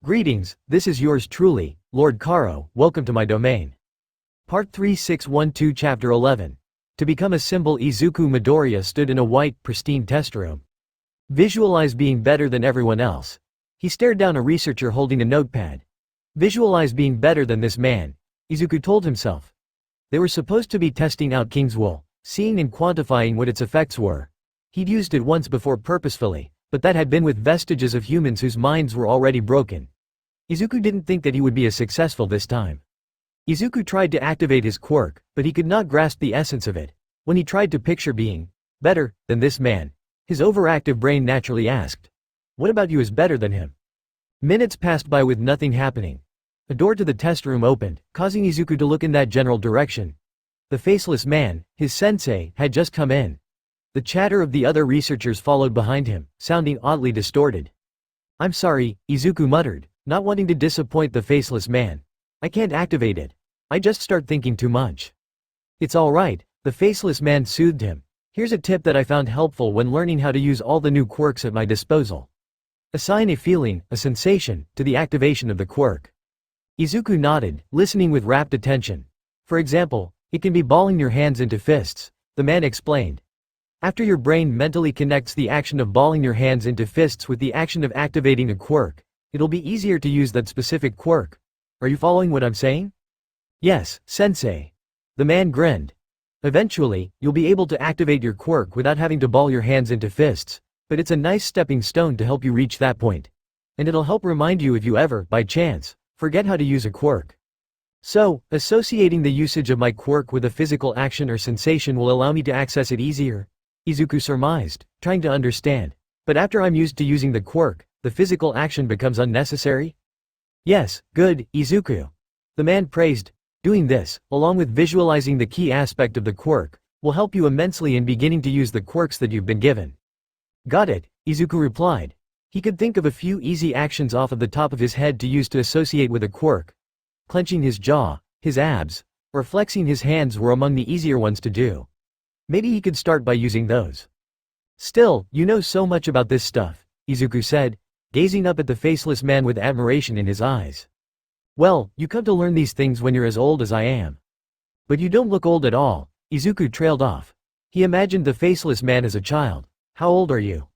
Greetings, this is yours truly, Lord Karo, welcome to my domain. Part 3612 Chapter 11. To become a symbol. Izuku Midoriya stood in a white, pristine test room. Visualize being better than everyone else. He stared down a researcher holding a notepad. Visualize being better than this man, Izuku told himself. They were supposed to be testing out King's wool, seeing and quantifying what its effects were. He'd used it once before purposefully, but that had been with vestiges of humans whose minds were already broken. Izuku didn't think that he would be as successful this time. Izuku tried to activate his quirk, but he could not grasp the essence of it. When he tried to picture being better than this man, his overactive brain naturally asked, "What about you is better than him?" Minutes passed by with nothing happening. A door to the test room opened, causing Izuku to look in that general direction. The faceless man, his sensei, had just come in. The chatter of the other researchers followed behind him, sounding oddly distorted. "I'm sorry," Izuku muttered, not wanting to disappoint the faceless man. "I can't activate it. I just start thinking too much." "It's alright," the faceless man soothed him. "Here's a tip that I found helpful when learning how to use all the new quirks at my disposal. Assign a feeling, a sensation, to the activation of the quirk." Izuku nodded, listening with rapt attention. "For example, it can be balling your hands into fists," the man explained. "After your brain mentally connects the action of balling your hands into fists with the action of activating a quirk, it'll be easier to use that specific quirk. Are you following what I'm saying?" "Yes, sensei." The man grinned. "Eventually, you'll be able to activate your quirk without having to ball your hands into fists, but it's a nice stepping stone to help you reach that point. And it'll help remind you if you ever, by chance, forget how to use a quirk. So, associating the usage of my quirk with a physical action or sensation will allow me to access it easier," Izuku surmised, trying to understand. "But after I'm used to using the quirk, the physical action becomes unnecessary?" "Yes, good, Izuku." The man praised. "Doing this, along with visualizing the key aspect of the quirk, will help you immensely in beginning to use the quirks that you've been given." "Got it," Izuku replied. He could think of a few easy actions off of the top of his head to use to associate with a quirk. Clenching his jaw, his abs, or flexing his hands were among the easier ones to do. Maybe he could start by using those. "Still, you know so much about this stuff," Izuku said, gazing up at the faceless man with admiration in his eyes. "Well, you come to learn these things when you're as old as I am." "But you don't look old at all," Izuku trailed off. He imagined the faceless man as a child. "How old are you?"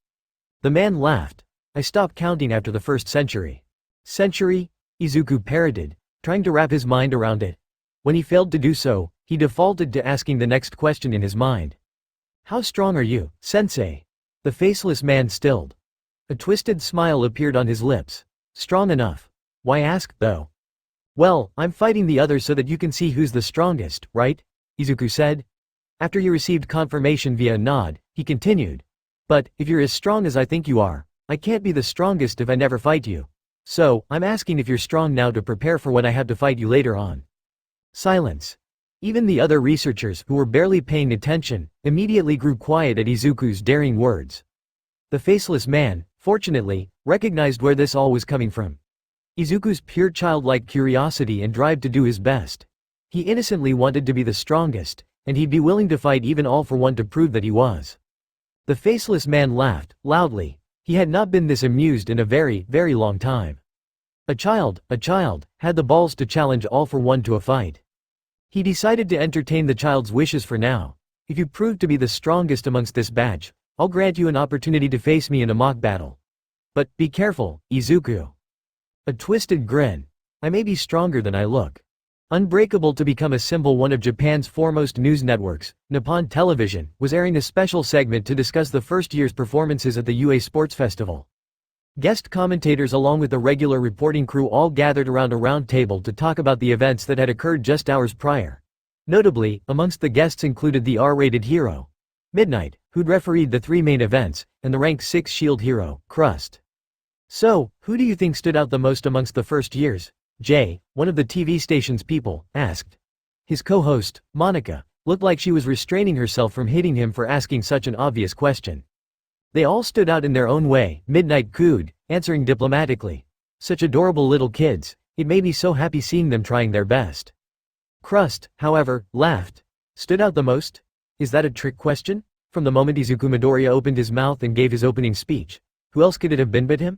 The man laughed. "I stopped counting after the first century." "Century?" Izuku parroted, trying to wrap his mind around it. When he failed to do so, he defaulted to asking the next question in his mind. "How strong are you, sensei?" The faceless man stilled. A twisted smile appeared on his lips. "Strong enough. Why ask, though?" "Well, I'm fighting the others so that you can see who's the strongest, right?" Izuku said. After he received confirmation via a nod, he continued. "But, if you're as strong as I think you are, I can't be the strongest if I never fight you. So, I'm asking if you're strong now to prepare for when I have to fight you later on." Silence. Even the other researchers, who were barely paying attention, immediately grew quiet at Izuku's daring words. The faceless man, fortunately, recognized where this all was coming from. Izuku's pure childlike curiosity and drive to do his best. He innocently wanted to be the strongest, and he'd be willing to fight even all for one to prove that he was. The faceless man laughed, loudly. He had not been this amused in a very, very long time. A child, had the balls to challenge all for one to a fight. He decided to entertain the child's wishes for now. "If you prove to be the strongest amongst this batch, I'll grant you an opportunity to face me in a mock battle. But, be careful, Izuku." A twisted grin. "I may be stronger than I look." Unbreakable, to become a symbol, one of Japan's foremost news networks, Nippon Television, was airing a special segment to discuss the first year's performances at the UA Sports Festival. Guest commentators along with the regular reporting crew all gathered around a round table to talk about the events that had occurred just hours prior. Notably, amongst the guests included the R-rated hero, Midnight, who'd refereed the 3 main events, and the rank 6 shield hero, Crust. "So, who do you think stood out the most amongst the first years?" Jay, one of the TV station's people, asked. His co-host, Monica, looked like she was restraining herself from hitting him for asking such an obvious question. "They all stood out in their own way," Midnight cooed, answering diplomatically. "Such adorable little kids, it made me so happy seeing them trying their best." Crust, however, laughed. "Stood out the most? Is that a trick question?" From the moment Izuku Midoriya opened his mouth and gave his opening speech. Who else could it have been but him?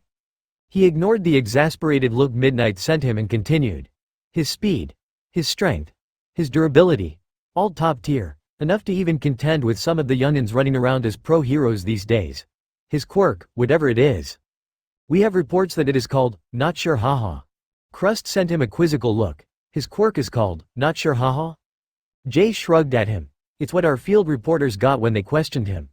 He ignored the exasperated look Midnight sent him and continued. His speed, his strength, his durability, all top tier, enough to even contend with some of the youngins running around as pro heroes these days. His quirk, whatever it is. We have reports that it is called, not sure haha. Crust sent him a quizzical look. His quirk is called, not sure haha? Jay shrugged at him. It's what our field reporters got when they questioned him.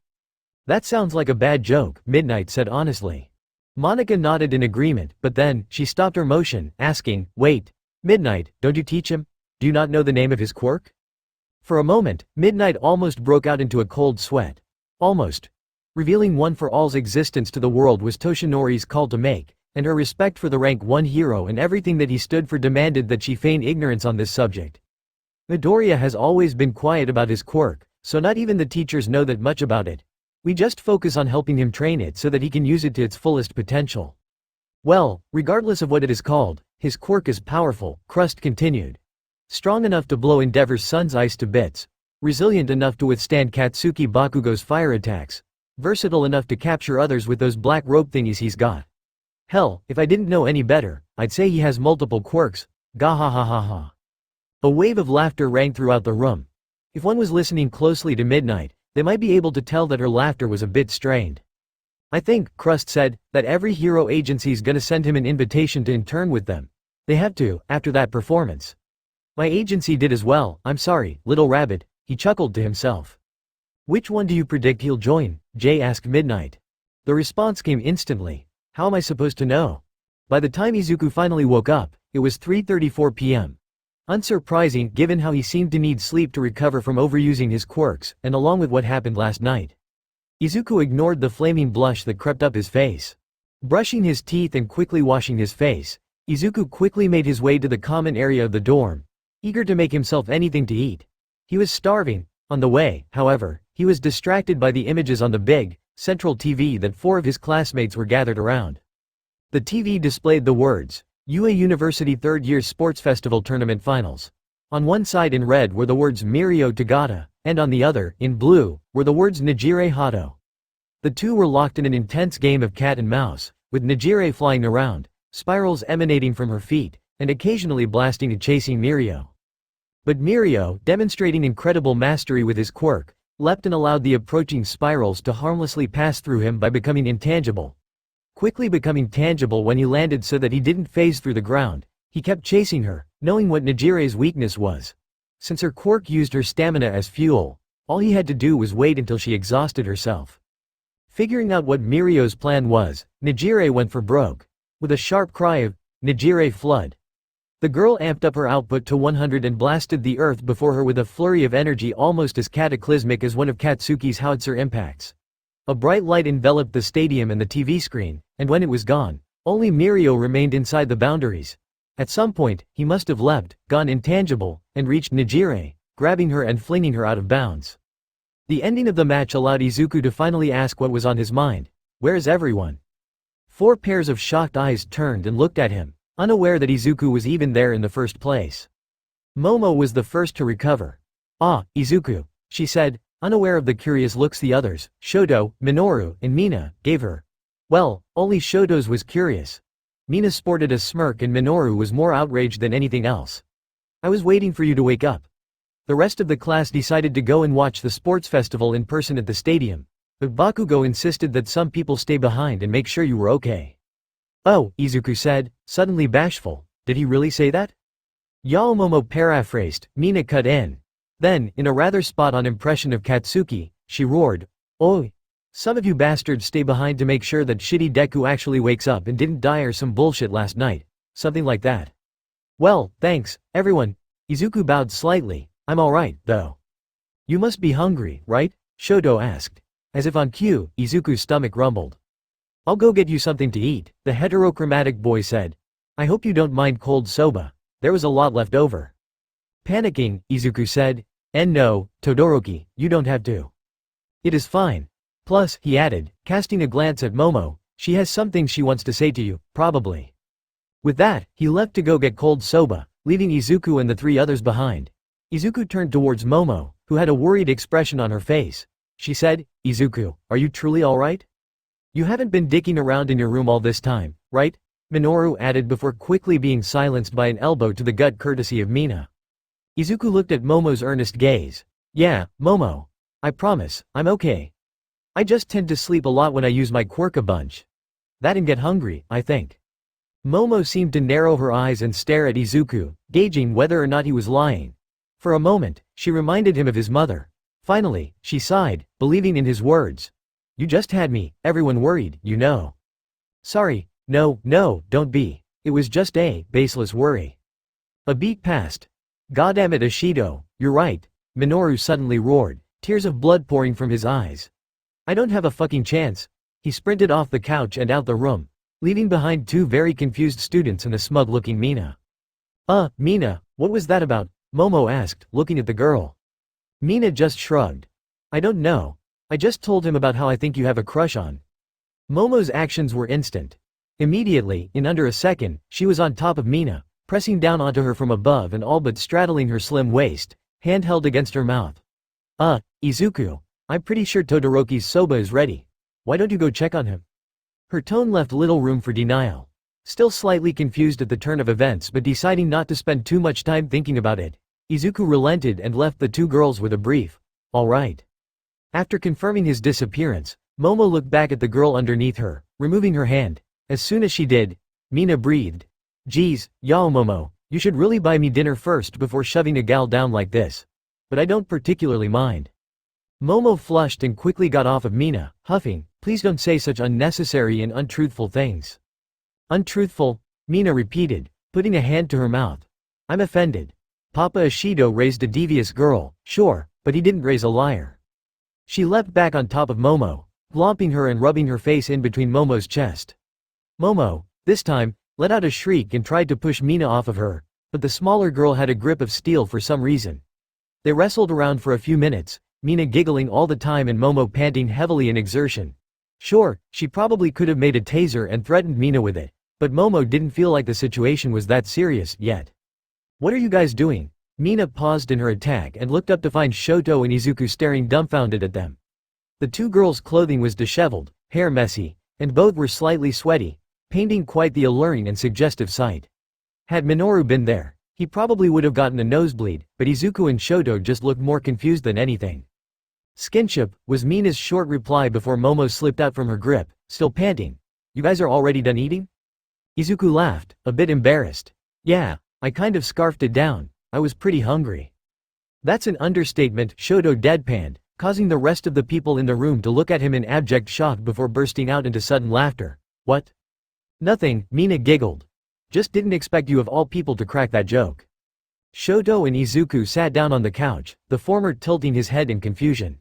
That sounds like a bad joke, Midnight said honestly. Monica nodded in agreement, but then, she stopped her motion, asking, wait, Midnight, don't you teach him? Do you not know the name of his quirk? For a moment, Midnight almost broke out into a cold sweat. Almost. Revealing One for All's existence to the world was Toshinori's call to make, and her respect for the rank 1 hero and everything that he stood for demanded that she feign ignorance on this subject. Midoriya has always been quiet about his quirk, so not even the teachers know that much about it. We just focus on helping him train it so that he can use it to its fullest potential. Well, regardless of what it is called, his quirk is powerful, Crust continued. Strong enough to blow Endeavor's sun's ice to bits, resilient enough to withstand Katsuki Bakugo's fire attacks, versatile enough to capture others with those black rope thingies he's got. Hell, if I didn't know any better, I'd say he has multiple quirks, gahahahaha. A wave of laughter rang throughout the room. If one was listening closely to Midnight, they might be able to tell that her laughter was a bit strained. I think, Crust said, that every hero agency's gonna send him an invitation to intern with them. They have to, after that performance. My agency did as well, I'm sorry, little rabbit, he chuckled to himself. Which one do you predict he'll join? Jay asked Midnight. The response came instantly. How am I supposed to know? By the time Izuku finally woke up, it was 3:34 p.m. Unsurprising given how he seemed to need sleep to recover from overusing his quirks, and along with what happened last night. Izuku ignored the flaming blush that crept up his face. Brushing his teeth and quickly washing his face, Izuku quickly made his way to the common area of the dorm, eager to make himself anything to eat. He was starving. On the way, however, he was distracted by the images on the big, central TV that 4 of his classmates were gathered around. The TV displayed the words, UA University 3rd Year Sports Festival Tournament Finals. On one side in red were the words Mirio Tagata, and on the other, in blue, were the words Nijire Hato. The two were locked in an intense game of cat and mouse, with Nijire flying around, spirals emanating from her feet, and occasionally blasting and chasing Mirio. But Mirio, demonstrating incredible mastery with his quirk, leapt and allowed the approaching spirals to harmlessly pass through him by becoming intangible. Quickly becoming tangible when he landed so that he didn't phase through the ground, he kept chasing her, knowing what Nijire's weakness was. Since her quirk used her stamina as fuel, all he had to do was wait until she exhausted herself. Figuring out what Mirio's plan was, Nijire went for broke. With a sharp cry of, Nijire flood. The girl amped up her output to 100 and blasted the earth before her with a flurry of energy almost as cataclysmic as one of Katsuki's howitzer impacts. A bright light enveloped the stadium and the TV screen, and when it was gone, only Mirio remained inside the boundaries. At some point, he must have leapt, gone intangible, and reached Nijire, grabbing her and flinging her out of bounds. The ending of the match allowed Izuku to finally ask what was on his mind. Where is everyone? 4 pairs of shocked eyes turned and looked at him, unaware that Izuku was even there in the first place. Momo was the first to recover. Ah, Izuku, she said, unaware of the curious looks the others, Shoto, Minoru, and Mina, gave her. Well, only Shoto's was curious. Mina sported a smirk and Minoru was more outraged than anything else. I was waiting for you to wake up. The rest of the class decided to go and watch the sports festival in person at the stadium, but Bakugo insisted that some people stay behind and make sure you were okay. Oh, Izuku said, suddenly bashful, did he really say that? Yaomomo paraphrased, Mina cut in. Then, in a rather spot-on impression of Katsuki, she roared, Oi! Some of you bastards stay behind to make sure that shitty Deku actually wakes up and didn't die or some bullshit last night. Something like that. Well, thanks, everyone. Izuku bowed slightly. I'm alright, though. You must be hungry, right? Shoto asked. As if on cue, Izuku's stomach rumbled. I'll go get you something to eat, the heterochromatic boy said. I hope you don't mind cold soba. There was a lot left over. Panicking, Izuku said. And no, Todoroki, you don't have to. It is fine. Plus, he added, casting a glance at Momo, she has something she wants to say to you, probably. With that, he left to go get cold soba, leaving Izuku and the 3 others behind. Izuku turned towards Momo, who had a worried expression on her face. She said, Izuku, are you truly alright? You haven't been dicking around in your room all this time, right? Minoru added before quickly being silenced by an elbow to the gut courtesy of Mina. Izuku looked at Momo's earnest gaze. Yeah, Momo. I promise, I'm okay. I just tend to sleep a lot when I use my quirk a bunch. That and get hungry, I think. Momo seemed to narrow her eyes and stare at Izuku, gauging whether or not he was lying. For a moment, she reminded him of his mother. Finally, she sighed, believing in his words. You just had me, everyone worried, you know. Sorry, no, don't be. It was just a baseless worry. A beat passed. Goddammit Ashido, you're right, Minoru suddenly roared, tears of blood pouring from his eyes. I don't have a fucking chance. He sprinted off the couch and out the room, leaving behind two very confused students and a smug-looking Mina. Mina, what was that about? Momo asked, looking at the girl. Mina just shrugged. I don't know. I just told him about how I think you have a crush on. Momo's actions were instant. Immediately, in under a second, she was on top of Mina, pressing down onto her from above and all but straddling her slim waist, hand held against her mouth. Izuku, I'm pretty sure Todoroki's soba is ready. Why don't you go check on him? Her tone left little room for denial. Still slightly confused at the turn of events but deciding not to spend too much time thinking about it, Izuku relented and left the two girls with a brief, all right. After confirming his disappearance, Momo looked back at the girl underneath her, removing her hand. As soon as she did, Mina breathed. Geez, yao Momo, you should really buy me dinner first before shoving a gal down like this. But I don't particularly mind. Momo flushed and quickly got off of Mina, huffing, please don't say such unnecessary and untruthful things. Untruthful? Mina repeated, putting a hand to her mouth. I'm offended. Papa Ashido raised a devious girl, sure, but he didn't raise a liar. She leapt back on top of Momo, glomping her and rubbing her face in between Momo's chest. Momo, this time, let out a shriek and tried to push Mina off of her, but the smaller girl had a grip of steel for some reason. They wrestled around for a few minutes, Mina giggling all the time and Momo panting heavily in exertion. Sure, she probably could have made a taser and threatened Mina with it, but Momo didn't feel like the situation was that serious yet. What are you guys doing? Mina paused in her attack and looked up to find Shoto and Izuku staring dumbfounded at them. The two girls' clothing was disheveled, hair messy, and both were slightly sweaty, painting quite the alluring and suggestive sight. Had Minoru been there, he probably would have gotten a nosebleed, but Izuku and Shoto just looked more confused than anything. Skinship, was Mina's short reply before Momo slipped out from her grip, still panting. You guys are already done eating? Izuku laughed, a bit embarrassed. Yeah, I kind of scarfed it down, I was pretty hungry. That's an understatement, Shoto deadpanned, causing the rest of the people in the room to look at him in abject shock before bursting out into sudden laughter. What? Nothing, Mina giggled. Just didn't expect you of all people to crack that joke. Shoto and Izuku sat down on the couch, the former tilting his head in confusion.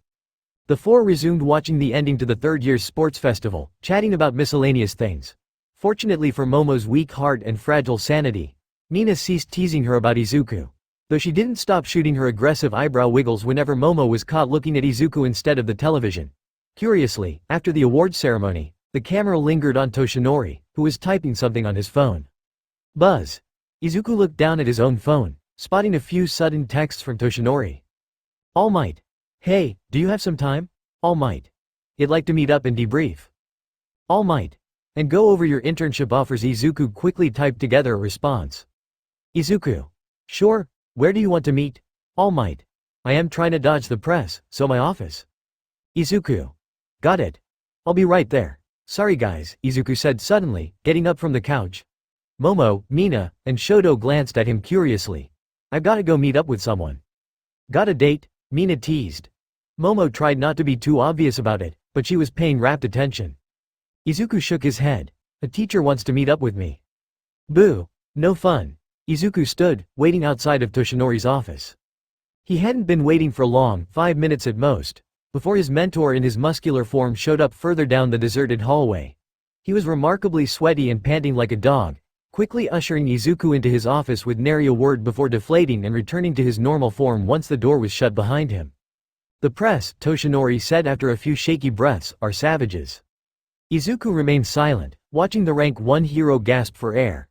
The four resumed watching the ending to the third year's sports festival, chatting about miscellaneous things. Fortunately for Momo's weak heart and fragile sanity, Mina ceased teasing her about Izuku, though she didn't stop shooting her aggressive eyebrow wiggles whenever Momo was caught looking at Izuku instead of the television. Curiously, after the awards ceremony, the camera lingered on Toshinori, who was typing something on his phone. Buzz. Izuku looked down at his own phone, spotting a few sudden texts from Toshinori. All Might. Hey, do you have some time? All Might. I'd like to meet up and debrief. All Might. And go over your internship offers. Izuku quickly typed together a response. Izuku. Sure, where do you want to meet? All Might. I am trying to dodge the press, so my office. Izuku. Got it. I'll be right there. Sorry guys, Izuku said suddenly, getting up from the couch. Momo, Mina, and Shoto glanced at him curiously. I've gotta go meet up with someone. Got a date? Mina teased. Momo tried not to be too obvious about it, but she was paying rapt attention. Izuku shook his head. A teacher wants to meet up with me. Boo. No fun. Izuku stood, waiting outside of Toshinori's office. He hadn't been waiting for long, 5 minutes at most, before his mentor in his muscular form showed up further down the deserted hallway. He was remarkably sweaty and panting like a dog, quickly ushering Izuku into his office with nary a word before deflating and returning to his normal form once the door was shut behind him. The press, Toshinori said after a few shaky breaths, are savages. Izuku remained silent, watching the rank 1 hero gasp for air.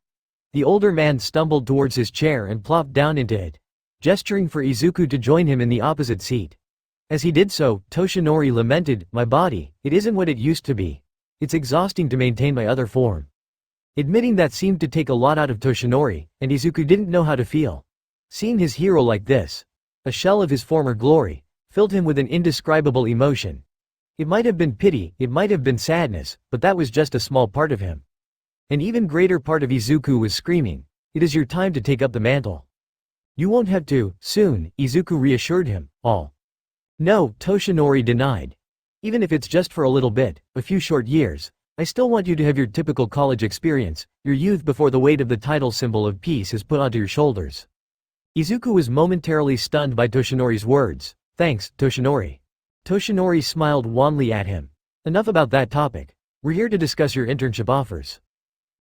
The older man stumbled towards his chair and plopped down into it, gesturing for Izuku to join him in the opposite seat. As he did so, Toshinori lamented, my body, it isn't what it used to be. It's exhausting to maintain my other form. Admitting that seemed to take a lot out of Toshinori, and Izuku didn't know how to feel. Seeing his hero like this, a shell of his former glory, filled him with an indescribable emotion. It might have been pity, it might have been sadness, but that was just a small part of him. An even greater part of Izuku was screaming, "It is your time to take up the mantle." "You won't have to, soon," Izuku reassured him, all. "No," Toshinori denied. "Even if it's just for a little bit, a few short years, I still want you to have your typical college experience, your youth before the weight of the title symbol of peace is put onto your shoulders." Izuku was momentarily stunned by Toshinori's words. "Thanks, Toshinori." Toshinori smiled wanly at him. "Enough about that topic. We're here to discuss your internship offers."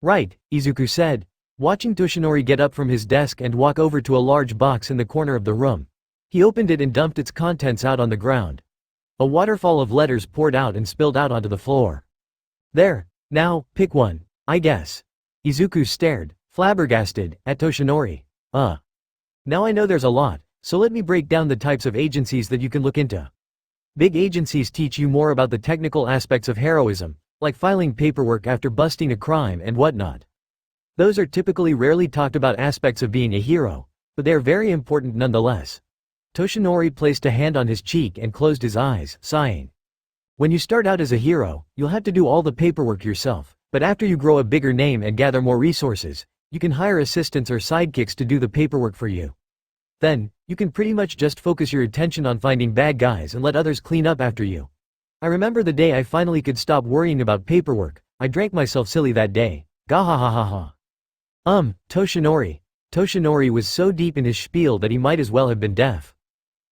"Right," Izuku said, watching Toshinori get up from his desk and walk over to a large box in the corner of the room. He opened it and dumped its contents out on the ground. A waterfall of letters poured out and spilled out onto the floor. "There, now, pick one, I guess." Izuku stared, flabbergasted, at Toshinori. Now I know there's a lot, so let me break down the types of agencies that you can look into. Big agencies teach you more about the technical aspects of heroism, like filing paperwork after busting a crime and whatnot. Those are typically rarely talked about aspects of being a hero, but they are very important nonetheless. Toshinori placed a hand on his cheek and closed his eyes, sighing. When you start out as a hero, you'll have to do all the paperwork yourself, but after you grow a bigger name and gather more resources, you can hire assistants or sidekicks to do the paperwork for you. Then, you can pretty much just focus your attention on finding bad guys and let others clean up after you. I remember the day I finally could stop worrying about paperwork. I drank myself silly that day. Gahahaha. Toshinori. Toshinori was so deep in his spiel that he might as well have been deaf.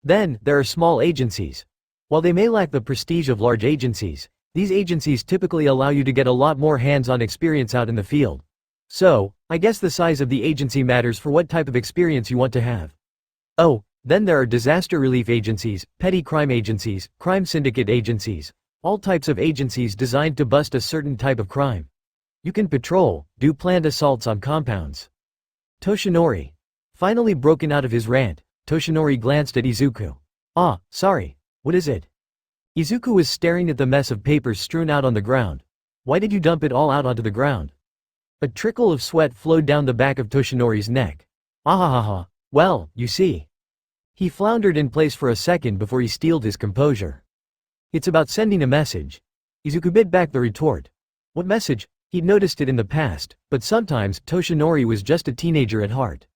Then, there are small agencies. While they may lack the prestige of large agencies, these agencies typically allow you to get a lot more hands-on experience out in the field. So, I guess the size of the agency matters for what type of experience you want to have. Oh, then there are disaster relief agencies, petty crime agencies, crime syndicate agencies, all types of agencies designed to bust a certain type of crime. You can patrol, do planned assaults on compounds. Toshinori. Finally broken out of his rant, Toshinori glanced at Izuku. Sorry, what is it? Izuku was staring at the mess of papers strewn out on the ground. Why did you dump it all out onto the ground? A trickle of sweat flowed down the back of Toshinori's neck. Ahahaha. Well, you see. He floundered in place for a second before he steeled his composure. It's about sending a message. Izuku bit back the retort. What message? He'd noticed it in the past, but sometimes Toshinori was just a teenager at heart.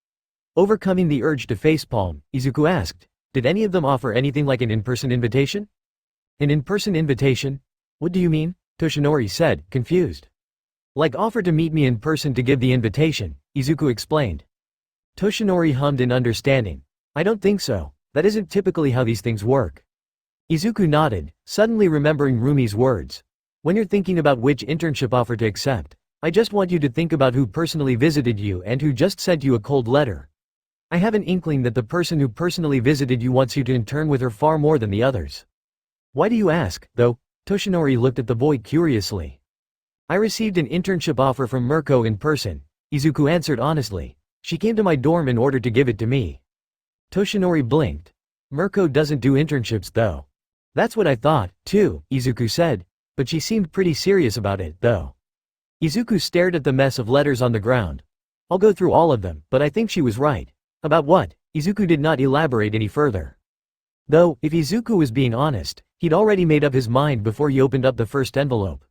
Overcoming the urge to facepalm, Izuku asked, did any of them offer anything like an in-person invitation? An in-person invitation? What do you mean? Toshinori said, confused. Like offer to meet me in person to give the invitation, Izuku explained. Toshinori hummed in understanding. I don't think so. That isn't typically how these things work. Izuku nodded, suddenly remembering Rumi's words. When you're thinking about which internship offer to accept, I just want you to think about who personally visited you and who just sent you a cold letter. I have an inkling that the person who personally visited you wants you to intern with her far more than the others. Why do you ask, though? Toshinori looked at the boy curiously. I received an internship offer from Mirko in person, Izuku answered honestly. She came to my dorm in order to give it to me. Toshinori blinked. Mirko doesn't do internships though. That's what I thought, too, Izuku said, but she seemed pretty serious about it, though. Izuku stared at the mess of letters on the ground. I'll go through all of them, but I think she was right. About what? Izuku did not elaborate any further. Though, if Izuku was being honest, he'd already made up his mind before he opened up the first envelope.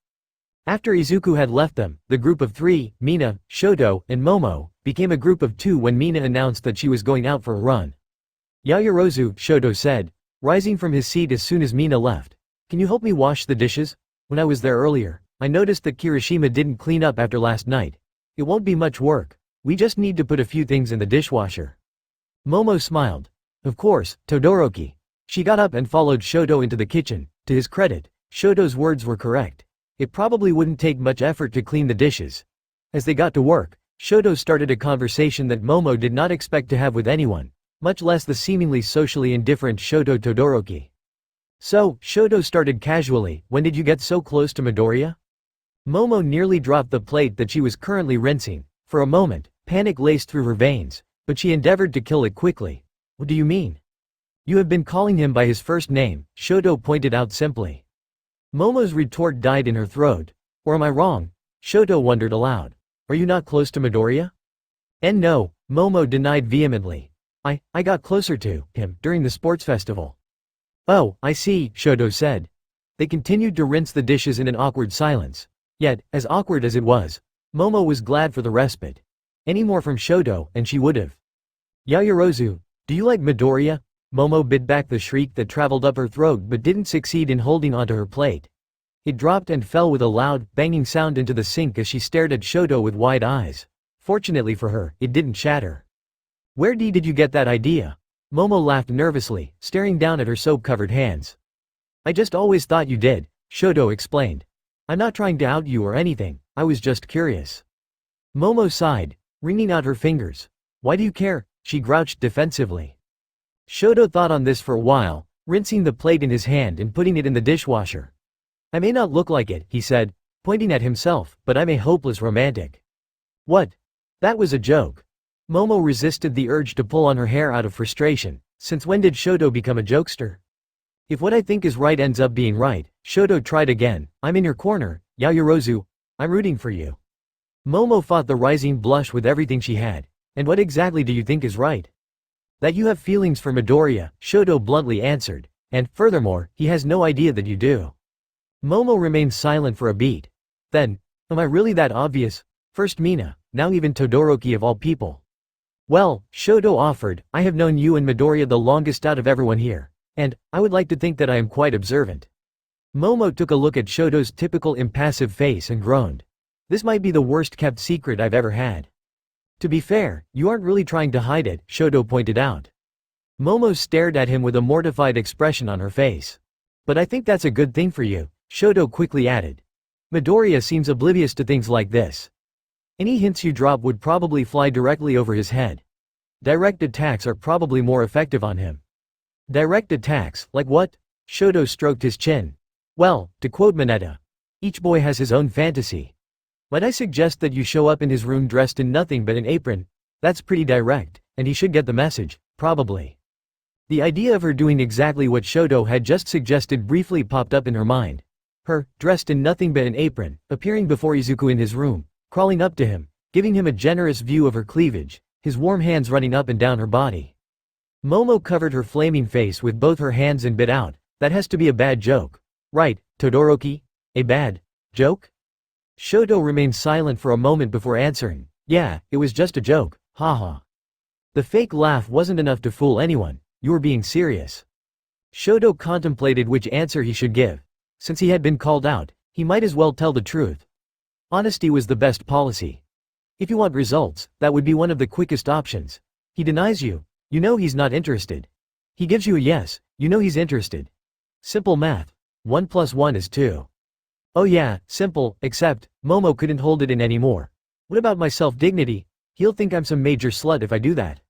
After Izuku had left them, the group of three, Mina, Shoto, and Momo, became a group of two when Mina announced that she was going out for a run. Yayorozu, Shoto said, rising from his seat as soon as Mina left. Can you help me wash the dishes? When I was there earlier, I noticed that Kirishima didn't clean up after last night. It won't be much work. We just need to put a few things in the dishwasher. Momo smiled. Of course, Todoroki. She got up and followed Shoto into the kitchen. To his credit, Shoto's words were correct. It probably wouldn't take much effort to clean the dishes. As they got to work, Shoto started a conversation that Momo did not expect to have with anyone, much less the seemingly socially indifferent Shoto Todoroki. So, Shoto started casually, when did you get so close to Midoriya? Momo nearly dropped the plate that she was currently rinsing. For a moment, panic laced through her veins, but she endeavored to kill it quickly. What do you mean? You have been calling him by his first name, Shoto pointed out simply. Momo's retort died in her throat. Or am I wrong? Shoto wondered aloud. Are you not close to Midoriya? And no, Momo denied vehemently. I got closer to him during the sports festival. Oh, I see, Shoto said. They continued to rinse the dishes in an awkward silence. Yet, as awkward as it was, Momo was glad for the respite. Any more from Shoto, and she would've. Yaoyorozu, do you like Midoriya? Momo bit back the shriek that traveled up her throat but didn't succeed in holding onto her plate. It dropped and fell with a loud, banging sound into the sink as she stared at Shoto with wide eyes. Fortunately for her, it didn't shatter. Where did you get that idea? Momo laughed nervously, staring down at her soap-covered hands. I just always thought you did, Shoto explained. I'm not trying to out you or anything, I was just curious. Momo sighed, wringing out her fingers. Why do you care? She grouched defensively. Shoto thought on this for a while, rinsing the plate in his hand and putting it in the dishwasher. I may not look like it, he said, pointing at himself, but I'm a hopeless romantic. What? That was a joke. Momo resisted the urge to pull on her hair out of frustration. Since when did Shoto become a jokester? If what I think is right ends up being right, Shoto tried again. I'm in your corner, Yaoyorozu. I'm rooting for you. Momo fought the rising blush with everything she had. And what exactly do you think is right? That you have feelings for Midoriya, Shoto bluntly answered. And, furthermore, he has no idea that you do. Momo remained silent for a beat. Then, am I really that obvious? First Mina, now even Todoroki of all people. Well, Shoto offered, I have known you and Midoriya the longest out of everyone here. And, I would like to think that I am quite observant. Momo took a look at Shoto's typical impassive face and groaned. This might be the worst kept secret I've ever had. To be fair, you aren't really trying to hide it, Shoto pointed out. Momo stared at him with a mortified expression on her face. But I think that's a good thing for you, Shoto quickly added. Midoriya seems oblivious to things like this. Any hints you drop would probably fly directly over his head. Direct attacks are probably more effective on him. Direct attacks, like what? Shoto stroked his chin. Well, to quote Mineta, each boy has his own fantasy. Might I suggest that you show up in his room dressed in nothing but an apron? That's pretty direct, and he should get the message, probably. The idea of her doing exactly what Shoto had just suggested briefly popped up in her mind. Her, dressed in nothing but an apron, appearing before Izuku in his room, crawling up to him, giving him a generous view of her cleavage, his warm hands running up and down her body. Momo covered her flaming face with both her hands and bit out, that has to be a bad joke. Right, Todoroki? A bad joke? Shoto remained silent for a moment before answering. Yeah, it was just a joke, haha. The fake laugh wasn't enough to fool anyone, you were being serious. Shoto contemplated which answer he should give. Since he had been called out, he might as well tell the truth. Honesty was the best policy. If you want results, that would be one of the quickest options. He denies you, you know he's not interested. He gives you a yes, you know he's interested. Simple math. 1 + 1 is 2. Oh yeah, simple, except, Momo couldn't hold it in anymore. What about my self-dignity? He'll think I'm some major slut if I do that.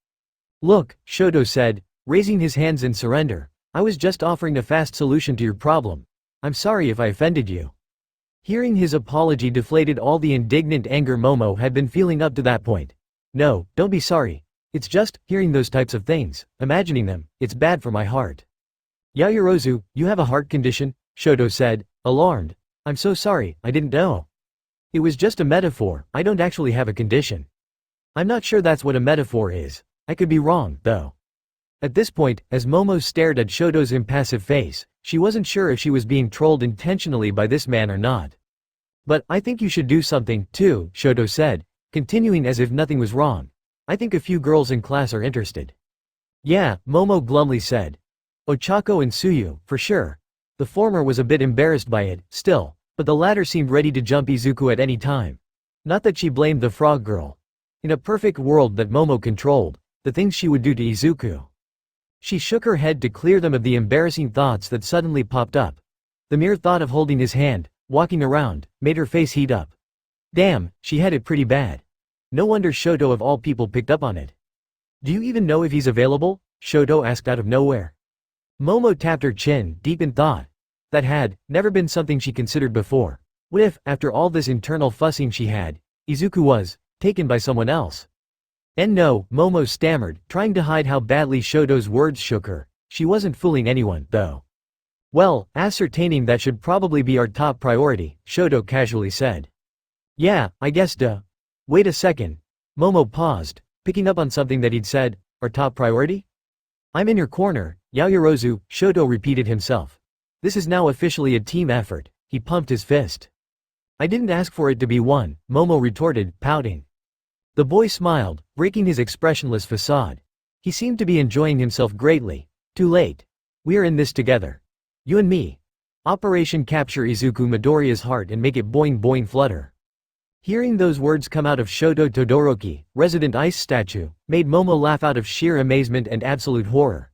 Look, Shoto said, raising his hands in surrender. I was just offering a fast solution to your problem. I'm sorry if I offended you. Hearing his apology deflated all the indignant anger Momo had been feeling up to that point. No, don't be sorry. It's just, hearing those types of things, imagining them, it's bad for my heart. Yaoyorozu, you have a heart condition? Shoto said, alarmed. I'm so sorry, I didn't know. It was just a metaphor, I don't actually have a condition. I'm not sure that's what a metaphor is. I could be wrong, though. At this point, as Momo stared at Shoto's impassive face, she wasn't sure if she was being trolled intentionally by this man or not. But, I think you should do something, too, Shoto said, continuing as if nothing was wrong. I think a few girls in class are interested. Yeah, Momo glumly said. Ochako and Tsuyu, for sure. The former was a bit embarrassed by it, still, but the latter seemed ready to jump Izuku at any time. Not that she blamed the frog girl. In a perfect world that Momo controlled, the things she would do to Izuku. She shook her head to clear them of the embarrassing thoughts that suddenly popped up. The mere thought of holding his hand, walking around, made her face heat up. Damn, she had it pretty bad. No wonder Shoto of all people picked up on it. Do you even know if he's available? Shoto asked out of nowhere. Momo tapped her chin, deep in thought. That had never been something she considered before. What if, after all this internal fussing she had, Izuku was taken by someone else? And no, Momo stammered, trying to hide how badly Shoto's words shook her. She wasn't fooling anyone, though. Well, ascertaining that should probably be our top priority, Shoto casually said. Yeah, I guess duh. Wait a second. Momo paused, picking up on something that he'd said. Our top priority? I'm in your corner, Yaoyorozu, Shoto repeated himself. This is now officially a team effort. He pumped his fist. I didn't ask for it to be one, Momo retorted, pouting. The boy smiled, breaking his expressionless facade. He seemed to be enjoying himself greatly. Too late. We are in this together. You and me. Operation Capture Izuku Midoriya's heart and make it boing boing flutter. Hearing those words come out of Shoto Todoroki, resident ice statue, made Momo laugh out of sheer amazement and absolute horror.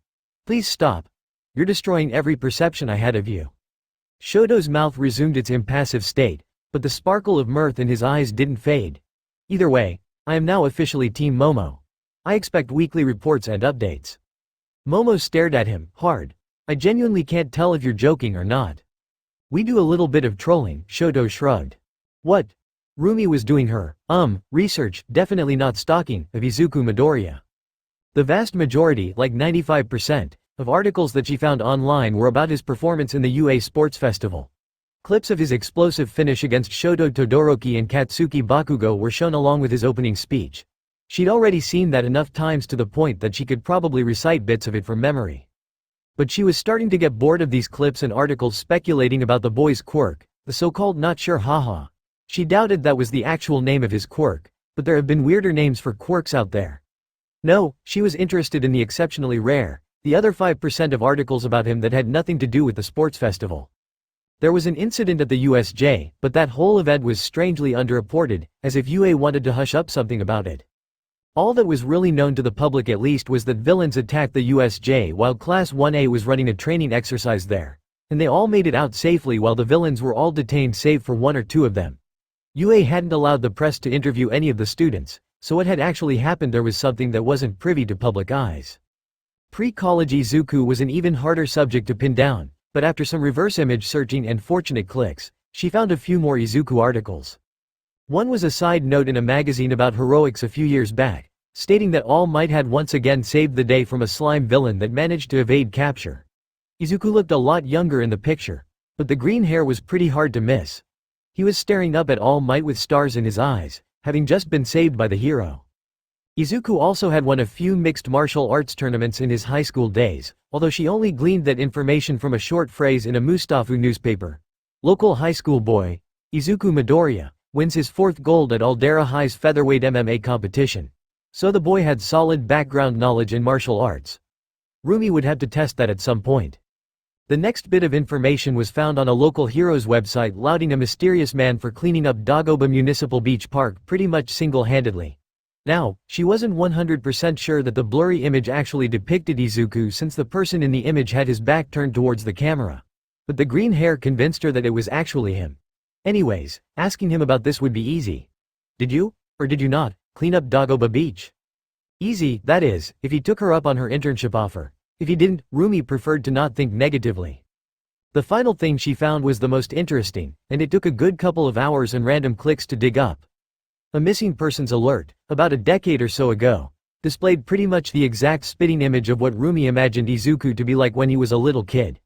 Please stop. You're destroying every perception I had of you. Shoto's mouth resumed its impassive state, but the sparkle of mirth in his eyes didn't fade. Either way, I am now officially Team Momo. I expect weekly reports and updates. Momo stared at him, hard. I genuinely can't tell if you're joking or not. We do a little bit of trolling, Shoto shrugged. What? Rumi was doing her, research, definitely not stalking, of Izuku Midoriya. The vast majority, like 95%, of articles that she found online were about his performance in the UA Sports Festival. Clips of his explosive finish against Shoto Todoroki and Katsuki Bakugo were shown along with his opening speech. She'd already seen that enough times to the point that she could probably recite bits of it from memory. But she was starting to get bored of these clips and articles speculating about the boy's quirk, the so-called not sure haha. She doubted that was the actual name of his quirk, but there have been weirder names for quirks out there. No, she was interested in the exceptionally rare, the other 5% of articles about him that had nothing to do with the sports festival. There was an incident at the USJ, but that whole event was strangely underreported, as if UA wanted to hush up something about it. All that was really known to the public at least was that villains attacked the USJ while Class 1A was running a training exercise there. And they all made it out safely while the villains were all detained save for one or two of them. UA hadn't allowed the press to interview any of the students, so what had actually happened there was something that wasn't privy to public eyes. Pre-college Izuku was an even harder subject to pin down, but after some reverse image searching and fortunate clicks, she found a few more Izuku articles. One was a side note in a magazine about heroics a few years back, stating that All Might had once again saved the day from a slime villain that managed to evade capture. Izuku looked a lot younger in the picture, but the green hair was pretty hard to miss. He was staring up at All Might with stars in his eyes, having just been saved by the hero. Izuku also had won a few mixed martial arts tournaments in his high school days, although she only gleaned that information from a short phrase in a Mustafu newspaper. Local high school boy, Izuku Midoriya, wins his 4th gold at Aldera High's featherweight MMA competition. So the boy had solid background knowledge in martial arts. Rumi would have to test that at some point. The next bit of information was found on a local hero's website lauding a mysterious man for cleaning up Dagoba Municipal Beach Park pretty much single-handedly. Now, she wasn't 100% sure that the blurry image actually depicted Izuku since the person in the image had his back turned towards the camera. But the green hair convinced her that it was actually him. Anyways, asking him about this would be easy. Did you, or did you not, clean up Dagoba Beach? Easy, that is, if he took her up on her internship offer. If he didn't, Rumi preferred to not think negatively. The final thing she found was the most interesting, and it took a good couple of hours and random clicks to dig up. A missing persons alert, about a decade or so ago, displayed pretty much the exact spitting image of what Rumi imagined Izuku to be like when he was a little kid.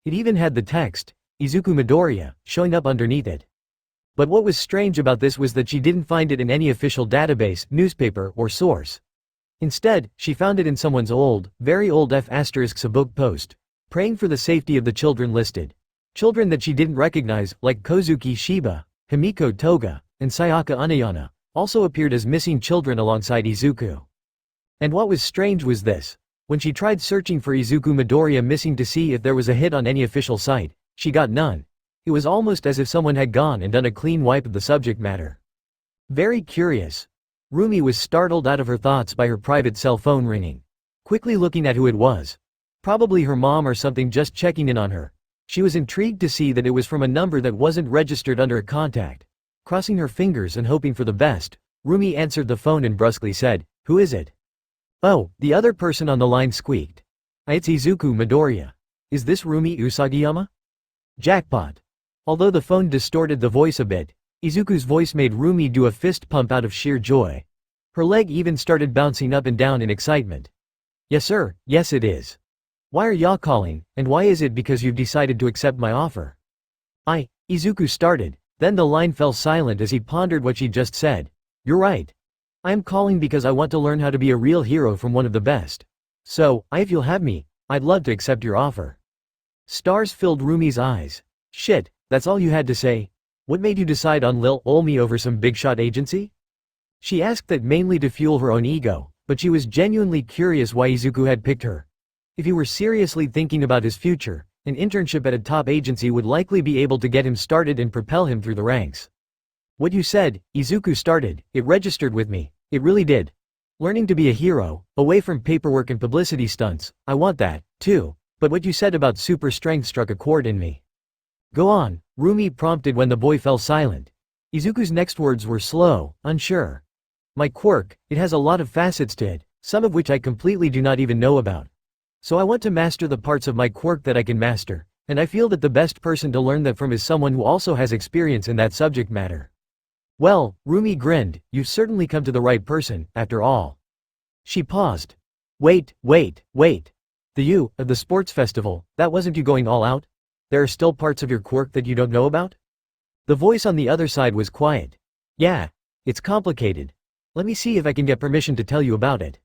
It even had the text, Izuku Midoriya, showing up underneath it. But what was strange about this was that she didn't find it in any official database, newspaper, or source. Instead, she found it in someone's old, very old a book post, praying for the safety of the children listed. Children that she didn't recognize, like Kozuki Shiba, Himiko Toga, and Sayaka Unayana, also appeared as missing children alongside Izuku. And what was strange was this. When she tried searching for Izuku Midoriya missing to see if there was a hit on any official site, she got none. It was almost as if someone had gone and done a clean wipe of the subject matter. Very curious. Rumi was startled out of her thoughts by her private cell phone ringing. Quickly looking at who it was. Probably her mom or something just checking in on her. She was intrigued to see that it was from a number that wasn't registered under a contact. Crossing her fingers and hoping for the best, Rumi answered the phone and brusquely said, "Who is it?" "Oh," the other person on the line squeaked. "It's Izuku Midoriya. Is this Rumi Usagiyama?" Jackpot. Although the phone distorted the voice a bit, Izuku's voice made Rumi do a fist pump out of sheer joy. Her leg even started bouncing up and down in excitement. "Yes sir, yes it is. Why are y'all calling, and why is it because you've decided to accept my offer?" Izuku started, then the line fell silent as he pondered what she'd just said. You're right. I am calling because I want to learn how to be a real hero from one of the best. So, if you'll have me, I'd love to accept your offer. Stars filled Rumi's eyes. Shit, that's all you had to say? What made you decide on Lil Olmi over some big shot agency? She asked that mainly to fuel her own ego, but she was genuinely curious why Izuku had picked her. If he were seriously thinking about his future, an internship at a top agency would likely be able to get him started and propel him through the ranks. What you said, Izuku started, it registered with me, it really did. Learning to be a hero, away from paperwork and publicity stunts, I want that, too, but what you said about super strength struck a chord in me. Go on, Rumi prompted when the boy fell silent. Izuku's next words were slow, unsure. My quirk, it has a lot of facets to it, some of which I completely do not even know about. So I want to master the parts of my quirk that I can master, and I feel that the best person to learn that from is someone who also has experience in that subject matter. Well, Rumi grinned, you've certainly come to the right person, after all. She paused. Wait. The you, of the sports festival, that wasn't you going all out? There are still parts of your quirk that you don't know about? The voice on the other side was quiet. Yeah. It's complicated. Let me see if I can get permission to tell you about it.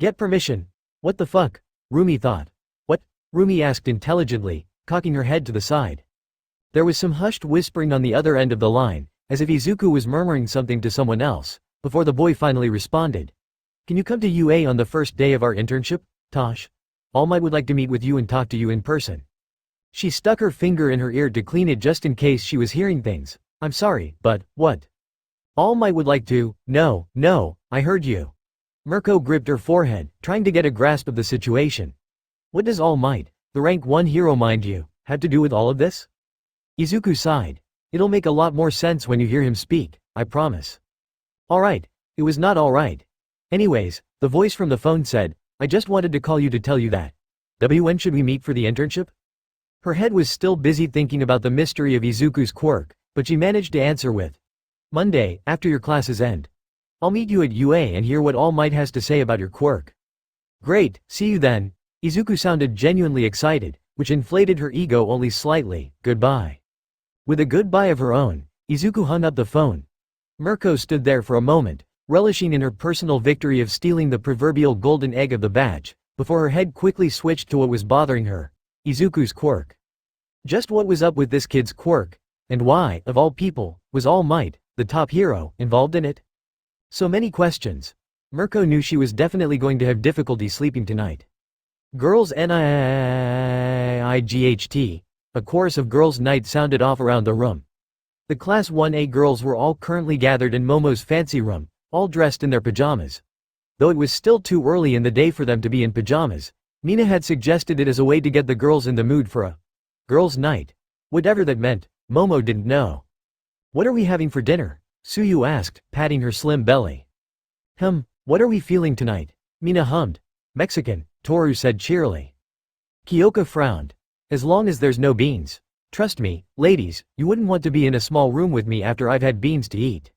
Get permission? What the fuck? Rumi thought. What? Rumi asked intelligently, cocking her head to the side. There was some hushed whispering on the other end of the line, as if Izuku was murmuring something to someone else, before the boy finally responded. Can you come to UA on the first day of our internship, Tosh? All Might would like to meet with you and talk to you in person. She stuck her finger in her ear to clean it just in case she was hearing things. I'm sorry, but, what? All Might would like to, no, I heard you. Mirko gripped her forehead, trying to get a grasp of the situation. What does All Might, the rank 1 hero mind you, have to do with all of this? Izuku sighed. It'll make a lot more sense when you hear him speak, I promise. Alright, it was not alright. Anyways, the voice from the phone said, I just wanted to call you to tell you that. When should we meet for the internship? Her head was still busy thinking about the mystery of Izuku's quirk, but she managed to answer with, Monday, after your classes end. I'll meet you at UA and hear what All Might has to say about your quirk. Great, see you then. Izuku sounded genuinely excited, which inflated her ego only slightly. Goodbye. With a goodbye of her own, Izuku hung up the phone. Mirko stood there for a moment, relishing in her personal victory of stealing the proverbial golden egg of the batch, before her head quickly switched to what was bothering her. Izuku's quirk. Just what was up with this kid's quirk, and why, of all people, was All Might, the top hero, involved in it? So many questions. Mirko knew she was definitely going to have difficulty sleeping tonight. Girls' Night, a chorus of girls' night sounded off around the room. The Class 1A girls were all currently gathered in Momo's fancy room, all dressed in their pajamas. Though it was still too early in the day for them to be in pajamas, Mina had suggested it as a way to get the girls in the mood for a girls' night. Whatever that meant, Momo didn't know. What are we having for dinner? Suyu asked, patting her slim belly. What are we feeling tonight? Mina hummed. Mexican, Toru said cheerily. Kyoka frowned. As long as there's no beans. Trust me, ladies, you wouldn't want to be in a small room with me after I've had beans to eat.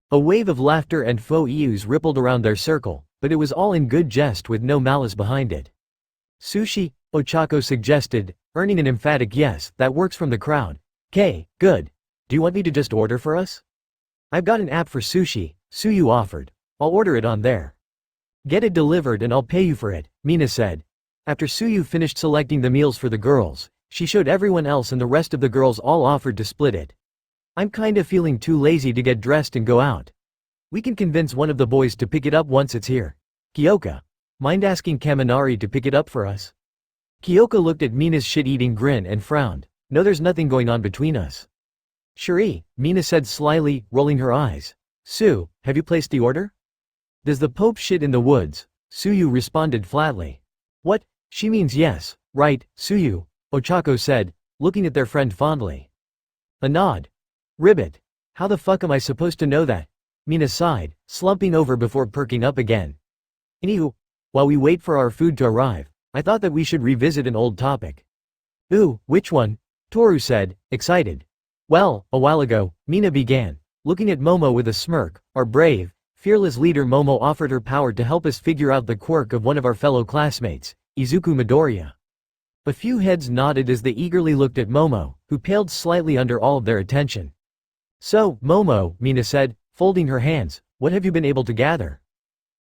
A wave of laughter and faux eus rippled around their circle, but it was all in good jest with no malice behind it. Sushi, Ochako suggested, earning an emphatic yes, that works from the crowd. K, good. Do you want me to just order for us? I've got an app for sushi, Suyu offered. I'll order it on there. Get it delivered and I'll pay you for it, Mina said. After Suyu finished selecting the meals for the girls, she showed everyone else and the rest of the girls all offered to split it. I'm kinda feeling too lazy to get dressed and go out. We can convince one of the boys to pick it up once it's here. Kyoka, mind asking Kaminari to pick it up for us? Kyoka looked at Mina's shit-eating grin and frowned. No, there's nothing going on between us. Shuri, Mina said slyly, rolling her eyes. Sue, have you placed the order? Does the Pope shit in the woods? Suyu responded flatly. What? She means yes, right, Suyu, Ochako said, looking at their friend fondly. A nod. Ribbit. How the fuck am I supposed to know that? Mina sighed, slumping over before perking up again. Anywho, while we wait for our food to arrive, I thought that we should revisit an old topic. Ooh, which one? Toru said, excited. Well, a while ago, Mina began, looking at Momo with a smirk. Our brave, fearless leader Momo offered her power to help us figure out the quirk of one of our fellow classmates, Izuku Midoriya. A few heads nodded as they eagerly looked at Momo, who paled slightly under all of their attention. So, Momo, Mina said, folding her hands, What have you been able to gather?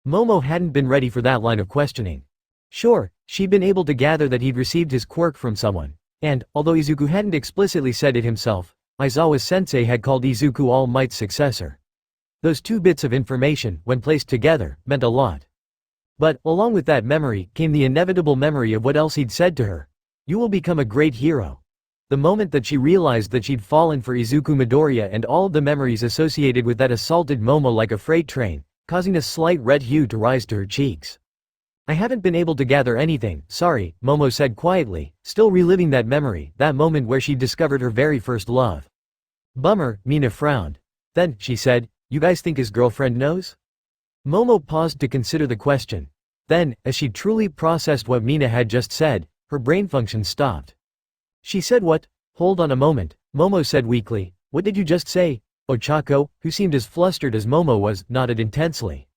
Momo hadn't been ready for that line of questioning. Sure, she'd been able to gather that he'd received his quirk from someone. And, although Izuku hadn't explicitly said it himself, Aizawa-sensei had called Izuku All Might's successor. Those two bits of information, when placed together, meant a lot. But, along with that memory, came the inevitable memory of what else he'd said to her. You will become a great hero. The moment that she realized that she'd fallen for Izuku Midoriya and all of the memories associated with that assaulted Momo like a freight train, causing a slight red hue to rise to her cheeks. I haven't been able to gather anything, sorry, Momo said quietly, still reliving that memory, that moment where she discovered her very first love. Bummer, Mina frowned. Then, she said, you guys think his girlfriend knows? Momo paused to consider the question. Then, as she truly processed what Mina had just said, her brain function stopped. She said what? Hold on a moment, Momo said weakly, what did you just say? Ochako, who seemed as flustered as Momo was, nodded intensely.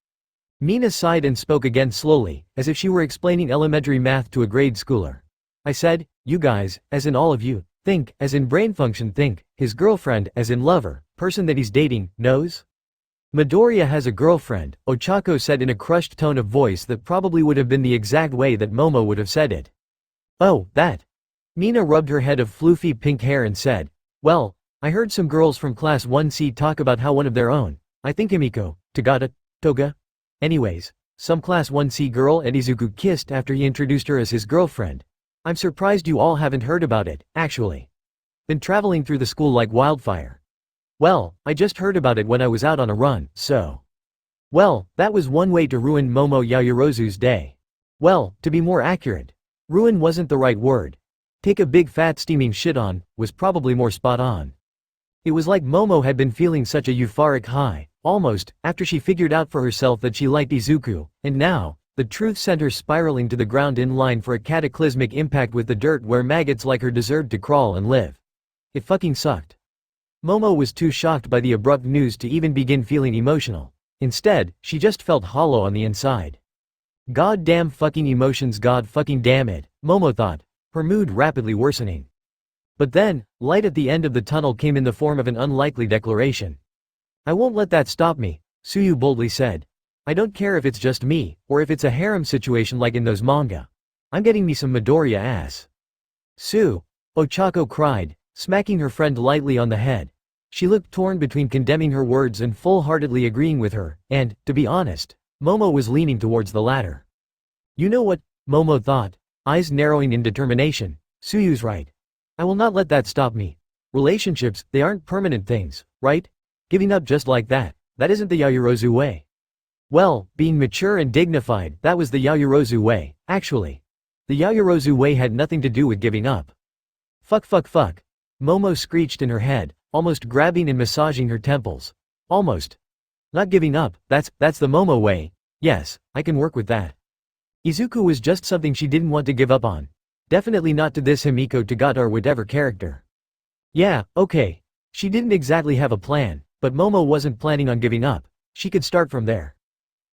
Mina sighed and spoke again slowly, as if she were explaining elementary math to a grade schooler. I said, you guys, as in all of you, think, as in brain function think, his girlfriend, as in lover, person that he's dating, knows? Midoriya has a girlfriend, Ochako said in a crushed tone of voice that probably would have been the exact way that Momo would have said it. Oh, that. Mina rubbed her head of floofy pink hair and said, well, I heard some girls from class 1C talk about how one of their own, I think Himiko, Tagata, Toga? Anyways, some class 1C girl and Izuku kissed after he introduced her as his girlfriend. I'm surprised you all haven't heard about it, actually. Been traveling through the school like wildfire. Well, I just heard about it when I was out on a run, so. Well, that was one way to ruin Momo Yaoyorozu's day. Well, to be more accurate. Ruin wasn't the right word. Take a big fat steaming shit on, was probably more spot on. It was like Momo had been feeling such a euphoric high, almost, after she figured out for herself that she liked Izuku, and now, the truth sent her spiraling to the ground in line for a cataclysmic impact with the dirt where maggots like her deserved to crawl and live. It fucking sucked. Momo was too shocked by the abrupt news to even begin feeling emotional. Instead, she just felt hollow on the inside. God damn fucking emotions, god fucking damn it, Momo thought, her mood rapidly worsening. But then, light at the end of the tunnel came in the form of an unlikely declaration. I won't let that stop me, Suyu boldly said. I don't care if it's just me, or if it's a harem situation like in those manga. I'm getting me some Midoriya ass. Sue, Ochako cried, smacking her friend lightly on the head. She looked torn between condemning her words and full-heartedly agreeing with her, and, to be honest, Momo was leaning towards the latter. You know what, Momo thought, eyes narrowing in determination, Suyu's right. I will not let that stop me. Relationships, they aren't permanent things, right? Giving up just like that isn't the Yaoyorozu way. Well, being mature and dignified, that was the Yaoyorozu way, actually. The Yaoyorozu way had nothing to do with giving up. Fuck. Momo screeched in her head, almost grabbing and massaging her temples. Almost. Not giving up, that's the Momo way. Yes, I can work with that. Izuku was just something she didn't want to give up on. Definitely not to this Himiko Tagata or whatever character. Yeah, okay. She didn't exactly have a plan, but Momo wasn't planning on giving up. She could start from there.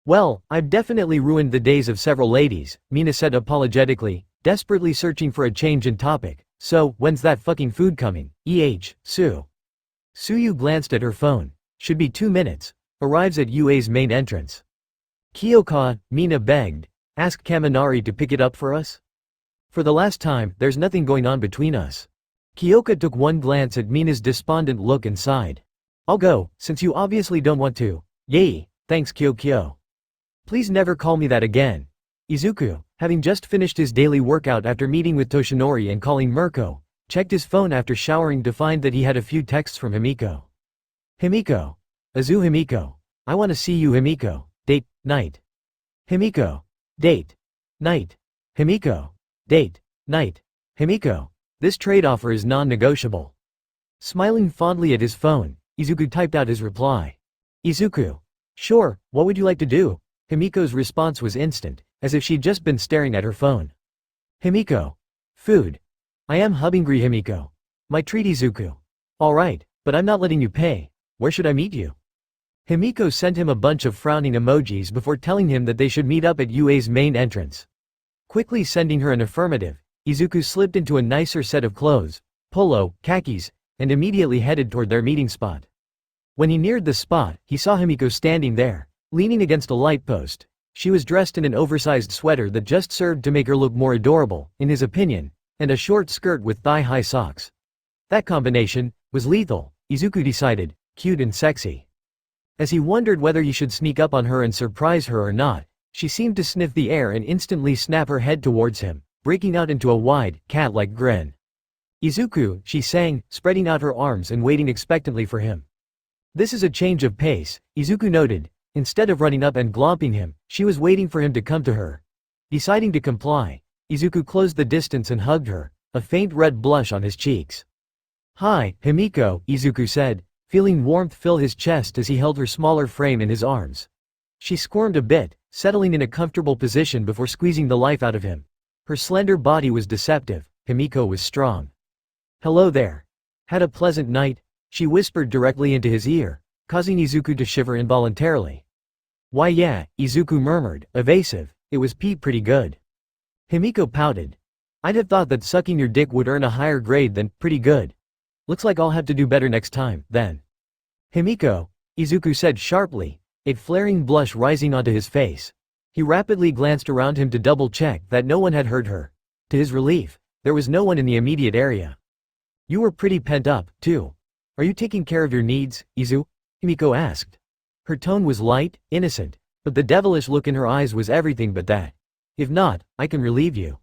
Well, I've definitely ruined the days of several ladies, Mina said apologetically, desperately searching for a change in topic. So, when's that fucking food coming? Sue. Suyu glanced at her phone. Should be 2 minutes. Arrives at UA's main entrance. Kyoka, Mina begged. Ask Kaminari to pick it up for us? For the last time, there's nothing going on between us. Kyoka took one glance at Mina's despondent look and sighed. I'll go, since you obviously don't want to. Yay, thanks Kyokyo. Please never call me that again. Izuku, having just finished his daily workout after meeting with Toshinori and calling Mirko, checked his phone after showering to find that he had a few texts from Himiko. Himiko. Azu Himiko. I want to see you Himiko. Date, night. Himiko. Date. Night. Himiko. Date. Night. Himiko. This trade offer is non-negotiable. Smiling fondly at his phone, Izuku typed out his reply. Izuku. Sure, what would you like to do? Himiko's response was instant, as if she'd just been staring at her phone. Himiko. Food. I am hungry Himiko. My treat Izuku. Alright, but I'm not letting you pay. Where should I meet you? Himiko sent him a bunch of frowning emojis before telling him that they should meet up at UA's main entrance. Quickly sending her an affirmative, Izuku slipped into a nicer set of clothes, polo, khakis, and immediately headed toward their meeting spot. When he neared the spot, he saw Himiko standing there, leaning against a light post. She was dressed in an oversized sweater that just served to make her look more adorable, in his opinion, and a short skirt with thigh-high socks. That combination was lethal, Izuku decided, cute and sexy. As he wondered whether he should sneak up on her and surprise her or not, she seemed to sniff the air and instantly snap her head towards him, breaking out into a wide, cat-like grin. "Izuku," she sang, spreading out her arms and waiting expectantly for him. "This is a change of pace," Izuku noted. Instead of running up and glomping him, she was waiting for him to come to her. Deciding to comply, Izuku closed the distance and hugged her, a faint red blush on his cheeks. "Hi, Himiko," Izuku said, feeling warmth fill his chest as he held her smaller frame in his arms. She squirmed a bit, settling in a comfortable position before squeezing the life out of him. Her slender body was deceptive, Himiko was strong. "Hello there. Had a pleasant night?" she whispered directly into his ear, causing Izuku to shiver involuntarily. "Why yeah," Izuku murmured, evasive, "it was pretty good." Himiko pouted. "I'd have thought that sucking your dick would earn a higher grade than pretty good. Looks like I'll have to do better next time, then." "Himiko," Izuku said sharply, a flaring blush rising onto his face. He rapidly glanced around him to double-check that no one had heard her. To his relief, there was no one in the immediate area. "You were pretty pent up, too. Are you taking care of your needs, Izu?" Himiko asked. Her tone was light, innocent, but the devilish look in her eyes was everything but that. "If not, I can relieve you."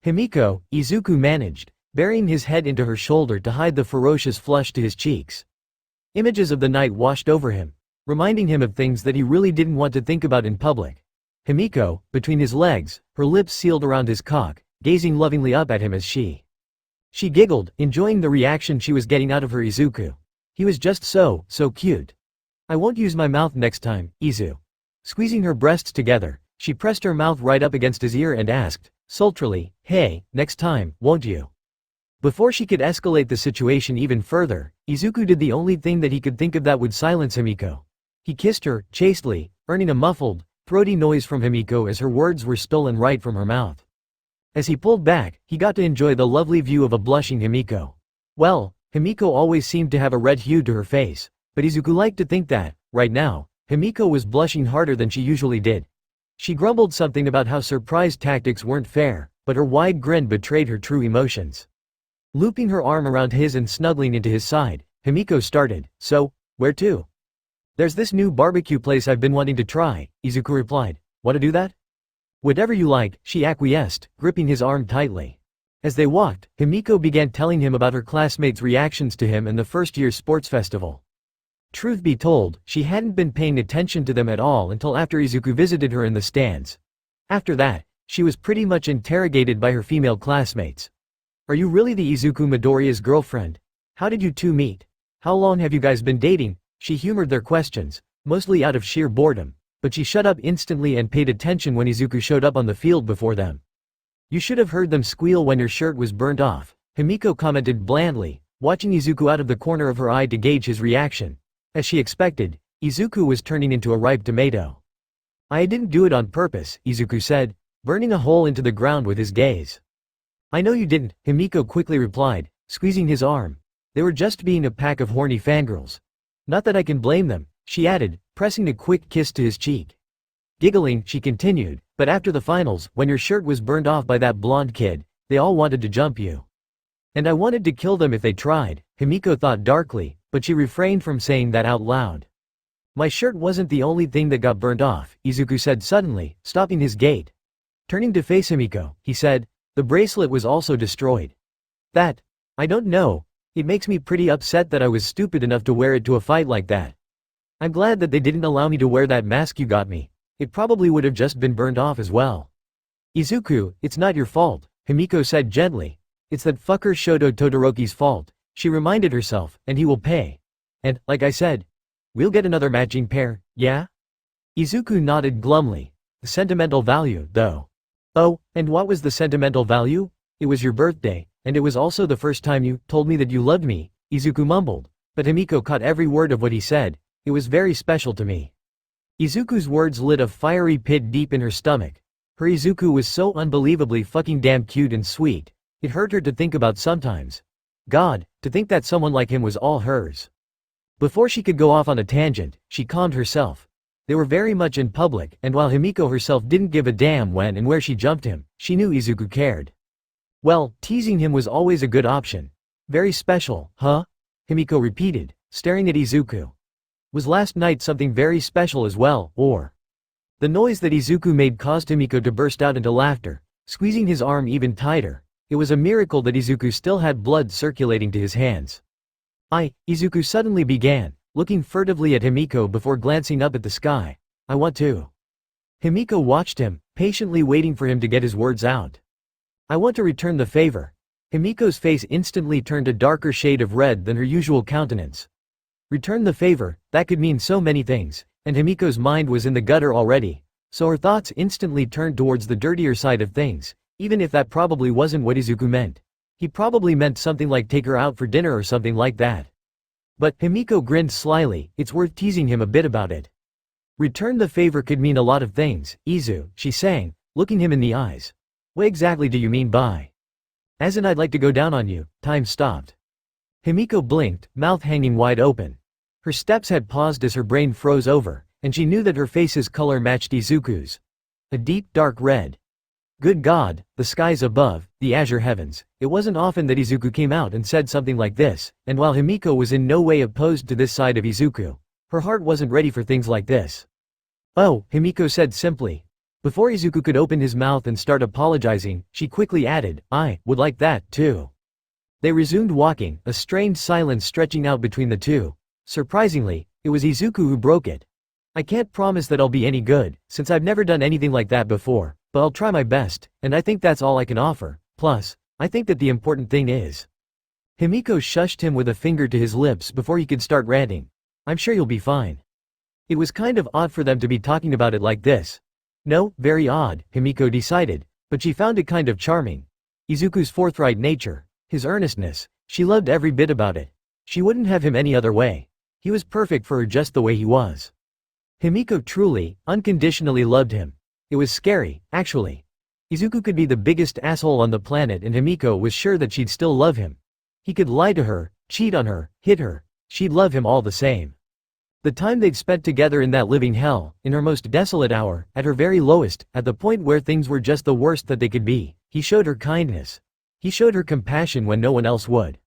"Himiko," Izuku managed, burying his head into her shoulder to hide the ferocious flush to his cheeks. Images of the night washed over him, reminding him of things that he really didn't want to think about in public. Himiko, between his legs, her lips sealed around his cock, gazing lovingly up at him as she giggled, enjoying the reaction she was getting out of her Izuku. He was just so cute. "I won't use my mouth next time, Izu." Squeezing her breasts together, she pressed her mouth right up against his ear and asked, sultrily, "Hey, next time, won't you?" Before she could escalate the situation even further, Izuku did the only thing that he could think of that would silence Himiko. He kissed her, chastely, earning a muffled, throaty noise from Himiko as her words were stolen right from her mouth. As he pulled back, he got to enjoy the lovely view of a blushing Himiko. Well, Himiko always seemed to have a red hue to her face, but Izuku liked to think that, right now, Himiko was blushing harder than she usually did. She grumbled something about how surprise tactics weren't fair, but her wide grin betrayed her true emotions. Looping her arm around his and snuggling into his side, Himiko started, "So, where to?" "There's this new barbecue place I've been wanting to try," Izuku replied. "Want to do that?" "Whatever you like," she acquiesced, gripping his arm tightly. As they walked, Himiko began telling him about her classmates' reactions to him and the first-year sports festival. Truth be told, she hadn't been paying attention to them at all until after Izuku visited her in the stands. After that, she was pretty much interrogated by her female classmates. "Are you really the Izuku Midoriya's girlfriend? How did you two meet? How long have you guys been dating?" She humored their questions, mostly out of sheer boredom, but she shut up instantly and paid attention when Izuku showed up on the field before them. "You should have heard them squeal when your shirt was burnt off," Himiko commented blandly, watching Izuku out of the corner of her eye to gauge his reaction. As she expected, Izuku was turning into a ripe tomato. "I didn't do it on purpose," Izuku said, burning a hole into the ground with his gaze. "I know you didn't," Himiko quickly replied, squeezing his arm. "They were just being a pack of horny fangirls. Not that I can blame them," she added, pressing a quick kiss to his cheek. Giggling, she continued, "But after the finals, when your shirt was burned off by that blonde kid, they all wanted to jump you. And I wanted to kill them if they tried," Himiko thought darkly, but she refrained from saying that out loud. "My shirt wasn't the only thing that got burned off," Izuku said suddenly, stopping his gait. Turning to face Himiko, he said, "The bracelet was also destroyed." "That? I don't know. It makes me pretty upset that I was stupid enough to wear it to a fight like that. I'm glad that they didn't allow me to wear that mask you got me. It probably would have just been burned off as well." "Izuku, it's not your fault," Himiko said gently. "It's that fucker Shoto Todoroki's fault," she reminded herself, "and he will pay. And, like I said, we'll get another matching pair, yeah?" Izuku nodded glumly. "The sentimental value, though." "Oh, and what was the sentimental value?" "It was your birthday, and it was also the first time you told me that you loved me," Izuku mumbled, but Himiko caught every word of what he said. "It was very special to me." Izuku's words lit a fiery pit deep in her stomach. Her Izuku was so unbelievably fucking damn cute and sweet. It hurt her to think about sometimes. God, to think that someone like him was all hers. Before she could go off on a tangent, she calmed herself. They were very much in public, and while Himiko herself didn't give a damn when and where she jumped him, she knew Izuku cared. Well, teasing him was always a good option. Very special, huh? Himiko repeated, staring at Izuku. Was last night something very special as well, or? The noise that Izuku made caused Himiko to burst out into laughter, squeezing his arm even tighter. It was a miracle that Izuku still had blood circulating to his hands. Izuku suddenly began, looking furtively at Himiko before glancing up at the sky. I want to. Himiko watched him, patiently waiting for him to get his words out. I want to return the favor. Himiko's face instantly turned a darker shade of red than her usual countenance. Return the favor, that could mean so many things, and Himiko's mind was in the gutter already, so her thoughts instantly turned towards the dirtier side of things, even if that probably wasn't what Izuku meant. He probably meant something like take her out for dinner or something like that. But Himiko grinned slyly, it's worth teasing him a bit about it. Return the favor could mean a lot of things, Izu, she sang, looking him in the eyes. What exactly do you mean by? As in I'd like to go down on you. Time stopped. Himiko blinked, mouth hanging wide open. Her steps had paused as her brain froze over, and she knew that her face's color matched Izuku's. A deep dark red. Good God, the skies above, the azure heavens. It wasn't often that Izuku came out and said something like this, and while Himiko was in no way opposed to this side of Izuku, her heart wasn't ready for things like this. Oh, Himiko said simply. Before Izuku could open his mouth and start apologizing, she quickly added, I would like that, too. They resumed walking, a strained silence stretching out between the two. Surprisingly, it was Izuku who broke it. I can't promise that I'll be any good, since I've never done anything like that before, but I'll try my best, and I think that's all I can offer. Plus, I think that the important thing is. Himiko shushed him with a finger to his lips before he could start ranting. I'm sure you'll be fine. It was kind of odd for them to be talking about it like this. No, very odd, Himiko decided, but she found it kind of charming. Izuku's forthright nature, his earnestness, she loved every bit about it. She wouldn't have him any other way. He was perfect for her just the way he was. Himiko truly, unconditionally loved him. It was scary, actually. Izuku could be the biggest asshole on the planet and Himiko was sure that she'd still love him. He could lie to her, cheat on her, hit her. She'd love him all the same. The time they'd spent together in that living hell, in her most desolate hour, at her very lowest, at the point where things were just the worst that they could be, he showed her kindness. He showed her compassion when no one else would.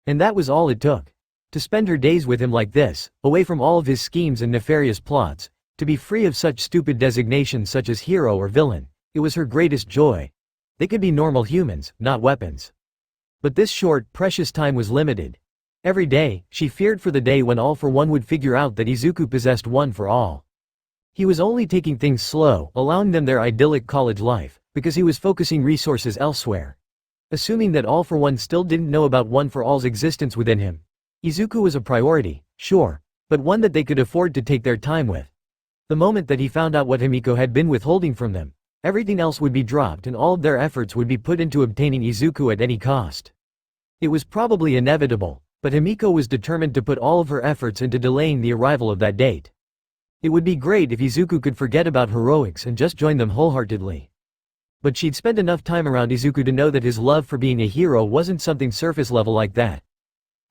And that was all it took. To spend her days with him like this, away from all of his schemes and nefarious plots, to be free of such stupid designations such as hero or villain, it was her greatest joy. They could be normal humans, not weapons. But this short, precious time was limited. Every day, she feared for the day when All for One would figure out that Izuku possessed One for All. He was only taking things slow, allowing them their idyllic college life, because he was focusing resources elsewhere. Assuming that All for One still didn't know about One for All's existence within him. Izuku was a priority, sure, but one that they could afford to take their time with. The moment that he found out what Himiko had been withholding from them, everything else would be dropped and all of their efforts would be put into obtaining Izuku at any cost. It was probably inevitable, but Himiko was determined to put all of her efforts into delaying the arrival of that date. It would be great if Izuku could forget about heroics and just join them wholeheartedly. But she'd spent enough time around Izuku to know that his love for being a hero wasn't something surface level like that.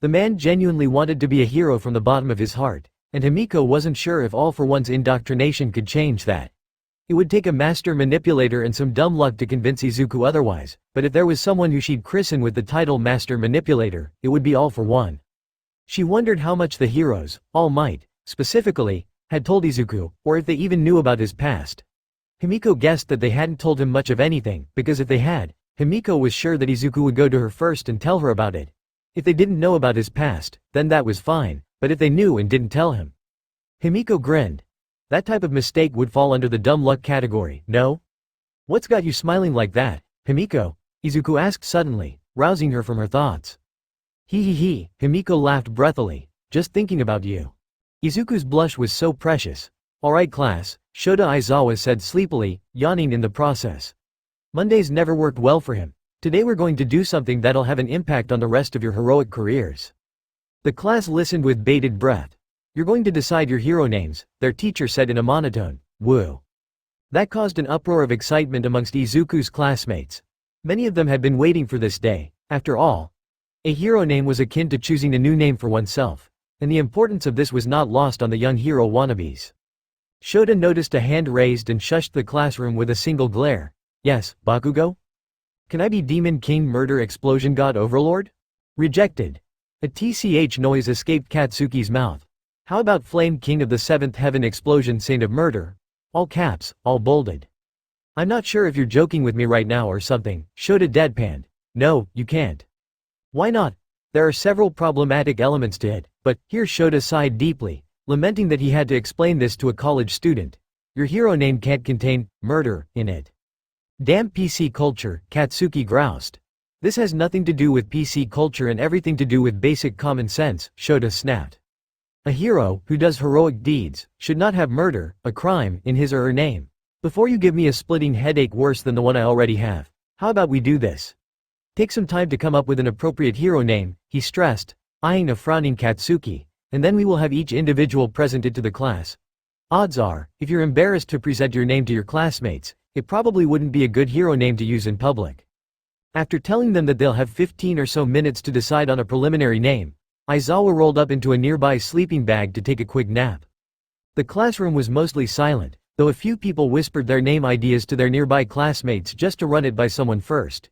The man genuinely wanted to be a hero from the bottom of his heart, and Himiko wasn't sure if All for One's indoctrination could change that. It would take a master manipulator and some dumb luck to convince Izuku otherwise, but if there was someone who she'd christen with the title Master Manipulator, it would be All for One. She wondered how much the heroes, All Might, specifically, had told Izuku, or if they even knew about his past. Himiko guessed that they hadn't told him much of anything, because if they had, Himiko was sure that Izuku would go to her first and tell her about it. If they didn't know about his past, then that was fine, but if they knew and didn't tell him. Himiko grinned. That type of mistake would fall under the dumb luck category, no? What's got you smiling like that, Himiko? Izuku asked suddenly, rousing her from her thoughts. He, Himiko laughed breathily, just thinking about you. Izuku's blush was so precious. Alright class, Shota Aizawa said sleepily, yawning in the process. Mondays never worked well for him. Today we're going to do something that'll have an impact on the rest of your heroic careers. The class listened with bated breath. You're going to decide your hero names, their teacher said in a monotone, woo. That caused an uproar of excitement amongst Izuku's classmates. Many of them had been waiting for this day. After all, a hero name was akin to choosing a new name for oneself. and the importance of this was not lost on the young hero wannabes. Shota noticed a hand raised and shushed the classroom with a single glare. Yes, Bakugo? Can I be Demon King Murder Explosion God Overlord? Rejected. A TCH noise escaped Katsuki's mouth. How about Flame King of the Seventh Heaven Explosion Saint of Murder? All caps, all bolded. I'm not sure if you're joking with me right now or something, Shota deadpanned. No, you can't. Why not? There are several problematic elements to it, but, here Shota sighed deeply, lamenting that he had to explain this to a college student. Your hero name can't contain murder in it. Damn PC culture, Katsuki groused. This has nothing to do with PC culture and everything to do with basic common sense, Shota snapped. A hero, who does heroic deeds, should not have murder, a crime, in his or her name. Before you give me a splitting headache worse than the one I already have, how about we do this? Take some time to come up with an appropriate hero name, he stressed, eyeing a frowning Katsuki, and then we will have each individual presented to the class. Odds are, if you're embarrassed to present your name to your classmates, it probably wouldn't be a good hero name to use in public. After telling them that they'll have 15 or so minutes to decide on a preliminary name, Aizawa rolled up into a nearby sleeping bag to take a quick nap. The classroom was mostly silent, though a few people whispered their name ideas to their nearby classmates just to run it by someone first.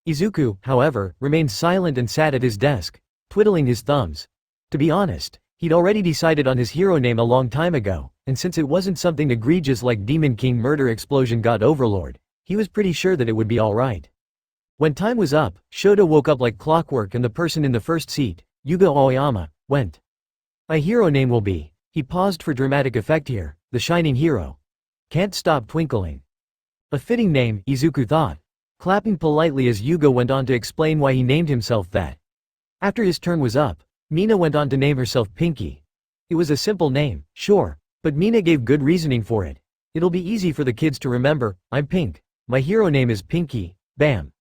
Izuku, however, remained silent and sat at his desk, twiddling his thumbs. To be honest, he'd already decided on his hero name a long time ago, and since it wasn't something egregious like Demon King Murder Explosion God Overlord, he was pretty sure that it would be alright. When time was up, Shota woke up like clockwork and the person in the first seat, Yuga Aoyama, went. My hero name will be, he paused for dramatic effect here, the Shining Hero. Can't stop twinkling. A fitting name, Izuku thought, clapping politely as Yuga went on to explain why he named himself that. After his turn was up, Mina went on to name herself Pinky. It was a simple name, sure, but Mina gave good reasoning for it. It'll be easy for the kids to remember, I'm Pink. My hero name is Pinky, bam.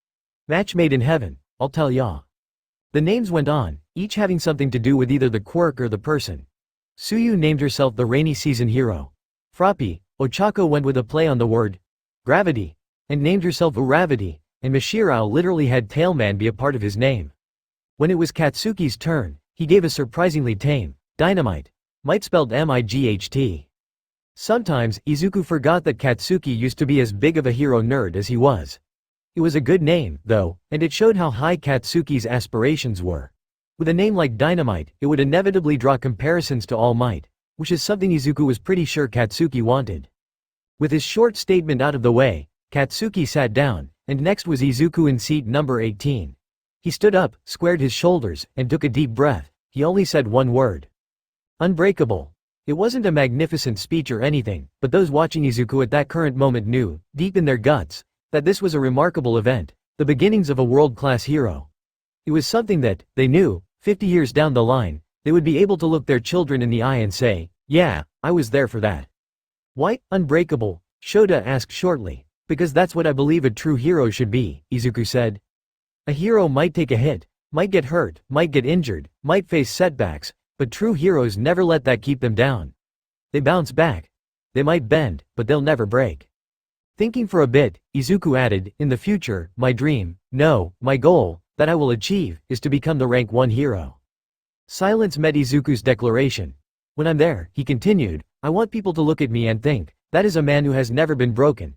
Match made in heaven, I'll tell ya. The names went on, each having something to do with either the quirk or the person. Suyu named herself the Rainy Season Hero. Froppy, Ochako went with a play on the word gravity, and named herself Uravity, and Mashirao literally had Tailman be a part of his name. When it was Katsuki's turn, he gave a surprisingly tame, Dynamite, might spelled M-I-G-H-T. Sometimes, Izuku forgot that Katsuki used to be as big of a hero nerd as he was. It was a good name, though, and it showed how high Katsuki's aspirations were. With a name like Dynamite, it would inevitably draw comparisons to All Might, which is something Izuku was pretty sure Katsuki wanted. With his short statement out of the way, Katsuki sat down, and next was Izuku in seat number 18. He stood up, squared his shoulders, and took a deep breath. He only said one word. Unbreakable. It wasn't a magnificent speech or anything, but those watching Izuku at that current moment knew, deep in their guts, that this was a remarkable event, the beginnings of a world-class hero. It was something that, they knew, 50 years down the line, they would be able to look their children in the eye and say, yeah, I was there for that. Why, unbreakable? Shota asked shortly. Because that's what I believe a true hero should be, Izuku said. A hero might take a hit, might get hurt, might get injured, might face setbacks, but true heroes never let that keep them down. They bounce back. They might bend, but they'll never break. Thinking for a bit, Izuku added, in the future, my dream, no, my goal, that I will achieve, is to become the rank 1 hero. Silence met Izuku's declaration. When I'm there, he continued, I want people to look at me and think, that is a man who has never been broken.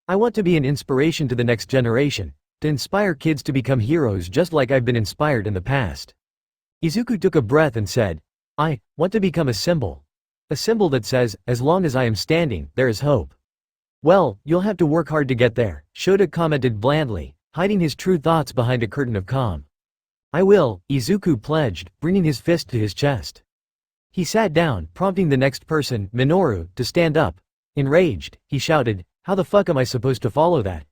I want to be an inspiration to the next generation, to inspire kids to become heroes just like I've been inspired in the past. Izuku took a breath and said, I want to become a symbol. A symbol that says, as long as I am standing, there is hope. Well, you'll have to work hard to get there, Shota commented blandly, hiding his true thoughts behind a curtain of calm. I will, Izuku pledged, bringing his fist to his chest. He sat down, prompting the next person, Minoru, to stand up. Enraged, he shouted, how the fuck am I supposed to follow that?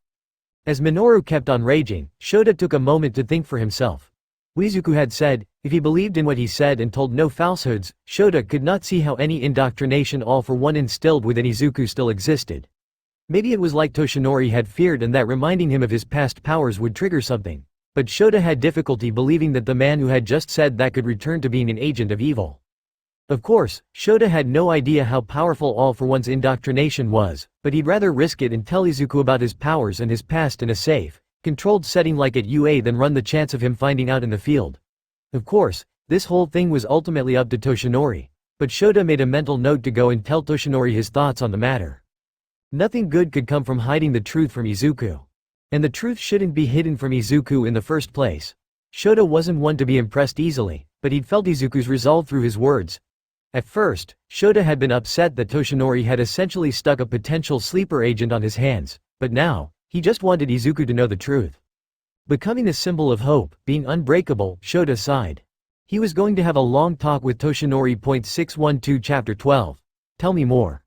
As Minoru kept on raging, Shota took a moment to think for himself. Izuku had said, if he believed in what he said and told no falsehoods, Shota could not see how any indoctrination all for one instilled within Izuku still existed. Maybe it was like Toshinori had feared and that reminding him of his past powers would trigger something, but Shota had difficulty believing that the man who had just said that could return to being an agent of evil. Of course, Shota had no idea how powerful All for One's indoctrination was, but he'd rather risk it and tell Izuku about his powers and his past in a safe, controlled setting like at UA than run the chance of him finding out in the field. Of course, This whole thing was ultimately up to Toshinori, but Shota made a mental note to go and tell Toshinori his thoughts on the matter. Nothing good could come from hiding the truth from Izuku. And the truth shouldn't be hidden from Izuku in the first place. Shota wasn't one to be impressed easily, but he'd felt Izuku's resolve through his words. At first, Shota had been upset that Toshinori had essentially stuck a potential sleeper agent on his hands, but now, he just wanted Izuku to know the truth. Becoming a symbol of hope, being unbreakable, Shota sighed. He was going to have a long talk with Toshinori. 612 Chapter 12. Tell me more.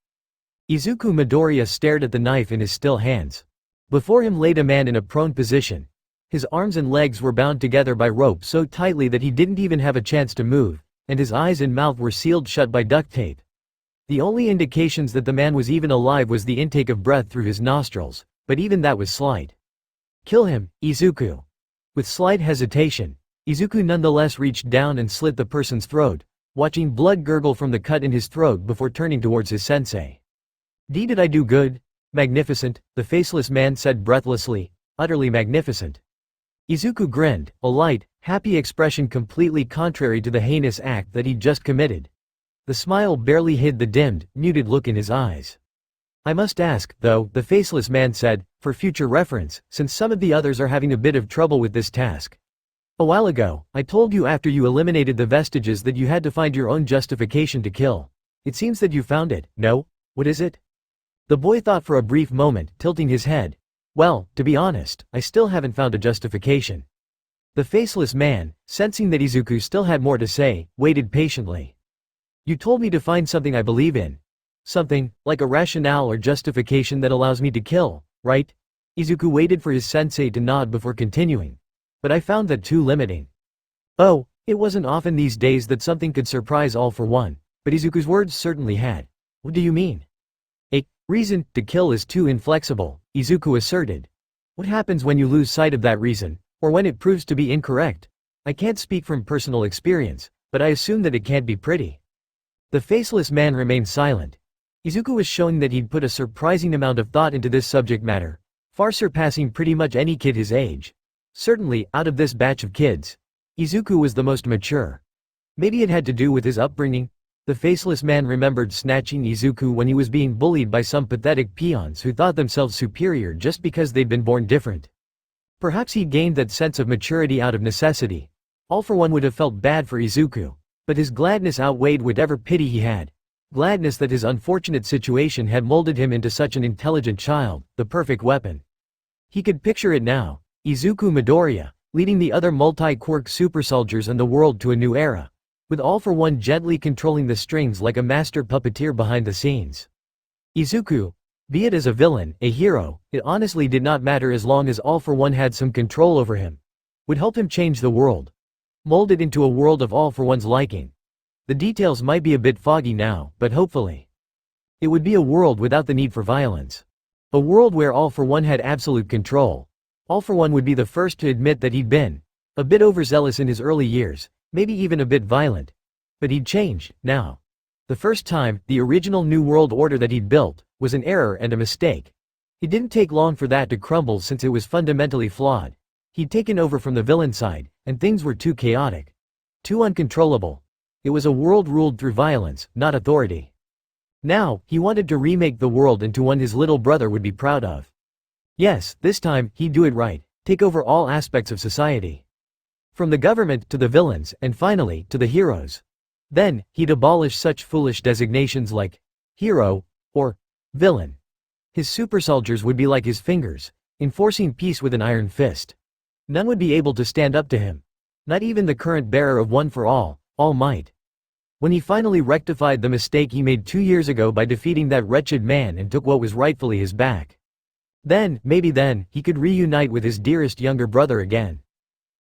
Izuku Midoriya stared at the knife in his still hands. Before him laid a man in a prone position. His arms and legs were bound together by rope so tightly that he didn't even have a chance to move, and his eyes and mouth were sealed shut by duct tape. The only indications that the man was even alive was the intake of breath through his nostrils, but even that was slight. Kill him, Izuku. With slight hesitation, Izuku nonetheless reached down and slit the person's throat, watching blood gurgle from the cut in his throat before turning towards his sensei. Did I do good? Magnificent, the faceless man said breathlessly, utterly magnificent. Izuku grinned, a light, happy expression completely contrary to the heinous act that he'd just committed. The smile barely hid the dimmed, muted look in his eyes. I must ask, though, the faceless man said, for future reference, since some of the others are having a bit of trouble with this task. A while ago, I told you after you eliminated the vestiges that you had to find your own justification to kill. It seems that you found it, no? What is it? The boy thought for a brief moment, tilting his head. Well, to be honest, I still haven't found a justification. The faceless man, sensing that Izuku still had more to say, waited patiently. You told me to find something I believe in. Something, like a rationale or justification that allows me to kill, right? Izuku waited for his sensei to nod before continuing. But I found that too limiting. Oh, it wasn't often these days that something could surprise All for One, but Izuku's words certainly had. What do you mean? A reason to kill is too inflexible, Izuku asserted. What happens when you lose sight of that reason, or when it proves to be incorrect? I can't speak from personal experience, but I assume that it can't be pretty. The faceless man remained silent. Izuku was showing that he'd put a surprising amount of thought into this subject matter, far surpassing pretty much any kid his age. Certainly, out of this batch of kids, Izuku was the most mature. Maybe it had to do with his upbringing. The faceless man remembered snatching Izuku when he was being bullied by some pathetic peons who thought themselves superior just because they'd been born different. Perhaps he gained that sense of maturity out of necessity. All for One would have felt bad for Izuku, but his gladness outweighed whatever pity he had. Gladness that his unfortunate situation had molded him into such an intelligent child, the perfect weapon. He could picture it now, Izuku Midoriya, leading the other multi-quirk super soldiers and the world to a new era, with All for One gently controlling the strings like a master puppeteer behind the scenes. Izuku, be it as a villain, a hero, it honestly did not matter as long as All for One had some control over him. Would help him change the world. Mold it into a world of All for One's liking. The details might be a bit foggy now, but hopefully. It would be a world without the need for violence. A world where All for One had absolute control. All for One would be the first to admit that he'd been a bit overzealous in his early years, maybe even a bit violent. But he'd changed, now. The first time, the original New World Order that he'd built, was an error and a mistake. It didn't take long for that to crumble since it was fundamentally flawed. He'd taken over from the villain side, and things were too chaotic. Too uncontrollable. It was a world ruled through violence, not authority. Now, he wanted to remake the world into one his little brother would be proud of. Yes, this time, he'd do it right, take over all aspects of society. From the government to the villains, and finally, to the heroes. Then, he'd abolish such foolish designations like hero or villain. His super soldiers would be like his fingers, enforcing peace with an iron fist. None would be able to stand up to him. Not even the current bearer of One for All Might. When he finally rectified the mistake he made 2 years ago by defeating that wretched man and took what was rightfully his back. Then, maybe then, he could reunite with his dearest younger brother again.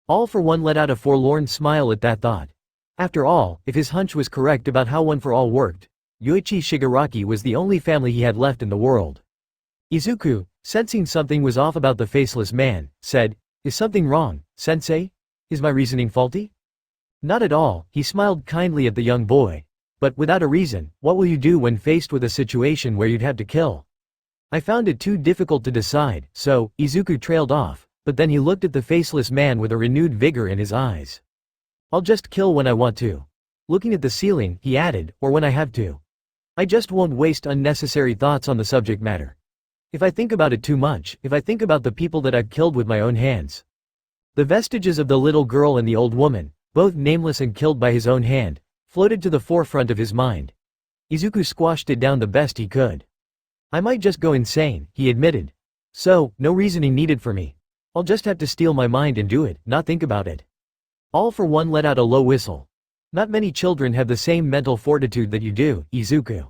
All for One let out a forlorn smile at that thought. After all, if his hunch was correct about how One for All worked, Yoichi Shigaraki was the only family he had left in the world. Izuku, sensing something was off about the faceless man, said, "Is something wrong, sensei? Is my reasoning faulty?" Not at all, he smiled kindly at the young boy. But without a reason, what will you do when faced with a situation where you'd have to kill? I found it too difficult to decide, so, Izuku trailed off, but then he looked at the faceless man with a renewed vigor in his eyes. I'll just kill when I want to. Looking at the ceiling, he added, or when I have to. I just won't waste unnecessary thoughts on the subject matter. If I think about it too much, if I think about the people that I've killed with my own hands. The vestiges of the little girl and the old woman, both nameless and killed by his own hand, floated to the forefront of his mind. Izuku squashed it down the best he could. I might just go insane, he admitted. So, no reasoning needed for me. I'll just have to steal my mind and do it, not think about it. All for One let out a low whistle. Not many children have the same mental fortitude that you do, Izuku.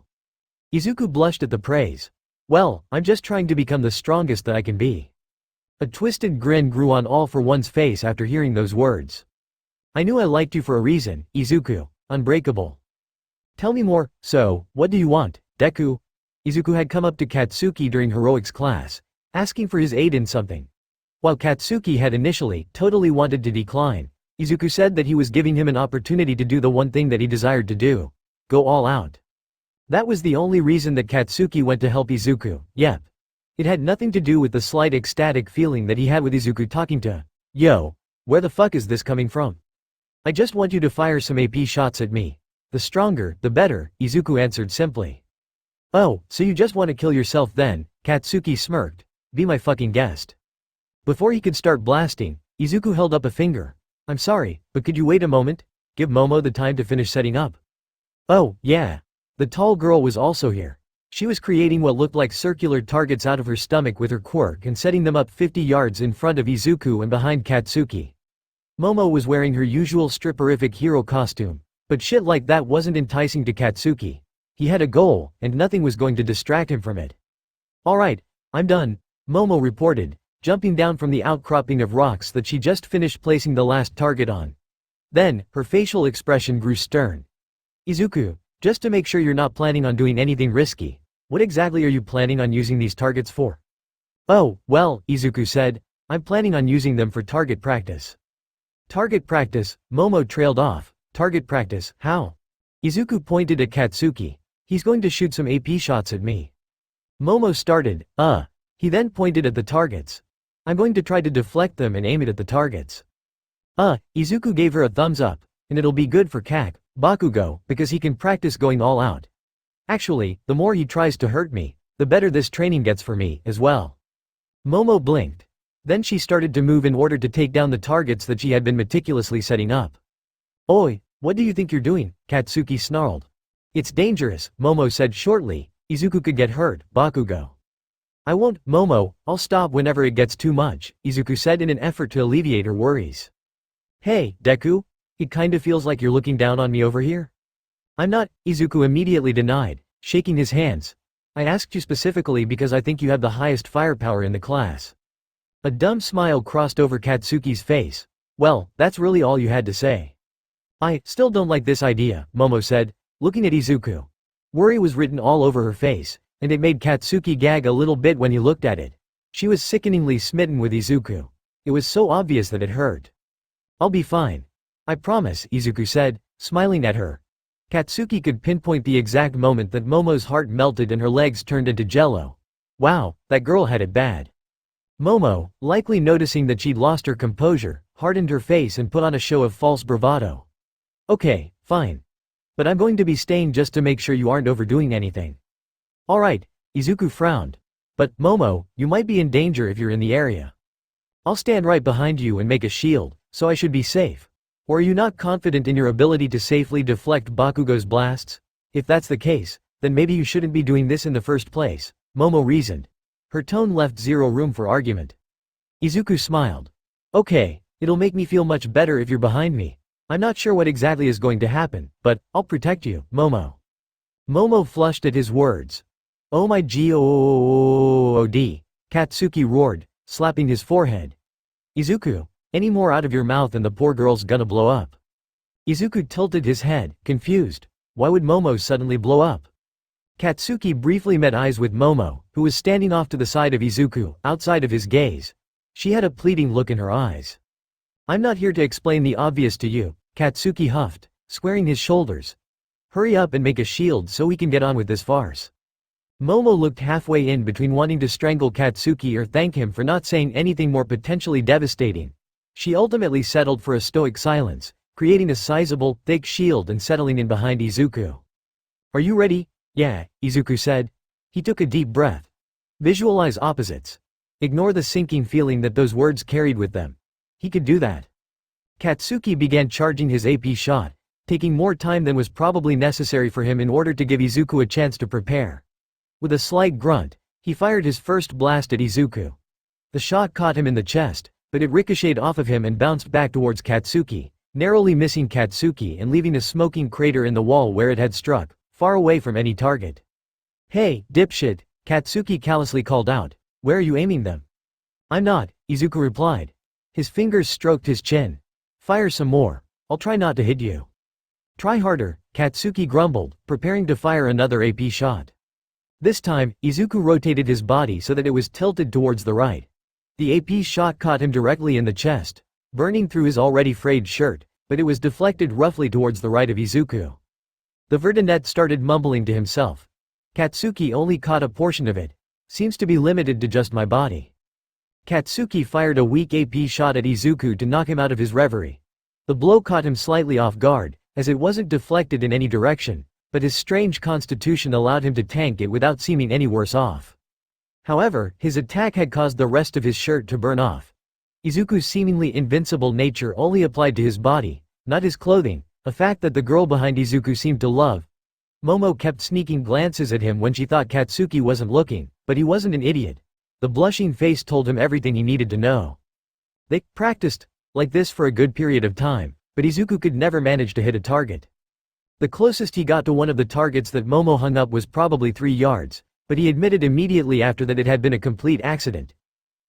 Izuku blushed at the praise. Well, I'm just trying to become the strongest that I can be. A twisted grin grew on All for One's face after hearing those words. I knew I liked you for a reason, Izuku. Unbreakable. Tell me more. So, what do you want, Deku? Izuku had come up to Katsuki during heroics class, asking for his aid in something. While Katsuki had initially totally wanted to decline, Izuku said that he was giving him an opportunity to do the one thing that he desired to do. Go all out. That was the only reason that Katsuki went to help Izuku, yep. It had nothing to do with the slight ecstatic feeling that he had with Izuku talking to, yo, where the fuck is this coming from? I just want you to fire some AP shots at me. The stronger, the better, Izuku answered simply. Oh, so you just want to kill yourself then, Katsuki smirked. Be my fucking guest. Before he could start blasting, Izuku held up a finger. I'm sorry, but could you wait a moment? Give Momo the time to finish setting up. Oh, yeah. The tall girl was also here. She was creating what looked like circular targets out of her stomach with her quirk and setting them up 50 yards in front of Izuku and behind Katsuki. Momo was wearing her usual stripperific hero costume, but shit like that wasn't enticing to Katsuki. He had a goal, and nothing was going to distract him from it. Alright, I'm done, Momo reported, jumping down from the outcropping of rocks that she just finished placing the last target on. Then, her facial expression grew stern. Izuku, just to make sure you're not planning on doing anything risky, what exactly are you planning on using these targets for? Oh, well, Izuku said, I'm planning on using them for target practice. Target practice, Momo trailed off. Target practice, how? Izuku pointed at Katsuki. He's going to shoot some AP shots at me. Momo started, He then pointed at the targets. I'm going to try to deflect them and aim it at the targets. Izuku gave her a thumbs up, and it'll be good for Bakugo, because he can practice going all out. Actually, the more he tries to hurt me, the better this training gets for me, as well. Momo blinked. Then she started to move in order to take down the targets that she had been meticulously setting up. Oi, what do you think you're doing? Katsuki snarled. It's dangerous, Momo said shortly. Izuku could get hurt, Bakugo. I won't, Momo, I'll stop whenever it gets too much, Izuku said in an effort to alleviate her worries. Hey, Deku? It kinda feels like you're looking down on me over here. I'm not, Izuku immediately denied, shaking his hands. I asked you specifically because I think you have the highest firepower in the class. A dumb smile crossed over Katsuki's face. Well, that's really all you had to say. I still don't like this idea, Momo said, looking at Izuku. Worry was written all over her face, and it made Katsuki gag a little bit when he looked at it. She was sickeningly smitten with Izuku. It was so obvious that it hurt. I'll be fine. I promise, Izuku said, smiling at her. Katsuki could pinpoint the exact moment that Momo's heart melted and her legs turned into jello. Wow, that girl had it bad. Momo, likely noticing that she'd lost her composure, hardened her face and put on a show of false bravado. Okay, fine. But I'm going to be staying just to make sure you aren't overdoing anything. Alright, Izuku frowned. But, Momo, you might be in danger if you're in the area. I'll stand right behind you and make a shield, so I should be safe. Or are you not confident in your ability to safely deflect Bakugo's blasts? If that's the case, then maybe you shouldn't be doing this in the first place, Momo reasoned. Her tone left zero room for argument. Izuku smiled. Okay, it'll make me feel much better if you're behind me. I'm not sure what exactly is going to happen, but I'll protect you, Momo. Momo flushed at his words. Oh my god, Katsuki roared, slapping his forehead. Izuku, any more out of your mouth and the poor girl's gonna blow up. Izuku tilted his head, confused. Why would Momo suddenly blow up? Katsuki briefly met eyes with Momo, who was standing off to the side of Izuku, outside of his gaze. She had a pleading look in her eyes. I'm not here to explain the obvious to you, Katsuki huffed, squaring his shoulders. Hurry up and make a shield so we can get on with this farce. Momo looked halfway in between wanting to strangle Katsuki or thank him for not saying anything more potentially devastating. She ultimately settled for a stoic silence, creating a sizable, thick shield and settling in behind Izuku. "Are you ready?" "Yeah," Izuku said. He took a deep breath. Visualize opposites. Ignore the sinking feeling that those words carried with them. He could do that. Katsuki began charging his AP shot, taking more time than was probably necessary for him in order to give Izuku a chance to prepare. With a slight grunt, he fired his first blast at Izuku. The shot caught him in the chest, but it ricocheted off of him and bounced back towards Katsuki, narrowly missing Katsuki and leaving a smoking crater in the wall where it had struck, far away from any target. "Hey, dipshit," Katsuki callously called out. "Where are you aiming them?" "I'm not," Izuku replied. His fingers stroked his chin. "Fire some more. I'll try not to hit you." "Try harder," Katsuki grumbled, preparing to fire another AP shot. This time, Izuku rotated his body so that it was tilted towards the right. The AP shot caught him directly in the chest, burning through his already frayed shirt, but it was deflected roughly towards the right of Izuku. The Verdinet started mumbling to himself. "Katsuki only caught a portion of it. Seems to be limited to just my body." Katsuki fired a weak AP shot at Izuku to knock him out of his reverie. The blow caught him slightly off guard, as it wasn't deflected in any direction, but his strange constitution allowed him to tank it without seeming any worse off. However, his attack had caused the rest of his shirt to burn off. Izuku's seemingly invincible nature only applied to his body, not his clothing, a fact that the girl behind Izuku seemed to love. Momo kept sneaking glances at him when she thought Katsuki wasn't looking, but he wasn't an idiot. The blushing face told him everything he needed to know. They practiced like this for a good period of time, but Izuku could never manage to hit a target. The closest he got to one of the targets that Momo hung up was probably 3 yards, but he admitted immediately after that it had been a complete accident.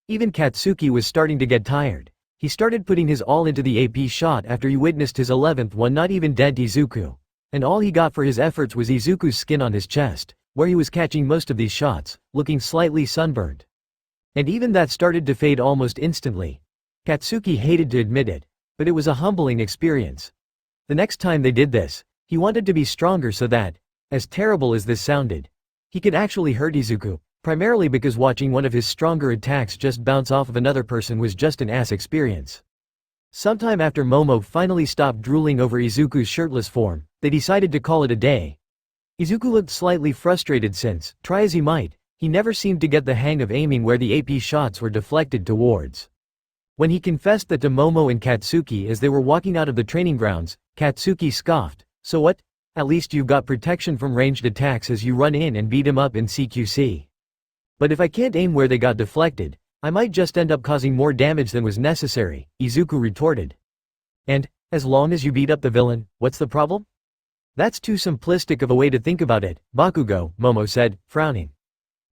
Even Katsuki was starting to get tired. He started putting his all into the AP shot after he witnessed his 11th one not even dent Izuku. And all he got for his efforts was Izuku's skin on his chest, where he was catching most of these shots, looking slightly sunburned. And even that started to fade almost instantly. Katsuki hated to admit it, but it was a humbling experience. The next time they did this, he wanted to be stronger so that, as terrible as this sounded, he could actually hurt Izuku, primarily because watching one of his stronger attacks just bounce off of another person was just an ass experience. Sometime after Momo finally stopped drooling over Izuku's shirtless form, they decided to call it a day. Izuku looked slightly frustrated since, try as he might, he never seemed to get the hang of aiming where the AP shots were deflected towards. When he confessed that to Momo and Katsuki as they were walking out of the training grounds, Katsuki scoffed, "So what? At least you've got protection from ranged attacks as you run in and beat him up in CQC. But if I can't aim where they got deflected, I might just end up causing more damage than was necessary," Izuku retorted. "And, as long as you beat up the villain, what's the problem?" "That's too simplistic of a way to think about it, Bakugo," Momo said, frowning.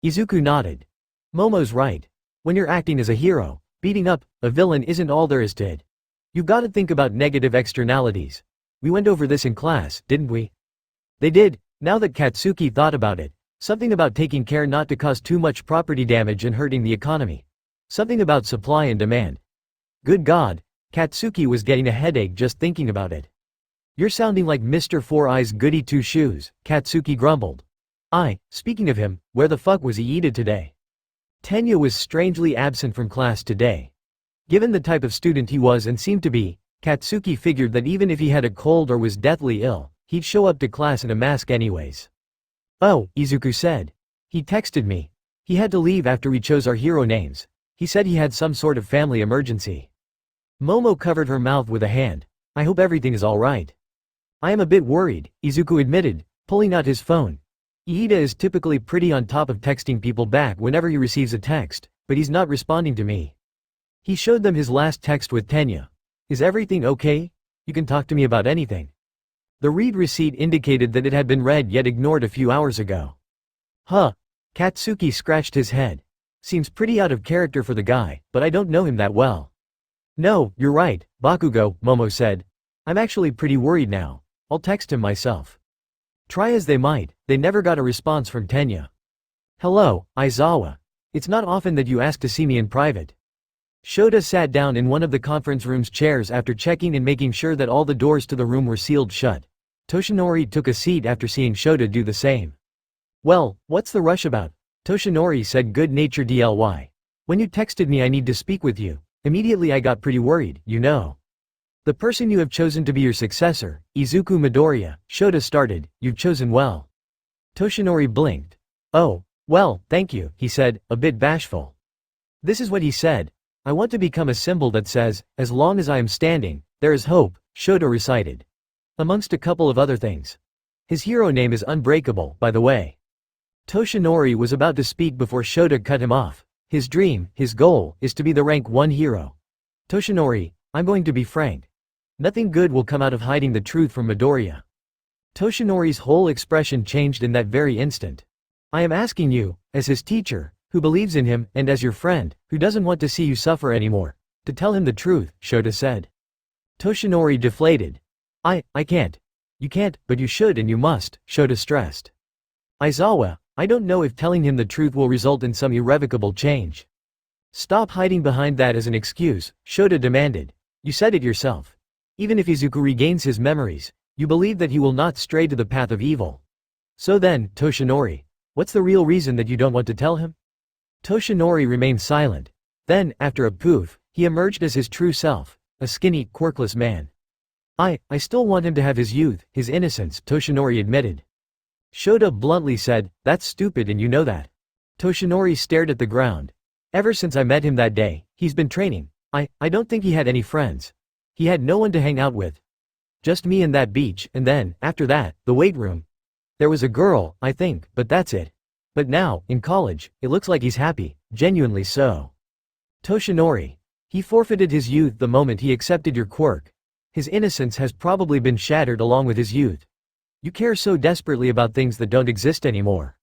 Izuku nodded. "Momo's right. When you're acting as a hero, beating up a villain isn't all there is to it. You've got to think about negative externalities. We went over this in class, didn't we?" They did. Now that Katsuki thought about it, something about taking care not to cause too much property damage and hurting the economy. Something about supply and demand. Good God, Katsuki was getting a headache just thinking about it. "You're sounding like Mr. Four Eyes Goody Two Shoes," Katsuki grumbled. Speaking of him, where the fuck was Iida today?" Tenya was strangely absent from class today. Given the type of student he was and seemed to be, Katsuki figured that even if he had a cold or was deathly ill, he'd show up to class in a mask anyways. "Oh," Izuku said. "He texted me. He had to leave after we chose our hero names. He said he had some sort of family emergency." Momo covered her mouth with a hand. "I hope everything is alright." "I am a bit worried," Izuku admitted, pulling out his phone. Iida is typically pretty on top of texting people back whenever he receives a text, but he's not responding to me. He showed them his last text with Tenya. "Is everything okay? You can talk to me about anything." The read receipt indicated that it had been read yet ignored a few hours ago. "Huh." Katsuki scratched his head. "Seems pretty out of character for the guy, but I don't know him that well." "No, you're right, Bakugo," Momo said. "I'm actually pretty worried now. I'll text him myself." Try as they might, they never got a response from Tenya. "Hello, Aizawa. It's not often that you ask to see me in private." Shota sat down in one of the conference room's chairs after checking and making sure that all the doors to the room were sealed shut. Toshinori took a seat after seeing Shota do the same. "Well, what's the rush about?" Toshinori said good-naturedly. "When you texted me I need to speak with you, immediately I got pretty worried, you know." The person you have chosen to be your successor, Izuku Midoriya, Shota started, you've chosen well. Toshinori blinked. Oh, well, thank you, he said, a bit bashful. This is what he said. I want to become a symbol that says, as long as I am standing, there is hope, Shota recited. Amongst a couple of other things. His hero name is Unbreakable, by the way. Toshinori was about to speak before Shota cut him off. His dream, his goal, is to be the rank 1 hero. Toshinori, I'm going to be frank. Nothing good will come out of hiding the truth from Midoriya. Toshinori's whole expression changed in that very instant. I am asking you, as his teacher, who believes in him, and as your friend, who doesn't want to see you suffer anymore, to tell him the truth, Shota said. Toshinori deflated. I can't. You can't, but you should and you must, Shota stressed. Aizawa, I don't know if telling him the truth will result in some irrevocable change. Stop hiding behind that as an excuse, Shota demanded. You said it yourself. Even if Izuku regains his memories, you believe that he will not stray to the path of evil. So then, Toshinori, what's the real reason that you don't want to tell him? Toshinori remained silent. Then, after a poof, he emerged as his true self, a skinny, quirkless man. I still want him to have his youth, his innocence, Toshinori admitted. Shota bluntly said, that's stupid and you know that. Toshinori stared at the ground. Ever since I met him that day, he's been training. I don't think he had any friends. He had no one to hang out with. Just me and that beach, and then, after that, the weight room. There was a girl, I think, but that's it. But now, in college, it looks like he's happy, genuinely so. Toshinori. He forfeited his youth the moment he accepted your quirk. His innocence has probably been shattered along with his youth. You care so desperately about things that don't exist anymore.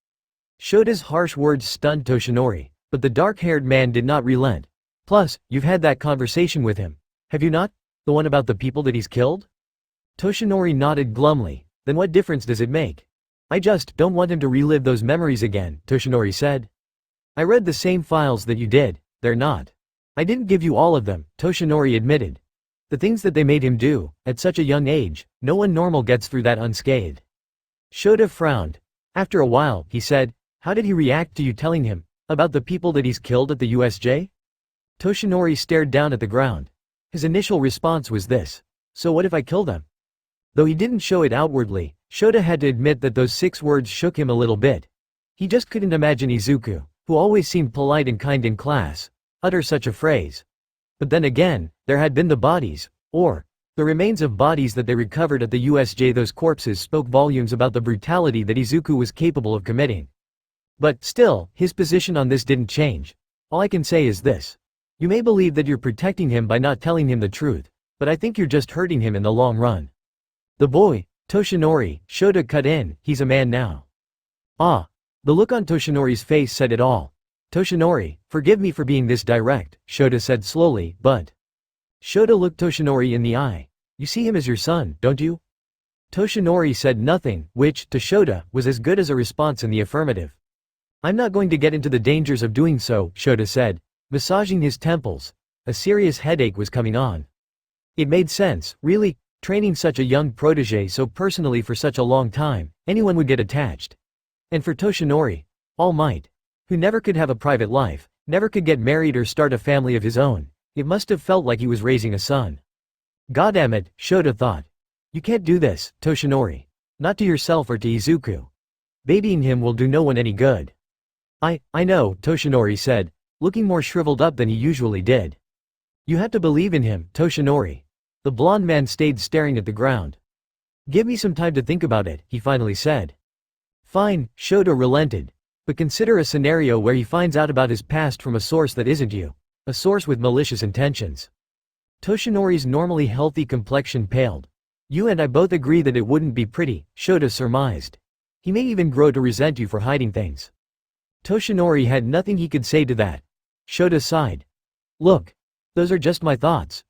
Shota's harsh words stunned Toshinori, but the dark-haired man did not relent. Plus, you've had that conversation with him. Have you not? The one about the people that he's killed? Toshinori nodded glumly. Then what difference does it make? I just don't want him to relive those memories again, Toshinori said. I read the same files that you did, they're not. I didn't give you all of them, Toshinori admitted. The things that they made him do, at such a young age, no one normal gets through that unscathed. Shota frowned. After a while, he said, how did he react to you telling him about the people that he's killed at the USJ? Toshinori stared down at the ground. His initial response was this. So what if I kill them? Though he didn't show it outwardly, Shota had to admit that those 6 words shook him a little bit. He just couldn't imagine Izuku, who always seemed polite and kind in class, utter such a phrase. But then again, there had been the bodies, or the remains of bodies that they recovered at the USJ. Those corpses spoke volumes about the brutality that Izuku was capable of committing. But still, his position on this didn't change. All I can say is this. You may believe that you're protecting him by not telling him the truth, but I think you're just hurting him in the long run. The boy, Toshinori, Shota cut in, he's a man now. Ah. The look on Toshinori's face said it all. Toshinori, forgive me for being this direct, Shota said slowly, but. Shota looked Toshinori in the eye. You see him as your son, don't you? Toshinori said nothing, which, to Shota, was as good as a response in the affirmative. I'm not going to get into the dangers of doing so, Shota said, massaging his temples. A serious headache was coming on. It made sense, really, training such a young protege so personally for such a long time, anyone would get attached. And for Toshinori, All Might, who never could have a private life, never could get married or start a family of his own, it must have felt like he was raising a son. Goddammit, Shota thought. You can't do this, Toshinori. Not to yourself or to Izuku. Babying him will do no one any good. I know, Toshinori said, looking more shriveled up than he usually did. You have to believe in him, Toshinori. The blond man stayed staring at the ground. Give me some time to think about it, he finally said. Fine, Shota relented. But consider a scenario where he finds out about his past from a source that isn't you. A source with malicious intentions. Toshinori's normally healthy complexion paled. You and I both agree that it wouldn't be pretty, Shota surmised. He may even grow to resent you for hiding things. Toshinori had nothing he could say to that. Shota sighed. Look. Those are just my thoughts.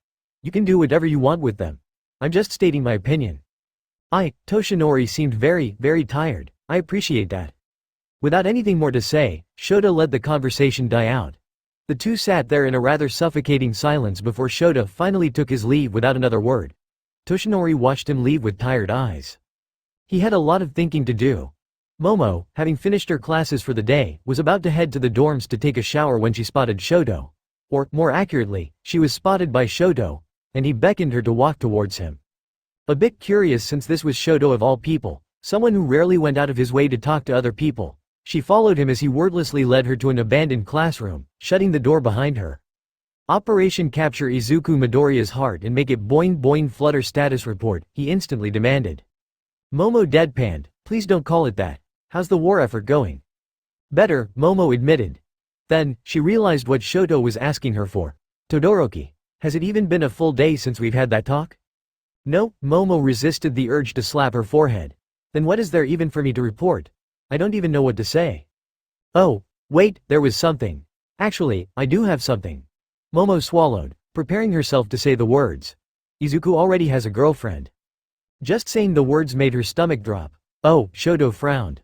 You can do whatever you want with them. I'm just stating my opinion. Toshinori seemed very, very tired. I appreciate that. Without anything more to say, Shota let the conversation die out. The two sat there in a rather suffocating silence before Shota finally took his leave without another word. Toshinori watched him leave with tired eyes. He had a lot of thinking to do. Momo, having finished her classes for the day, was about to head to the dorms to take a shower when she spotted Shoto. Or, more accurately, she was spotted by Shoto, and he beckoned her to walk towards him. A bit curious since this was Shoto of all people, someone who rarely went out of his way to talk to other people, she followed him as he wordlessly led her to an abandoned classroom, shutting the door behind her. Operation Capture Izuku Midoriya's heart and make it boing boing flutter status report, he instantly demanded. Momo deadpanned, please don't call it that. How's the war effort going? Better, Momo admitted. Then, she realized what Shoto was asking her for. Todoroki, has it even been a full day since we've had that talk? No, Momo resisted the urge to slap her forehead. Then what is there even for me to report? I don't even know what to say. Oh, wait, there was something. Actually, I do have something. Momo swallowed, preparing herself to say the words. Izuku already has a girlfriend. Just saying the words made her stomach drop. Oh, Shoto frowned.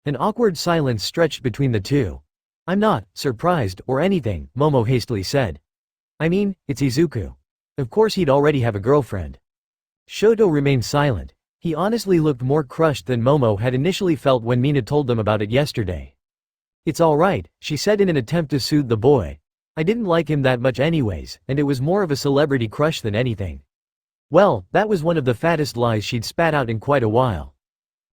An awkward silence stretched between the two. I'm not surprised or anything, Momo hastily said. I mean, it's Izuku. Of course he'd already have a girlfriend. Shoto remained silent. He honestly looked more crushed than Momo had initially felt when Mina told them about it yesterday. It's alright, she said in an attempt to soothe the boy. I didn't like him that much anyways, and it was more of a celebrity crush than anything. Well, that was one of the fattest lies she'd spat out in quite a while.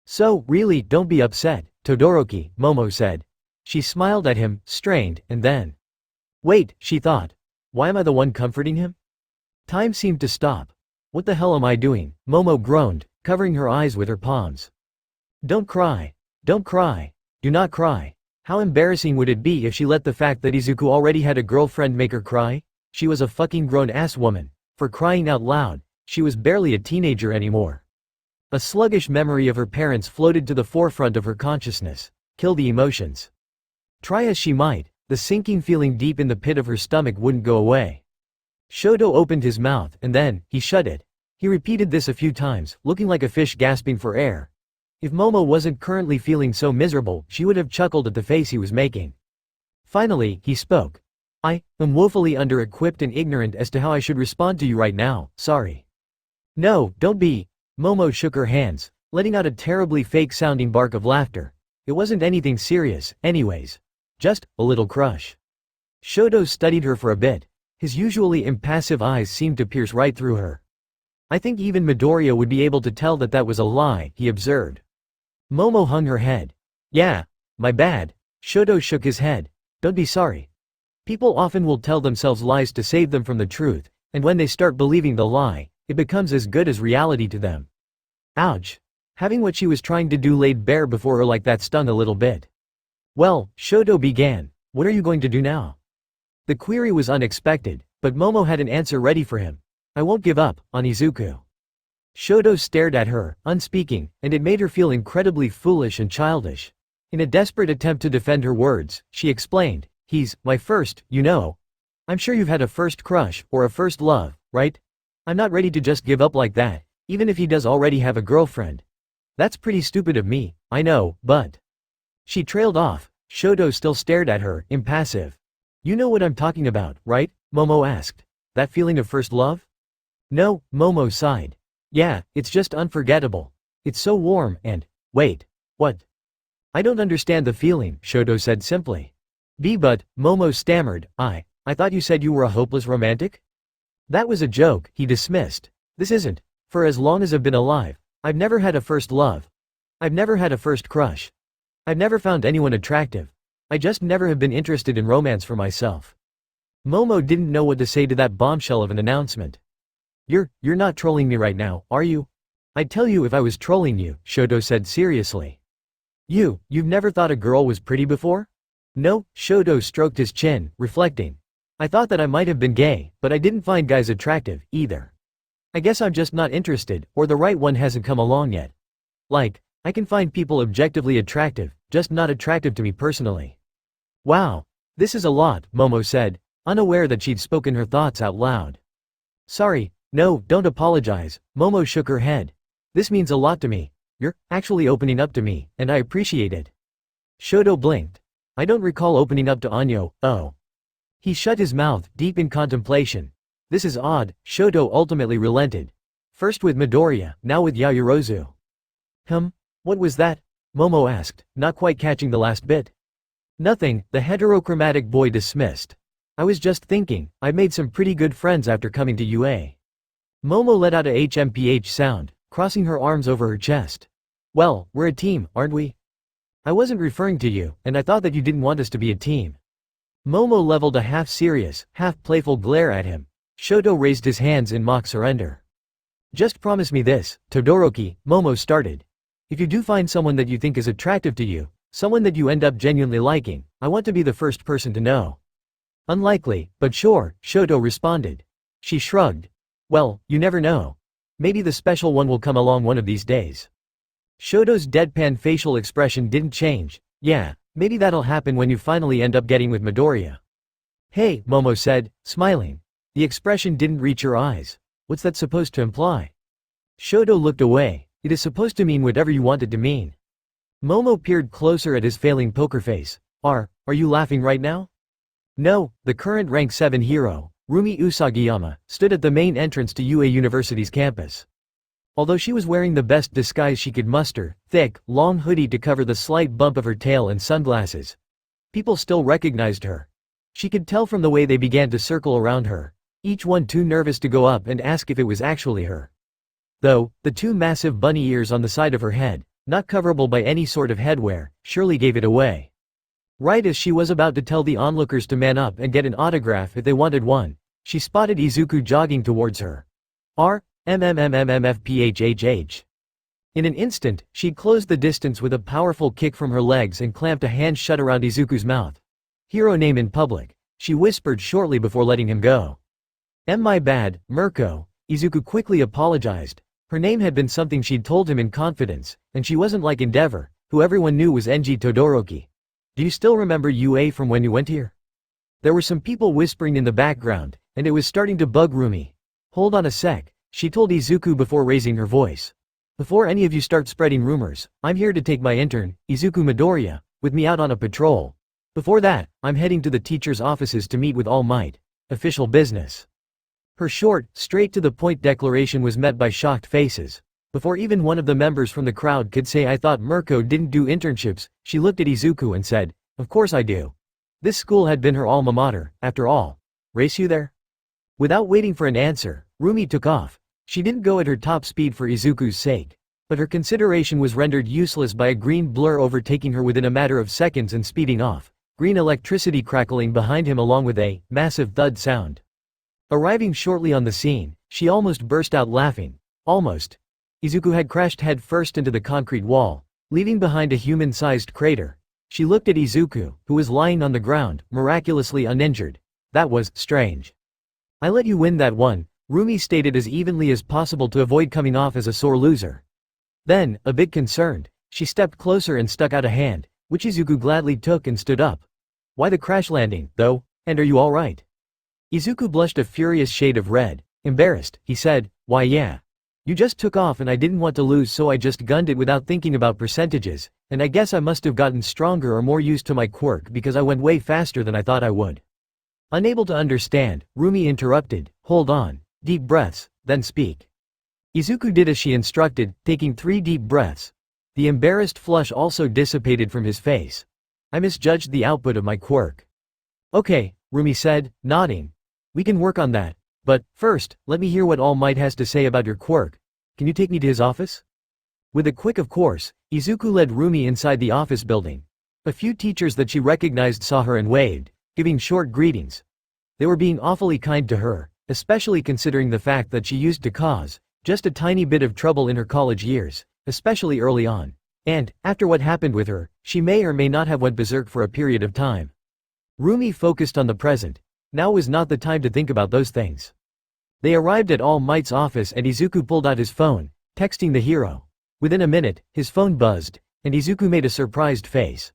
So, really, don't be upset, Todoroki, Momo said. She smiled at him, strained, and then. Wait, she thought. Why am I the one comforting him? Time seemed to stop. What the hell am I doing? Momo groaned, covering her eyes with her palms. Don't cry. Don't cry. Do not cry. How embarrassing would it be if she let the fact that Izuku already had a girlfriend make her cry? She was a fucking grown-ass woman. For crying out loud, she was barely a teenager anymore. A sluggish memory of her parents floated to the forefront of her consciousness. Kill the emotions. Try as she might, the sinking feeling deep in the pit of her stomach wouldn't go away. Shoto opened his mouth, and then, he shut it. He repeated this a few times, looking like a fish gasping for air. If Momo wasn't currently feeling so miserable, she would have chuckled at the face he was making. Finally, he spoke. I am woefully under-equipped and ignorant as to how I should respond to you right now, sorry. No, don't be. Momo shook her hands, letting out a terribly fake-sounding bark of laughter. It wasn't anything serious, anyways. Just a little crush. Shoto studied her for a bit. His usually impassive eyes seemed to pierce right through her. I think even Midoriya would be able to tell that that was a lie, he observed. Momo hung her head. Yeah, my bad. Shoto shook his head. Don't be sorry. People often will tell themselves lies to save them from the truth, and when they start believing the lie, it becomes as good as reality to them. Ouch. Having what she was trying to do laid bare before her like that stung a little bit. Well, Shoto began, what are you going to do now? The query was unexpected, but Momo had an answer ready for him. I won't give up, on Izuku. Shoto stared at her, unspeaking, and it made her feel incredibly foolish and childish. In a desperate attempt to defend her words, she explained, he's my first, you know. I'm sure you've had a first crush, or a first love, right? I'm not ready to just give up like that, even if he does already have a girlfriend. That's pretty stupid of me, I know, but… She trailed off. Shoto still stared at her, impassive. You know what I'm talking about, right? Momo asked. That feeling of first love? No, Momo sighed. Yeah, it's just unforgettable. It's so warm and… Wait. What? I don't understand the feeling, Shoto said simply. But, Momo stammered, I thought you said you were a hopeless romantic? That was a joke, he dismissed. This isn't. For as long as I've been alive, I've never had a first love. I've never had a first crush. I've never found anyone attractive. I just never have been interested in romance for myself. Momo didn't know what to say to that bombshell of an announcement. You're not trolling me right now, are you? I'd tell you if I was trolling you, Shoto said seriously. You've never thought a girl was pretty before? No, Shoto stroked his chin, reflecting. I thought that I might have been gay, but I didn't find guys attractive, either. I guess I'm just not interested, or the right one hasn't come along yet. Like, I can find people objectively attractive, just not attractive to me personally. Wow. This is a lot, Momo said, unaware that she'd spoken her thoughts out loud. Sorry, no, don't apologize, Momo shook her head. This means a lot to me. You're actually opening up to me, and I appreciate it. Shoto blinked. I don't recall opening up to Anyo, oh. He shut his mouth, deep in contemplation. This is odd, Shoto ultimately relented. First with Midoriya, now with Yaoyorozu. What was that? Momo asked, not quite catching the last bit. Nothing, the heterochromatic boy dismissed. I was just thinking, I've made some pretty good friends after coming to UA. Momo let out a HMPH sound, crossing her arms over her chest. Well, we're a team, aren't we? I wasn't referring to you, and I thought that you didn't want us to be a team. Momo leveled a half-serious, half-playful glare at him. Shoto raised his hands in mock surrender. Just promise me this, Todoroki, Momo started. If you do find someone that you think is attractive to you, someone that you end up genuinely liking, I want to be the first person to know. Unlikely, but sure, Shoto responded. She shrugged. Well, you never know. Maybe the special one will come along one of these days. Shoto's deadpan facial expression didn't change. Yeah, maybe that'll happen when you finally end up getting with Midoriya. Hey, Momo said, smiling. The expression didn't reach her eyes. What's that supposed to imply? Shoto looked away. It is supposed to mean whatever you want it to mean. Momo peered closer at his failing poker face. Are you laughing right now? No, the current rank 7 hero, Rumi Usagiyama, stood at the main entrance to UA University's campus. Although she was wearing the best disguise she could muster, thick, long hoodie to cover the slight bump of her tail and sunglasses, people still recognized her. She could tell from the way they began to circle around her, each one too nervous to go up and ask if it was actually her. Though, the two massive bunny ears on the side of her head, not coverable by any sort of headwear, surely gave it away. Right as she was about to tell the onlookers to man up and get an autograph if they wanted one, she spotted Izuku jogging towards her. MMMMMFPHHH. In an instant, she'd closed the distance with a powerful kick from her legs and clamped a hand shut around Izuku's mouth. Hero name in public, she whispered shortly before letting him go. My bad, Mirko, Izuku quickly apologized. Her name had been something she'd told him in confidence, and she wasn't like Endeavor, who everyone knew was Enji Todoroki. Do you still remember UA from when you went here? There were some people whispering in the background, and it was starting to bug Rumi. Hold on a sec, she told Izuku before raising her voice. Before any of you start spreading rumors, I'm here to take my intern, Izuku Midoriya, with me out on a patrol. Before that, I'm heading to the teacher's offices to meet with All Might. Official business. Her short, straight-to-the-point declaration was met by shocked faces. Before even one of the members from the crowd could say I thought Mirko didn't do internships, she looked at Izuku and said, of course I do. This school had been her alma mater, after all. Race you there? Without waiting for an answer, Rumi took off. She didn't go at her top speed for Izuku's sake. But her consideration was rendered useless by a green blur overtaking her within a matter of seconds and speeding off. Green electricity crackling behind him along with a massive thud sound. Arriving shortly on the scene, she almost burst out laughing. Almost. Izuku had crashed headfirst into the concrete wall, leaving behind a human-sized crater. She looked at Izuku, who was lying on the ground, miraculously uninjured. That was strange. I let you win that one, Rumi stated as evenly as possible to avoid coming off as a sore loser. Then, a bit concerned, she stepped closer and stuck out a hand, which Izuku gladly took and stood up. Why the crash landing, though, and are you alright? Izuku blushed a furious shade of red. Embarrassed, he said, why yeah. You just took off and I didn't want to lose so I just gunned it without thinking about percentages, and I guess I must have gotten stronger or more used to my quirk because I went way faster than I thought I would. Unable to understand, Rumi interrupted, hold on, deep breaths, then speak. Izuku did as she instructed, taking 3 deep breaths. The embarrassed flush also dissipated from his face. I misjudged the output of my quirk. Okay, Rumi said, nodding. We can work on that. But, first, let me hear what All Might has to say about your quirk. Can you take me to his office? With a quick of course, Izuku led Rumi inside the office building. A few teachers that she recognized saw her and waved, giving short greetings. They were being awfully kind to her, especially considering the fact that she used to cause just a tiny bit of trouble in her college years, especially early on. And, after what happened with her, she may or may not have went berserk for a period of time. Rumi focused on the present. Now was not the time to think about those things. They arrived at All Might's office and Izuku pulled out his phone, texting the hero. Within a minute, his phone buzzed, and Izuku made a surprised face.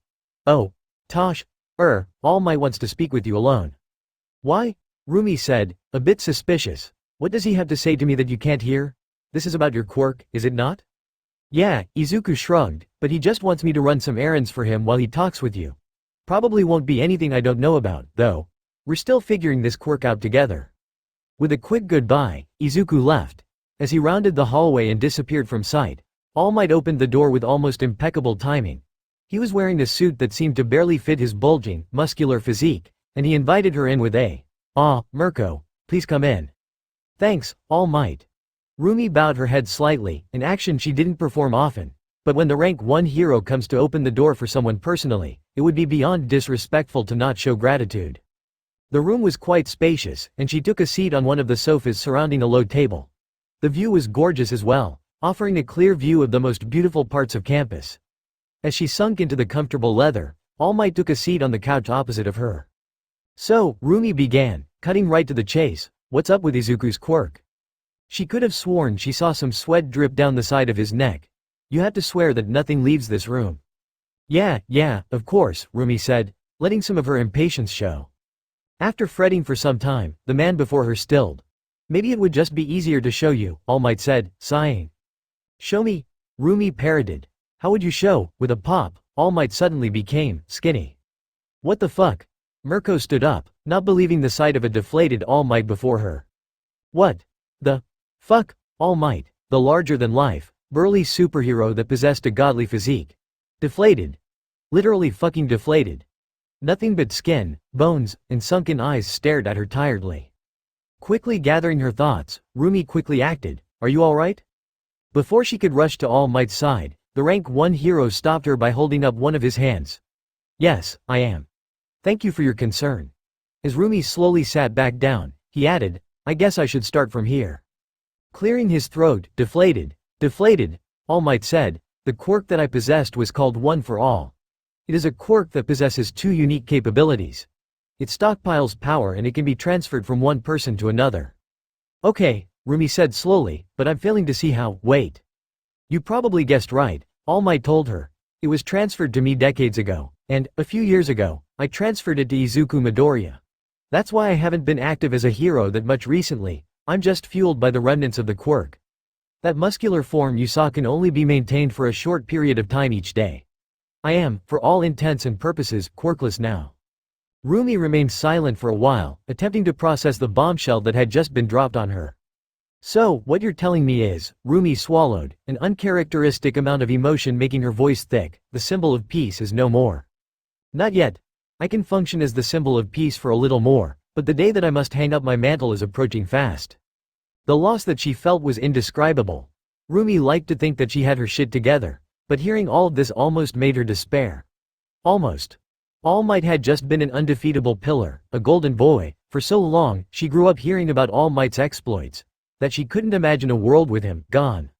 Oh, Tosh, All Might wants to speak with you alone. Why? Rumi said, a bit suspicious. What does he have to say to me that you can't hear? This is about your quirk, is it not? Yeah, Izuku shrugged, but he just wants me to run some errands for him while he talks with you. Probably won't be anything I don't know about, though. We're still figuring this quirk out together. With a quick goodbye, Izuku left. As he rounded the hallway and disappeared from sight, All Might opened the door with almost impeccable timing. He was wearing a suit that seemed to barely fit his bulging, muscular physique, and he invited her in with a, Mirko, please come in. Thanks, All Might. Rumi bowed her head slightly, an action she didn't perform often. But when the rank 1 hero comes to open the door for someone personally, it would be beyond disrespectful to not show gratitude. The room was quite spacious, and she took a seat on one of the sofas surrounding a low table. The view was gorgeous as well, offering a clear view of the most beautiful parts of campus. As she sunk into the comfortable leather, All Might took a seat on the couch opposite of her. So, Rumi began, cutting right to the chase, "What's up with Izuku's quirk?" She could have sworn she saw some sweat drip down the side of his neck. "You have to swear that nothing leaves this room." Yeah, of course, Rumi said, letting some of her impatience show. After fretting for some time, the man before her stilled. "Maybe it would just be easier to show you," All Might said, sighing. "Show me?" Rumi parroted. "How would you show?" With a pop, All Might suddenly became skinny. "What the fuck?" Mirko stood up, not believing the sight of a deflated All Might before her. "What the fuck?" All Might, the larger-than-life, burly superhero that possessed a godly physique. Deflated. Literally fucking deflated. Nothing but skin, bones, and sunken eyes stared at her tiredly. Quickly gathering her thoughts, Rumi quickly acted, "Are you alright?" Before she could rush to All Might's side, the rank 1 hero stopped her by holding up one of his hands. "Yes, I am. Thank you for your concern." As Rumi slowly sat back down, he added, "I guess I should start from here." Clearing his throat, deflated, All Might said, "The quirk that I possessed was called One for All. It is a quirk that possesses 2 unique capabilities. It stockpiles power and it can be transferred from one person to another." "Okay," Rumi said slowly, "but I'm failing to see how." "Wait. You probably guessed right," All Might told her. "It was transferred to me decades ago, and, a few years ago, I transferred it to Izuku Midoriya. That's why I haven't been active as a hero that much recently. I'm just fueled by the remnants of the quirk. That muscular form you saw can only be maintained for a short period of time each day. I am, for all intents and purposes, quirkless now." Rumi remained silent for a while, attempting to process the bombshell that had just been dropped on her. "So, what you're telling me is," Rumi swallowed, an uncharacteristic amount of emotion making her voice thick, "the symbol of peace is no more." "Not yet. I can function as the symbol of peace for a little more, but the day that I must hang up my mantle is approaching fast." The loss that she felt was indescribable. Rumi liked to think that she had her shit together, but hearing all of this almost made her despair. Almost. All Might had just been an undefeatable pillar, a golden boy. For so long, she grew up hearing about All Might's exploits, that she couldn't imagine a world with him gone.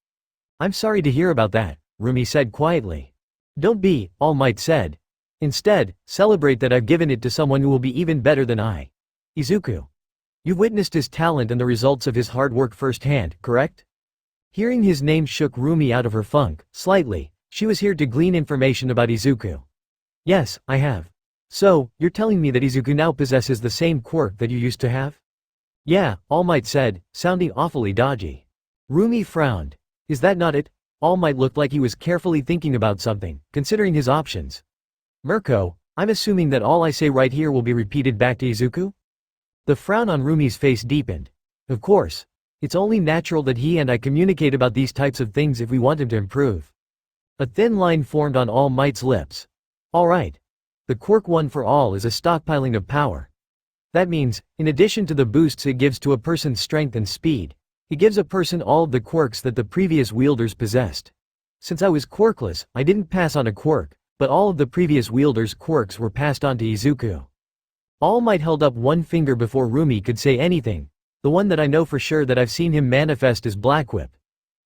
"I'm sorry to hear about that," Rumi said quietly. "Don't be," All Might said. "Instead, celebrate that I've given it to someone who will be even better than I. Izuku. You've witnessed his talent and the results of his hard work firsthand, correct?" Hearing his name shook Rumi out of her funk, slightly. She was here to glean information about Izuku. "Yes, I have." "So, you're telling me that Izuku now possesses the same quirk that you used to have?" "Yeah," All Might said, sounding awfully dodgy. Rumi frowned. "Is that not it?" All Might looked like he was carefully thinking about something, considering his options. "Mirko, I'm assuming that all I say right here will be repeated back to Izuku?" The frown on Rumi's face deepened. "Of course. It's only natural that he and I communicate about these types of things if we want him to improve." A thin line formed on All Might's lips. "All right. The quirk One for All is a stockpiling of power. That means, in addition to the boosts it gives to a person's strength and speed, it gives a person all of the quirks that the previous wielders possessed. Since I was quirkless, I didn't pass on a quirk, but all of the previous wielders' quirks were passed on to Izuku." All Might held up one finger before Rumi could say anything. "The one that I know for sure that I've seen him manifest is Black Whip.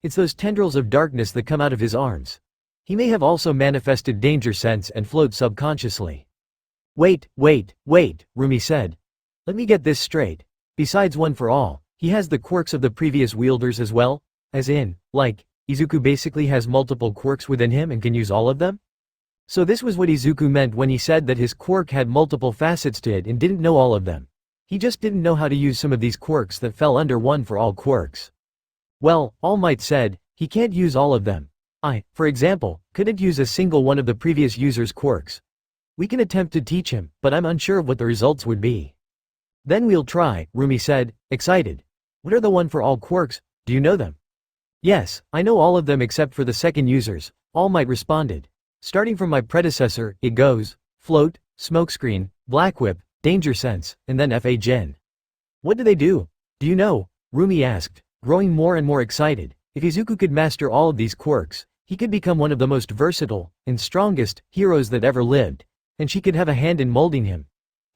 It's those tendrils of darkness that come out of his arms. He may have also manifested Danger Sense and float subconsciously." Wait, Rumi said. "Let me get this straight. Besides One for All, he has the quirks of the previous wielders as well? As in, like, Izuku basically has multiple quirks within him and can use all of them?" So this was what Izuku meant when he said that his quirk had multiple facets to it and didn't know all of them. He just didn't know how to use some of these quirks that fell under One for All quirks. "Well," All Might said, "he can't use all of them. I, for example, couldn't use a single one of the previous user's quirks. We can attempt to teach him, but I'm unsure of what the results would be." "Then we'll try," Rumi said, excited. "What are the One for All quirks? Do you know them?" "Yes, I know all of them except for the second users," All Might responded. "Starting from my predecessor, it goes, Float, Smokescreen, Black Whip, Danger Sense, and then Fa Jin." "What do they do? Do you know?" Rumi asked. growing more and more excited. If Izuku could master all of these quirks, he could become one of the most versatile and strongest heroes that ever lived, and she could have a hand in molding him.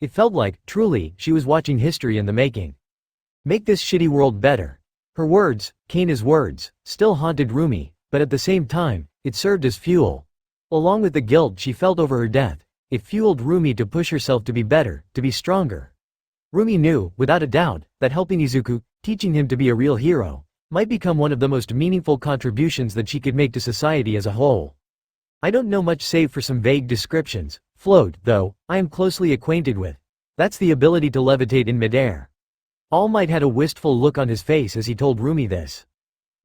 It felt like, truly, she was watching history in the making. Make this shitty world better. Her words, Kaina's words, still haunted Rumi, but at the same time, it served as fuel. Along with the guilt she felt over her death, it fueled Rumi to push herself to be better, to be stronger. Rumi knew, without a doubt, that helping Izuku, teaching him to be a real hero, might become one of the most meaningful contributions that she could make to society as a whole. I don't know much save for some vague descriptions. Float, though, I am closely acquainted with. That's the ability to levitate in midair. All Might had a wistful look on his face as he told Rumi this.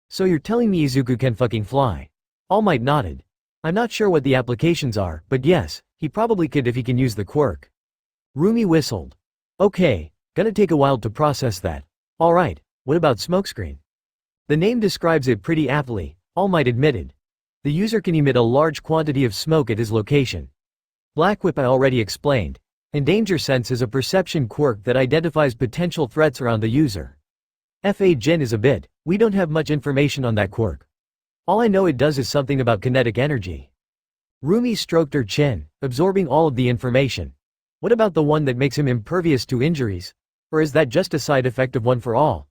So you're telling me Izuku can fucking fly? All Might nodded. I'm not sure what the applications are, but yes, he probably could if he can use the quirk. Rumi whistled. Okay, gonna take a while to process that. Alright, what about smokescreen? The name describes it pretty aptly, All Might admitted. The user can emit a large quantity of smoke at his location. Black Whip I already explained, and Danger Sense is a perception quirk that identifies potential threats around the user. Fa Jin is a bit, we don't have much information on that quirk. All I know it does is something about kinetic energy. Rumi stroked her chin, absorbing all of the information. What about the one that makes him impervious to injuries? Or is that just a side effect of One for All?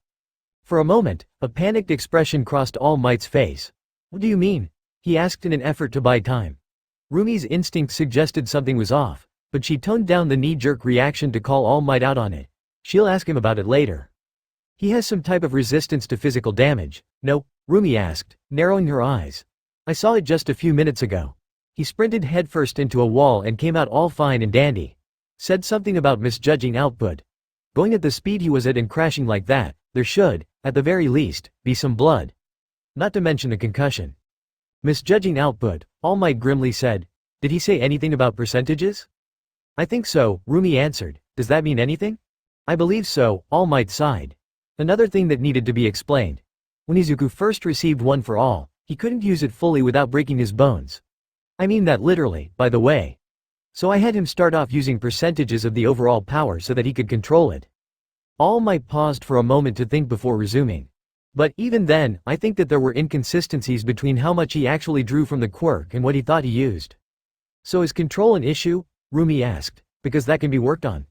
For a moment, a panicked expression crossed All Might's face. What do you mean? He asked in an effort to buy time. Rumi's instinct suggested something was off, but she toned down the knee-jerk reaction to call All Might out on it. She'll ask him about it later. He has some type of resistance to physical damage. No, Rumi asked, narrowing her eyes. I saw it just a few minutes ago. He sprinted headfirst into a wall and came out all fine and dandy. Said something about misjudging output. Going at the speed he was at and crashing like that, there should, at the very least, be some blood. Not to mention a concussion. Misjudging output, All Might grimly said. Did he say anything about percentages? I think so, Rumi answered. Does that mean anything? I believe so, All Might sighed. Another thing that needed to be explained. When Izuku first received One for All, he couldn't use it fully without breaking his bones. I mean that literally, by the way. So I had him start off using percentages of the overall power so that he could control it. All Might paused for a moment to think before resuming. But even then, I think that there were inconsistencies between how much he actually drew from the quirk and what he thought he used. So is control an issue? Rumi asked, because that can be worked on.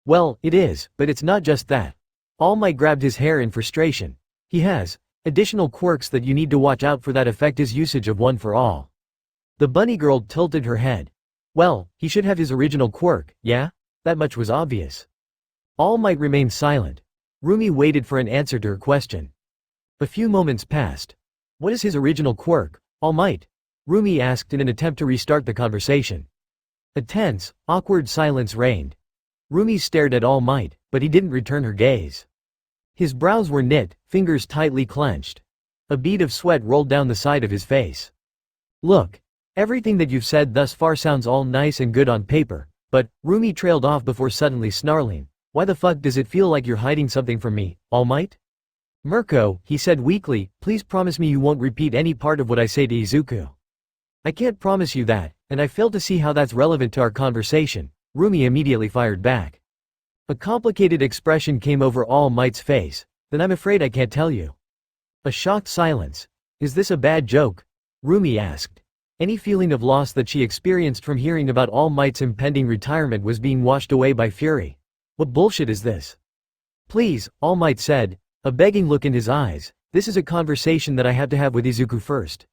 Well, it is, but it's not just that. All Might grabbed his hair in frustration. He has additional quirks that you need to watch out for that affect his usage of One for All. The bunny girl tilted her head. Well, he should have his original quirk, yeah? That much was obvious. All Might remained silent. Rumi waited for an answer to her question. A few moments passed. What is his original quirk, All Might? Rumi asked in an attempt to restart the conversation. A tense, awkward silence reigned. Rumi stared at All Might, but he didn't return her gaze. His brows were knit, fingers tightly clenched. A bead of sweat rolled down the side of his face. Look, everything that you've said thus far sounds all nice and good on paper, but, Rumi trailed off before suddenly snarling, why the fuck does it feel like you're hiding something from me, All Might? Mirko, he said weakly, please promise me you won't repeat any part of what I say to Izuku. I can't promise you that, and I fail to see how that's relevant to our conversation, Rumi immediately fired back. A complicated expression came over All Might's face. Then I'm afraid I can't tell you. A shocked silence. Is this a bad joke? Rumi asked. Any feeling of loss that she experienced from hearing about All Might's impending retirement was being washed away by fury. What bullshit is this? Please, All Might said, a begging look in his eyes, this is a conversation that I have to have with Izuku first.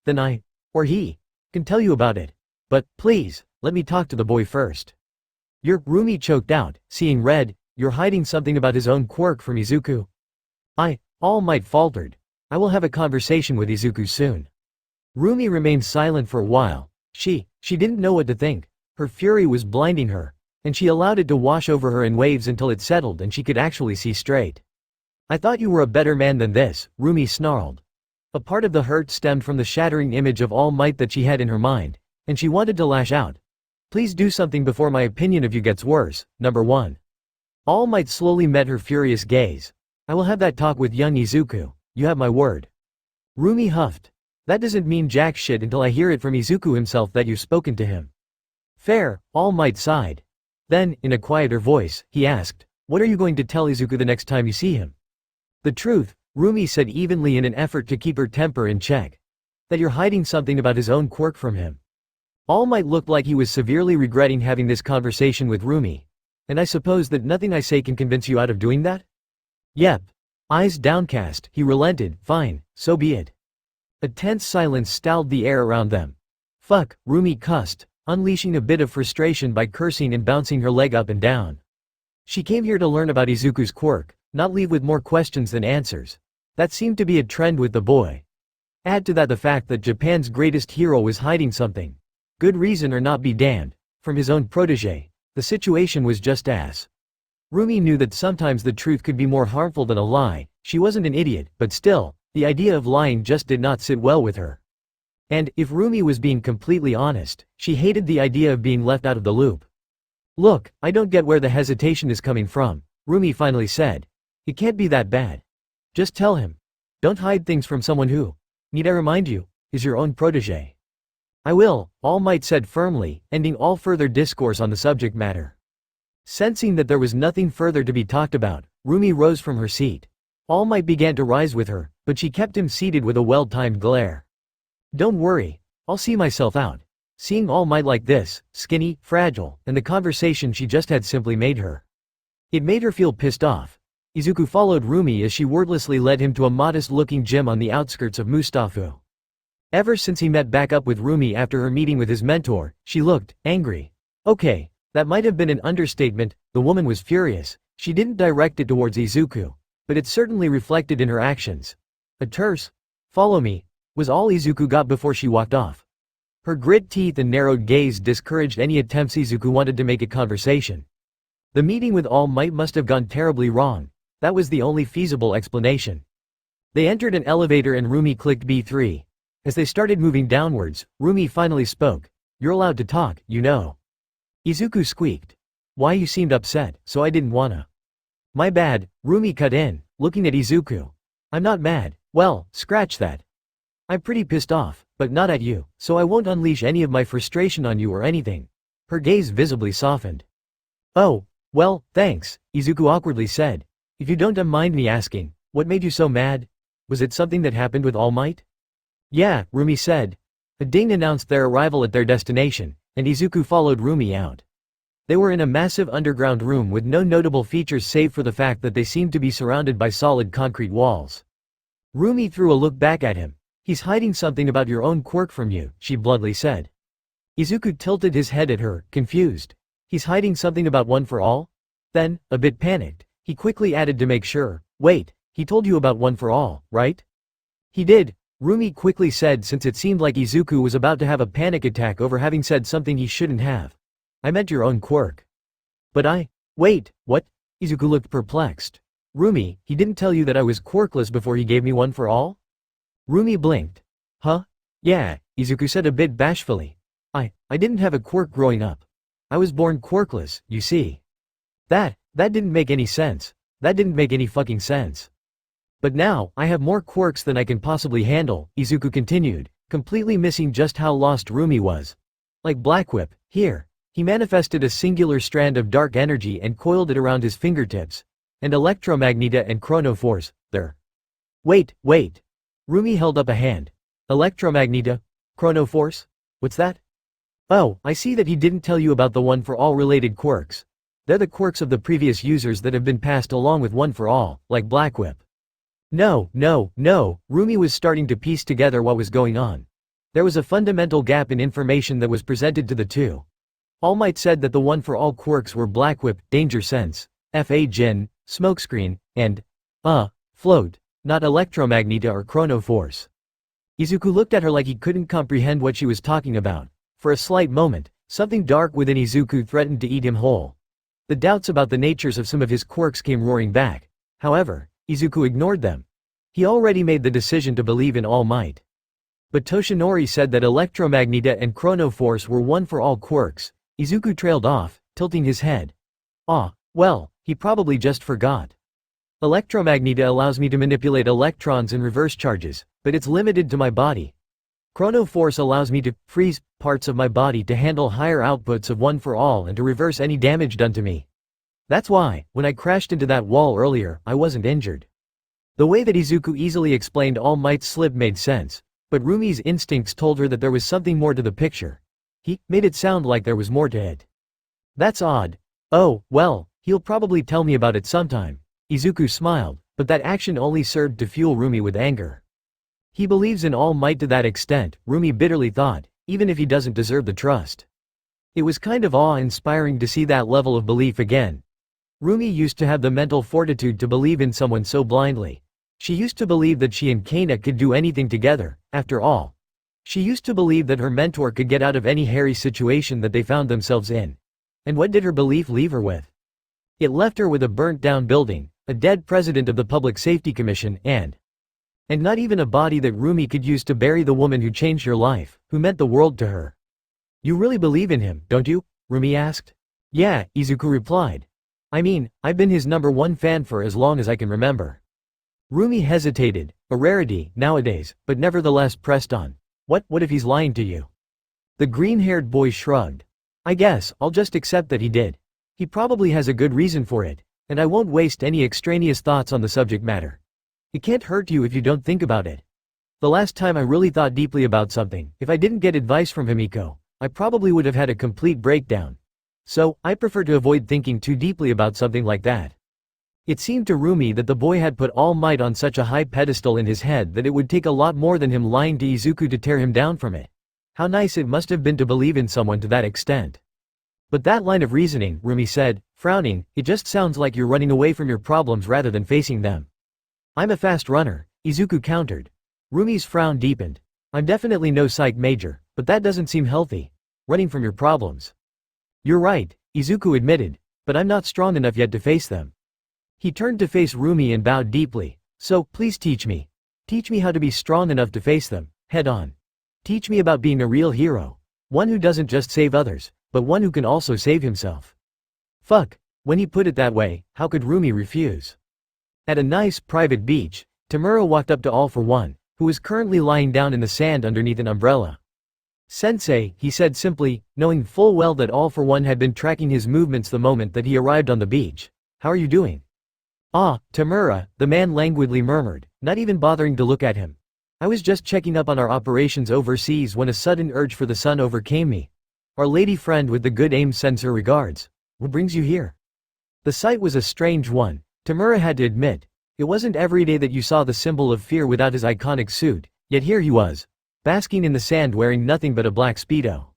Then I, or he, can tell you about it. But, please, let me talk to the boy first. Rumi choked out, seeing red, you're hiding something about his own quirk from Izuku. All Might faltered. I will have a conversation with Izuku soon. Rumi remained silent for a while. She didn't know what to think. Her fury was blinding her, and she allowed it to wash over her in waves until it settled and she could actually see straight. I thought you were a better man than this, Rumi snarled. A part of the hurt stemmed from the shattering image of All Might that she had in her mind, and she wanted to lash out. Please do something before my opinion of you gets worse, number one. All Might slowly met her furious gaze. I will have that talk with young Izuku, you have my word. Rumi huffed. That doesn't mean jack shit until I hear it from Izuku himself that you've spoken to him. Fair, All Might sighed. Then, in a quieter voice, he asked, what are you going to tell Izuku the next time you see him? The truth, Rumi said evenly in an effort to keep her temper in check. That you're hiding something about his own quirk from him. All Might looked like he was severely regretting having this conversation with Rumi. And I suppose that nothing I say can convince you out of doing that? Yep. Eyes downcast, he relented, fine, so be it. A tense silence stalled the air around them. Fuck, Rumi cussed, unleashing a bit of frustration by cursing and bouncing her leg up and down. She came here to learn about Izuku's quirk, not leave with more questions than answers. That seemed to be a trend with the boy. Add to that the fact that Japan's greatest hero was hiding something. Good reason or not be damned, from his own protege. The situation was just ass. Rumi knew that sometimes the truth could be more harmful than a lie. She wasn't an idiot, but still, the idea of lying just did not sit well with her. And, if Rumi was being completely honest, she hated the idea of being left out of the loop. Look, I don't get where the hesitation is coming from, Rumi finally said. It can't be that bad. Just tell him. Don't hide things from someone who, need I remind you, is your own protege. I will, All Might said firmly, ending all further discourse on the subject matter. Sensing that there was nothing further to be talked about, Rumi rose from her seat. All Might began to rise with her, but she kept him seated with a well-timed glare. Don't worry, I'll see myself out. Seeing All Might like this, skinny, fragile, and the conversation she just had simply made her. It made her feel pissed off. Izuku followed Rumi as she wordlessly led him to a modest-looking gym on the outskirts of Mustafu. Ever since he met back up with Rumi after her meeting with his mentor, she looked angry. Okay, that might have been an understatement, the woman was furious. She didn't direct it towards Izuku, but it certainly reflected in her actions. A terse, "Follow me," was all Izuku got before she walked off. Her grit teeth and narrowed gaze discouraged any attempts Izuku wanted to make a conversation. The meeting with All Might must have gone terribly wrong. That was the only feasible explanation. They entered an elevator and Rumi clicked B3. As they started moving downwards, Rumi finally spoke. You're allowed to talk, you know. Izuku squeaked. Why, you seemed upset, so I didn't wanna. My bad, Rumi cut in, looking at Izuku. I'm not mad, well, scratch that. I'm pretty pissed off, but not at you, so I won't unleash any of my frustration on you or anything. Her gaze visibly softened. Oh, well, thanks, Izuku awkwardly said. If you don't mind me asking, what made you so mad? Was it something that happened with All Might? Yeah, Rumi said. A ding announced their arrival at their destination, and Izuku followed Rumi out. They were in a massive underground room with no notable features save for the fact that they seemed to be surrounded by solid concrete walls. Rumi threw a look back at him. He's hiding something about your own quirk from you, she bluntly said. Izuku tilted his head at her, confused. He's hiding something about One for All? Then, a bit panicked, he quickly added to make sure, wait, he told you about One for All, right? He did, Rumi quickly said since it seemed like Izuku was about to have a panic attack over having said something he shouldn't have. I meant your own quirk. But wait, what? Izuku looked perplexed. Rumi, he didn't tell you that I was quirkless before he gave me One for All? Rumi blinked. Huh? Yeah, Izuku said a bit bashfully. I didn't have a quirk growing up. I was born quirkless, you see. That didn't make any sense. That didn't make any fucking sense. But now, I have more quirks than I can possibly handle, Izuku continued, completely missing just how lost Rumi was. Like Blackwhip, here. He manifested a singular strand of dark energy and coiled it around his fingertips. And Electromagneta and Chronoforce, there. Wait. Rumi held up a hand. Electromagneta? Chronoforce? What's that? Oh, I see that he didn't tell you about the One for All related quirks. They're the quirks of the previous users that have been passed along with One for All, like Blackwhip. No, Rumi was starting to piece together what was going on. There was a fundamental gap in information that was presented to the two. All Might said that the One for All quirks were Blackwhip, Danger Sense, Fa Jin, Smokescreen, and Float, not Electromagneta or Chronoforce. Izuku looked at her like he couldn't comprehend what she was talking about. For a slight moment, something dark within Izuku threatened to eat him whole. The doubts about the natures of some of his quirks came roaring back. However, Izuku ignored them. He already made the decision to believe in All Might. But Toshinori said that Electromagneta and Chronoforce were One for All quirks. Izuku trailed off, tilting his head. Well, he probably just forgot. Electromagneta allows me to manipulate electrons and reverse charges, but it's limited to my body. Chronoforce allows me to freeze parts of my body to handle higher outputs of One for All and to reverse any damage done to me. That's why, when I crashed into that wall earlier, I wasn't injured. The way that Izuku easily explained All Might's slip made sense, but Rumi's instincts told her that there was something more to the picture. He made it sound like there was more to it. That's odd. Oh, well, he'll probably tell me about it sometime. Izuku smiled, but that action only served to fuel Rumi with anger. He believes in All Might to that extent, Rumi bitterly thought, even if he doesn't deserve the trust. It was kind of awe-inspiring to see that level of belief again. Rumi used to have the mental fortitude to believe in someone so blindly. She used to believe that she and Kana could do anything together, after all. She used to believe that her mentor could get out of any hairy situation that they found themselves in. And what did her belief leave her with? It left her with a burnt-down building, a dead president of the Public Safety Commission, and not even a body that Rumi could use to bury the woman who changed her life, who meant the world to her. You really believe in him, don't you? Rumi asked. Yeah, Izuku replied. I mean, I've been his #1 fan for as long as I can remember. Rumi hesitated, a rarity nowadays, but nevertheless pressed on. What if he's lying to you? The green-haired boy shrugged. I guess I'll just accept that he did. He probably has a good reason for it, and I won't waste any extraneous thoughts on the subject matter. It can't hurt you if you don't think about it. The last time I really thought deeply about something, if I didn't get advice from Himiko, I probably would have had a complete breakdown. So, I prefer to avoid thinking too deeply about something like that. It seemed to Rumi that the boy had put All Might on such a high pedestal in his head that it would take a lot more than him lying to Izuku to tear him down from it. How nice it must have been to believe in someone to that extent. But that line of reasoning, Rumi said, frowning, it just sounds like you're running away from your problems rather than facing them. I'm a fast runner, Izuku countered. Rumi's frown deepened. I'm definitely no psych major, but that doesn't seem healthy. Running from your problems. You're right, Izuku admitted, but I'm not strong enough yet to face them. He turned to face Rumi and bowed deeply. So, please teach me. Teach me how to be strong enough to face them, head on. Teach me about being a real hero. One who doesn't just save others, but one who can also save himself. Fuck, when he put it that way, how could Rumi refuse? At a nice, private beach, Tamura walked up to All for One, who was currently lying down in the sand underneath an umbrella. Sensei, he said simply, knowing full well that All for One had been tracking his movements the moment that he arrived on the beach. How are you doing? Ah, Tamura, the man languidly murmured, not even bothering to look at him. I was just checking up on our operations overseas when a sudden urge for the sun overcame me. Our lady friend with the good aim sends her regards. What brings you here? The sight was a strange one, Tamura had to admit. It wasn't every day that you saw the symbol of fear without his iconic suit, yet here he was, basking in the sand wearing nothing but a black speedo.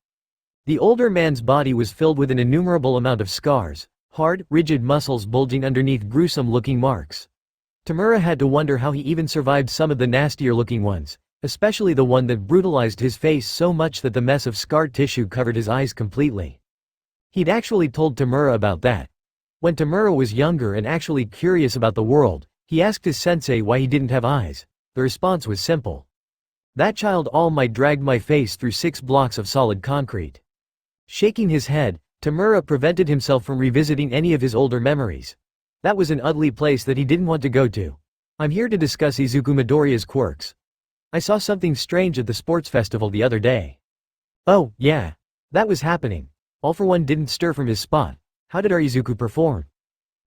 The older man's body was filled with an innumerable amount of scars, hard, rigid muscles bulging underneath gruesome-looking marks. Tamura had to wonder how he even survived some of the nastier-looking ones, especially the one that brutalized his face so much that the mess of scarred tissue covered his eyes completely. He'd actually told Tamura about that. When Tamura was younger and actually curious about the world, he asked his sensei why he didn't have eyes. The response was simple. That child All Might dragged my face through 6 blocks of solid concrete. Shaking his head, Tamura prevented himself from revisiting any of his older memories. That was an ugly place that he didn't want to go to. I'm here to discuss Izuku Midoriya's quirks. I saw something strange at the sports festival the other day. Oh, yeah. That was happening. All for One didn't stir from his spot. How did our Izuku perform?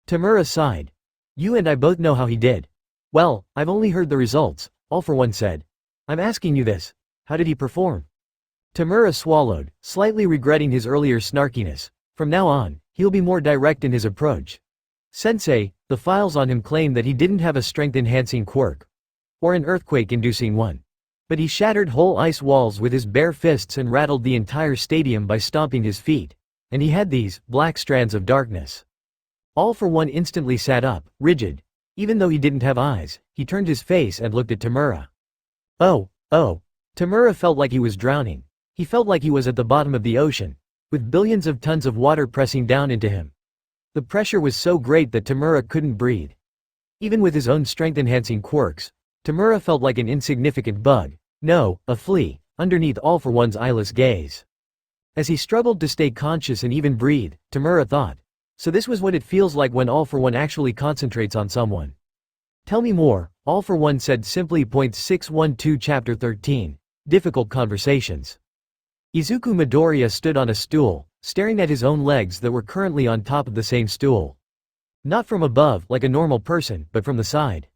Tamura sighed. You and I both know how he did. Well, I've only heard the results, All for One said. I'm asking you this. How did he perform? Tamura swallowed, slightly regretting his earlier snarkiness. From now on, he'll be more direct in his approach. Sensei, the files on him claim that he didn't have a strength-enhancing quirk. Or an earthquake-inducing one. But he shattered whole ice walls with his bare fists and rattled the entire stadium by stomping his feet. And he had these, black strands of darkness. All for One instantly sat up, rigid. Even though he didn't have eyes, he turned his face and looked at Tamura. Oh. Tamura felt like he was drowning. He felt like he was at the bottom of the ocean, with billions of tons of water pressing down into him. The pressure was so great that Tamura couldn't breathe. Even with his own strength-enhancing quirks, Tamura felt like an insignificant bug, no, a flea, underneath All for One's eyeless gaze. As he struggled to stay conscious and even breathe, Tamura thought, so this was what it feels like when All for One actually concentrates on someone. Tell me more, All for One said simply. 612 Chapter 13, Difficult Conversations. Izuku Midoriya stood on a stool, staring at his own legs that were currently on top of the same stool. Not from above, like a normal person, but from the side.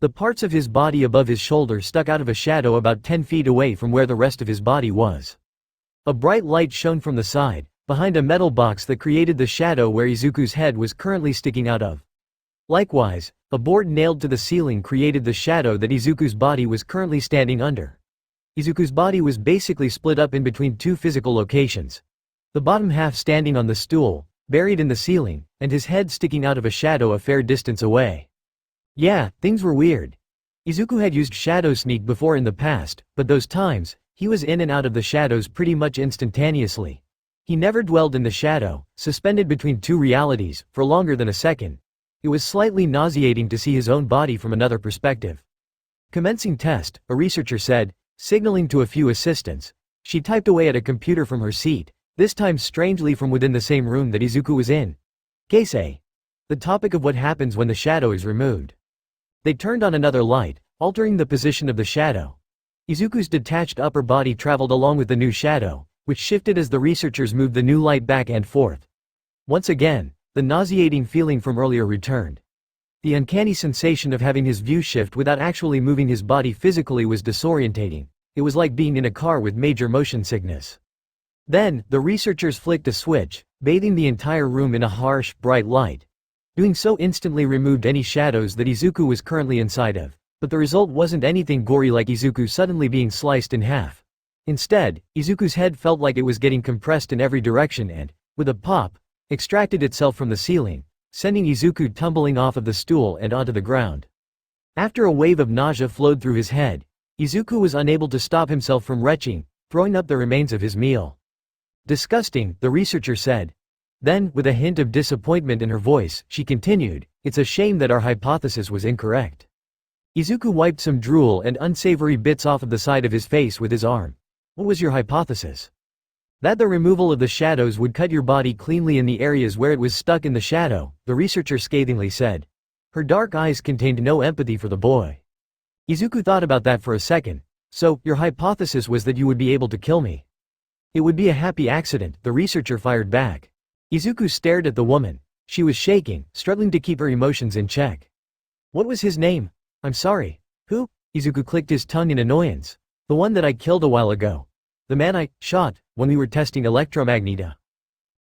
The parts of his body above his shoulder stuck out of a shadow about 10 feet away from where the rest of his body was. A bright light shone from the side, behind a metal box that created the shadow where Izuku's head was currently sticking out of. Likewise, a board nailed to the ceiling created the shadow that Izuku's body was currently standing under. Izuku's body was basically split up in between two physical locations. The bottom half standing on the stool, buried in the ceiling, and his head sticking out of a shadow a fair distance away. Yeah, things were weird. Izuku had used Shadow Sneak before in the past, but those times, he was in and out of the shadows pretty much instantaneously. He never dwelled in the shadow, suspended between two realities, for longer than a second. It was slightly nauseating to see his own body from another perspective. Commencing test, a researcher said, signaling to a few assistants. She typed away at a computer from her seat, this time strangely from within the same room that Izuku was in. Case A. The topic of what happens when the shadow is removed. They turned on another light, altering the position of the shadow. Izuku's detached upper body traveled along with the new shadow, which shifted as the researchers moved the new light back and forth. Once again, the nauseating feeling from earlier returned. The uncanny sensation of having his view shift without actually moving his body physically was disorientating. It was like being in a car with major motion sickness. Then, the researchers flicked a switch, bathing the entire room in a harsh, bright light. Doing so instantly removed any shadows that Izuku was currently inside of, but the result wasn't anything gory like Izuku suddenly being sliced in half. Instead, Izuku's head felt like it was getting compressed in every direction and, with a pop, extracted itself from the ceiling, sending Izuku tumbling off of the stool and onto the ground. After a wave of nausea flowed through his head, Izuku was unable to stop himself from retching, throwing up the remains of his meal. Disgusting, the researcher said. Then, with a hint of disappointment in her voice, she continued, it's a shame that our hypothesis was incorrect. Izuku wiped some drool and unsavory bits off of the side of his face with his arm. What was your hypothesis? That the removal of the shadows would cut your body cleanly in the areas where it was stuck in the shadow, the researcher scathingly said. Her dark eyes contained no empathy for the boy. Izuku thought about that for a second. So, your hypothesis was that you would be able to kill me. It would be a happy accident, the researcher fired back. Izuku stared at the woman. She was shaking, struggling to keep her emotions in check. What was his name? I'm sorry. Who? Izuku clicked his tongue in annoyance. The one that I killed a while ago. The man I shot when we were testing electromagneta.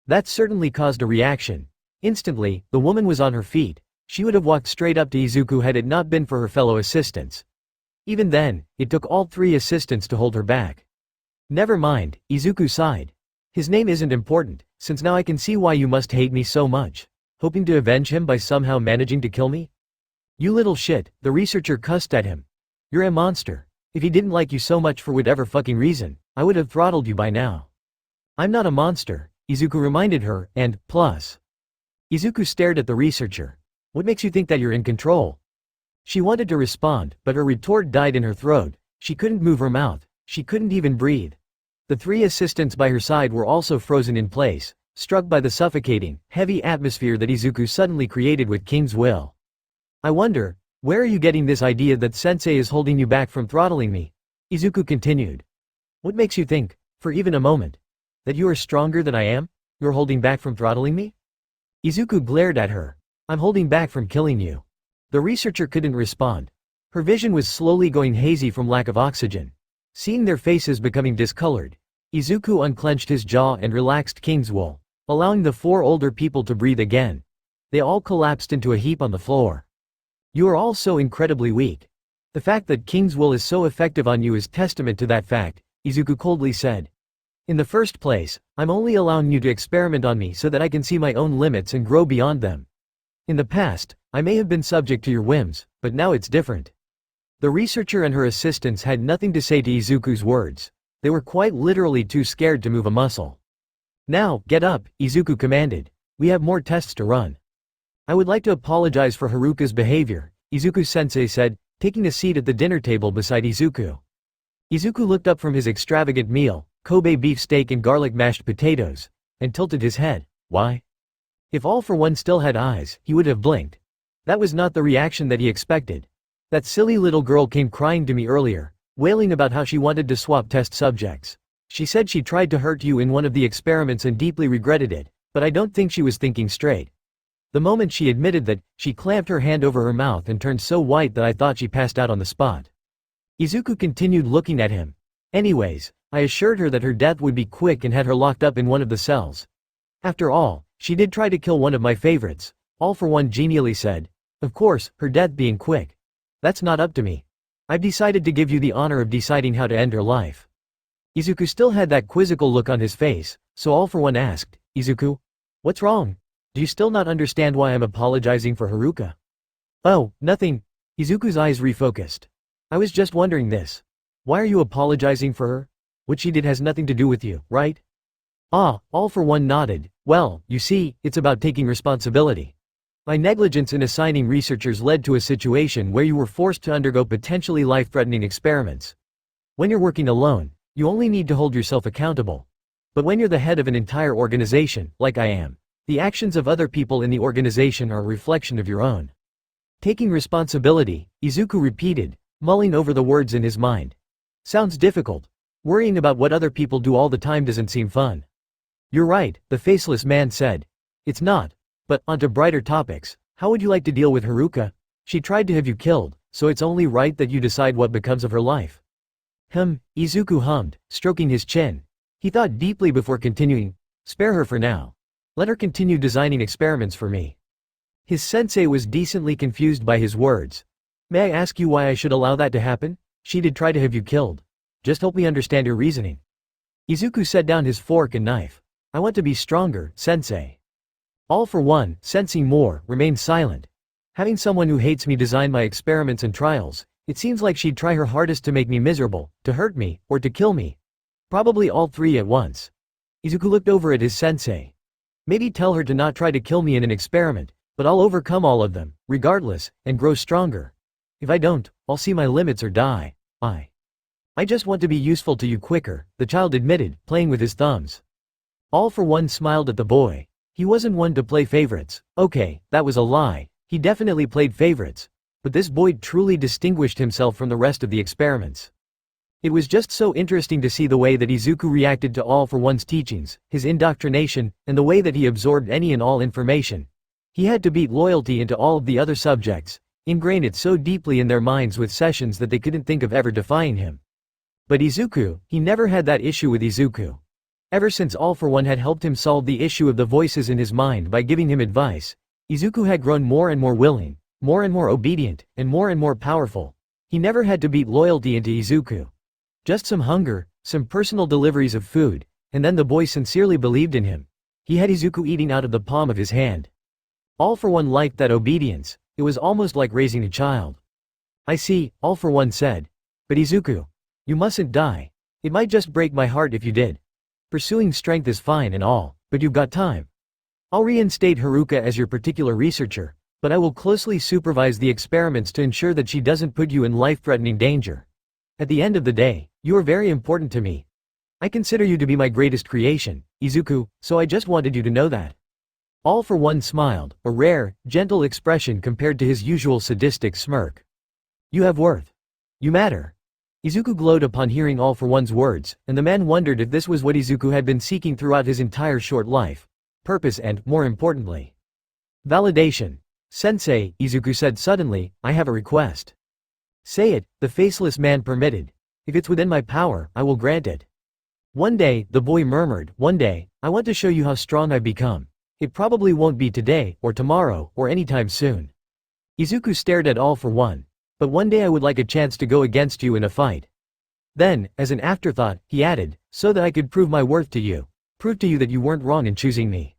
That certainly caused a reaction. Instantly, the woman was on her feet. She would have walked straight up to Izuku had it not been for her fellow assistants. Even then, it took all three assistants to hold her back. Never mind, Izuku sighed. His name isn't important, since now I can see why you must hate me so much. Hoping to avenge him by somehow managing to kill me? You little shit, the researcher cussed at him. You're a monster. If he didn't like you so much for whatever fucking reason, I would have throttled you by now. I'm not a monster, Izuku reminded her, and, plus. Izuku stared at the researcher. What makes you think that you're in control? She wanted to respond, but her retort died in her throat. She couldn't move her mouth. She couldn't even breathe. The three assistants by her side were also frozen in place, struck by the suffocating, heavy atmosphere that Izuku suddenly created with King's will. I wonder, where are you getting this idea that Sensei is holding you back from throttling me? Izuku continued. What makes you think, for even a moment, that you are stronger than I am? You're holding back from throttling me? Izuku glared at her. I'm holding back from killing you. The researcher couldn't respond. Her vision was slowly going hazy from lack of oxygen. Seeing their faces becoming discolored, Izuku unclenched his jaw and relaxed King's will, allowing the four older people to breathe again. They all collapsed into a heap on the floor. You are all so incredibly weak. The fact that King's will is so effective on you is testament to that fact, Izuku coldly said. In the first place, I'm only allowing you to experiment on me so that I can see my own limits and grow beyond them. In the past, I may have been subject to your whims, but now it's different. The researcher and her assistants had nothing to say to Izuku's words. They were quite literally too scared to move a muscle. Now, get up, Izuku commanded. We have more tests to run. I would like to apologize for Haruka's behavior, Izuku-sensei said, taking a seat at the dinner table beside Izuku. Izuku looked up from his extravagant meal, Kobe beef steak and garlic mashed potatoes, and tilted his head. Why? If All for One still had eyes, he would have blinked. That was not the reaction that he expected. That silly little girl came crying to me earlier, wailing about how she wanted to swap test subjects. She said she tried to hurt you in one of the experiments and deeply regretted it, but I don't think she was thinking straight. The moment she admitted that, she clamped her hand over her mouth and turned so white that I thought she passed out on the spot. Izuku continued looking at him. Anyways, I assured her that her death would be quick and had her locked up in one of the cells. After all, she did try to kill one of my favorites, All For One genially said. Of course, her death being quick. That's not up to me. I've decided to give you the honor of deciding how to end her life. Izuku still had that quizzical look on his face, so All For One asked, Izuku? What's wrong? Do you still not understand why I'm apologizing for Haruka? Oh, nothing. Izuku's eyes refocused. I was just wondering this. Why are you apologizing for her? What she did has nothing to do with you, right? Ah, All For One nodded. Well, you see, it's about taking responsibility. My negligence in assigning researchers led to a situation where you were forced to undergo potentially life-threatening experiments. When you're working alone, you only need to hold yourself accountable. But when you're the head of an entire organization, like I am, the actions of other people in the organization are a reflection of your own. Taking responsibility, Izuku repeated, mulling over the words in his mind. Sounds difficult. Worrying about what other people do all the time doesn't seem fun. You're right, the faceless man said. It's not. But, onto brighter topics, how would you like to deal with Haruka? She tried to have you killed, so it's only right that you decide what becomes of her life. Izuku hummed, stroking his chin. He thought deeply before continuing. Spare her for now. Let her continue designing experiments for me. His sensei was decently confused by his words. May I ask you why I should allow that to happen? She did try to have you killed. Just help me understand your reasoning. Izuku set down his fork and knife. I want to be stronger, sensei. All For One, sensing more, remained silent. Having someone who hates me design my experiments and trials, it seems like she'd try her hardest to make me miserable, to hurt me, or to kill me. Probably all three at once. Izuku looked over at his sensei. Maybe tell her to not try to kill me in an experiment, but I'll overcome all of them, regardless, and grow stronger. If I don't, I'll see my limits or die. I just want to be useful to you quicker, the child admitted, playing with his thumbs. All For One smiled at the boy. He wasn't one to play favorites. Okay, that was a lie. He definitely played favorites. But this boy truly distinguished himself from the rest of the experiments. It was just so interesting to see the way that Izuku reacted to All For One's teachings, his indoctrination, and the way that he absorbed any and all information. He had to beat loyalty into all of the other subjects, ingrain it so deeply in their minds with sessions that they couldn't think of ever defying him. But Izuku, he never had that issue with Izuku. Ever since All For One had helped him solve the issue of the voices in his mind by giving him advice, Izuku had grown more and more willing, more and more obedient, and more powerful. He never had to beat loyalty into Izuku. Just some hunger, some personal deliveries of food, and then the boy sincerely believed in him. He had Izuku eating out of the palm of his hand. All For One liked that obedience. It was almost like raising a child. I see, All For One said. But Izuku, you mustn't die. It might just break my heart if you did. Pursuing strength is fine and all, but you've got time. I'll reinstate Haruka as your particular researcher, but I will closely supervise the experiments to ensure that she doesn't put you in life-threatening danger. At the end of the day, you are very important to me. I consider you to be my greatest creation, Izuku, so I just wanted you to know that. All For One smiled, a rare, gentle expression compared to his usual sadistic smirk. You have worth. You matter. Izuku glowed upon hearing All For One's words, and the man wondered if this was what Izuku had been seeking throughout his entire short life. Purpose and, more importantly, validation. Sensei, Izuku said suddenly, I have a request. Say it, the faceless man permitted. If it's within my power, I will grant it. One day, the boy murmured, one day, I want to show you how strong I've become. It probably won't be today, or tomorrow, or anytime soon. Izuku stared at All For One. But one day I would like a chance to go against you in a fight. Then, as an afterthought, he added, so that I could prove my worth to you. Prove to you that you weren't wrong in choosing me.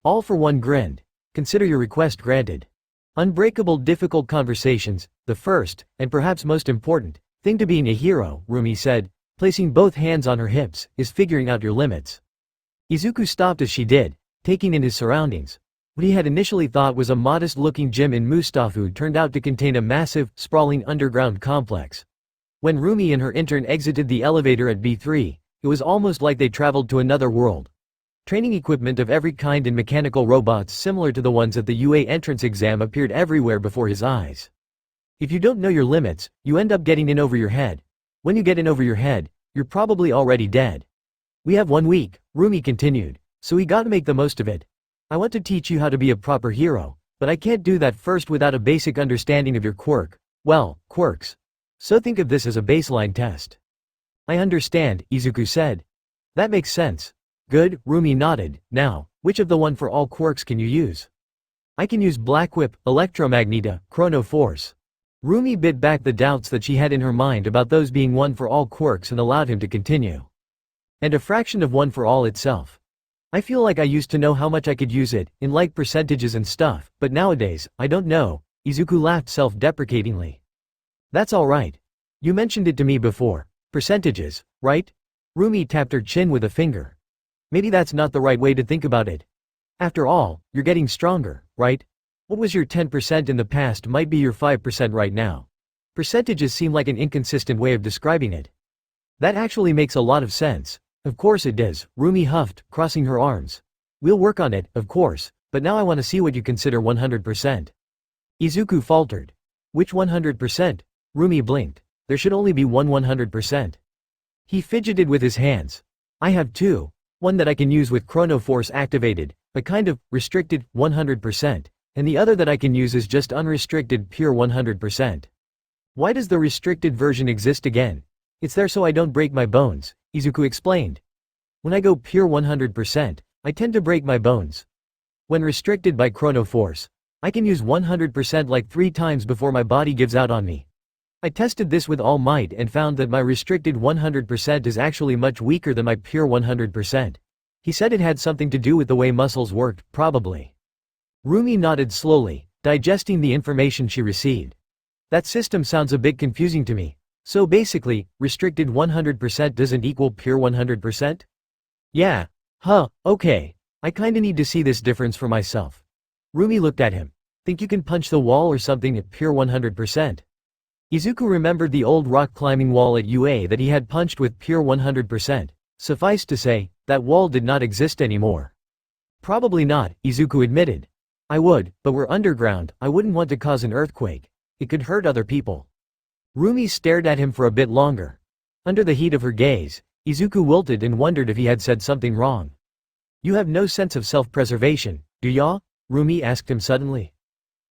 All For One grinned. Consider your request granted. Unbreakable difficult conversations, the first, and perhaps most important, thing to being a hero, Rumi said, placing both hands on her hips, is figuring out your limits. Izuku stopped as she did, taking in his surroundings. What he had initially thought was a modest-looking gym in Mustafu turned out to contain a massive, sprawling underground complex. When Rumi and her intern exited the elevator at B3, it was almost like they traveled to another world. Training equipment of every kind and mechanical robots similar to the ones at the UA entrance exam appeared everywhere before his eyes. If you don't know your limits, you end up getting in over your head. When you get in over your head, you're probably already dead. We have 1 week, Rumi continued, so we gotta make the most of it. I want to teach you how to be a proper hero, but I can't do that first without a basic understanding of your quirk. Well, quirks. So think of this as a baseline test. I understand, Izuku said. That makes sense. Good, Rumi nodded. Now, which of the one for all quirks can you use? I can use Black Whip, Electromagneta, Chrono Force. Rumi bit back the doubts that she had in her mind about those being one for all quirks and allowed him to continue. And a fraction of one for all itself. I feel like I used to know how much I could use it, in like percentages and stuff, but nowadays, I don't know. Izuku laughed self-deprecatingly. That's alright. You mentioned it to me before. Percentages, right? Rumi tapped her chin with a finger. Maybe that's not the right way to think about it. After all, you're getting stronger, right? What was your 10% in the past might be your 5% right now. Percentages seem like an inconsistent way of describing it. That actually makes a lot of sense. Of course it does, Rumi huffed, crossing her arms. We'll work on it, of course, but now I want to see what you consider 100%. Izuku faltered. Which 100%? Rumi blinked. There should only be one 100%. He fidgeted with his hands. I have two. One that I can use with Chrono Force activated, a kind of restricted 100%, and the other that I can use is just unrestricted pure 100%. Why does the restricted version exist again? It's there so I don't break my bones, Izuku explained. When I go pure 100%, I tend to break my bones. When restricted by Chrono Force, I can use 100% like 3 times before my body gives out on me. I tested this with all might and found that my restricted 100% is actually much weaker than my pure 100%. He said it had something to do with the way muscles worked, probably. Rumi nodded slowly, digesting the information she received. That system sounds a bit confusing to me. So basically, restricted 100% doesn't equal pure 100%? Yeah. Okay. I kinda need to see this difference for myself. Rumi looked at him. Think you can punch the wall or something at pure 100%? Izuku remembered the old rock climbing wall at UA that he had punched with pure 100%. Suffice to say, that wall did not exist anymore. Probably not, Izuku admitted. I would, but we're underground, I wouldn't want to cause an earthquake. It could hurt other people. Rumi stared at him for a bit longer. Under the heat of her gaze, Izuku wilted and wondered if he had said something wrong. You have no sense of self-preservation, do ya? Rumi asked him suddenly.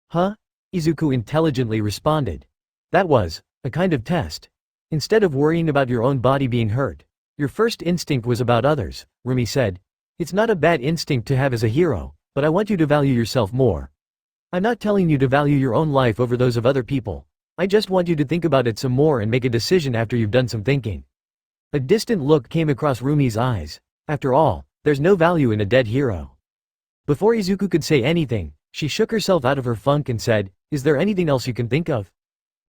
Huh? Izuku intelligently responded. That was a kind of test. Instead of worrying about your own body being hurt, your first instinct was about others, Rumi said. It's not a bad instinct to have as a hero, but I want you to value yourself more. I'm not telling you to value your own life over those of other people. I just want you to think about it some more and make a decision after you've done some thinking. A distant look came across Rumi's eyes. After all, there's no value in a dead hero. Before Izuku could say anything, she shook herself out of her funk and said, Is there anything else you can think of?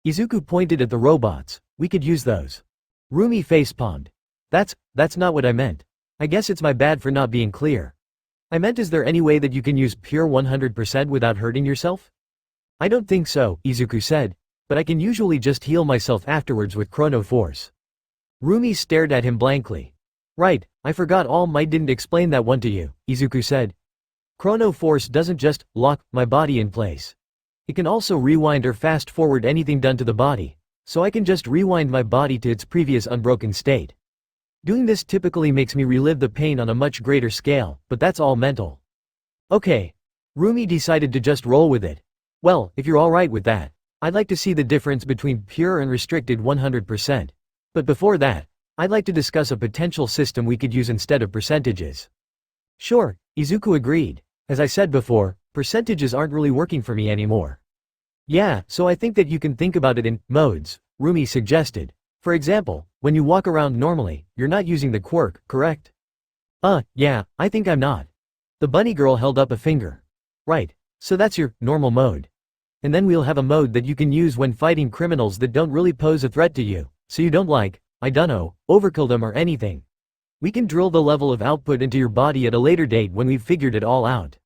Izuku pointed at the robots. We could use those. Rumi facepalmed. That's not what I meant. I guess it's my bad for not being clear. I meant is there any way that you can use pure 100% without hurting yourself? I don't think so, Izuku said. But I can usually just heal myself afterwards with Chrono Force. Rumi stared at him blankly. Right, I forgot All Might didn't explain that one to you, Izuku said. Chrono Force doesn't just lock my body in place. It can also rewind or fast forward anything done to the body, so I can just rewind my body to its previous unbroken state. Doing this typically makes me relive the pain on a much greater scale, but that's all mental. Okay. Rumi decided to just roll with it. Well, if you're alright with that. I'd like to see the difference between pure and restricted 100%. But before that, I'd like to discuss a potential system we could use instead of percentages. Sure, Izuku agreed. As I said before, percentages aren't really working for me anymore. Yeah, so I think that you can think about it in modes, Rumi suggested. For example, when you walk around normally, you're not using the quirk, correct? Yeah, I think I'm not. The bunny girl held up a finger. Right, so that's your normal mode. And then we'll have a mode that you can use when fighting criminals that don't really pose a threat to you, so you don't I dunno, overkill them or anything. We can drill the level of output into your body at a later date when we've figured it all out.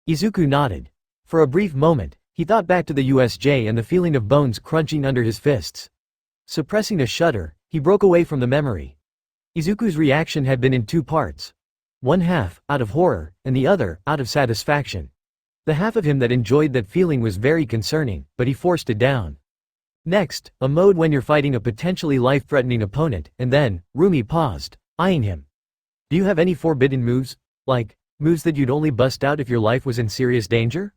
Izuku nodded. For a brief moment, he thought back to the USJ and the feeling of bones crunching under his fists. Suppressing a shudder, he broke away from the memory. Izuku's reaction had been in 2 parts. One half, out of horror, and the other, out of satisfaction. The half of him that enjoyed that feeling was very concerning, but he forced it down. Next, a mode when you're fighting a potentially life-threatening opponent, and then, Rumi paused, eyeing him. Do you have any forbidden moves? Like, Moves that you'd only bust out if your life was in serious danger?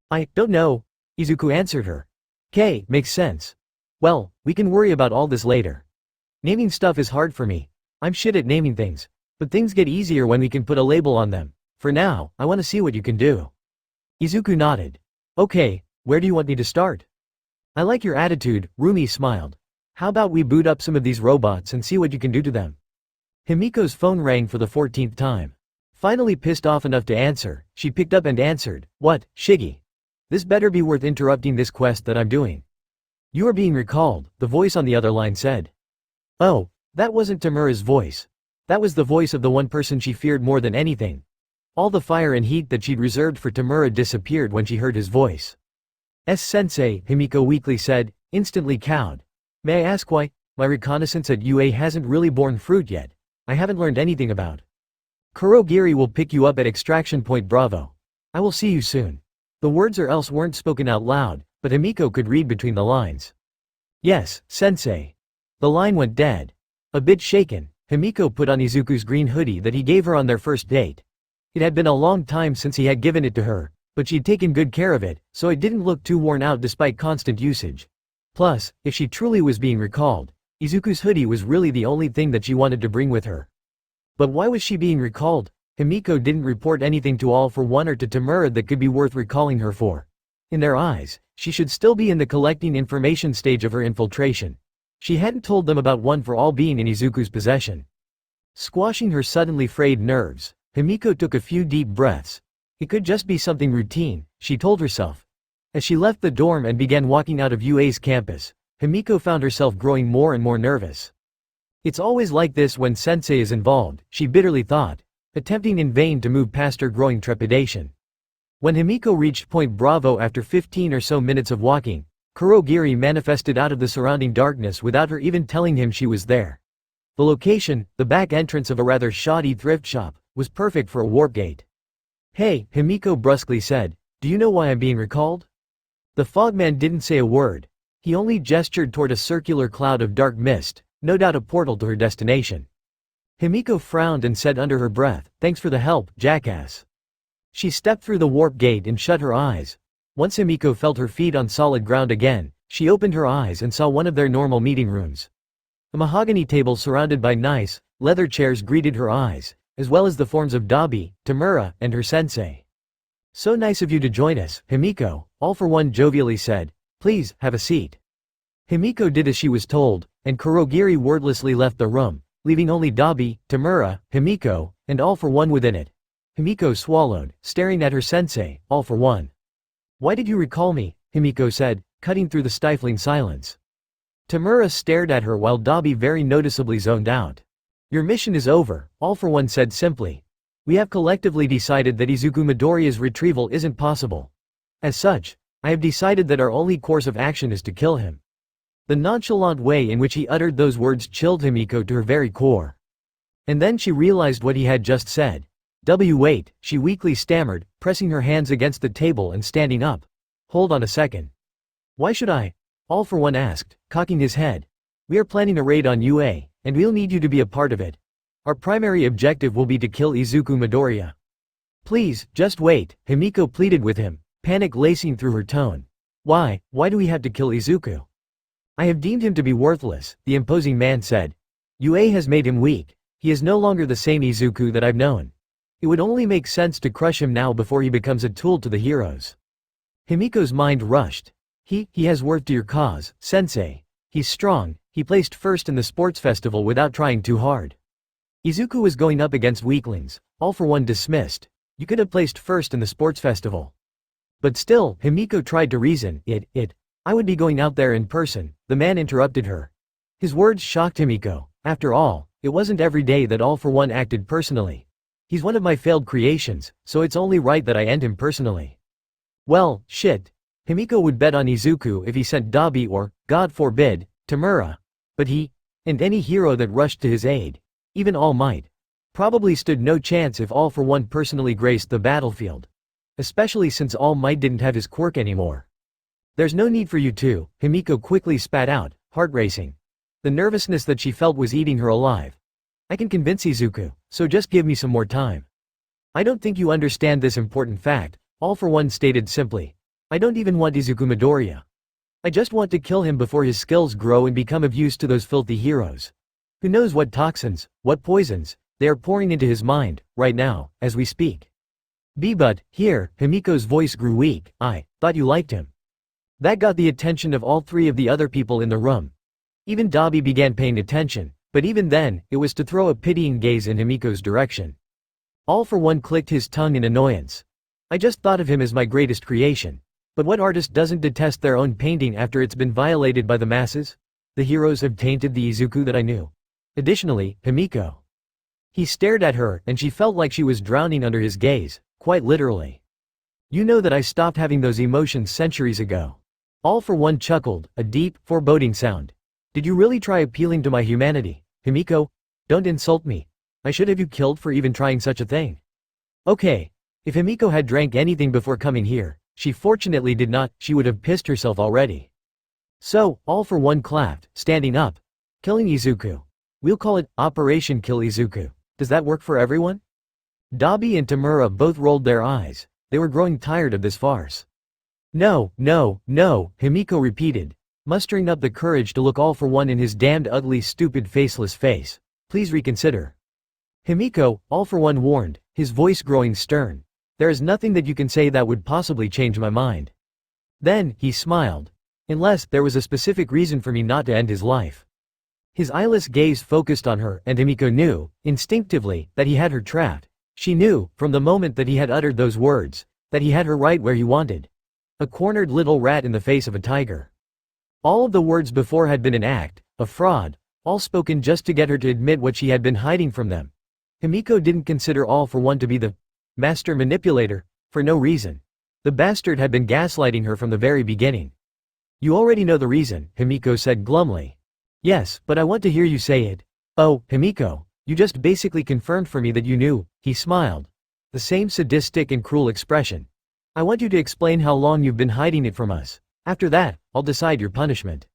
I don't know, Izuku answered her. "'Kay, makes sense. Well, we can worry about all this later. Naming stuff is hard for me. I'm shit at naming things. But things get easier when we can put a label on them. For now, I want to see what you can do." Izuku nodded. "Okay, where do you want me to start?" "I like your attitude," Rumi smiled. "How about we boot up some of these robots and see what you can do to them?" Himiko's phone rang for the 14th time. Finally pissed off enough to answer, she picked up and answered, "What, Shiggy? This better be worth interrupting this quest that I'm doing." "You are being recalled," the voice on the other line said. Oh, that wasn't Tamura's voice. That was the voice of the one person she feared more than anything. All the fire and heat that she'd reserved for Tamura disappeared when she heard his voice. "Sensei," Himiko weakly said, instantly cowed. "May I ask why? My reconnaissance at UA hasn't really borne fruit yet. I haven't learned anything about. Kurogiri will pick you up at Extraction Point Bravo. I will see you soon." The words or else weren't spoken out loud, but Himiko could read between the lines. "Yes, Sensei." The line went dead. A bit shaken, Himiko put on Izuku's green hoodie that he gave her on their first date. It had been a long time since he had given it to her, but she'd taken good care of it, so it didn't look too worn out despite constant usage. Plus, if she truly was being recalled, Izuku's hoodie was really the only thing that she wanted to bring with her. But why was she being recalled? Himiko didn't report anything to All for One or to Tamura that could be worth recalling her for. In their eyes, she should still be in the collecting information stage of her infiltration. She hadn't told them about One for All being in Izuku's possession. Squashing her suddenly frayed nerves, Himiko took a few deep breaths. It could just be something routine, she told herself. As she left the dorm and began walking out of UA's campus, Himiko found herself growing more and more nervous. It's always like this when Sensei is involved, she bitterly thought, attempting in vain to move past her growing trepidation. When Himiko reached Point Bravo after 15 or so minutes of walking, Kurogiri manifested out of the surrounding darkness without her even telling him she was there. The location, the back entrance of a rather shoddy thrift shop, was perfect for a warp gate. "Hey," Himiko brusquely said, "do you know why I'm being recalled?" The fogman didn't say a word. He only gestured toward a circular cloud of dark mist, no doubt a portal to her destination. Himiko frowned and said under her breath, "Thanks for the help, jackass." She stepped through the warp gate and shut her eyes. Once Himiko felt her feet on solid ground again, she opened her eyes and saw one of their normal meeting rooms. A mahogany table surrounded by nice, leather chairs greeted her eyes, as well as the forms of Dabi, Tamura, and her sensei. "So nice of you to join us, Himiko," All for One jovially said. "Please, have a seat." Himiko did as she was told, and Kurogiri wordlessly left the room, leaving only Dabi, Tamura, Himiko, and All for One within it. Himiko swallowed, staring at her sensei, All for One. "Why did you recall me?" Himiko said, cutting through the stifling silence. Tamura stared at her while Dabi very noticeably zoned out. "Your mission is over," All for One said simply. "We have collectively decided that Izuku Midoriya's retrieval isn't possible. As such, I have decided that our only course of action is to kill him." The nonchalant way in which he uttered those words chilled Himiko to her very core. And then she realized what he had just said. Wait, she weakly stammered, pressing her hands against the table and standing up. "Hold on a second." "Why should I?" All for One asked, cocking his head. "We are planning a raid on UA, and we'll need you to be a part of it. Our primary objective will be to kill Izuku Midoriya." "Please, just wait," Himiko pleaded with him, panic lacing through her tone. Why do we have to kill Izuku?" "I have deemed him to be worthless," the imposing man said. "UA has made him weak. He is no longer the same Izuku that I've known. It would only make sense to crush him now before he becomes a tool to the heroes." Himiko's mind rushed. He has worth to your cause, sensei. He's strong, he placed first in the sports festival without trying too hard. Izuku was going up against weaklings, All for One dismissed. You could have placed first in the sports festival. But still, Himiko tried to reason, I would be going out there in person, the man interrupted her. His words shocked Himiko. After all, it wasn't every day that All for One acted personally. He's one of my failed creations, so it's only right that I end him personally. Well, shit. Himiko would bet on Izuku if he sent Dabi or, God forbid, Tamura. But he, and any hero that rushed to his aid, even All Might, probably stood no chance if All for One personally graced the battlefield. Especially since All Might didn't have his quirk anymore. "There's no need for you to," Himiko quickly spat out, heart racing. The nervousness that she felt was eating her alive. "I can convince Izuku, so just give me some more time." I don't think you understand this important fact, All for One stated simply. I don't even want Izuku Midoriya. I just want to kill him before his skills grow and become of use to those filthy heroes. Who knows what toxins, what poisons, they are pouring into his mind, right now, as we speak. But, here, Himiko's voice grew weak. I thought you liked him. That got the attention of all three of the other people in the room. Even Dabi began paying attention, but even then, it was to throw a pitying gaze in Himiko's direction. All for One clicked his tongue in annoyance. I just thought of him as my greatest creation. But what artist doesn't detest their own painting after it's been violated by the masses? The heroes have tainted the Izuku that I knew. Additionally, Himiko. He stared at her, and she felt like she was drowning under his gaze, quite literally. You know that I stopped having those emotions centuries ago. All for One chuckled, a deep, foreboding sound. Did you really try appealing to my humanity, Himiko? Don't insult me. I should have you killed for even trying such a thing. Okay. If Himiko had drank anything before coming here, she fortunately did not, she would have pissed herself already. So, All for One clapped, standing up. Killing Izuku. We'll call it, Operation Kill Izuku. Does that work for everyone? Dabi and Tamura both rolled their eyes. They were growing tired of this farce. No, no, no, Himiko repeated, mustering up the courage to look All for One in his damned ugly stupid faceless face. Please reconsider. Himiko, All for One warned, his voice growing stern. There is nothing that you can say that would possibly change my mind. Then, he smiled. Unless there was a specific reason for me not to end his life. His eyeless gaze focused on her, and Himiko knew, instinctively, that he had her trapped. She knew, from the moment that he had uttered those words, that he had her right where he wanted. A cornered little rat in the face of a tiger. All of the words before had been an act, a fraud, all spoken just to get her to admit what she had been hiding from them. Himiko didn't consider All for One to be the master manipulator, for no reason. The bastard had been gaslighting her from the very beginning. You already know the reason, Himiko said glumly. Yes, but I want to hear you say it. Oh, Himiko, you just basically confirmed for me that you knew, he smiled. The same sadistic and cruel expression. I want you to explain how long you've been hiding it from us. After that, I'll decide your punishment.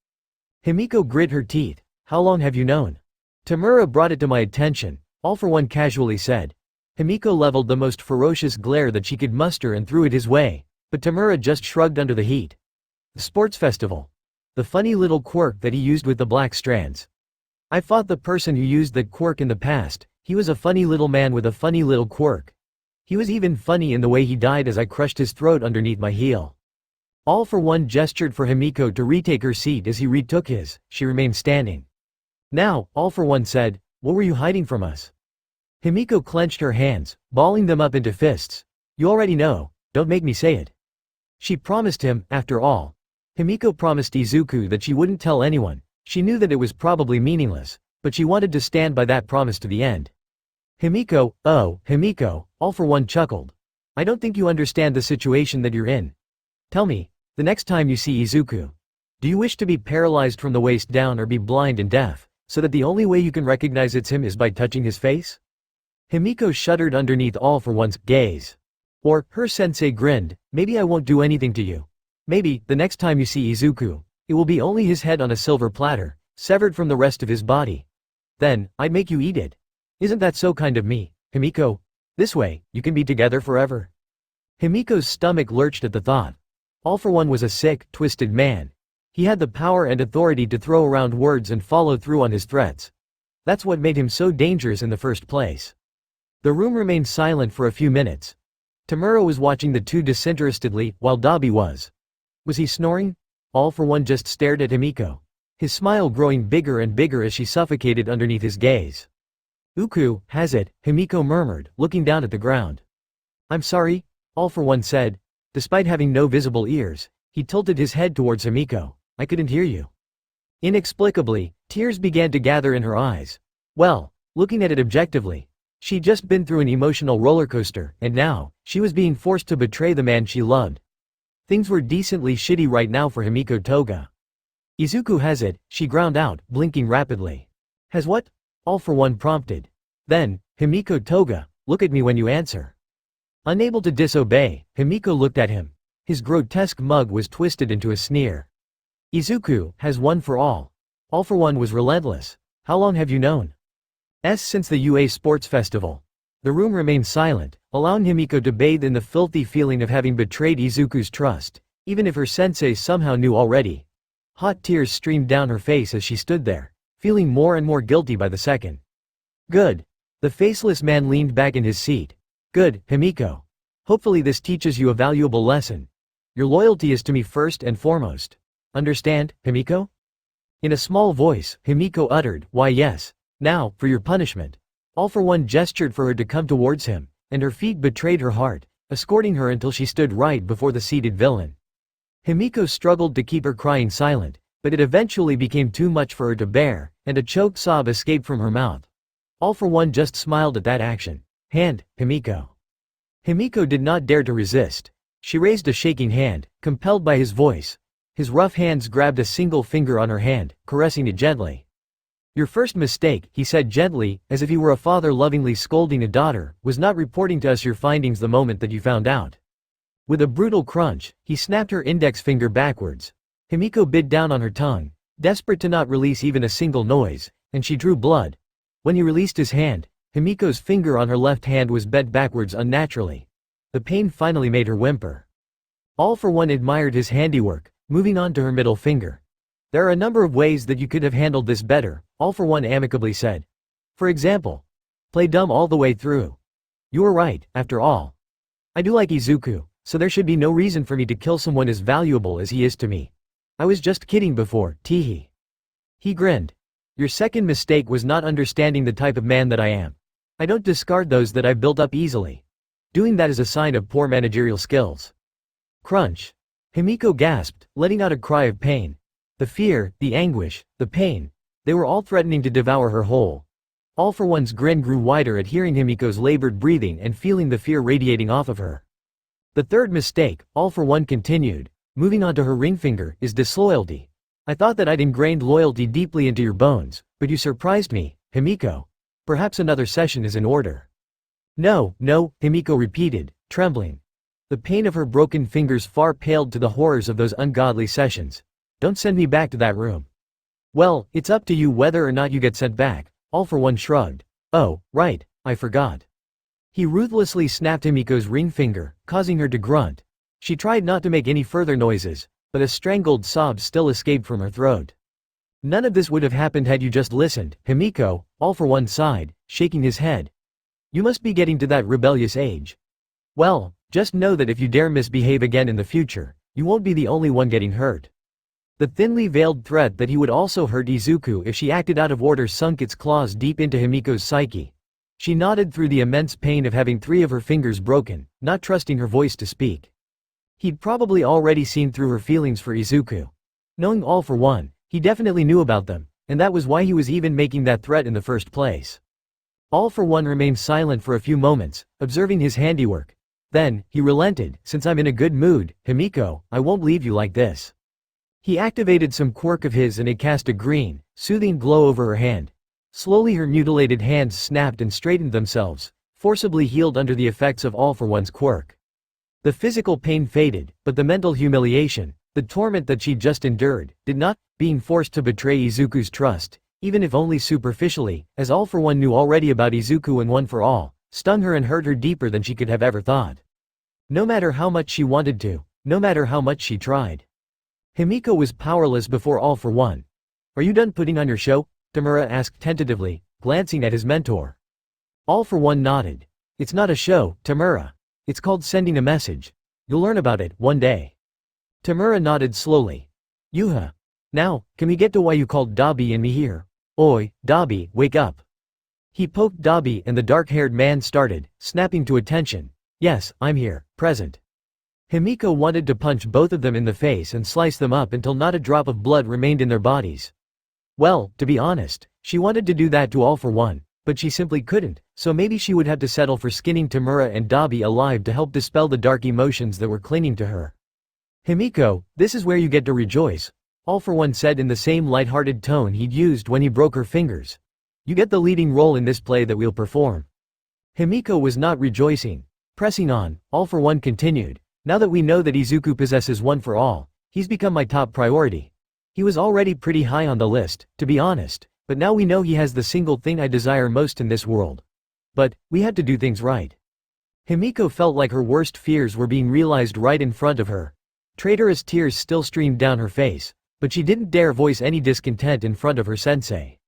Himiko grit her teeth. How long have you known? Tamura brought it to my attention, All for One casually said. Himiko leveled the most ferocious glare that she could muster and threw it his way, but Tamura just shrugged under the heat. The sports festival. The funny little quirk that he used with the black strands. I fought the person who used that quirk in the past. He was a funny little man with a funny little quirk. He was even funny in the way he died as I crushed his throat underneath my heel. All for One gestured for Himiko to retake her seat as he retook his. She remained standing. Now, All for One said, what were you hiding from us? Himiko clenched her hands, balling them up into fists. You already know, don't make me say it. She promised him, after all. Himiko promised Izuku that she wouldn't tell anyone. She knew that it was probably meaningless, but she wanted to stand by that promise to the end. Himiko, oh, Himiko, All for One chuckled. I don't think you understand the situation that you're in. Tell me, the next time you see Izuku, do you wish to be paralyzed from the waist down or be blind and deaf, so that the only way you can recognize it's him is by touching his face? Himiko shuddered underneath All for One's gaze. Or, her sensei grinned, maybe I won't do anything to you. Maybe, the next time you see Izuku, it will be only his head on a silver platter, severed from the rest of his body. Then, I'd make you eat it. Isn't that so kind of me, Himiko? This way, you can be together forever. Himiko's stomach lurched at the thought. All for One was a sick, twisted man. He had the power and authority to throw around words and follow through on his threats. That's what made him so dangerous in the first place. The room remained silent for a few minutes. Tamura was watching the two disinterestedly, while Dabi was. Was he snoring? All for One just stared at Himiko, his smile growing bigger and bigger as she suffocated underneath his gaze. Uku has it, Himiko murmured, looking down at the ground. I'm sorry, All for One said. Despite having no visible ears, he tilted his head towards Himiko. I couldn't hear you. Inexplicably, tears began to gather in her eyes. Well, looking at it objectively, she'd just been through an emotional roller coaster, and now, she was being forced to betray the man she loved. Things were decently shitty right now for Himiko Toga. Izuku has it, she ground out, blinking rapidly. Has what? All for One prompted. Then, Himiko Toga, look at me when you answer. Unable to disobey, Himiko looked at him. His grotesque mug was twisted into a sneer. Izuku has one for all. All for One was relentless. How long have you known? Since the UA Sports Festival. The room remained silent, allowing Himiko to bathe in the filthy feeling of having betrayed Izuku's trust, even if her sensei somehow knew already. Hot tears streamed down her face as she stood there, feeling more and more guilty by the second. Good. The faceless man leaned back in his seat. Good, Himiko. Hopefully this teaches you a valuable lesson. Your loyalty is to me first and foremost. Understand, Himiko? In a small voice, Himiko uttered, why yes. Now, for your punishment. All for One gestured for her to come towards him, and her feet betrayed her heart, escorting her until she stood right before the seated villain. Himiko struggled to keep her crying silent, but it eventually became too much for her to bear, and a choked sob escaped from her mouth. All for One just smiled at that action. Hand, Himiko. Himiko did not dare to resist. She raised a shaking hand, compelled by his voice. His rough hands grabbed a single finger on her hand, caressing it gently. Your first mistake, he said gently, as if he were a father lovingly scolding a daughter, was not reporting to us your findings the moment that you found out. With a brutal crunch, he snapped her index finger backwards. Himiko bit down on her tongue, desperate to not release even a single noise, and she drew blood. When he released his hand, Himiko's finger on her left hand was bent backwards unnaturally. The pain finally made her whimper. All for One admired his handiwork, moving on to her middle finger. There are a number of ways that you could have handled this better, All for One amicably said. For example, play dumb all the way through. You were right, after all. I do like Izuku, so there should be no reason for me to kill someone as valuable as he is to me. I was just kidding before, teehee. He grinned. Your second mistake was not understanding the type of man that I am. I don't discard those that I've built up easily. Doing that is a sign of poor managerial skills. Crunch. Himiko gasped, letting out a cry of pain. The fear, the anguish, the pain. They were all threatening to devour her whole. All for One's grin grew wider at hearing Himiko's labored breathing and feeling the fear radiating off of her. The third mistake, All for One continued, moving on to her ring finger, is disloyalty. I thought that I'd ingrained loyalty deeply into your bones, but you surprised me, Himiko. Perhaps another session is in order. No, no, Himiko repeated, trembling. The pain of her broken fingers far paled to the horrors of those ungodly sessions. Don't send me back to that room. Well, it's up to you whether or not you get sent back, All for One shrugged. Oh, right, I forgot. He ruthlessly snapped Himiko's ring finger, causing her to grunt. She tried not to make any further noises, but a strangled sob still escaped from her throat. None of this would have happened had you just listened, Himiko, All for One sighed, shaking his head. You must be getting to that rebellious age. Well, just know that if you dare misbehave again in the future, you won't be the only one getting hurt. The thinly veiled threat that he would also hurt Izuku if she acted out of order sunk its claws deep into Himiko's psyche. She nodded through the immense pain of having 3 of her fingers broken, not trusting her voice to speak. He'd probably already seen through her feelings for Izuku. Knowing All for One, he definitely knew about them, and that was why he was even making that threat in the first place. All for One remained silent for a few moments, observing his handiwork. Then, he relented, since I'm in a good mood, Himiko, I won't leave you like this. He activated some quirk of his and it cast a green, soothing glow over her hand. Slowly her mutilated hands snapped and straightened themselves, forcibly healed under the effects of All for One's quirk. The physical pain faded, but the mental humiliation, the torment that she'd just endured, did not, being forced to betray Izuku's trust, even if only superficially, as All for One knew already about Izuku and One for All, stung her and hurt her deeper than she could have ever thought. No matter how much she wanted to, no matter how much she tried. Himiko was powerless before All for One. Are you done putting on your show? Tamura asked tentatively, glancing at his mentor. All for One nodded. It's not a show, Tamura. It's called sending a message. You'll learn about it, one day. Tamura nodded slowly. Yuha. Now, can we get to why you called Dabi and me here? Oi, Dabi, wake up. He poked Dabi and the dark-haired man started, snapping to attention. Yes, I'm here, present. Himiko wanted to punch both of them in the face and slice them up until not a drop of blood remained in their bodies. Well, to be honest, she wanted to do that to All for One, but she simply couldn't, so maybe she would have to settle for skinning Tamura and Dabi alive to help dispel the dark emotions that were clinging to her. Himiko, this is where you get to rejoice, All for One said in the same light-hearted tone he'd used when he broke her fingers. You get the leading role in this play that we'll perform. Himiko was not rejoicing. Pressing on, All for One continued. Now that we know that Izuku possesses One for All, he's become my top priority. He was already pretty high on the list, to be honest, but now we know he has the single thing I desire most in this world. But, we had to do things right. Himiko felt like her worst fears were being realized right in front of her. Traitorous tears still streamed down her face, but she didn't dare voice any discontent in front of her sensei.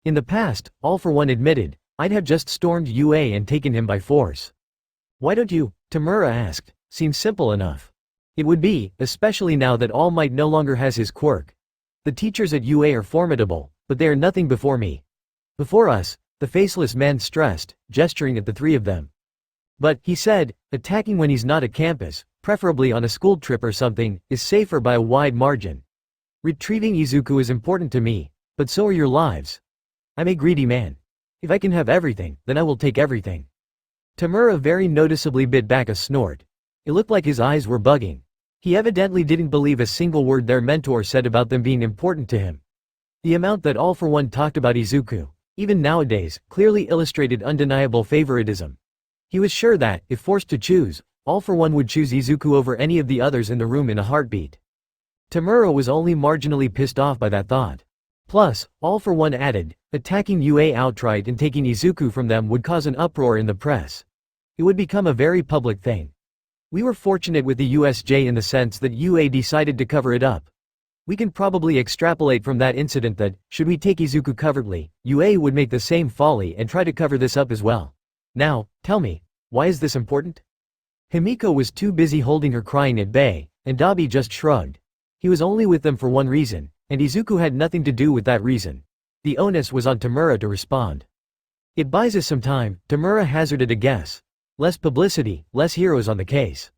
In the past, All For One admitted, I'd have just stormed UA and taken him by force. Why don't you? Tamura asked. Seems simple enough. It would be, especially now that All Might no longer has his quirk. The teachers at UA are formidable, but they are nothing before me. Before us, the faceless man stressed, gesturing at the three of them. But, he said, attacking when he's not at campus, preferably on a school trip or something, is safer by a wide margin. Retrieving Izuku is important to me, but so are your lives. I'm a greedy man. If I can have everything, then I will take everything. Tamura very noticeably bit back a snort. It looked like his eyes were bugging. He evidently didn't believe a single word their mentor said about them being important to him. The amount that All For One talked about Izuku, even nowadays, clearly illustrated undeniable favoritism. He was sure that, if forced to choose, All For One would choose Izuku over any of the others in the room in a heartbeat. Tamura was only marginally pissed off by that thought. Plus, All For One added, attacking UA outright and taking Izuku from them would cause an uproar in the press. It would become a very public thing. We were fortunate with the USJ in the sense that UA decided to cover it up. We can probably extrapolate from that incident that, should we take Izuku covertly, UA would make the same folly and try to cover this up as well. Now, tell me, why is this important? Himiko was too busy holding her crying at bay, and Dabi just shrugged. He was only with them for one reason, and Izuku had nothing to do with that reason. The onus was on Tamura to respond. It buys us some time, Tamura hazarded a guess. Less publicity, less heroes on the case.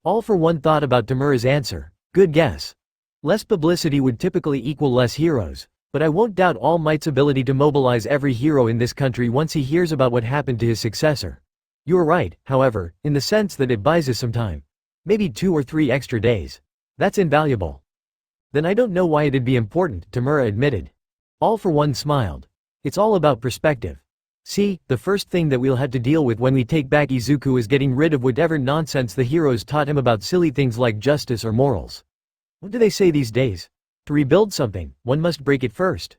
All For One thought about Tamura's answer. Good guess. Less publicity would typically equal less heroes, but I won't doubt All Might's ability to mobilize every hero in this country once he hears about what happened to his successor. You're right, however, in the sense that it buys us some time. Maybe 2 or 3 extra days. That's invaluable. Then I don't know why it'd be important, Tamura admitted. All For One smiled. It's all about perspective. See, the first thing that we'll have to deal with when we take back Izuku is getting rid of whatever nonsense the heroes taught him about silly things like justice or morals. What do they say these days? To rebuild something, one must break it first.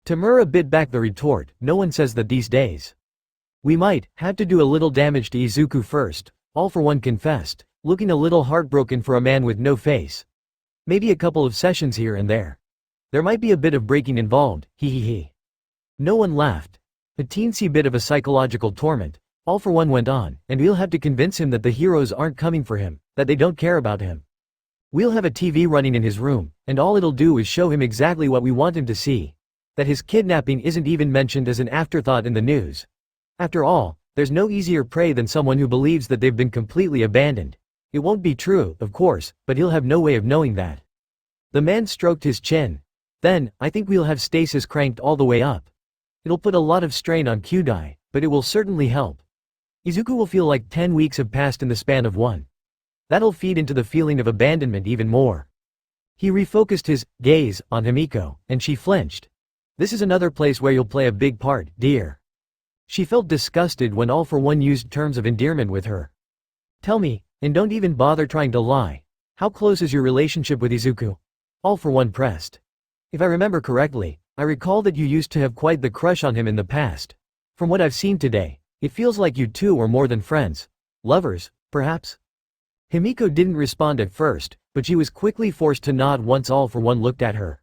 Tamura bit back the retort, no one says that these days. We might have to do a little damage to Izuku first, All For One confessed, looking a little heartbroken for a man with no face. Maybe a couple of sessions here and there. There might be a bit of breaking involved, he. No one laughed. A teensy bit of a psychological torment, All For One went on, and we'll have to convince him that the heroes aren't coming for him, that they don't care about him. We'll have a TV running in his room, and all it'll do is show him exactly what we want him to see. That his kidnapping isn't even mentioned as an afterthought in the news. After all, there's no easier prey than someone who believes that they've been completely abandoned. It won't be true, of course, but he'll have no way of knowing that. The man stroked his chin. Then, I think we'll have stasis cranked all the way up. It'll put a lot of strain on Kyudai, but it will certainly help. Izuku will feel like 10 weeks have passed in the span of one. That'll feed into the feeling of abandonment even more. He refocused his gaze on Himiko, and she flinched. This is another place where you'll play a big part, dear. She felt disgusted when All For One used terms of endearment with her. Tell me, and don't even bother trying to lie. How close is your relationship with Izuku? All For One pressed. If I remember correctly, I recall that you used to have quite the crush on him in the past. From what I've seen today, it feels like you two are more than friends. Lovers, perhaps? Himiko didn't respond at first, but she was quickly forced to nod once All For One looked at her.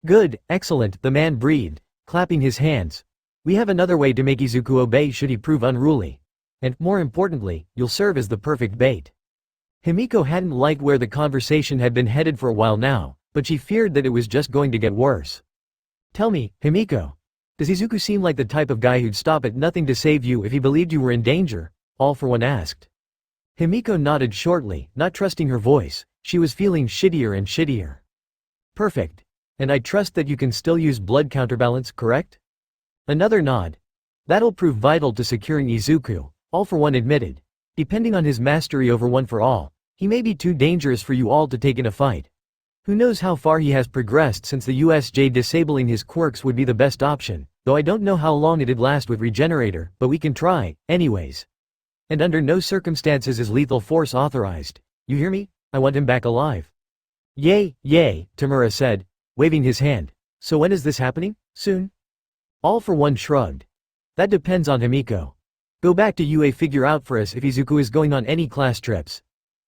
Good, excellent, the man breathed, clapping his hands. We have another way to make Izuku obey should he prove unruly. And, more importantly, you'll serve as the perfect bait. Himiko hadn't liked where the conversation had been headed for a while now, but she feared that it was just going to get worse. Tell me, Himiko. Does Izuku seem like the type of guy who'd stop at nothing to save you if he believed you were in danger? All For One asked. Himiko nodded shortly, not trusting her voice. She was feeling shittier and shittier. Perfect. And I trust that you can still use blood counterbalance, correct? Another nod. That'll prove vital to securing Izuku, All For One admitted. Depending on his mastery over One For All, he may be too dangerous for you all to take in a fight. Who knows how far he has progressed since the USJ disabling his quirks would be the best option, though I don't know how long it'd last with Regenerator, but we can try, anyways. And under no circumstances is lethal force authorized. You hear me? I want him back alive. Yay, Tamura said, waving his hand. So when is this happening? Soon? All For One shrugged. That depends on Himiko. Go back to UA, figure out for us if Izuku is going on any class trips.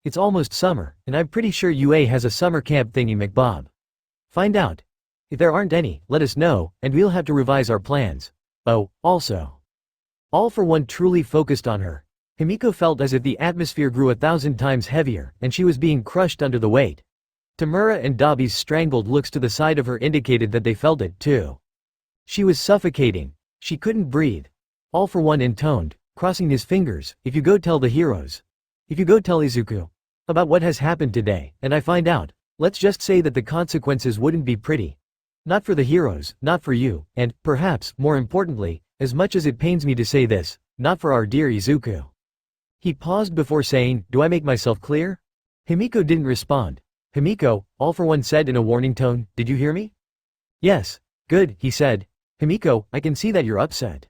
It's almost summer, and I'm pretty sure UA has a summer camp thingy McBob. Find out. If there aren't any, let us know, and we'll have to revise our plans. Oh, also. All for one truly focused on her. Himiko felt as if the atmosphere grew 1,000 times heavier, and she was being crushed under the weight. Tamura and Dabi's strangled looks to the side of her indicated that they felt it too. She was suffocating. She couldn't breathe. All for one intoned, crossing his fingers, if you go tell the heroes. If you go tell Izuku about what has happened today, and I find out, let's just say that the consequences wouldn't be pretty. Not for the heroes, not for you, and, perhaps, more importantly, as much as it pains me to say this, not for our dear Izuku. He paused before saying, do I make myself clear? Himiko didn't respond. Himiko, all for one said in a warning tone, did you hear me? Yes. Good, he said. Himiko, I can see that you're upset.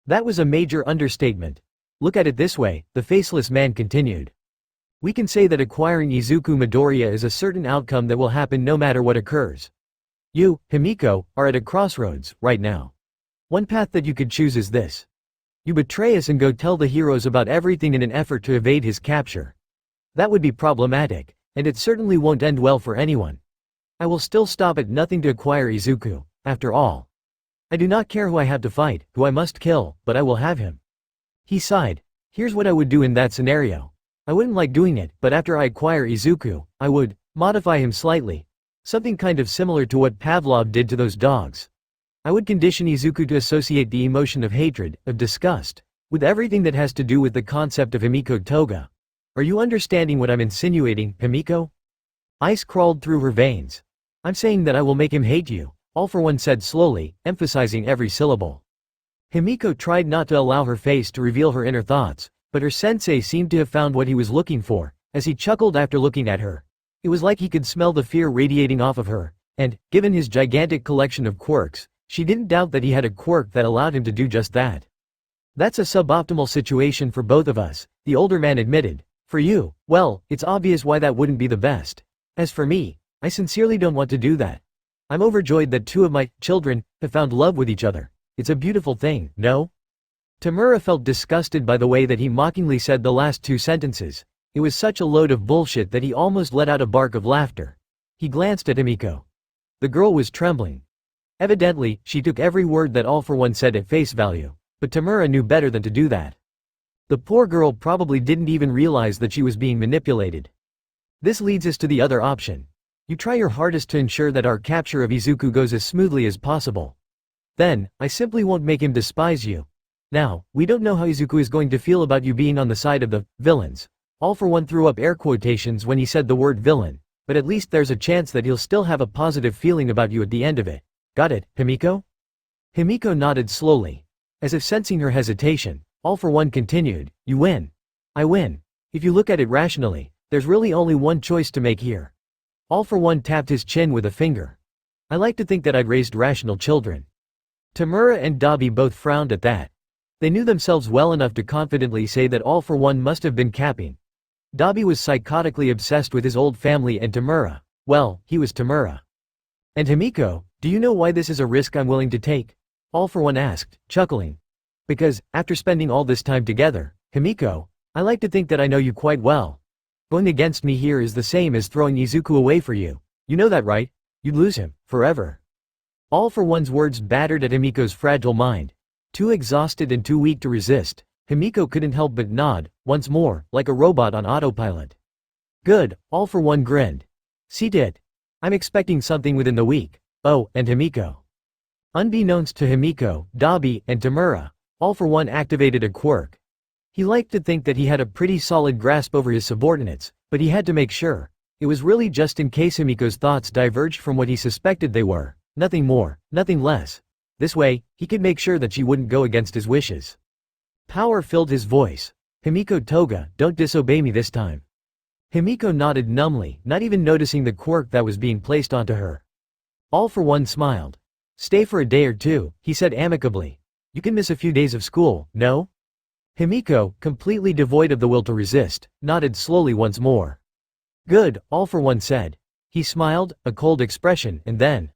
That was a major understatement. Look at it this way, the faceless man continued. We can say that acquiring Izuku Midoriya is a certain outcome that will happen no matter what occurs. You, Himiko, are at a crossroads, right now. One path that you could choose is this. You betray us and go tell the heroes about everything in an effort to evade his capture. That would be problematic, and it certainly won't end well for anyone. I will still stop at nothing to acquire Izuku, after all. I do not care who I have to fight, who I must kill, but I will have him. He sighed. Here's what I would do in that scenario. I wouldn't like doing it, but after I acquire Izuku, I would modify him slightly. Something kind of similar to what Pavlov did to those dogs. I would condition Izuku to associate the emotion of hatred, of disgust, with everything that has to do with the concept of Himiko Toga. Are you understanding what I'm insinuating, Himiko? Ice crawled through her veins. I'm saying that I will make him hate you, all for one said slowly, emphasizing every syllable. Himiko tried not to allow her face to reveal her inner thoughts, but her sensei seemed to have found what he was looking for, as he chuckled after looking at her. It was like he could smell the fear radiating off of her, and, given his gigantic collection of quirks, she didn't doubt that he had a quirk that allowed him to do just that. That's a suboptimal situation for both of us, the older man admitted. For you, well, it's obvious why that wouldn't be the best. As for me, I sincerely don't want to do that. I'm overjoyed that two of my children have found love with each other. It's a beautiful thing, no? Tamura felt disgusted by the way that he mockingly said the last two sentences. It was such a load of bullshit that he almost let out a bark of laughter. He glanced at Himiko. The girl was trembling. Evidently, she took every word that all for one said at face value, but Tamura knew better than to do that. The poor girl probably didn't even realize that she was being manipulated. This leads us to the other option. You try your hardest to ensure that our capture of Izuku goes as smoothly as possible. Then, I simply won't make him despise you. Now, we don't know how Izuku is going to feel about you being on the side of the villains. All for one threw up air quotations when he said the word villain, but at least there's a chance that he'll still have a positive feeling about you at the end of it. Got it, Himiko? Himiko nodded slowly. As if sensing her hesitation, all for one continued, you win. I win. If you look at it rationally, there's really only one choice to make here. All for one tapped his chin with a finger. I like to think that I'd raised rational children. Tamura and Dabi both frowned at that. They knew themselves well enough to confidently say that all for one must have been capping. Dabi was psychotically obsessed with his old family and Tamura, well, he was Tamura. And Himiko, do you know why this is a risk I'm willing to take? All for one asked, chuckling. Because, after spending all this time together, Himiko, I like to think that I know you quite well. Going against me here is the same as throwing Izuku away for you. You know that, right? You'd lose him, forever. All for one's words battered at Himiko's fragile mind. Too exhausted and too weak to resist, Himiko couldn't help but nod, once more, like a robot on autopilot. Good, all for one grinned. See it. I'm expecting something within the week. Oh, and Himiko. Unbeknownst to Himiko, Dabi, and Tamura, all for one activated a quirk. He liked to think that he had a pretty solid grasp over his subordinates, but he had to make sure. It was really just in case Himiko's thoughts diverged from what he suspected they were. Nothing more, nothing less. This way, he could make sure that she wouldn't go against his wishes. Power filled his voice. Himiko Toga, don't disobey me this time. Himiko nodded numbly, not even noticing the quirk that was being placed onto her. All for one smiled. Stay for a day or two, he said amicably. You can miss a few days of school, no? Himiko, completely devoid of the will to resist, nodded slowly once more. Good, all for one said. He smiled, a cold expression, and then.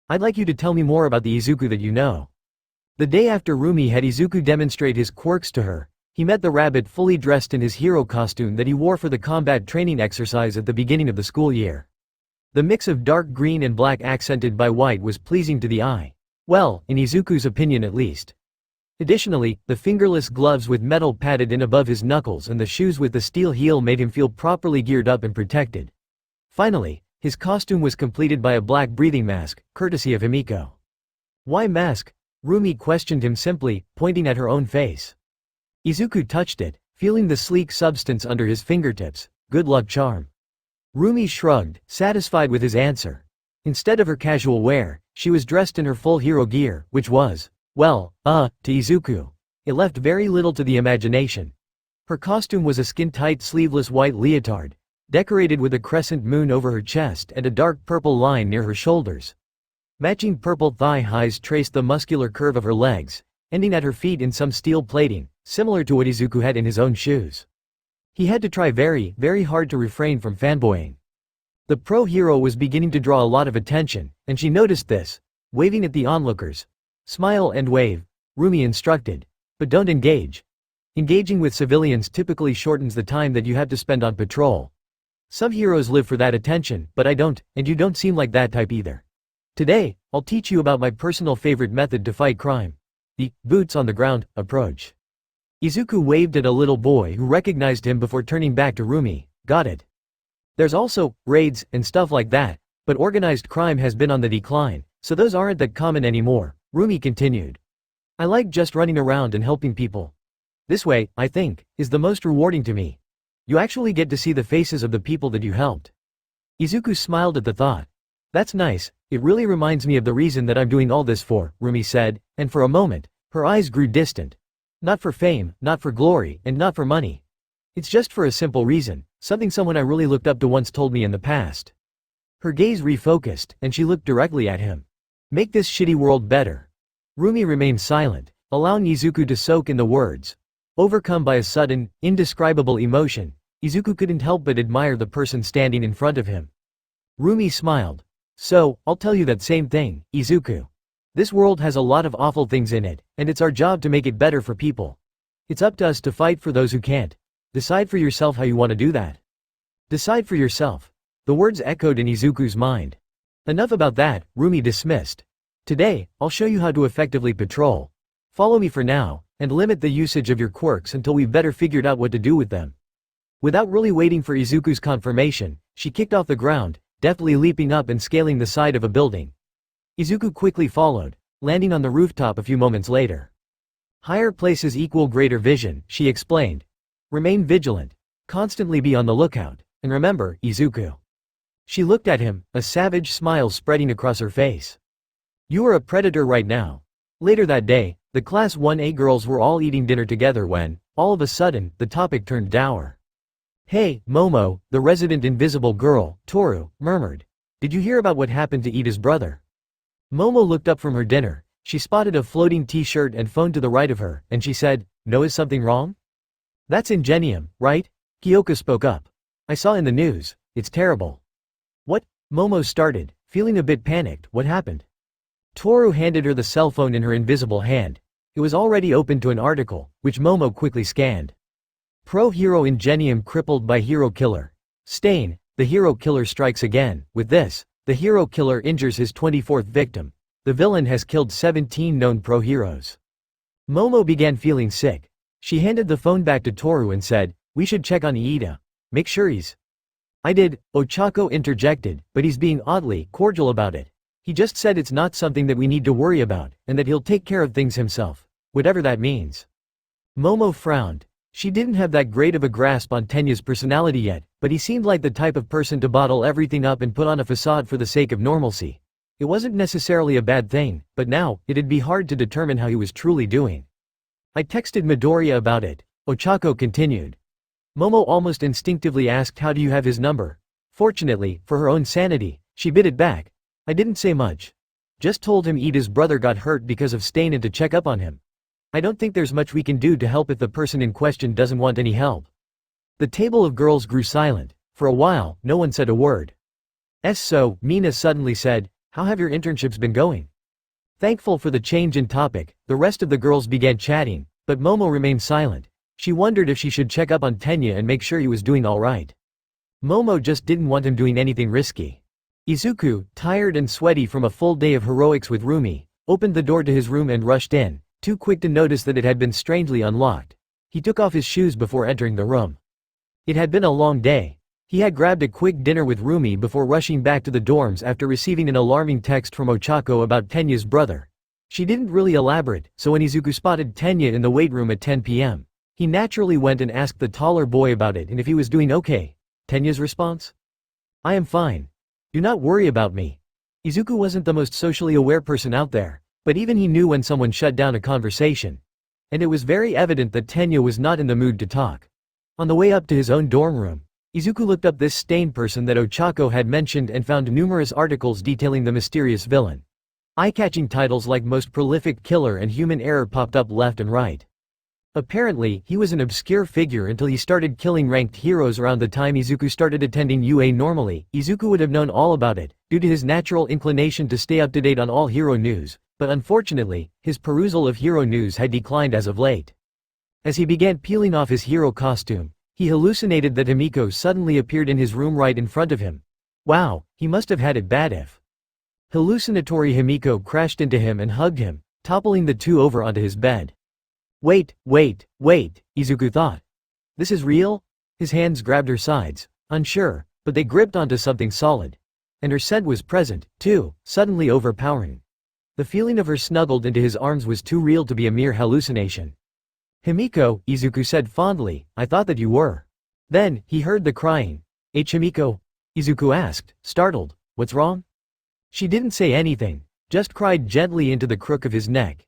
I'd like you to tell me more about the Izuku that you know. The day after Rumi had Izuku demonstrate his quirks to her, he met the rabbit fully dressed in his hero costume that he wore for the combat training exercise at the beginning of the school year. The mix of dark green and black accented by white was pleasing to the eye. Well, in Izuku's opinion at least. Additionally, the fingerless gloves with metal padded in above his knuckles and the shoes with the steel heel made him feel properly geared up and protected. Finally, his costume was completed by a black breathing mask, courtesy of Himiko. "Why mask?" Rumi questioned him simply, pointing at her own face. Izuku touched it, feeling the sleek substance under his fingertips. "Good luck charm." Rumi shrugged, satisfied with his answer. Instead of her casual wear, she was dressed in her full hero gear, which was, well, to Izuku. It left very little to the imagination. Her costume was a skin-tight sleeveless white leotard, decorated with a crescent moon over her chest and a dark purple line near her shoulders. Matching purple thigh-highs traced the muscular curve of her legs, ending at her feet in some steel plating, similar to what Izuku had in his own shoes. He had to try very, very hard to refrain from fanboying. The pro-hero was beginning to draw a lot of attention, and she noticed this, waving at the onlookers. "Smile and wave," Rumi instructed. "But don't engage. Engaging with civilians typically shortens the time that you have to spend on patrol. Some heroes live for that attention, but I don't, and you don't seem like that type either. Today, I'll teach you about my personal favorite method to fight crime. The boots on the ground approach." Izuku waved at a little boy who recognized him before turning back to Rumi. "Got it. There's also raids and stuff like that, but organized crime has been on the decline, so those aren't that common anymore," Rumi continued. "I like just running around and helping people. This way, I think, is the most rewarding to me. You actually get to see the faces of the people that you helped." Izuku smiled at the thought. "That's nice, it really reminds me of the reason that I'm doing all this for," Rumi said, and for a moment, her eyes grew distant. "Not for fame, not for glory, and not for money. It's just for a simple reason, something someone I really looked up to once told me in the past." Her gaze refocused, and she looked directly at him. "Make this shitty world better." Rumi remained silent, allowing Izuku to soak in the words. Overcome by a sudden, indescribable emotion, Izuku couldn't help but admire the person standing in front of him. Rumi smiled. "So, I'll tell you that same thing, Izuku. This world has a lot of awful things in it, and it's our job to make it better for people. It's up to us to fight for those who can't. Decide for yourself how you want to do that." Decide for yourself. The words echoed in Izuku's mind. Enough about that, Rumi dismissed. "Today, I'll show you how to effectively patrol. Follow me for now, and limit the usage of your quirks until we've better figured out what to do with them." Without really waiting for Izuku's confirmation, she kicked off the ground, deftly leaping up and scaling the side of a building. Izuku quickly followed, landing on the rooftop a few moments later. "Higher places equal greater vision," she explained. "Remain vigilant. Constantly be on the lookout. And remember, Izuku." She looked at him, a savage smile spreading across her face. "You are a predator right now." Later that day, the Class 1A girls were all eating dinner together when, all of a sudden, the topic turned dour. "Hey, Momo," the resident invisible girl, Toru, murmured. "Did you hear about what happened to Ida's brother?" Momo looked up from her dinner. She spotted a floating t-shirt and phone to the right of her, and she said, "No, is something wrong?" "That's Ingenium, right?" Kyoka spoke up. "I saw in the news, it's terrible." "What?" Momo started, feeling a bit panicked. "What happened?" Toru handed her the cell phone in her invisible hand. It was already open to an article, which Momo quickly scanned. Pro-hero Ingenium crippled by hero killer. Stain, the hero killer strikes again. With this, the hero killer injures his 24th victim. The villain has killed 17 known pro-heroes. Momo began feeling sick. She handed the phone back to Toru and said, "We should check on Iida. Make sure he's—" "I did," Ochako interjected, "but he's being oddly cordial about it. He just said it's not something that we need to worry about, and that he'll take care of things himself. Whatever that means." Momo frowned. She didn't have that great of a grasp on Tenya's personality yet, but he seemed like the type of person to bottle everything up and put on a facade for the sake of normalcy. It wasn't necessarily a bad thing, but now, it'd be hard to determine how he was truly doing. "I texted Midoriya about it," Ochako continued. Momo almost instinctively asked, "How do you have his number?" Fortunately, for her own sanity, she bit it back. "I didn't say much. Just told him Ida's brother got hurt because of Stain and to check up on him. I don't think there's much we can do to help if the person in question doesn't want any help." The table of girls grew silent. For a while, no one said a word. So, Mina suddenly said, "How have your internships been going?" Thankful for the change in topic, the rest of the girls began chatting, but Momo remained silent. She wondered if she should check up on Tenya and make sure he was doing alright. Momo just didn't want him doing anything risky. Izuku, tired and sweaty from a full day of heroics with Rumi, opened the door to his room and rushed in, too quick to notice that it had been strangely unlocked. He took off his shoes before entering the room. It had been a long day. He had grabbed a quick dinner with Rumi before rushing back to the dorms after receiving an alarming text from Ochako about Tenya's brother. She didn't really elaborate, so when Izuku spotted Tenya in the weight room at 10 p.m., he naturally went and asked the taller boy about it and if he was doing okay. Tenya's response? I am fine. Do not worry about me. Izuku wasn't the most socially aware person out there, but even he knew when someone shut down a conversation. And it was very evident that Tenya was not in the mood to talk. On the way up to his own dorm room, Izuku looked up this stain person that Ochako had mentioned and found numerous articles detailing the mysterious villain. Eye-catching titles like Most Prolific Killer and Human Error popped up left and right. Apparently, he was an obscure figure until he started killing ranked heroes around the time Izuku started attending UA. Normally, Izuku would have known all about it, due to his natural inclination to stay up to date on all hero news, but unfortunately, his perusal of hero news had declined as of late. As he began peeling off his hero costume, he hallucinated that Himiko suddenly appeared in his room right in front of him. Wow, he must have had it bad if. Hallucinatory Himiko crashed into him and hugged him, toppling the two over onto his bed. Wait, Izuku thought. This is real? His hands grabbed her sides, unsure, but they gripped onto something solid. And her scent was present, too, suddenly overpowering. The feeling of her snuggled into his arms was too real to be a mere hallucination. Himiko, Izuku said fondly, I thought that you were. Then, he heard the crying. Himiko? Izuku asked, startled, what's wrong? She didn't say anything, just cried gently into the crook of his neck.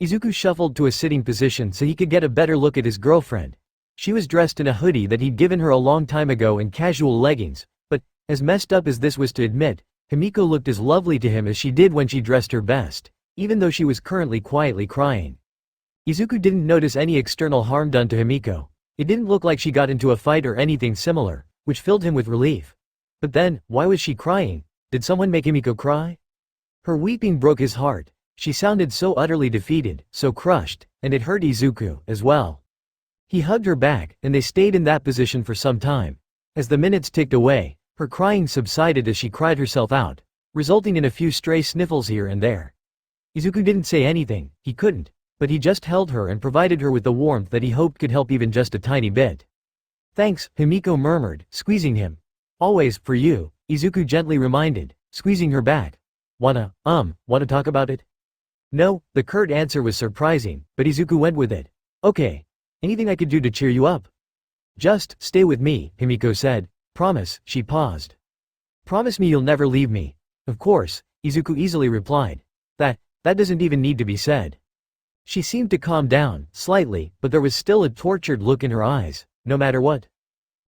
Izuku shuffled to a sitting position so he could get a better look at his girlfriend. She was dressed in a hoodie that he'd given her a long time ago and casual leggings, but, as messed up as this was to admit, Himiko looked as lovely to him as she did when she dressed her best, even though she was currently quietly crying. Izuku didn't notice any external harm done to Himiko. It didn't look like she got into a fight or anything similar, which filled him with relief. But then, why was she crying? Did someone make Himiko cry? Her weeping broke his heart. She sounded so utterly defeated, so crushed, and it hurt Izuku, as well. He hugged her back, and they stayed in that position for some time. As the minutes ticked away, her crying subsided as she cried herself out, resulting in a few stray sniffles here and there. Izuku didn't say anything, he couldn't, but he just held her and provided her with the warmth that he hoped could help even just a tiny bit. Thanks, Himiko murmured, squeezing him. Always, for you, Izuku gently reminded, squeezing her back. Wanna talk about it? No, the curt answer was surprising, but Izuku went with it. Okay. Anything I could do to cheer you up? Just, stay with me, Himiko said. Promise, she paused. Promise me you'll never leave me. Of course, Izuku easily replied. That doesn't even need to be said. She seemed to calm down, slightly, but there was still a tortured look in her eyes. No matter what?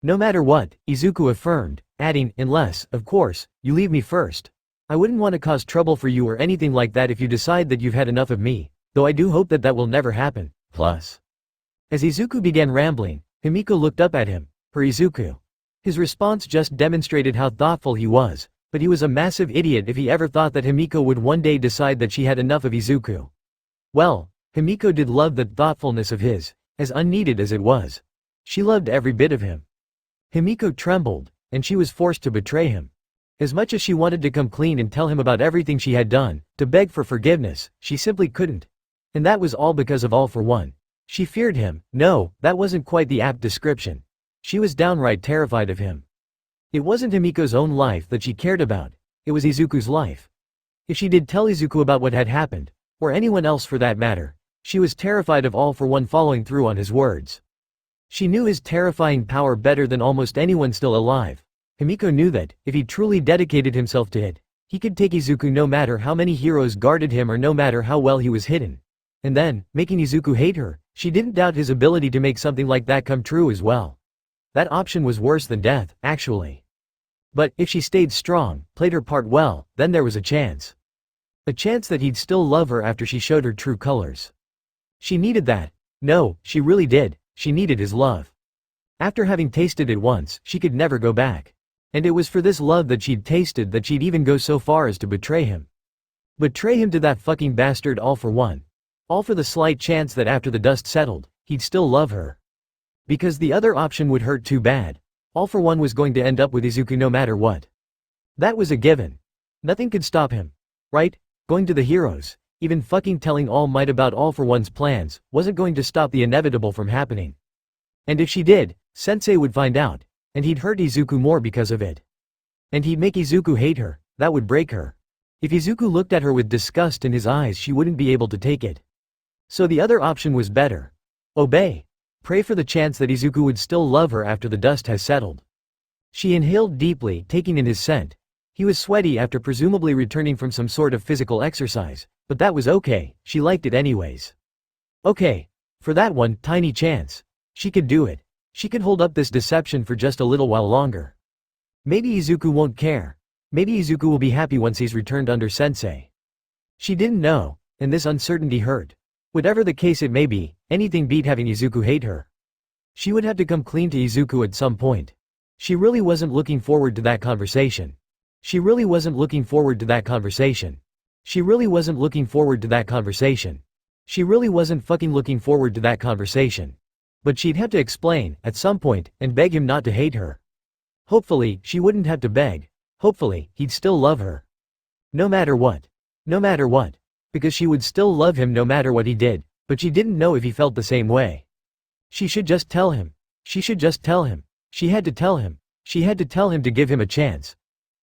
No matter what, Izuku affirmed, adding, unless, of course, you leave me first. I wouldn't want to cause trouble for you or anything like that if you decide that you've had enough of me, though I do hope that that will never happen. Plus. As Izuku began rambling, Himiko looked up at him. For Izuku. His response just demonstrated how thoughtful he was, but he was a massive idiot if he ever thought that Himiko would one day decide that she had enough of Izuku. Well, Himiko did love that thoughtfulness of his, as unneeded as it was. She loved every bit of him. Himiko trembled, and she was forced to betray him. As much as she wanted to come clean and tell him about everything she had done, to beg for forgiveness, she simply couldn't. And that was all because of All for One. She feared him. No, that wasn't quite the apt description. She was downright terrified of him. It wasn't Himiko's own life that she cared about, it was Izuku's life. If she did tell Izuku about what had happened, or anyone else for that matter, she was terrified of All for One following through on his words. She knew his terrifying power better than almost anyone still alive. Himiko knew that, if he truly dedicated himself to it, he could take Izuku no matter how many heroes guarded him or no matter how well he was hidden. And then, making Izuku hate her, she didn't doubt his ability to make something like that come true as well. That option was worse than death, actually. But, if she stayed strong, played her part well, then there was a chance. A chance that he'd still love her after she showed her true colors. She needed that. No, she really did, she needed his love. After having tasted it once, she could never go back. And it was for this love that she'd tasted that she'd even go so far as to betray him. Betray him to that fucking bastard all for one. All for the slight chance that after the dust settled, he'd still love her. Because the other option would hurt too bad. All for one was going to end up with Izuku no matter what. That was a given. Nothing could stop him. Right? Going to the heroes, even fucking telling All Might about All for One's plans, wasn't going to stop the inevitable from happening. And if she did, Sensei would find out, and he'd hurt Izuku more because of it. And he'd make Izuku hate her, that would break her. If Izuku looked at her with disgust in his eyes, she wouldn't be able to take it. So the other option was better. Obey. Pray for the chance that Izuku would still love her after the dust has settled. She inhaled deeply, taking in his scent. He was sweaty after presumably returning from some sort of physical exercise, but that was okay, she liked it anyways. Okay. For that one tiny chance. She could do it. She could hold up this deception for just a little while longer. Maybe Izuku won't care. Maybe Izuku will be happy once he's returned under Sensei. She didn't know, and this uncertainty hurt. Whatever the case it may be, anything beat having Izuku hate her. She would have to come clean to Izuku at some point. She really wasn't looking forward to that conversation. She really wasn't looking forward to that conversation. She really wasn't looking forward to that conversation. She really wasn't fucking looking forward to that conversation. But she'd have to explain, at some point, and beg him not to hate her. Hopefully, she wouldn't have to beg. Hopefully, he'd still love her. No matter what. No matter what. Because she would still love him no matter what he did, but she didn't know if he felt the same way. She should just tell him. She should just tell him. She had to tell him. She had to tell him to give him a chance.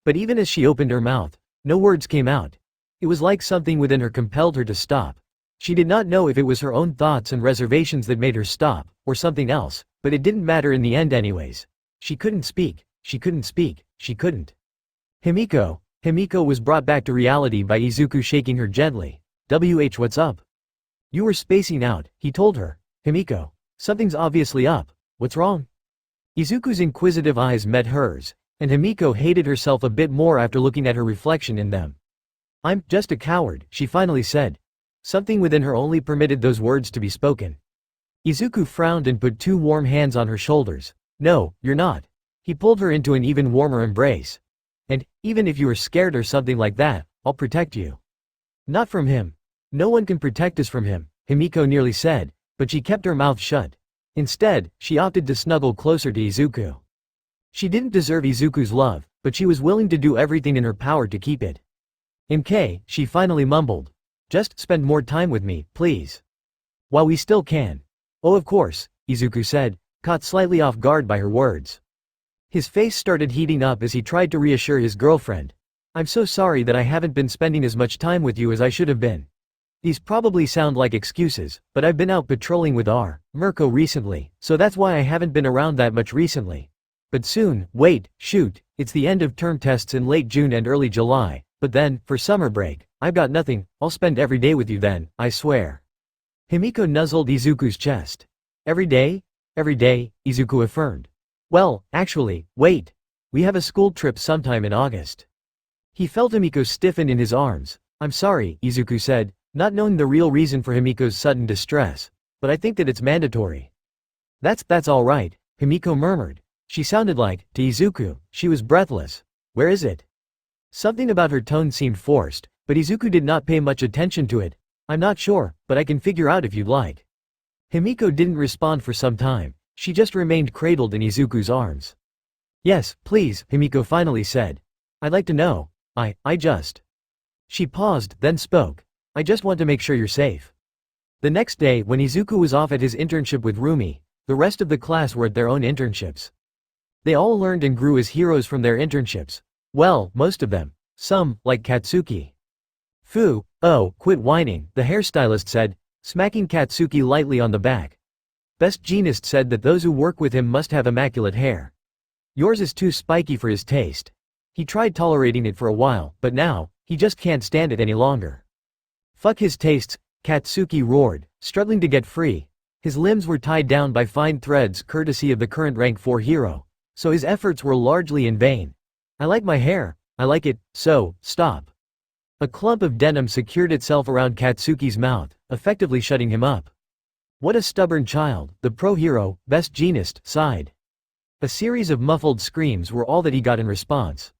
But even as she opened her mouth, no words came out. It was like something within her compelled her to stop. She did not know if it was her own thoughts and reservations that made her stop, or something else, but it didn't matter in the end anyways. She couldn't speak. She couldn't speak. She couldn't. Himiko. Himiko was brought back to reality by Izuku shaking her gently. What's up? You were spacing out, he told her. Himiko. Something's obviously up. What's wrong? Izuku's inquisitive eyes met hers, and Himiko hated herself a bit more after looking at her reflection in them. I'm just a coward, she finally said. Something within her only permitted those words to be spoken. Izuku frowned and put two warm hands on her shoulders. No, you're not. He pulled her into an even warmer embrace. And, even if you are scared or something like that, I'll protect you. Not from him. No one can protect us from him, Himiko nearly said, but she kept her mouth shut. Instead, she opted to snuggle closer to Izuku. She didn't deserve Izuku's love, but she was willing to do everything in her power to keep it. MK, she finally mumbled. Just spend more time with me, please. While we still can. Oh, of course, Izuku said, caught slightly off guard by her words. His face started heating up as he tried to reassure his girlfriend. I'm so sorry that I haven't been spending as much time with you as I should have been. These probably sound like excuses, but I've been out patrolling with Mirko recently, so that's why I haven't been around that much recently. But soon, shoot, it's the end of term tests in late June and early July, but then, for summer break, I've got nothing, I'll spend every day with you then, I swear. Himiko nuzzled Izuku's chest. Every day? Every day, Izuku affirmed. Well, actually, wait. We have a school trip sometime in August. He felt Himiko stiffen in his arms. I'm sorry, Izuku said, not knowing the real reason for Himiko's sudden distress, but I think that it's mandatory. That's all right, Himiko murmured. She sounded like, to Izuku, she was breathless. Where is it? Something about her tone seemed forced, but Izuku did not pay much attention to it. I'm not sure, but I can figure out if you'd like. Himiko didn't respond for some time. She just remained cradled in Izuku's arms. Yes, please, Himiko finally said. I'd like to know. I just. She paused, then spoke. I just want to make sure you're safe. The next day, when Izuku was off at his internship with Rumi, the rest of the class were at their own internships. They all learned and grew as heroes from their internships. Well, most of them. Some, like Katsuki. Quit whining, the hairstylist said, smacking Katsuki lightly on the back. Best Jeanist said that those who work with him must have immaculate hair. Yours is too spiky for his taste. He tried tolerating it for a while, but now, he just can't stand it any longer. Fuck his tastes, Katsuki roared, struggling to get free. His limbs were tied down by fine threads courtesy of the current rank 4 hero, so his efforts were largely in vain. I like my hair, I like it, so, stop. A clump of denim secured itself around Katsuki's mouth, effectively shutting him up. What a stubborn child, the pro-hero, Best Jeanist, sighed. A series of muffled screams were all that he got in response.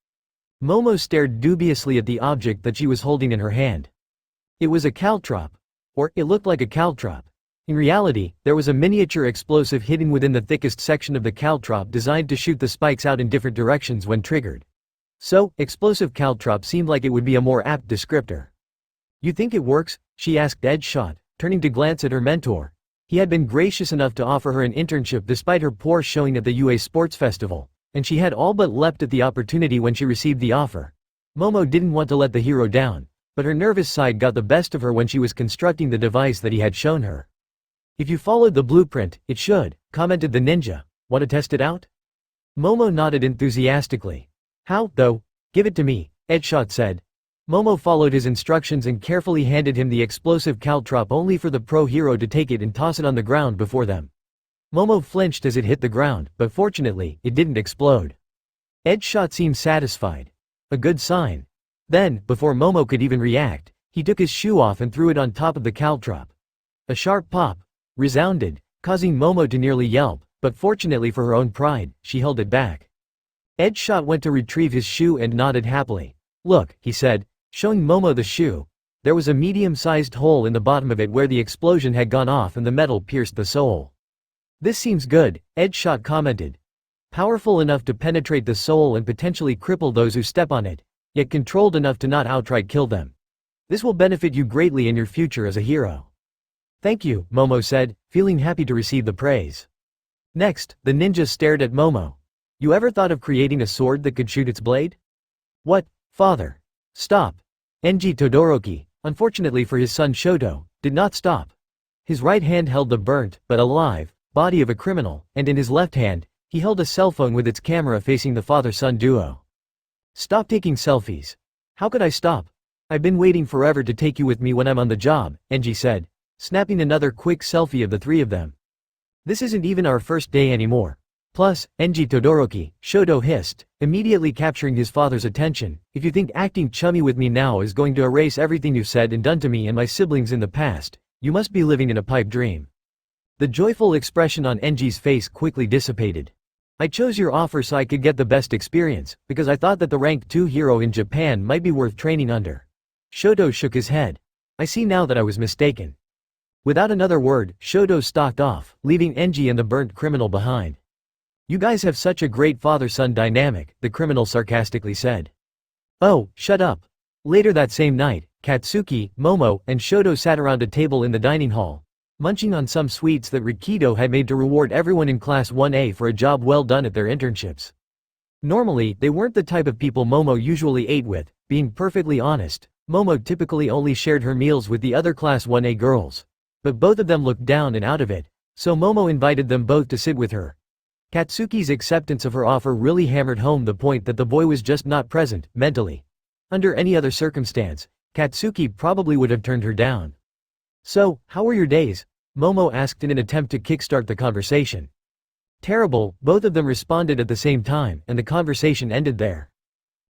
Momo stared dubiously at the object that she was holding in her hand. It was a caltrop. Or, it looked like a caltrop. In reality, there was a miniature explosive hidden within the thickest section of the caltrop designed to shoot the spikes out in different directions when triggered. So, explosive caltrop seemed like it would be a more apt descriptor. "You think it works?" she asked Deadshot, turning to glance at her mentor. He had been gracious enough to offer her an internship despite her poor showing at the UA Sports Festival, and she had all but leapt at the opportunity when she received the offer. Momo didn't want to let the hero down, but her nervous side got the best of her when she was constructing the device that he had shown her. "If you followed the blueprint, it should," commented the ninja. "Want to test it out?" Momo nodded enthusiastically. "How, though? Give it to me," Deadshot said. Momo followed his instructions and carefully handed him the explosive caltrop only for the pro hero to take it and toss it on the ground before them. Momo flinched as it hit the ground, but fortunately, it didn't explode. Deadshot seemed satisfied. A good sign. Then, before Momo could even react, he took his shoe off and threw it on top of the caltrop. A sharp pop resounded, causing Momo to nearly yelp, but fortunately for her own pride, she held it back. Deadshot went to retrieve his shoe and nodded happily. "Look," he said, showing Momo the shoe. There was a medium-sized hole in the bottom of it where the explosion had gone off and the metal pierced the sole. "This seems good," Deadshot commented. "Powerful enough to penetrate the sole and potentially cripple those who step on it, yet controlled enough to not outright kill them. This will benefit you greatly in your future as a hero." "Thank you," Momo said, feeling happy to receive the praise. Next, the ninja stared at Momo. "You ever thought of creating a sword that could shoot its blade?" "What, father?" "Stop." Enji Todoroki, unfortunately for his son Shoto, did not stop. His right hand held the burnt, but alive, body of a criminal, and in his left hand, he held a cell phone with its camera facing the father-son duo. "Stop taking selfies." "How could I stop? I've been waiting forever to take you with me when I'm on the job," Enji said, snapping another quick selfie of the three of them. "This isn't even our first day anymore. Plus, Enji Todoroki," Shoto hissed, immediately capturing his father's attention, "if you think acting chummy with me now is going to erase everything you've said and done to me and my siblings in the past, you must be living in a pipe dream." The joyful expression on Enji's face quickly dissipated. "I chose your offer so I could get the best experience, because I thought that the rank 2 hero in Japan might be worth training under." Shoto shook his head. "I see now that I was mistaken." Without another word, Shoto stalked off, leaving Enji and the burnt criminal behind. "You guys have such a great father-son dynamic," the criminal sarcastically said. "Oh, shut up." Later that same night, Katsuki, Momo, and Shoto sat around a table in the dining hall, munching on some sweets that Rikido had made to reward everyone in Class 1A for a job well done at their internships. Normally, they weren't the type of people Momo usually ate with. Being perfectly honest, Momo typically only shared her meals with the other Class 1A girls. But both of them looked down and out of it, so Momo invited them both to sit with her. Katsuki's acceptance of her offer really hammered home the point that the boy was just not present, mentally. Under any other circumstance, Katsuki probably would have turned her down. "So, how were your days?" Momo asked in an attempt to kickstart the conversation. "Terrible," both of them responded at the same time, and the conversation ended there.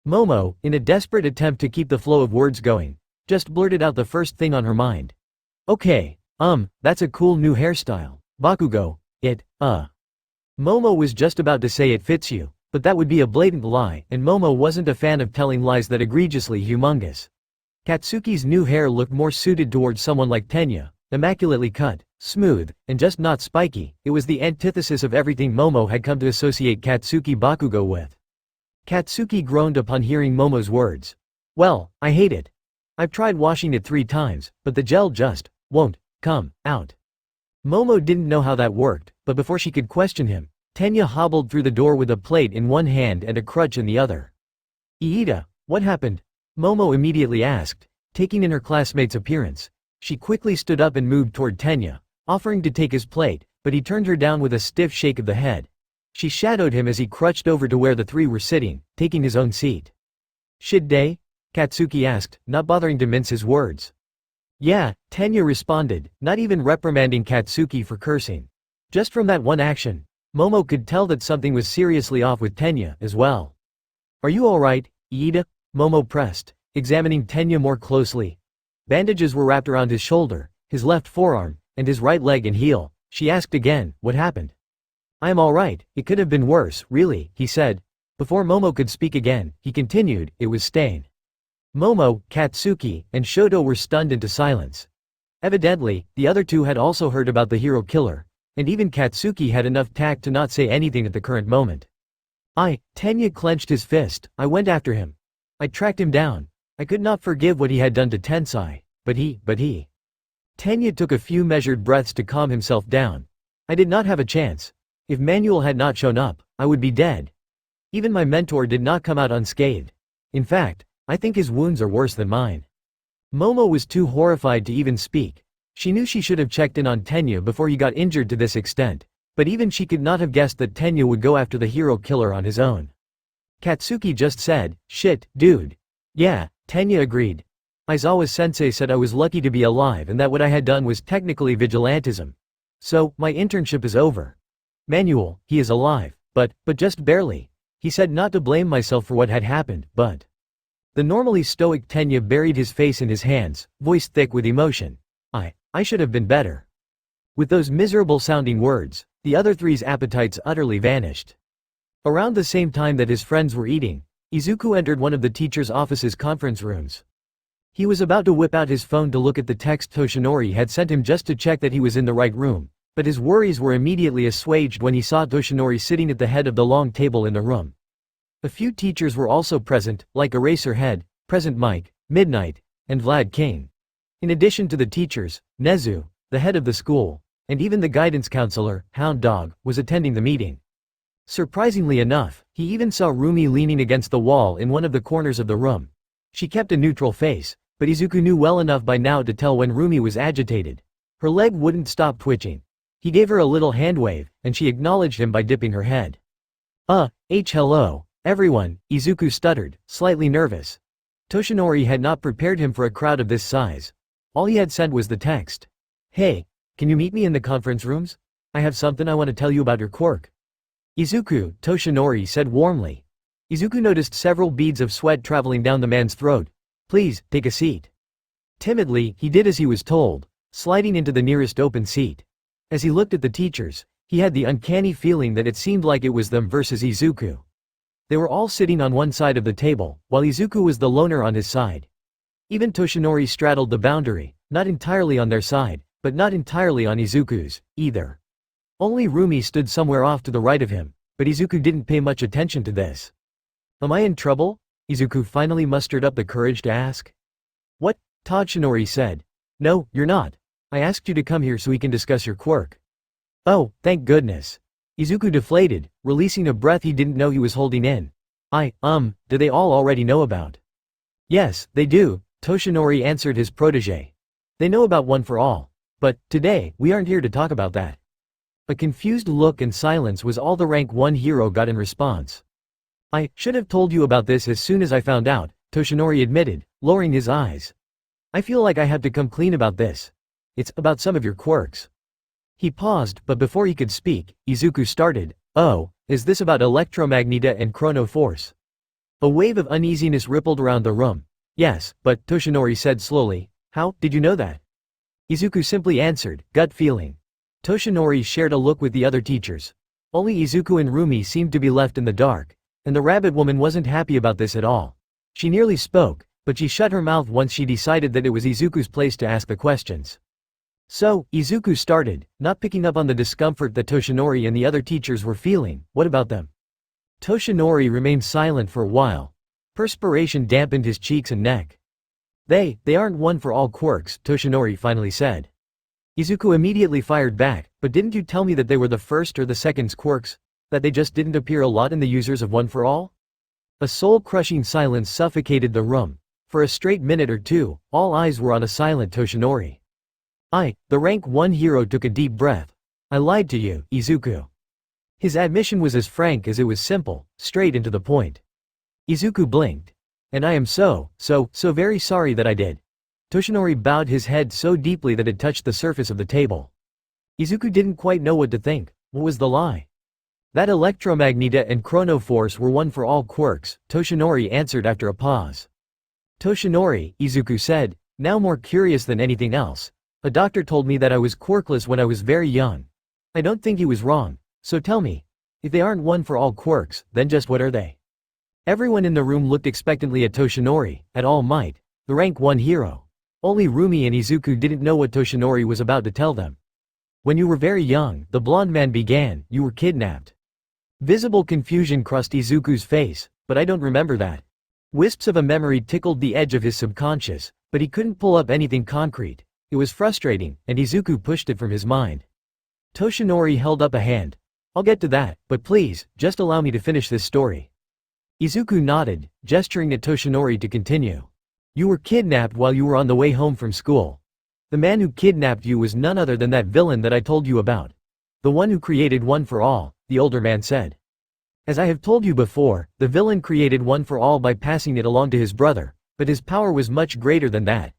Momo, in a desperate attempt to keep the flow of words going, just blurted out the first thing on her mind. "Okay. That's a cool new hairstyle. Bakugo, Momo was just about to say it fits you, but that would be a blatant lie, and Momo wasn't a fan of telling lies that egregiously humongous. Katsuki's new hair looked more suited towards someone like Tenya, immaculately cut, smooth, and just not spiky. It was the antithesis of everything Momo had come to associate Katsuki Bakugo with. Katsuki groaned upon hearing Momo's words. "Well, I hate it. I've tried washing it 3 times, but the gel just won't come out." Momo didn't know how that worked, but before she could question him, Tenya hobbled through the door with a plate in one hand and a crutch in the other. "Iida, what happened?" Momo immediately asked, taking in her classmate's appearance. She quickly stood up and moved toward Tenya, offering to take his plate, but he turned her down with a stiff shake of the head. She shadowed him as he crutched over to where the three were sitting, taking his own seat. "Shit day?" Katsuki asked, not bothering to mince his words. "Yeah," Tenya responded, not even reprimanding Katsuki for cursing. Just from that one action, Momo could tell that something was seriously off with Tenya as well. "Are you alright, Iida?" Momo pressed, examining Tenya more closely. Bandages were wrapped around his shoulder, his left forearm, and his right leg and heel. She asked again, "What happened?" "I am alright, it could have been worse, really," he said. Before Momo could speak again, he continued, it was Stain. Momo, Katsuki, and Shoto were stunned into silence. Evidently, the other two had also heard about the hero killer, and even Katsuki had enough tact to not say anything at the current moment. Tenya clenched his fist. I went after him. I tracked him down. I could not forgive what he had done to Tensai, but he. Tenya took a few measured breaths to calm himself down. I did not have a chance. If Manuel had not shown up, I would be dead. Even my mentor did not come out unscathed. In fact, I think his wounds are worse than mine. Momo was too horrified to even speak. She knew she should have checked in on Tenya before he got injured to this extent, but even she could not have guessed that Tenya would go after the hero killer on his own. Katsuki just said, shit, dude. Yeah, Tenya agreed. Aizawa-sensei said I was lucky to be alive and that what I had done was technically vigilantism. So, my internship is over. Manuel, he is alive, but just barely. He said not to blame myself for what had happened, but... The normally stoic Tenya buried his face in his hands, voice thick with emotion. I should have been better. With those miserable-sounding words, the other three's appetites utterly vanished. Around the same time that his friends were eating, Izuku entered one of the teacher's office's conference rooms. He was about to whip out his phone to look at the text Toshinori had sent him just to check that he was in the right room, but his worries were immediately assuaged when he saw Toshinori sitting at the head of the long table in the room. A few teachers were also present, like Eraserhead, Present Mike, Midnight, and Vlad King. In addition to the teachers, Nezu, the head of the school, and even the guidance counselor, Hound Dog, was attending the meeting. Surprisingly enough, he even saw Rumi leaning against the wall in one of the corners of the room. She kept a neutral face, but Izuku knew well enough by now to tell when Rumi was agitated. Her leg wouldn't stop twitching. He gave her a little hand wave, and she acknowledged him by dipping her head. Hello, everyone, Izuku stuttered, slightly nervous. Toshinori had not prepared him for a crowd of this size. All he had sent was the text. Hey, can you meet me in the conference rooms? I have something I want to tell you about your quirk. Izuku, Toshinori said warmly. Izuku noticed several beads of sweat traveling down the man's throat. Please, take a seat. Timidly, he did as he was told, sliding into the nearest open seat. As he looked at the teachers, he had the uncanny feeling that it seemed like it was them versus Izuku. They were all sitting on one side of the table, while Izuku was the loner on his side. Even Toshinori straddled the boundary, not entirely on their side, but not entirely on Izuku's, either. Only Rumi stood somewhere off to the right of him, but Izuku didn't pay much attention to this. Am I in trouble? Izuku finally mustered up the courage to ask. What? Toshinori said. No, you're not. I asked you to come here so we can discuss your quirk. Oh, thank goodness. Izuku deflated, releasing a breath he didn't know he was holding in. Do they all already know about? Yes, they do, Toshinori answered his protege. They know about One for All. But, today, we aren't here to talk about that. A confused look and silence was all the rank 1 hero got in response. I should have told you about this as soon as I found out, Toshinori admitted, lowering his eyes. I feel like I have to come clean about this. It's about some of your quirks. He paused, but before he could speak, Izuku started, Oh, is this about electromagneta and chrono force? A wave of uneasiness rippled around the room. Yes, but, Toshinori said slowly, how did you know that? Izuku simply answered, gut feeling. Toshinori shared a look with the other teachers. Only Izuku and Rumi seemed to be left in the dark, and the rabbit woman wasn't happy about this at all. She nearly spoke, but she shut her mouth once she decided that it was Izuku's place to ask the questions. So, Izuku started, not picking up on the discomfort that Toshinori and the other teachers were feeling. What about them? Toshinori remained silent for a while. Perspiration dampened his cheeks and neck. They aren't One for All quirks, Toshinori finally said. Izuku immediately fired back, but didn't you tell me that they were the first or the second's quirks? That they just didn't appear a lot in the users of One for All? A soul-crushing silence suffocated the room. For a straight minute or two, all eyes were on a silent Toshinori. The rank 1 hero took a deep breath. I lied to you, Izuku. His admission was as frank as it was simple, straight and to the point. Izuku blinked. And I am so very sorry that I did. Toshinori bowed his head so deeply that it touched the surface of the table. Izuku didn't quite know what to think. What was the lie? That electromagneta and chrono force were One for All quirks, Toshinori answered after a pause. Toshinori, Izuku said, now more curious than anything else. A doctor told me that I was quirkless when I was very young. I don't think he was wrong, so tell me. If they aren't One for All quirks, then just what are they? Everyone in the room looked expectantly at Toshinori, at All Might, the rank 1 hero. Only Rumi and Izuku didn't know what Toshinori was about to tell them. When you were very young, the blonde man began, you were kidnapped. Visible confusion crossed Izuku's face, but I don't remember that. Wisps of a memory tickled the edge of his subconscious, but he couldn't pull up anything concrete. It was frustrating, and Izuku pushed it from his mind. Toshinori held up a hand. I'll get to that, but please, just allow me to finish this story. Izuku nodded, gesturing at Toshinori to continue. You were kidnapped while you were on the way home from school. The man who kidnapped you was none other than that villain that I told you about. The one who created One for All, the older man said. As I have told you before, the villain created One for All by passing it along to his brother, but his power was much greater than that.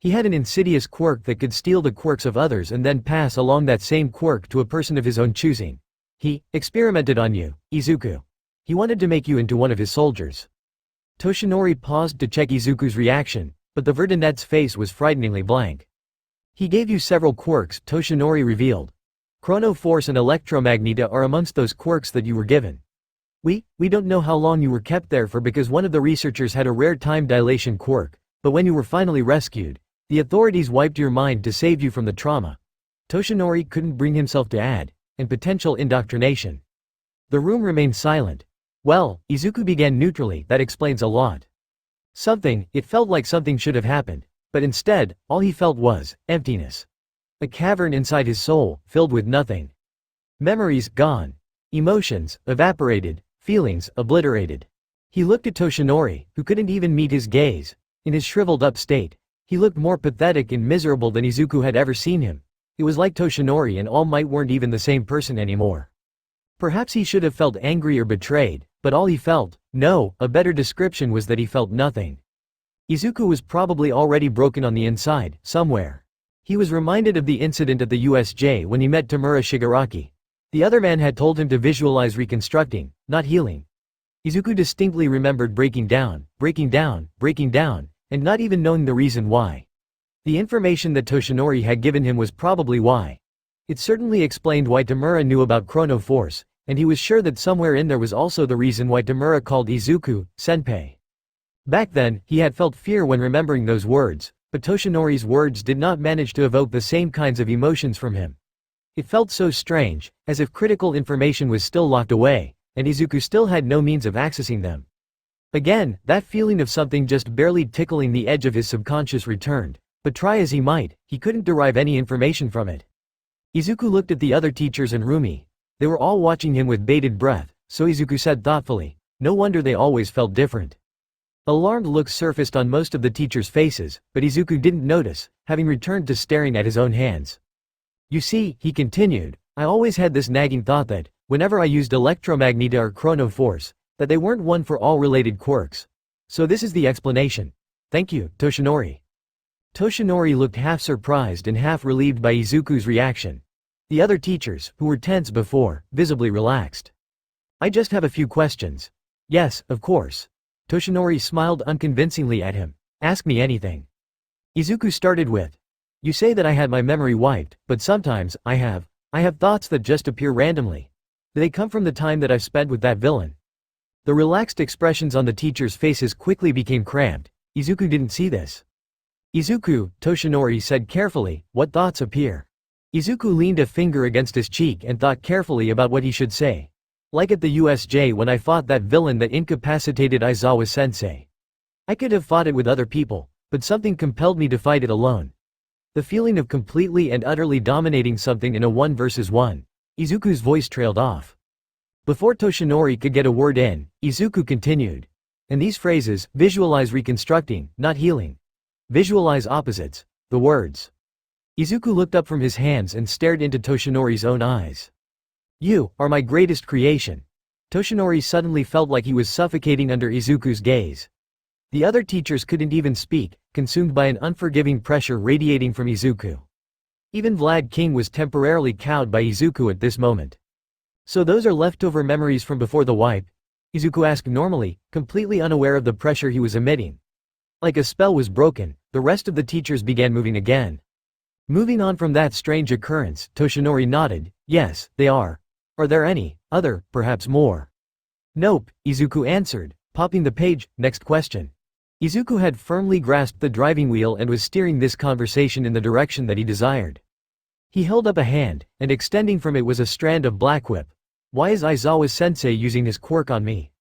He had an insidious quirk that could steal the quirks of others and then pass along that same quirk to a person of his own choosing. He experimented on you, Izuku. He wanted to make you into one of his soldiers. Toshinori paused to check Izuku's reaction, but the Verdunet's face was frighteningly blank. He gave you several quirks, Toshinori revealed. Chrono Force and Electromagneta are amongst those quirks that you were given. We don't know how long you were kept there for because one of the researchers had a rare time dilation quirk, but when you were finally rescued, the authorities wiped your mind to save you from the trauma. Toshinori couldn't bring himself to add, and potential indoctrination. The room remained silent. Well, Izuku began neutrally, that explains a lot. It felt like something should have happened, but instead, all he felt was emptiness. A cavern inside his soul, filled with nothing. Memories gone. Emotions evaporated, feelings obliterated. He looked at Toshinori, who couldn't even meet his gaze. In his shriveled up state, he looked more pathetic and miserable than Izuku had ever seen him. It was like Toshinori and All Might weren't even the same person anymore. Perhaps he should have felt angry or betrayed, but all he felt, a better description was that he felt nothing. Izuku was probably already broken on the inside, somewhere. He was reminded of the incident at the USJ when he met Tamura Shigaraki. The other man had told him to visualize reconstructing, not healing. Izuku distinctly remembered breaking down, and not even knowing the reason why. The information that Toshinori had given him was probably why. It certainly explained why Tamura knew about Chrono Force, and he was sure that somewhere in there was also the reason why Tamura called Izuku, senpai. Back then, he had felt fear when remembering those words, but Toshinori's words did not manage to evoke the same kinds of emotions from him. It felt so strange, as if critical information was still locked away, and Izuku still had no means of accessing them. Again, that feeling of something just barely tickling the edge of his subconscious returned, but try as he might, he couldn't derive any information from it. Izuku looked at the other teachers and Rumi. They were all watching him with bated breath, so Izuku said thoughtfully, no wonder they always felt different. Alarmed looks surfaced on most of the teachers' faces, but Izuku didn't notice, having returned to staring at his own hands. You see, he continued, I always had this nagging thought that, whenever I used Electromagneta or Chrono Force, that they weren't one for all related quirks. So this is the explanation. Thank you, Toshinori. Toshinori looked half surprised and half relieved by Izuku's reaction. The other teachers, who were tense before, visibly relaxed. I just have a few questions. Yes, of course. Toshinori smiled unconvincingly at him. Ask me anything. Izuku started with, you say that I had my memory wiped, but sometimes, I have thoughts that just appear randomly. They come from the time that I've spent with that villain. The relaxed expressions on the teachers' faces quickly became cramped. Izuku didn't see this. Izuku, Toshinori said carefully, what thoughts appear? Izuku leaned a finger against his cheek and thought carefully about what he should say. Like at the USJ when I fought that villain that incapacitated Aizawa-sensei. I could have fought it with other people, but something compelled me to fight it alone. The feeling of completely and utterly dominating something in a 1 versus 1. Izuku's voice trailed off. Before Toshinori could get a word in, Izuku continued. And these phrases, visualize reconstructing, not healing. Visualize opposites, the words. Izuku looked up from his hands and stared into Toshinori's own eyes. You are my greatest creation. Toshinori suddenly felt like he was suffocating under Izuku's gaze. The other teachers couldn't even speak, consumed by an unforgiving pressure radiating from Izuku. Even Vlad King was temporarily cowed by Izuku at this moment. So those are leftover memories from before the wipe? Izuku asked normally, completely unaware of the pressure he was emitting. Like a spell was broken, the rest of the teachers began moving again. Moving on from that strange occurrence, Toshinori nodded, yes, they are. Are there any other, perhaps more? Nope, Izuku answered, Popping the page, next question. Izuku had firmly grasped the driving wheel and was steering this conversation in the direction that he desired. He held up a hand, and extending from it was a strand of black whip. Why is Aizawa-sensei using his quirk on me?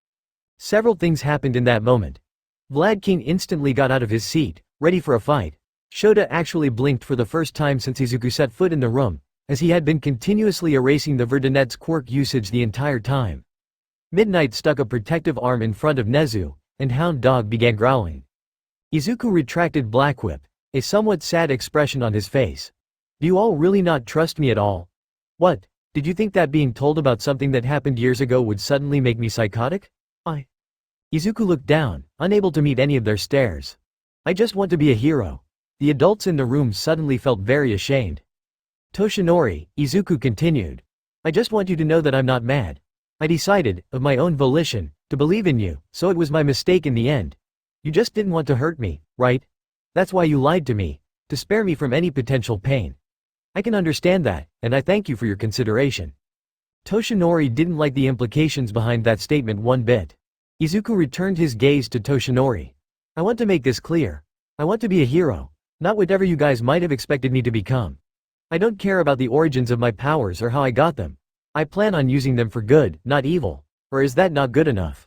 Several things happened in that moment. Vlad King instantly got out of his seat, ready for a fight. Shota actually blinked for the first time since Izuku set foot in the room, as he had been continuously erasing the Verdunet's quirk usage the entire time. Midnight stuck a protective arm in front of Nezu, and Hound Dog began growling. Izuku retracted Black Whip, a somewhat sad expression on his face. Do you all really not trust me at all? What, did you think that being told about something that happened years ago would suddenly make me psychotic? Izuku looked down, unable to meet any of their stares. I just want to be a hero. The adults in the room suddenly felt very ashamed. Toshinori, Izuku continued. I just want you to know that I'm not mad. I decided, of my own volition, to believe in you, so it was my mistake in the end. You just didn't want to hurt me, right? That's why you lied to me, to spare me from any potential pain. I can understand that, and I thank you for your consideration. Toshinori didn't like the implications behind that statement one bit. Izuku returned his gaze to Toshinori. I want to make this clear. I want to be a hero, not whatever you guys might have expected me to become. I don't care about the origins of my powers or how I got them. I plan on using them for good, not evil. Or is that not good enough?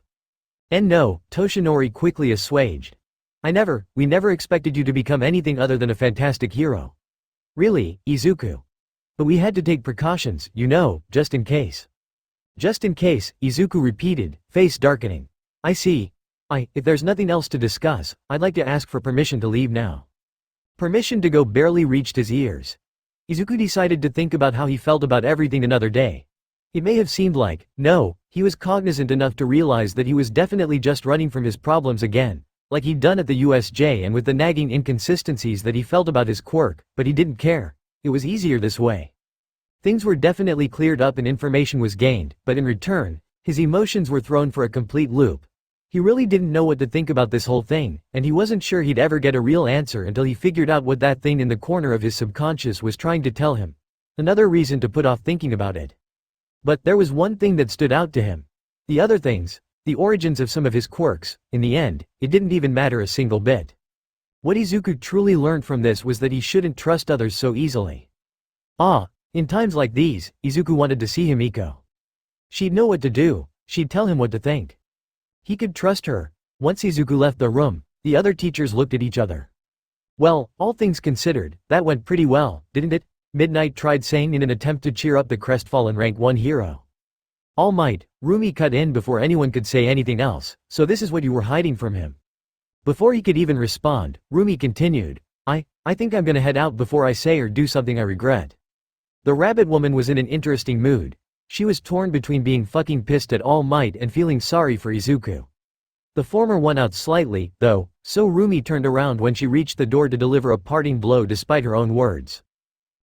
And no, Toshinori quickly assuaged. We never expected you to become anything other than a fantastic hero. Really, Izuku. But we had to take precautions, you know, just in case. Just in case, Izuku repeated, face darkening. I see. If there's nothing else to discuss, I'd like to ask for permission to leave now. Permission to go barely reached his ears. Izuku decided to think about how he felt about everything another day. It may have seemed like, no, he was cognizant enough to realize that he was definitely just running from his problems again, like he'd done at the USJ and with the nagging inconsistencies that he felt about his quirk, but he didn't care. It was easier this way. Things were definitely cleared up and information was gained, but in return, his emotions were thrown for a complete loop. He really didn't know what to think about this whole thing, and he wasn't sure he'd ever get a real answer until he figured out what that thing in the corner of his subconscious was trying to tell him. Another reason to put off thinking about it. But there was one thing that stood out to him. The other things, the origins of some of his quirks, in the end, it didn't even matter a single bit. What Izuku truly learned from this was that he shouldn't trust others so easily. In times like these, Izuku wanted to see Himiko. She'd know what to do, she'd tell him what to think. He could trust her. Once Izuku left the room, the other teachers looked at each other. Well, all things considered, that went pretty well, didn't it? Midnight tried saying in an attempt to cheer up the crestfallen rank 1 hero. All Might, Rumi cut in before anyone could say anything else, so this is what you were hiding from him. Before he could even respond, Rumi continued, I think I'm gonna head out before I say or do something I regret. The rabbit woman was in an interesting mood. She was torn between being fucking pissed at All Might and feeling sorry for Izuku. The former won out slightly, though, so Rumi turned around when she reached the door to deliver a parting blow despite her own words.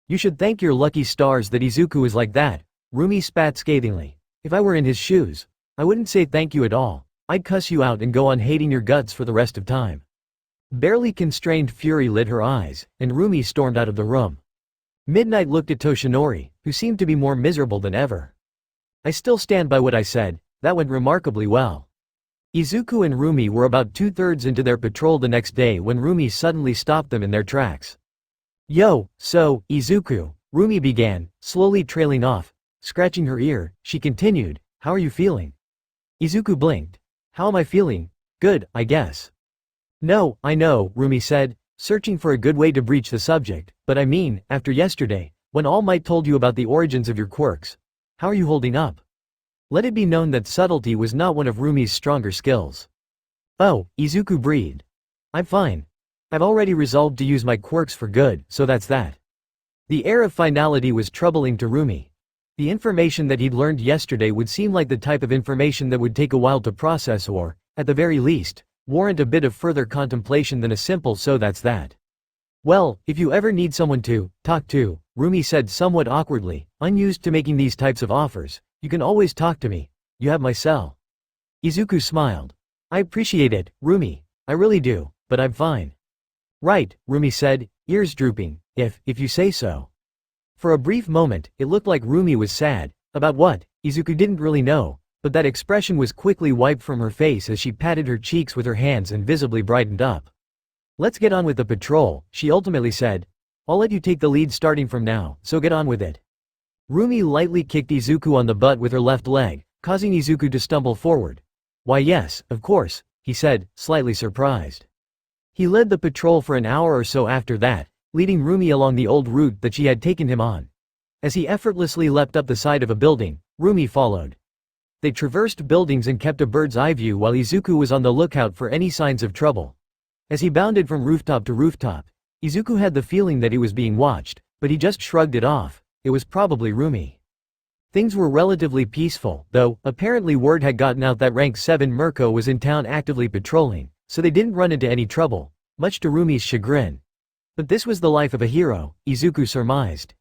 You should thank your lucky stars that Izuku is like that, Rumi spat scathingly. If I were in his shoes, I wouldn't say thank you at all. I'd cuss you out and go on hating your guts for the rest of time. Barely constrained fury lit her eyes, and Rumi stormed out of the room. Midnight looked at Toshinori, who seemed to be more miserable than ever. I still stand by what I said, that went remarkably well. Izuku and Rumi were about 2/3 into their patrol the next day when Rumi suddenly stopped them in their tracks. Yo, so, Izuku, Rumi began, slowly trailing off. Scratching her ear, she continued, how are you feeling? Izuku blinked. How am I feeling? Good, I guess. No, I know, Rumi said, searching for a good way to breach the subject, but I mean, after yesterday, when All Might told you about the origins of your quirks. How are you holding up? Let it be known that subtlety was not one of Rumi's stronger skills. Oh, Izuku breathed. I'm fine. I've already resolved to use my quirks for good, so that's that. The air of finality was troubling to Rumi. The information that he'd learned yesterday would seem like the type of information that would take a while to process or, at the very least, warrant a bit of further contemplation than a simple so that's that. Well, if you ever need someone to talk to, Rumi said somewhat awkwardly, unused to making these types of offers, you can always talk to me. You have my cell. Izuku smiled. I appreciate it, Rumi. I really do, but I'm fine. Right, Rumi said, ears drooping, if you say so. For a brief moment, it looked like Rumi was sad. About what? Izuku didn't really know, But that expression was quickly wiped from her face as she patted her cheeks with her hands and visibly brightened up. "Let's get on with the patrol," she ultimately said. "I'll let you take the lead starting from now, so get on with it." Rumi lightly kicked Izuku on the butt with her left leg, causing Izuku to stumble forward. "Why yes, of course," he said, slightly surprised. He led the patrol for an hour or so after that, leading Rumi along the old route that she had taken him on. As he effortlessly leapt up the side of a building, Rumi followed. They traversed buildings and kept a bird's eye view while Izuku was on the lookout for any signs of trouble. As he bounded from rooftop to rooftop, Izuku had the feeling that he was being watched, but he just shrugged it off. It was probably Rumi. Things were relatively peaceful, though apparently word had gotten out that Rank 7 Mirko was in town actively patrolling, so they didn't run into any trouble, much to Rumi's chagrin. But this was the life of a hero, Izuku surmised.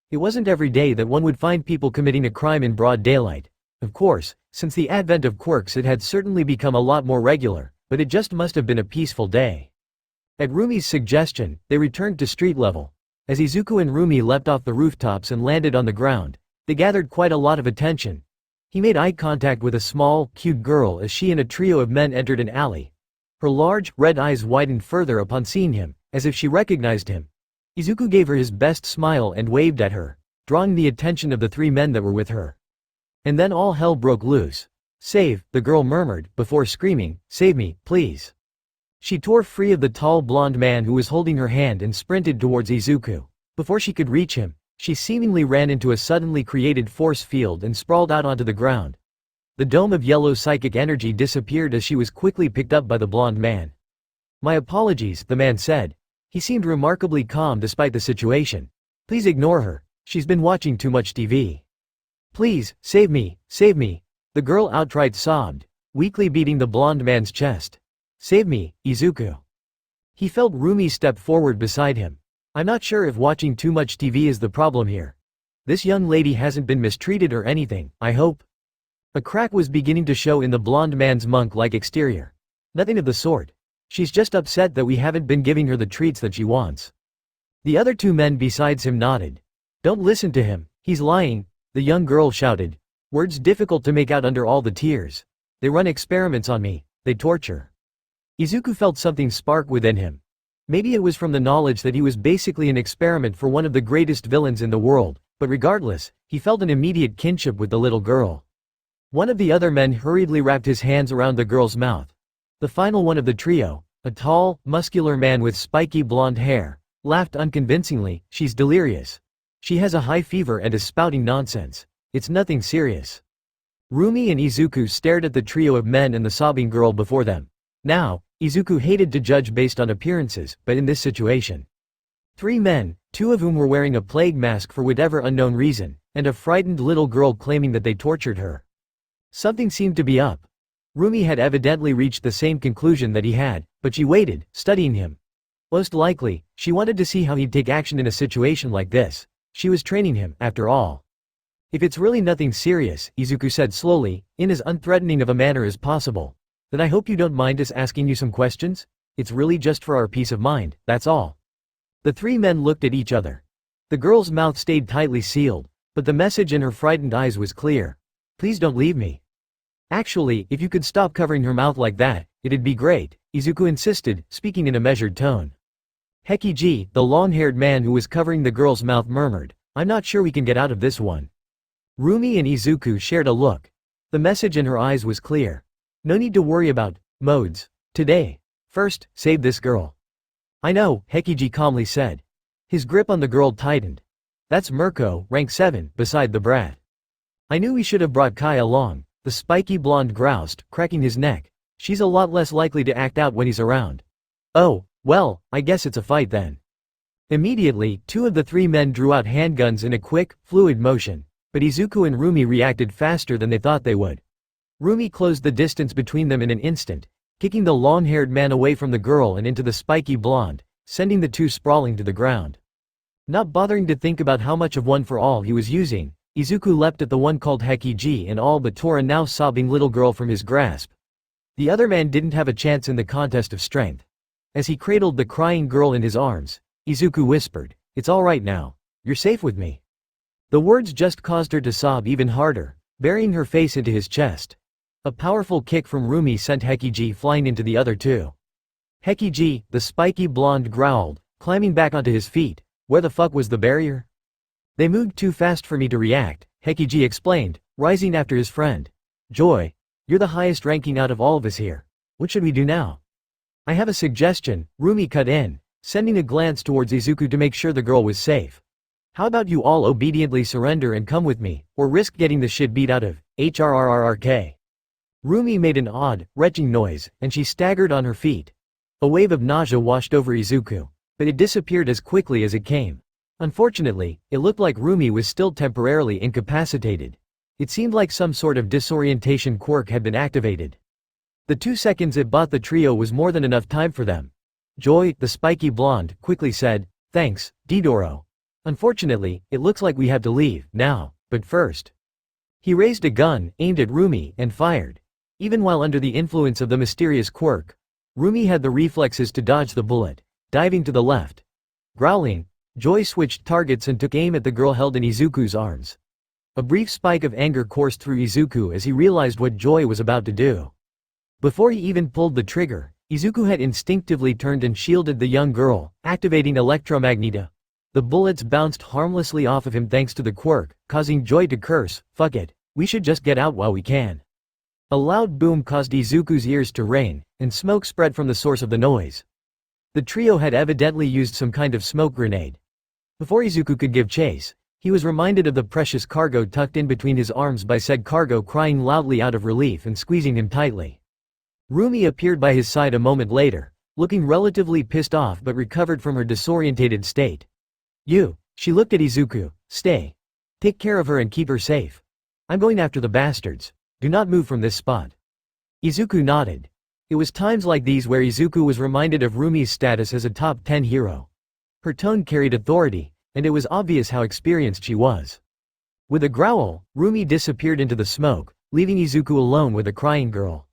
It wasn't every day that one would find people committing a crime in broad daylight. Of course, since the advent of Quirks it had certainly become a lot more regular, but it just must have been a peaceful day. At Rumi's suggestion, they returned to street level. As Izuku and Rumi leapt off the rooftops and landed on the ground, they gathered quite a lot of attention. He made eye contact with a small, cute girl as she and a trio of men entered an alley. Her large, red eyes widened further upon seeing him, as if she recognized him. Izuku gave her his best smile and waved at her, drawing the attention of the three men that were with her. And then all hell broke loose. "Save," the girl murmured, before screaming, "Save me, please." She tore free of the tall blonde man who was holding her hand and sprinted towards Izuku. Before she could reach him, she seemingly ran into a suddenly created force field and sprawled out onto the ground. The dome of yellow psychic energy disappeared as she was quickly picked up by the blonde man. "My apologies," the man said. He seemed remarkably calm despite the situation. "Please ignore her. She's been watching too much TV. Please, save me, the girl outright sobbed, weakly beating the blonde man's chest. "Save me, Izuku." He felt Rumi step forward beside him. "I'm not sure if watching too much TV is the problem here. This young lady hasn't been mistreated or anything, I hope." A crack was beginning to show in the blonde man's monk-like exterior. "Nothing of the sort. She's just upset that we haven't been giving her the treats that she wants." The other two men besides him nodded. "Don't listen to him, he's lying," the young girl shouted, words difficult to make out under all the tears. "They run experiments on me, they torture." Izuku felt something spark within him. Maybe it was from the knowledge that he was basically an experiment for one of the greatest villains in the world, but regardless, he felt an immediate kinship with the little girl. One of the other men hurriedly wrapped his hands around the girl's mouth. The final one of the trio, a tall, muscular man with spiky blonde hair, laughed unconvincingly. "She's delirious. She has a high fever and is spouting nonsense. It's nothing serious." Rumi and Izuku stared at the trio of men and the sobbing girl before them. Now, Izuku hated to judge based on appearances, but in this situation. Three men, two of whom were wearing a plague mask for whatever unknown reason, and a frightened little girl claiming that they tortured her. Something seemed to be up. Rumi had evidently reached the same conclusion that he had, but she waited, studying him. Most likely, she wanted to see how he'd take action in a situation like this. She was training him, after all. "If it's really nothing serious," Izuku said slowly, in as unthreatening of a manner as possible, "then I hope you don't mind us asking you some questions? It's really just for our peace of mind, that's all." The three men looked at each other. The girl's mouth stayed tightly sealed, but the message in her frightened eyes was clear. "Please don't leave me." "Actually, if you could stop covering her mouth like that, it'd be great," Izuku insisted, speaking in a measured tone. Hekiji, the long-haired man who was covering the girl's mouth, murmured, "I'm not sure we can get out of this one." Rumi and Izuku shared a look. The message in her eyes was clear. "No need to worry about modes today. First, save this girl." "I know," Hekiji calmly said. His grip on the girl tightened. "That's Mirko, rank 7, beside the brat." "I knew we should have brought Kai along," the spiky blonde groused, cracking his neck. "She's a lot less likely to act out when he's around." "Oh, well, I guess it's a fight then." Immediately, two of the three men drew out handguns in a quick, fluid motion, but Izuku and Rumi reacted faster than they thought they would. Rumi closed the distance between them in an instant, kicking the long-haired man away from the girl and into the spiky blonde, sending the two sprawling to the ground. Not bothering to think about how much of one for all he was using, Izuku leapt at the one called Hekiji and all but tore a now sobbing little girl from his grasp. The other man didn't have a chance in the contest of strength. As he cradled the crying girl in his arms, Izuku whispered, "It's all right now. You're safe with me." The words just caused her to sob even harder, burying her face into his chest. A powerful kick from Rumi sent Hekiji flying into the other two. Hekiji, the spiky blonde, growled, climbing back onto his feet. Where the fuck was the barrier? They moved too fast for me to react, Hekiji explained, rising after his friend. Joy, you're the highest ranking out of all of us here. What should we do now? I have a suggestion, Rumi cut in, sending a glance towards Izuku to make sure the girl was safe. How about you all obediently surrender and come with me, or risk getting the shit beat out of HRRRRK? Rumi made an odd, retching noise, and she staggered on her feet. A wave of nausea washed over Izuku, but it disappeared as quickly as it came. Unfortunately, it looked like Rumi was still temporarily incapacitated. It seemed like some sort of disorientation quirk had been activated. The 2 seconds it bought the trio was more than enough time for them. Joy, the spiky blonde, quickly said, "Thanks, Didoro. Unfortunately, it looks like we have to leave, now, but first." He raised a gun, aimed at Rumi, and fired. Even while under the influence of the mysterious quirk, Rumi had the reflexes to dodge the bullet, diving to the left. Growling, Joy switched targets and took aim at the girl held in Izuku's arms. A brief spike of anger coursed through Izuku as he realized what Joy was about to do. Before he even pulled the trigger, Izuku had instinctively turned and shielded the young girl, activating Electromagneta. The bullets bounced harmlessly off of him thanks to the quirk, causing Joy to curse, "Fuck it, we should just get out while we can." A loud boom caused Izuku's ears to rain, and smoke spread from the source of the noise. The trio had evidently used some kind of smoke grenade. Before Izuku could give chase, he was reminded of the precious cargo tucked in between his arms by said cargo crying loudly out of relief and squeezing him tightly. Rumi appeared by his side a moment later, looking relatively pissed off but recovered from her disorientated state. She looked at Izuku, "Stay. Take care of her and keep her safe. I'm going after the bastards. Do not move from this spot." Izuku nodded. It was times like these where Izuku was reminded of Rumi's status as a top 10 hero. Her tone carried authority, and it was obvious how experienced she was. With a growl, Rumi disappeared into the smoke, leaving Izuku alone with a crying girl.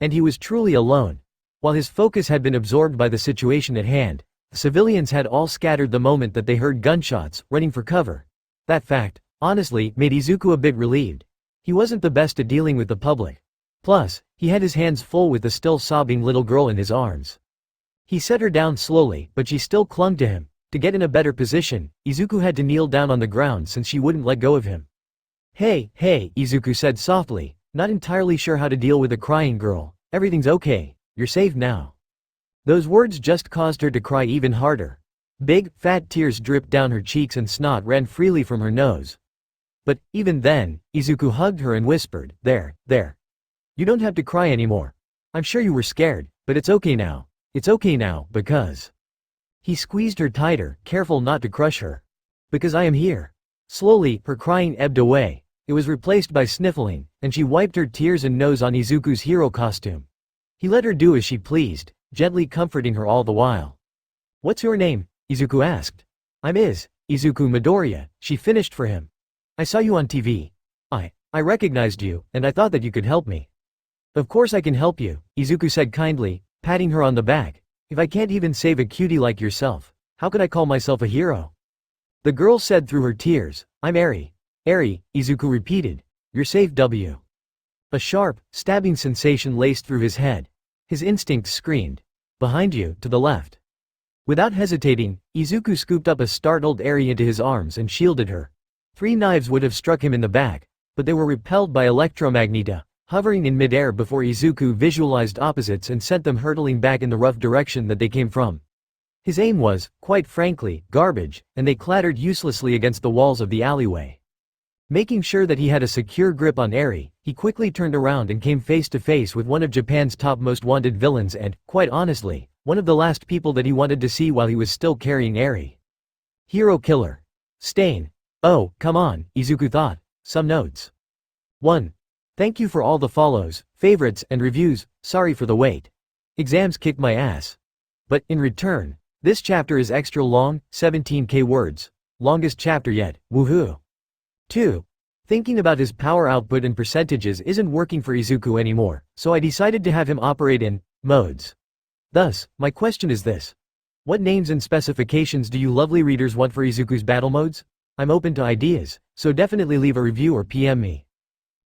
And he was truly alone. While his focus had been absorbed by the situation at hand, the civilians had all scattered the moment that they heard gunshots, running for cover. That fact, honestly, made Izuku a bit relieved. He wasn't the best at dealing with the public. Plus, he had his hands full with the still sobbing little girl in his arms. He set her down slowly, but she still clung to him. To get in a better position, Izuku had to kneel down on the ground since she wouldn't let go of him. Hey, Izuku said softly, not entirely sure how to deal with a crying girl. "Everything's okay, you're safe now." Those words just caused her to cry even harder. Big, fat tears dripped down her cheeks and snot ran freely from her nose. But, even then, Izuku hugged her and whispered, There. You don't have to cry anymore. I'm sure you were scared, but it's okay now. It's okay now, because..." He squeezed her tighter, careful not to crush her. "Because I am here." Slowly, her crying ebbed away. It was replaced by sniffling, and she wiped her tears and nose on Izuku's hero costume. He let her do as she pleased, gently comforting her all the while. "What's your name?" Izuku asked. "I'm Izuku Midoriya," she finished for him. "I saw you on TV. I recognized you, and I thought that you could help me." "Of course I can help you," Izuku said kindly, patting her on the back. "If I can't even save a cutie like yourself, how could I call myself a hero?" The girl said through her tears, "I'm Eri." "Eri," Izuku repeated. "You're safe, W." A sharp, stabbing sensation laced through his head. His instincts screamed, "Behind you, to the left." Without hesitating, Izuku scooped up a startled Eri into his arms and shielded her. 3 knives would have struck him in the back, but they were repelled by Electromagneta, hovering in midair before Izuku visualized opposites and sent them hurtling back in the rough direction that they came from. His aim was, quite frankly, garbage, and they clattered uselessly against the walls of the alleyway. Making sure that he had a secure grip on Eri, he quickly turned around and came face to face with one of Japan's top most wanted villains and, quite honestly, one of the last people that he wanted to see while he was still carrying Eri. Hero killer. Stain. Oh, come on, Izuku thought. Some notes. 1. Thank you for all the follows, favorites, and reviews. Sorry for the wait. Exams kicked my ass. But, in return, this chapter is extra long, 17k words. Longest chapter yet, woohoo. 2. Thinking about his power output and percentages isn't working for Izuku anymore, so I decided to have him operate in modes. Thus, my question is this. What names and specifications do you lovely readers want for Izuku's battle modes? I'm open to ideas, so definitely leave a review or PM me.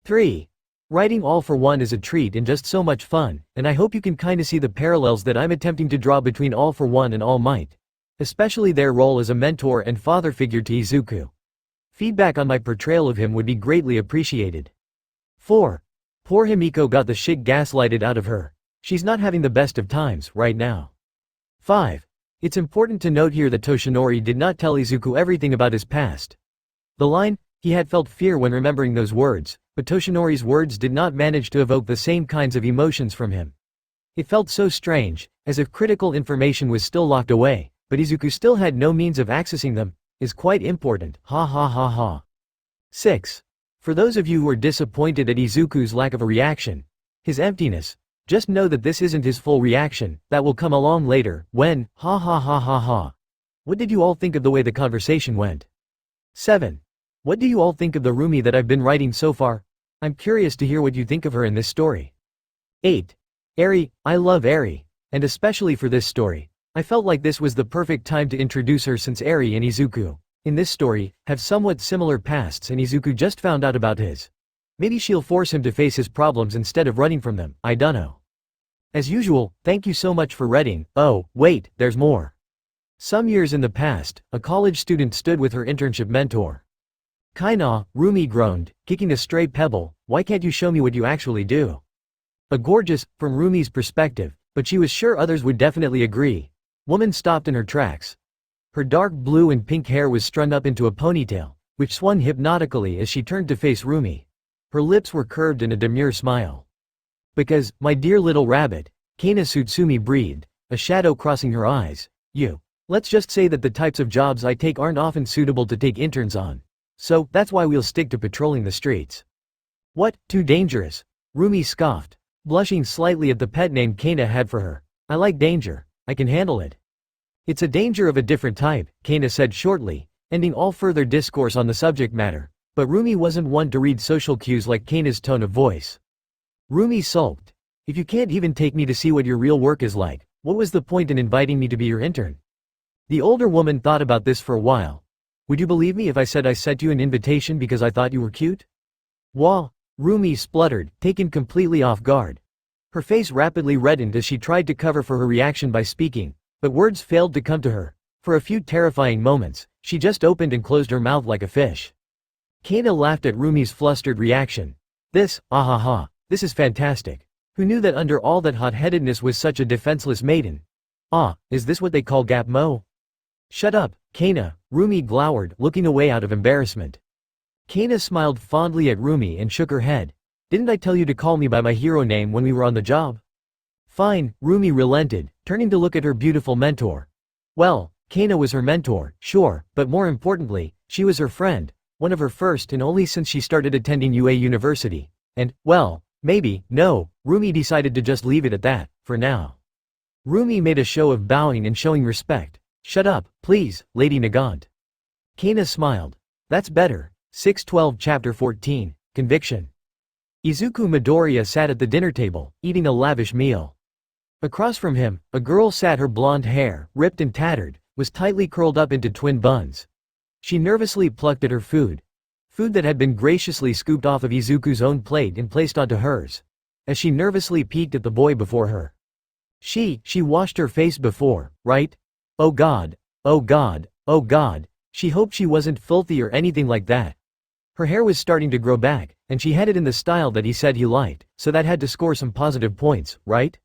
3. Writing All for One is a treat and just so much fun, and I hope you can kinda see the parallels that I'm attempting to draw between All for One and All Might. Especially their role as a mentor and father figure to Izuku. Feedback on my portrayal of him would be greatly appreciated. 4. Poor Himiko got the shit gaslighted out of her. She's not having the best of times right now. 5. It's important to note here that Toshinori did not tell Izuku everything about his past. The line, he had felt fear when remembering those words, but Toshinori's words did not manage to evoke the same kinds of emotions from him. It felt so strange, as if critical information was still locked away, but Izuku still had no means of accessing them, is quite important, ha ha ha ha. 6. For those of you who are disappointed at Izuku's lack of a reaction, his emptiness, just know that this isn't his full reaction, that will come along later, when, ha ha ha ha ha. What did you all think of the way the conversation went? 7. What do you all think of the Rumi that I've been writing so far? I'm curious to hear what you think of her in this story. 8. Eri, I love Eri, and especially for this story. I felt like this was the perfect time to introduce her since Eri and Izuku, in this story, have somewhat similar pasts and Izuku just found out about his. Maybe she'll force him to face his problems instead of running from them, I dunno. As usual, thank you so much for reading. Oh, wait, there's more. Some years in the past, a college student stood with her internship mentor. Kaina, Rumi groaned, kicking a stray pebble, why can't you show me what you actually do? A gorgeous, from Rumi's perspective, but she was sure others would definitely agree. Woman stopped in her tracks. Her dark blue and pink hair was strung up into a ponytail, which swung hypnotically as she turned to face Rumi. Her lips were curved in a demure smile. Because, my dear little rabbit, Kaina Tsutsumi breathed, a shadow crossing her eyes. Let's just say that the types of jobs I take aren't often suitable to take interns on. So, that's why we'll stick to patrolling the streets. What, too dangerous? Rumi scoffed, blushing slightly at the pet name Kaina had for her. I like danger, I can handle it. It's a danger of a different type, Kaina said shortly, ending all further discourse on the subject matter. But Rumi wasn't one to read social cues like Kaina's tone of voice. Rumi sulked. If you can't even take me to see what your real work is like, what was the point in inviting me to be your intern? The older woman thought about this for a while. Would you believe me if I said I sent you an invitation because I thought you were cute? Wah, Rumi spluttered, taken completely off guard. Her face rapidly reddened as she tried to cover for her reaction by speaking, but words failed to come to her. For a few terrifying moments, she just opened and closed her mouth like a fish. Kaina laughed at Rumi's flustered reaction. This is fantastic. Who knew that under all that hot-headedness was such a defenseless maiden? Is this what they call gap mo? Shut up, Kaina, Rumi glowered, looking away out of embarrassment. Kaina smiled fondly at Rumi and shook her head. Didn't I tell you to call me by my hero name when we were on the job? Fine, Rumi relented, turning to look at her beautiful mentor. Well, Kaina was her mentor, sure, but more importantly, she was her friend. One of her first and only since she started attending UA University. And, well, no, Rumi decided to just leave it at that, for now. Rumi made a show of bowing and showing respect. Shut up, please, Lady Nagant. Kaina smiled. That's better. 612 Chapter 14, Conviction. Izuku Midoriya sat at the dinner table, eating a lavish meal. Across from him, a girl sat, her blonde hair, ripped and tattered, was tightly curled up into twin buns. She nervously plucked at her food that had been graciously scooped off of Izuku's own plate and placed onto hers. As she nervously peeked at the boy before her. She washed her face before, right? Oh god, oh god, oh god, she hoped she wasn't filthy or anything like that. Her hair was starting to grow back, and she had it in the style that he said he liked, so that had to score some positive points, right?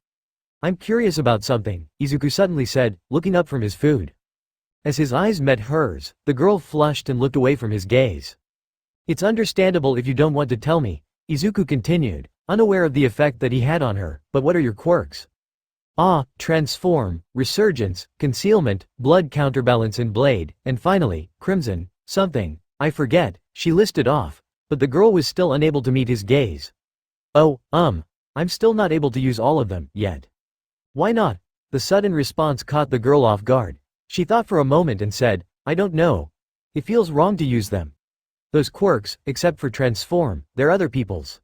I'm curious about something, Izuku suddenly said, looking up from his food. As his eyes met hers, the girl flushed and looked away from his gaze. It's understandable if you don't want to tell me, Izuku continued, unaware of the effect that he had on her, but what are your quirks? Transform, resurgence, concealment, blood counterbalance and blade, and finally, crimson, something, I forget, she listed off, but the girl was still unable to meet his gaze. I'm still not able to use all of them, yet. Why not? The sudden response caught the girl off guard. She thought for a moment and said, I don't know. It feels wrong to use them. Those quirks, except for transform, they're other people's.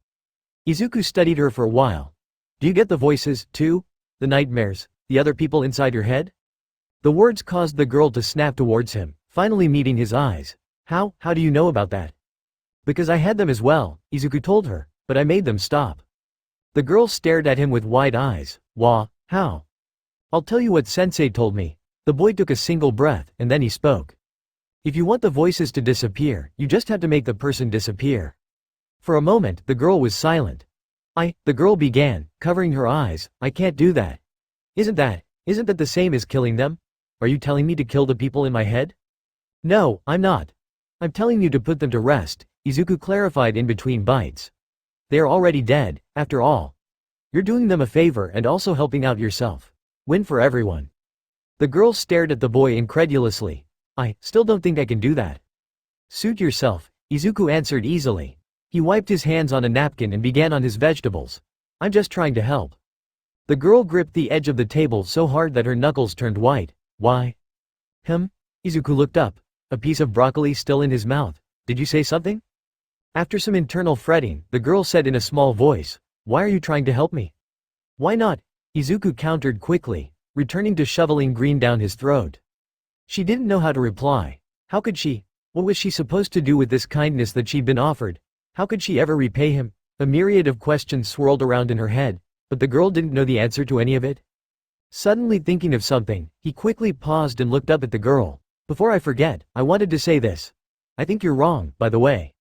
Izuku studied her for a while. Do you get the voices, too? The nightmares, the other people inside your head? The words caused the girl to snap towards him, finally meeting his eyes. How do you know about that? Because I had them as well, Izuku told her, but I made them stop. The girl stared at him with wide eyes. How? I'll tell you what Sensei told me. The boy took a single breath, and then he spoke. If you want the voices to disappear, you just have to make the person disappear. For a moment, the girl was silent. The girl began, covering her eyes, I can't do that. Isn't that the same as killing them? Are you telling me to kill the people in my head? No, I'm not. I'm telling you to put them to rest, Izuku clarified in between bites. They are already dead, after all. You're doing them a favor and also helping out yourself. Win for everyone. The girl stared at the boy incredulously. I still don't think I can do that. Suit yourself, Izuku answered easily. He wiped his hands on a napkin and began on his vegetables. I'm just trying to help. The girl gripped the edge of the table so hard that her knuckles turned white. Why? Izuku looked up. A piece of broccoli still in his mouth. Did you say something? After some internal fretting, the girl said in a small voice, why are you trying to help me? Why not? Izuku countered quickly, returning to shoveling green down his throat. She didn't know how to reply. How could she? What was she supposed to do with this kindness that she'd been offered? How could she ever repay him? A myriad of questions swirled around in her head, but the girl didn't know the answer to any of it. Suddenly thinking of something, he quickly paused and looked up at the girl. Before I forget, I wanted to say this. I think you're wrong, by the way.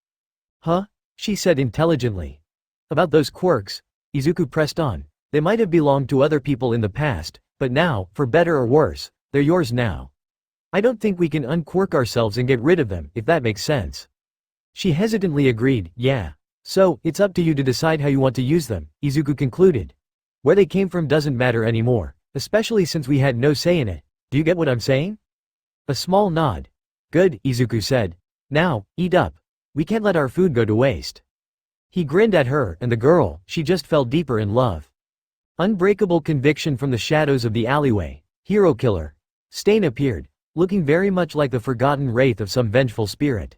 Huh? She said intelligently. About those quirks, Izuku pressed on. They might have belonged to other people in the past, but now, for better or worse, they're yours now. I don't think we can unquirk ourselves and get rid of them, if that makes sense. She hesitantly agreed, yeah. So, it's up to you to decide how you want to use them, Izuku concluded. Where they came from doesn't matter anymore, especially since we had no say in it. Do you get what I'm saying? A small nod. Good, Izuku said. Now, eat up. We can't let our food go to waste. He grinned at her, and the girl, she just fell deeper in love. Unbreakable conviction from the shadows of the alleyway. Hero killer. Stain appeared, looking very much like the forgotten wraith of some vengeful spirit.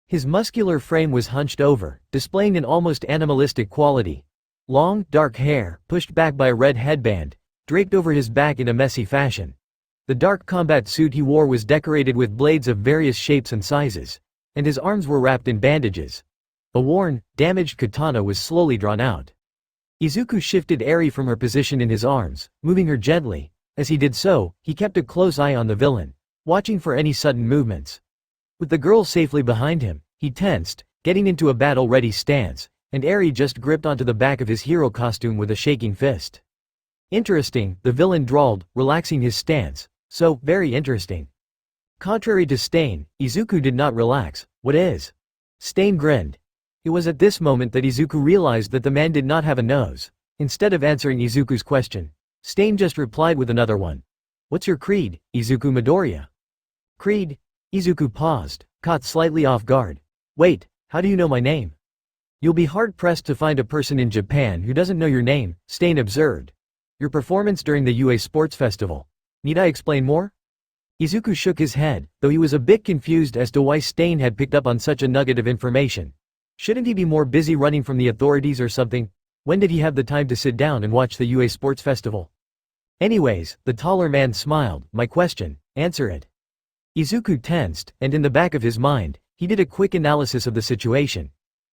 His muscular frame was hunched over, displaying an almost animalistic quality. Long, dark hair, pushed back by a red headband, draped over his back in a messy fashion. The dark combat suit he wore was decorated with blades of various shapes and sizes, and his arms were wrapped in bandages. A worn, damaged katana was slowly drawn out. Izuku shifted Eri from her position in his arms, moving her gently. As he did so, he kept a close eye on the villain, watching for any sudden movements. With the girl safely behind him, he tensed, getting into a battle-ready stance, and Eri just gripped onto the back of his hero costume with a shaking fist. Interesting, the villain drawled, relaxing his stance. So, very interesting. Contrary to Stain, Izuku did not relax. What is? Stain grinned. It was at this moment that Izuku realized that the man did not have a nose. Instead of answering Izuku's question, Stain just replied with another one. What's your creed, Izuku Midoriya? Creed? Izuku paused, caught slightly off guard. Wait, how do you know my name? You'll be hard-pressed to find a person in Japan who doesn't know your name, Stain observed. Your performance during the UA Sports Festival. Need I explain more? Izuku shook his head, though he was a bit confused as to why Stain had picked up on such a nugget of information. Shouldn't he be more busy running from the authorities or something? When did he have the time to sit down and watch the UA Sports Festival? Anyways, the taller man smiled. My question, answer it. Izuku tensed, and in the back of his mind, he did a quick analysis of the situation.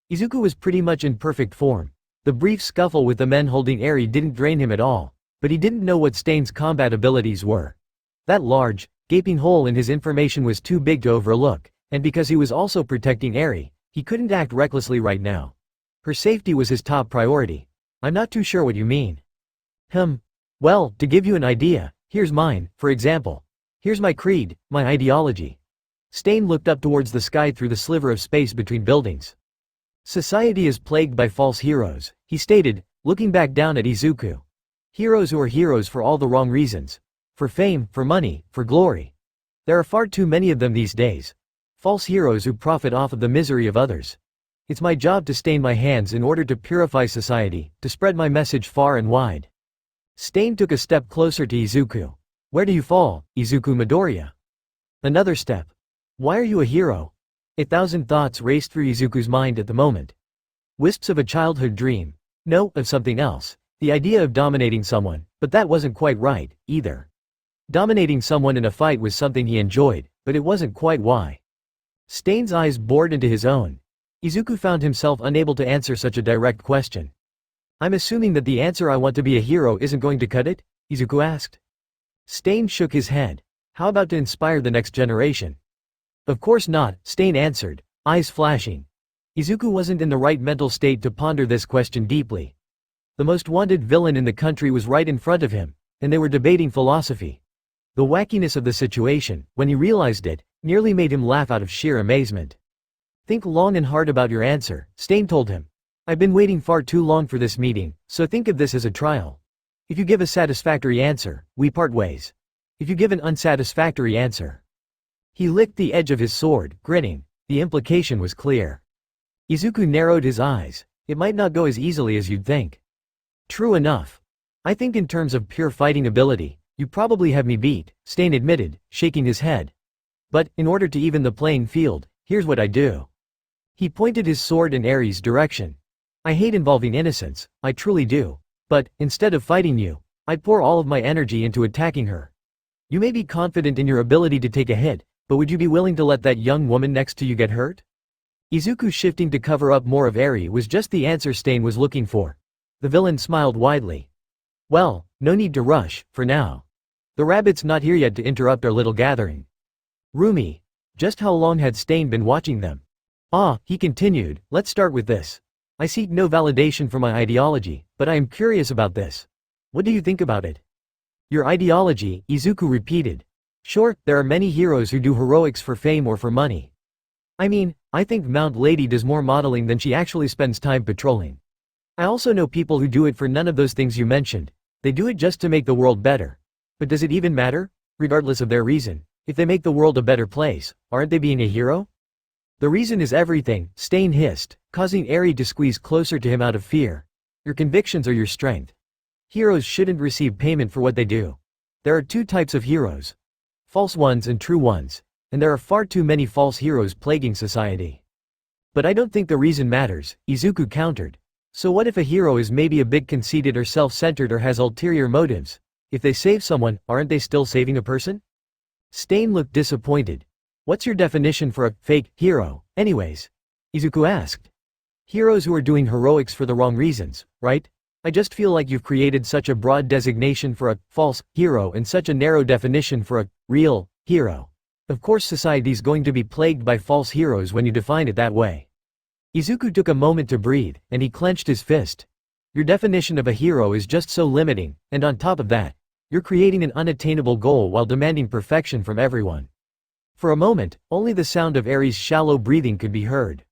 Izuku was pretty much in perfect form. The brief scuffle with the men holding Eri didn't drain him at all, but he didn't know what Stain's combat abilities were. That large, gaping hole in his information was too big to overlook, and because he was also protecting Eri, he couldn't act recklessly right now. Her safety was his top priority. I'm not too sure what you mean. Well, to give you an idea, here's mine, for example. Here's my creed, my ideology. Stain looked up towards the sky through the sliver of space between buildings. Society is plagued by false heroes, he stated, looking back down at Izuku. Heroes who are heroes for all the wrong reasons. For fame, for money, for glory. There are far too many of them these days. False heroes who profit off of the misery of others. It's my job to stain my hands in order to purify society, to spread my message far and wide. Stain took a step closer to Izuku. Where do you fall, Izuku Midoriya? Another step. Why are you a hero? 1,000 thoughts raced through Izuku's mind at the moment. Wisps of a childhood dream. No, of something else. The idea of dominating someone, but that wasn't quite right, either. Dominating someone in a fight was something he enjoyed, but it wasn't quite why. Stain's eyes bored into his own. Izuku found himself unable to answer such a direct question. I'm assuming that the answer I want to be a hero isn't going to cut it? Izuku asked. Stain shook his head. How about to inspire the next generation? Of course not, Stain answered, eyes flashing. Izuku wasn't in the right mental state to ponder this question deeply. The most wanted villain in the country was right in front of him, and they were debating philosophy. The wackiness of the situation, when he realized it, nearly made him laugh out of sheer amazement. Think long and hard about your answer, Stain told him. I've been waiting far too long for this meeting, so think of this as a trial. If you give a satisfactory answer, we part ways. If you give an unsatisfactory answer. He licked the edge of his sword, grinning. The implication was clear. Izuku narrowed his eyes. It might not go as easily as you'd think. True enough. I think in terms of pure fighting ability, you probably have me beat, Stain admitted, shaking his head. But, in order to even the playing field, here's what I do. He pointed his sword in Ares' direction. I hate involving innocents, I truly do. But, instead of fighting you, I'd pour all of my energy into attacking her. You may be confident in your ability to take a hit, but would you be willing to let that young woman next to you get hurt? Izuku shifting to cover up more of Eri was just the answer Stain was looking for. The villain smiled widely. Well, no need to rush, for now. The rabbit's not here yet to interrupt our little gathering. Rumi. Just how long had Stain been watching them? He continued, let's start with this. I seek no validation for my ideology, but I am curious about this. What do you think about it? Your ideology, Izuku repeated. Sure, there are many heroes who do heroics for fame or for money. I mean, I think Mount Lady does more modeling than she actually spends time patrolling. I also know people who do it for none of those things you mentioned. They do it just to make the world better. But does it even matter? Regardless of their reason, if they make the world a better place, aren't they being a hero? The reason is everything, Stain hissed, causing Eri to squeeze closer to him out of fear. Your convictions are your strength. Heroes shouldn't receive payment for what they do. There are two types of heroes. False ones and true ones. And there are far too many false heroes plaguing society. But I don't think the reason matters, Izuku countered. So what if a hero is maybe a bit conceited or self-centered or has ulterior motives? If they save someone, aren't they still saving a person? Stain looked disappointed. What's your definition for a fake hero, anyways? Izuku asked. Heroes who are doing heroics for the wrong reasons, right? I just feel like you've created such a broad designation for a false hero and such a narrow definition for a real hero. Of course society's going to be plagued by false heroes when you define it that way. Izuku took a moment to breathe, and he clenched his fist. Your definition of a hero is just so limiting, and on top of that, you're creating an unattainable goal while demanding perfection from everyone. For a moment, only the sound of Eri's shallow breathing could be heard.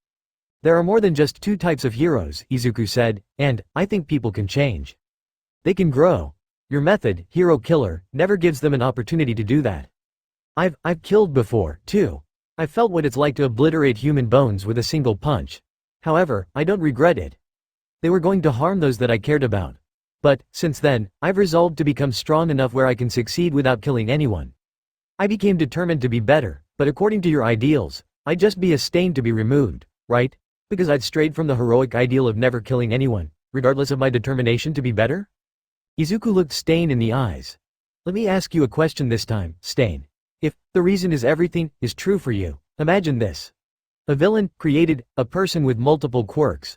There are more than just two types of heroes, Izuku said, and, I think people can change. They can grow. Your method, hero killer, never gives them an opportunity to do that. I've killed before, too. I've felt what it's like to obliterate human bones with a single punch. However, I don't regret it. They were going to harm those that I cared about. But, since then, I've resolved to become strong enough where I can succeed without killing anyone. I became determined to be better, but according to your ideals, I'd just be a stain to be removed, right? Because I'd strayed from the heroic ideal of never killing anyone, regardless of my determination to be better? Izuku looked Stain in the eyes. Let me ask you a question this time, Stain. If the reason is everything is true for you, imagine this. A villain created a person with multiple quirks.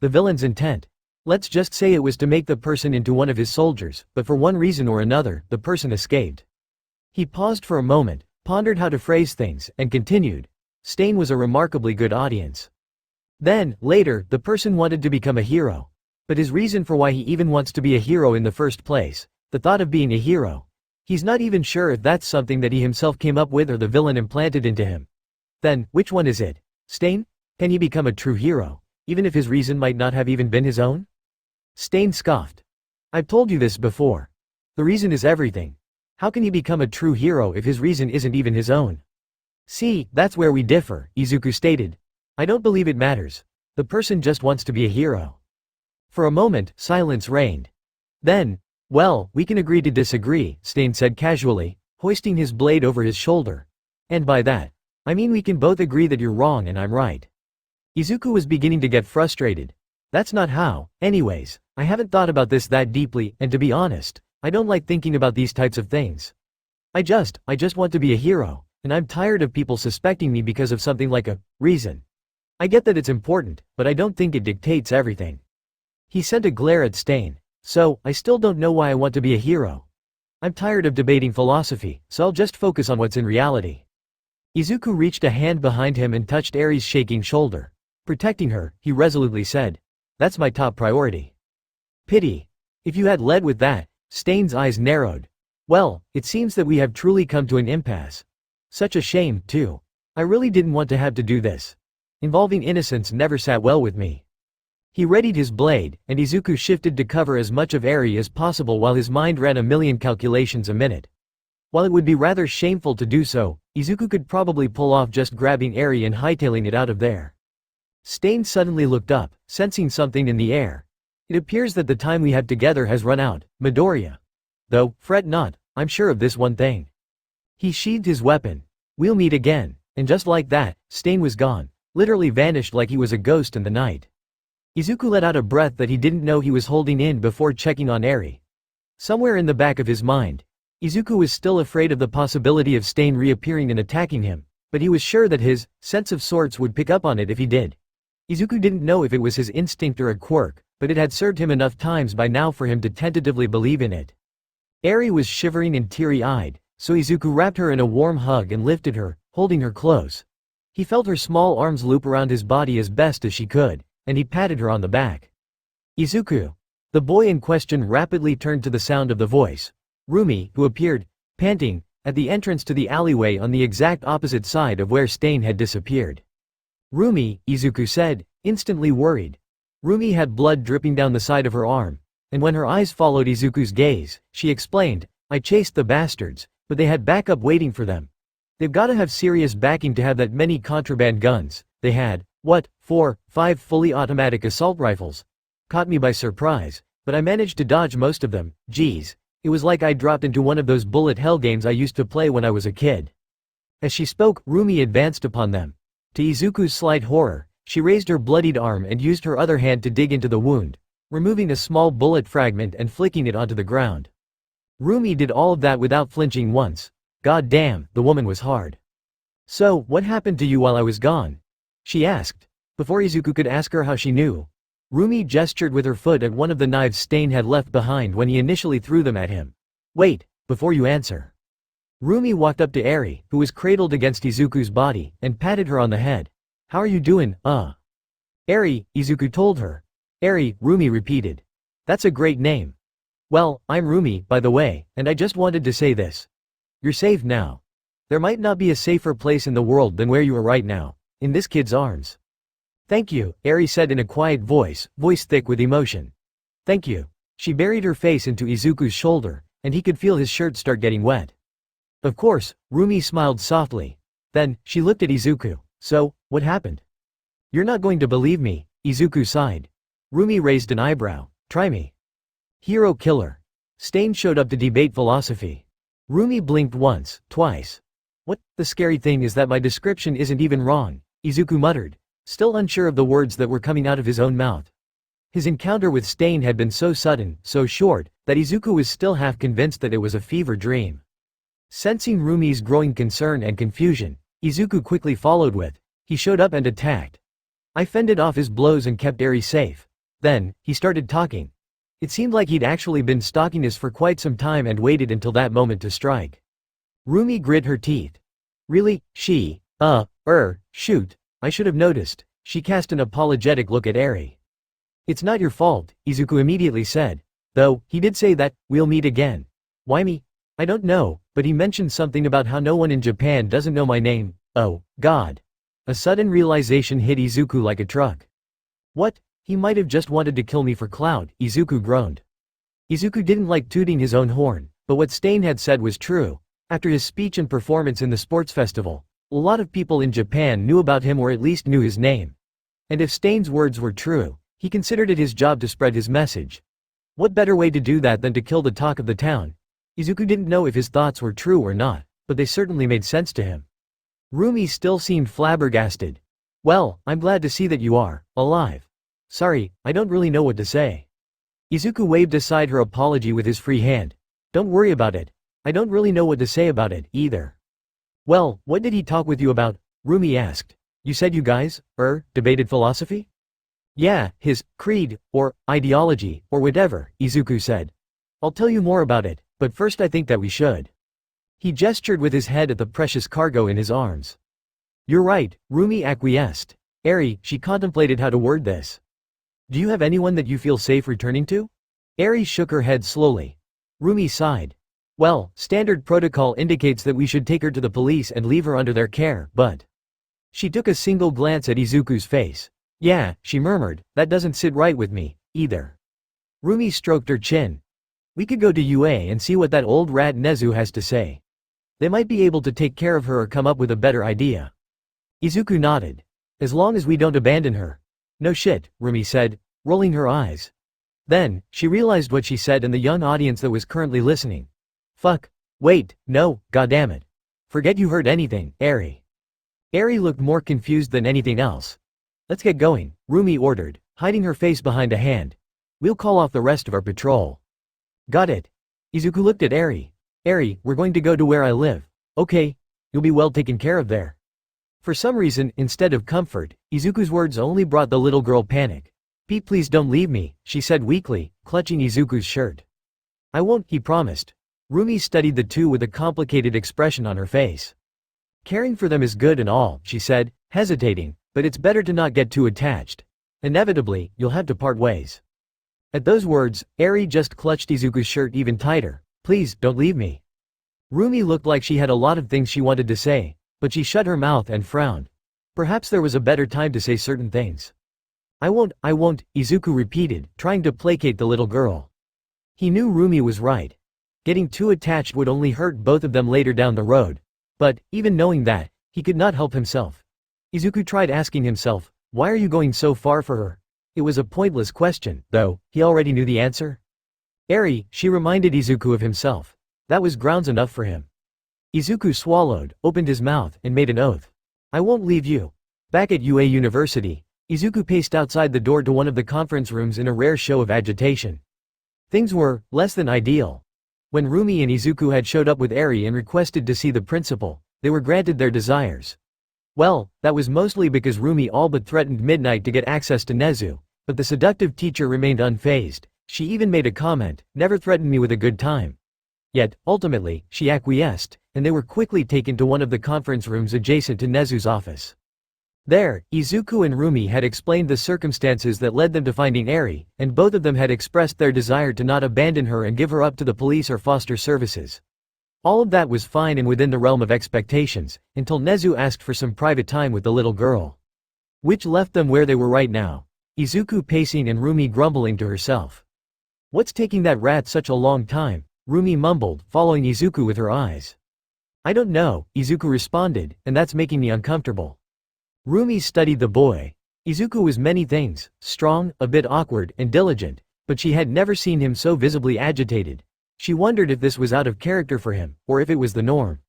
The villain's intent. Let's just say it was to make the person into one of his soldiers, but for one reason or another, the person escaped. He paused for a moment, pondered how to phrase things, and continued. Stain was a remarkably good audience. Then, later, the person wanted to become a hero. But his reason for why he even wants to be a hero in the first place, the thought of being a hero. He's not even sure if that's something that he himself came up with or the villain implanted into him. Then, which one is it? Stain? Can he become a true hero, even if his reason might not have even been his own? Stain scoffed. I've told you this before. The reason is everything. How can he become a true hero if his reason isn't even his own? See, that's where we differ, Izuku stated. I don't believe it matters. The person just wants to be a hero. For a moment, silence reigned. Then, well, we can agree to disagree, Stain said casually, hoisting his blade over his shoulder. And by that, I mean we can both agree that you're wrong and I'm right. Izuku was beginning to get frustrated. That's not how, anyways. I haven't thought about this that deeply, and to be honest, I don't like thinking about these types of things. I just want to be a hero, and I'm tired of people suspecting me because of something like a reason. I get that it's important, but I don't think it dictates everything. He sent a glare at Stain. So, I still don't know why I want to be a hero. I'm tired of debating philosophy, so I'll just focus on what's in reality. Izuku reached a hand behind him and touched Eri's shaking shoulder. Protecting her, he resolutely said, "That's my top priority." Pity. If you had led with that. Stain's eyes narrowed. Well, it seems that we have truly come to an impasse. Such a shame, too. I really didn't want to have to do this. Involving innocence never sat well with me. He readied his blade, and Izuku shifted to cover as much of Eri as possible while his mind ran a million calculations a minute. While it would be rather shameful to do so, Izuku could probably pull off just grabbing Eri and hightailing it out of there. Stain suddenly looked up, sensing something in the air. It appears that the time we have together has run out, Midoriya. Though, fret not, I'm sure of this one thing. He sheathed his weapon. We'll meet again, and just like that, Stain was gone, literally vanished like he was a ghost in the night. Izuku let out a breath that he didn't know he was holding in before checking on Eri. Somewhere in the back of his mind, Izuku was still afraid of the possibility of Stain reappearing and attacking him, but he was sure that his sense of sorts would pick up on it if he did. Izuku didn't know if it was his instinct or a quirk, but it had served him enough times by now for him to tentatively believe in it. Eri was shivering and teary-eyed, so Izuku wrapped her in a warm hug and lifted her, holding her close. He felt her small arms loop around his body as best as she could, and he patted her on the back. Izuku. The boy in question rapidly turned to the sound of the voice. Rumi, who appeared, panting, at the entrance to the alleyway on the exact opposite side of where Stain had disappeared. Rumi, Izuku said, instantly worried. Rumi had blood dripping down the side of her arm, and when her eyes followed Izuku's gaze, she explained, I chased the bastards, but they had backup waiting for them. They've gotta have serious backing to have that many contraband guns. They had, 4, 5 fully automatic assault rifles. Caught me by surprise, but I managed to dodge most of them. Geez, it was like I dropped into one of those bullet hell games I used to play when I was a kid. As she spoke, Rumi advanced upon them. To Izuku's slight horror, she raised her bloodied arm and used her other hand to dig into the wound, removing a small bullet fragment and flicking it onto the ground. Rumi did all of that without flinching once. God damn, the woman was hard. So, what happened to you while I was gone? She asked. Before Izuku could ask her how she knew, Rumi gestured with her foot at one of the knives Stain had left behind when he initially threw them at him. Wait, before you answer. Rumi walked up to Eri, who was cradled against Izuku's body, and patted her on the head. How are you doing, Eri, Izuku told her. Eri, Rumi repeated. That's a great name. Well, I'm Rumi, by the way, and I just wanted to say this. You're safe now. There might not be a safer place in the world than where you are right now, in this kid's arms. Thank you, Eri said in a quiet voice thick with emotion. Thank you. She buried her face into Izuku's shoulder, and he could feel his shirt start getting wet. Of course, Rumi smiled softly. Then, she looked at Izuku. So, what happened? You're not going to believe me, Izuku sighed. Rumi raised an eyebrow. Try me. Hero killer. Stain showed up to debate philosophy. Rumi blinked once, twice. What? The scary thing is that my description isn't even wrong, Izuku muttered, still unsure of the words that were coming out of his own mouth. His encounter with Stain had been so sudden, so short, that Izuku was still half convinced that it was a fever dream. Sensing Rumi's growing concern and confusion, Izuku quickly followed with, he showed up and attacked. I fended off his blows and kept Eri safe. Then, he started talking. It seemed like he'd actually been stalking us for quite some time and waited until that moment to strike. Rumi grit her teeth. Really, shoot, I should have noticed. She cast an apologetic look at Eri. It's not your fault, Izuku immediately said. Though, he did say that, we'll meet again. Why me? I don't know, but he mentioned something about how no one in Japan doesn't know my name. Oh, God. A sudden realization hit Izuku like a truck. What? He might have just wanted to kill me for clout, Izuku groaned. Izuku didn't like tooting his own horn, but what Stain had said was true. After his speech and performance in the sports festival, a lot of people in Japan knew about him or at least knew his name. And if Stain's words were true, he considered it his job to spread his message. What better way to do that than to kill the talk of the town? Izuku didn't know if his thoughts were true or not, but they certainly made sense to him. Rumi still seemed flabbergasted. Well, I'm glad to see that you are alive. Sorry, I don't really know what to say. Izuku waved aside her apology with his free hand. Don't worry about it. I don't really know what to say about it, either. Well, what did he talk with you about? Rumi asked. You said you guys, debated philosophy? Yeah, his creed, or ideology, or whatever, Izuku said. I'll tell you more about it, but first I think that we should. He gestured with his head at the precious cargo in his arms. You're right, Rumi acquiesced. Eri, she contemplated how to word this. Do you have anyone that you feel safe returning to? Eri shook her head slowly. Rumi sighed. Well, standard protocol indicates that we should take her to the police and leave her under their care, but... She took a single glance at Izuku's face. Yeah, she murmured, that doesn't sit right with me, either. Rumi stroked her chin. We could go to UA and see what that old rat Nezu has to say. They might be able to take care of her or come up with a better idea. Izuku nodded. As long as we don't abandon her. No shit, Rumi said, rolling her eyes. Then, she realized what she said and the young audience that was currently listening. Fuck. Wait, no, goddammit. Forget you heard anything, Eri. Eri looked more confused than anything else. Let's get going, Rumi ordered, hiding her face behind a hand. We'll call off the rest of our patrol. Got it. Izuku looked at Eri. Eri, we're going to go to where I live. Okay. You'll be well taken care of there. For some reason, instead of comfort, Izuku's words only brought the little girl panic. Pete, please don't leave me, she said weakly, clutching Izuku's shirt. I won't, he promised. Rumi studied the two with a complicated expression on her face. Caring for them is good and all, she said, hesitating, but it's better to not get too attached. Inevitably, you'll have to part ways. At those words, Eri just clutched Izuku's shirt even tighter. Please, don't leave me. Rumi looked like she had a lot of things she wanted to say, but she shut her mouth and frowned. Perhaps there was a better time to say certain things. I won't, Izuku repeated, trying to placate the little girl. He knew Rumi was right. Getting too attached would only hurt both of them later down the road. But, even knowing that, he could not help himself. Izuku tried asking himself, why are you going so far for her? It was a pointless question, though, he already knew the answer. Eri, she reminded Izuku of himself. That was grounds enough for him. Izuku swallowed, opened his mouth, and made an oath. I won't leave you. Back at UA University, Izuku paced outside the door to one of the conference rooms in a rare show of agitation. Things were less than ideal. When Rumi and Izuku had showed up with Eri and requested to see the principal, they were granted their desires. Well, that was mostly because Rumi all but threatened midnight to get access to Nezu, but the seductive teacher remained unfazed. She even made a comment, never threaten me with a good time. Yet, ultimately, she acquiesced, and they were quickly taken to one of the conference rooms adjacent to Nezu's office. There, Izuku and Rumi had explained the circumstances that led them to finding Eri, and both of them had expressed their desire to not abandon her and give her up to the police or foster services. All of that was fine and within the realm of expectations, until Nezu asked for some private time with the little girl. Which left them where they were right now, Izuku pacing and Rumi grumbling to herself. What's taking that rat such a long time? Rumi mumbled, following Izuku with her eyes. I don't know, Izuku responded, and that's making me uncomfortable. Rumi studied the boy. Izuku was many things, strong, a bit awkward, and diligent, but she had never seen him so visibly agitated. She wondered if this was out of character for him, or if it was the norm.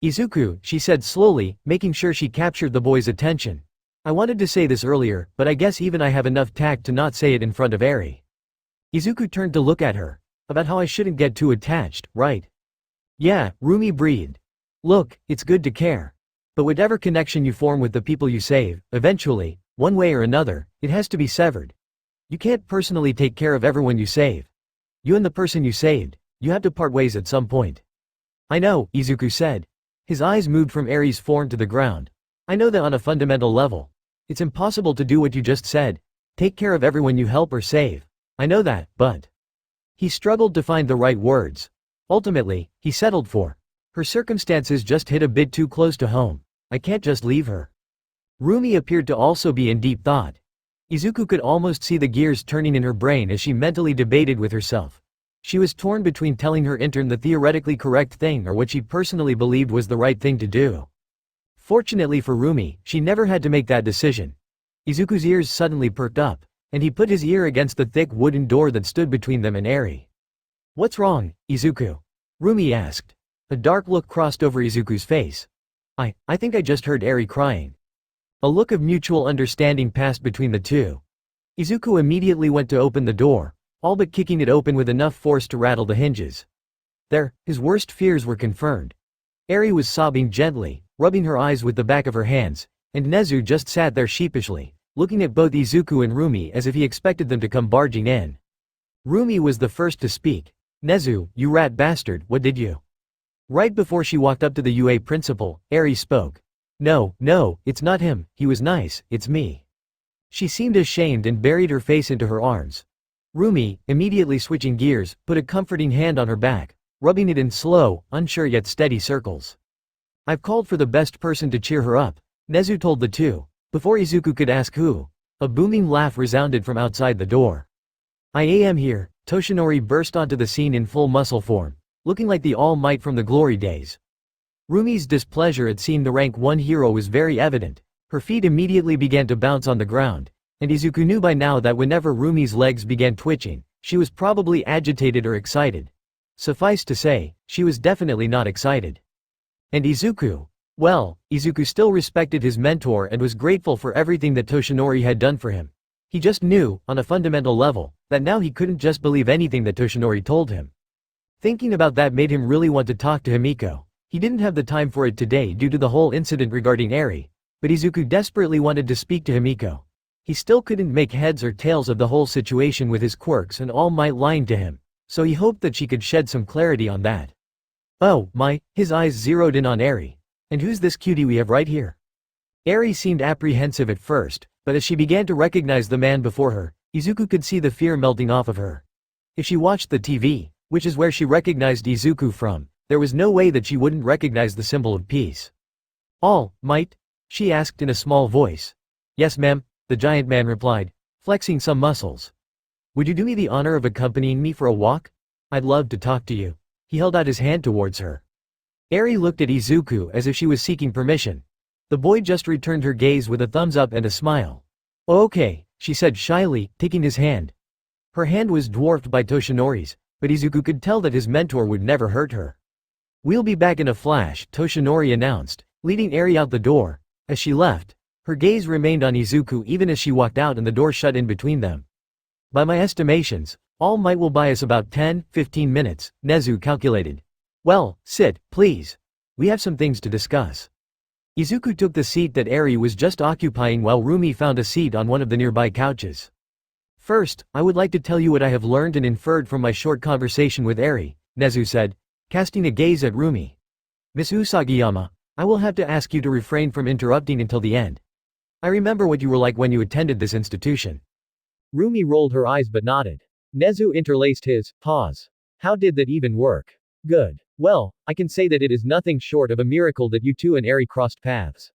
Izuku, she said slowly, making sure she captured the boy's attention. I wanted to say this earlier, but I guess even I have enough tact to not say it in front of Eri. Izuku turned to look at her. About how I shouldn't get too attached, right? Yeah, Rumi breathed. Look, it's good to care. But whatever connection you form with the people you save, eventually, one way or another, it has to be severed. You can't personally take care of everyone you save. You and the person you saved, you have to part ways at some point. I know, Izuku said. His eyes moved from Eri's form to the ground. I know that on a fundamental level. It's impossible to do what you just said. Take care of everyone you help or save. I know that, but... He struggled to find the right words. Ultimately, he settled for. Her circumstances just hit a bit too close to home. I can't just leave her. Rumi appeared to also be in deep thought. Izuku could almost see the gears turning in her brain as she mentally debated with herself. She was torn between telling her intern the theoretically correct thing or what she personally believed was the right thing to do. Fortunately for Rumi, she never had to make that decision. Izuku's ears suddenly perked up, and he put his ear against the thick wooden door that stood between them and Eri. What's wrong, Izuku? Rumi asked. A dark look crossed over Izuku's face. I think I just heard Eri crying. A look of mutual understanding passed between the two. Izuku immediately went to open the door, all but kicking it open with enough force to rattle the hinges. There, his worst fears were confirmed. Eri was sobbing gently, rubbing her eyes with the back of her hands, and Nezu just sat there sheepishly, looking at both Izuku and Rumi as if he expected them to come barging in. Rumi was the first to speak. "Nezu, you rat bastard, what did you?" Right before she walked up to the UA principal, Eri spoke. No, it's not him, he was nice, it's me." She seemed ashamed and buried her face into her arms. Rumi, immediately switching gears, put a comforting hand on her back, rubbing it in slow, unsure yet steady circles. "I've called for the best person to cheer her up," Nezu told the two. Before Izuku could ask who, a booming laugh resounded from outside the door. "I am here," Toshinori burst onto the scene in full muscle form, looking like the All Might from the glory days. Rumi's displeasure at seeing the rank 1 hero was very evident. Her feet immediately began to bounce on the ground, and Izuku knew by now that whenever Rumi's legs began twitching, she was probably agitated or excited. Suffice to say, she was definitely not excited. And Izuku? Well, Izuku still respected his mentor and was grateful for everything that Toshinori had done for him. He just knew, on a fundamental level, that now he couldn't just believe anything that Toshinori told him. Thinking about that made him really want to talk to Himiko. He didn't have the time for it today due to the whole incident regarding Eri, but Izuku desperately wanted to speak to Himiko. He still couldn't make heads or tails of the whole situation with his quirks and All Might lying to him, so he hoped that she could shed some clarity on that. "Oh, my," his eyes zeroed in on Eri. "And who's this cutie we have right here?" Eri seemed apprehensive at first, but as she began to recognize the man before her, Izuku could see the fear melting off of her. If she watched the TV, which is where she recognized Izuku from, there was no way that she wouldn't recognize the symbol of peace. "All Might?" she asked in a small voice. "Yes ma'am," the giant man replied, flexing some muscles. "Would you do me the honor of accompanying me for a walk? I'd love to talk to you." He held out his hand towards her. Eri looked at Izuku as if she was seeking permission. The boy just returned her gaze with a thumbs up and a smile. "Oh, okay," she said shyly, taking his hand. Her hand was dwarfed by Toshinori's, but Izuku could tell that his mentor would never hurt her. "We'll be back in a flash," Toshinori announced, leading Eri out the door. As she left, her gaze remained on Izuku even as she walked out and the door shut in between them. "By my estimations, All Might will buy us about 10-15 minutes, Nezu calculated. "Well, sit, please. We have some things to discuss." Izuku took the seat that Eri was just occupying while Rumi found a seat on one of the nearby couches. "First, I would like to tell you what I have learned and inferred from my short conversation with Eri," Nezu said, casting a gaze at Rumi. "Miss Usagiyama, I will have to ask you to refrain from interrupting until the end. I remember what you were like when you attended this institution." Rumi rolled her eyes but nodded. Nezu interlaced his pause. "How did that even work?" "Good. Well, I can say that it is nothing short of a miracle that you two and Eri crossed paths.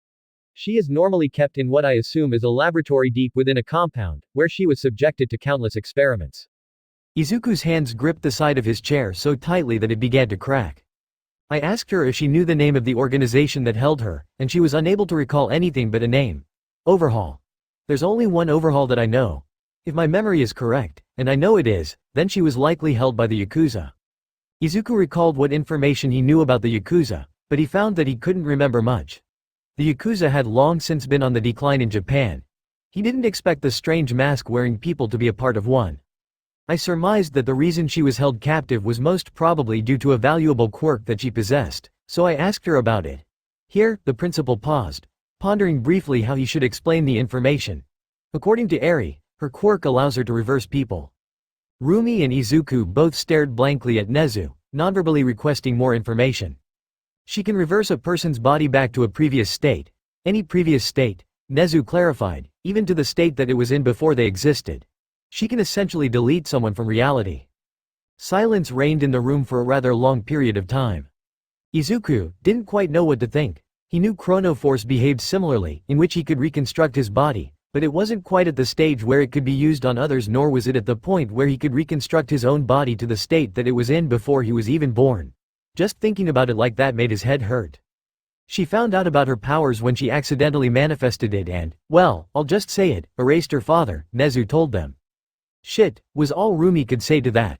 She is normally kept in what I assume is a laboratory deep within a compound, where she was subjected to countless experiments." Izuku's hands gripped the side of his chair so tightly that it began to crack. "I asked her if she knew the name of the organization that held her, and she was unable to recall anything but a name. Overhaul. There's only one Overhaul that I know. If my memory is correct, and I know it is, then she was likely held by the Yakuza." Izuku recalled what information he knew about the Yakuza, but he found that he couldn't remember much. The Yakuza had long since been on the decline in Japan. He didn't expect the strange mask-wearing people to be a part of one. "I surmised that the reason she was held captive was most probably due to a valuable quirk that she possessed, so I asked her about it." Here, the principal paused, pondering briefly how he should explain the information. According to Eri, her quirk allows her to reverse people. Rumi and Izuku both stared blankly at Nezu, nonverbally requesting more information. "She can reverse a person's body back to a previous state. Any previous state," Nezu clarified, "even to the state that it was in before they existed. She can essentially delete someone from reality." Silence reigned in the room for a rather long period of time. Izuku didn't quite know what to think. He knew Chrono Force behaved similarly, in which he could reconstruct his body, but it wasn't quite at the stage where it could be used on others, nor was it at the point where he could reconstruct his own body to the state that it was in before he was even born. Just thinking about it like that made his head hurt. She found out about her powers when she accidentally manifested it and, well, I'll just say it, erased her father, Nezu told them. "Shit," was all Rumi could say to that.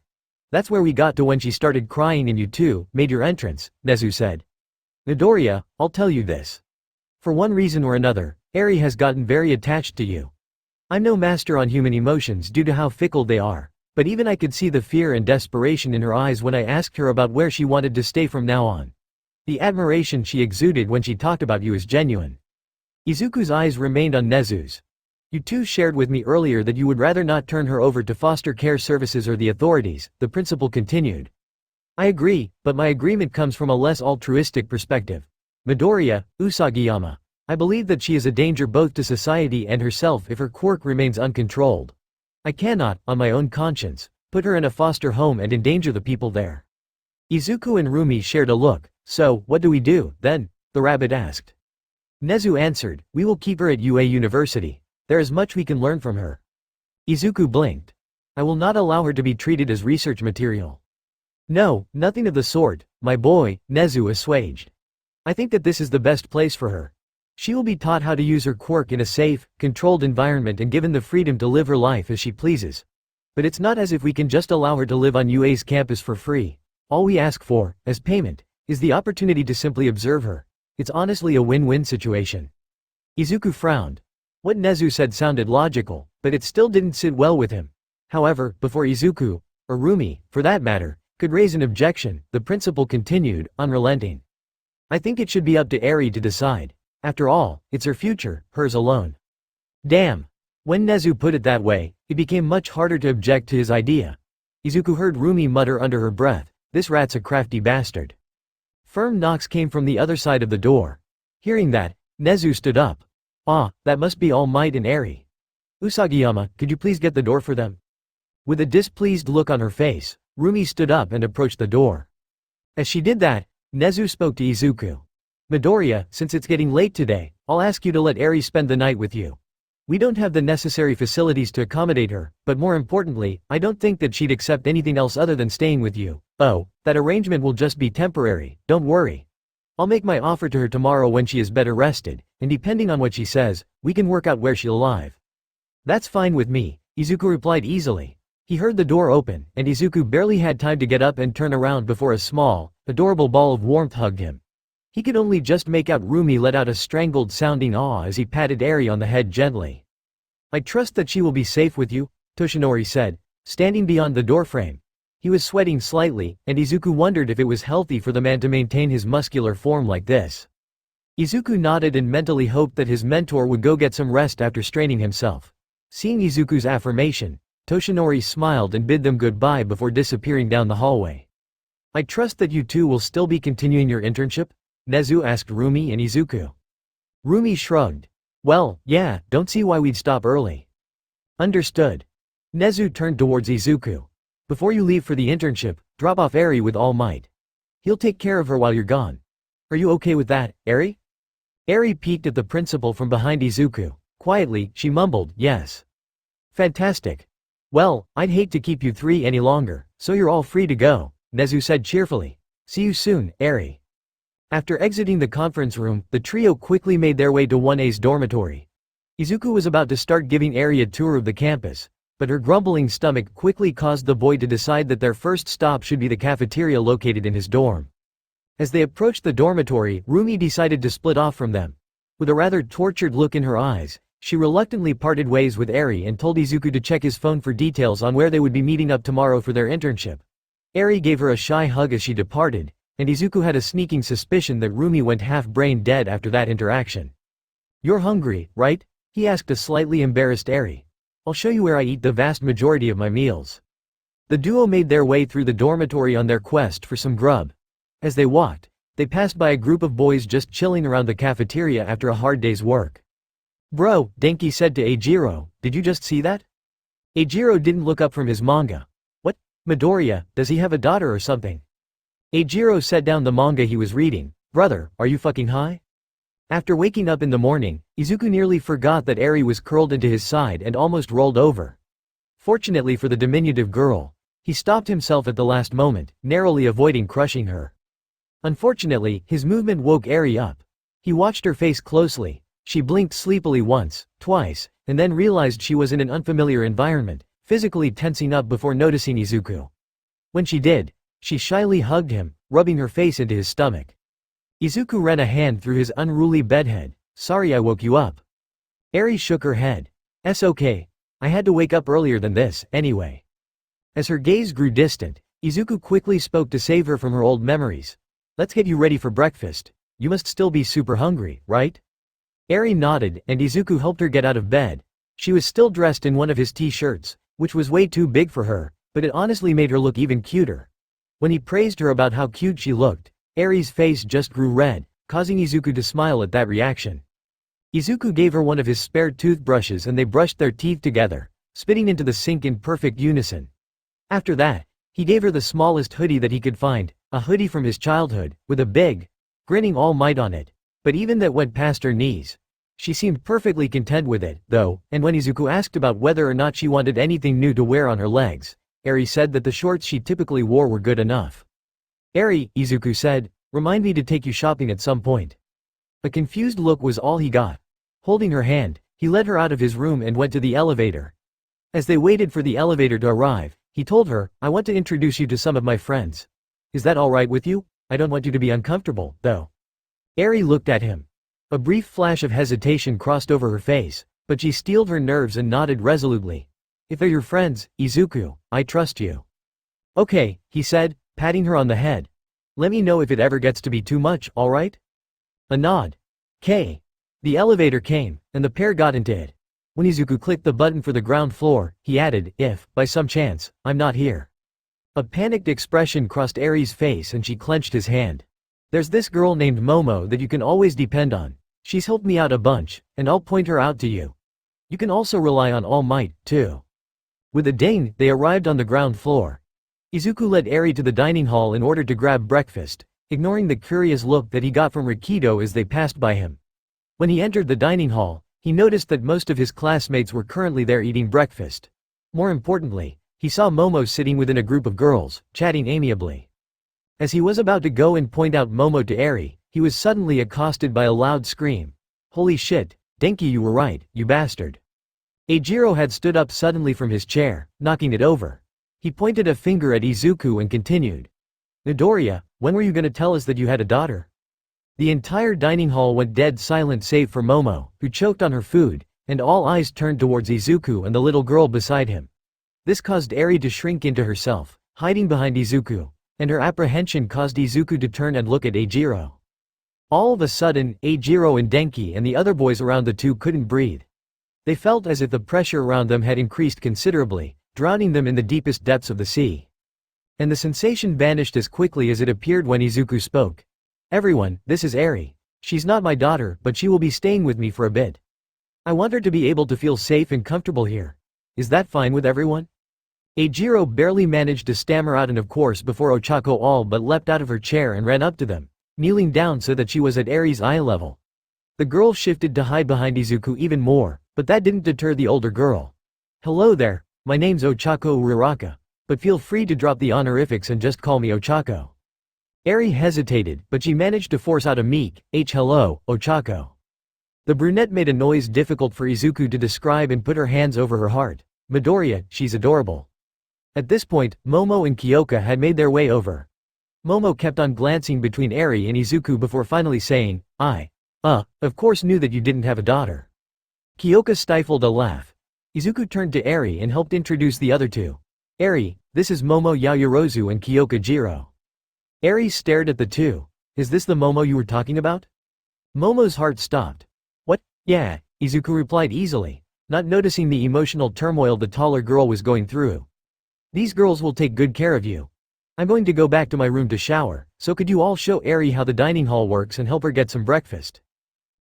"That's where we got to when she started crying and you two made your entrance," Nezu said. "Midoriya, I'll tell you this. For one reason or another, Eri has gotten very attached to you. I'm no master on human emotions due to how fickle they are, but even I could see the fear and desperation in her eyes when I asked her about where she wanted to stay from now on. The admiration she exuded when she talked about you is genuine." Izuku's eyes remained on Nezu's. You two shared with me earlier that you would rather not turn her over to foster care services or the authorities, the principal continued. I agree, but my agreement comes from a less altruistic perspective. Midoriya, Usagiyama. I believe that she is a danger both to society and herself if her quirk remains uncontrolled. I cannot, on my own conscience, put her in a foster home and endanger the people there. Izuku and Rumi shared a look. So, what do we do, then? The rabbit asked. Nezu answered, we will keep her at UA University. There is much we can learn from her. Izuku blinked. I will not allow her to be treated as research material. No, nothing of the sort, my boy, Nezu assuaged. I think that this is the best place for her. She will be taught how to use her quirk in a safe, controlled environment and given the freedom to live her life as she pleases. But it's not as if we can just allow her to live on UA's campus for free. All we ask for, as payment, is the opportunity to simply observe her. It's honestly a win-win situation. Izuku frowned. What Nezu said sounded logical, but it still didn't sit well with him. However, before Izuku, or Rumi, for that matter, could raise an objection, the principal continued, unrelenting. I think it should be up to Eri to decide. After all, it's her future, hers alone. Damn. When Nezu put it that way, it became much harder to object to his idea. Izuku heard Rumi mutter under her breath, this rat's a crafty bastard. Firm knocks came from the other side of the door. Hearing that, Nezu stood up. Ah, that must be All Might and Eri. Usagiyama, could you please get the door for them? With a displeased look on her face, Rumi stood up and approached the door. As she did that, Nezu spoke to Izuku. Midoriya, since it's getting late today, I'll ask you to let Eri spend the night with you. We don't have the necessary facilities to accommodate her, but more importantly, I don't think that she'd accept anything else other than staying with you. Oh, that arrangement will just be temporary, don't worry. I'll make my offer to her tomorrow when she is better rested, and depending on what she says, we can work out where she'll live. That's fine with me, Izuku replied easily. He heard the door open, and Izuku barely had time to get up and turn around before a small, adorable ball of warmth hugged him. He could only just make out Rumi let out a strangled-sounding awe as he patted Eri on the head gently. I trust that she will be safe with you, Toshinori said, standing beyond the doorframe. He was sweating slightly, and Izuku wondered if it was healthy for the man to maintain his muscular form like this. Izuku nodded and mentally hoped that his mentor would go get some rest after straining himself. Seeing Izuku's affirmation, Toshinori smiled and bid them goodbye before disappearing down the hallway. I trust that you two will still be continuing your internship? Nezu asked Rumi and Izuku. Rumi shrugged. Well, yeah, don't see why we'd stop early. Understood. Nezu turned towards Izuku. Before you leave for the internship, drop off Eri with All Might. He'll take care of her while you're gone. Are you okay with that, Eri? Eri peeked at the principal from behind Izuku. Quietly, she mumbled, yes. Fantastic. Well, I'd hate to keep you three any longer, so you're all free to go, Nezu said cheerfully. See you soon, Eri. After exiting the conference room, the trio quickly made their way to 1A's dormitory. Izuku was about to start giving Eri a tour of the campus, but her grumbling stomach quickly caused the boy to decide that their first stop should be the cafeteria located in his dorm. As they approached the dormitory, Rumi decided to split off from them. With a rather tortured look in her eyes, she reluctantly parted ways with Eri and told Izuku to check his phone for details on where they would be meeting up tomorrow for their internship. Eri gave her a shy hug as she departed, and Izuku had a sneaking suspicion that Rumi went half-brain dead after that interaction. You're hungry, right? He asked a slightly embarrassed Eri. I'll show you where I eat the vast majority of my meals. The duo made their way through the dormitory on their quest for some grub. As they walked, they passed by a group of boys just chilling around the cafeteria after a hard day's work. Bro, Denki said to Eijiro, did you just see that? Eijiro didn't look up from his manga. What? Midoriya, does he have a daughter or something? Eijiro set down the manga he was reading. Brother, are you fucking high? After waking up in the morning, Izuku nearly forgot that Eri was curled into his side and almost rolled over. Fortunately for the diminutive girl, he stopped himself at the last moment, narrowly avoiding crushing her. Unfortunately, his movement woke Eri up. He watched her face closely. She blinked sleepily once, twice, and then realized she was in an unfamiliar environment, physically tensing up before noticing Izuku. When she did, she shyly hugged him, rubbing her face into his stomach. Izuku ran a hand through his unruly bedhead. Sorry I woke you up. Eri shook her head. "Es okay. I had to wake up earlier than this, anyway." As her gaze grew distant, Izuku quickly spoke to save her from her old memories. "Let's get you ready for breakfast. You must still be super hungry, right?" Eri nodded, and Izuku helped her get out of bed. She was still dressed in one of his t-shirts, which was way too big for her, but it honestly made her look even cuter. When he praised her about how cute she looked, Eri's face just grew red, causing Izuku to smile at that reaction. Izuku gave her one of his spare toothbrushes and they brushed their teeth together, spitting into the sink in perfect unison. After that, he gave her the smallest hoodie that he could find, a hoodie from his childhood, with a big, grinning All Might on it, but even that went past her knees. She seemed perfectly content with it, though, and when Izuku asked about whether or not she wanted anything new to wear on her legs, Eri said that the shorts she typically wore were good enough. Eri, Izuku said, remind me to take you shopping at some point. A confused look was all he got. Holding her hand, he led her out of his room and went to the elevator. As they waited for the elevator to arrive, he told her, I want to introduce you to some of my friends. Is that alright with you? I don't want you to be uncomfortable, though. Eri looked at him. A brief flash of hesitation crossed over her face, but she steeled her nerves and nodded resolutely. If they're your friends, Izuku, I trust you. Okay, he said, patting her on the head. Let me know if it ever gets to be too much, alright? A nod. K. The elevator came, and the pair got into it. When Izuku clicked the button for the ground floor, he added, if, by some chance, I'm not here. A panicked expression crossed Eri's face and she clenched his hand. There's this girl named Momo that you can always depend on. She's helped me out a bunch, and I'll point her out to you. You can also rely on All Might, too. With a ding, they arrived on the ground floor. Izuku led Eri to the dining hall in order to grab breakfast, ignoring the curious look that he got from Rikido as they passed by him. When he entered the dining hall, he noticed that most of his classmates were currently there eating breakfast. More importantly, he saw Momo sitting within a group of girls, chatting amiably. As he was about to go and point out Momo to Eri, he was suddenly accosted by a loud scream. Holy shit, Denki, you were right, you bastard. Eijiro had stood up suddenly from his chair, knocking it over. He pointed a finger at Izuku and continued. Midoriya, when were you gonna tell us that you had a daughter? The entire dining hall went dead silent save for Momo, who choked on her food, and all eyes turned towards Izuku and the little girl beside him. This caused Eri to shrink into herself, hiding behind Izuku, and her apprehension caused Izuku to turn and look at Eijiro. All of a sudden, Eijiro and Denki and the other boys around the two couldn't breathe. They felt as if the pressure around them had increased considerably, drowning them in the deepest depths of the sea. And the sensation vanished as quickly as it appeared when Izuku spoke. Everyone, this is Eri. She's not my daughter, but she will be staying with me for a bit. I want her to be able to feel safe and comfortable here. Is that fine with everyone? Eijiro barely managed to stammer out an of course before Ochako all but leapt out of her chair and ran up to them, kneeling down so that she was at Eri's eye level. The girl shifted to hide behind Izuku even more, but that didn't deter the older girl. Hello there, my name's Ochako Uraraka, but feel free to drop the honorifics and just call me Ochako. Eri hesitated, but she managed to force out a meek, hello, Ochako. The brunette made a noise difficult for Izuku to describe and put her hands over her heart. Midoriya, she's adorable. At this point, Momo and Kyoka had made their way over. Momo kept on glancing between Eri and Izuku before finally saying, of course knew that you didn't have a daughter. Kyoka stifled a laugh. Izuku turned to Eri and helped introduce the other two. Eri, this is Momo Yaoyorozu and Kyoka Jiro. Eri stared at the two. Is this the Momo you were talking about? Momo's heart stopped. What? Yeah, Izuku replied easily, not noticing the emotional turmoil the taller girl was going through. These girls will take good care of you. I'm going to go back to my room to shower, so could you all show Eri how the dining hall works and help her get some breakfast?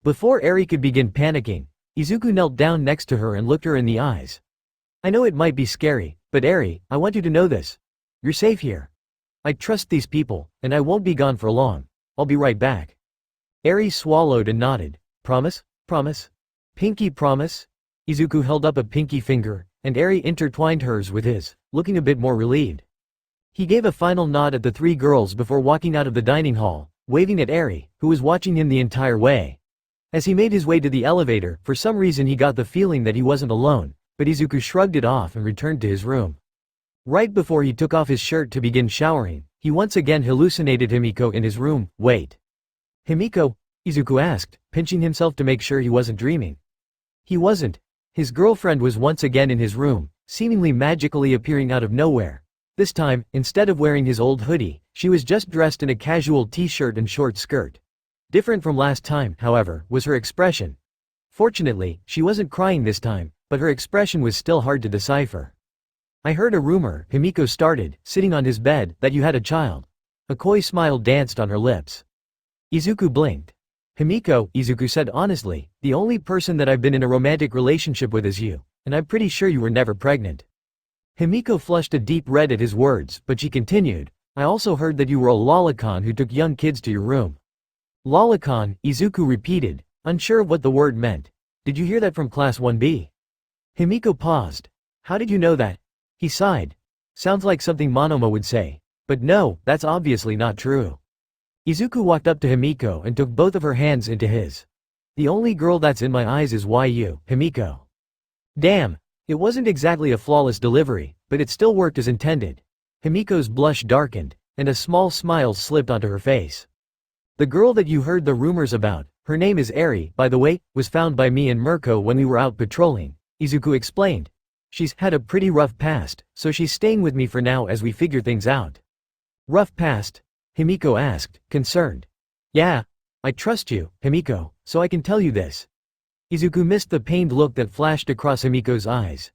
Before Eri could begin panicking, Izuku knelt down next to her and looked her in the eyes. I know it might be scary, but Eri, I want you to know this. You're safe here. I trust these people, and I won't be gone for long. I'll be right back. Eri swallowed and nodded. Promise? Promise? Pinky promise? Izuku held up a pinky finger, and Eri intertwined hers with his, looking a bit more relieved. He gave a final nod at the three girls before walking out of the dining hall, waving at Eri, who was watching him the entire way. As he made his way to the elevator, for some reason he got the feeling that he wasn't alone, but Izuku shrugged it off and returned to his room. Right before he took off his shirt to begin showering, he once again hallucinated Himiko in his room. Wait. Himiko? Izuku asked, pinching himself to make sure he wasn't dreaming. He wasn't. His girlfriend was once again in his room, seemingly magically appearing out of nowhere. This time, instead of wearing his old hoodie, she was just dressed in a casual t-shirt and short skirt. Different from last time, however, was her expression. Fortunately, she wasn't crying this time, but her expression was still hard to decipher. "I heard a rumor," Himiko started, sitting on his bed, "that you had a child." A coy smile danced on her lips. Izuku blinked. "Himiko," Izuku said honestly, "the only person that I've been in a romantic relationship with is you, and I'm pretty sure you were never pregnant." Himiko flushed a deep red at his words, but she continued, "I also heard that you were a lolicon who took young kids to your room." "Lolicon," Izuku repeated, unsure of what the word meant. "Did you hear that from Class 1B? Himiko paused. "How did you know that?" He sighed. "Sounds like something Monoma would say. But no, that's obviously not true." Izuku walked up to Himiko and took both of her hands into his. "The only girl that's in my eyes is you, Himiko." Damn. It wasn't exactly a flawless delivery, but it still worked as intended. Himiko's blush darkened, and a small smile slipped onto her face. "The girl that you heard the rumors about, her name is Eri, by the way, was found by me and Mirko when we were out patrolling," Izuku explained. "She's had a pretty rough past, so she's staying with me for now as we figure things out." "Rough past?" Himiko asked, concerned. "Yeah. I trust you, Himiko, so I can tell you this." Izuku missed the pained look that flashed across Himiko's eyes.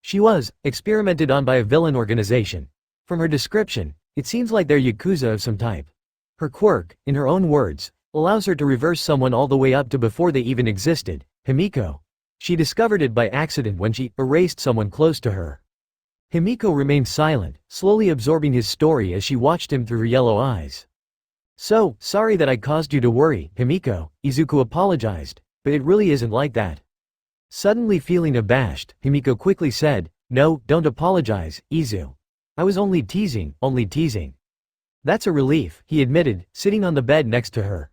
She was experimented on by a villain organization. From her description, it seems like they're Yakuza of some type. Her quirk, in her own words, allows her to reverse someone all the way up to before they even existed, Himiko. She discovered it by accident when she erased someone close to her. Himiko remained silent, slowly absorbing his story as she watched him through her yellow eyes. "So, sorry that I caused you to worry, Himiko," Izuku apologized, "but it really isn't like that." Suddenly feeling abashed, Himiko quickly said, "No, don't apologize, Izu. I was only teasing, only teasing." "That's a relief," he admitted, sitting on the bed next to her.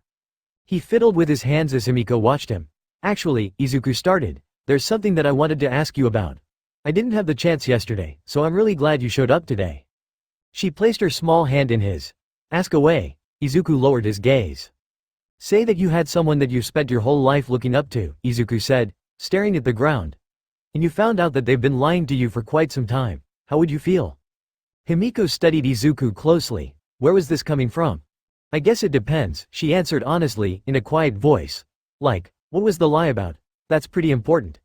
He fiddled with his hands as Himiko watched him. "Actually," Izuku started, "there's something that I wanted to ask you about. I didn't have the chance yesterday, so I'm really glad you showed up today." She placed her small hand in his. "Ask away." Izuku lowered his gaze. "Say that you had someone that you spent your whole life looking up to," Izuku said, staring at the ground. "And you found out that they've been lying to you for quite some time. How would you feel?" Himiko studied Izuku closely. Where was this coming from? "I guess it depends," she answered honestly, in a quiet voice. "Like, what was the lie about? That's pretty important."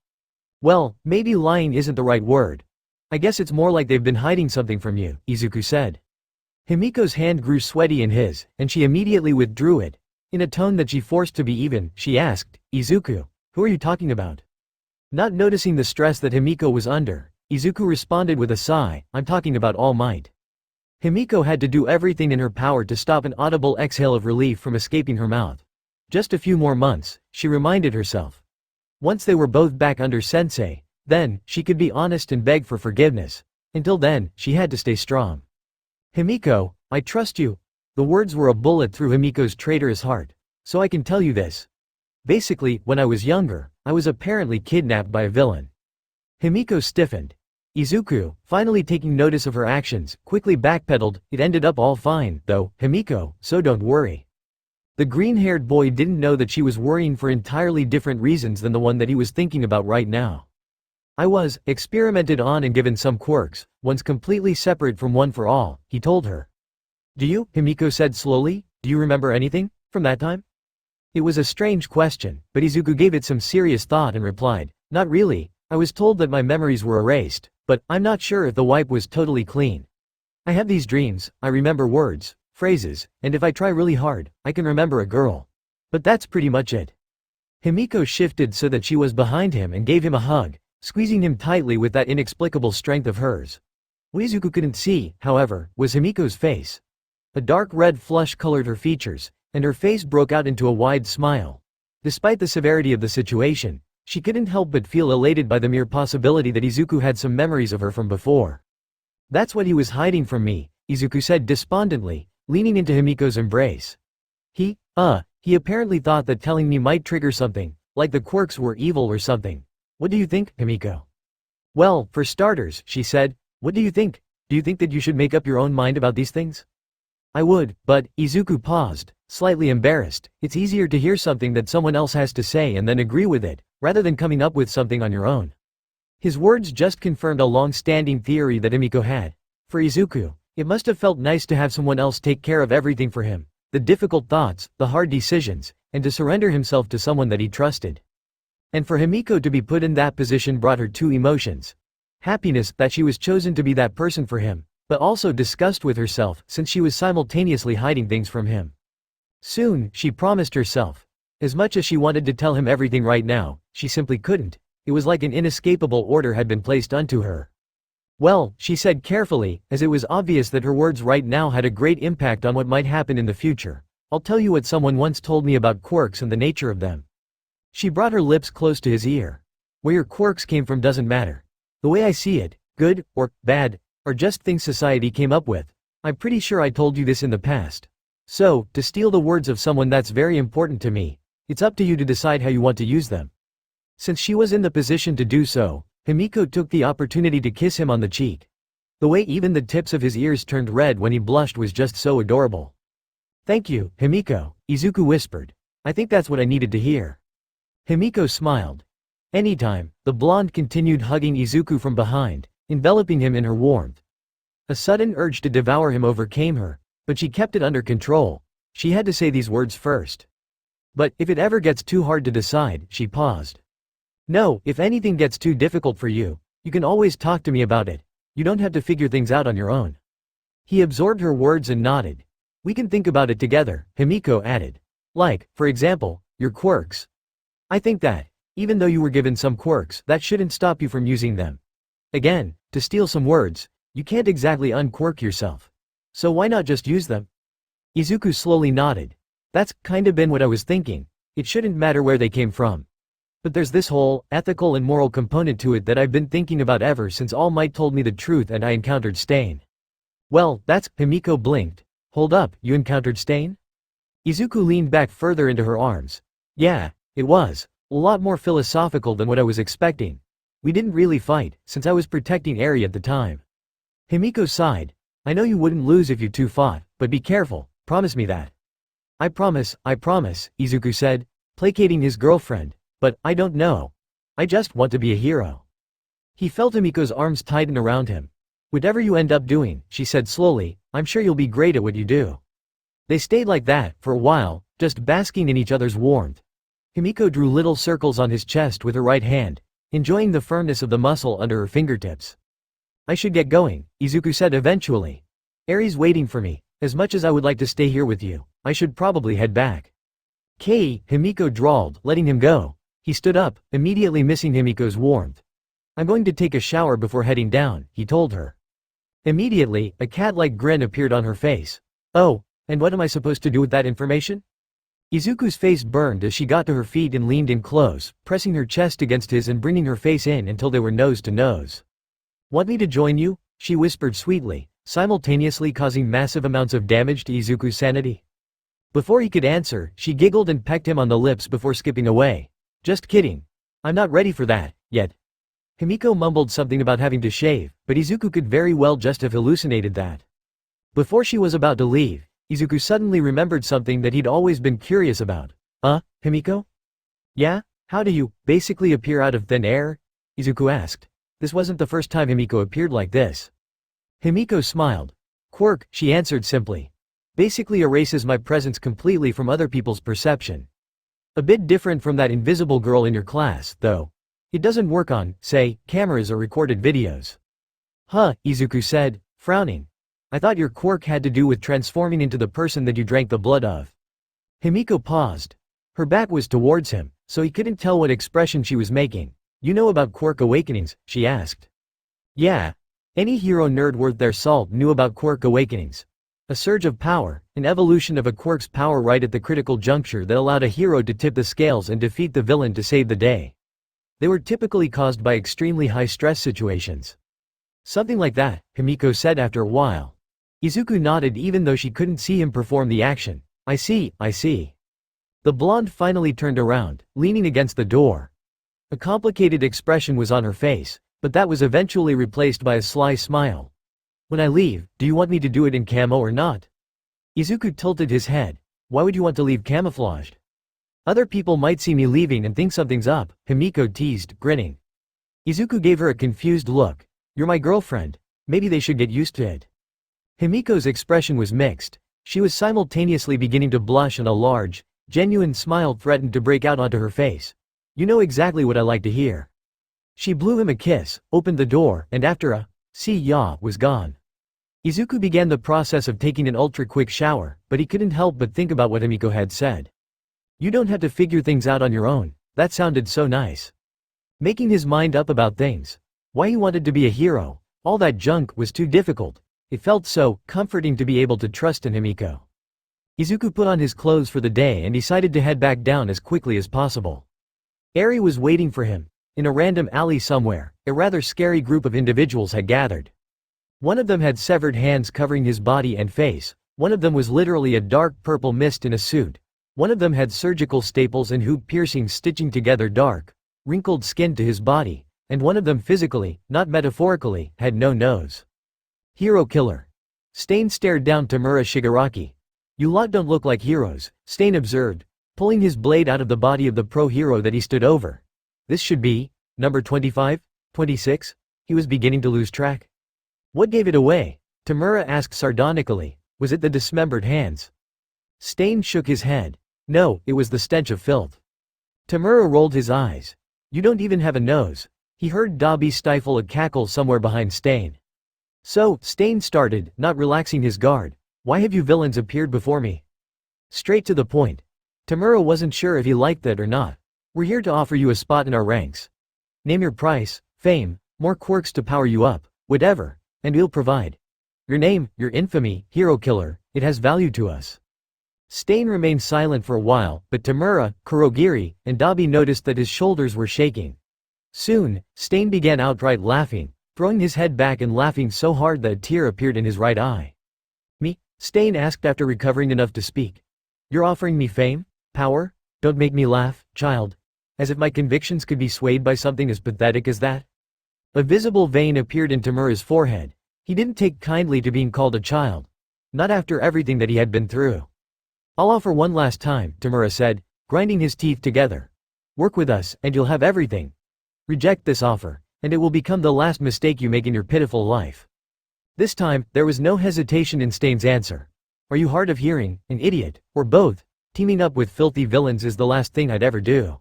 "Well, maybe lying isn't the right word. I guess it's more like they've been hiding something from you," Izuku said. Himiko's hand grew sweaty in his, and she immediately withdrew it. In a tone that she forced to be even, she asked, "Izuku, who are you talking about?" Not noticing the stress that Himiko was under, Izuku responded with a sigh, "I'm talking about All Might." Himiko had to do everything in her power to stop an audible exhale of relief from escaping her mouth. Just a few more months, she reminded herself. Once they were both back under sensei, then, she could be honest and beg for forgiveness. Until then, she had to stay strong. "Himiko, I trust you." The words were a bullet through Himiko's traitorous heart. "So I can tell you this. Basically, when I was younger, I was apparently kidnapped by a villain." Himiko stiffened. Izuku, finally taking notice of her actions, quickly backpedaled. "It ended up all fine, though, Himiko, so don't worry." The green-haired boy didn't know that she was worrying for entirely different reasons than the one that he was thinking about right now. "I was experimented on and given some quirks, one's completely separate from One for All," he told her. "Do you?" Himiko said slowly. "Do you remember anything from that time?" It was a strange question, but Izuku gave it some serious thought and replied, "Not really. I was told that my memories were erased, but I'm not sure if the wipe was totally clean. I have these dreams, I remember words, phrases, and if I try really hard, I can remember a girl. But that's pretty much it." Himiko shifted so that she was behind him and gave him a hug, squeezing him tightly with that inexplicable strength of hers. What Izuku couldn't see, however, was Himiko's face. A dark red flush colored her features, and her face broke out into a wide smile. Despite the severity of the situation, she couldn't help but feel elated by the mere possibility that Izuku had some memories of her from before. "That's what he was hiding from me," Izuku said despondently, leaning into Himiko's embrace. He apparently thought that telling me might trigger something, like the Quirks were evil or something. What do you think, Himiko?" "Well, for starters," she said, "what do you think? Do you think that you should make up your own mind about these things?" "I would, but," Izuku paused, slightly embarrassed. "It's easier to hear something that someone else has to say and then agree with it, rather than coming up with something on your own." His words just confirmed a long-standing theory that Himiko had. For Izuku, it must have felt nice to have someone else take care of everything for him, the difficult thoughts, the hard decisions, and to surrender himself to someone that he trusted. And for Himiko to be put in that position brought her two emotions. Happiness that she was chosen to be that person for him, but also disgust with herself since she was simultaneously hiding things from him. Soon, she promised herself. As much as she wanted to tell him everything right now, she simply couldn't. It was like an inescapable order had been placed unto her. Well, she said carefully, as it was obvious that her words right now had a great impact on what might happen in the future. I'll tell you what someone once told me about quirks and the nature of them. She brought her lips close to his ear. Where your quirks came from doesn't matter. The way I see it, good, or bad, are just things society came up with. I'm pretty sure I told you this in the past. So, to steal the words of someone that's very important to me, it's up to you to decide how you want to use them. Since she was in the position to do so, Himiko took the opportunity to kiss him on the cheek. The way even the tips of his ears turned red when he blushed was just so adorable. Thank you, Himiko, Izuku whispered. I think that's what I needed to hear. Himiko smiled. Anytime, the blonde continued hugging Izuku from behind, enveloping him in her warmth. A sudden urge to devour him overcame her, but she kept it under control. She had to say these words first. But if it ever gets too hard to decide, she paused. No, if anything gets too difficult for you, you can always talk to me about it. You don't have to figure things out on your own. He absorbed her words and nodded. We can think about it together, Himiko added. Like, for example, your quirks. I think that, even though you were given some quirks, that shouldn't stop you from using them. Again, to steal some words, you can't exactly unquirk yourself. So why not just use them? Izuku slowly nodded. That's kind of been what I was thinking. It shouldn't matter where they came from. But there's this whole, ethical and moral component to it that I've been thinking about ever since All Might told me the truth and I encountered Stain. Well, that's, Himiko blinked. Hold up, you encountered Stain? Izuku leaned back further into her arms. Yeah, it was. A lot more philosophical than what I was expecting. We didn't really fight, since I was protecting Eri at the time. Himiko sighed. I know you wouldn't lose if you two fought, but be careful, promise me that. I promise, Izuku said, placating his girlfriend, but I don't know. I just want to be a hero. He felt Himiko's arms tighten around him. Whatever you end up doing, she said slowly, I'm sure you'll be great at what you do. They stayed like that, for a while, just basking in each other's warmth. Himiko drew little circles on his chest with her right hand, enjoying the firmness of the muscle under her fingertips. I should get going, Izuku said eventually. Eri's waiting for me. As much as I would like to stay here with you, I should probably head back. Kei, Himiko drawled, letting him go. He stood up, immediately missing Himiko's warmth. I'm going to take a shower before heading down, he told her. Immediately, a cat-like grin appeared on her face. Oh, and what am I supposed to do with that information? Izuku's face burned as she got to her feet and leaned in close, pressing her chest against his and bringing her face in until they were nose to nose. Want me to join you? She whispered sweetly, simultaneously causing massive amounts of damage to Izuku's sanity. Before he could answer, she giggled and pecked him on the lips before skipping away. Just kidding. I'm not ready for that, yet. Himiko mumbled something about having to shave, but Izuku could very well just have hallucinated that. Before she was about to leave, Izuku suddenly remembered something that he'd always been curious about. Himiko? Yeah? How do you, basically appear out of thin air? Izuku asked. This wasn't the first time Himiko appeared like this. Himiko smiled. Quirk, she answered simply. Basically erases my presence completely from other people's perception. A bit different from that invisible girl in your class, though. It doesn't work on, say, cameras or recorded videos. Huh, Izuku said, frowning. I thought your quirk had to do with transforming into the person that you drank the blood of. Himiko paused. Her back was towards him, so he couldn't tell what expression she was making. You know about quirk awakenings? She asked. Yeah. Any hero nerd worth their salt knew about quirk awakenings. A surge of power, an evolution of a quirk's power right at the critical juncture that allowed a hero to tip the scales and defeat the villain to save the day. They were typically caused by extremely high-stress situations. Something like that, Himiko said after a while. Izuku nodded even though she couldn't see him perform the action. I see. The blonde finally turned around, leaning against the door. A complicated expression was on her face, but that was eventually replaced by a sly smile. When I leave, do you want me to do it in camo or not? Izuku tilted his head. Why would you want to leave camouflaged? Other people might see me leaving and think something's up, Himiko teased, grinning. Izuku gave her a confused look. You're my girlfriend. Maybe they should get used to it. Himiko's expression was mixed. She was simultaneously beginning to blush and a large, genuine smile threatened to break out onto her face. You know exactly what I like to hear. She blew him a kiss, opened the door, and after a "see ya" was gone. Izuku began the process of taking an ultra-quick shower, but he couldn't help but think about what Himiko had said. You don't have to figure things out on your own. That sounded so nice. Making his mind up about things. Why he wanted to be a hero, all that junk, was too difficult. It felt so comforting to be able to trust in Himiko. Izuku put on his clothes for the day and decided to head back down as quickly as possible. Eri was waiting for him. In a random alley somewhere, a rather scary group of individuals had gathered. One of them had severed hands covering his body and face, one of them was literally a dark purple mist in a suit, one of them had surgical staples and hoop piercings stitching together dark, wrinkled skin to his body, and one of them physically, not metaphorically, had no nose. Hero killer. Stain stared down Tamura Shigaraki. You lot don't look like heroes, Stain observed, pulling his blade out of the body of the pro-hero that he stood over. This should be number 25? 26? He was beginning to lose track. What gave it away? Tamura asked sardonically. Was it the dismembered hands? Stain shook his head. No, it was the stench of filth. Tamura rolled his eyes. You don't even have a nose. He heard Dabi stifle a cackle somewhere behind Stain. So, Stain started, not relaxing his guard. Why have you villains appeared before me? Straight to the point. Tamura wasn't sure if he liked that or not. We're here to offer you a spot in our ranks. Name your price, fame, more quirks to power you up, whatever, and we'll provide. Your name, your infamy, hero killer, it has value to us. Stain remained silent for a while, but Tamura, Kurogiri, and Dabi noticed that his shoulders were shaking. Soon, Stain began outright laughing, throwing his head back and laughing so hard that a tear appeared in his right eye. Me? Stain asked after recovering enough to speak. You're offering me fame? Power? Don't make me laugh, child. As if my convictions could be swayed by something as pathetic as that? A visible vein appeared in Tamura's forehead. He didn't take kindly to being called a child. Not after everything that he had been through. I'll offer one last time, Tamura said, grinding his teeth together. Work with us, and you'll have everything. Reject this offer, and it will become the last mistake you make in your pitiful life. This time, there was no hesitation in Stain's answer. Are you hard of hearing, an idiot, or both? Teaming up with filthy villains is the last thing I'd ever do.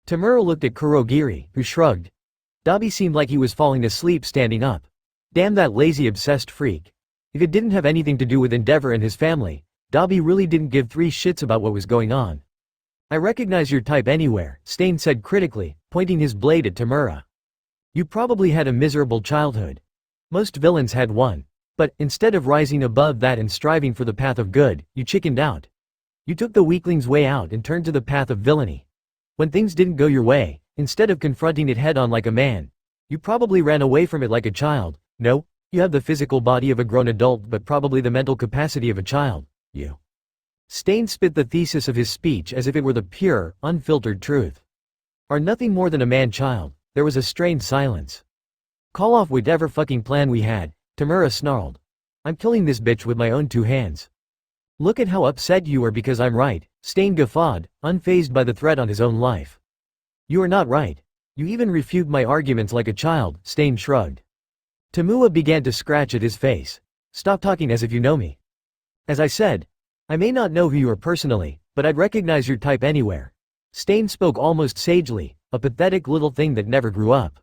Tamura looked at Kurogiri, who shrugged. Dabi seemed like he was falling asleep standing up. Damn that lazy obsessed freak. If it didn't have anything to do with Endeavor and his family, Dabi really didn't give three shits about what was going on. I recognize your type anywhere, Stain said critically, pointing his blade at Tamura. You probably had a miserable childhood. Most villains had one. But, instead of rising above that and striving for the path of good, you chickened out. You took the weakling's way out and turned to the path of villainy. When things didn't go your way, instead of confronting it head-on like a man, you probably ran away from it like a child. No, you have the physical body of a grown adult but probably the mental capacity of a child. You. Stain spit the thesis of his speech as if it were the pure, unfiltered truth. Are nothing more than a man-child. There was a strained silence. Call off whatever fucking plan we had, Tamura snarled. I'm killing this bitch with my own two hands. Look at how upset you are because I'm right, Stain guffawed, unfazed by the threat on his own life. You are not right. You even refute my arguments like a child, Stain shrugged. Tamura began to scratch at his face. Stop talking as if you know me. As I said, I may not know who you are personally, but I'd recognize your type anywhere. Stain spoke almost sagely, a pathetic little thing that never grew up.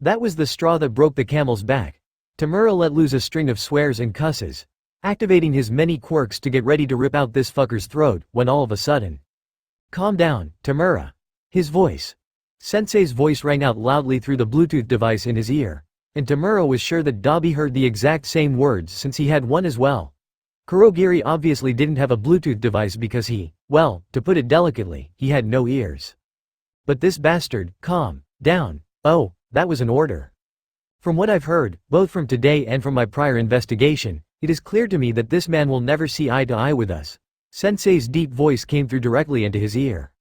That was the straw that broke the camel's back. Tamura let loose a string of swears and cusses, activating his many quirks to get ready to rip out this fucker's throat, when all of a sudden. Calm down, Tamura. His voice. Sensei's voice rang out loudly through the Bluetooth device in his ear, and Tamura was sure that Dabi heard the exact same words since he had one as well. Kurogiri obviously didn't have a Bluetooth device because he, well, to put it delicately, he had no ears. But this bastard, calm down. Oh, that was an order. From what I've heard, both from today and from my prior investigation, it is clear to me that this man will never see eye to eye with us. Sensei's deep voice came through directly into his ear.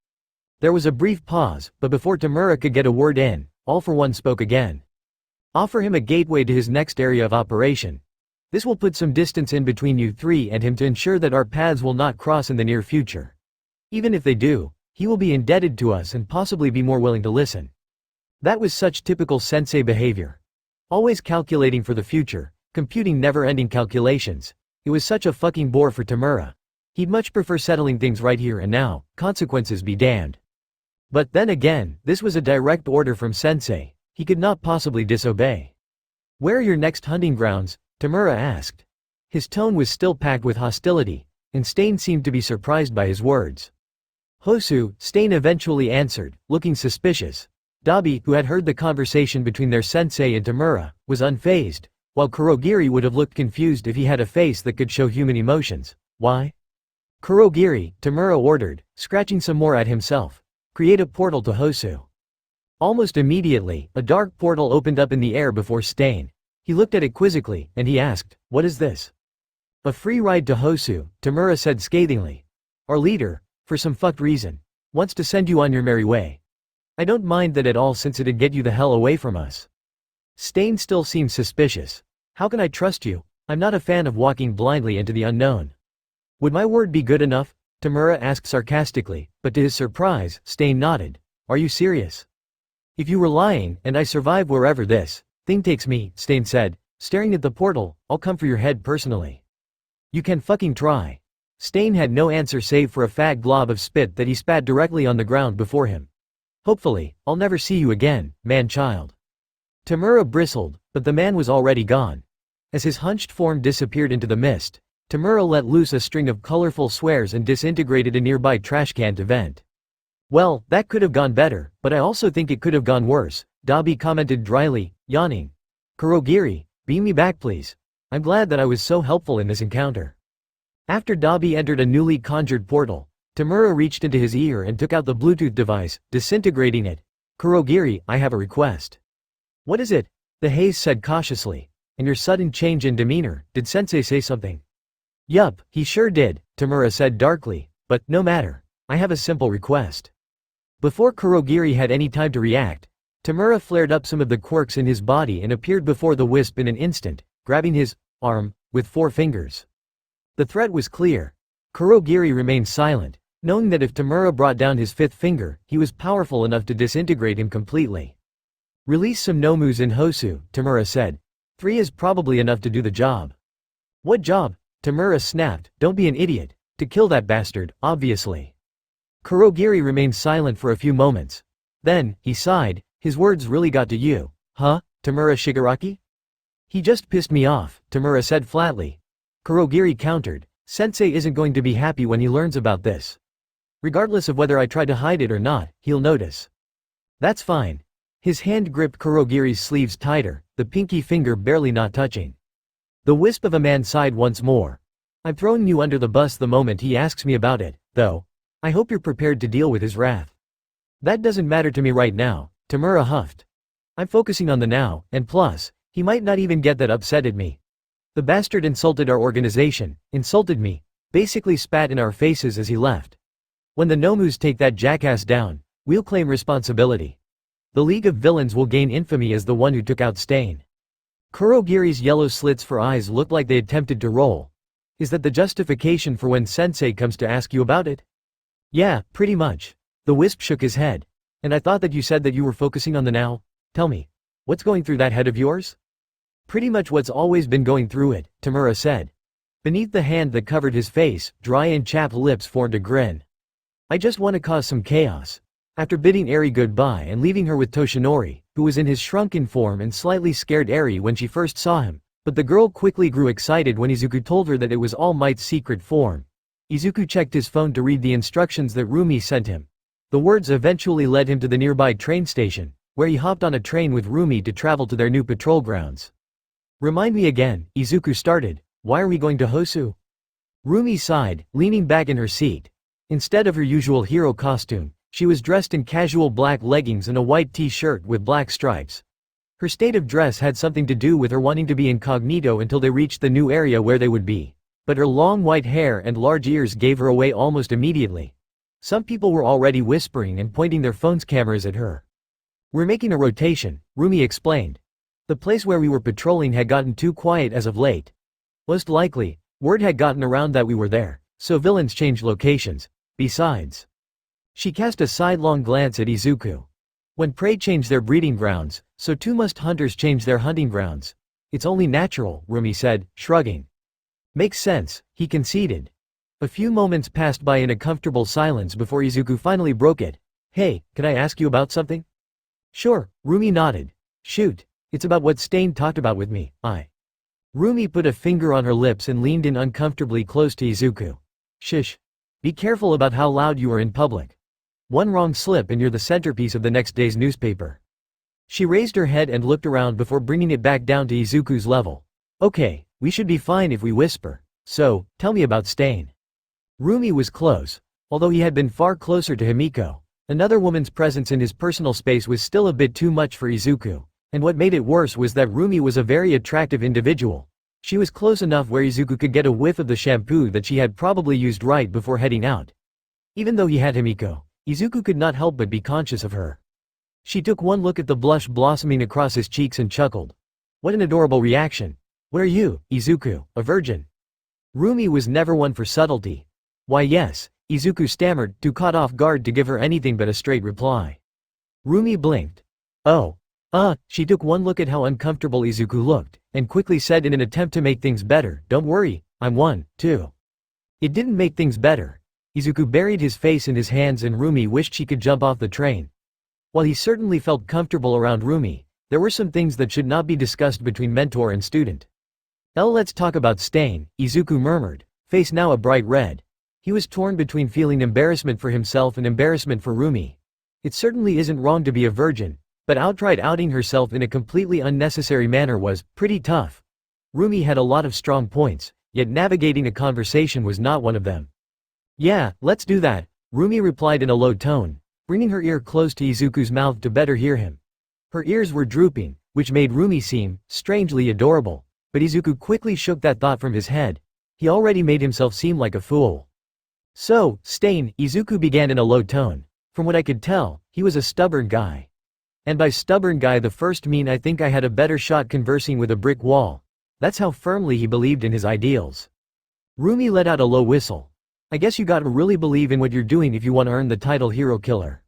There was a brief pause, but before Tamura could get a word in, All for One spoke again. Offer him a gateway to his next area of operation. This will put some distance in between you three and him to ensure that our paths will not cross in the near future. Even if they do, he will be indebted to us and possibly be more willing to listen. That was such typical sensei behavior. Always calculating for the future, computing never-ending calculations. It was such a fucking bore for Tamura. He'd much prefer settling things right here and now, consequences be damned. But then again, this was a direct order from sensei. He could not possibly disobey. "Where are your next hunting grounds?" Tamura asked. His tone was still packed with hostility, and Stain seemed to be surprised by his words. "Hosu," Stain eventually answered, looking suspicious. Dabi, who had heard the conversation between their sensei and Tamura, was unfazed, while Kurogiri would have looked confused if he had a face that could show human emotions. "Why?" "Kurogiri," Tamura ordered, scratching some more at himself. "Create a portal to Hosu." Almost immediately, a dark portal opened up in the air before Stain. He looked at it quizzically, and he asked, "What is this?" "A free ride to Hosu," Tamura said scathingly. "Our leader, for some fucked reason, wants to send you on your merry way. I don't mind that at all since it'd get you the hell away from us." Stain still seemed suspicious. "How can I trust you? I'm not a fan of walking blindly into the unknown." "Would my word be good enough?" Tamura asked sarcastically, but to his surprise, Stain nodded. "Are you serious?" "If you were lying, and I survive wherever this thing takes me," Stain said, staring at the portal, "I'll come for your head personally." "You can fucking try." Stain had no answer save for a fat glob of spit that he spat directly on the ground before him. "Hopefully, I'll never see you again, man-child." Tamura bristled, but the man was already gone. As his hunched form disappeared into the mist, Tamura let loose a string of colorful swears and disintegrated a nearby trash can to vent. "Well, that could have gone better, but I also think it could have gone worse," Dabi commented dryly, yawning. "Kurogiri, beam me back please. I'm glad that I was so helpful in this encounter." After Dabi entered a newly conjured portal, Tamura reached into his ear and took out the Bluetooth device, disintegrating it. "Kurogiri, I have a request." "What is it?" the haze said cautiously. "And your sudden change in demeanor, did sensei say something?" "Yup, he sure did," Tamura said darkly, "but, no matter. I have a simple request." Before Kurogiri had any time to react, Tamura flared up some of the quirks in his body and appeared before the wisp in an instant, grabbing his arm with 4 fingers. The threat was clear. Kurogiri remained silent, knowing that if Tamura brought down his 5th finger, he was powerful enough to disintegrate him completely. "Release some Nomus in Hosu," Tamura said. 3 is probably enough to do the job." "What job?" Tamura snapped. "Don't be an idiot. To kill that bastard, obviously." Kurogiri remained silent for a few moments. Then, he sighed. "His words really got to you, huh, Tamura Shigaraki?" "He just pissed me off," Tamura said flatly. Kurogiri countered. "Sensei isn't going to be happy when he learns about this. Regardless of whether I try to hide it or not, he'll notice." "That's fine." His hand gripped Kurogiri's sleeves tighter, the pinky finger barely not touching. The wisp of a man sighed once more. "I'm throwing you under the bus the moment he asks me about it, though. I hope you're prepared to deal with his wrath." "That doesn't matter to me right now," Tamura huffed. "I'm focusing on the now, and plus, he might not even get that upset at me. The bastard insulted our organization, insulted me, basically spat in our faces as he left. When the Nomus take that jackass down, we'll claim responsibility. The League of Villains will gain infamy as the one who took out Stain." Kurogiri's yellow slits for eyes looked like they attempted to roll. "Is that the justification for when sensei comes to ask you about it?" "Yeah, pretty much." The wisp shook his head. "And I thought that you said that you were focusing on the now. Tell me, what's going through that head of yours?" "Pretty much what's always been going through it," Tamura said. Beneath the hand that covered his face, dry and chapped lips formed a grin. "I just want to cause some chaos." After bidding Eri goodbye and leaving her with Toshinori, who was in his shrunken form and slightly scared Eri when she first saw him, but the girl quickly grew excited when Izuku told her that it was All Might's secret form. Izuku checked his phone to read the instructions that Rumi sent him. The words eventually led him to the nearby train station, where he hopped on a train with Rumi to travel to their new patrol grounds. "Remind me again," Izuku started, "why are we going to Hosu?" Rumi sighed, leaning back in her seat. Instead of her usual hero costume, she was dressed in casual black leggings and a white t-shirt with black stripes. Her state of dress had something to do with her wanting to be incognito until they reached the new area where they would be. But her long white hair and large ears gave her away almost immediately. Some people were already whispering and pointing their phone's cameras at her. "We're making a rotation," Rumi explained. "The place where we were patrolling had gotten too quiet as of late. Most likely, word had gotten around that we were there, so villains changed locations. Besides..." She cast a sidelong glance at Izuku. "When prey change their breeding grounds, so too must hunters change their hunting grounds. It's only natural," Rumi said, shrugging. "Makes sense," he conceded. A few moments passed by in a comfortable silence before Izuku finally broke it. Hey, can I ask you about something? Sure, Rumi nodded. Shoot. It's about what Stain talked about with me, Rumi put a finger on her lips and leaned in uncomfortably close to Izuku. Shish. Be careful about how loud you are in public. One wrong slip and you're the centerpiece of the next day's newspaper. She raised her head and looked around before bringing it back down to Izuku's level. Okay, we should be fine if we whisper. So, tell me about Stain. Rumi was close. Although he had been far closer to Himiko, another woman's presence in his personal space was still a bit too much for Izuku. And what made it worse was that Rumi was a very attractive individual. She was close enough where Izuku could get a whiff of the shampoo that she had probably used right before heading out. Even though he had Himiko, Izuku could not help but be conscious of her. She took one look at the blush blossoming across his cheeks and chuckled. What an adorable reaction. What are you, Izuku, a virgin? Rumi was never one for subtlety. Why yes, Izuku stammered, too caught off guard to give her anything but a straight reply. Rumi blinked. Oh. She took one look at how uncomfortable Izuku looked, and quickly said in an attempt to make things better, don't worry, I'm one, too. It didn't make things better. Izuku buried his face in his hands and Rumi wished she could jump off the train. While he certainly felt comfortable around Rumi, there were some things that should not be discussed between mentor and student. Let's talk about Stain, Izuku murmured, face now a bright red. He was torn between feeling embarrassment for himself and embarrassment for Rumi. It certainly isn't wrong to be a virgin, but outright outing herself in a completely unnecessary manner was pretty tough. Rumi had a lot of strong points, yet navigating a conversation was not one of them. Yeah, let's do that, Rumi replied in a low tone, bringing her ear close to Izuku's mouth to better hear him. Her ears were drooping, which made Rumi seem strangely adorable, but Izuku quickly shook that thought from his head. He already made himself seem like a fool. So, Stain, Izuku began in a low tone. From what I could tell, he was a stubborn guy. And by stubborn guy the first mean I think I had a better shot conversing with a brick wall. That's how firmly he believed in his ideals. Rumi let out a low whistle. I guess you gotta really believe in what you're doing if you want to earn the title hero killer.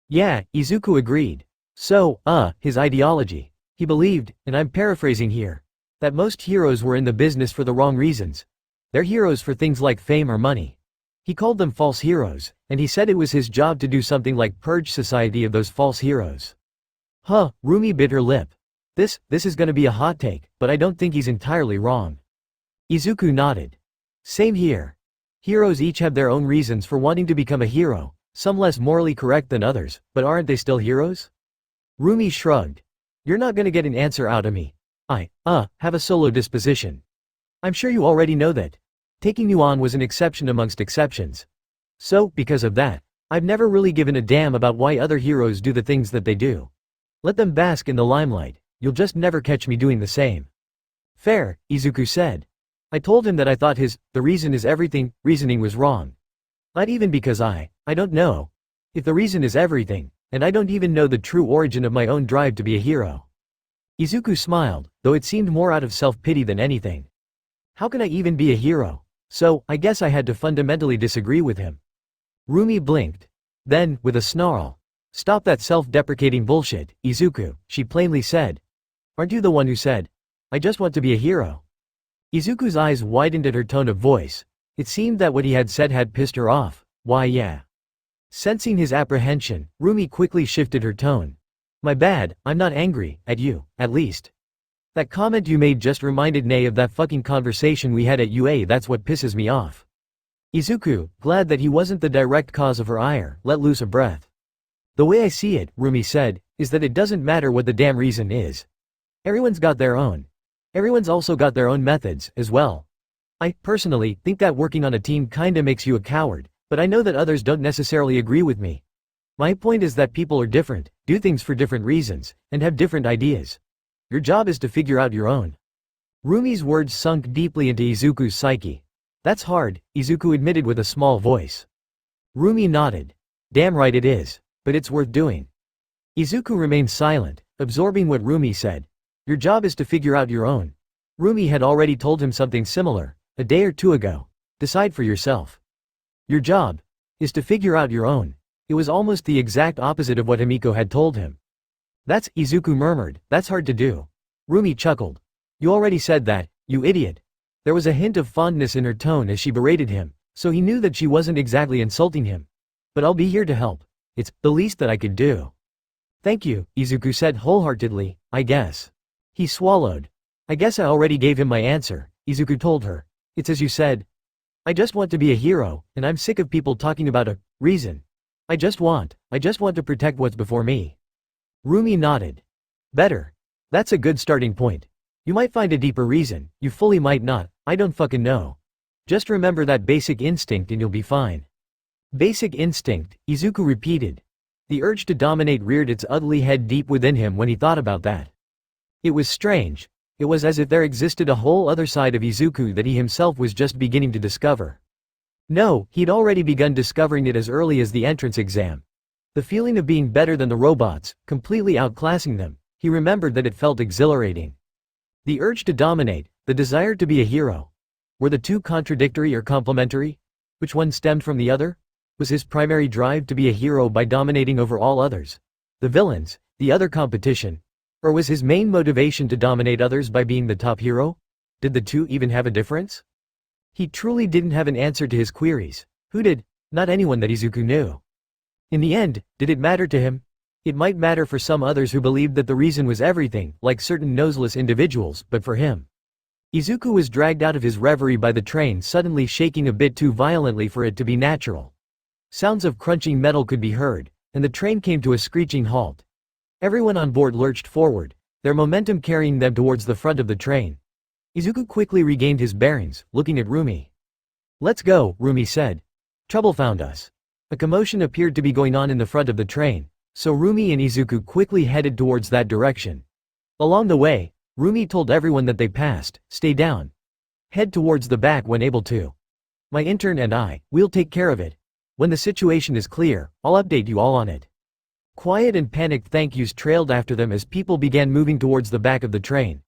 Yeah, Izuku agreed. So, his ideology. He believed, and I'm paraphrasing here, that most heroes were in the business for the wrong reasons. They're heroes for things like fame or money. He called them false heroes, and he said it was his job to do something like purge society of those false heroes. Rumi bit her lip. This is gonna be a hot take, but I don't think he's entirely wrong. Izuku nodded. Same here. Heroes each have their own reasons for wanting to become a hero, some less morally correct than others, but aren't they still heroes? Rumi shrugged. You're not gonna get an answer out of me. I have a solo disposition. I'm sure you already know that. Taking you on was an exception amongst exceptions. So, because of that, I've never really given a damn about why other heroes do the things that they do. Let them bask in the limelight, you'll just never catch me doing the same. Fair, Izuku said. I told him that I thought the reason is everything, reasoning was wrong. Not even because I don't know. If the reason is everything, and I don't even know the true origin of my own drive to be a hero. Izuku smiled, though it seemed more out of self-pity than anything. How can I even be a hero? So, I guess I had to fundamentally disagree with him. Rumi blinked. Then, with a snarl. Stop that self-deprecating bullshit, Izuku, she plainly said. Aren't you the one who said, I just want to be a hero? Izuku's eyes widened at her tone of voice. It seemed that what he had said had pissed her off. Why yeah. Sensing his apprehension, Rumi quickly shifted her tone. My bad, I'm not angry, at you, at least. That comment you made just reminded Nay of that fucking conversation we had at UA. That's what pisses me off. Izuku, glad that he wasn't the direct cause of her ire, let loose a breath. The way I see it, Rumi said, is that it doesn't matter what the damn reason is. Everyone's got their own. Everyone's also got their own methods, as well. I, personally, think that working on a team kinda makes you a coward, but I know that others don't necessarily agree with me. My point is that people are different, do things for different reasons, and have different ideas. Your job is to figure out your own. Rumi's words sunk deeply into Izuku's psyche. That's hard, Izuku admitted with a small voice. Rumi nodded. Damn right it is, but it's worth doing. Izuku remained silent, absorbing what Rumi said. Your job is to figure out your own. Rumi had already told him something similar, a day or two ago. Decide for yourself. Your job is to figure out your own. It was almost the exact opposite of what Himiko had told him. That's, Izuku murmured, that's hard to do. Rumi chuckled. You already said that, you idiot. There was a hint of fondness in her tone as she berated him, so he knew that she wasn't exactly insulting him. But I'll be here to help. It's the least that I could do. Thank you, Izuku said wholeheartedly, I guess. He swallowed. I guess I already gave him my answer, Izuku told her. It's as you said. I just want to be a hero, and I'm sick of people talking about a reason. I just want to protect what's before me. Rumi nodded. Better. That's a good starting point. You might find a deeper reason, you fully might not, I don't fucking know. Just remember that basic instinct and you'll be fine. Basic instinct, Izuku repeated. The urge to dominate reared its ugly head deep within him when he thought about that. It was strange. It was as if there existed a whole other side of Izuku that he himself was just beginning to discover. No, he'd already begun discovering it as early as the entrance exam. The feeling of being better than the robots, completely outclassing them, he remembered that it felt exhilarating. The urge to dominate, the desire to be a hero. Were the two contradictory or complementary? Which one stemmed from the other? Was his primary drive to be a hero by dominating over all others? The villains, the other competition? Or was his main motivation to dominate others by being the top hero? Did the two even have a difference? He truly didn't have an answer to his queries. Who did? Not anyone that Izuku knew. In the end, did it matter to him? It might matter for some others who believed that the reason was everything, like certain noseless individuals, but for him. Izuku was dragged out of his reverie by the train suddenly shaking a bit too violently for it to be natural. Sounds of crunching metal could be heard, and the train came to a screeching halt. Everyone on board lurched forward, their momentum carrying them towards the front of the train. Izuku quickly regained his bearings, looking at Rumi. Let's go, Rumi said. Trouble found us. A commotion appeared to be going on in the front of the train, so Rumi and Izuku quickly headed towards that direction. Along the way, Rumi told everyone that they passed, stay down. Head towards the back when able to. My intern and we'll take care of it. When the situation is clear, I'll update you all on it. Quiet and panicked thank yous trailed after them as people began moving towards the back of the train.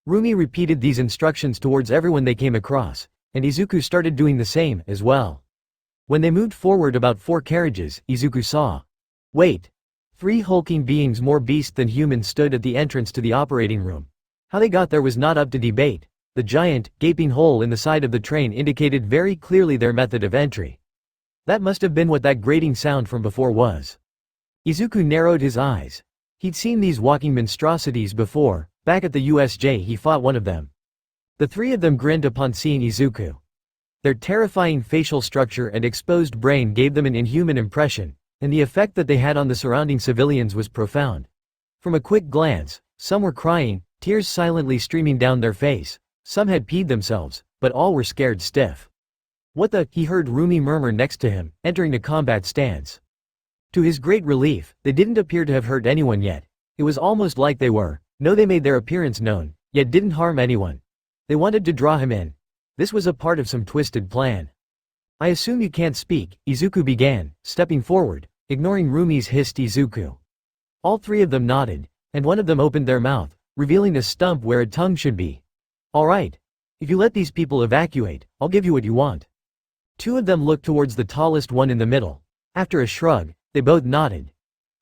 Rumi repeated these instructions towards everyone they came across, and Izuku started doing the same, as well. When they moved forward about 4 carriages, Izuku saw. Wait. 3 hulking beings more beast than human stood at the entrance to the operating room. How they got there was not up to debate. The giant, gaping hole in the side of the train indicated very clearly their method of entry. That must have been what that grating sound from before was. Izuku narrowed his eyes. He'd seen these walking monstrosities before, back at the USJ he fought one of them. The 3 of them grinned upon seeing Izuku. Their terrifying facial structure and exposed brain gave them an inhuman impression, and the effect that they had on the surrounding civilians was profound. From a quick glance, some were crying, tears silently streaming down their face, some had peed themselves, but all were scared stiff. What the? He heard Rumi murmur next to him, entering a combat stance. To his great relief, they didn't appear to have hurt anyone yet. It was almost like they they made their appearance known, yet didn't harm anyone. They wanted to draw him in. This was a part of some twisted plan. I assume you can't speak, Izuku began, stepping forward, ignoring Rumi's hissed Izuku. All 3 of them nodded, and one of them opened their mouth, revealing a stump where a tongue should be. All right. If you let these people evacuate, I'll give you what you want. 2 of them looked towards the tallest one in the middle. After a shrug, they both nodded.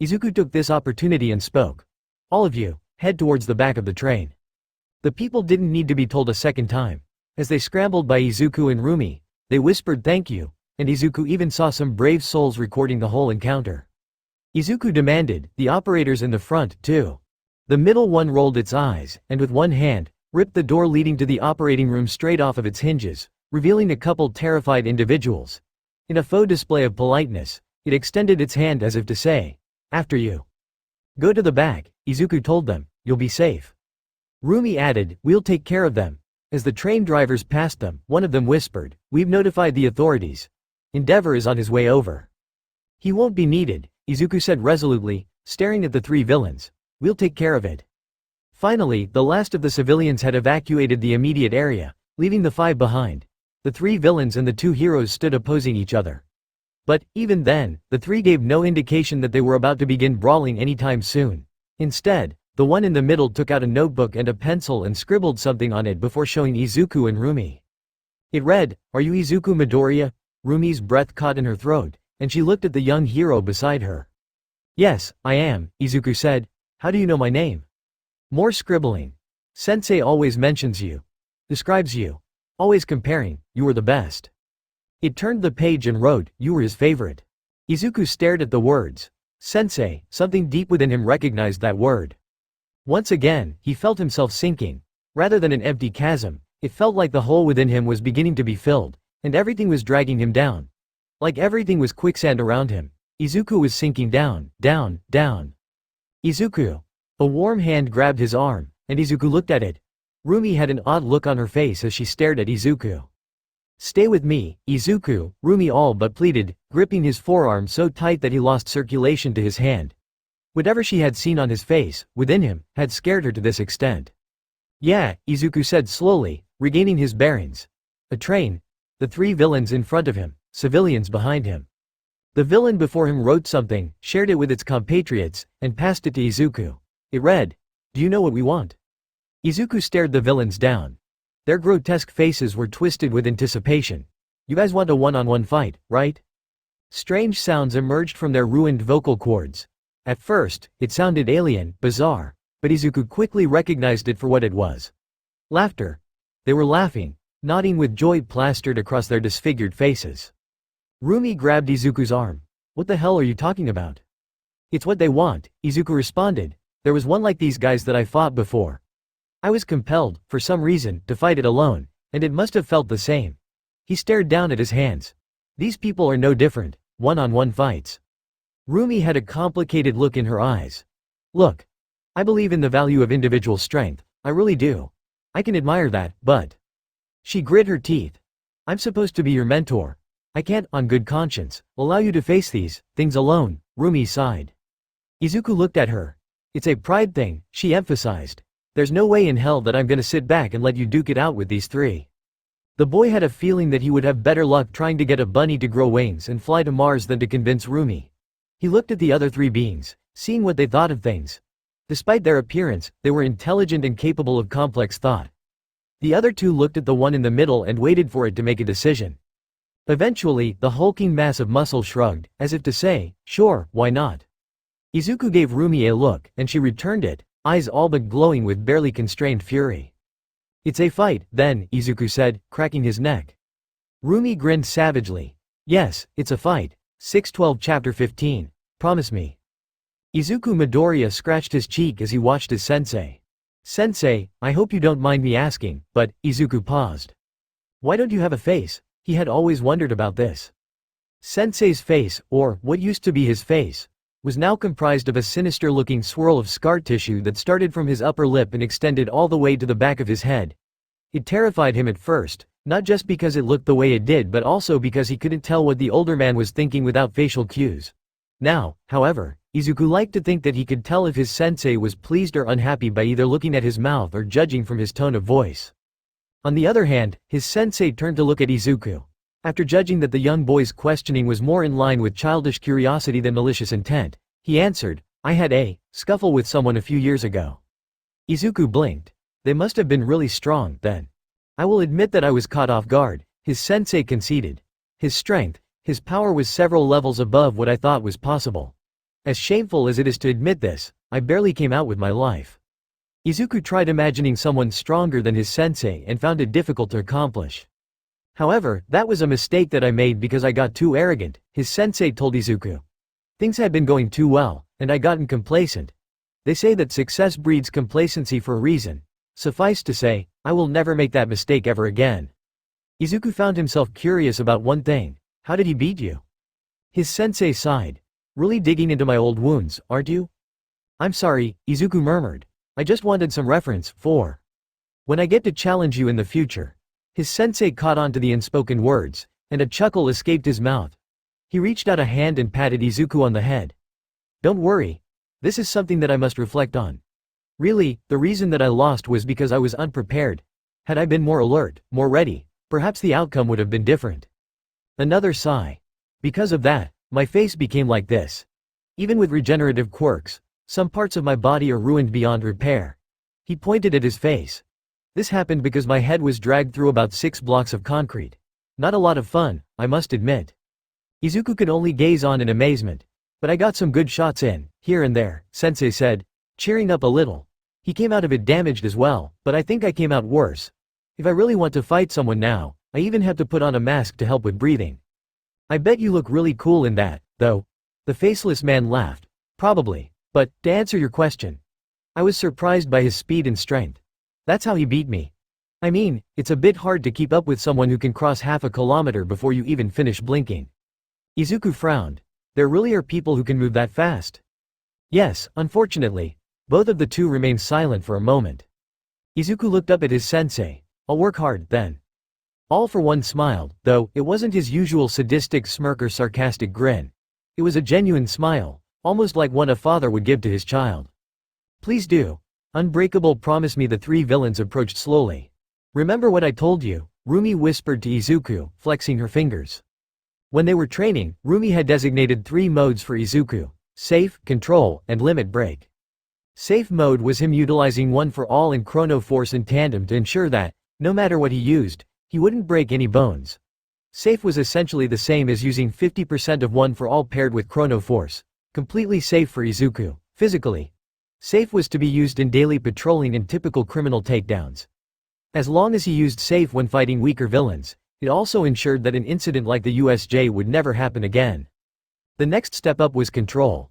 Izuku took this opportunity and spoke. All of you, head towards the back of the train. The people didn't need to be told a second time. As they scrambled by Izuku and Rumi, they whispered thank you, and Izuku even saw some brave souls recording the whole encounter. Izuku demanded, the operators in the front, too. The middle one rolled its eyes, and with one hand, ripped the door leading to the operating room straight off of its hinges, revealing a couple terrified individuals. In a faux display of politeness, it extended its hand as if to say, after you. Go to the back, Izuku told them, you'll be safe. Rumi added, we'll take care of them. As the train drivers passed them, one of them whispered, we've notified the authorities. Endeavor is on his way over. He won't be needed, Izuku said resolutely, staring at the 3 villains. We'll take care of it. Finally, the last of the civilians had evacuated the immediate area, leaving the 5 behind. The 3 villains and the 2 heroes stood opposing each other. But, even then, the 3 gave no indication that they were about to begin brawling anytime soon. Instead, the one in the middle took out a notebook and a pencil and scribbled something on it before showing Izuku and Rumi. It read, Are you Izuku Midoriya? Rumi's breath caught in her throat, and she looked at the young hero beside her. Yes, I am, Izuku said. How do you know my name? More scribbling. Sensei always mentions you. Describes you. Always comparing, you were the best. It turned the page and wrote, you were his favorite. Izuku stared at the words. Sensei, something deep within him recognized that word. Once again, he felt himself sinking. Rather than an empty chasm, it felt like the hole within him was beginning to be filled, and everything was dragging him down. Like everything was quicksand around him, Izuku was sinking down, down, down. Izuku. A warm hand grabbed his arm, and Izuku looked at it. Rumi had an odd look on her face as she stared at Izuku. Stay with me, Izuku, Rumi all but pleaded, gripping his forearm so tight that he lost circulation to his hand. Whatever she had seen on his face, within him, had scared her to this extent. Yeah, Izuku said slowly, regaining his bearings. A train. The three villains in front of him, civilians behind him. The villain before him wrote something, shared it with its compatriots, and passed it to Izuku. It read, "Do you know what we want?" Izuku stared the villains down. Their grotesque faces were twisted with anticipation. You guys want a one-on-one fight, right? Strange sounds emerged from their ruined vocal cords. At first, it sounded alien, bizarre, but Izuku quickly recognized it for what it was. Laughter. They were laughing, nodding with joy plastered across their disfigured faces. Rumi grabbed Izuku's arm. What the hell are you talking about? It's what they want, Izuku responded. There was one like these guys that I fought before. I was compelled, for some reason, to fight it alone, and it must have felt the same. He stared down at his hands. These people are no different, one-on-one fights. Rumi had a complicated look in her eyes. Look. I believe in the value of individual strength, I really do. I can admire that, but… She grit her teeth. I'm supposed to be your mentor. I can't, on good conscience, allow you to face these things alone, Rumi sighed. Izuku looked at her. It's a pride thing, she emphasized. There's no way in hell that I'm gonna sit back and let you duke it out with these three. The boy had a feeling that he would have better luck trying to get a bunny to grow wings and fly to Mars than to convince Rumi. He looked at the other three beings, seeing what they thought of things. Despite their appearance, they were intelligent and capable of complex thought. The other two looked at the one in the middle and waited for it to make a decision. Eventually, the hulking mass of muscle shrugged, as if to say, sure, why not? Izuku gave Rumi a look, and she returned it, eyes all but glowing with barely constrained fury. It's a fight, then, Izuku said, cracking his neck. Rumi grinned savagely. Yes, it's a fight. 612 Chapter 15. Promise me. Izuku Midoriya scratched his cheek as he watched his sensei. Sensei, I hope you don't mind me asking, but, Izuku paused. Why don't you have a face? He had always wondered about this. Sensei's face, or what used to be his face, was now comprised of a sinister-looking swirl of scar tissue that started from his upper lip and extended all the way to the back of his head. It terrified him at first, not just because it looked the way it did but also because he couldn't tell what the older man was thinking without facial cues. Now, however, Izuku liked to think that he could tell if his sensei was pleased or unhappy by either looking at his mouth or judging from his tone of voice. On the other hand, his sensei turned to look at Izuku. After judging that the young boy's questioning was more in line with childish curiosity than malicious intent, he answered, I had a scuffle with someone a few years ago. Izuku blinked. They must have been really strong, then. I will admit that I was caught off guard, his sensei conceded. His strength, his power was several levels above what I thought was possible. As shameful as it is to admit this, I barely came out with my life. Izuku tried imagining someone stronger than his sensei and found it difficult to accomplish. However, that was a mistake that I made because I got too arrogant, his sensei told Izuku. Things had been going too well, and I'd gotten complacent. They say that success breeds complacency for a reason. Suffice to say, I will never make that mistake ever again. Izuku found himself curious about one thing. How did he beat you? His sensei sighed. Really digging into my old wounds, aren't you? I'm sorry, Izuku murmured. I just wanted some reference for when I get to challenge you in the future. His sensei caught on to the unspoken words, and a chuckle escaped his mouth. He reached out a hand and patted Izuku on the head. Don't worry. This is something that I must reflect on. Really, the reason that I lost was because I was unprepared. Had I been more alert, more ready, perhaps the outcome would have been different. Another sigh. Because of that, my face became like this. Even with regenerative quirks, some parts of my body are ruined beyond repair. He pointed at his face. This happened because my head was dragged through about 6 blocks of concrete. Not a lot of fun, I must admit. Izuku could only gaze on in amazement. But I got some good shots in, here and there, sensei said, cheering up a little. He came out of it damaged as well, but I think I came out worse. If I really want to fight someone now, I even have to put on a mask to help with breathing. I bet you look really cool in that, though. The faceless man laughed. Probably. But, to answer your question, I was surprised by his speed and strength. That's how he beat me. I mean, it's a bit hard to keep up with someone who can cross half a kilometer before you even finish blinking. Izuku frowned. There really are people who can move that fast? Yes, unfortunately. Both of the two remained silent for a moment. Izuku looked up at his sensei. I'll work hard, then. All for One smiled, though it wasn't his usual sadistic smirk or sarcastic grin. It was a genuine smile, almost like one a father would give to his child. Please do. Unbreakable promised me. The three villains approached slowly. Remember what I told you? Rumi whispered to Izuku, flexing her fingers. When they were training, Rumi had designated 3 modes for Izuku: Safe, Control, and Limit Break. Safe mode was him utilizing One for All and Chrono Force in tandem to ensure that, no matter what he used, he wouldn't break any bones. Safe was essentially the same as using 50% of One for All paired with Chrono Force. Completely safe for Izuku, physically. Safe was to be used in daily patrolling and typical criminal takedowns. As long as he used Safe when fighting weaker villains, it also ensured that an incident like the USJ would never happen again. The next step up was Control.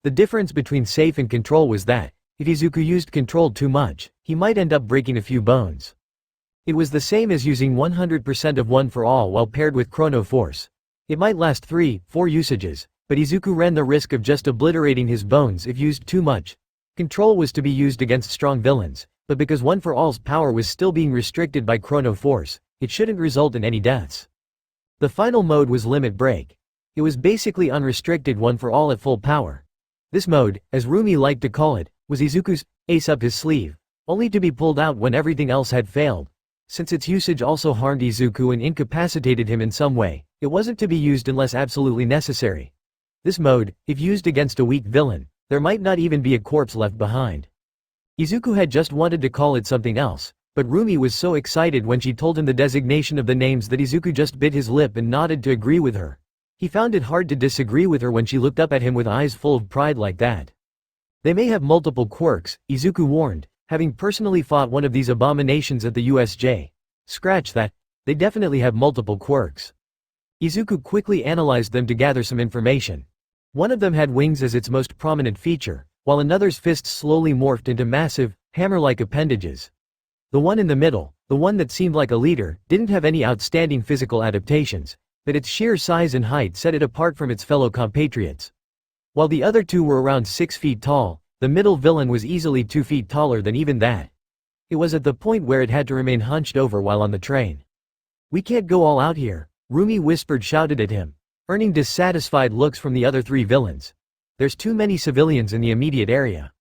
The difference between Safe and Control was that, if Izuku used Control too much, he might end up breaking a few bones. It was the same as using 100% of One for All while paired with Chrono Force. It might last 3-4 usages, but Izuku ran the risk of just obliterating his bones if used too much. Control was to be used against strong villains, but because One for All's power was still being restricted by Chrono Force, it shouldn't result in any deaths. The final mode was Limit Break. It was basically unrestricted One for All at full power. This mode, as Rumi liked to call it, was Izuku's ace up his sleeve, only to be pulled out when everything else had failed. Since its usage also harmed Izuku and incapacitated him in some way, it wasn't to be used unless absolutely necessary. This mode, if used against a weak villain, there might not even be a corpse left behind. Izuku had just wanted to call it something else, but Rumi was so excited when she told him the designation of the names that Izuku just bit his lip and nodded to agree with her. He found it hard to disagree with her when she looked up at him with eyes full of pride like that. They may have multiple quirks, Izuku warned, having personally fought one of these abominations at the USJ. Scratch that, they definitely have multiple quirks. Izuku quickly analyzed them to gather some information. One of them had wings as its most prominent feature, while another's fists slowly morphed into massive, hammer-like appendages. The one in the middle, the one that seemed like a leader, didn't have any outstanding physical adaptations, but its sheer size and height set it apart from its fellow compatriots. While the other two were around 6 feet tall, the middle villain was easily 2 feet taller than even that. It was at the point where it had to remain hunched over while on the train. We can't go all out here, Rumi shouted at him, earning dissatisfied looks from the other 3 villains. There's too many civilians in the immediate area.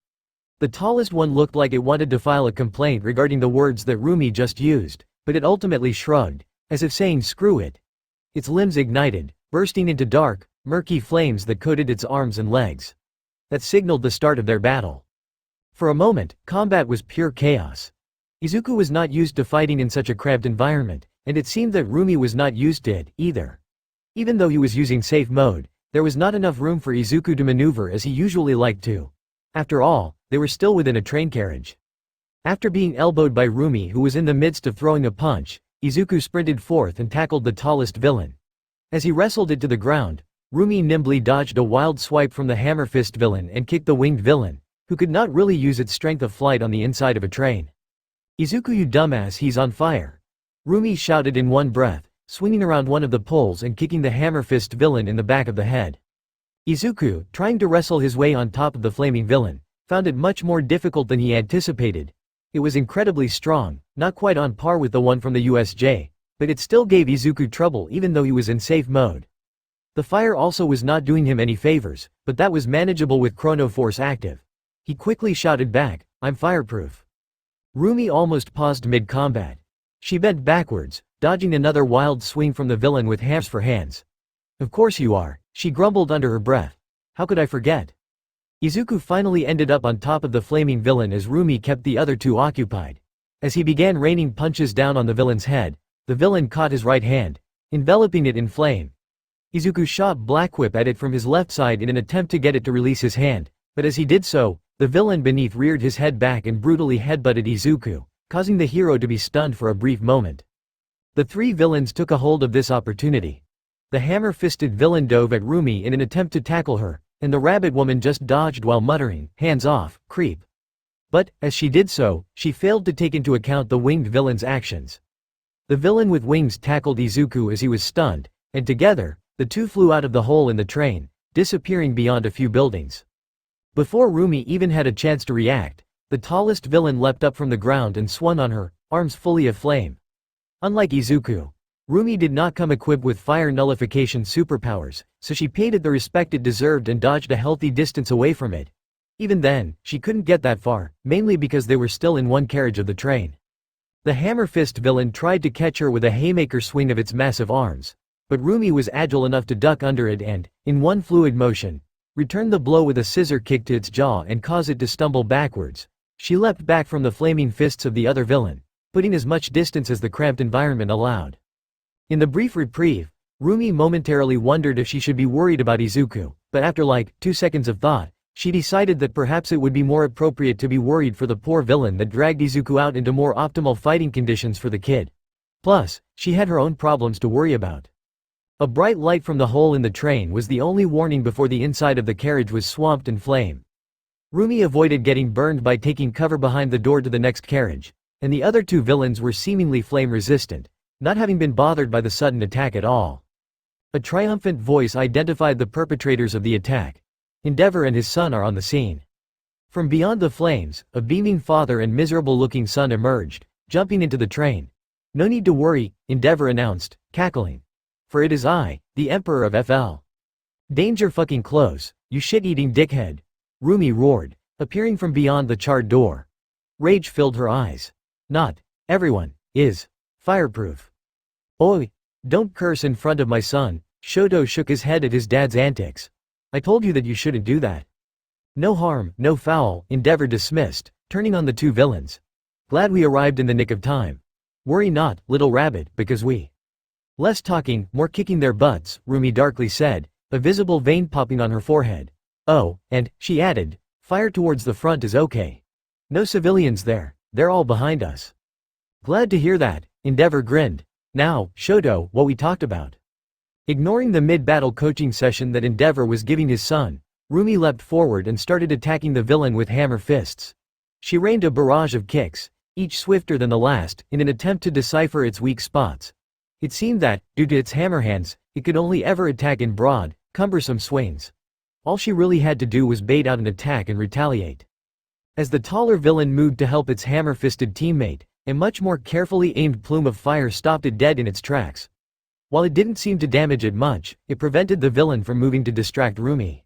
The tallest one looked like it wanted to file a complaint regarding the words that Rumi just used, but it ultimately shrugged, as if saying screw it. Its limbs ignited, bursting into dark, murky flames that coated its arms and legs. That signaled the start of their battle. For a moment, combat was pure chaos. Izuku was not used to fighting in such a cramped environment, and it seemed that Rumi was not used to it, either. Even though he was using safe mode, there was not enough room for Izuku to maneuver as he usually liked to. After all, they were still within a train carriage. After being elbowed by Rumi, who was in the midst of throwing a punch, Izuku sprinted forth and tackled the tallest villain. As he wrestled it to the ground, Rumi nimbly dodged a wild swipe from the hammer fist villain and kicked the winged villain, who could not really use its strength of flight on the inside of a train. Izuku, you dumbass, he's on fire! Rumi shouted in one breath, swinging around one of the poles and kicking the hammer fist villain in the back of the head. Izuku, trying to wrestle his way on top of the flaming villain, found it much more difficult than he anticipated. It was incredibly strong, not quite on par with the one from the USJ, but it still gave Izuku trouble even though he was in safe mode. The fire also was not doing him any favors, but that was manageable with Chrono Force active. He quickly shouted back, I'm fireproof. Rumi almost paused mid-combat. She bent backwards, dodging another wild swing from the villain with hands for hands. Of course you are, she grumbled under her breath. How could I forget? Izuku finally ended up on top of the flaming villain as Rumi kept the other two occupied. As he began raining punches down on the villain's head, the villain caught his right hand, enveloping it in flame. Izuku shot Black Whip at it from his left side in an attempt to get it to release his hand, but as he did so, the villain beneath reared his head back and brutally headbutted Izuku, causing the hero to be stunned for a brief moment. The 3 villains took a hold of this opportunity. The hammer-fisted villain dove at Rumi in an attempt to tackle her, and the rabbit woman just dodged while muttering, "Hands off, creep." But, as she did so, she failed to take into account the winged villain's actions. The villain with wings tackled Izuku as he was stunned, and together, the two flew out of the hole in the train, disappearing beyond a few buildings. Before Rumi even had a chance to react, the tallest villain leapt up from the ground and swung on her, arms fully aflame. Unlike Izuku, Rumi did not come equipped with fire nullification superpowers, so she paid it the respect it deserved and dodged a healthy distance away from it. Even then, she couldn't get that far, mainly because they were still in one carriage of the train. The hammer fist villain tried to catch her with a haymaker swing of its massive arms, but Rumi was agile enough to duck under it and, in one fluid motion, return the blow with a scissor kick to its jaw and cause it to stumble backwards. She leapt back from the flaming fists of the other villain, putting as much distance as the cramped environment allowed. In the brief reprieve, Rumi momentarily wondered if she should be worried about Izuku, but after 2 seconds of thought, she decided that perhaps it would be more appropriate to be worried for the poor villain that dragged Izuku out into more optimal fighting conditions for the kid. Plus, she had her own problems to worry about. A bright light from the hole in the train was the only warning before the inside of the carriage was swamped in flame. Rumi avoided getting burned by taking cover behind the door to the next carriage, and the other two villains were seemingly flame-resistant, not having been bothered by the sudden attack at all. A triumphant voice identified the perpetrators of the attack. Endeavor and his son are on the scene. From beyond the flames, a beaming father and miserable-looking son emerged, jumping into the train. "No need to worry," Endeavor announced, cackling. "For it is I, the Emperor of FL. Danger fucking close, you shit-eating dickhead," Rumi roared, appearing from beyond the charred door. Rage filled her eyes. "Not everyone is fireproof." "Oi, don't curse in front of my son," Shoto shook his head at his dad's antics. "I told you that you shouldn't do that." "No harm, no foul," Endeavor dismissed, turning on the two villains. "Glad we arrived in the nick of time. Worry not, little rabbit, because we—" "Less talking, more kicking their butts," Rumi darkly said, a visible vein popping on her forehead. "Oh, and," she added, "fire towards the front is okay. No civilians there, they're all behind us." "Glad to hear that," Endeavor grinned. "Now, Shoto, what we talked about." Ignoring the mid-battle coaching session that Endeavor was giving his son, Rumi leapt forward and started attacking the villain with hammer fists. She rained a barrage of kicks, each swifter than the last, in an attempt to decipher its weak spots. It seemed that, due to its hammer hands, it could only ever attack in broad, cumbersome swings. All she really had to do was bait out an attack and retaliate. As the taller villain moved to help its hammer-fisted teammate, a much more carefully aimed plume of fire stopped it dead in its tracks. While it didn't seem to damage it much, it prevented the villain from moving to distract Rumi.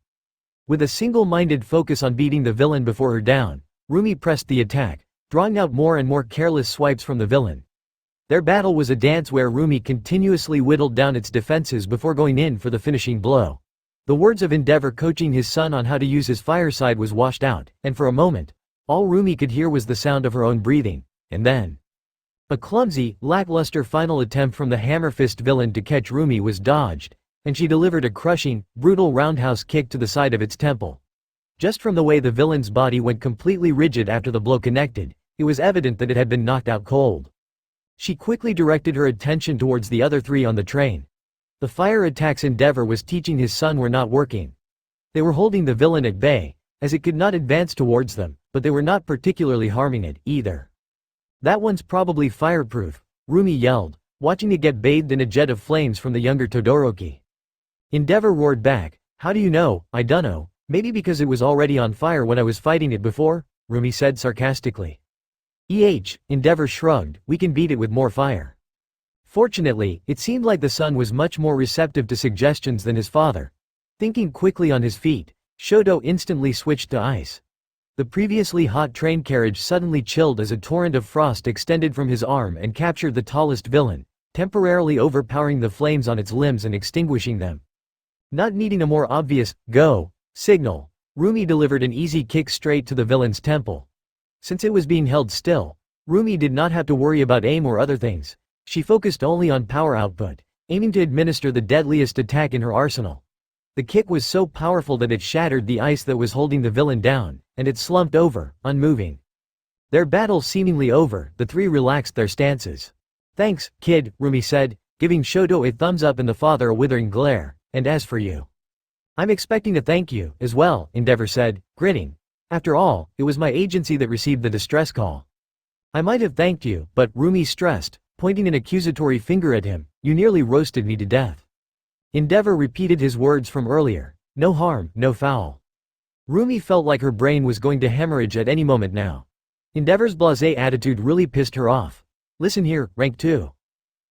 With a single-minded focus on beating the villain before her down, Rumi pressed the attack, drawing out more and more careless swipes from the villain. Their battle was a dance where Rumi continuously whittled down its defenses before going in for the finishing blow. The words of Endeavor coaching his son on how to use his fireside was washed out, and for a moment, all Rumi could hear was the sound of her own breathing, and then a clumsy, lackluster final attempt from the hammer-fist villain to catch Rumi was dodged, and she delivered a crushing, brutal roundhouse kick to the side of its temple. Just from the way the villain's body went completely rigid after the blow connected, it was evident that it had been knocked out cold. She quickly directed her attention towards the other three on the train. The fire attacks Endeavor was teaching his son were not working. They were holding the villain at bay, as it could not advance towards them, but they were not particularly harming it, either. "That one's probably fireproof," Rumi yelled, watching it get bathed in a jet of flames from the younger Todoroki. Endeavor roared back, "How do you know? I dunno, maybe because it was already on fire when I was fighting it before," Rumi said sarcastically. Endeavor shrugged, "We can beat it with more fire." Fortunately, it seemed like the son was much more receptive to suggestions than his father. Thinking quickly on his feet, Shoto instantly switched to ice. The previously hot train carriage suddenly chilled as a torrent of frost extended from his arm and captured the tallest villain, temporarily overpowering the flames on its limbs and extinguishing them. Not needing a more obvious "go" signal, Rumi delivered an easy kick straight to the villain's temple. Since it was being held still, Rumi did not have to worry about aim or other things. She focused only on power output, aiming to administer the deadliest attack in her arsenal. The kick was so powerful that it shattered the ice that was holding the villain down, and it slumped over, unmoving. Their battle seemingly over, the three relaxed their stances. "Thanks, kid," Rumi said, giving Shoto a thumbs up and the father a withering glare. And as for you, I'm expecting a thank you, as well, Endeavor said, grinning. After all, it was my agency that received the distress call. I might have thanked you, but, Rumi stressed, pointing an accusatory finger at him, you nearly roasted me to death. Endeavor repeated his words from earlier, no harm, no foul. Rumi felt like her brain was going to hemorrhage at any moment now. Endeavor's blasé attitude really pissed her off. Listen here, rank 2.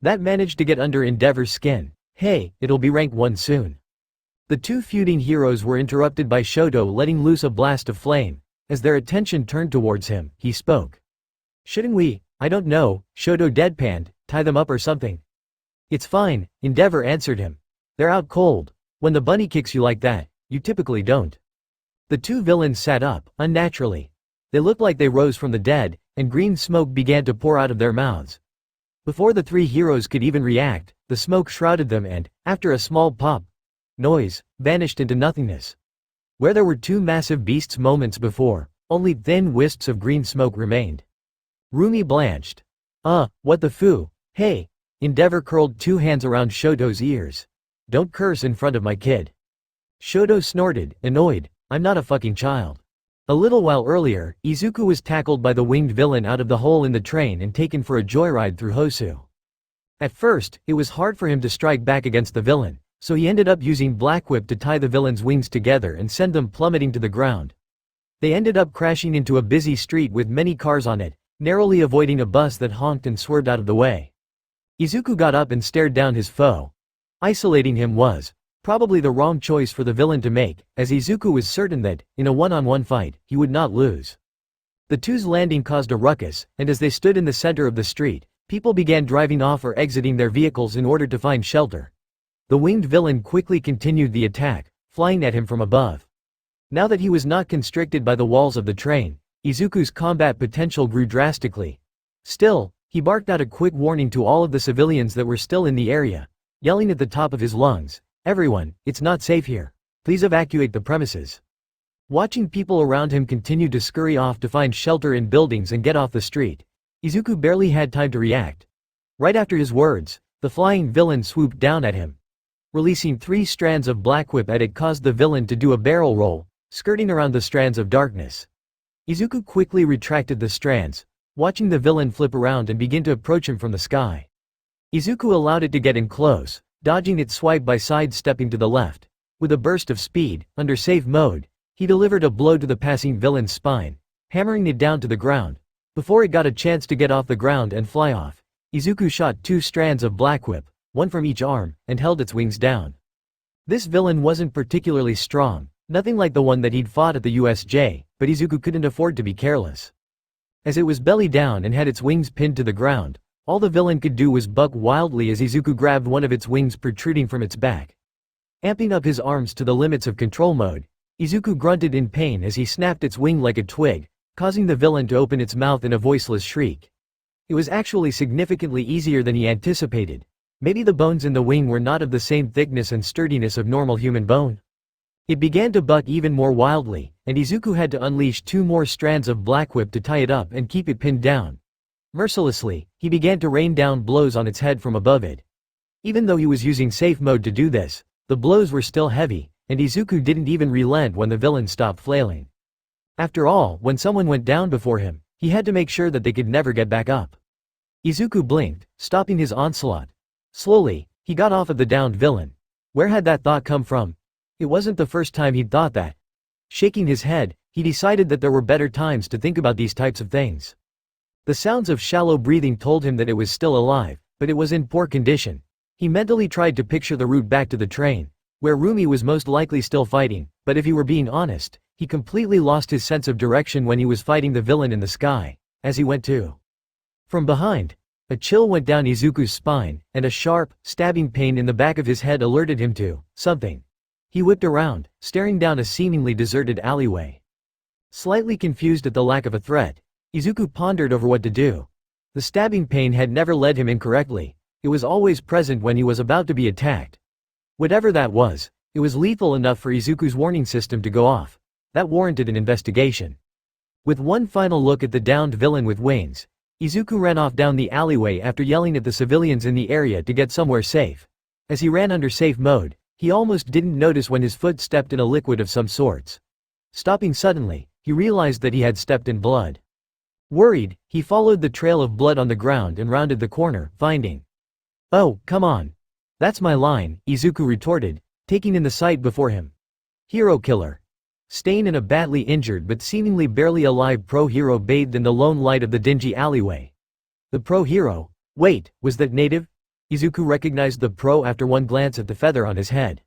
That managed to get under Endeavor's skin. Hey, it'll be rank 1 soon. The two feuding heroes were interrupted by Shoto letting loose a blast of flame. As their attention turned towards him, he spoke. Shouldn't we, I don't know, Shoto deadpanned, tie them up or something? It's fine, Endeavor answered him. They're out cold. When the bunny kicks you like that, you typically don't. The two villains sat up, unnaturally. They looked like they rose from the dead, and green smoke began to pour out of their mouths. Before the three heroes could even react, the smoke shrouded them and, after a small pop, noise, vanished into nothingness. Where there were two massive beasts moments before, only thin wisps of green smoke remained. Rumi blanched. What the foo? Hey! Endeavor curled two hands around Shoto's ears. Don't curse in front of my kid. Shoto snorted, annoyed, I'm not a fucking child. A little while earlier, Izuku was tackled by the winged villain out of the hole in the train and taken for a joyride through Hosu. At first, it was hard for him to strike back against the villain, so he ended up using Black Whip to tie the villain's wings together and send them plummeting to the ground. They ended up crashing into a busy street with many cars on it, narrowly avoiding a bus that honked and swerved out of the way. Izuku got up and stared down his foe. Isolating him was probably the wrong choice for the villain to make, as Izuku was certain that, in a one-on-one fight, he would not lose. The two's landing caused a ruckus, and as they stood in the center of the street, people began driving off or exiting their vehicles in order to find shelter. The winged villain quickly continued the attack, flying at him from above. Now that he was not constricted by the walls of the train, Izuku's combat potential grew drastically. Still, he barked out a quick warning to all of the civilians that were still in the area, yelling at the top of his lungs, everyone, it's not safe here. Please evacuate the premises. Watching people around him continue to scurry off to find shelter in buildings and get off the street, Izuku barely had time to react. Right after his words, the flying villain swooped down at him. Releasing 3 strands of Black Whip at it caused the villain to do a barrel roll, skirting around the strands of darkness. Izuku quickly retracted the strands, watching the villain flip around and begin to approach him from the sky. Izuku allowed it to get in close, dodging its swipe by sidestepping to the left. With a burst of speed, under safe mode, he delivered a blow to the passing villain's spine, hammering it down to the ground. Before it got a chance to get off the ground and fly off, Izuku shot 2 strands of Black Whip, one from each arm, and held its wings down. This villain wasn't particularly strong, nothing like the one that he'd fought at the USJ, but Izuku couldn't afford to be careless. As it was belly down and had its wings pinned to the ground, all the villain could do was buck wildly as Izuku grabbed one of its wings protruding from its back. Amping up his arms to the limits of control mode, Izuku grunted in pain as he snapped its wing like a twig, causing the villain to open its mouth in a voiceless shriek. It was actually significantly easier than he anticipated. Maybe the bones in the wing were not of the same thickness and sturdiness of normal human bone. It began to buck even more wildly, and Izuku had to unleash 2 more strands of Black Whip to tie it up and keep it pinned down. Mercilessly, he began to rain down blows on its head from above it. Even though he was using safe mode to do this, the blows were still heavy, and Izuku didn't even relent when the villain stopped flailing. After all, when someone went down before him, he had to make sure that they could never get back up. Izuku blinked, stopping his onslaught. Slowly, he got off of the downed villain. Where had that thought come from? It wasn't the first time he'd thought that. Shaking his head, he decided that there were better times to think about these types of things. The sounds of shallow breathing told him that it was still alive, but it was in poor condition. He mentally tried to picture the route back to the train, where Rumi was most likely still fighting, but if he were being honest, he completely lost his sense of direction when he was fighting the villain in the sky, as he went to. From behind, a chill went down Izuku's spine, and a sharp, stabbing pain in the back of his head alerted him to something. He whipped around, staring down a seemingly deserted alleyway. Slightly confused at the lack of a threat, Izuku pondered over what to do. The stabbing pain had never led him incorrectly. It was always present when he was about to be attacked. Whatever that was, it was lethal enough for Izuku's warning system to go off. That warranted an investigation. With one final look at the downed villain with wings, Izuku ran off down the alleyway after yelling at the civilians in the area to get somewhere safe. As he ran under safe mode, he almost didn't notice when his foot stepped in a liquid of some sorts. Stopping suddenly, he realized that he had stepped in blood. Worried, he followed the trail of blood on the ground and rounded the corner, finding. "Oh, come on. That's my line," Izuku retorted, taking in the sight before him. Hero killer. Stain and a badly injured but seemingly barely alive pro-hero bathed in the lone light of the dingy alleyway. The pro-hero? Wait, was that native? Izuku recognized the pro after one glance at the feather on his head.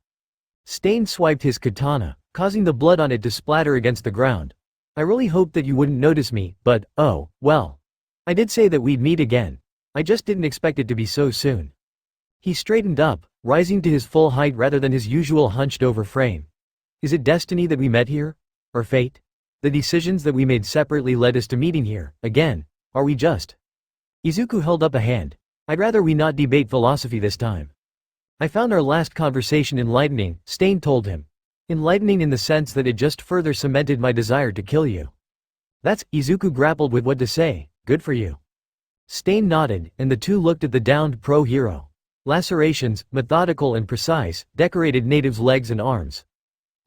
Stain swiped his katana, causing the blood on it to splatter against the ground. "I really hoped that you wouldn't notice me, but, oh, well. I did say that we'd meet again. I just didn't expect it to be so soon." He straightened up, rising to his full height rather than his usual hunched-over frame. "Is it destiny that we met here? Or fate? The decisions that we made separately led us to meeting here, again, are we just?" Izuku held up a hand. "I'd rather we not debate philosophy this time. I found our last conversation enlightening," Stain told him. "Enlightening in the sense that it just further cemented my desire to kill you." "That's," Izuku grappled with what to say, "good for you." Stain nodded, and the two looked at the downed pro-hero. Lacerations, methodical and precise, decorated native's legs and arms.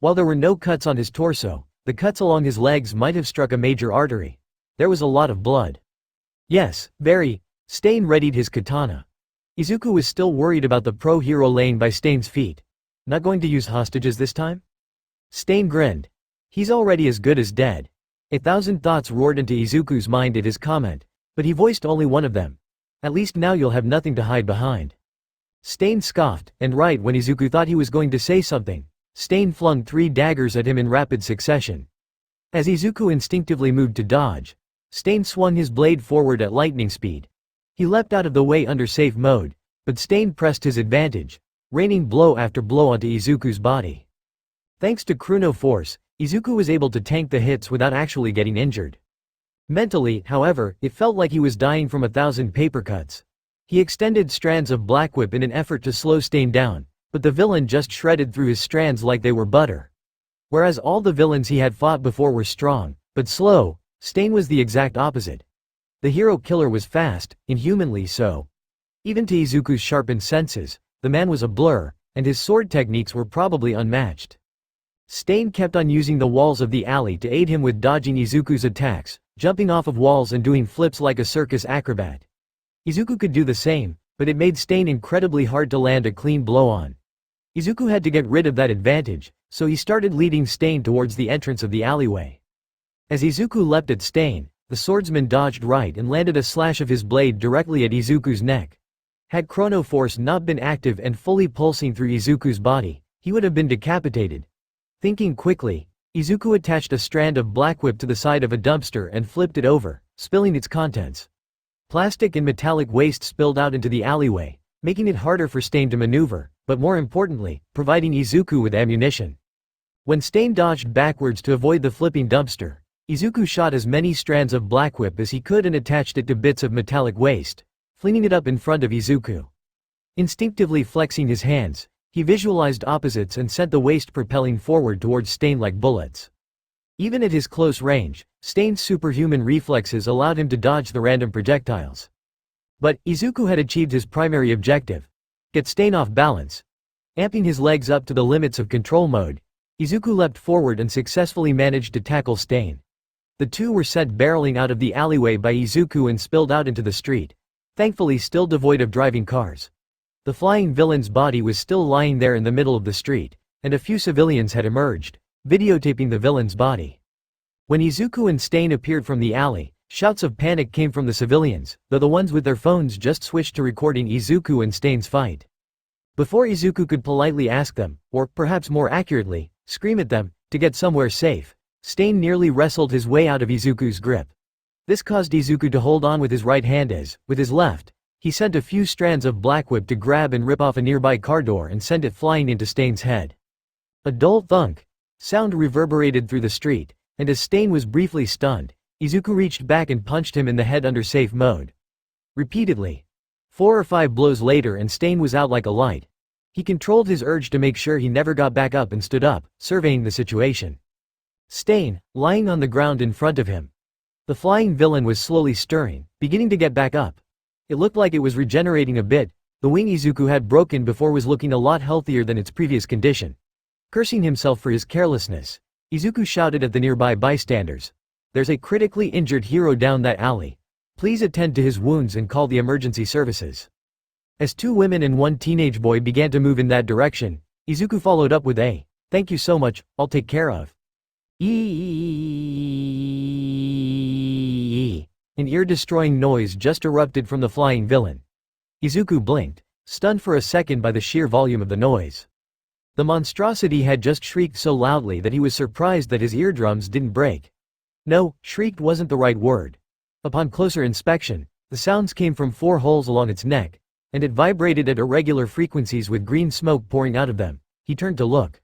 While there were no cuts on his torso, the cuts along his legs might have struck a major artery. There was a lot of blood. "Yes, very." Stain readied his katana. Izuku was still worried about the pro-hero laying by Stain's feet. "Not going to use hostages this time?" Stain grinned. "He's already as good as dead." 1,000 thoughts roared into Izuku's mind at his comment, but he voiced only one of them. "At least now you'll have nothing to hide behind." Stain scoffed, and right when Izuku thought he was going to say something, Stain flung 3 daggers at him in rapid succession. As Izuku instinctively moved to dodge, Stain swung his blade forward at lightning speed. He leapt out of the way under safe mode, but Stain pressed his advantage, raining blow after blow onto Izuku's body. Thanks to Chrono Force, Izuku was able to tank the hits without actually getting injured. Mentally, however, it felt like he was dying from 1,000 paper cuts. He extended strands of Black Whip in an effort to slow Stain down, but the villain just shredded through his strands like they were butter. Whereas all the villains he had fought before were strong, but slow, Stain was the exact opposite. The hero killer was fast, inhumanly so. Even to Izuku's sharpened senses, the man was a blur, and his sword techniques were probably unmatched. Stain kept on using the walls of the alley to aid him with dodging Izuku's attacks, jumping off of walls and doing flips like a circus acrobat. Izuku could do the same, but it made Stain incredibly hard to land a clean blow on. Izuku had to get rid of that advantage, so he started leading Stain towards the entrance of the alleyway. As Izuku leapt at Stain, the swordsman dodged right and landed a slash of his blade directly at Izuku's neck. Had Chrono Force not been active and fully pulsing through Izuku's body, he would have been decapitated. Thinking quickly, Izuku attached a strand of Black Whip to the side of a dumpster and flipped it over, spilling its contents. Plastic and metallic waste spilled out into the alleyway, making it harder for Stain to maneuver, but more importantly, providing Izuku with ammunition. When Stain dodged backwards to avoid the flipping dumpster, Izuku shot as many strands of Black Whip as he could and attached it to bits of metallic waste, flinging it up in front of Izuku. Instinctively flexing his hands, he visualized opposites and sent the waste propelling forward towards Stain like bullets. Even at his close range, Stain's superhuman reflexes allowed him to dodge the random projectiles. But Izuku had achieved his primary objective: get Stain off balance. Amping his legs up to the limits of control mode, Izuku leapt forward and successfully managed to tackle Stain. The two were sent barreling out of the alleyway by Izuku and spilled out into the street, thankfully still devoid of driving cars. The flying villain's body was still lying there in the middle of the street, and a few civilians had emerged, videotaping the villain's body. When Izuku and Stain appeared from the alley, shouts of panic came from the civilians, though the ones with their phones just switched to recording Izuku and Stain's fight. Before Izuku could politely ask them, or perhaps more accurately, scream at them, to get somewhere safe, Stain nearly wrestled his way out of Izuku's grip. This caused Izuku to hold on with his right hand as, with his left, he sent a few strands of Black Whip to grab and rip off a nearby car door and send it flying into Stain's head. A dull thunk sound reverberated through the street, and as Stain was briefly stunned, Izuku reached back and punched him in the head under safe mode. Repeatedly. 4 or 5 blows later and Stain was out like a light. He controlled his urge to make sure he never got back up and stood up, surveying the situation. Stain, lying on the ground in front of him. The flying villain was slowly stirring, beginning to get back up. It looked like it was regenerating a bit. The wing Izuku had broken before was looking a lot healthier than its previous condition. Cursing himself for his carelessness, Izuku shouted at the nearby bystanders. "There's a critically injured hero down that alley. Please attend to his wounds and call the emergency services." As two women and one teenage boy began to move in that direction, Izuku followed up with a, "Thank you so much, I'll take care of." An ear-destroying noise just erupted from the flying villain. Izuku blinked, stunned for a second by the sheer volume of the noise. The monstrosity had just shrieked so loudly that he was surprised that his eardrums didn't break. No, shrieked wasn't the right word. Upon closer inspection, the sounds came from 4 holes along its neck, and it vibrated at irregular frequencies with green smoke pouring out of them. He turned to look.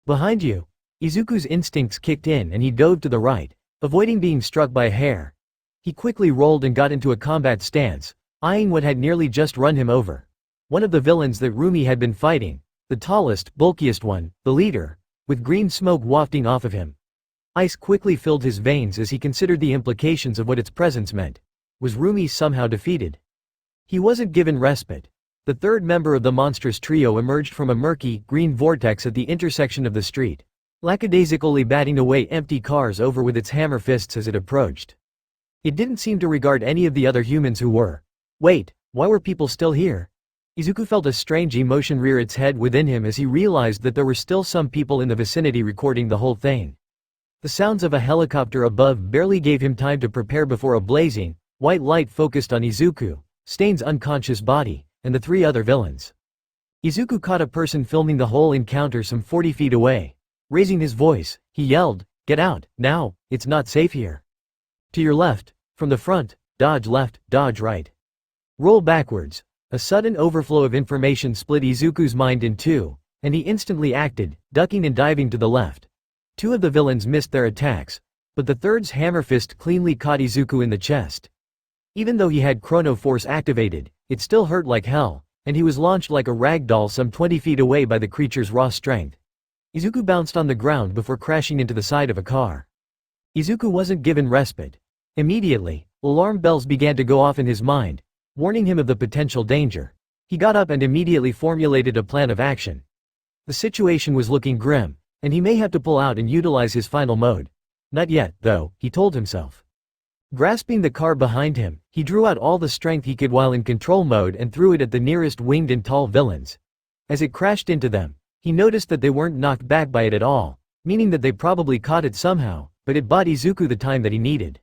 Behind you. Izuku's instincts kicked in and he dove to the right, avoiding being struck by a hair. He quickly rolled and got into a combat stance, eyeing what had nearly just run him over. One of the villains that Rumi had been fighting, the tallest, bulkiest one, the leader, with green smoke wafting off of him. Ice quickly filled his veins as he considered the implications of what its presence meant. Was Rumi somehow defeated? He wasn't given respite. The third member of the monstrous trio emerged from a murky, green vortex at the intersection of the street, lackadaisically batting away empty cars over with its hammer fists as it approached. It didn't seem to regard any of the other humans who were. Wait, why were people still here? Izuku felt a strange emotion rear its head within him as he realized that there were still some people in the vicinity recording the whole thing. The sounds of a helicopter above barely gave him time to prepare before a blazing, white light focused on Izuku, Stain's unconscious body, and the 3 other villains. Izuku caught a person filming the whole encounter some 40 feet away. Raising his voice, he yelled, "Get out, now, it's not safe here. To your left, from the front, dodge left, dodge right. Roll backwards." A sudden overflow of information split Izuku's mind in two, and he instantly acted, ducking and diving to the left. 2 of the villains missed their attacks, but the third's hammer fist cleanly caught Izuku in the chest. Even though he had Chrono Force activated, it still hurt like hell, and he was launched like a rag doll some 20 feet away by the creature's raw strength. Izuku bounced on the ground before crashing into the side of a car. Izuku wasn't given respite. Immediately, alarm bells began to go off in his mind, warning him of the potential danger. He got up and immediately formulated a plan of action. The situation was looking grim, and he may have to pull out and utilize his final mode. Not yet, though, he told himself. Grasping the car behind him, he drew out all the strength he could while in control mode and threw it at the nearest winged and tall villains. As it crashed into them, he noticed that they weren't knocked back by it at all, meaning that they probably caught it somehow, but it bought Izuku the time that he needed.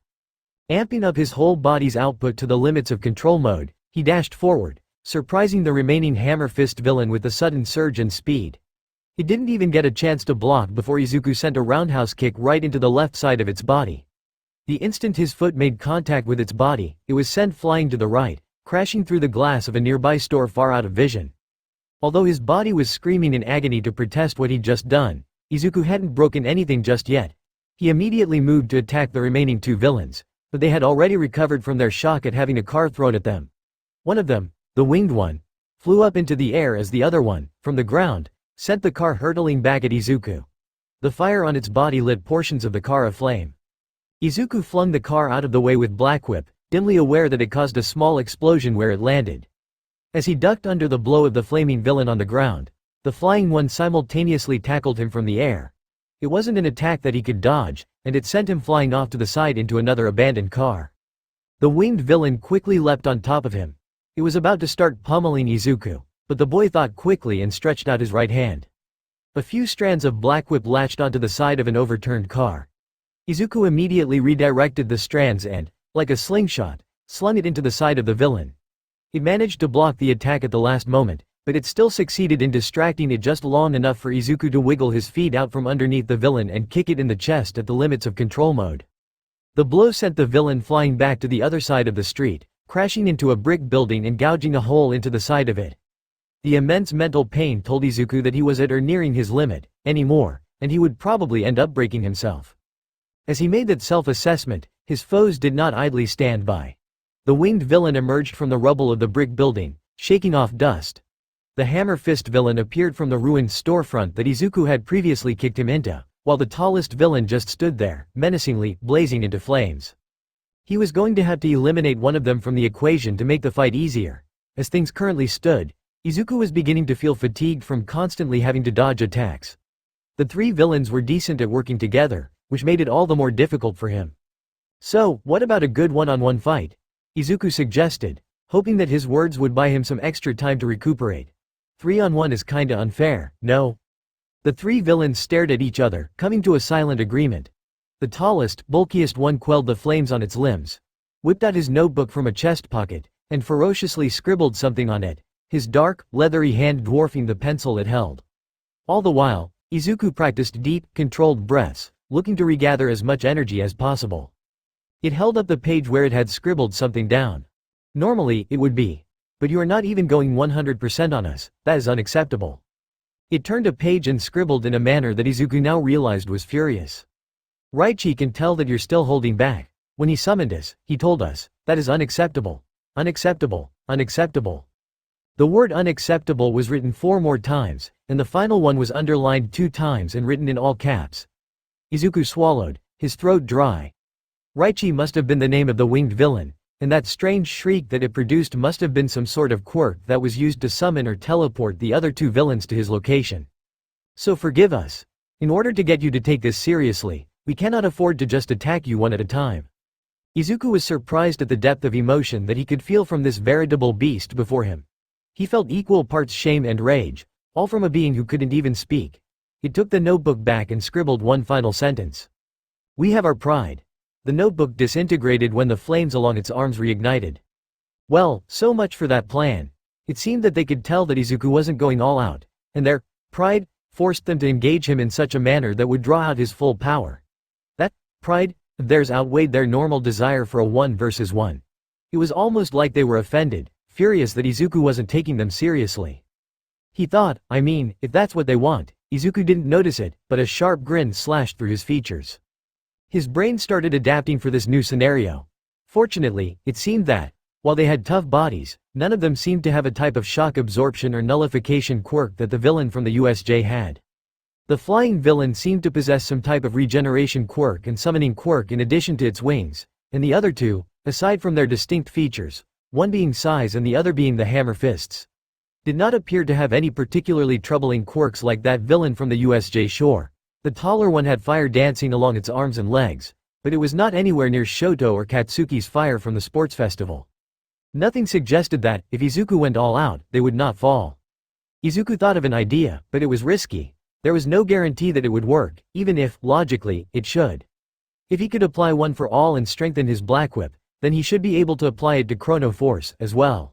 Amping up his whole body's output to the limits of control mode, he dashed forward, surprising the remaining hammer fist villain with a sudden surge in speed. He didn't even get a chance to block before Izuku sent a roundhouse kick right into the left side of its body. The instant his foot made contact with its body, it was sent flying to the right, crashing through the glass of a nearby store far out of vision. Although his body was screaming in agony to protest what he'd just done, Izuku hadn't broken anything just yet. He immediately moved to attack the remaining 2 villains, but they had already recovered from their shock at having a car thrown at them. One of them, the winged one, flew up into the air as the other one, from the ground, sent the car hurtling back at Izuku. The fire on its body lit portions of the car aflame. Izuku flung the car out of the way with Black Whip, dimly aware that it caused a small explosion where it landed. As he ducked under the blow of the flaming villain on the ground, the flying one simultaneously tackled him from the air. It wasn't an attack that he could dodge, and it sent him flying off to the side into another abandoned car. The winged villain quickly leapt on top of him. It was about to start pummeling Izuku, but the boy thought quickly and stretched out his right hand. A few strands of Black Whip latched onto the side of an overturned car. Izuku immediately redirected the strands and, like a slingshot, slung it into the side of the villain. It managed to block the attack at the last moment, but it still succeeded in distracting it just long enough for Izuku to wiggle his feet out from underneath the villain and kick it in the chest at the limits of control mode. The blow sent the villain flying back to the other side of the street, crashing into a brick building and gouging a hole into the side of it. The immense mental pain told Izuku that he was at or nearing his limit, anymore, and he would probably end up breaking himself. As he made that self-assessment, his foes did not idly stand by. The winged villain emerged from the rubble of the brick building, shaking off dust. The hammer fist villain appeared from the ruined storefront that Izuku had previously kicked him into, while the tallest villain just stood there, menacingly, blazing into flames. He was going to have to eliminate one of them from the equation to make the fight easier. As things currently stood, Izuku was beginning to feel fatigued from constantly having to dodge attacks. The three villains were decent at working together, which made it all the more difficult for him. So, what about a good one-on-one fight? Izuku suggested, hoping that his words would buy him some extra time to recuperate. 3-on-1 is kinda unfair, no? The three villains stared at each other, coming to a silent agreement. The tallest, bulkiest one quelled the flames on its limbs, whipped out his notebook from a chest pocket, and ferociously scribbled something on it, his dark, leathery hand dwarfing the pencil it held. All the while, Izuku practiced deep, controlled breaths, looking to regather as much energy as possible. It held up the page where it had scribbled something down. Normally, it would be, "But you are not even going 100% on us, that is unacceptable." It turned a page and scribbled in a manner that Izuku now realized was furious. "Raichi can tell that you're still holding back. When he summoned us, he told us, that is unacceptable. Unacceptable, unacceptable." The word unacceptable was written 4 more times, and the final one was underlined 2 times and written in all caps. Izuku swallowed, his throat dry. Raichi must have been the name of the winged villain, and that strange shriek that it produced must have been some sort of quirk that was used to summon or teleport the other 2 villains to his location. "So forgive us. In order to get you to take this seriously, we cannot afford to just attack you one at a time." Izuku was surprised at the depth of emotion that he could feel from this veritable beast before him. He felt equal parts shame and rage, all from a being who couldn't even speak. He took the notebook back and scribbled one final sentence. "We have our pride." The notebook disintegrated when the flames along its arms reignited. Well, so much for that plan. It seemed that they could tell that Izuku wasn't going all out, and their pride forced them to engage him in such a manner that would draw out his full power. That pride of theirs outweighed their normal desire for a 1 versus 1. It was almost like they were offended, furious that Izuku wasn't taking them seriously. He thought, if that's what they want. Izuku didn't notice it, but a sharp grin slashed through his features. His brain started adapting for this new scenario. Fortunately, it seemed that, while they had tough bodies, none of them seemed to have a type of shock absorption or nullification quirk that the villain from the USJ had. The flying villain seemed to possess some type of regeneration quirk and summoning quirk in addition to its wings, and the other 2, aside from their distinct features, one being size and the other being the hammer fists, did not appear to have any particularly troubling quirks like that villain from the USJ shore. The taller one had fire dancing along its arms and legs, but it was not anywhere near Shoto or Katsuki's fire from the sports festival. Nothing suggested that, if Izuku went all out, they would not fall. Izuku thought of an idea, but it was risky. There was no guarantee that it would work, even if, logically, it should. If he could apply one for all and strengthen his black whip, then he should be able to apply it to Chrono Force as well.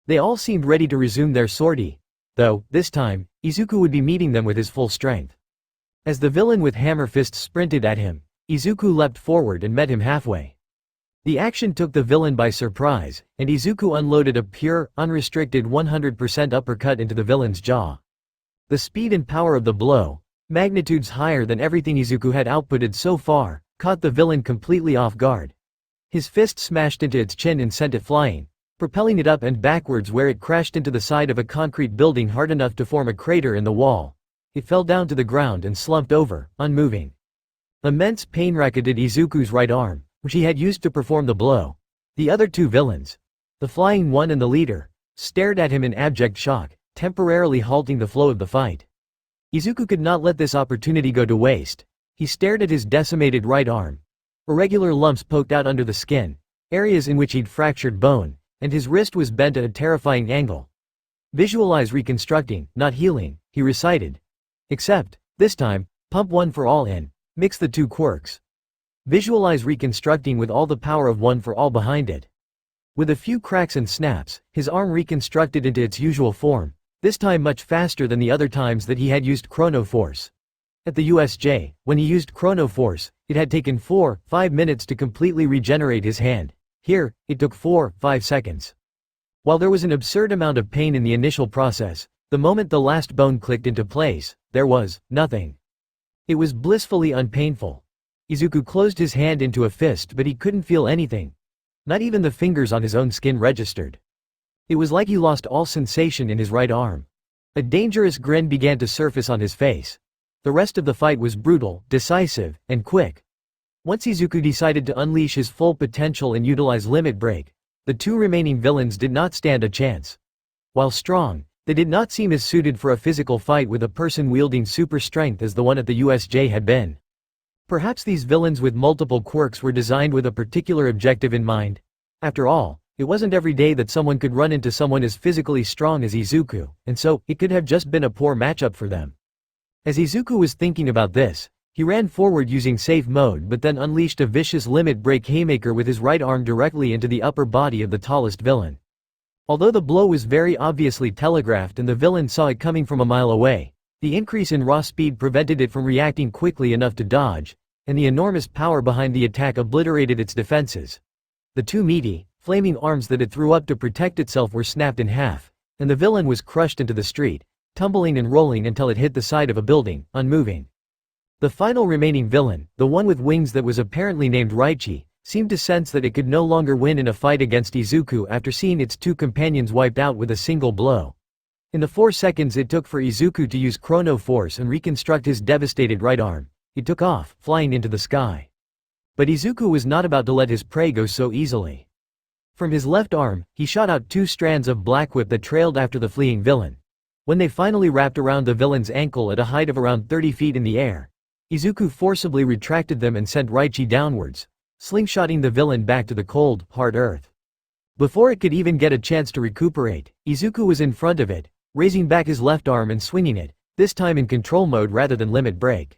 They all seemed ready to resume their sortie, though, this time, Izuku would be meeting them with his full strength. As the villain with hammer fists sprinted at him, Izuku leapt forward and met him halfway. The action took the villain by surprise, and Izuku unloaded a pure, unrestricted 100% uppercut into the villain's jaw. The speed and power of the blow, magnitudes higher than everything Izuku had outputted so far, caught the villain completely off guard. His fist smashed into its chin and sent it flying, propelling it up and backwards where it crashed into the side of a concrete building hard enough to form a crater in the wall. It fell down to the ground and slumped over, unmoving. Immense pain racketed Izuku's right arm, which he had used to perform the blow. The other 2 villains, the flying one and the leader, stared at him in abject shock, temporarily halting the flow of the fight. Izuku could not let this opportunity go to waste. He stared at his decimated right arm. Irregular lumps poked out under the skin, areas in which he'd fractured bone, and his wrist was bent at a terrifying angle. "Visualize reconstructing, not healing," he recited. "Except, this time, pump 1 for all in, mix the 2 quirks. Visualize reconstructing with all the power of 1 for all behind it." With a few cracks and snaps, his arm reconstructed into its usual form, this time much faster than the other times that he had used Chrono Force. At the USJ, when he used Chrono Force, it had taken 4-5 minutes to completely regenerate his hand. Here, it took 4-5 seconds. While there was an absurd amount of pain in the initial process, the moment the last bone clicked into place, there was nothing. It was blissfully unpainful. Izuku closed his hand into a fist, but he couldn't feel anything. Not even the fingers on his own skin registered. It was like he lost all sensation in his right arm. A dangerous grin began to surface on his face. The rest of the fight was brutal, decisive, and quick. Once Izuku decided to unleash his full potential and utilize Limit Break, the two remaining villains did not stand a chance. While strong, they did not seem as suited for a physical fight with a person wielding super strength as the one at the USJ had been. Perhaps these villains with multiple quirks were designed with a particular objective in mind. After all, it wasn't every day that someone could run into someone as physically strong as Izuku, and so, it could have just been a poor matchup for them. As Izuku was thinking about this, he ran forward using safe mode but then unleashed a vicious Limit Break haymaker with his right arm directly into the upper body of the tallest villain. Although the blow was very obviously telegraphed and the villain saw it coming from a mile away, the increase in raw speed prevented it from reacting quickly enough to dodge, and the enormous power behind the attack obliterated its defenses. The two meaty, flaming arms that it threw up to protect itself were snapped in half, and the villain was crushed into the street, tumbling and rolling until it hit the side of a building, unmoving. The final remaining villain, the one with wings that was apparently named Raichi, seemed to sense that it could no longer win in a fight against Izuku after seeing its two companions wiped out with a single blow. In the 4 seconds it took for Izuku to use Chrono Force and reconstruct his devastated right arm, he took off, flying into the sky. But Izuku was not about to let his prey go so easily. From his left arm, he shot out 2 strands of black whip that trailed after the fleeing villain. When they finally wrapped around the villain's ankle at a height of around 30 feet in the air, Izuku forcibly retracted them and sent Raichi downwards, slingshotting the villain back to the cold, hard earth. Before it could even get a chance to recuperate, Izuku was in front of it, raising back his left arm and swinging it, this time in control mode rather than limit break.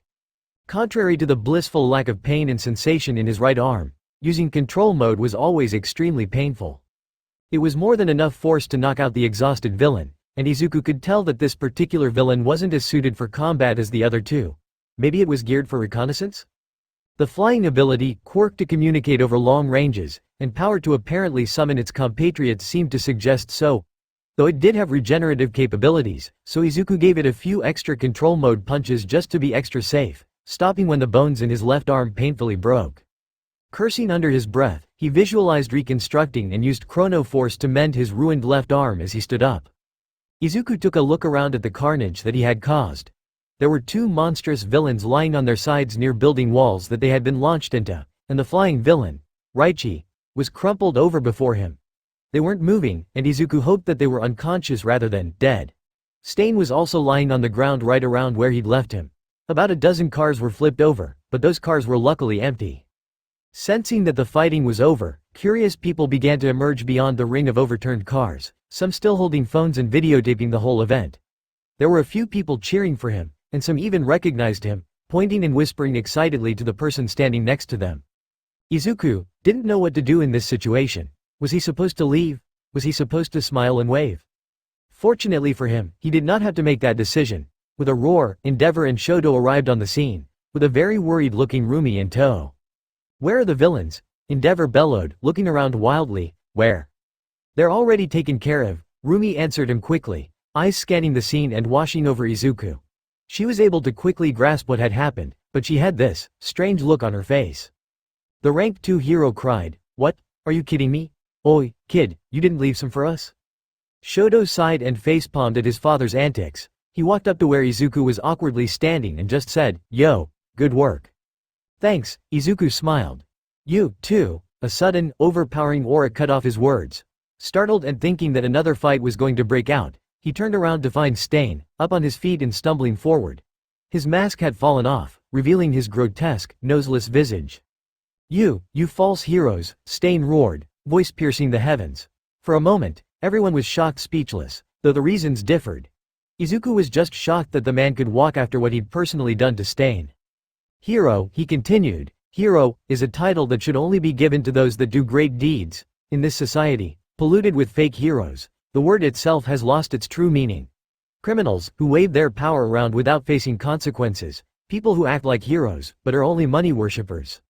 Contrary to the blissful lack of pain and sensation in his right arm, using control mode was always extremely painful. It was more than enough force to knock out the exhausted villain, and Izuku could tell that this particular villain wasn't as suited for combat as the other two. Maybe it was geared for reconnaissance? The flying ability, Quirk to communicate over long ranges, and power to apparently summon its compatriots seemed to suggest so, though it did have regenerative capabilities, so Izuku gave it a few extra control mode punches just to be extra safe, stopping when the bones in his left arm painfully broke. Cursing under his breath, he visualized reconstructing and used Chrono Force to mend his ruined left arm as he stood up. Izuku took a look around at the carnage that he had caused. There were 2 monstrous villains lying on their sides near building walls that they had been launched into, and the flying villain, Raichi, was crumpled over before him. They weren't moving, and Izuku hoped that they were unconscious rather than dead. Stain was also lying on the ground right around where he'd left him. About a dozen cars were flipped over, but those cars were luckily empty. Sensing that the fighting was over, curious people began to emerge beyond the ring of overturned cars, some still holding phones and videotaping the whole event. There were a few people cheering for him, and some even recognized him, pointing and whispering excitedly to the person standing next to them. Izuku didn't know what to do in this situation. Was he supposed to leave? Was he supposed to smile and wave? Fortunately for him, he did not have to make that decision. With a roar, Endeavor and Shoto arrived on the scene, with a very worried-looking Rumi in tow. "Where are the villains?" Endeavor bellowed, looking around wildly. "Where?" "They're already taken care of," Rumi answered him quickly, eyes scanning the scene and washing over Izuku. She was able to quickly grasp what had happened, but she had this strange look on her face. The rank 2 hero cried, "What? Are you kidding me? Oi, kid, you didn't leave some for us?" Shoto sighed and facepalmed at his father's antics. He walked up to where Izuku was awkwardly standing and just said, "Yo, good work." "Thanks," Izuku smiled. "You, too." A sudden, overpowering aura cut off his words. Startled and thinking that another fight was going to break out, he turned around to find Stain, up on his feet and stumbling forward. His mask had fallen off, revealing his grotesque, noseless visage. You false heroes," Stain roared, voice piercing the heavens. For a moment, everyone was shocked speechless, though the reasons differed. Izuku was just shocked that the man could walk after what he'd personally done to Stain. "Hero," he continued, "hero is a title that should only be given to those that do great deeds. In this society, polluted with fake heroes, the word itself has lost its true meaning. Criminals, who wave their power around without facing consequences, people who act like heroes, but are only money worshippers."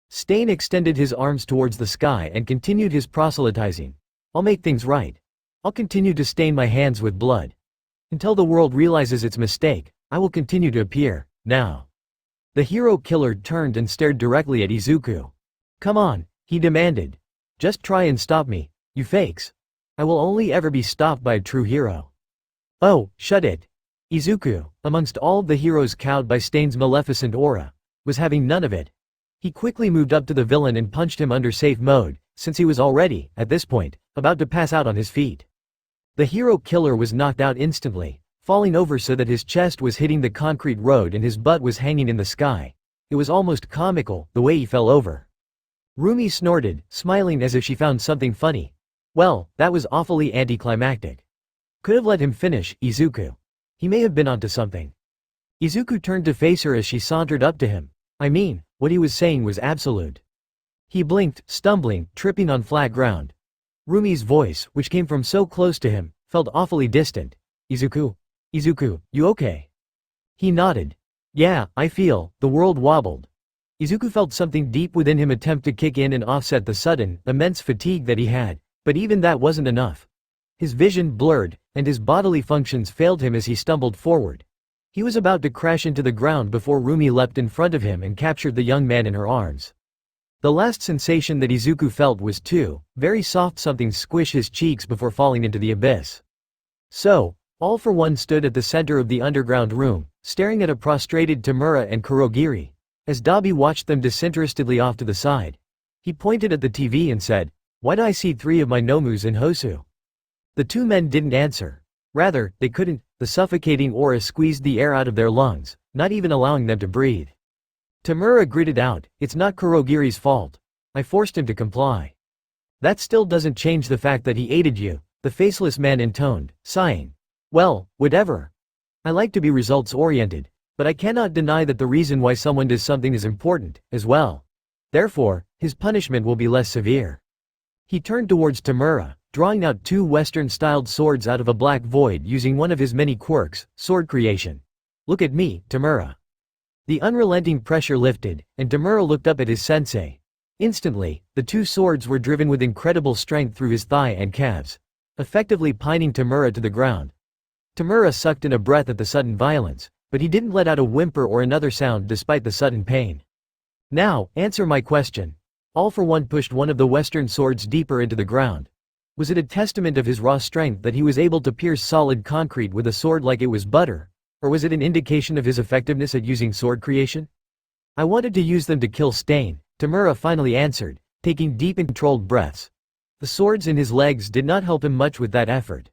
Stain extended his arms towards the sky and continued his proselytizing. "I'll make things right. I'll continue to stain my hands with blood. Until the world realizes its mistake, I will continue to appear, now." The hero killer turned and stared directly at Izuku. "Come on," he demanded. "Just try and stop me, you fakes. I will only ever be stopped by a true hero." "Oh, shut it." Izuku, amongst all the heroes cowed by Stain's maleficent aura, was having none of it. He quickly moved up to the villain and punched him under safe mode, since he was already, at this point, about to pass out on his feet. The hero killer was knocked out instantly, falling over so that his chest was hitting the concrete road and his butt was hanging in the sky. It was almost comical, the way he fell over. Rumi snorted, smiling as if she found something funny. Well, that was awfully anticlimactic. Could have let him finish, Izuku. He may have been onto something. Izuku turned to face her as she sauntered up to him. I mean, what he was saying was absolute. He blinked, stumbling, tripping on flat ground. Rumi's voice, which came from so close to him, felt awfully distant. Izuku? Izuku, you okay? He nodded. Yeah, I feel. The world wobbled. Izuku felt something deep within him attempt to kick in and offset the sudden, immense fatigue that he had, but even that wasn't enough. His vision blurred, and his bodily functions failed him as he stumbled forward. He was about to crash into the ground before Rumi leapt in front of him and captured the young man in her arms. The last sensation that Izuku felt was very soft something squish his cheeks before falling into the abyss. So, All for One stood at the center of the underground room, staring at a prostrated Tamura and Kurogiri. As Dabi watched them disinterestedly off to the side, he pointed at the TV and said, "Why do I see 3 of my Nomus in Hosu?" The 2 men didn't answer. Rather, they couldn't. The suffocating aura squeezed the air out of their lungs, not even allowing them to breathe. Tamura gritted out, "It's not Kurogiri's fault. I forced him to comply." "That still doesn't change the fact that he aided you," the faceless man intoned, sighing. "Well, whatever. I like to be results-oriented, but I cannot deny that the reason why someone does something is important, as well. Therefore, his punishment will be less severe." He turned towards Tamura, drawing out 2 Western-styled swords out of a black void using one of his many quirks, sword creation. "Look at me, Tamura." The unrelenting pressure lifted, and Tamura looked up at his sensei. Instantly, the 2 swords were driven with incredible strength through his thigh and calves, effectively pining Tamura to the ground. Tamura sucked in a breath at the sudden violence, but he didn't let out a whimper or another sound despite the sudden pain. "Now, answer my question." All for One pushed one of the Western swords deeper into the ground. Was it a testament of his raw strength that he was able to pierce solid concrete with a sword like it was butter, or was it an indication of his effectiveness at using sword creation? "I wanted to use them to kill Stain," Tamura finally answered, taking deep and controlled breaths. The swords in his legs did not help him much with that effort.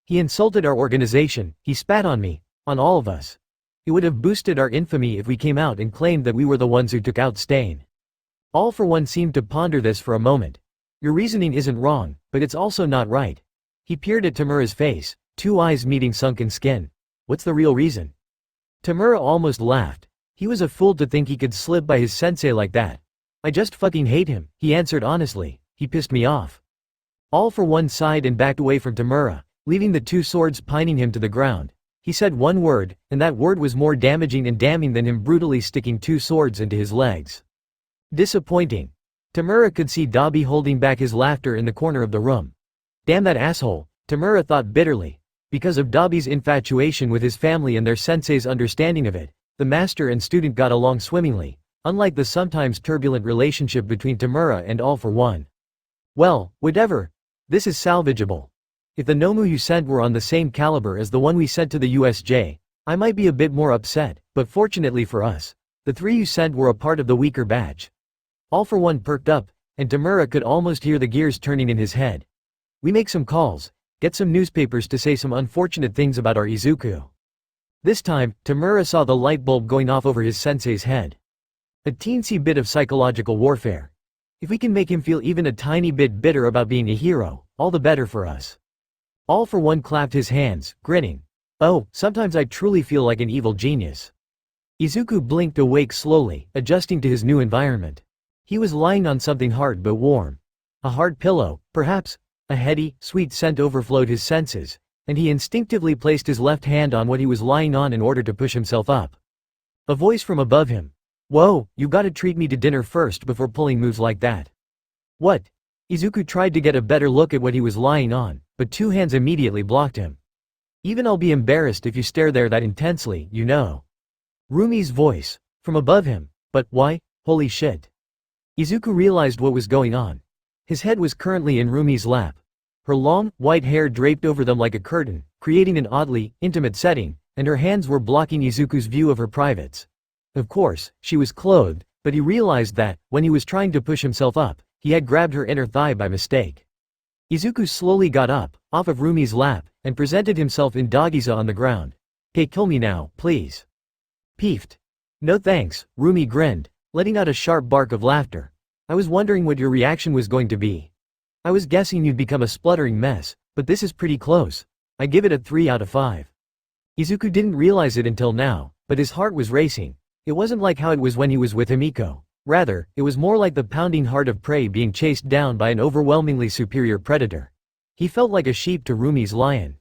"He insulted our organization, he spat on me, on all of us. It would have boosted our infamy if we came out and claimed that we were the ones who took out Stain." All for One seemed to ponder this for a moment. "Your reasoning isn't wrong, but it's also not right." He peered at Tamura's face, 2 eyes meeting sunken skin. "What's the real reason?" Tamura almost laughed. He was a fool to think he could slip by his sensei like that. "I just fucking hate him," he answered honestly. "He pissed me off." All for One sighed and backed away from Tamura, leaving the 2 swords pining him to the ground. He said one word, and that word was more damaging and damning than him brutally sticking 2 swords into his legs. "Disappointing." Tamura could see Dabi holding back his laughter in the corner of the room. "Damn that asshole," Tamura thought bitterly. Because of Dabi's infatuation with his family and their sensei's understanding of it, the master and student got along swimmingly, unlike the sometimes turbulent relationship between Tamura and All for One. "Well, whatever. This is salvageable. If the Nomu you sent were on the same caliber as the one we sent to the USJ, I might be a bit more upset, but fortunately for us, the 3 you sent were a part of the weaker batch." All for One perked up, and Tamura could almost hear the gears turning in his head. "We make some calls, get some newspapers to say some unfortunate things about our Izuku." This time, Tamura saw the light bulb going off over his sensei's head. A teensy bit of psychological warfare. If we can make him feel even a tiny bit bitter about being a hero, all the better for us. All for One clapped his hands, grinning. "Oh, sometimes I truly feel like an evil genius." Izuku blinked awake slowly, adjusting to his new environment. He was lying on something hard but warm. A hard pillow, perhaps. A heady, sweet scent overflowed his senses, and he instinctively placed his left hand on what he was lying on in order to push himself up. A voice from above him. "Whoa, you gotta treat me to dinner first before pulling moves like that." "What?" Izuku tried to get a better look at what he was lying on, but 2 hands immediately blocked him. "Even I'll be embarrassed if you stare there that intensely, you know." Rumi's voice. From above him. "But why? Holy shit." Izuku realized what was going on. His head was currently in Rumi's lap. Her long, white hair draped over them like a curtain, creating an oddly intimate setting, and her hands were blocking Izuku's view of her privates. Of course, she was clothed, But he realized that, when he was trying to push himself up, he had grabbed her inner thigh by mistake. Izuku slowly got up, off of Rumi's lap, and presented himself in doggies on the ground. "Hey, kill me now, please." Peeved. "No thanks," Rumi grinned, letting out a sharp bark of laughter. "I was wondering what your reaction was going to be. I was guessing you'd become a spluttering mess, but this is pretty close. I give it a 3 out of 5. Izuku didn't realize it until now, but his heart was racing. It wasn't like how it was when he was with Himiko. Rather, it was more like the pounding heart of prey being chased down by an overwhelmingly superior predator. He felt like a sheep to Rumi's lion.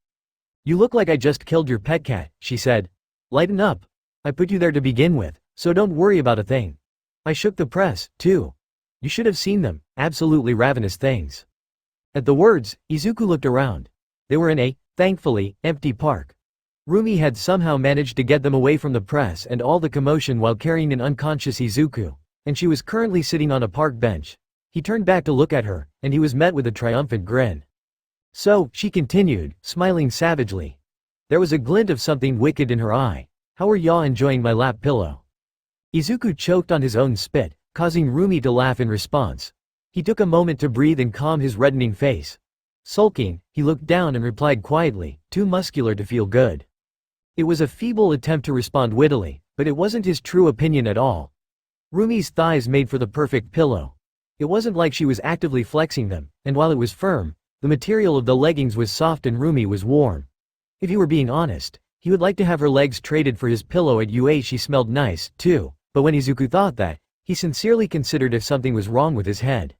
"You look like I just killed your pet cat," she said. "Lighten up. I put you there to begin with, so don't worry about a thing. I shook the press, too. You should have seen them, absolutely ravenous things." At the words, Izuku looked around. They were in a, thankfully, empty park. Rumi had somehow managed to get them away from the press and all the commotion while carrying an unconscious Izuku, and she was currently sitting on a park bench. He turned back to look at her, and he was met with a triumphant grin. "So," she continued, smiling savagely. There was a glint of something wicked in her eye. "How are ya enjoying my lap pillow?" Izuku choked on his own spit, causing Rumi to laugh in response. He took a moment to breathe and calm his reddening face. Sulking, he looked down and replied quietly, too muscular to feel good. It was a feeble attempt to respond wittily, but it wasn't his true opinion at all. Rumi's thighs made for the perfect pillow. It wasn't like she was actively flexing them, and while it was firm, the material of the leggings was soft and Rumi was warm. If he were being honest, he would like to have her legs traded for his pillow at UA. She smelled nice, too, but when Izuku thought that, he sincerely considered if something was wrong with his head.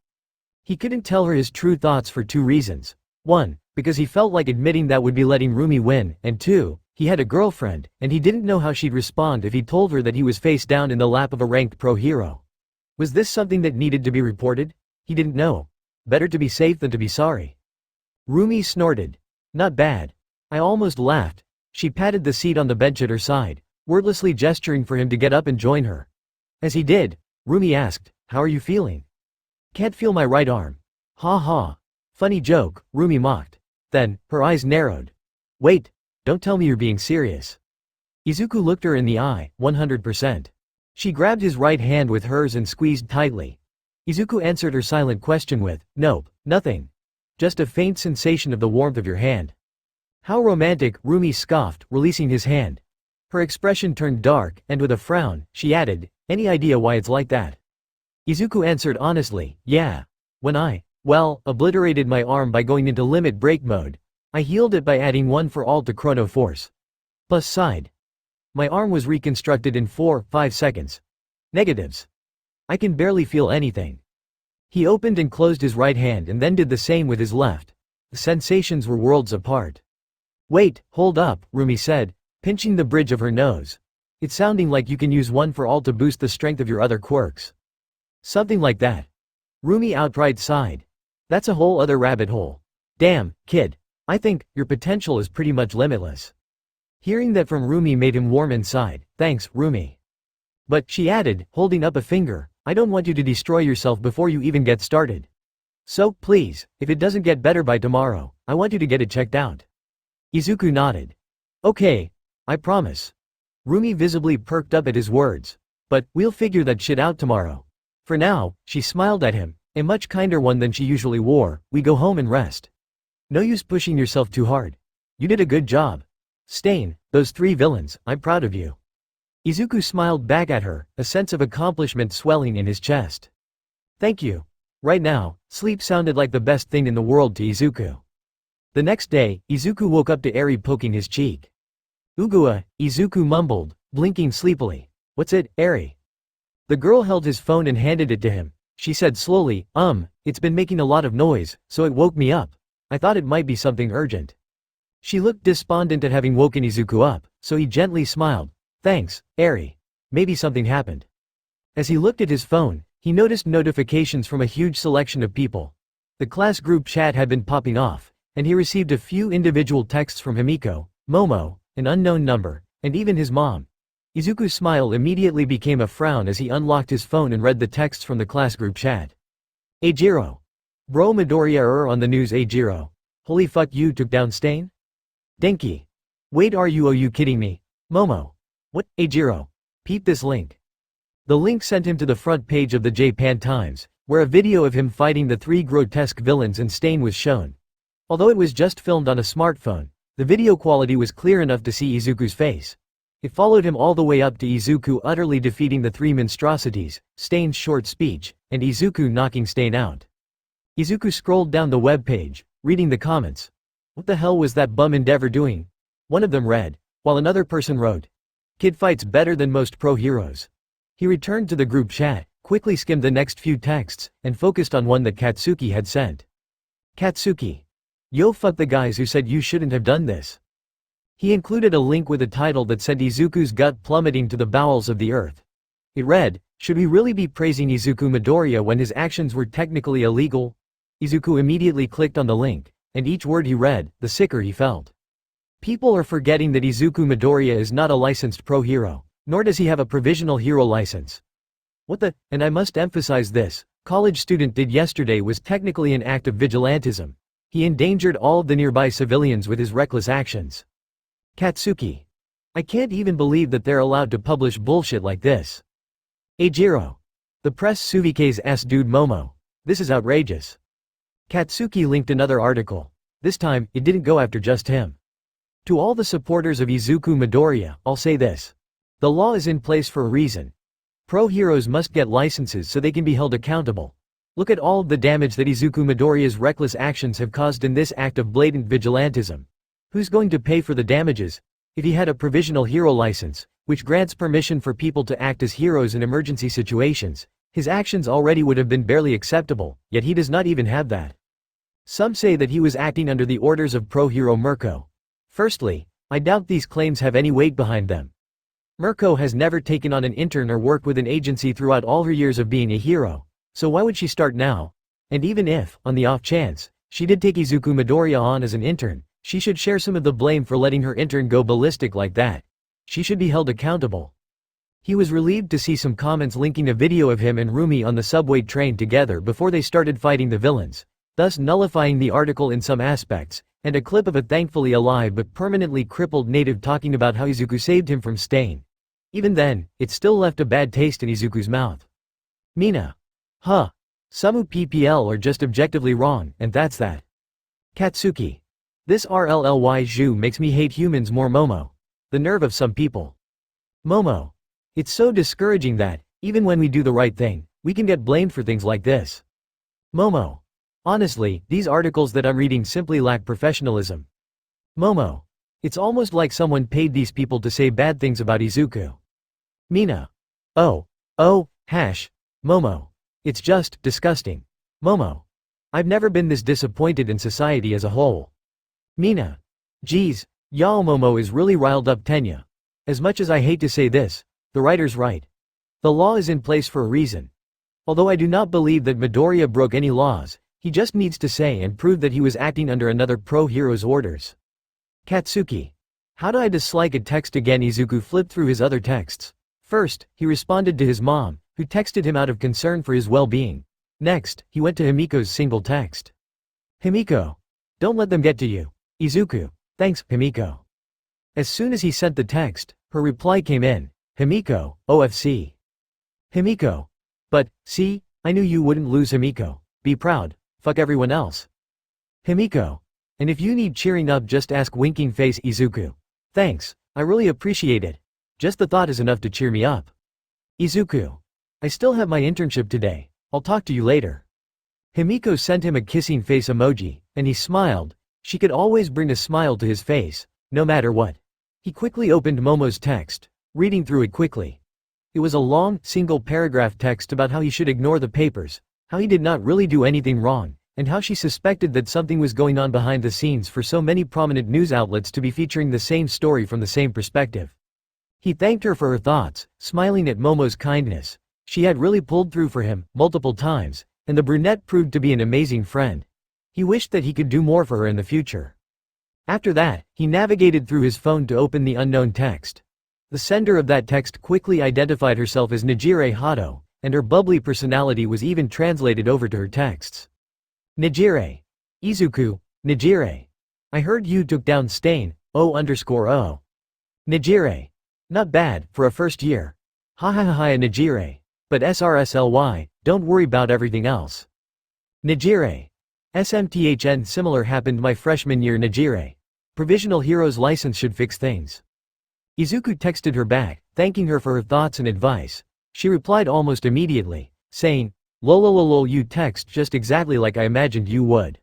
He couldn't tell her his true thoughts for 2 reasons. 1, because he felt like admitting that would be letting Rumi win, and 2, he had a girlfriend, and he didn't know how she'd respond if he told her that he was face down in the lap of a ranked pro hero. Was this something that needed to be reported? He didn't know. Better to be safe than to be sorry. Rumi snorted. "Not bad." I almost laughed. She patted the seat on the bench at her side, wordlessly gesturing for him to get up and join her. As he did, Rumi asked, "How are you feeling?" "Can't feel my right arm." "Ha ha. Funny joke," Rumi mocked. Then, her eyes narrowed. "Wait. Don't tell me you're being serious." Izuku looked her in the eye, 100%. She grabbed his right hand with hers and squeezed tightly. Izuku answered her silent question with, "Nope, nothing. Just a faint sensation of the warmth of your hand." "How romantic," Rumi scoffed, releasing his hand. Her expression turned dark, and with a frown, she added, "Any idea why it's like that?" Izuku answered honestly, "Yeah. When I, obliterated my arm by going into limit break mode, I healed it by adding 1 for all to Chrono Force. Plus sighed. My arm was reconstructed in 4-5 seconds. Negatives. I can barely feel anything." He opened and closed his right hand and then did the same with his left. The sensations were worlds apart. "Wait, hold up," Rumi said, pinching the bridge of her nose. "It's sounding like you can use 1 for all to boost the strength of your other quirks." "Something like that." Rumi outright sighed. "That's a whole other rabbit hole. Damn, kid. I think your potential is pretty much limitless." Hearing that from Rumi made him warm inside. "Thanks, Rumi. But," she added, holding up a finger, "I don't want you to destroy yourself before you even get started. So, please, if it doesn't get better by tomorrow, I want you to get it checked out." Izuku nodded. "Okay. I promise." Rumi visibly perked up at his words. "But, we'll figure that shit out tomorrow. For now," she smiled at him, a much kinder one than she usually wore, "we go home and rest. No use pushing yourself too hard. You did a good job. Stain, those 3 villains, I'm proud of you." Izuku smiled back at her, a sense of accomplishment swelling in his chest. "Thank you." Right now, sleep sounded like the best thing in the world to Izuku. The next day, Izuku woke up to Eri poking his cheek. "Ugua," Izuku mumbled, blinking sleepily. "What's it, Eri?" The girl held his phone and handed it to him. She said slowly, It's been making a lot of noise, so it woke me up. I thought it might be something urgent." She looked despondent at having woken Izuku up, so he gently smiled. "Thanks, Eri. Maybe something happened." As he looked at his phone, he noticed notifications from a huge selection of people. The class group chat had been popping off, and he received a few individual texts from Himiko, Momo, an unknown number, and even his mom. Izuku's smile immediately became a frown as he unlocked his phone and read the texts from the class group chat. "Ajiro. Bro Midoriya on the news. Ajiro. Holy fuck, you took down Stain? Denki. Wait, are you kidding me? Momo. What? Ajiro. Peep this link." The link sent him to the front page of the Japan Times, where a video of him fighting the 3 grotesque villains and Stain was shown. Although it was just filmed on a smartphone, the video quality was clear enough to see Izuku's face. It followed him all the way up to Izuku utterly defeating the 3 monstrosities, Stain's short speech, and Izuku knocking Stain out. Izuku scrolled down the web page, reading the comments. "What the hell was that bum Endeavor doing?" one of them read, while another person wrote, "Kid fights better than most pro heroes." He returned to the group chat, quickly skimmed the next few texts, and focused on one that Katsuki had sent. Katsuki. Yo, fuck the guys who said you shouldn't have done this. He included a link with a title that sent Izuku's gut plummeting to the bowels of the earth. It read, "Should we really be praising Izuku Midoriya when his actions were technically illegal?" Izuku immediately clicked on the link, and each word he read, the sicker he felt. People are forgetting that Izuku Midoriya is not a licensed pro hero, nor does he have a provisional hero license. What the, and I must emphasize this, college student did yesterday was technically an act of vigilantism. He endangered all of the nearby civilians with his reckless actions. Katsuki. I can't even believe that they're allowed to publish bullshit like this. Eijiro. The press Suvike's S dude Momo. This is outrageous. Katsuki linked another article. This time, it didn't go after just him. To all the supporters of Izuku Midoriya, I'll say this. The law is in place for a reason. Pro heroes must get licenses so they can be held accountable. Look at all of the damage that Izuku Midoriya's reckless actions have caused in this act of blatant vigilantism. Who's going to pay for the damages? If he had a provisional hero license, which grants permission for people to act as heroes in emergency situations, his actions already would have been barely acceptable, yet he does not even have that. Some say that he was acting under the orders of pro-hero Mirko. Firstly, I doubt these claims have any weight behind them. Mirko has never taken on an intern or worked with an agency throughout all her years of being a hero, so why would she start now? And even if, on the off chance, she did take Izuku Midoriya on as an intern, she should share some of the blame for letting her intern go ballistic like that. She should be held accountable. He was relieved to see some comments linking a video of him and Rumi on the subway train together before they started fighting the villains, thus nullifying the article in some aspects, and a clip of a thankfully alive but permanently crippled native talking about how Izuku saved him from Stain. Even then, it still left a bad taste in Izuku's mouth. Mina. Huh. Some PPL are just objectively wrong, and that's that. Katsuki. This RLLY Zhu makes me hate humans more. Momo. The nerve of some people. Momo. It's so discouraging that, even when we do the right thing, we can get blamed for things like this. Momo. Honestly, these articles that I'm reading simply lack professionalism. Momo. It's almost like someone paid these people to say bad things about Izuku. Mina. Oh. Momo. It's just disgusting. Momo. I've never been this disappointed in society as a whole. Mina. Geez, y'all Momo is really riled up Tenya. As much as I hate to say this, the writer's right. The law is in place for a reason. Although I do not believe that Midoriya broke any laws, he just needs to say and prove that he was acting under another pro-hero's orders. Katsuki. How do I dislike a text again? Izuku flipped through his other texts. First, he responded to his mom, who texted him out of concern for his well-being. Next, he went to Himiko's single text. Himiko. Don't let them get to you. Izuku. Thanks, Himiko. As soon as he sent the text, her reply came in. Himiko, OFC. Himiko. But, see, I knew you wouldn't lose. Himiko. Be proud, fuck everyone else. Himiko. And if you need cheering up just ask winking face. Izuku. Thanks, I really appreciate it. Just the thought is enough to cheer me up. Izuku. I still have my internship today, I'll talk to you later. Himiko sent him a kissing face emoji, and he smiled. She could always bring a smile to his face, no matter what. He quickly opened Momo's text, reading through it quickly. It was a long, single-paragraph text about how he should ignore the papers, how he did not really do anything wrong, and how she suspected that something was going on behind the scenes for so many prominent news outlets to be featuring the same story from the same perspective. He thanked her for her thoughts, smiling at Momo's kindness. She had really pulled through for him, multiple times, and the brunette proved to be an amazing friend. He wished that he could do more for her in the future. After that, he navigated through his phone to open the unknown text. The sender of that text quickly identified herself as Nijire Hato, and her bubbly personality was even translated over to her texts. Nijire. Izuku, Nijire. I heard you took down Stain, O_O. Nijire. Not bad, for a first year. Ha ha ha ha Nijire. But SRSLY, don't worry about everything else. Nijire. SMTHN similar happened my freshman year Nijire. Provisional Hero's license should fix things. Izuku texted her back, thanking her for her thoughts and advice. She replied almost immediately, saying, "Lolololol, you text just exactly like I imagined you would."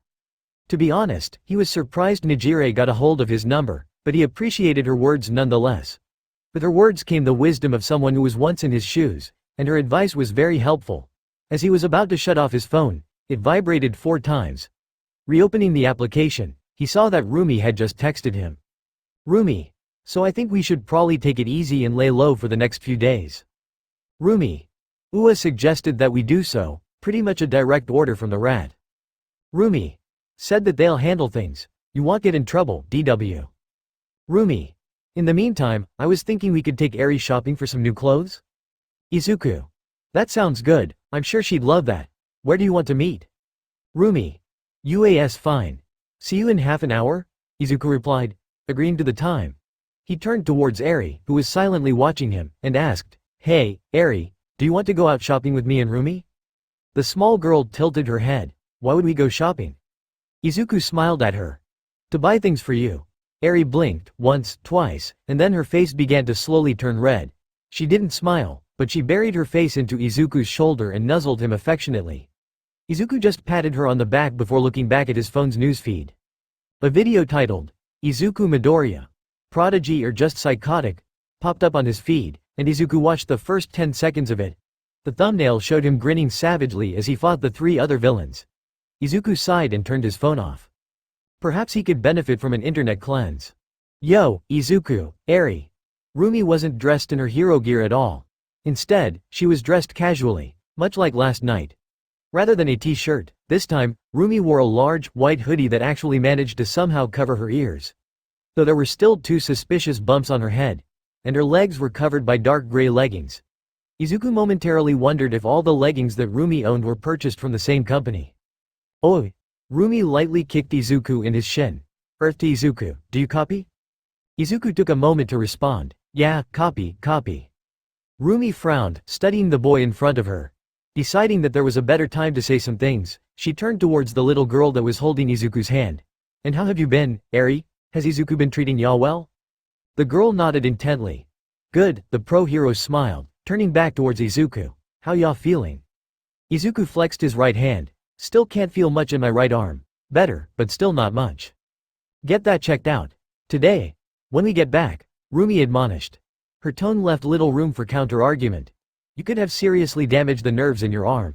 To be honest, he was surprised Nijire got a hold of his number, but he appreciated her words nonetheless. With her words came the wisdom of someone who was once in his shoes, and her advice was very helpful. As he was about to shut off his phone, it vibrated 4 times. Reopening the application, he saw that Rumi had just texted him. "Rumi. So I think we should probably take it easy and lay low for the next few days." Rumi. Ua suggested that we do so, pretty much a direct order from the rat. Rumi. Said that they'll handle things. You won't get in trouble, DW. Rumi. In the meantime, I was thinking we could take Eri shopping for some new clothes? Izuku. That sounds good, I'm sure she'd love that. Where do you want to meet? Rumi. UAS fine. See you in half an hour? Izuku replied, agreeing to the time. He turned towards Eri, who was silently watching him, and asked, "Hey, Eri, do you want to go out shopping with me and Rumi?" The small girl tilted her head. "Why would we go shopping?" Izuku smiled at her. "To buy things for you." Eri blinked, once, twice, and then her face began to slowly turn red. She didn't smile, but she buried her face into Izuku's shoulder and nuzzled him affectionately. Izuku just patted her on the back before looking back at his phone's newsfeed. A video titled, "Izuku Midoriya. Prodigy or just psychotic?" popped up on his feed, and Izuku watched the first 10 seconds of it. The thumbnail showed him grinning savagely as he fought the 3 other villains. Izuku sighed and turned his phone off. Perhaps he could benefit from an internet cleanse. Yo, Izuku, Eri. Rumi wasn't dressed in her hero gear at all. Instead, she was dressed casually, much like last night. Rather than a t-shirt, this time, Rumi wore a large, white hoodie that actually managed to somehow cover her ears. Though there were still 2 suspicious bumps on her head, and her legs were covered by dark gray leggings. Izuku momentarily wondered if all the leggings that Rumi owned were purchased from the same company. Oi! Rumi lightly kicked Izuku in his shin. Earth to Izuku, do you copy? Izuku took a moment to respond. Yeah, copy. Rumi frowned, studying the boy in front of her. Deciding that there was a better time to say some things, she turned towards the little girl that was holding Izuku's hand. And how have you been, Eri? Has Izuku been treating y'all well? The girl nodded intently. Good, the pro-hero smiled, turning back towards Izuku. How y'all feeling? Izuku flexed his right hand. Still can't feel much in my right arm. Better, but still not much. Get that checked out. Today. When we get back, Rumi admonished. Her tone left little room for counter-argument. You could have seriously damaged the nerves in your arm.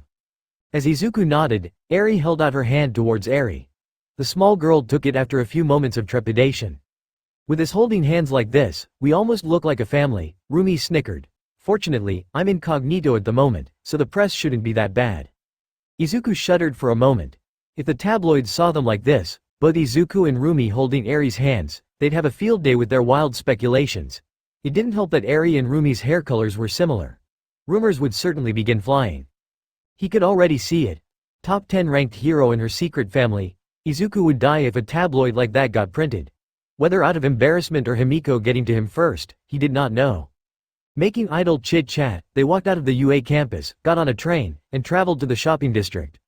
As Izuku nodded, Eri held out her hand towards Eri. The small girl took it after a few moments of trepidation. With us holding hands like this, we almost look like a family, Rumi snickered. Fortunately, I'm incognito at the moment, so the press shouldn't be that bad. Izuku shuddered for a moment. If the tabloids saw them like this, both Izuku and Rumi holding Eri's hands, they'd have a field day with their wild speculations. It didn't help that Eri and Rumi's hair colors were similar. Rumors would certainly begin flying. He could already see it. Top 10 ranked hero in her secret family. Izuku would die if a tabloid like that got printed. Whether out of embarrassment or Himiko getting to him first, he did not know. Making idle chit-chat, they walked out of the UA campus, got on a train, and traveled to the shopping district.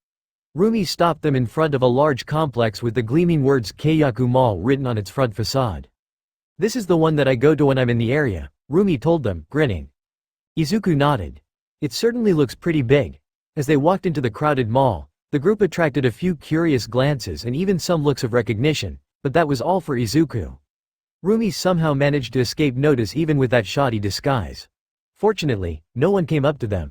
Rumi stopped them in front of a large complex with the gleaming words Keiyaku Mall written on its front facade. This is the one that I go to when I'm in the area, Rumi told them, grinning. Izuku nodded. It certainly looks pretty big. As they walked into the crowded mall, the group attracted a few curious glances and even some looks of recognition, but that was all for Izuku. Rumi somehow managed to escape notice even with that shoddy disguise. Fortunately, no one came up to them.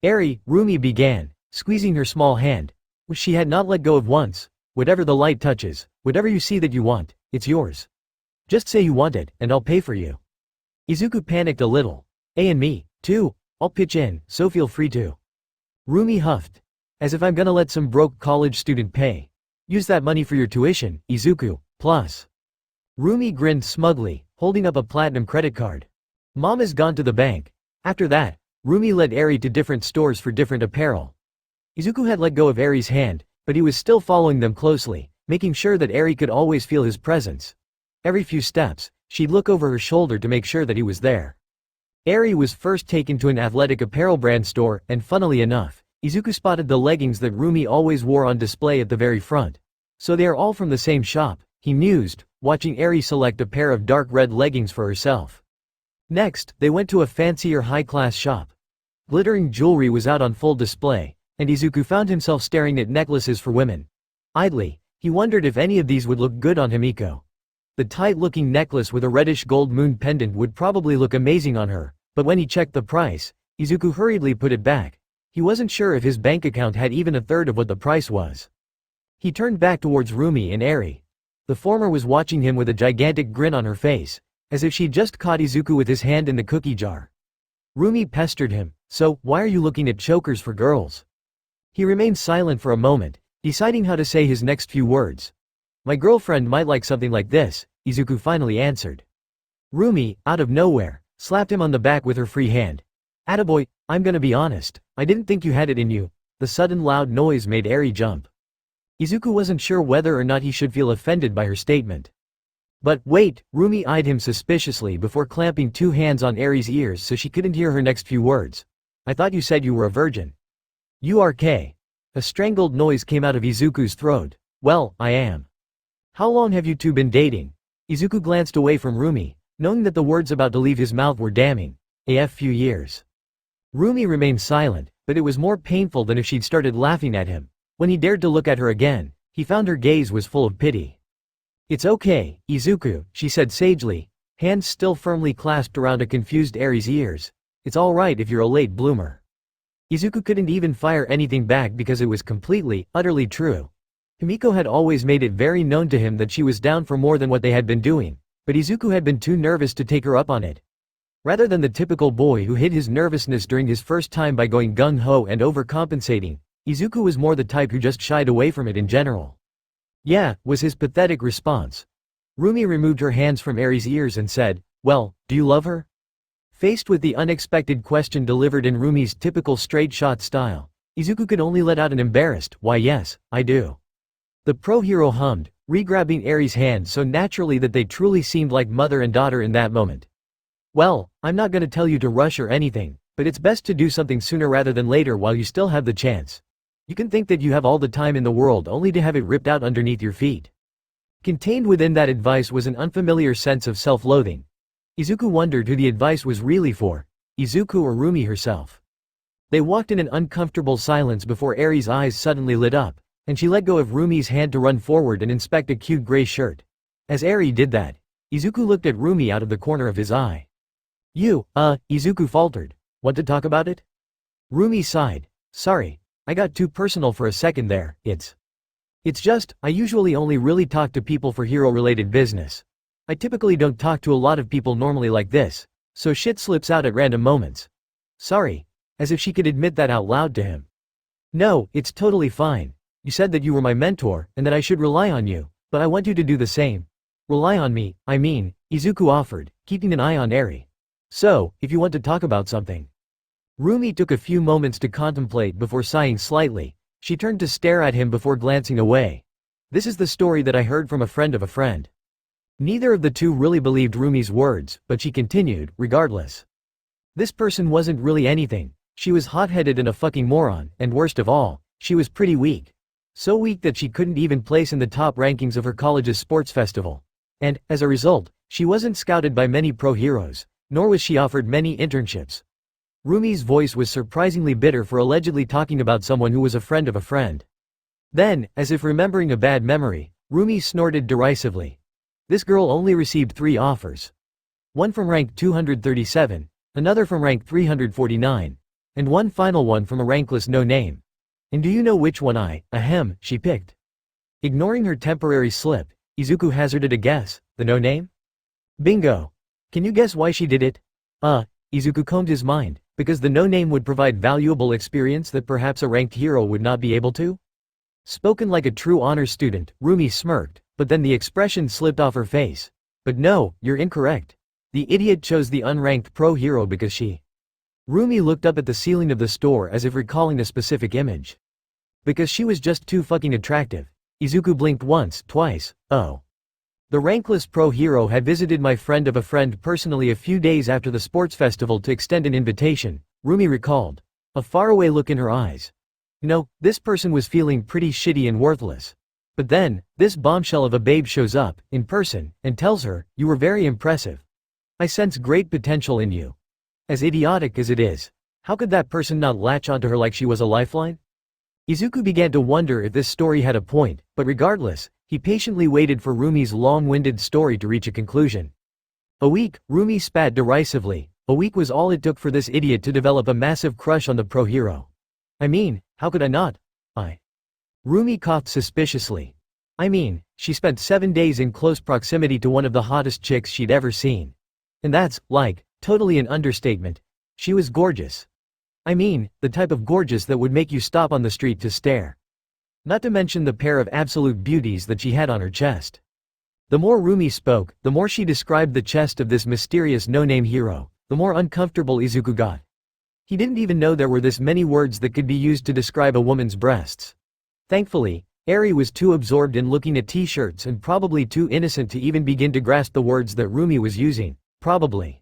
Eri, Rumi began, squeezing her small hand, which she had not let go of once. Whatever the light touches, whatever you see that you want, it's yours. Just say you want it, and I'll pay for you. Izuku panicked a little. And me, too, I'll pitch in, so feel free to. Rumi huffed. As if I'm gonna let some broke college student pay. Use that money for your tuition, Izuku, plus. Rumi grinned smugly, holding up a platinum credit card. Mom has gone to the bank. After that, Rumi led Eri to different stores for different apparel. Izuku had let go of Eri's hand, but he was still following them closely, making sure that Eri could always feel his presence. Every few steps, she'd look over her shoulder to make sure that he was there. Eri was first taken to an athletic apparel brand store, and funnily enough, Izuku spotted the leggings that Rumi always wore on display at the very front. So they are all from the same shop, he mused, watching Eri select a pair of dark red leggings for herself. Next, they went to a fancier high-class shop. Glittering jewelry was out on full display, and Izuku found himself staring at necklaces for women. Idly, he wondered if any of these would look good on Himiko. The tight-looking necklace with a reddish gold moon pendant would probably look amazing on her, but when he checked the price, Izuku hurriedly put it back. He wasn't sure if his bank account had even a third of what the price was. He turned back towards Rumi and Eri. The former was watching him with a gigantic grin on her face, as if she'd just caught Izuku with his hand in the cookie jar. Rumi pestered him, "So, why are you looking at chokers for girls?" He remained silent for a moment, deciding how to say his next few words. "My girlfriend might like something like this," Izuku finally answered. Rumi, out of nowhere, slapped him on the back with her free hand. "Attaboy, I'm gonna be honest, I didn't think you had it in you." The sudden loud noise made Eri jump. Izuku wasn't sure whether or not he should feel offended by her statement. But wait, Rumi eyed him suspiciously before clamping two hands on Eri's ears so she couldn't hear her next few words. "I thought you said you were a virgin." "URK." A strangled noise came out of Izuku's throat. "Well, I am." "How long have you two been dating?" Izuku glanced away from Rumi, knowing that the words about to leave his mouth were damning. "A few years." Rumi remained silent, but it was more painful than if she'd started laughing at him. When he dared to look at her again, he found her gaze was full of pity. "It's okay, Izuku," she said sagely, hands still firmly clasped around a confused Eri's ears. "It's alright if you're a late bloomer." Izuku couldn't even fire anything back because it was completely, utterly true. Himiko had always made it very known to him that she was down for more than what they had been doing, but Izuku had been too nervous to take her up on it. Rather than the typical boy who hid his nervousness during his first time by going gung-ho and overcompensating, Izuku was more the type who just shied away from it in general. "Yeah," was his pathetic response. Rumi removed her hands from Eri's ears and said, "Well, do you love her?" Faced with the unexpected question delivered in Rumi's typical straight-shot style, Izuku could only let out an embarrassed, "Why yes, I do." The pro-hero hummed, re-grabbing Eri's hand so naturally that they truly seemed like mother and daughter in that moment. "Well, I'm not gonna tell you to rush or anything, but it's best to do something sooner rather than later while you still have the chance. You can think that you have all the time in the world only to have it ripped out underneath your feet." Contained within that advice was an unfamiliar sense of self-loathing. Izuku wondered who the advice was really for, Izuku or Rumi herself. They walked in an uncomfortable silence before Eri's eyes suddenly lit up, and she let go of Rumi's hand to run forward and inspect a cute gray shirt. As Eri did that, Izuku looked at Rumi out of the corner of his eye. Izuku faltered. "Want to talk about it?" Rumi sighed. "Sorry. I got too personal for a second there. It's just, I usually only really talk to people for hero-related business. I typically don't talk to a lot of people normally like this, so shit slips out at random moments." "Sorry." As if she could admit that out loud to him. "No, it's totally fine. You said that you were my mentor, and that I should rely on you, but I want you to do the same." "Rely on me, I mean," Izuku offered, keeping an eye on Eri. "So, if you want to talk about something." Rumi took a few moments to contemplate before sighing slightly. She turned to stare at him before glancing away. "This is the story that I heard from a friend of a friend." Neither of the two really believed Rumi's words, but she continued, regardless. "This person wasn't really anything. She was hot-headed and a fucking moron, and worst of all, she was pretty weak. So weak that she couldn't even place in the top rankings of her college's sports festival. And, as a result, she wasn't scouted by many pro-heroes, nor was she offered many internships." Rumi's voice was surprisingly bitter for allegedly talking about someone who was a friend of a friend. Then, as if remembering a bad memory, Rumi snorted derisively. "This girl only received 3 offers. One from rank 237, another from rank 349, and one final one from a rankless no-name. And do you know which one she picked?" Ignoring her temporary slip, Izuku hazarded a guess, "The no-name?" "Bingo. Can you guess why she did it?" Izuku combed his mind. "Because the no-name would provide valuable experience that perhaps a ranked hero would not be able to?" Spoken like a true honors student, Rumi smirked, but then the expression slipped off her face. "But no, you're incorrect. The idiot chose the unranked pro-hero because she—" Rumi looked up at the ceiling of the store as if recalling a specific image. "Because she was just too fucking attractive." Izuku blinked once, twice. "Oh. The rankless pro-hero had visited my friend of a friend personally a few days after the sports festival to extend an invitation, Rumi recalled. A faraway look in her eyes. This person was feeling pretty shitty and worthless. But then, this bombshell of a babe shows up, in person, and tells her, "You were very impressive. I sense great potential in you." As idiotic as it is, how could that person not latch onto her like she was a lifeline? Izuku began to wonder if this story had a point, but regardless, he patiently waited for Rumi's long-winded story to reach a conclusion. A week, Rumi spat derisively. A week was all it took for this idiot to develop a massive crush on the pro-hero. I mean, how could I not? Rumi coughed suspiciously. I mean, she spent 7 days in close proximity to one of the hottest chicks she'd ever seen. And that's, totally an understatement. She was gorgeous. I mean, the type of gorgeous that would make you stop on the street to stare. Not to mention the pair of absolute beauties that she had on her chest. The more Rumi spoke, the more she described the chest of this mysterious no-name hero, the more uncomfortable Izuku got. He didn't even know there were this many words that could be used to describe a woman's breasts. Thankfully, Eri was too absorbed in looking at t-shirts and probably too innocent to even begin to grasp the words that Rumi was using, probably.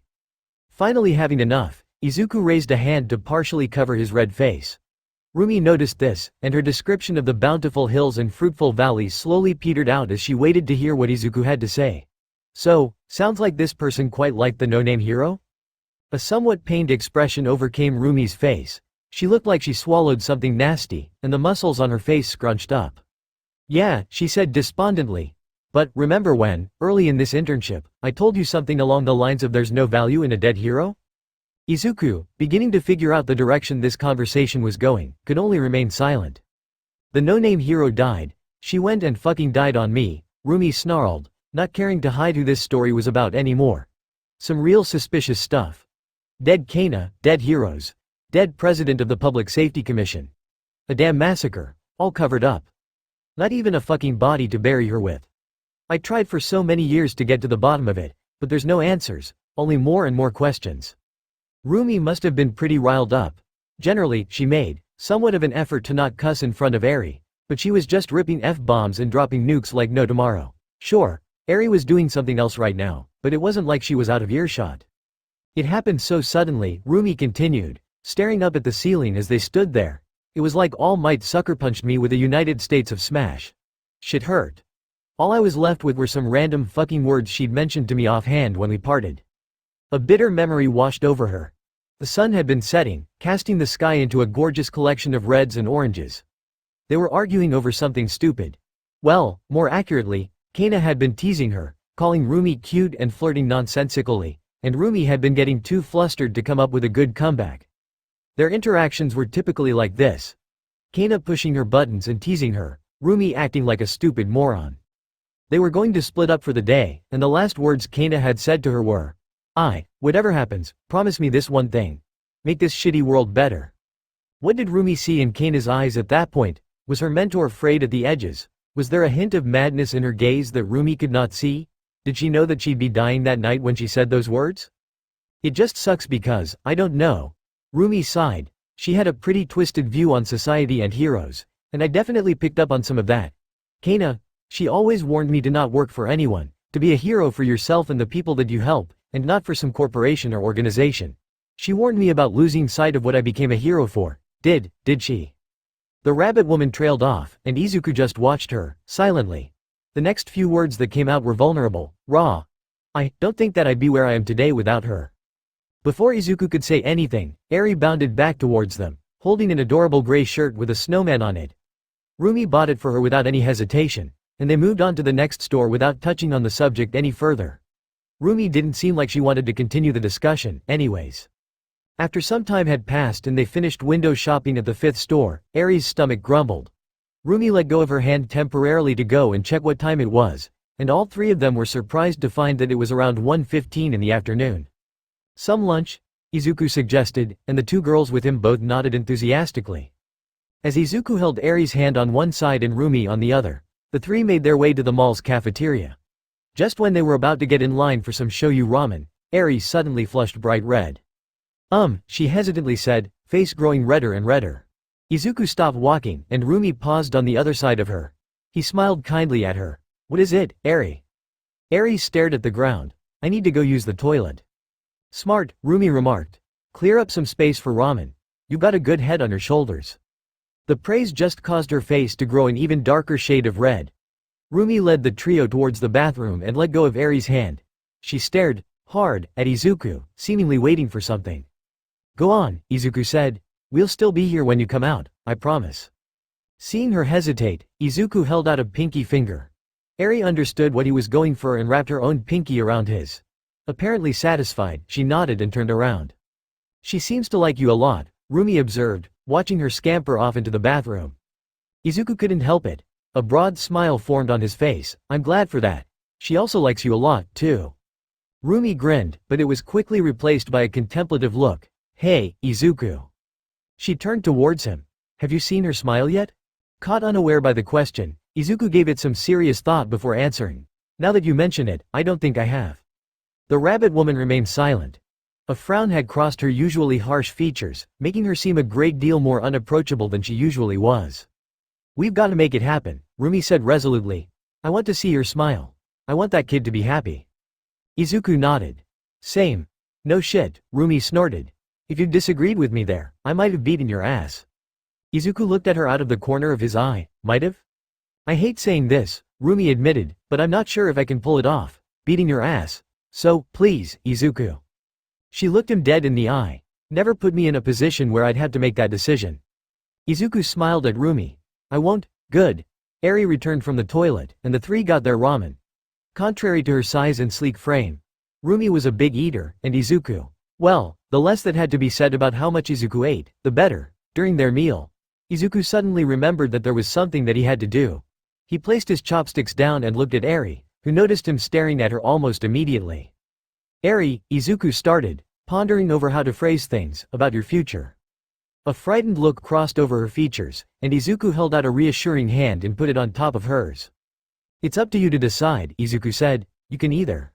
Finally having enough, Izuku raised a hand to partially cover his red face. Rumi noticed this, and her description of the bountiful hills and fruitful valleys slowly petered out as she waited to hear what Izuku had to say. So, sounds like this person quite liked the no-name hero? A somewhat pained expression overcame Rumi's face. She looked like she swallowed something nasty, and the muscles on her face scrunched up. Yeah, she said despondently. But, remember when, early in this internship, I told you something along the lines of there's no value in a dead hero? Izuku, beginning to figure out the direction this conversation was going, could only remain silent. The no-name hero died. She went and fucking died on me, Rumi snarled, not caring to hide who this story was about anymore. Some real suspicious stuff. Dead Kana, dead heroes. Dead president of the Public Safety Commission. A damn massacre, all covered up. Not even a fucking body to bury her with. I tried for so many years to get to the bottom of it, but there's no answers, only more and more questions. Rumi must have been pretty riled up. Generally, she made somewhat of an effort to not cuss in front of Eri, but she was just ripping F-bombs and dropping nukes like no tomorrow. Sure, Eri was doing something else right now, but it wasn't like she was out of earshot. It happened so suddenly, Rumi continued, staring up at the ceiling as they stood there. It was like All Might sucker punched me with a United States of Smash. Shit hurt. All I was left with were some random fucking words she'd mentioned to me offhand when we parted. A bitter memory washed over her. The sun had been setting, casting the sky into a gorgeous collection of reds and oranges. They were arguing over something stupid. Well, more accurately, Kana had been teasing her, calling Rumi cute and flirting nonsensically, and Rumi had been getting too flustered to come up with a good comeback. Their interactions were typically like this. Kana pushing her buttons and teasing her, Rumi acting like a stupid moron. They were going to split up for the day, and the last words Kana had said to her were, whatever happens, promise me this one thing. Make this shitty world better. What did Rumi see in Kana's eyes at that point? Was her mentor frayed at the edges? Was there a hint of madness in her gaze that Rumi could not see? Did she know that she'd be dying that night when she said those words? It just sucks because, I don't know. Rumi sighed. She had a pretty twisted view on society and heroes, and I definitely picked up on some of that. Kana, she always warned me to not work for anyone, to be a hero for yourself and the people that you help, and not for some corporation or organization. She warned me about losing sight of what I became a hero for. Did she? The rabbit woman trailed off, and Izuku just watched her, silently. The next few words that came out were vulnerable, raw. I don't think that I'd be where I am today without her. Before Izuku could say anything, Eri bounded back towards them, holding an adorable gray shirt with a snowman on it. Rumi bought it for her without any hesitation, and they moved on to the next store without touching on the subject any further. Rumi didn't seem like she wanted to continue the discussion, anyways. After some time had passed and they finished window shopping at the fifth store, Eri's stomach grumbled. Rumi let go of her hand temporarily to go and check what time it was, and all three of them were surprised to find that it was around 1:15 in the afternoon. Some lunch? Izuku suggested, and the two girls with him both nodded enthusiastically. As Izuku held Eri's hand on one side and Rumi on the other, the three made their way to the mall's cafeteria. Just when they were about to get in line for some shoyu ramen, Eri suddenly flushed bright red. She hesitantly said, face growing redder and redder. Izuku stopped walking, and Rumi paused on the other side of her. He smiled kindly at her. What is it, Eri? Aries stared at the ground. I need to go use the toilet. Smart, Rumi remarked. Clear up some space for ramen. You got a good head on your shoulders. The praise just caused her face to grow an even darker shade of red. Rumi led the trio towards the bathroom and let go of Aries' hand. She stared, hard, at Izuku, seemingly waiting for something. Go on, Izuku said. We'll still be here when you come out, I promise. Seeing her hesitate, Izuku held out a pinky finger. Aries understood what he was going for and wrapped her own pinky around his. Apparently satisfied, she nodded and turned around. She seems to like you a lot, Rumi observed, watching her scamper off into the bathroom. Izuku couldn't help it. A broad smile formed on his face. I'm glad for that. She also likes you a lot, too. Rumi grinned, but it was quickly replaced by a contemplative look. Hey, Izuku. She turned towards him. Have you seen her smile yet? Caught unaware by the question, Izuku gave it some serious thought before answering. Now that you mention it, I don't think I have. The rabbit woman remained silent. A frown had crossed her usually harsh features, making her seem a great deal more unapproachable than she usually was. We've got to make it happen, Rumi said resolutely. I want to see your smile. I want that kid to be happy. Izuku nodded. Same. No shit, Rumi snorted. If you disagreed with me there, I might have beaten your ass. Izuku looked at her out of the corner of his eye. Might have? I hate saying this, Rumi admitted, but I'm not sure if I can pull it off. Beating your ass. So, please, Izuku. She looked him dead in the eye. Never put me in a position where I'd have to make that decision. Izuku smiled at Rumi. I won't. Good. Aries returned from the toilet, and the three got their ramen. Contrary to her size and sleek frame, Rumi was a big eater, and Izuku, well, the less that had to be said about how much Izuku ate, the better. During their meal, Izuku suddenly remembered that there was something that he had to do. He placed his chopsticks down and looked at Aries, who noticed him staring at her almost immediately. Aries, Izuku started, pondering over how to phrase things, about your future. A frightened look crossed over her features, and Izuku held out a reassuring hand and put it on top of hers. It's up to you to decide, Izuku said. You can either.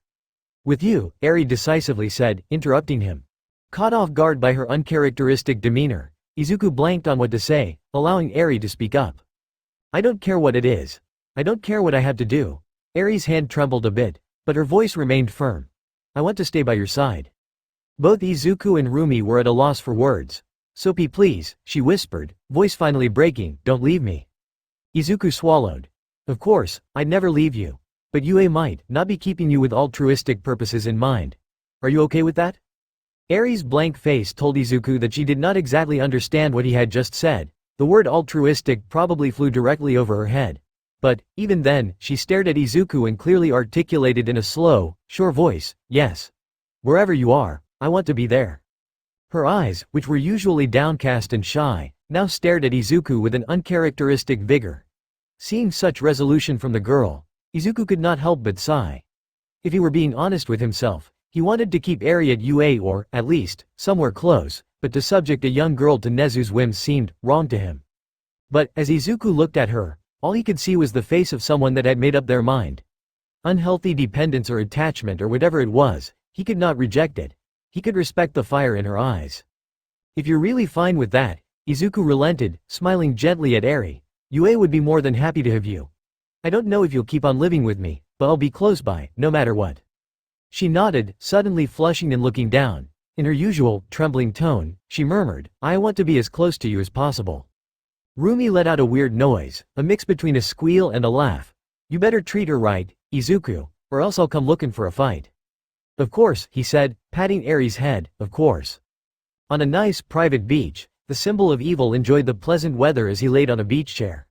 With you, Aries decisively said, interrupting him. Caught off guard by her uncharacteristic demeanor, Izuku blanked on what to say, allowing Aries to speak up. I don't care what it is. I don't care what I have to do. Aries' hand trembled a bit, but her voice remained firm. I want to stay by your side. Both Izuku and Rumi were at a loss for words. Soapy please, she whispered, voice finally breaking, don't leave me. Izuku swallowed. Of course, I'd never leave you. But Yue might not be keeping you with altruistic purposes in mind. Are you okay with that? Aries' blank face told Izuku that she did not exactly understand what he had just said. The word altruistic probably flew directly over her head. But, even then, she stared at Izuku and clearly articulated in a slow, sure voice, yes. Wherever you are, I want to be there. Her eyes, which were usually downcast and shy, now stared at Izuku with an uncharacteristic vigor. Seeing such resolution from the girl, Izuku could not help but sigh. If he were being honest with himself, he wanted to keep Aries at UA or, at least, somewhere close, but to subject a young girl to Nezu's whims seemed wrong to him. But, as Izuku looked at her, all he could see was the face of someone that had made up their mind. Unhealthy dependence or attachment or whatever it was, he could not reject it. He could respect the fire in her eyes. If you're really fine with that, Izuku relented, smiling gently at Aries. Yue would be more than happy to have you. I don't know if you'll keep on living with me, but I'll be close by, no matter what. She nodded, suddenly flushing and looking down. In her usual, trembling tone, she murmured, I want to be as close to you as possible. Rumi let out a weird noise, a mix between a squeal and a laugh. You better treat her right, Izuku, or else I'll come looking for a fight. Of course, he said, patting Aries' head, of course. On a nice, private beach, the symbol of evil enjoyed the pleasant weather as he laid on a beach chair.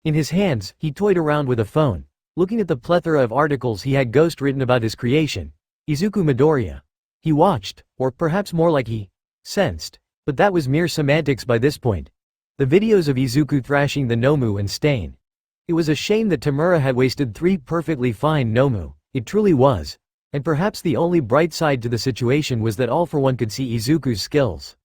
In his hands, he toyed around with a phone, looking at the plethora of articles he had ghost-written about his creation, Izuku Midoriya. He watched, or perhaps more like he sensed, but that was mere semantics by this point. The videos of Izuku thrashing the Nomu and Stain. It was a shame that Tamura had wasted 3 perfectly fine Nomu, it truly was. And perhaps the only bright side to the situation was that All for One could see Izuku's skills.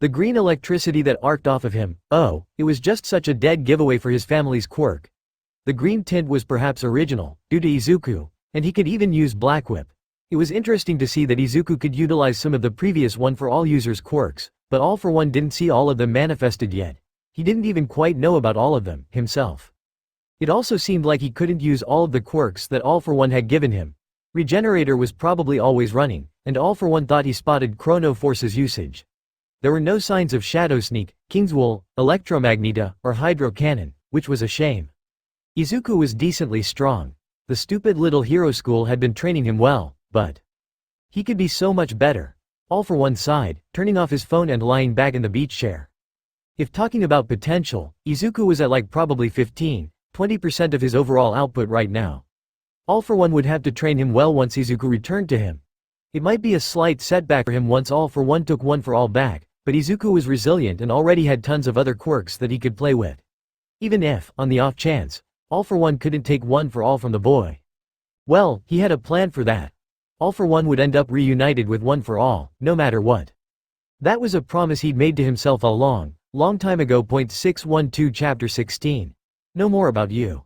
The green electricity that arced off of him, oh, it was just such a dead giveaway for his family's quirk. The green tint was perhaps original, due to Izuku, and he could even use Black Whip. It was interesting to see that Izuku could utilize some of the previous One for All users' quirks, but All for One didn't see all of them manifested yet. He didn't even quite know about all of them, himself. It also seemed like he couldn't use all of the quirks that All for One had given him. Regenerator was probably always running, and All for One thought he spotted Chrono Force's usage. There were no signs of Shadow Sneak, King's Wool, Electromagneta, or Hydro Cannon, which was a shame. Izuku was decently strong. The stupid little hero school had been training him well, but he could be so much better. All for One sighed, turning off his phone and lying back in the beach chair. If talking about potential, Izuku was at like probably 15–20% of his overall output right now. All for One would have to train him well once Izuku returned to him. It might be a slight setback for him once All for One took One for All back, but Izuku was resilient and already had tons of other quirks that he could play with. Even if, on the off chance, All for One couldn't take One for All from the boy. Well, he had a plan for that. All for One would end up reunited with One for All, no matter what. That was a promise he'd made to himself a long time ago. 612 Chapter 16. No more about you.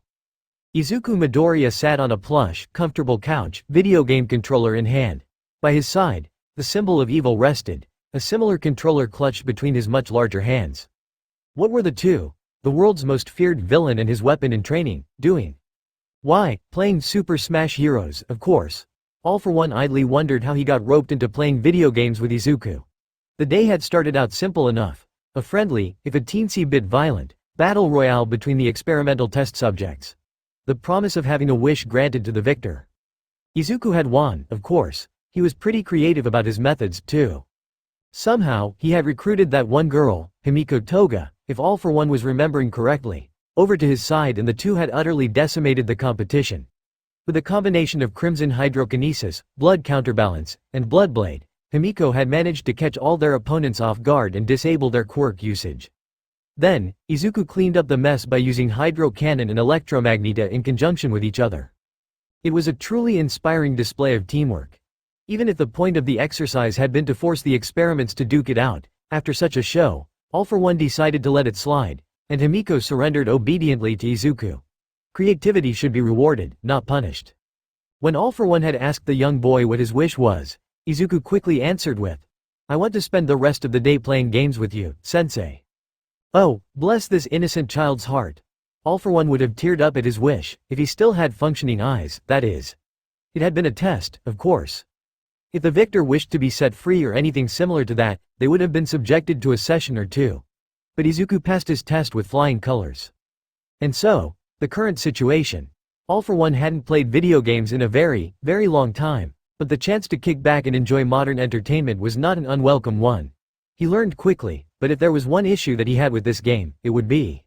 Izuku Midoriya sat on a plush, comfortable couch, video game controller in hand. By his side, the symbol of evil rested, a similar controller clutched between his much larger hands. What were the two, the world's most feared villain and his weapon in training, doing? Why, playing Super Smash Heroes, of course. All for One idly wondered how he got roped into playing video games with Izuku. The day had started out simple enough. A friendly, if a teensy bit violent, battle royale between the experimental test subjects. The promise of having a wish granted to the victor. Izuku had won, of course. He was pretty creative about his methods, too. Somehow, he had recruited that one girl, Himiko Toga, if All for One was remembering correctly, over to his side, and the two had utterly decimated the competition. With a combination of Crimson Hydrokinesis, Blood Counterbalance, and Bloodblade, Himiko had managed to catch all their opponents off guard and disable their quirk usage. Then, Izuku cleaned up the mess by using Hydro Cannon and Electromagneta in conjunction with each other. It was a truly inspiring display of teamwork. Even if the point of the exercise had been to force the experiments to duke it out, after such a show, All for One decided to let it slide, and Himiko surrendered obediently to Izuku. Creativity should be rewarded, not punished. When All for One had asked the young boy what his wish was, Izuku quickly answered with, "I want to spend the rest of the day playing games with you, sensei." Oh, bless this innocent child's heart. All for One would have teared up at his wish, if he still had functioning eyes, that is. It had been a test, of course. If the victor wished to be set free or anything similar to that, they would have been subjected to a session or two. But Izuku passed his test with flying colors. And so, the current situation. All for One hadn't played video games in a very long time, but the chance to kick back and enjoy modern entertainment was not an unwelcome one. He learned quickly, but if there was one issue that he had with this game, it would be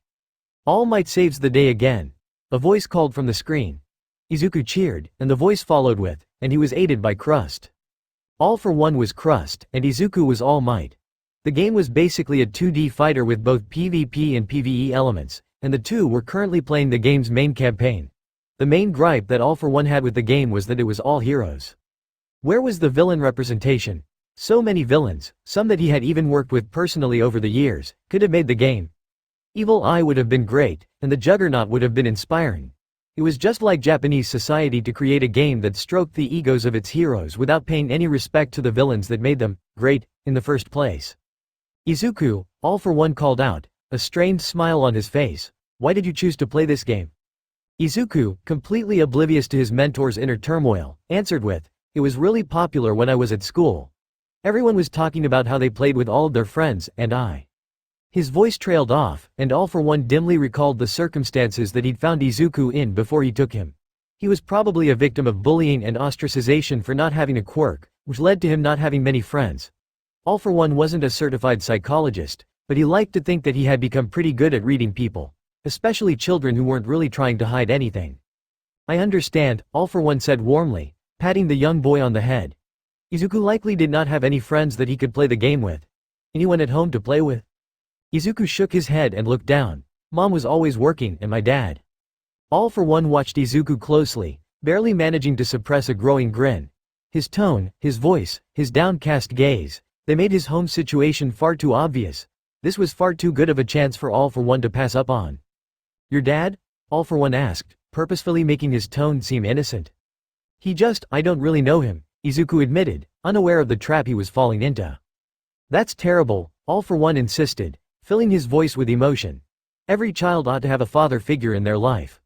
All Might saves the day again. A voice called from the screen. Izuku cheered, and the voice followed with, and he was aided by Crust. All for One was Crust, and Izuku was All Might. The game was basically a 2D fighter with both PvP and PvE elements, and the two were currently playing the game's main campaign. The main gripe that All for One had with the game was that it was all heroes. Where was the villain representation? So many villains, some that he had even worked with personally over the years, could have made the game. Evil Eye would have been great, and the Juggernaut would have been inspiring. It was just like Japanese society to create a game that stroked the egos of its heroes without paying any respect to the villains that made them great in the first place. Izuku, All for One called out, a strained smile on his face. Why did you choose to play this game? Izuku, completely oblivious to his mentor's inner turmoil, answered with, "It was really popular when I was at school. Everyone was talking about how they played with all of their friends, and I." His voice trailed off, and All for One dimly recalled the circumstances that he'd found Izuku in before he took him. He was probably a victim of bullying and ostracization for not having a quirk, which led to him not having many friends. All for One wasn't a certified psychologist, but he liked to think that he had become pretty good at reading people, especially children who weren't really trying to hide anything. "I understand," All for One said warmly, patting the young boy on the head. Izuku likely did not have any friends that he could play the game with. Anyone at home to play with? Izuku shook his head and looked down. "Mom was always working, and my dad." All for One watched Izuku closely, barely managing to suppress a growing grin. His tone, his voice, his downcast gaze, they made his home situation far too obvious. This was far too good of a chance for All for One to pass up on. "Your dad?" All for One asked, purposefully making his tone seem innocent. I don't really know him," Izuku admitted, unaware of the trap he was falling into. "That's terrible," All for One insisted, filling his voice with emotion. "Every child ought to have a father figure in their life.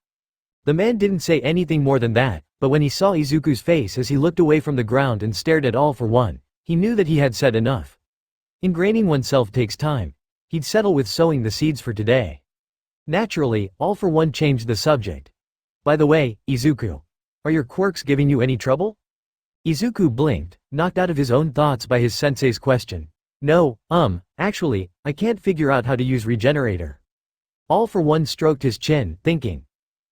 The man didn't say anything more than that, but when he saw Izuku's face as he looked away from the ground and stared at All for One, he knew that he had said enough. Ingraining oneself takes time. He'd settle with sowing the seeds for today. Naturally, All for One changed the subject. By the way, Izuku, are your quirks giving you any trouble? Izuku blinked, knocked out of his own thoughts by his sensei's question. No, actually, I can't figure out how to use Regenerator. All for One stroked his chin, thinking.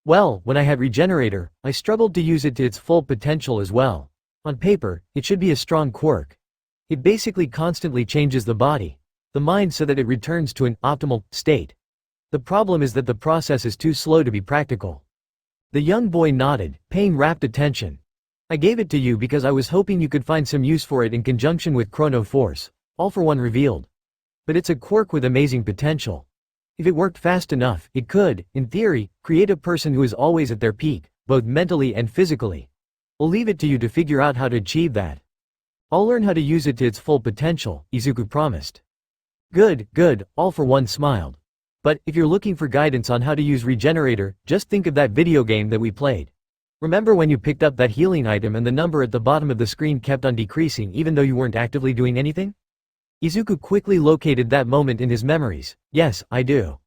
Well, when I had Regenerator, I struggled to use it to its full potential as well. On paper, it should be a strong quirk. It basically constantly changes the body, the mind so that it returns to an optimal state. The problem is that the process is too slow to be practical. The young boy nodded, paying rapt attention. I gave it to you because I was hoping you could find some use for it in conjunction with Chrono Force, All for One revealed. But it's a quirk with amazing potential. If it worked fast enough, it could, in theory, create a person who is always at their peak, both mentally and physically. I'll leave it to you to figure out how to achieve that. I'll learn how to use it to its full potential, Izuku promised. Good, All for One smiled. But, if you're looking for guidance on how to use Regenerator, just think of that video game that we played. Remember when you picked up that healing item and the number at the bottom of the screen kept on decreasing even though you weren't actively doing anything? Izuku quickly located that moment in his memories. Yes, I do.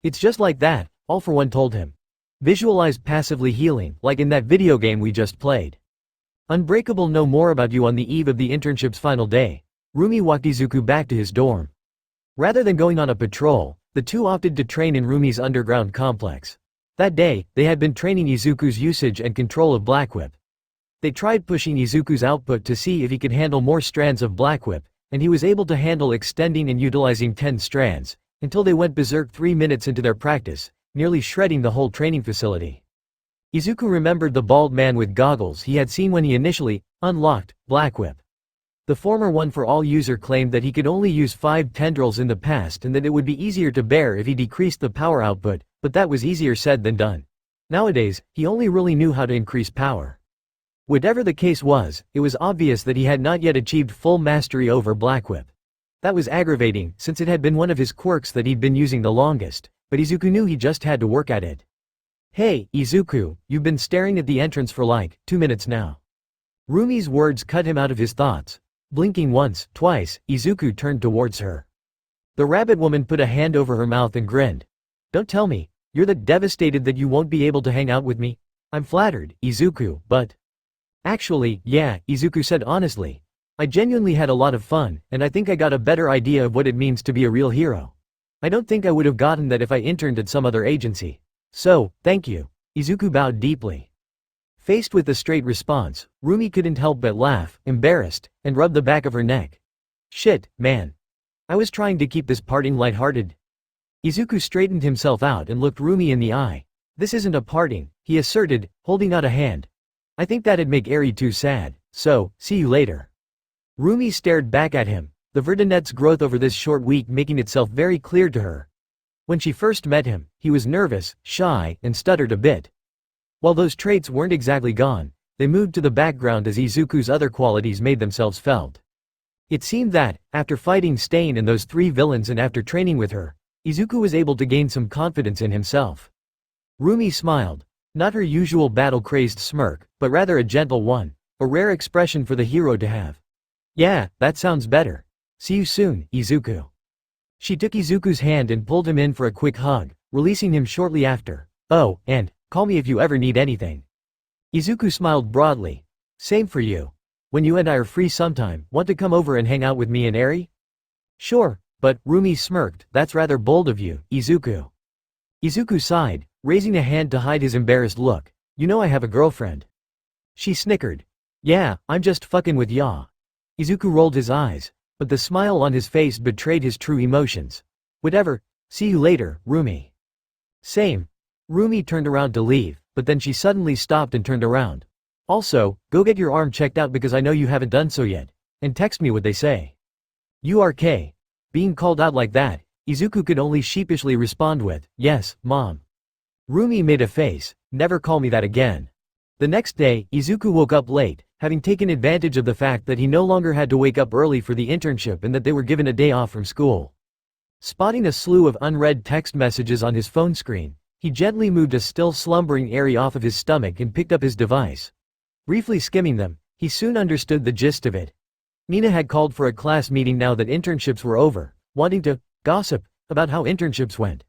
It's just like that, All for One told him. Visualize passively healing, like in that video game we just played. Unbreakable know more about you on the eve of the internship's final day. Rumi walked Izuku back to his dorm. Rather than going on a patrol, the two opted to train in Rumi's underground complex. That day, they had been training Izuku's usage and control of Black Whip. They tried pushing Izuku's output to see if he could handle more strands of Black Whip, and he was able to handle extending and utilizing 10 strands, until they went berserk 3 minutes into their practice, nearly shredding the whole training facility. Izuku remembered the bald man with goggles he had seen when he initially unlocked Black Whip. The former One for All user claimed that he could only use 5 tendrils in the past and that it would be easier to bear if he decreased the power output, but that was easier said than done. Nowadays, he only really knew how to increase power. Whatever the case was, it was obvious that he had not yet achieved full mastery over Black Whip. That was aggravating, since it had been one of his quirks that he'd been using the longest, but Izuku knew he just had to work at it. Hey, Izuku, you've been staring at the entrance for like 2 minutes now. Rumi's words cut him out of his thoughts. Blinking once, twice, Izuku turned towards her. The rabbit woman put a hand over her mouth and grinned. Don't tell me, you're that devastated that you won't be able to hang out with me? I'm flattered, Izuku, but… Actually, yeah, Izuku said honestly. I genuinely had a lot of fun, and I think I got a better idea of what it means to be a real hero. I don't think I would have gotten that if I interned at some other agency. So, thank you. Izuku bowed deeply. Faced with the straight response, Rumi couldn't help but laugh, embarrassed, and rub the back of her neck. Shit, man. I was trying to keep this parting lighthearted. Izuku straightened himself out and looked Rumi in the eye. This isn't a parting, he asserted, holding out a hand. I think that'd make Eri too sad, so, see you later. Rumi stared back at him, the Verdunet's growth over this short week making itself very clear to her. When she first met him, he was nervous, shy, and stuttered a bit. While those traits weren't exactly gone, they moved to the background as Izuku's other qualities made themselves felt. It seemed that, after fighting Stain and those 3 villains and after training with her, Izuku was able to gain some confidence in himself. Rumi smiled, not her usual battle-crazed smirk, but rather a gentle one, a rare expression for the hero to have. Yeah, that sounds better. See you soon, Izuku. She took Izuku's hand and pulled him in for a quick hug, releasing him shortly after. Oh, and call me if you ever need anything. Izuku smiled broadly. Same for you. When you and I are free sometime, want to come over and hang out with me and Eri? Sure, but, Rumi smirked, that's rather bold of you, Izuku. Izuku sighed, raising a hand to hide his embarrassed look. You know I have a girlfriend. She snickered. Yeah, I'm just fucking with ya. Izuku rolled his eyes, but the smile on his face betrayed his true emotions. Whatever, see you later, Rumi. Same. Rumi turned around to leave, but then she suddenly stopped and turned around. Also, go get your arm checked out because I know you haven't done so yet, and text me what they say. URK. Being called out like that, Izuku could only sheepishly respond with, yes, mom. Rumi made a face, never call me that again. The next day, Izuku woke up late, having taken advantage of the fact that he no longer had to wake up early for the internship and that they were given a day off from school. Spotting a slew of unread text messages on his phone screen, He gently moved a still slumbering Eri off of his stomach and picked up his device. Briefly skimming them, he soon understood the gist of it. Mina had called for a class meeting now that internships were over, wanting to gossip about how internships went.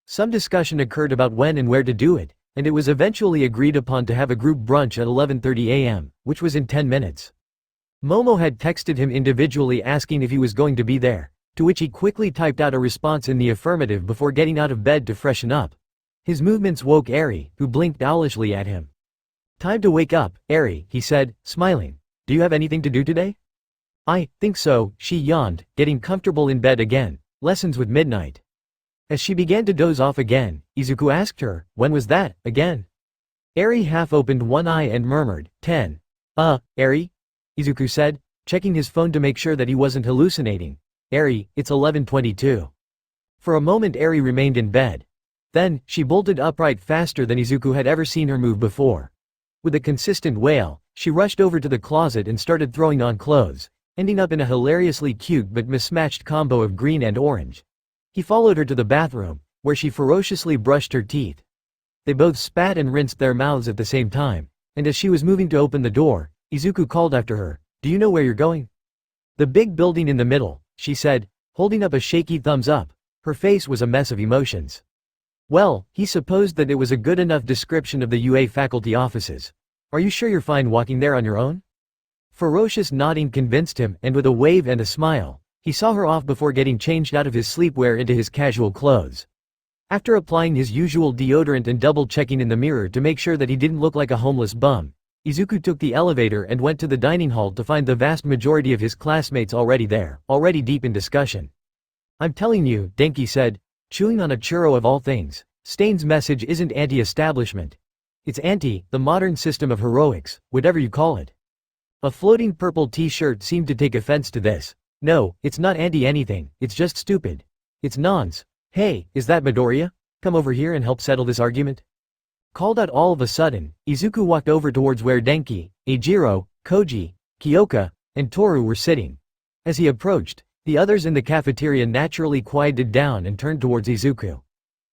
Some discussion occurred about when and where to do it, and it was eventually agreed upon to have a group brunch at 11:30 a.m., which was in 10 minutes. Momo had texted him individually asking if he was going to be there, to which he quickly typed out a response in the affirmative before getting out of bed to freshen up. His movements woke Eri, who blinked owlishly at him. "Time to wake up, Eri," he said, smiling. "Do you have anything to do today?" "I think so," she yawned, getting comfortable in bed again. "Lessons with midnight." As she began to doze off again, Izuku asked her, "When was that, again?" Eri half opened one eye and murmured, 10. Eri?" Izuku said, checking his phone to make sure that he wasn't hallucinating. "Eri, it's 11:22. For a moment Eri remained in bed. Then, she bolted upright faster than Izuku had ever seen her move before. With a consistent wail, she rushed over to the closet and started throwing on clothes, ending up in a hilariously cute but mismatched combo of green and orange. He followed her to the bathroom, where she ferociously brushed her teeth. They both spat and rinsed their mouths at the same time, and as she was moving to open the door, Izuku called after her, "Do you know where you're going?" "The big building in the middle," she said, holding up a shaky thumbs up. Her face was a mess of emotions. Well, he supposed that it was a good enough description of the UA faculty offices. "Are you sure you're fine walking there on your own?" Ferocious nodding convinced him, and with a wave and a smile, he saw her off before getting changed out of his sleepwear into his casual clothes. After applying his usual deodorant and double-checking in the mirror to make sure that he didn't look like a homeless bum, Izuku took the elevator and went to the dining hall to find the vast majority of his classmates already there, already deep in discussion. "I'm telling you," Denki said, chewing on a churro of all things, "Stain's message isn't anti-establishment. It's the modern system of heroics, whatever you call it." A floating purple t-shirt seemed to take offense to this. "No, it's not anti-anything, it's just stupid. It's nonce. Hey, is that Midoriya? Come over here and help settle this argument." Called out all of a sudden, Izuku walked over towards where Denki, Eijiro, Koji, Kyoka, and Toru were sitting. As he approached, the others in the cafeteria naturally quieted down and turned towards Izuku.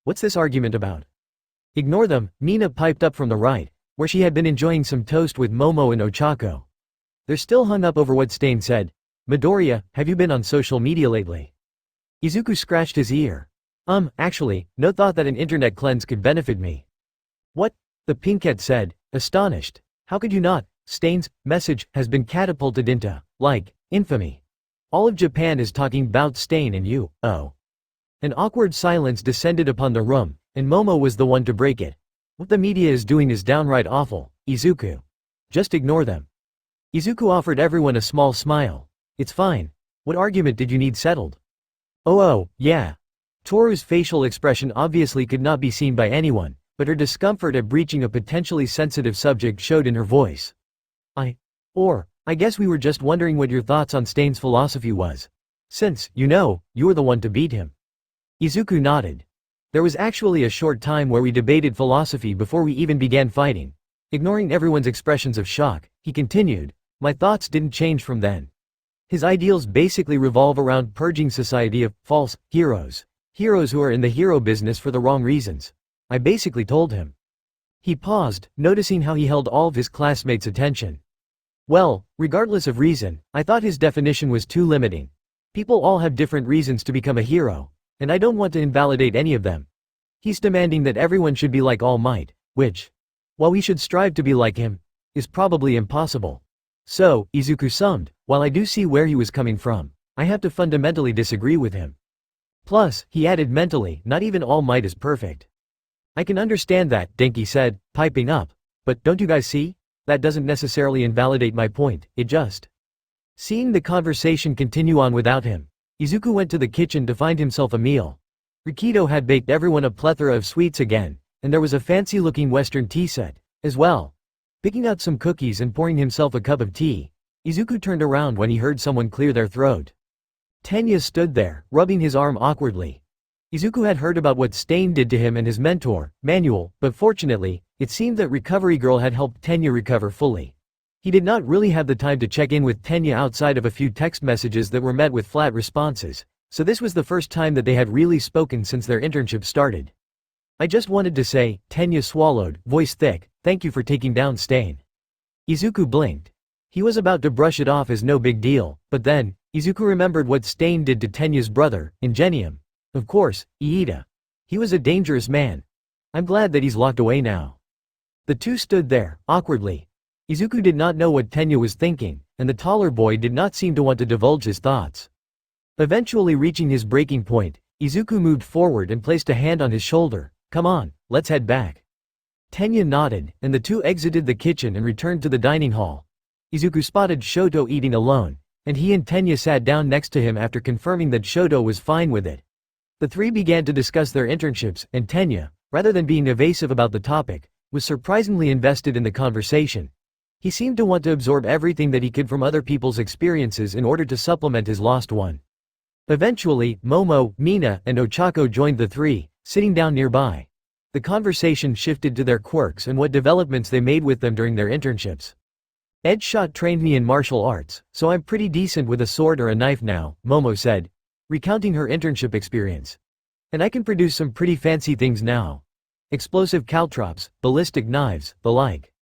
"What's this argument about?" "Ignore them," Mina piped up from the right, where she had been enjoying some toast with Momo and Ochako. "They're still hung up over what Stain said. Midoriya, have you been on social media lately?" Izuku scratched his ear. Actually, no, thought that an internet cleanse could benefit me." "What?" the pinkette said, astonished. "How could you not? Stain's message has been catapulted into, infamy. All of Japan is talking about Stain and you, oh." An awkward silence descended upon the room, and Momo was the one to break it. "What the media is doing is downright awful, Izuku. Just ignore them." Izuku offered everyone a small smile. "It's fine. What argument did you need settled?" Oh, yeah." Toru's facial expression obviously could not be seen by anyone, but her discomfort at breaching a potentially sensitive subject showed in her voice. I guess we were just wondering what your thoughts on Stain's philosophy was. Since, you were the one to beat him." Izuku nodded. "There was actually a short time where we debated philosophy before we even began fighting." Ignoring everyone's expressions of shock, he continued, "My thoughts didn't change from then. His ideals basically revolve around purging society of false heroes. Heroes who are in the hero business for the wrong reasons. I basically told him." He paused, noticing how he held all of his classmates' attention. "Well, regardless of reason, I thought his definition was too limiting. People all have different reasons to become a hero, and I don't want to invalidate any of them. He's demanding that everyone should be like All Might, which, while we should strive to be like him, is probably impossible. So," Izuku summed, "while I do see where he was coming from, I have to fundamentally disagree with him. Plus," he added mentally, "not even All Might is perfect." "I can understand that," Denki said, piping up. "But don't you guys see? That doesn't necessarily invalidate my point, it just." Seeing the conversation continue on without him, Izuku went to the kitchen to find himself a meal. Rikido had baked everyone a plethora of sweets again, and there was a fancy-looking Western tea set, as well. Picking out some cookies and pouring himself a cup of tea, Izuku turned around when he heard someone clear their throat. Tenya stood there, rubbing his arm awkwardly. Izuku had heard about what Stain did to him and his mentor, Manuel, but fortunately, it seemed that Recovery Girl had helped Tenya recover fully. He did not really have the time to check in with Tenya outside of a few text messages that were met with flat responses, so this was the first time that they had really spoken since their internship started. I just wanted to say, Tenya swallowed, voice thick, thank you for taking down Stain. Izuku blinked. He was about to brush it off as no big deal, but then, Izuku remembered what Stain did to Tenya's brother, Ingenium. Of course, Iida. He was a dangerous man. I'm glad that he's locked away now. The two stood there, awkwardly. Izuku did not know what Tenya was thinking, and the taller boy did not seem to want to divulge his thoughts. Eventually reaching his breaking point, Izuku moved forward and placed a hand on his shoulder. Come on, let's head back. Tenya nodded, and the two exited the kitchen and returned to the dining hall. Izuku spotted Shoto eating alone, and he and Tenya sat down next to him after confirming that Shoto was fine with it. The three began to discuss their internships, and Tenya, rather than being evasive about the topic, was surprisingly invested in the conversation. He seemed to want to absorb everything that he could from other people's experiences in order to supplement his lost one. Eventually, Momo, Mina, and Ochako joined the three, sitting down nearby. The conversation shifted to their quirks and what developments they made with them during their internships. Edshot trained me in martial arts, so I'm pretty decent with a sword or a knife now, Momo said, recounting her internship experience. And I can produce some pretty fancy things now. Explosive caltrops, ballistic knives, the like.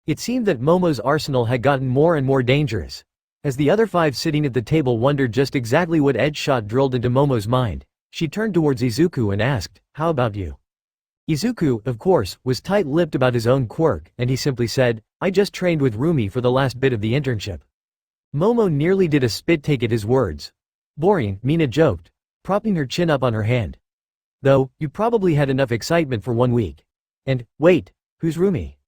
It seemed that Momo's arsenal had gotten more and more dangerous. As the other five sitting at the table wondered just exactly what Edshot drilled into Momo's mind, she turned towards Izuku and asked, how about you? Izuku, of course, was tight-lipped about his own quirk, and he simply said, I just trained with Rumi for the last bit of the internship. Momo nearly did a spit take at his words. Boring, Mina joked, propping her chin up on her hand. Though, you probably had enough excitement for 1 week. And, wait, who's Rumi?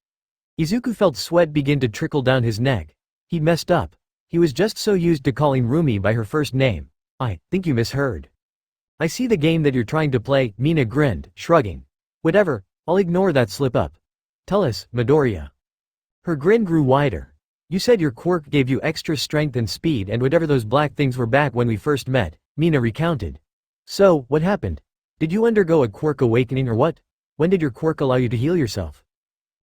Izuku felt sweat begin to trickle down his neck. He'd messed up. He was just so used to calling Rumi by her first name. I think you misheard. I see the game that you're trying to play, Mina grinned, shrugging. Whatever, I'll ignore that slip-up. Tell us, Midoriya. Her grin grew wider. You said your quirk gave you extra strength and speed and whatever those black things were back when we first met, Mina recounted. So, what happened? Did you undergo a quirk awakening or what? When did your quirk allow you to heal yourself?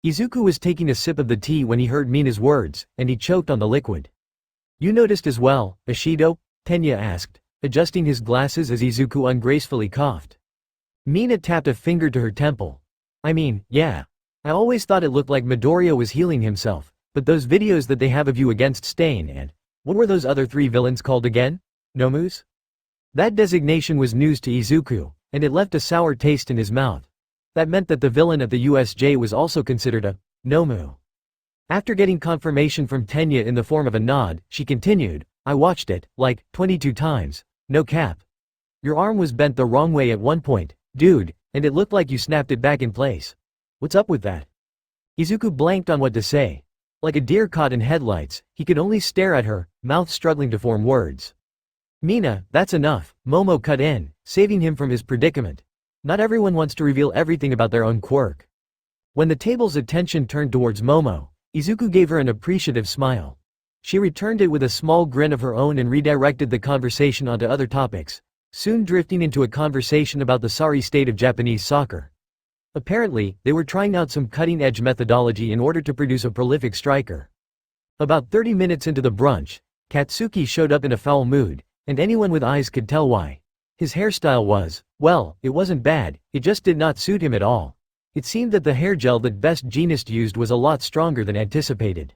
Izuku was taking a sip of the tea when he heard Mina's words, and he choked on the liquid. You noticed as well, Ishido? Tenya asked, adjusting his glasses as Izuku ungracefully coughed. Mina tapped a finger to her temple. I mean, yeah. I always thought it looked like Midoriya was healing himself, but those videos that they have of you against Stain and… what were those other three villains called again? Nomus? That designation was news to Izuku, and it left a sour taste in his mouth. That meant that the villain at the USJ was also considered a Nomu. After getting confirmation from Tenya in the form of a nod, she continued, I watched it, like, 22 times. No cap. Your arm was bent the wrong way at one point, dude, and it looked like you snapped it back in place. What's up with that? Izuku blanked on what to say. Like a deer caught in headlights, he could only stare at her, mouth struggling to form words. Mina, that's enough, Momo cut in, saving him from his predicament. Not everyone wants to reveal everything about their own quirk. When the table's attention turned towards Momo, Izuku gave her an appreciative smile. She returned it with a small grin of her own and redirected the conversation onto other topics, soon drifting into a conversation about the sorry state of Japanese soccer. Apparently, they were trying out some cutting-edge methodology in order to produce a prolific striker. About 30 minutes into the brunch, Katsuki showed up in a foul mood, and anyone with eyes could tell why. His hairstyle was, well, it wasn't bad, it just did not suit him at all. It seemed that the hair gel that Best Jeanist used was a lot stronger than anticipated.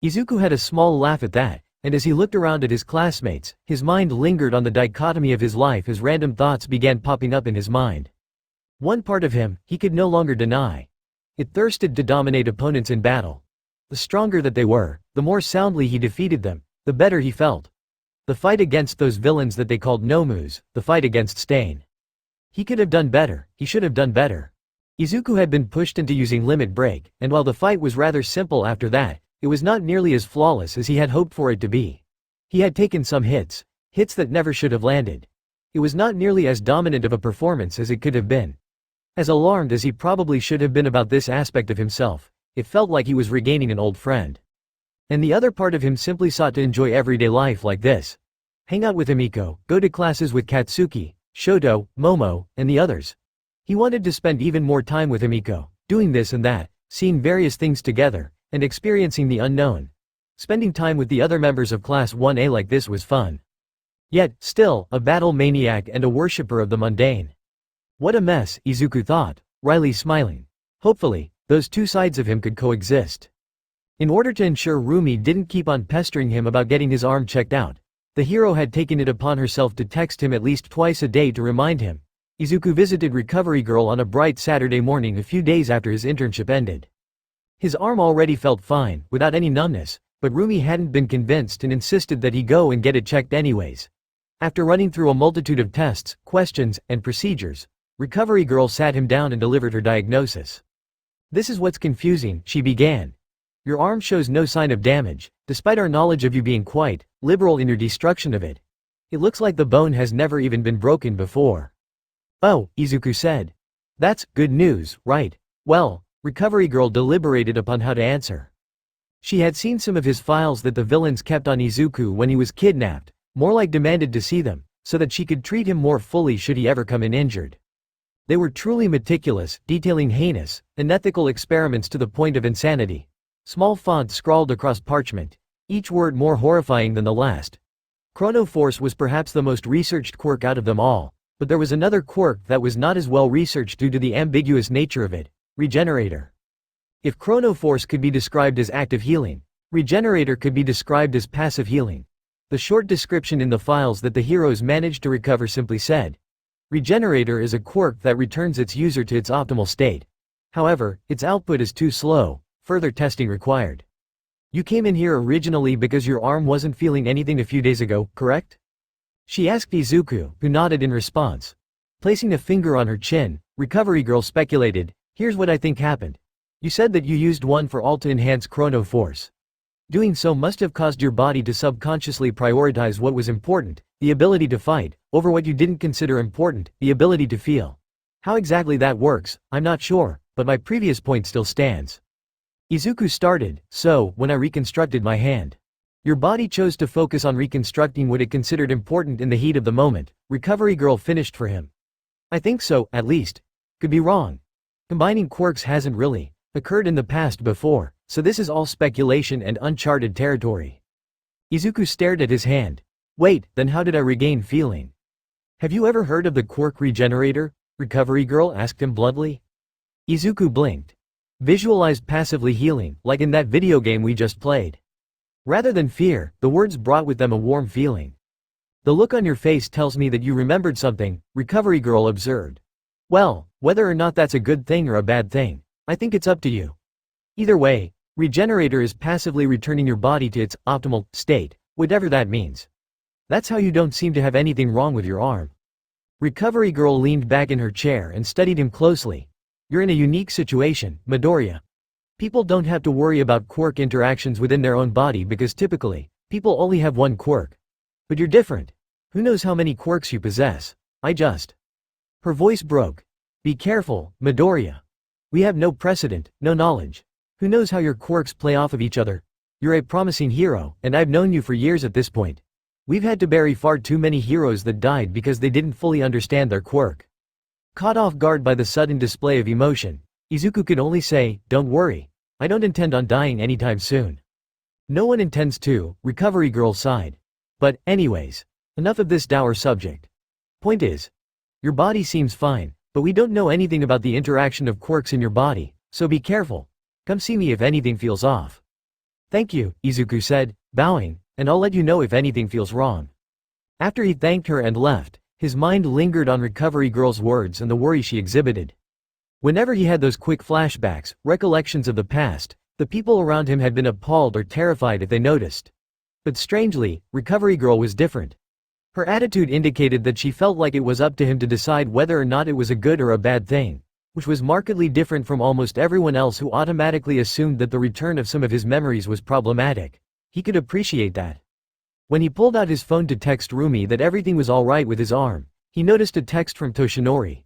Izuku had a small laugh at that, and as he looked around at his classmates, his mind lingered on the dichotomy of his life as random thoughts began popping up in his mind. One part of him, he could no longer deny. It thirsted to dominate opponents in battle. The stronger that they were, the more soundly he defeated them, the better he felt. The fight against those villains that they called Nomus, the fight against Stain. He could have done better, he should have done better. Izuku had been pushed into using Limit Break, and while the fight was rather simple after that, it was not nearly as flawless as he had hoped for it to be. He had taken some hits that never should have landed. It was not nearly as dominant of a performance as it could have been. As alarmed as he probably should have been about this aspect of himself, it felt like he was regaining an old friend. And the other part of him simply sought to enjoy everyday life like this. Hang out with Himiko, go to classes with Katsuki, Shoto, Momo, and the others. He wanted to spend even more time with Himiko, doing this and that, seeing various things together, and experiencing the unknown. Spending time with the other members of Class 1A like this was fun. Yet, still, a battle maniac and a worshipper of the mundane. What a mess, Izuku thought. Riley smiling. Hopefully, those two sides of him could coexist. In order to ensure Rumi didn't keep on pestering him about getting his arm checked out, the hero had taken it upon herself to text him at least twice a day to remind him. Izuku visited Recovery Girl on a bright Saturday morning a few days after his internship ended. His arm already felt fine, without any numbness, but Rumi hadn't been convinced and insisted that he go and get it checked anyways. After running through a multitude of tests, questions, and procedures, Recovery Girl sat him down and delivered her diagnosis. "This is what's confusing," she began. "Your arm shows no sign of damage, despite our knowledge of you being quite liberal in your destruction of it. It looks like the bone has never even been broken before." "Oh," Izuku said. "That's good news, right?" Well, Recovery Girl deliberated upon how to answer. She had seen some of his files that the villains kept on Izuku when he was kidnapped, more like demanded to see them, so that she could treat him more fully should he ever come in injured. They were truly meticulous, detailing heinous, unethical experiments to the point of insanity. Small font scrawled across parchment, each word more horrifying than the last. Chronoforce was perhaps the most researched quirk out of them all, but there was another quirk that was not as well researched due to the ambiguous nature of it: Regenerator. If Chronoforce could be described as active healing, Regenerator could be described as passive healing. The short description in the files that the heroes managed to recover simply said, "Regenerator is a quirk that returns its user to its optimal state. However, its output is too slow, further testing required." "You came in here originally because your arm wasn't feeling anything a few days ago, correct?" she asked Izuku, who nodded in response. Placing a finger on her chin, Recovery Girl speculated, "Here's what I think happened. You said that you used one for all to enhance Chrono Force. Doing so must have caused your body to subconsciously prioritize what was important, the ability to fight, over what you didn't consider important, the ability to feel. How exactly that works, I'm not sure, but my previous point still stands." Izuku started, "So, when I reconstructed my hand, your body chose to focus on reconstructing what it considered important in the heat of the moment," Recovery Girl finished for him. "I think so, at least. Could be wrong. Combining quirks hasn't really occurred in the past before, so this is all speculation and uncharted territory." Izuku stared at his hand. "Wait, then how did I regain feeling?" "Have you ever heard of the quirk Regenerator?" Recovery Girl asked him bluntly. Izuku blinked. "Visualized passively healing, like in that video game we just played." Rather than fear, the words brought with them a warm feeling. "The look on your face tells me that you remembered something," Recovery Girl observed. "Well, whether or not that's a good thing or a bad thing, I think it's up to you. Either way, Regenerator is passively returning your body to its optimal state, whatever that means. That's how you don't seem to have anything wrong with your arm." Recovery Girl leaned back in her chair and studied him closely. "You're in a unique situation, Midoriya. People don't have to worry about quirk interactions within their own body because typically, people only have one quirk. But you're different. Who knows how many quirks you possess? I just..." Her voice broke. "Be careful, Midoriya. We have no precedent, no knowledge. Who knows how your quirks play off of each other? You're a promising hero, and I've known you for years at this point. We've had to bury far too many heroes that died because they didn't fully understand their quirk." Caught off guard by the sudden display of emotion, Izuku could only say, "Don't worry. I don't intend on dying anytime soon." "No one intends to," Recovery Girl sighed. "But, anyways, enough of this dour subject. Point is, your body seems fine, but we don't know anything about the interaction of quirks in your body, so be careful. Come see me if anything feels off." "Thank you," Izuku said, bowing, "and I'll let you know if anything feels wrong." After he thanked her and left, his mind lingered on Recovery Girl's words and the worry she exhibited. Whenever he had those quick flashbacks, recollections of the past, the people around him had been appalled or terrified if they noticed. But strangely, Recovery Girl was different. Her attitude indicated that she felt like it was up to him to decide whether or not it was a good or a bad thing, which was markedly different from almost everyone else who automatically assumed that the return of some of his memories was problematic. He could appreciate that. When he pulled out his phone to text Rumi that everything was alright with his arm, he noticed a text from Toshinori.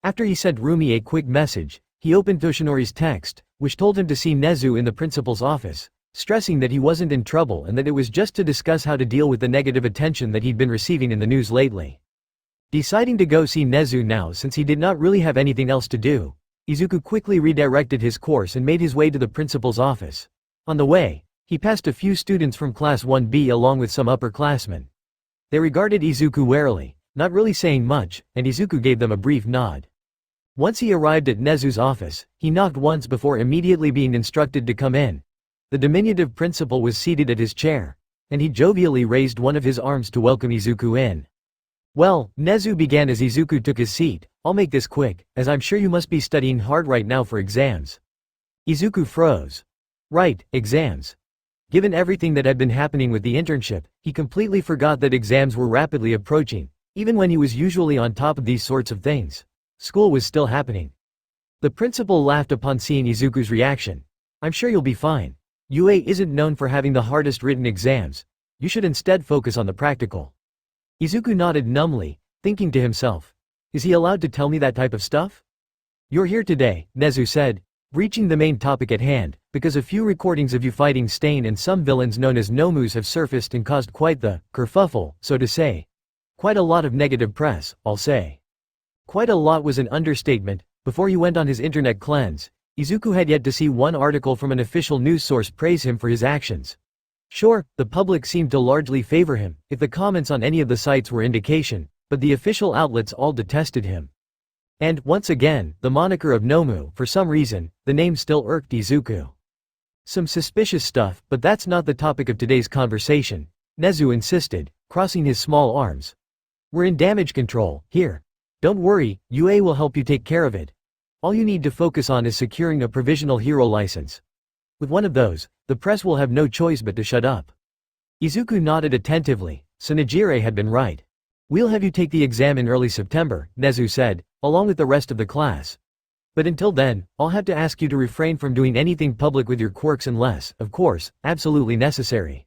After he sent Rumi a quick message, he opened Toshinori's text, which told him to see Nezu in the principal's office, stressing that he wasn't in trouble and that it was just to discuss how to deal with the negative attention that he'd been receiving in the news lately. Deciding to go see Nezu now since he did not really have anything else to do, Izuku quickly redirected his course and made his way to the principal's office. On the way, he passed a few students from Class 1B along with some upperclassmen. They regarded Izuku warily, not really saying much, and Izuku gave them a brief nod. Once he arrived at Nezu's office, he knocked once before immediately being instructed to come in. The diminutive principal was seated at his chair, and he jovially raised one of his arms to welcome Izuku in. "Well," Nezu began as Izuku took his seat, "I'll make this quick, as I'm sure you must be studying hard right now for exams." Izuku froze. Right, exams. Given everything that had been happening with the internship, he completely forgot that exams were rapidly approaching, even when he was usually on top of these sorts of things. School was still happening. The principal laughed upon seeing Izuku's reaction. "I'm sure you'll be fine. UA isn't known for having the hardest written exams. You should instead focus on the practical." Izuku nodded numbly, thinking to himself, is he allowed to tell me that type of stuff? "You're here today," Nezu said, reaching the main topic at hand, "because a few recordings of you fighting Stain and some villains known as Nomus have surfaced and caused quite the kerfuffle, so to say. Quite a lot of negative press, I'll say." Quite a lot was an understatement. Before he went on his internet cleanse, Izuku had yet to see one article from an official news source praise him for his actions. Sure, the public seemed to largely favor him, if the comments on any of the sites were indication, but the official outlets all detested him. And, once again, the moniker of Nomu, for some reason, the name still irked Izuku. "Some suspicious stuff, but that's not the topic of today's conversation," Nezu insisted, crossing his small arms. "We're in damage control, here. Don't worry, UA will help you take care of it. All you need to focus on is securing a provisional hero license. With one of those, the press will have no choice but to shut up." Izuku nodded attentively. Sunejire had been right. "We'll have you take the exam in early September," Nezu said, "along with the rest of the class. But until then, I'll have to ask you to refrain from doing anything public with your quirks unless, of course, absolutely necessary."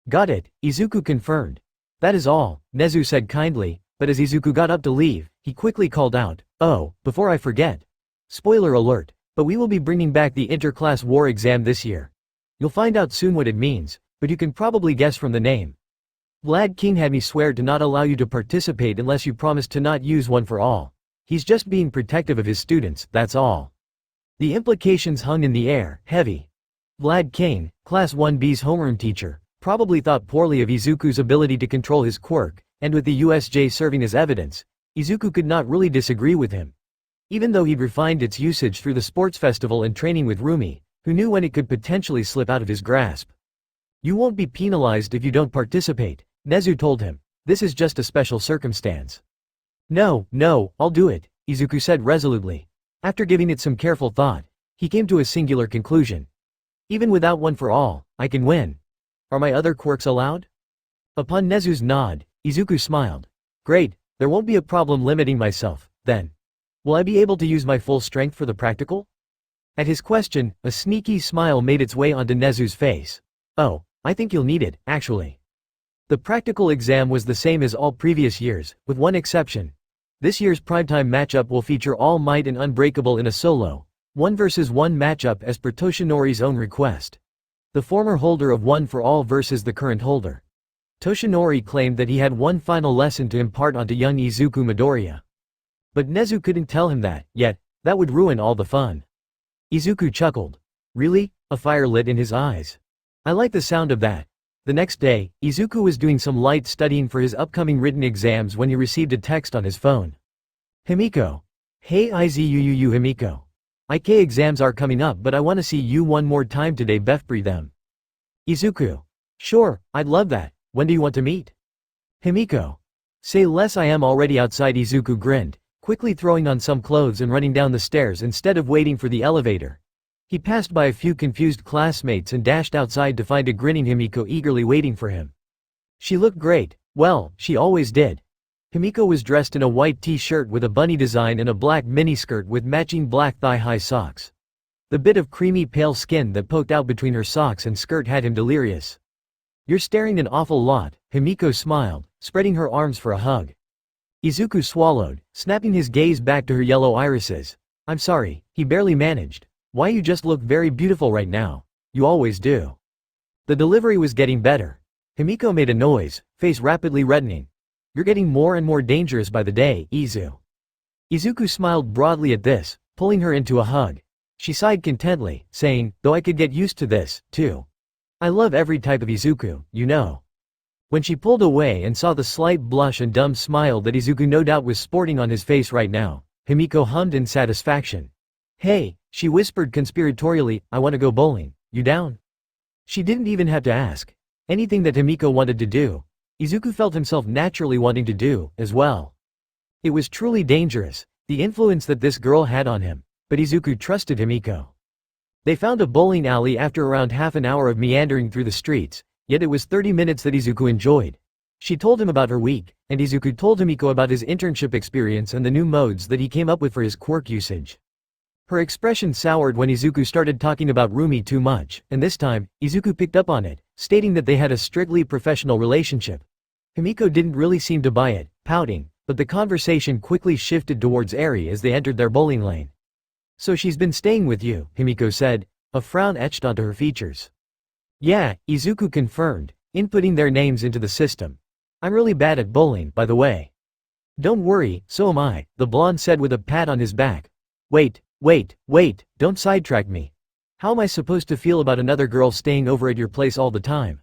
"Got it," Izuku confirmed. "That is all," Nezu said kindly, but as Izuku got up to leave, he quickly called out, "Oh, before I forget. Spoiler alert, but we will be bringing back the inter-class war exam this year. You'll find out soon what it means, but you can probably guess from the name. Vlad King had me swear to not allow you to participate unless you promise to not use one for all. He's just being protective of his students, that's all." The implications hung in the air, heavy. Vlad King, Class 1B's homeroom teacher, probably thought poorly of Izuku's ability to control his quirk, and with the USJ serving as evidence, Izuku could not really disagree with him. Even though he'd refined its usage through the sports festival and training with Rumi, who knew when it could potentially slip out of his grasp. "You won't be penalized if you don't participate," Nezu told him. "This is just a special circumstance." No, I'll do it," Izuku said resolutely. After giving it some careful thought, he came to a singular conclusion. "Even without one for all, I can win. Are my other quirks allowed?" Upon Nezu's nod, Izuku smiled. "Great, there won't be a problem limiting myself, then. Will I be able to use my full strength for the practical?" At his question, a sneaky smile made its way onto Nezu's face. "Oh, I think you'll need it, actually." The practical exam was the same as all previous years, with one exception. This year's primetime matchup will feature All Might and Unbreakable in a solo, 1-versus-1 matchup as per Toshinori's own request. The former holder of One for All versus the current holder. Toshinori claimed that he had one final lesson to impart onto young Izuku Midoriya. But Nezu couldn't tell him that, yet, that would ruin all the fun. Izuku chuckled. "Really?" A fire lit in his eyes. "I like the sound of that." The next day, Izuku was doing some light studying for his upcoming written exams when he received a text on his phone. "Himiko. Hey Izuku Himiko. IK exams are coming up but I wanna see you one more time today befbre them." Izuku. "Sure, I'd love that. When do you want to meet?" Himiko. "Say less, I am already outside." Izuku grinned, quickly throwing on some clothes and running down the stairs instead of waiting for the elevator. He passed by a few confused classmates and dashed outside to find a grinning Himiko eagerly waiting for him. She looked great. Well, she always did. Himiko was dressed in a white t-shirt with a bunny design and a black miniskirt with matching black thigh-high socks. The bit of creamy pale skin that poked out between her socks and skirt had him delirious. "You're staring an awful lot," Himiko smiled, spreading her arms for a hug. Izuku swallowed, snapping his gaze back to her yellow irises. "I'm sorry," he barely managed. "Why, you just look very beautiful right now. You always do." The delivery was getting better. Himiko made a noise, face rapidly reddening. "You're getting more and more dangerous by the day, Izu." Izuku smiled broadly at this, pulling her into a hug. She sighed contently, saying, "Though I could get used to this, too. I love every type of Izuku, you know." When she pulled away and saw the slight blush and dumb smile that Izuku no doubt was sporting on his face right now, Himiko hummed in satisfaction. Hey, she whispered conspiratorially, I want to go bowling, you down? She didn't even have to ask. Anything that Himiko wanted to do, Izuku felt himself naturally wanting to do, as well. It was truly dangerous, the influence that this girl had on him, but Izuku trusted Himiko. They found a bowling alley after around half an hour of meandering through the streets, yet it was 30 minutes that Izuku enjoyed. She told him about her week, and Izuku told Himiko about his internship experience and the new modes that he came up with for his quirk usage. Her expression soured when Izuku started talking about Rumi too much, and this time, Izuku picked up on it, stating that they had a strictly professional relationship. Himiko didn't really seem to buy it, pouting, but the conversation quickly shifted towards Eri as they entered their bowling lane. So she's been staying with you, Himiko said, a frown etched onto her features. Yeah, Izuku confirmed, inputting their names into the system. I'm really bad at bowling, by the way. Don't worry, so am I, the blonde said with a pat on his back. Wait, don't sidetrack me. How am I supposed to feel about another girl staying over at your place all the time?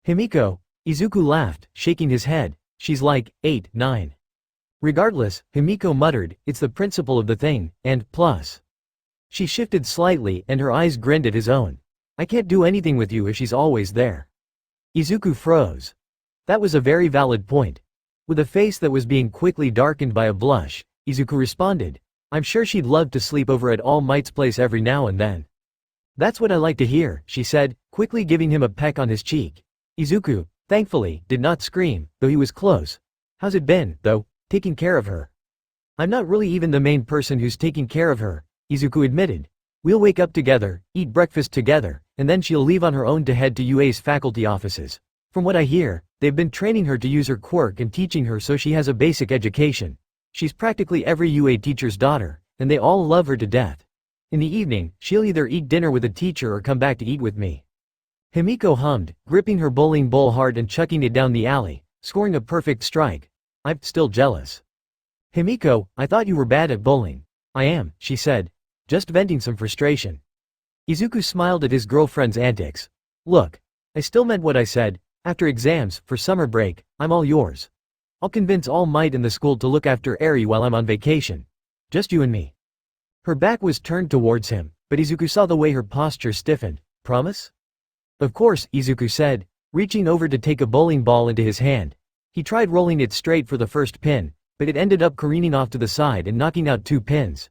Himiko, Izuku laughed, shaking his head, she's like, 8, 9. Regardless, Himiko muttered, it's the principle of the thing, and, plus. She shifted slightly and her eyes grinned at his own. I can't do anything with you if she's always there. Izuku froze. That was a very valid point. With a face that was being quickly darkened by a blush, Izuku responded, I'm sure she'd love to sleep over at All Might's place every now and then. That's what I like to hear, she said, quickly giving him a peck on his cheek. Izuku, thankfully, did not scream, though he was close. How's it been, though, taking care of her? I'm not really even the main person who's taking care of her, Izuku admitted. We'll wake up together, eat breakfast together, and then she'll leave on her own to head to UA's faculty offices. From what I hear, they've been training her to use her quirk and teaching her so she has a basic education. She's practically every UA teacher's daughter, and they all love her to death. In the evening, she'll either eat dinner with a teacher or come back to eat with me. Himiko hummed, gripping her bowling ball hard and chucking it down the alley, scoring a perfect strike. I'm still jealous. Himiko, I thought you were bad at bowling. I am, she said, just venting some frustration. Izuku smiled at his girlfriend's antics. Look, I still meant what I said. After exams, for summer break, I'm all yours. I'll convince All Might in the school to look after Eri while I'm on vacation. Just you and me. Her back was turned towards him, but Izuku saw the way her posture stiffened. Promise? Of course, Izuku said, reaching over to take a bowling ball into his hand. He tried rolling it straight for the first pin, but it ended up careening off to the side and knocking out 2 pins.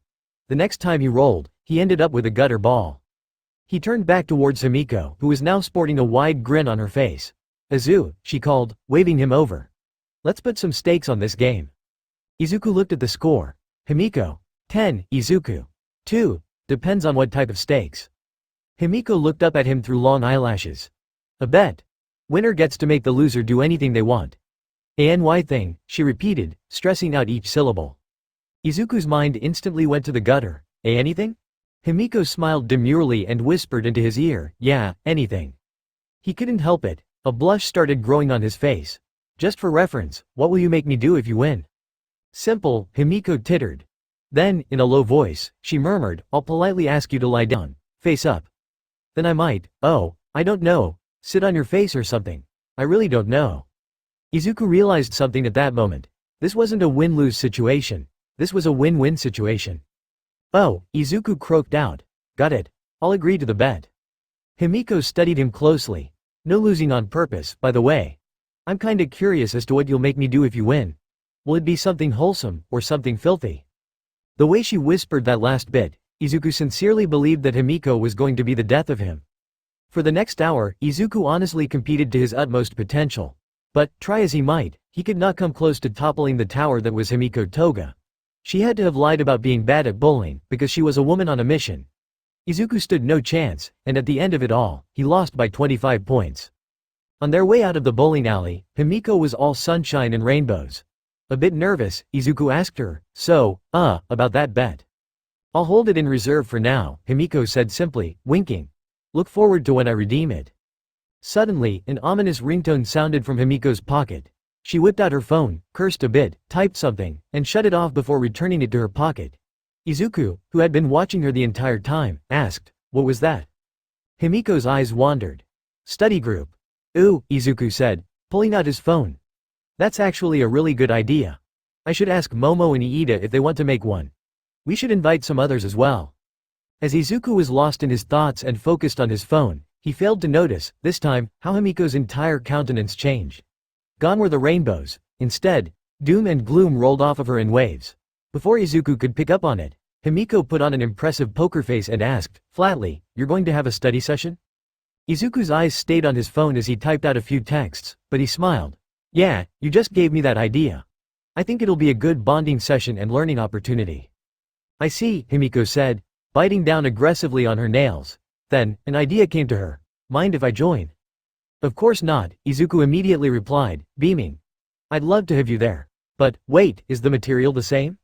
The next time he rolled, he ended up with a gutter ball. He turned back towards Himiko, who was now sporting a wide grin on her face. Izu, she called, waving him over. Let's put some stakes on this game. Izuku looked at the score. Himiko, 10, Izuku, 2, depends on what type of stakes. Himiko looked up at him through long eyelashes. A bet. Winner gets to make the loser do anything they want. ANY thing, she repeated, stressing out each syllable. Izuku's mind instantly went to the gutter. Anything? Himiko smiled demurely and whispered into his ear, yeah, anything. He couldn't help it. A blush started growing on his face. Just for reference, what will you make me do if you win? Simple, Himiko tittered. Then, in a low voice, she murmured, I'll politely ask you to lie down, face up. Then I might, I don't know, sit on your face or something. I really don't know. Izuku realized something at that moment. This wasn't a win-lose situation. This was a win-win situation. Oh, Izuku croaked out. Got it. I'll agree to the bet. Himiko studied him closely. No losing on purpose, by the way. I'm kinda curious as to what you'll make me do if you win. Will it be something wholesome, or something filthy? The way she whispered that last bit, Izuku sincerely believed that Himiko was going to be the death of him. For the next hour, Izuku honestly competed to his utmost potential. But, try as he might, he could not come close to toppling the tower that was Himiko Toga. She had to have lied about being bad at bowling, because she was a woman on a mission. Izuku stood no chance, and at the end of it all, he lost by 25 points. On their way out of the bowling alley, Himiko was all sunshine and rainbows. A bit nervous, Izuku asked her, about that bet. I'll hold it in reserve for now, Himiko said simply, winking. Look forward to when I redeem it. Suddenly, an ominous ringtone sounded from Himiko's pocket. She whipped out her phone, cursed a bit, typed something, and shut it off before returning it to her pocket. Izuku, who had been watching her the entire time, asked, what was that? Himiko's eyes wandered. Study group. Ooh, Izuku said, pulling out his phone. That's actually a really good idea. I should ask Momo and Iida if they want to make one. We should invite some others as well. As Izuku was lost in his thoughts and focused on his phone, he failed to notice, this time, how Himiko's entire countenance changed. Gone were the rainbows. Instead, doom and gloom rolled off of her in waves. Before Izuku could pick up on it, Himiko put on an impressive poker face and asked, flatly, "You're going to have a study session?" Izuku's eyes stayed on his phone as he typed out a few texts, but he smiled. "Yeah, you just gave me that idea. I think it'll be a good bonding session and learning opportunity." "I see," Himiko said, biting down aggressively on her nails. Then, an idea came to her. "Mind if I join?" "Of course not," Izuku immediately replied, beaming. "I'd love to have you there. But, wait, is the material the same?"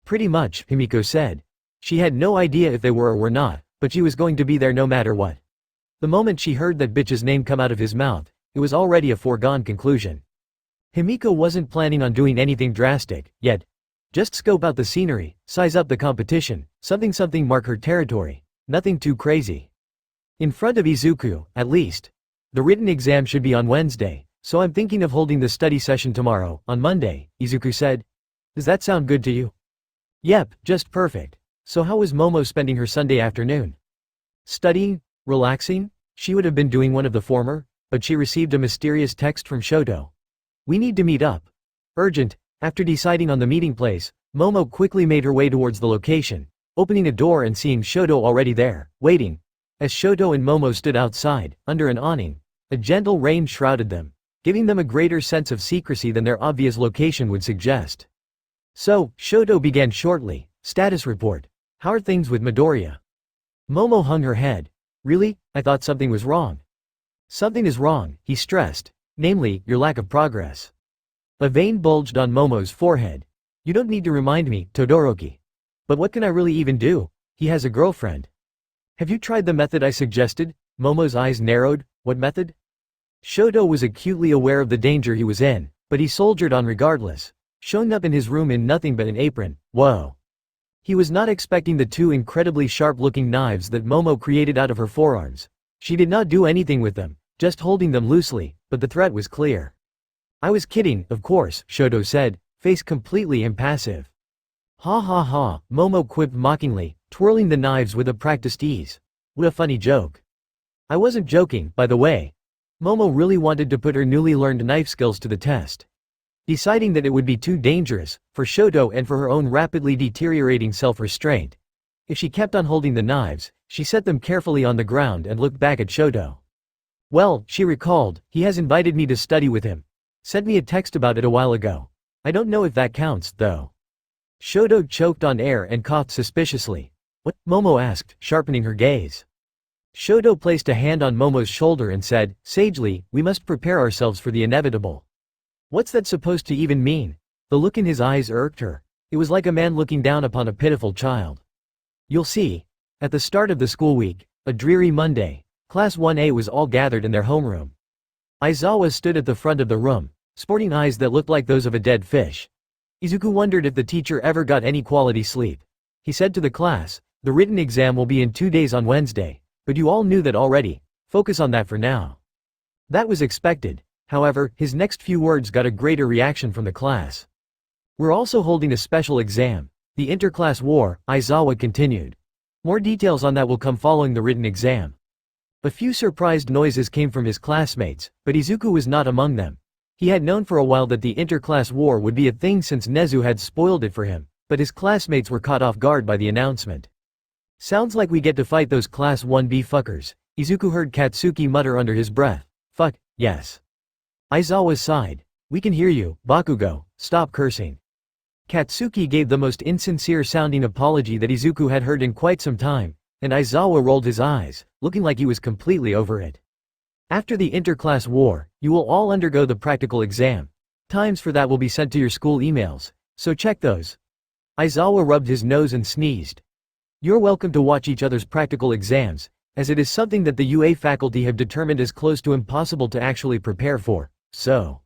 "Pretty much," Himiko said. She had no idea if they were or were not, but she was going to be there no matter what. The moment she heard that bitch's name come out of his mouth, it was already a foregone conclusion. Himiko wasn't planning on doing anything drastic, yet. Just scope out the scenery, size up the competition, something mark her territory. Nothing too crazy. In front of Izuku, at least. The written exam should be on Wednesday, so I'm thinking of holding the study session tomorrow, on Monday, Izuku said. Does that sound good to you? Yep, just perfect. So how was Momo spending her Sunday afternoon? Studying? Relaxing? She would have been doing one of the former, but she received a mysterious text from Shoto. We need to meet up. Urgent. After deciding on the meeting place, Momo quickly made her way towards the location, opening a door and seeing Shoto already there, waiting. As Shoto and Momo stood outside, under an awning, a gentle rain shrouded them, giving them a greater sense of secrecy than their obvious location would suggest. So, Shoto began shortly, status report. How are things with Midoriya? Momo hung her head. Really? I thought something was wrong. Something is wrong, he stressed, namely, your lack of progress. A vein bulged on Momo's forehead. You don't need to remind me, Todoroki. But what can I really even do? He has a girlfriend. Have you tried the method I suggested? Momo's eyes narrowed. What method? Shoto was acutely aware of the danger he was in, but he soldiered on regardless, showing up in his room in nothing but an apron. Whoa. He was not expecting the two incredibly sharp-looking knives that Momo created out of her forearms. She did not do anything with them, just holding them loosely, but the threat was clear. I was kidding, of course, Shoto said, face completely impassive. Ha ha ha, Momo quipped mockingly, twirling the knives with a practiced ease. What a funny joke. I wasn't joking, by the way. Momo really wanted to put her newly learned knife skills to the test. Deciding that it would be too dangerous, for Shoto and for her own rapidly deteriorating self-restraint. If she kept on holding the knives, she set them carefully on the ground and looked back at Shoto. Well, she recalled, he has invited me to study with him. Sent me a text about it a while ago. I don't know if that counts, though. Shoto choked on air and coughed suspiciously. What? Momo asked, sharpening her gaze. Shoto placed a hand on Momo's shoulder and said, sagely, we must prepare ourselves for the inevitable. What's that supposed to even mean? The look in his eyes irked her. It was like a man looking down upon a pitiful child. You'll see. At the start of the school week, a dreary Monday, Class 1A was all gathered in their homeroom. Aizawa stood at the front of the room, sporting eyes that looked like those of a dead fish. Izuku wondered if the teacher ever got any quality sleep. He said to the class, the written exam will be in 2 days on Wednesday, but you all knew that already. Focus on that for now. That was expected. However, his next few words got a greater reaction from the class. We're also holding a special exam, the interclass war, Aizawa continued. More details on that will come following the written exam. A few surprised noises came from his classmates, but Izuku was not among them. He had known for a while that the interclass war would be a thing since Nezu had spoiled it for him, but his classmates were caught off guard by the announcement. Sounds like we get to fight those Class 1B fuckers, Izuku heard Katsuki mutter under his breath. Fuck, yes. Aizawa sighed. We can hear you, Bakugo, stop cursing. Katsuki gave the most insincere-sounding apology that Izuku had heard in quite some time, and Aizawa rolled his eyes, looking like he was completely over it. After the interclass war, you will all undergo the practical exam. Times for that will be sent to your school emails, so check those. Aizawa rubbed his nose and sneezed. You're welcome to watch each other's practical exams, as it is something that the UA faculty have determined is close to impossible to actually prepare for, so.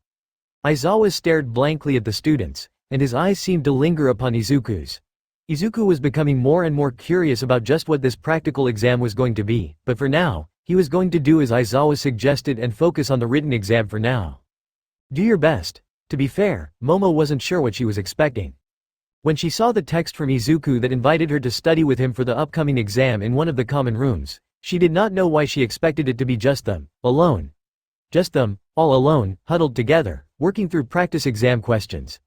Aizawa stared blankly at the students, and his eyes seemed to linger upon Izuku's. Izuku was becoming more and more curious about just what this practical exam was going to be, but for now, he was going to do as Aizawa suggested and focus on the written exam for now. Do your best. To be fair, Momo wasn't sure what she was expecting. When she saw the text from Izuku that invited her to study with him for the upcoming exam in one of the common rooms, she did not know why she expected it to be just them, alone. Just them, all alone, huddled together, working through practice exam questions.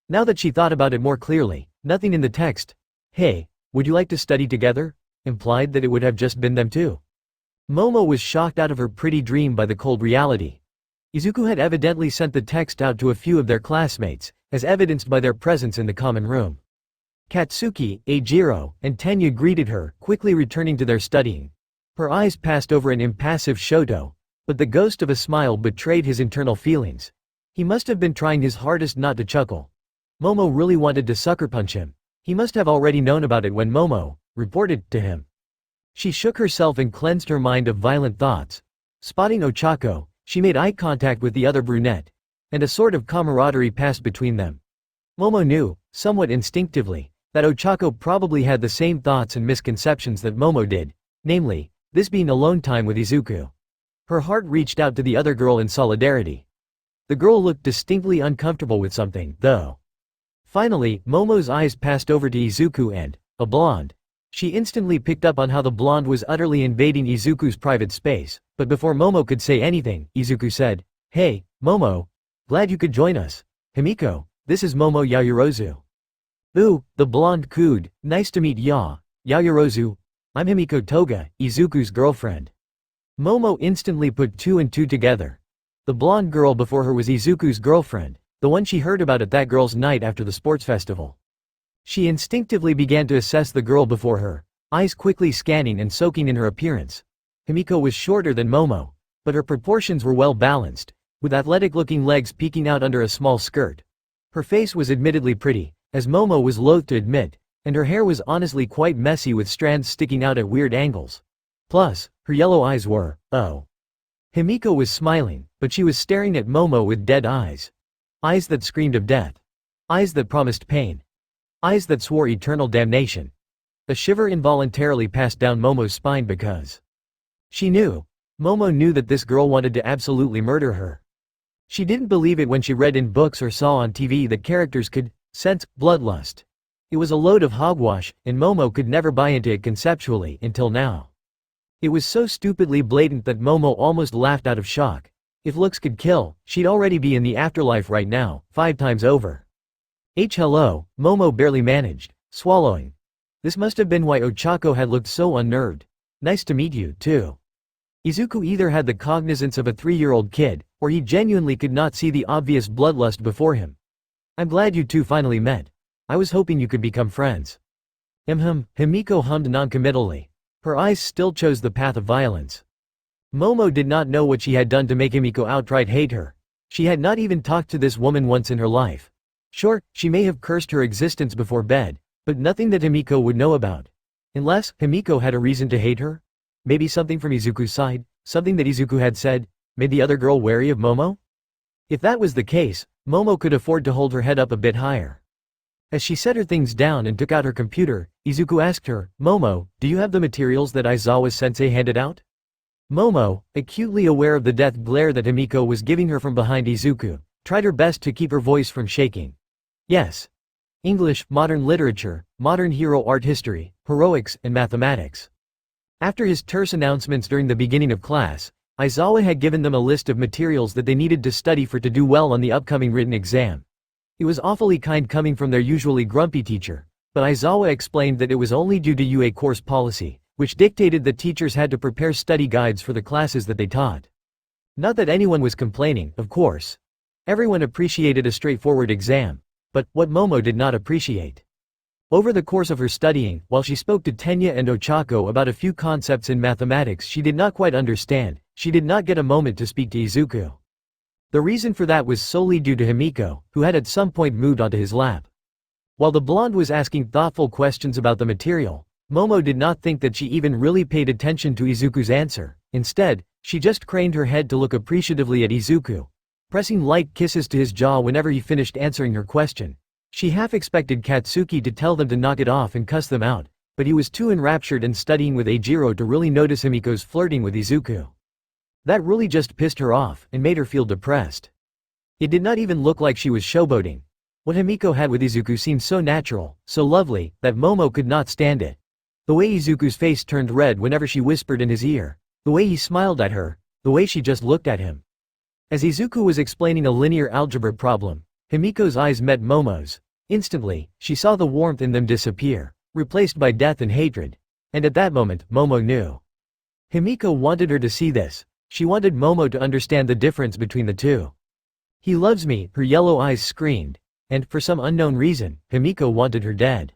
Now that she thought about it more clearly, nothing in the text, "Hey, would you like to study together?" implied that it would have just been them two. Momo was shocked out of her pretty dream by the cold reality. Izuku had evidently sent the text out to a few of their classmates, as evidenced by their presence in the common room. Katsuki, Eijiro, and Tenya greeted her, quickly returning to their studying. Her eyes passed over an impassive Shoto, but the ghost of a smile betrayed his internal feelings. He must have been trying his hardest not to chuckle. Momo really wanted to sucker punch him. He must have already known about it when Momo reported to him. She shook herself and cleansed her mind of violent thoughts. Spotting Ochako, she made eye contact with the other brunette, and a sort of camaraderie passed between them. Momo knew, somewhat instinctively, that Ochako probably had the same thoughts and misconceptions that Momo did, namely, this being alone time with Izuku. Her heart reached out to the other girl in solidarity. The girl looked distinctly uncomfortable with something, though. Finally, Momo's eyes passed over to Izuku and a blonde. She instantly picked up on how the blonde was utterly invading Izuku's private space, but before Momo could say anything, Izuku said, "Hey, Momo. Glad you could join us. Himiko, this is Momo Yayorozu." "Ooh," the blonde cooed, "nice to meet ya, Yayorozu. I'm Himiko Toga, Izuku's girlfriend." Momo instantly put two and two together. The blonde girl before her was Izuku's girlfriend, the one she heard about at that girl's night after the sports festival. She instinctively began to assess the girl before her, eyes quickly scanning and soaking in her appearance. Himiko was shorter than Momo, but her proportions were well balanced, with athletic-looking legs peeking out under a small skirt. Her face was admittedly pretty, as Momo was loath to admit, and her hair was honestly quite messy with strands sticking out at weird angles. Plus, her yellow eyes were, oh. Himiko was smiling, but she was staring at Momo with dead eyes. Eyes that screamed of death. Eyes that promised pain. Eyes that swore eternal damnation. A shiver involuntarily passed down Momo's spine because she knew. Momo knew that this girl wanted to absolutely murder her. She didn't believe it when she read in books or saw on TV that characters could sense bloodlust. It was a load of hogwash, and Momo could never buy into it conceptually until now. It was so stupidly blatant that Momo almost laughed out of shock. If looks could kill, she'd already be in the afterlife right now, 5 times over. Hello, Momo barely managed, swallowing. This must have been why Ochako had looked so unnerved. Nice to meet you, too. Izuku either had the cognizance of a 3-year-old kid, or he genuinely could not see the obvious bloodlust before him. I'm glad you two finally met. I was hoping you could become friends. Himiko hummed noncommittally. Her eyes still chose the path of violence. Momo did not know what she had done to make Himiko outright hate her. She had not even talked to this woman once in her life. Sure, she may have cursed her existence before bed, but nothing that Himiko would know about. Unless Himiko had a reason to hate her? Maybe something from Izuku's side, something that Izuku had said, made the other girl wary of Momo? If that was the case, Momo could afford to hold her head up a bit higher. As she set her things down and took out her computer, Izuku asked her, "Momo, do you have the materials that Aizawa-sensei handed out?" Momo, acutely aware of the death glare that Himiko was giving her from behind Izuku, tried her best to keep her voice from shaking. Yes. English, modern literature, modern hero art history, heroics, and mathematics. After his terse announcements during the beginning of class, Aizawa had given them a list of materials that they needed to study to do well on the upcoming written exam. It was awfully kind coming from their usually grumpy teacher, but Aizawa explained that it was only due to UA course policy, which dictated that teachers had to prepare study guides for the classes that they taught. Not that anyone was complaining, of course. Everyone appreciated a straightforward exam. But, what Momo did not appreciate. Over the course of her studying, while she spoke to Tenya and Ochako about a few concepts in mathematics she did not quite understand, she did not get a moment to speak to Izuku. The reason for that was solely due to Himiko, who had at some point moved onto his lap. While the blonde was asking thoughtful questions about the material, Momo did not think that she even really paid attention to Izuku's answer. Instead, she just craned her head to look appreciatively at Izuku, pressing light kisses to his jaw whenever he finished answering her question. She half expected Katsuki to tell them to knock it off and cuss them out, but he was too enraptured in studying with Eijiro to really notice Himiko's flirting with Izuku. That really just pissed her off and made her feel depressed. It did not even look like she was showboating. What Himiko had with Izuku seemed so natural, so lovely, that Momo could not stand it. The way Izuku's face turned red whenever she whispered in his ear. The way he smiled at her. The way she just looked at him. As Izuku was explaining a linear algebra problem, Himiko's eyes met Momo's. Instantly, she saw the warmth in them disappear, replaced by death and hatred. And at that moment, Momo knew. Himiko wanted her to see this. She wanted Momo to understand the difference between the two. He loves me, her yellow eyes screamed. And, for some unknown reason, Himiko wanted her dead.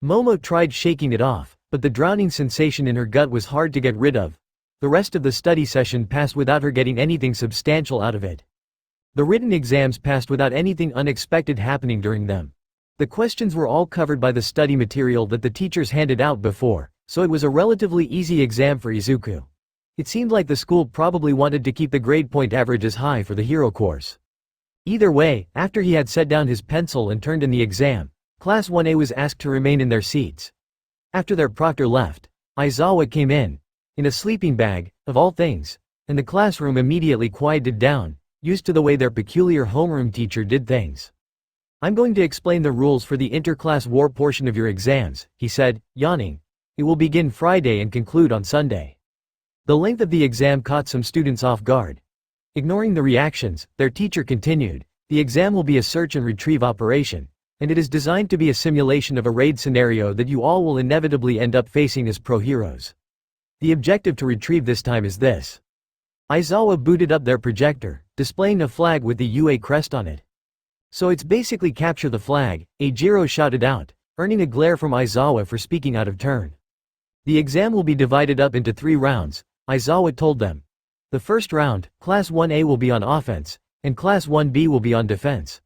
Momo tried shaking it off, but the drowning sensation in her gut was hard to get rid of. The rest of the study session passed without her getting anything substantial out of it. The written exams passed without anything unexpected happening during them. The questions were all covered by the study material that the teachers handed out before, so it was a relatively easy exam for Izuku. It seemed like the school probably wanted to keep the grade point averages high for the hero course. Either way, after he had set down his pencil and turned in the exam, Class 1A was asked to remain in their seats. After their proctor left, Aizawa came in a sleeping bag, of all things, and the classroom immediately quieted down, used to the way their peculiar homeroom teacher did things. I'm going to explain the rules for the interclass war portion of your exams, he said, yawning. It will begin Friday and conclude on Sunday. The length of the exam caught some students off guard. Ignoring the reactions, their teacher continued, the exam will be a search and retrieve operation, and it is designed to be a simulation of a raid scenario that you all will inevitably end up facing as pro-heroes. The objective to retrieve this time is this. Aizawa booted up their projector, displaying a flag with the UA crest on it. So it's basically capture the flag, Eijiro shouted out, earning a glare from Aizawa for speaking out of turn. The exam will be divided up into 3 rounds, Aizawa told them. The first round, Class 1A will be on offense, and Class 1B will be on defense.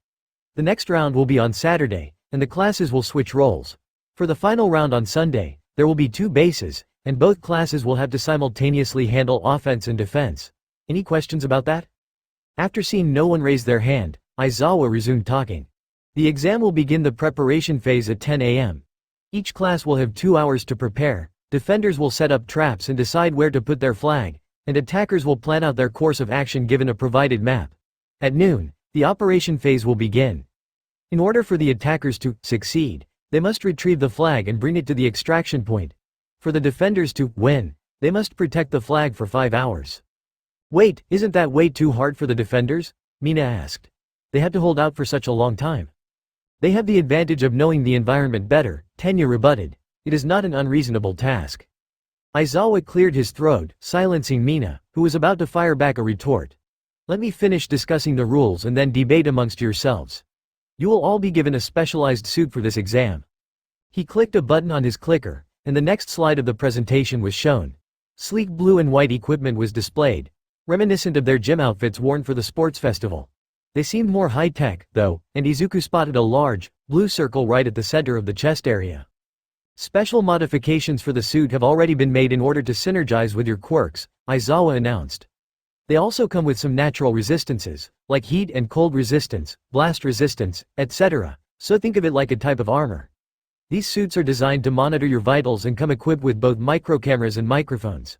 The next round will be on Saturday, and the classes will switch roles. For the final round on Sunday, there will be 2 bases, and both classes will have to simultaneously handle offense and defense. Any questions about that? After seeing no one raise their hand, Aizawa resumed talking. The exam will begin the preparation phase at 10 a.m. Each class will have 2 hours to prepare, defenders will set up traps and decide where to put their flag, and attackers will plan out their course of action given a provided map. At noon, the operation phase will begin. In order for the attackers to succeed, they must retrieve the flag and bring it to the extraction point. For the defenders to win, they must protect the flag for 5 hours. Wait, isn't that way too hard for the defenders? Mina asked. They had to hold out for such a long time. They have the advantage of knowing the environment better, Tenya rebutted. It is not an unreasonable task. Aizawa cleared his throat, silencing Mina, who was about to fire back a retort. Let me finish discussing the rules and then debate amongst yourselves. You will all be given a specialized suit for this exam. He clicked a button on his clicker, and the next slide of the presentation was shown. Sleek blue and white equipment was displayed, reminiscent of their gym outfits worn for the sports festival. They seemed more high-tech, though, and Izuku spotted a large, blue circle right at the center of the chest area. Special modifications for the suit have already been made in order to synergize with your quirks, Aizawa announced. They also come with some natural resistances, like heat and cold resistance, blast resistance, etc., so think of it like a type of armor. These suits are designed to monitor your vitals and come equipped with both microcameras and microphones.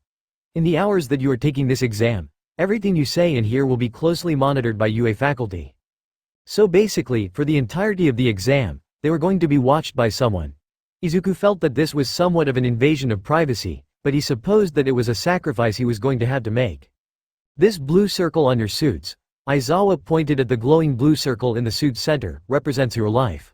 In the hours that you are taking this exam, everything you say and hear will be closely monitored by UA faculty. So basically, for the entirety of the exam, they were going to be watched by someone. Izuku felt that this was somewhat of an invasion of privacy, but he supposed that it was a sacrifice he was going to have to make. This blue circle on your suits, Aizawa pointed at the glowing blue circle in the suit's center, represents your life.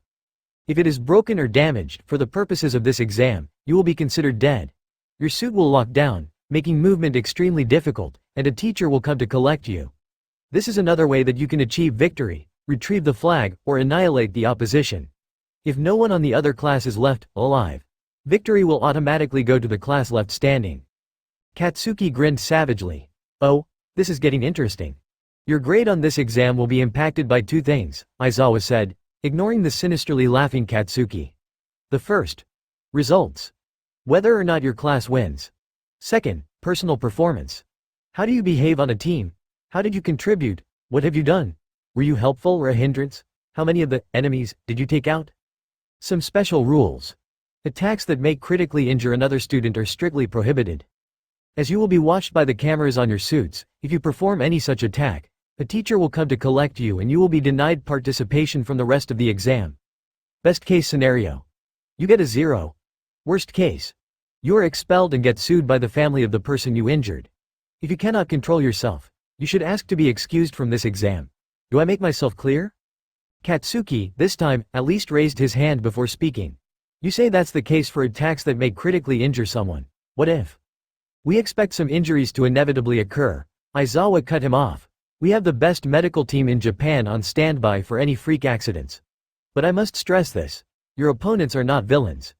If it is broken or damaged, for the purposes of this exam, you will be considered dead. Your suit will lock down, making movement extremely difficult, and a teacher will come to collect you. This is another way that you can achieve victory, retrieve the flag, or annihilate the opposition. If no one on the other class is left alive, victory will automatically go to the class left standing. Katsuki grinned savagely. Oh, this is getting interesting. Your grade on this exam will be impacted by 2 things, Aizawa said, ignoring the sinisterly laughing Katsuki. The first, results. Whether or not your class wins. Second, personal performance. How do you behave on a team? How did you contribute? What have you done? Were you helpful or a hindrance? How many of the enemies did you take out? Some special rules. Attacks that may critically injure another student are strictly prohibited. As you will be watched by the cameras on your suits, if you perform any such attack, A teacher will come to collect you and you will be denied participation from the rest of the exam. Best case scenario. You get a 0. Worst case. You are expelled and get sued by the family of the person you injured. If you cannot control yourself, you should ask to be excused from this exam. Do I make myself clear? Katsuki, this time, at least raised his hand before speaking. You say that's the case for attacks that may critically injure someone. What if? We expect some injuries to inevitably occur. Aizawa cut him off. We have the best medical team in Japan on standby for any freak accidents. But I must stress this. Your opponents are not villains.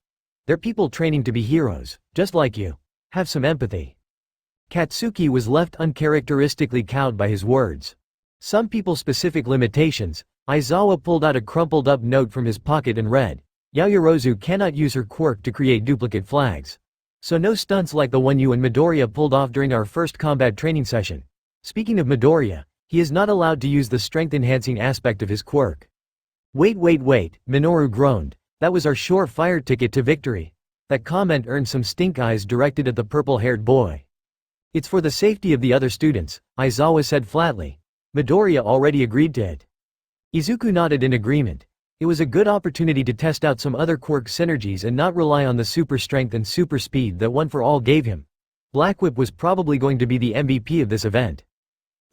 They're people training to be heroes, just like you. Have some empathy. Katsuki was left uncharacteristically cowed by his words. Some people-specific limitations. Aizawa pulled out a crumpled-up note from his pocket and read, Yayorozu cannot use her quirk to create duplicate flags. So no stunts like the one you and Midoriya pulled off during our first combat training session. Speaking of Midoriya, he is not allowed to use the strength-enhancing aspect of his quirk. Wait, Minoru groaned. That was our sure-fire ticket to victory. That comment earned some stink eyes directed at the purple-haired boy. It's for the safety of the other students, Aizawa said flatly. Midoriya already agreed to it. Izuku nodded in agreement. It was a good opportunity to test out some other quirk synergies and not rely on the super strength and super speed that One for All gave him. Black Whip was probably going to be the MVP of this event.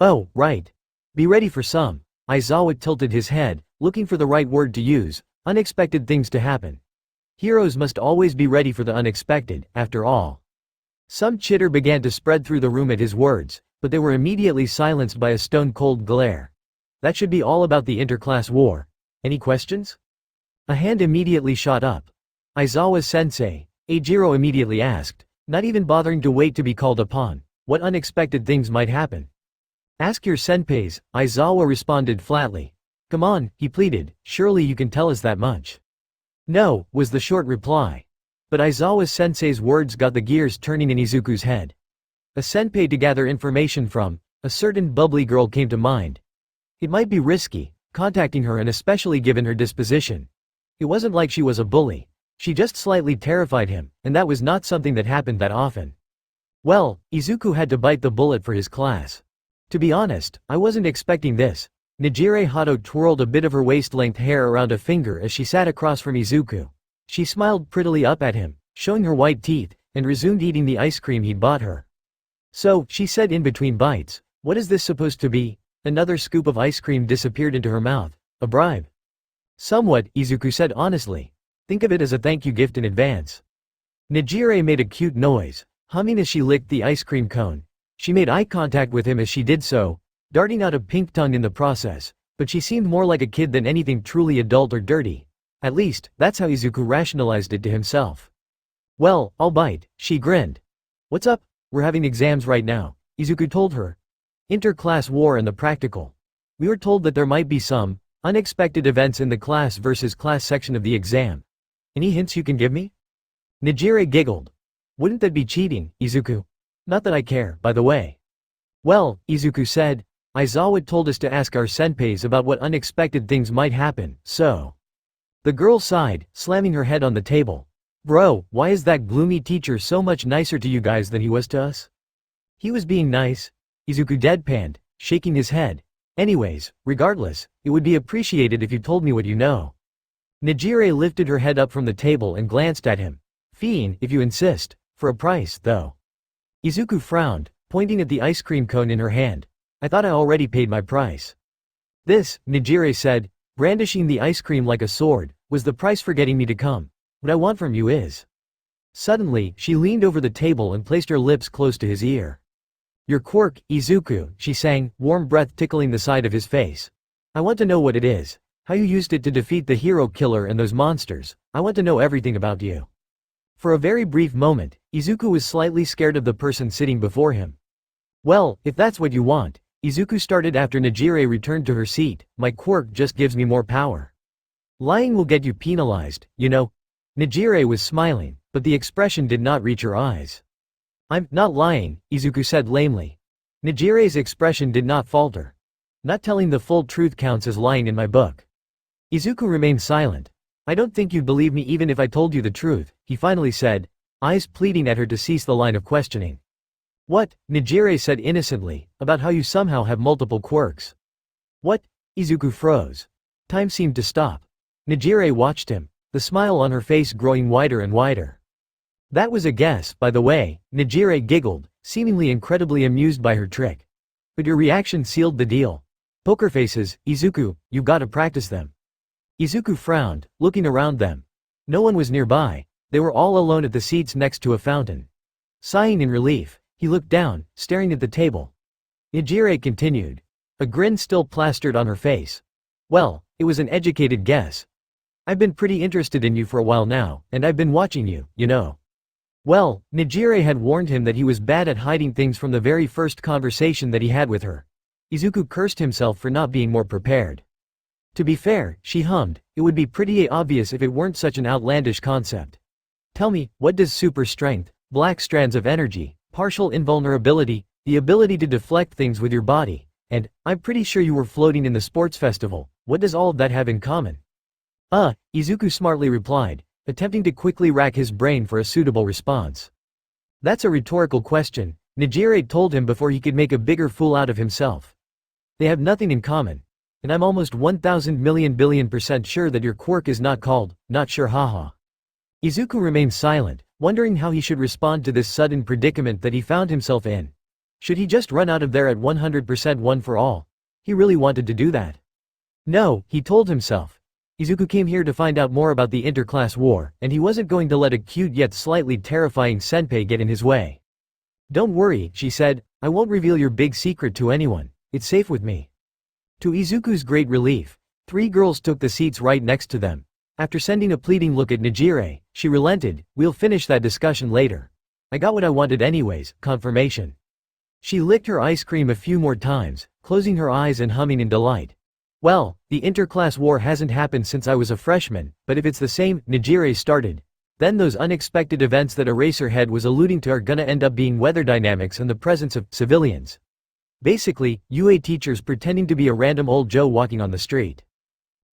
Oh, right. Be ready for some. Aizawa tilted his head, looking for the right word to use. Unexpected things to happen. Heroes must always be ready for the unexpected, after all. Some chitter began to spread through the room at his words, but they were immediately silenced by a stone-cold glare. That should be all about the interclass war. Any questions? A hand immediately shot up. Aizawa-sensei, Eijiro immediately asked, not even bothering to wait to be called upon. What unexpected things might happen? Ask your senpais, Aizawa responded flatly. Come on, he pleaded, surely you can tell us that much. No, was the short reply. But Aizawa-sensei's words got the gears turning in Izuku's head. A senpai to gather information from, a certain bubbly girl came to mind. It might be risky, contacting her and especially given her disposition. It wasn't like she was a bully. She just slightly terrified him, and that was not something that happened that often. Well, Izuku had to bite the bullet for his class. To be honest, I wasn't expecting this. Nijire Hato twirled a bit of her waist-length hair around a finger as she sat across from Izuku. She smiled prettily up at him, showing her white teeth, and resumed eating the ice cream he'd bought her. So, she said in between bites, what is this supposed to be? Another scoop of ice cream disappeared into her mouth. A bribe. Somewhat, Izuku said honestly. Think of it as a thank you gift in advance. Nijire made a cute noise, humming as she licked the ice cream cone. She made eye contact with him as she did so, darting out a pink tongue in the process, but she seemed more like a kid than anything truly adult or dirty. At least, that's how Izuku rationalized it to himself. Well, I'll bite, she grinned. What's up? We're having exams right now, Izuku told her. Inter-class war and the practical. We were told that there might be some unexpected events in the class versus class section of the exam. Any hints you can give me? Nijire giggled. Wouldn't that be cheating, Izuku? Not that I care, by the way. Well, Izuku said, Aizawa told us to ask our senpais about what unexpected things might happen, so. The girl sighed, slamming her head on the table. Bro, why is that gloomy teacher so much nicer to you guys than he was to us? He was being nice. Izuku deadpanned, shaking his head. Anyways, regardless, it would be appreciated if you told me what you know. Nijire lifted her head up from the table and glanced at him. Fine, if you insist. For a price, though. Izuku frowned, pointing at the ice cream cone in her hand. I thought I already paid my price. This, Nijire said, brandishing the ice cream like a sword, was the price for getting me to come. What I want from you is. Suddenly, she leaned over the table and placed her lips close to his ear. Your quirk, Izuku, she sang, warm breath tickling the side of his face. I want to know what it is. How you used it to defeat the hero killer and those monsters. I want to know everything about you. For a very brief moment, Izuku was slightly scared of the person sitting before him. Well, if that's what you want, Izuku started after Nijire returned to her seat, my quirk just gives me more power. Lying will get you penalized, you know. Nijire was smiling, but the expression did not reach her eyes. I'm not lying, Izuku said lamely. Nijire's expression did not falter. Not telling the full truth counts as lying in my book. Izuku remained silent. I don't think you'd believe me even if I told you the truth, he finally said, eyes pleading at her to cease the line of questioning. What? Nijire said innocently, about how you somehow have multiple quirks. What? Izuku froze. Time seemed to stop. Nejire watched him, the smile on her face growing wider and wider. That was a guess, by the way, Nejire giggled, seemingly incredibly amused by her trick. But your reaction sealed the deal. Poker faces, Izuku, you've got to practice them. Izuku frowned, looking around them. No one was nearby, they were all alone at the seats next to a fountain. Sighing in relief, he looked down, staring at the table. Nejire continued. A grin still plastered on her face. Well, it was an educated guess. I've been pretty interested in you for a while now, and I've been watching you, you know. Well, Nejire had warned him that he was bad at hiding things from the very first conversation that he had with her. Izuku cursed himself for not being more prepared. To be fair, she hummed, it would be pretty obvious if it weren't such an outlandish concept. Tell me, what does super strength, black strands of energy, partial invulnerability, the ability to deflect things with your body, and, I'm pretty sure you were floating in the sports festival, what does all of that have in common? Izuku smartly replied, attempting to quickly rack his brain for a suitable response. That's a rhetorical question, Nejire told him before he could make a bigger fool out of himself. They have nothing in common. And I'm almost 1,000 million billion% sure that your quirk is not called, not sure haha. Izuku remained silent, wondering how he should respond to this sudden predicament that he found himself in. Should he just run out of there at 100% one for all? He really wanted to do that. No, he told himself. Izuku came here to find out more about the interclass war, and he wasn't going to let a cute yet slightly terrifying senpai get in his way. Don't worry, she said, I won't reveal your big secret to anyone, it's safe with me. To Izuku's great relief, 3 girls took the seats right next to them. After sending a pleading look at Nejire, she relented, we'll finish that discussion later. I got what I wanted anyways, confirmation. She licked her ice cream a few more times, closing her eyes and humming in delight. Well, the interclass war hasn't happened since I was a freshman, but if it's the same, Nejire started, then those unexpected events that Eraserhead was alluding to are gonna end up being weather dynamics and the presence of civilians. Basically, UA teachers pretending to be a random old Joe walking on the street.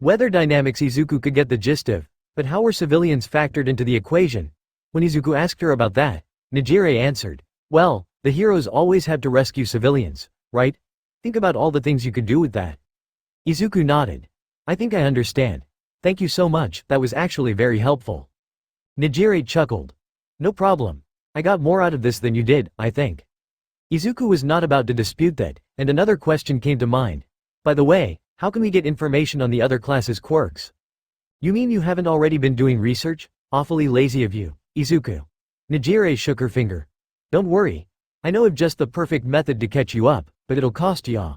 Weather dynamics Izuku could get the gist of, but how were civilians factored into the equation? When Izuku asked her about that, Nejire answered, well, the heroes always have to rescue civilians, right? Think about all the things you could do with that. Izuku nodded. I think I understand. Thank you so much, that was actually very helpful. Nejire chuckled. No problem. I got more out of this than you did, I think. Izuku was not about to dispute that, and another question came to mind. By the way, how can we get information on the other classes' quirks? You mean you haven't already been doing research? Awfully lazy of you, Izuku. Nejire shook her finger. Don't worry. I know of just the perfect method to catch you up, but it'll cost ya.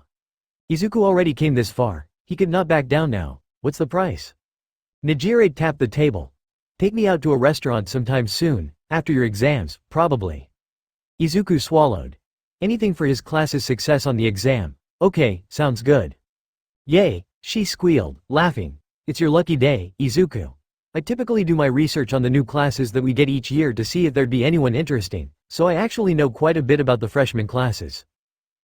Izuku already came this far, he could not back down now. What's the price? Nejire tapped the table. Take me out to a restaurant sometime soon, after your exams, probably. Izuku swallowed. Anything for his class's success on the exam. Okay, sounds good. Yay, she squealed, laughing. It's your lucky day, Izuku. I typically do my research on the new classes that we get each year to see if there'd be anyone interesting, so I actually know quite a bit about the freshman classes.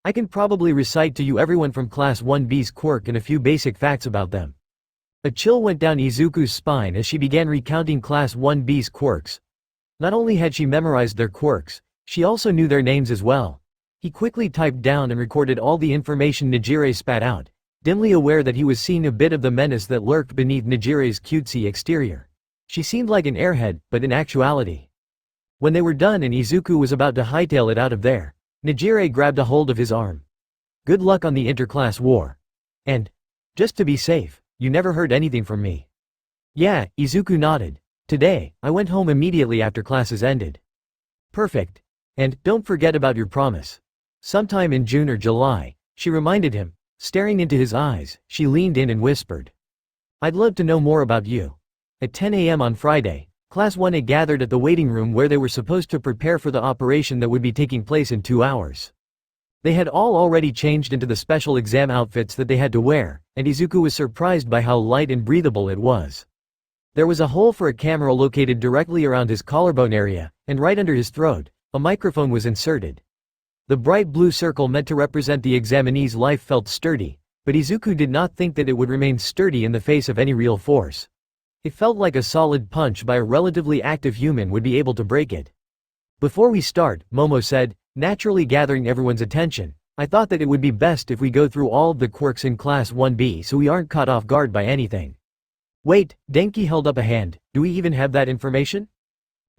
I can probably recite to you everyone from Class 1B's quirk and a few basic facts about them. A chill went down Izuku's spine as she began recounting Class 1B's quirks. Not only had she memorized their quirks, she also knew their names as well. He quickly typed down and recorded all the information Nejire spat out, dimly aware that he was seeing a bit of the menace that lurked beneath Nejire's cutesy exterior. She seemed like an airhead, but in actuality. When they were done and Izuku was about to hightail it out of there, Nejire grabbed a hold of his arm. Good luck on the interclass war. And, just to be safe, you never heard anything from me. Yeah, Izuku nodded. Today, I went home immediately after classes ended. Perfect. And, don't forget about your promise. Sometime in June or July, she reminded him. Staring into his eyes, she leaned in and whispered. I'd love to know more about you. At 10 a.m. on Friday, Class 1A gathered at the waiting room where they were supposed to prepare for the operation that would be taking place in 2 hours. They had all already changed into the special exam outfits that they had to wear, and Izuku was surprised by how light and breathable it was. There was a hole for a camera located directly around his collarbone area, and right under his throat, a microphone was inserted. The bright blue circle meant to represent the examinee's life felt sturdy, but Izuku did not think that it would remain sturdy in the face of any real force. It felt like a solid punch by a relatively active human would be able to break it. Before we start, Momo said, naturally gathering everyone's attention, I thought that it would be best if we go through all of the quirks in Class 1B so we aren't caught off guard by anything. Wait, Denki held up a hand, do we even have that information?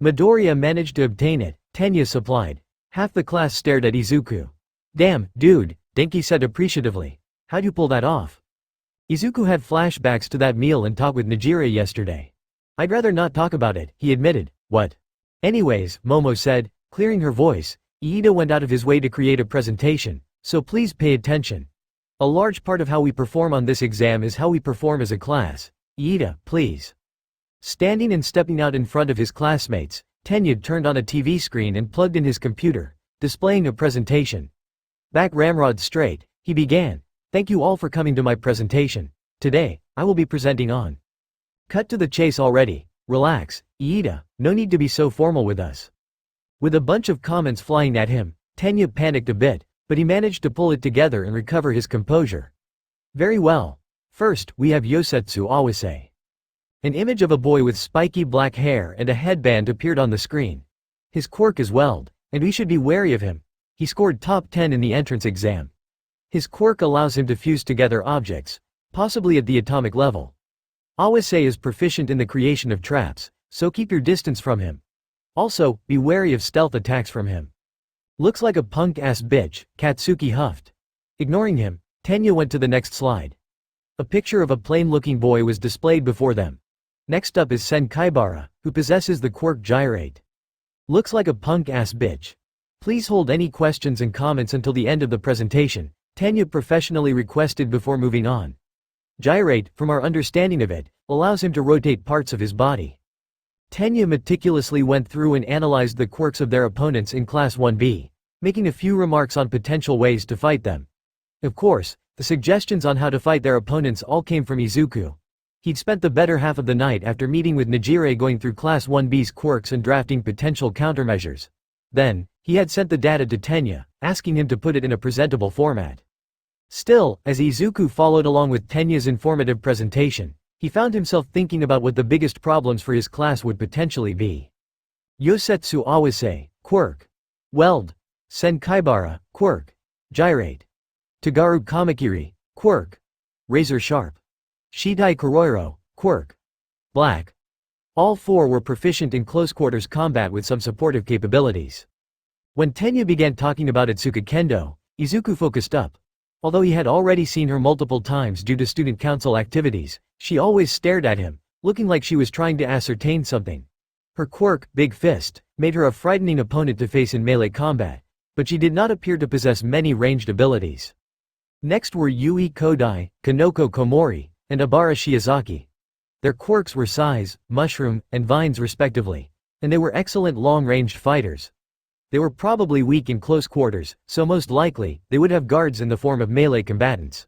Midoriya managed to obtain it, Tenya supplied. Half the class stared at Izuku. Damn, dude, Denki said appreciatively. How'd you pull that off? Izuku had flashbacks to that meal and talk with Nijire yesterday. I'd rather not talk about it, he admitted. What? Anyways, Momo said, clearing her voice, Iida went out of his way to create a presentation, so please pay attention. A large part of how we perform on this exam is how we perform as a class. Iida, please. Standing and stepping out in front of his classmates, Tenya turned on a TV screen and plugged in his computer, displaying a presentation. Back ramrod straight, he began. Thank you all for coming to my presentation. Today, I will be presenting on. Cut to the chase already. Relax, Iida, no need to be so formal with us. With a bunch of comments flying at him, Tenya panicked a bit, but he managed to pull it together and recover his composure. Very well. First, we have Yosetsu Awase. An image of a boy with spiky black hair and a headband appeared on the screen. His quirk is Weld, and we should be wary of him. He scored top 10 in the entrance exam. His quirk allows him to fuse together objects, possibly at the atomic level. Awase is proficient in the creation of traps, so keep your distance from him. Also, be wary of stealth attacks from him. Looks like a punk-ass bitch, Katsuki huffed. Ignoring him, Tenya went to the next slide. A picture of a plain-looking boy was displayed before them. Next up is Senkaibara, who possesses the quirk Gyrate. Looks like a punk-ass bitch. Please hold any questions and comments until the end of the presentation, Tenya professionally requested before moving on. Gyrate, from our understanding of it, allows him to rotate parts of his body. Tenya meticulously went through and analyzed the quirks of their opponents in Class 1B, making a few remarks on potential ways to fight them. Of course, the suggestions on how to fight their opponents all came from Izuku. He'd spent the better half of the night after meeting with Nijire going through Class 1B's quirks and drafting potential countermeasures. Then, he had sent the data to Tenya, asking him to put it in a presentable format. Still, as Izuku followed along with Tenya's informative presentation, he found himself thinking about what the biggest problems for his class would potentially be. Yosetsu Awase, quirk. Weld. Senkaibara, quirk. Gyrate. Tagaru Kamakiri, quirk. Razor sharp. Shidai Kuroiro, quirk. Black. All four were proficient in close-quarters combat with some supportive capabilities. When Tenya began talking about Atsuka Kendo, Izuku focused up. Although he had already seen her multiple times due to student council activities, she always stared at him, looking like she was trying to ascertain something. Her quirk, Big Fist, made her a frightening opponent to face in melee combat, but she did not appear to possess many ranged abilities. Next were Yui Kodai, Kanoko Komori, and Abara Shiozaki. Their quirks were Size, Mushroom, and Vines respectively, and they were excellent long-ranged fighters. They were probably weak in close quarters, so most likely, they would have guards in the form of melee combatants.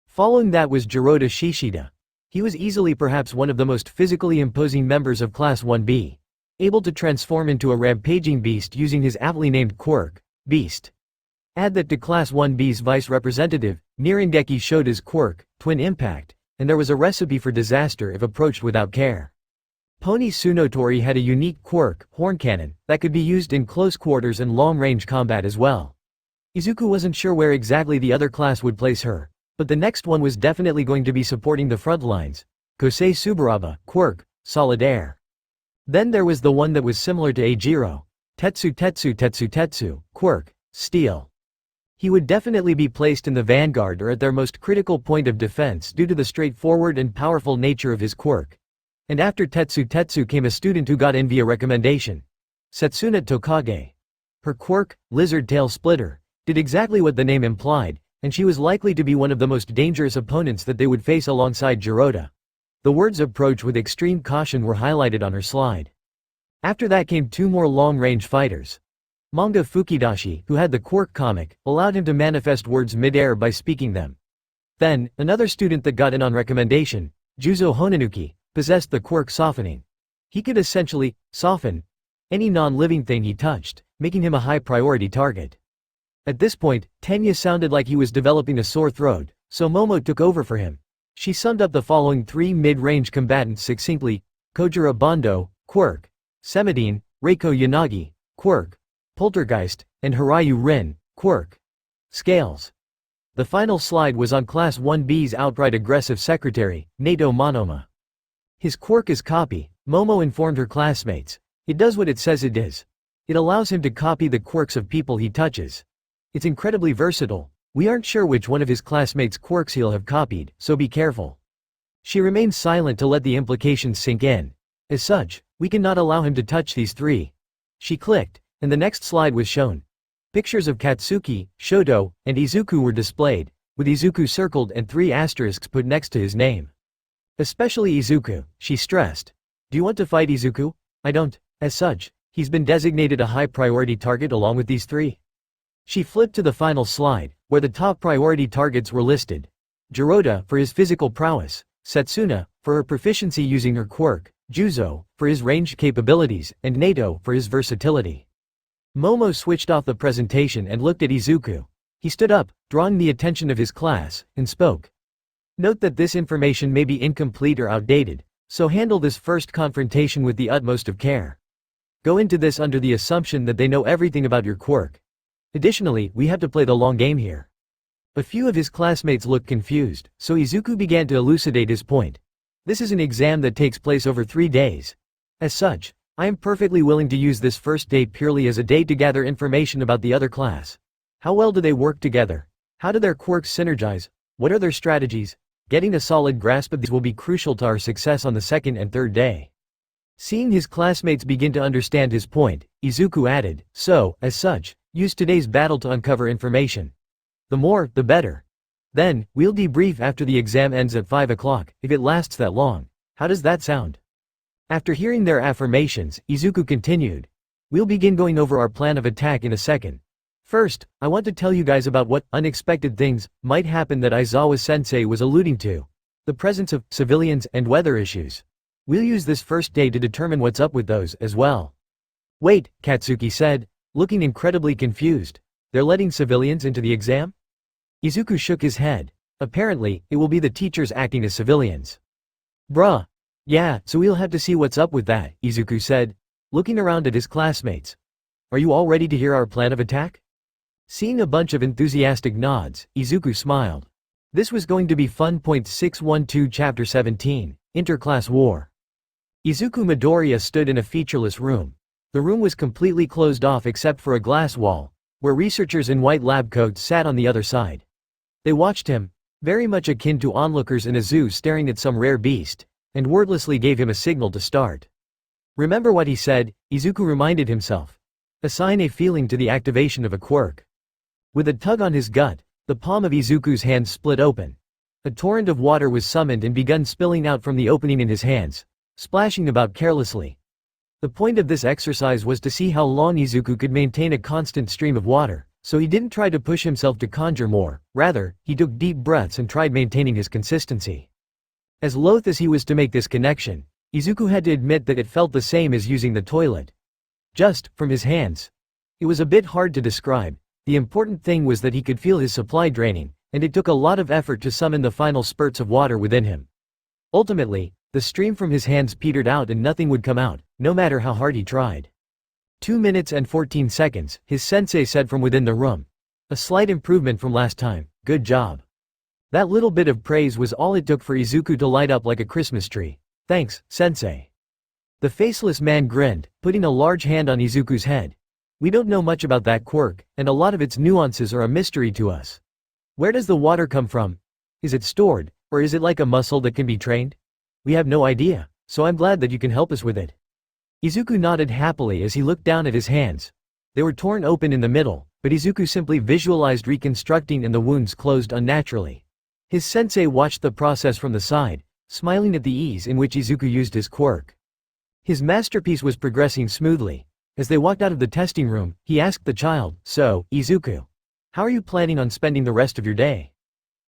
Following that was Jiroda Shishida. He was easily perhaps one of the most physically imposing members of Class 1B, able to transform into a rampaging beast using his aptly named quirk, Beast. Add that to Class 1B's vice representative, Nirengeki showed his quirk, Twin Impact, and there was a recipe for disaster if approached without care. Pony Tsunotori had a unique quirk, Horn Cannon, that could be used in close quarters and long-range combat as well. Izuku wasn't sure where exactly the other class would place her, but the next one was definitely going to be supporting the front lines. Kosei Tsuburaba, quirk, Solid Air. Then there was the one that was similar to Eijiro, Tetsu, quirk, Steel. He would definitely be placed in the vanguard or at their most critical point of defense due to the straightforward and powerful nature of his quirk. And after Tetsu came a student who got in via recommendation. Setsuna Tokage. Her quirk, Lizard Tail Splitter, did exactly what the name implied, and she was likely to be one of the most dangerous opponents that they would face alongside Jiroda. The words "approach with extreme caution" were highlighted on her slide. After that came two more long-range fighters. Manga Fukidashi, who had the quirk comic, allowed him to manifest words mid-air by speaking them. Then, another student that got in on recommendation, Juzo Honanuki, possessed the quirk Softening. He could essentially soften any non-living thing he touched, making him a high-priority target. At this point, Tenya sounded like he was developing a sore throat, so Momo took over for him. She summed up the following three mid-range combatants succinctly: Kojiro Bondo, quirk; Semidine, Reiko Yanagi, quirk; Poltergeist, and Hirayu Rin, quirk. Scales. The final slide was on Class 1B's outright aggressive secretary, Nato Monoma. His quirk is copy, Momo informed her classmates. It does what it says it is. It allows him to copy the quirks of people he touches. It's incredibly versatile. We aren't sure which one of his classmates' quirks he'll have copied, so be careful. She remained silent to let the implications sink in. As such, we cannot allow him to touch these three. She clicked, and the next slide was shown. Pictures of Katsuki, Shoto, and Izuku were displayed, with Izuku circled and 3 asterisks put next to his name. Especially Izuku, she stressed. Do you want to fight Izuku? I don't. As such, he's been designated a high-priority target along with these 3. She flipped to the final slide, where the top priority targets were listed. Jirota, for his physical prowess, Setsuna, for her proficiency using her quirk, Juzo, for his ranged capabilities, and Nato, for his versatility. Momo switched off the presentation and looked at Izuku. He stood up, drawing the attention of his class, and spoke. Note that this information may be incomplete or outdated, so handle this first confrontation with the utmost of care. Go into this under the assumption that they know everything about your quirk. Additionally, we have to play the long game here. A few of his classmates looked confused, so Izuku began to elucidate his point. This is an exam that takes place over 3 days. As such, I am perfectly willing to use this first day purely as a day to gather information about the other class. How well do they work together? How do their quirks synergize? What are their strategies? Getting a solid grasp of these will be crucial to our success on the 2nd and 3rd day. Seeing his classmates begin to understand his point, Izuku added, so, as such, use today's battle to uncover information. The more, the better. Then, we'll debrief after the exam ends at 5 o'clock, if it lasts that long. How does that sound? After hearing their affirmations, Izuku continued. We'll begin going over our plan of attack in a second. First, I want to tell you guys about what unexpected things might happen that Aizawa-sensei was alluding to. The presence of civilians and weather issues. We'll use this first day to determine what's up with those as well. Wait, Katsuki said, looking incredibly confused. They're letting civilians into the exam? Izuku shook his head. Apparently, it will be the teachers acting as civilians. Bruh. Yeah, so we'll have to see what's up with that, Izuku said, looking around at his classmates. Are you all ready to hear our plan of attack? Seeing a bunch of enthusiastic nods, Izuku smiled. This was going to be fun. 612 Chapter 17, Interclass War. Izuku Midoriya stood in a featureless room. The room was completely closed off except for a glass wall, where researchers in white lab coats sat on the other side. They watched him, very much akin to onlookers in a zoo staring at some rare beast, and wordlessly gave him a signal to start. Remember what he said, Izuku reminded himself. Assign a feeling to the activation of a quirk. With a tug on his gut, the palm of Izuku's hand split open. A torrent of water was summoned and begun spilling out from the opening in his hands, splashing about carelessly. The point of this exercise was to see how long Izuku could maintain a constant stream of water, so he didn't try to push himself to conjure more, rather, he took deep breaths and tried maintaining his consistency. As loath as he was to make this connection, Izuku had to admit that it felt the same as using the toilet. Just, from his hands. It was a bit hard to describe. The important thing was that he could feel his supply draining, and it took a lot of effort to summon the final spurts of water within him. Ultimately, the stream from his hands petered out and nothing would come out, no matter how hard he tried. 2 minutes and 14 seconds, his sensei said from within the room. A slight improvement from last time, good job. That little bit of praise was all it took for Izuku to light up like a Christmas tree. Thanks, sensei. The faceless man grinned, putting a large hand on Izuku's head. We don't know much about that quirk, and a lot of its nuances are a mystery to us. Where does the water come from? Is it stored, or is it like a muscle that can be trained? We have no idea, so I'm glad that you can help us with it. Izuku nodded happily as he looked down at his hands. They were torn open in the middle, but Izuku simply visualized reconstructing and the wounds closed unnaturally. His sensei watched the process from the side, smiling at the ease in which Izuku used his quirk. His masterpiece was progressing smoothly. As they walked out of the testing room, he asked the child, so, Izuku, how are you planning on spending the rest of your day?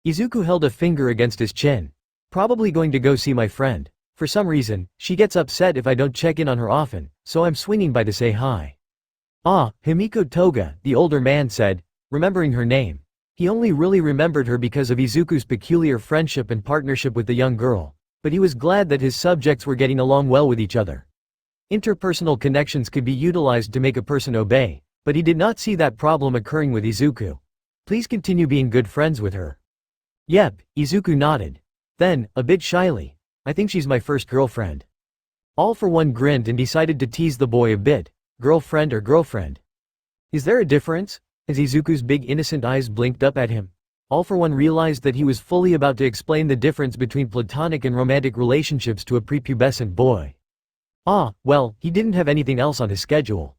Izuku held a finger against his chin. Probably going to go see my friend. For some reason, she gets upset if I don't check in on her often, so I'm swinging by to say hi. Ah, Himiko Toga, the older man said, remembering her name. He only really remembered her because of Izuku's peculiar friendship and partnership with the young girl, but he was glad that his subjects were getting along well with each other. Interpersonal connections could be utilized to make a person obey, but he did not see that problem occurring with Izuku. Please continue being good friends with her. Yep, Izuku nodded. Then, a bit shyly, I think she's my first girlfriend. All for One grinned and decided to tease the boy a bit. Girlfriend or girlfriend? Is there a difference? As Izuku's big innocent eyes blinked up at him, All for One realized that he was fully about to explain the difference between platonic and romantic relationships to a prepubescent boy. Ah, well, he didn't have anything else on his schedule.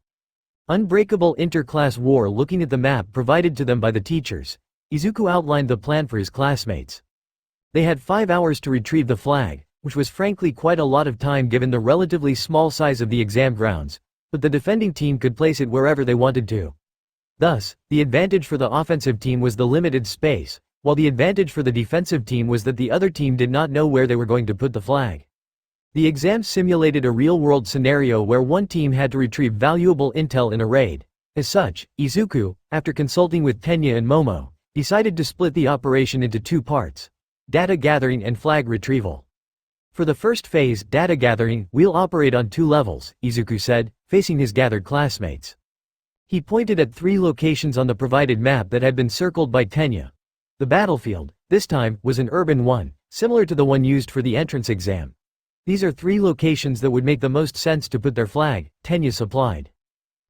Unbreakable inter-class war. Looking at the map provided to them by the teachers, Izuku outlined the plan for his classmates. They had 5 hours to retrieve the flag, which was frankly quite a lot of time given the relatively small size of the exam grounds, but the defending team could place it wherever they wanted to. Thus, the advantage for the offensive team was the limited space, while the advantage for the defensive team was that the other team did not know where they were going to put the flag. The exam simulated a real-world scenario where one team had to retrieve valuable intel in a raid. As such, Izuku, after consulting with Tenya and Momo, decided to split the operation into 2 parts: data gathering and flag retrieval. For the first phase, data gathering, we'll operate on 2 levels, Izuku said, facing his gathered classmates. He pointed at 3 locations on the provided map that had been circled by Tenya. The battlefield, this time, was an urban one, similar to the one used for the entrance exam. These are 3 locations that would make the most sense to put their flag, Tenya supplied.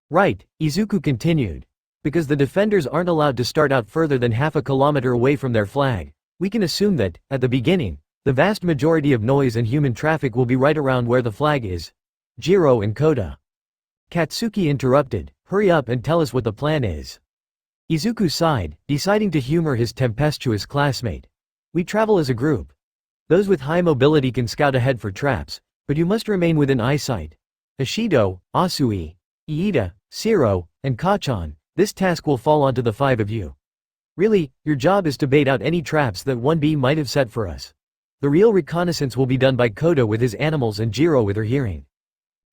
Right, Izuku continued. Because the defenders aren't allowed to start out further than half a kilometer away from their flag, we can assume that, at the beginning, the vast majority of noise and human traffic will be right around where the flag is. Jiro and Koda. Katsuki interrupted, hurry up and tell us what the plan is. Izuku sighed, deciding to humor his tempestuous classmate. We travel as a group. Those with high mobility can scout ahead for traps, but you must remain within eyesight. Ashido, Asui, Iida, Shiro, and Kachan, this task will fall onto the 5 of you. Really, your job is to bait out any traps that 1B might have set for us. The real reconnaissance will be done by Koda with his animals and Jiro with her hearing.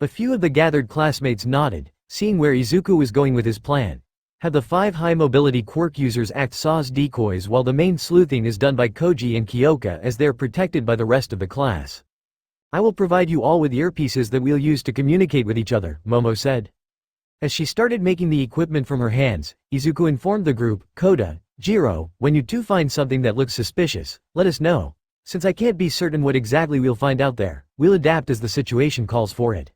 A few of the gathered classmates nodded, seeing where Izuku was going with his plan. Have the 5 high-mobility quirk users act as decoys while the main sleuthing is done by Koji and Kyoka as they are protected by the rest of the class. I will provide you all with earpieces that we'll use to communicate with each other, Momo said. As she started making the equipment from her hands, Izuku informed the group, Koda, Jiro, when you 2 find something that looks suspicious, let us know. Since I can't be certain what exactly we'll find out there, we'll adapt as the situation calls for it.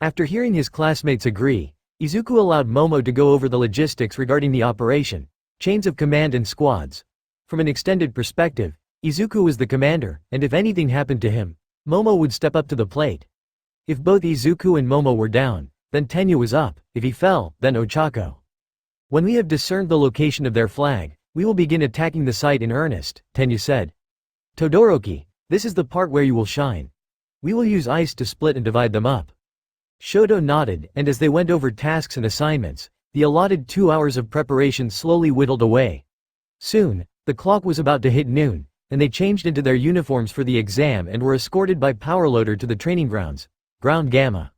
After hearing his classmates agree, Izuku allowed Momo to go over the logistics regarding the operation, chains of command and squads. From an extended perspective, Izuku was the commander, and if anything happened to him, Momo would step up to the plate. If both Izuku and Momo were down, then Tenya was up, if he fell, then Ochako. When we have discerned the location of their flag, we will begin attacking the site in earnest, Tenya said. Todoroki, this is the part where you will shine. We will use ice to split and divide them up. Shoto nodded, and as they went over tasks and assignments, the allotted 2 hours of preparation slowly whittled away. Soon, the clock was about to hit noon, and they changed into their uniforms for the exam and were escorted by Powerloader to the training grounds, Ground Gamma.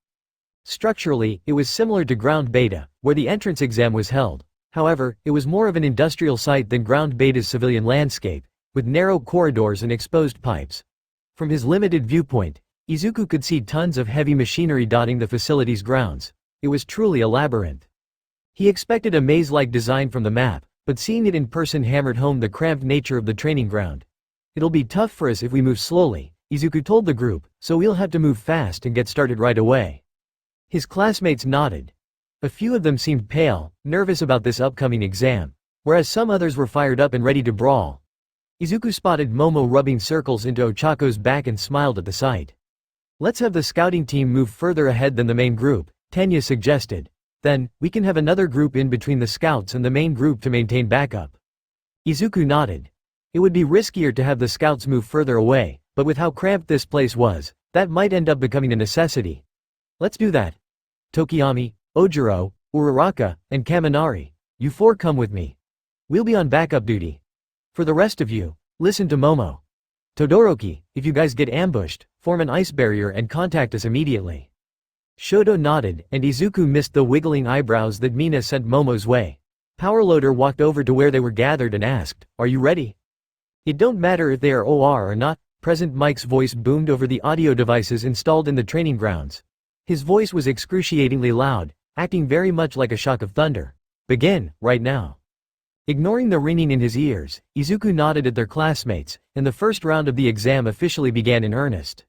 Structurally, it was similar to Ground Beta, where the entrance exam was held. However, it was more of an industrial site than Ground Beta's civilian landscape, with narrow corridors and exposed pipes. From his limited viewpoint, Izuku could see tons of heavy machinery dotting the facility's grounds. It was truly a labyrinth. He expected a maze-like design from the map, but seeing it in person hammered home the cramped nature of the training ground. It'll be tough for us if we move slowly, Izuku told the group, so we'll have to move fast and get started right away. His classmates nodded. A few of them seemed pale, nervous about this upcoming exam, whereas some others were fired up and ready to brawl. Izuku spotted Momo rubbing circles into Ochako's back and smiled at the sight. Let's have the scouting team move further ahead than the main group, Tenya suggested. Then, we can have another group in between the scouts and the main group to maintain backup. Izuku nodded. It would be riskier to have the scouts move further away, but with how cramped this place was, that might end up becoming a necessity. Let's do that. Tokiyami, Ojiro, Uraraka, and Kaminari, you 4 come with me. We'll be on backup duty. For the rest of you, listen to Momo. Todoroki, if you guys get ambushed, form an ice barrier and contact us immediately. Shoto nodded, and Izuku missed the wiggling eyebrows that Mina sent Momo's way. Powerloader walked over to where they were gathered and asked, are you ready? It don't matter if they are OR or not, Present Mike's voice boomed over the audio devices installed in the training grounds. His voice was excruciatingly loud, acting very much like a shock of thunder. Begin, right now. Ignoring the ringing in his ears, Izuku nodded at their classmates, and the first round of the exam officially began in earnest.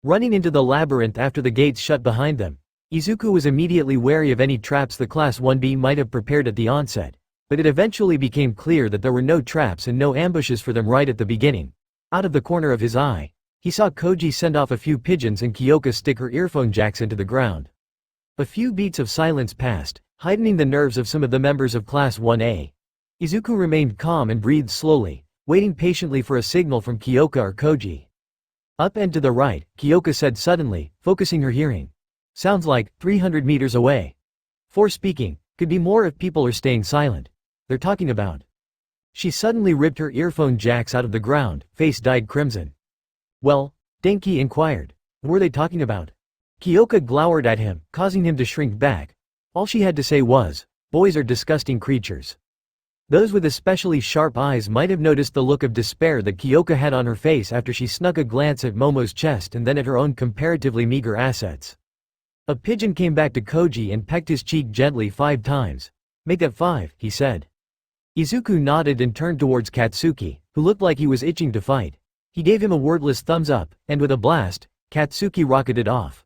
Running into the labyrinth after the gates shut behind them, Izuku was immediately wary of any traps the Class 1B might have prepared at the onset, but it eventually became clear that there were no traps and no ambushes for them right at the beginning. Out of the corner of his eye, he saw Koji send off a few pigeons and Kyoka stick her earphone jacks into the ground. A few beats of silence passed, heightening the nerves of some of the members of Class 1A. Izuku remained calm and breathed slowly, waiting patiently for a signal from Kyoka or Koji. Up and to the right, Kyoka said suddenly, focusing her hearing. Sounds like 300 meters away. For speaking, could be more if people are staying silent. They're talking about. She suddenly ripped her earphone jacks out of the ground, face dyed crimson. Well, Denki inquired. What were they talking about? Kyoka glowered at him, causing him to shrink back. All she had to say was, boys are disgusting creatures. Those with especially sharp eyes might have noticed the look of despair that Kyoka had on her face after she snuck a glance at Momo's chest and then at her own comparatively meager assets. A pigeon came back to Koji and pecked his cheek gently 5 times. Make that 5, he said. Izuku nodded and turned towards Katsuki, who looked like he was itching to fight. He gave him a wordless thumbs up, and with a blast, Katsuki rocketed off.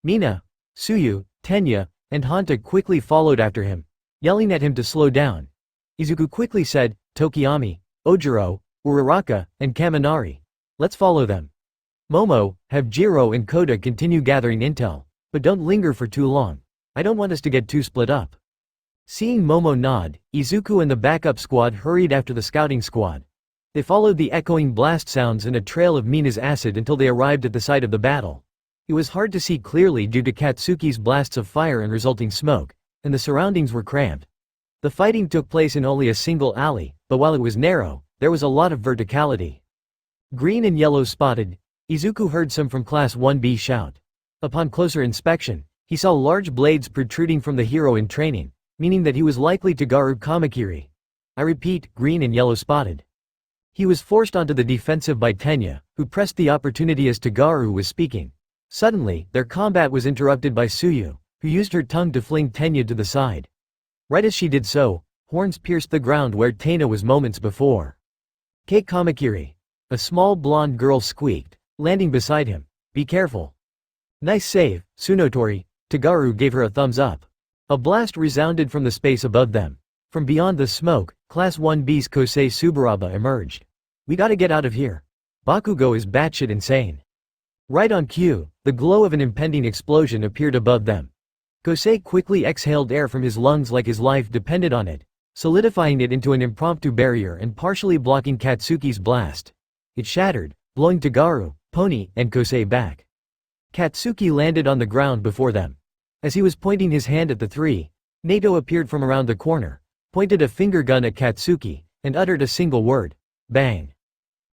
Mina, Tsuyu, Tenya, and Hanta quickly followed after him, yelling at him to slow down. Izuku quickly said, Tokiyami, Ojiro, Uraraka, and Kaminari. Let's follow them. Momo, have Jiro and Koda continue gathering intel, but don't linger for too long. I don't want us to get too split up. Seeing Momo nod, Izuku and the backup squad hurried after the scouting squad. They followed the echoing blast sounds and a trail of Mina's acid until they arrived at the site of the battle. It was hard to see clearly due to Katsuki's blasts of fire and resulting smoke, and the surroundings were cramped. The fighting took place in only a single alley, but while it was narrow, there was a lot of verticality. Green and yellow spotted, Izuku heard some from Class 1B shout. Upon closer inspection, he saw large blades protruding from the hero in training, meaning that he was likely Togaru Kamakiri. I repeat, green and yellow spotted. He was forced onto the defensive by Tenya, who pressed the opportunity as Togaru was speaking. Suddenly, their combat was interrupted by Tsuyu, who used her tongue to fling Tenya to the side. Right as she did so, horns pierced the ground where Tena was moments before. Kei Kamakiri. A small blonde girl squeaked, landing beside him. Be careful. Nice save, Tsunotori. Togaru gave her a thumbs up. A blast resounded from the space above them. From beyond the smoke, Class 1B's Kosei Tsuburaba emerged. We gotta get out of here. Bakugo is batshit insane. Right on cue, the glow of an impending explosion appeared above them. Kosei quickly exhaled air from his lungs like his life depended on it, solidifying it into an impromptu barrier and partially blocking Katsuki's blast. It shattered, blowing Togaru, Pony, and Kosei back. Katsuki landed on the ground before them. As he was pointing his hand at the three, Nato appeared from around the corner, pointed a finger gun at Katsuki, and uttered a single word. Bang.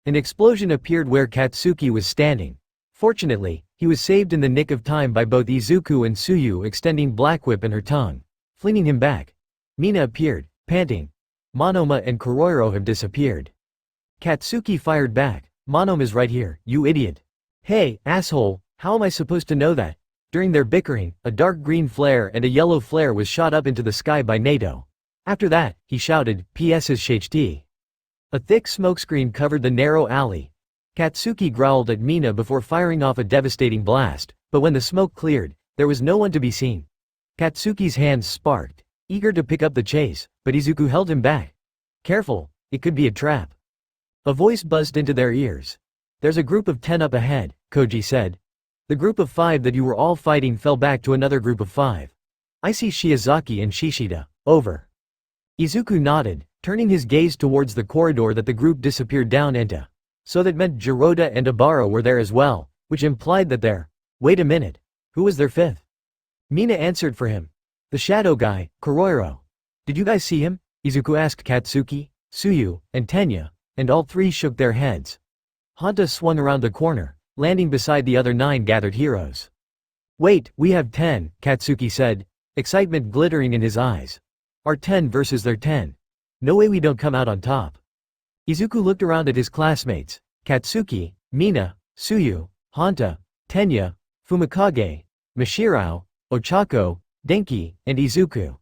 An explosion appeared where Katsuki was standing. Fortunately, he was saved in the nick of time by both Izuku and Tsuyu extending Blackwhip and her tongue, flinging him back. Mina appeared, panting. Monoma and Kuroiro have disappeared. Katsuki fired back. Monoma's right here, you idiot. Hey, asshole, how am I supposed to know that? During their bickering, a dark green flare and a yellow flare was shot up into the sky by Nato. After that, he shouted, PS's HT. A thick smokescreen covered the narrow alley. Katsuki growled at Mina before firing off a devastating blast, but when the smoke cleared, there was no one to be seen. Katsuki's hands sparked, eager to pick up the chase, but Izuku held him back. Careful, it could be a trap. A voice buzzed into their ears. There's a group of 10 up ahead, Koji said. The group of 5 that you were all fighting fell back to another group of 5. I see Shiozaki and Shishida, over. Izuku nodded, turning his gaze towards the corridor that the group disappeared down into. So that meant Jiroda and Abara were there as well, which implied that there. Wait a minute. Who was their 5th? Mina answered for him. The shadow guy, Kuroiro. Did you guys see him? Izuku asked Katsuki, Tsuyu, and Tenya, and all 3 shook their heads. Hanta swung around the corner, landing beside the other 9 gathered heroes. Wait, we have 10, Katsuki said, excitement glittering in his eyes. Our 10 versus their 10. No way we don't come out on top. Izuku looked around at his classmates, Katsuki, Mina, Tsuyu, Hanta, Tenya, Fumikage, Mashirao, Ochako, Denki, and Izuku.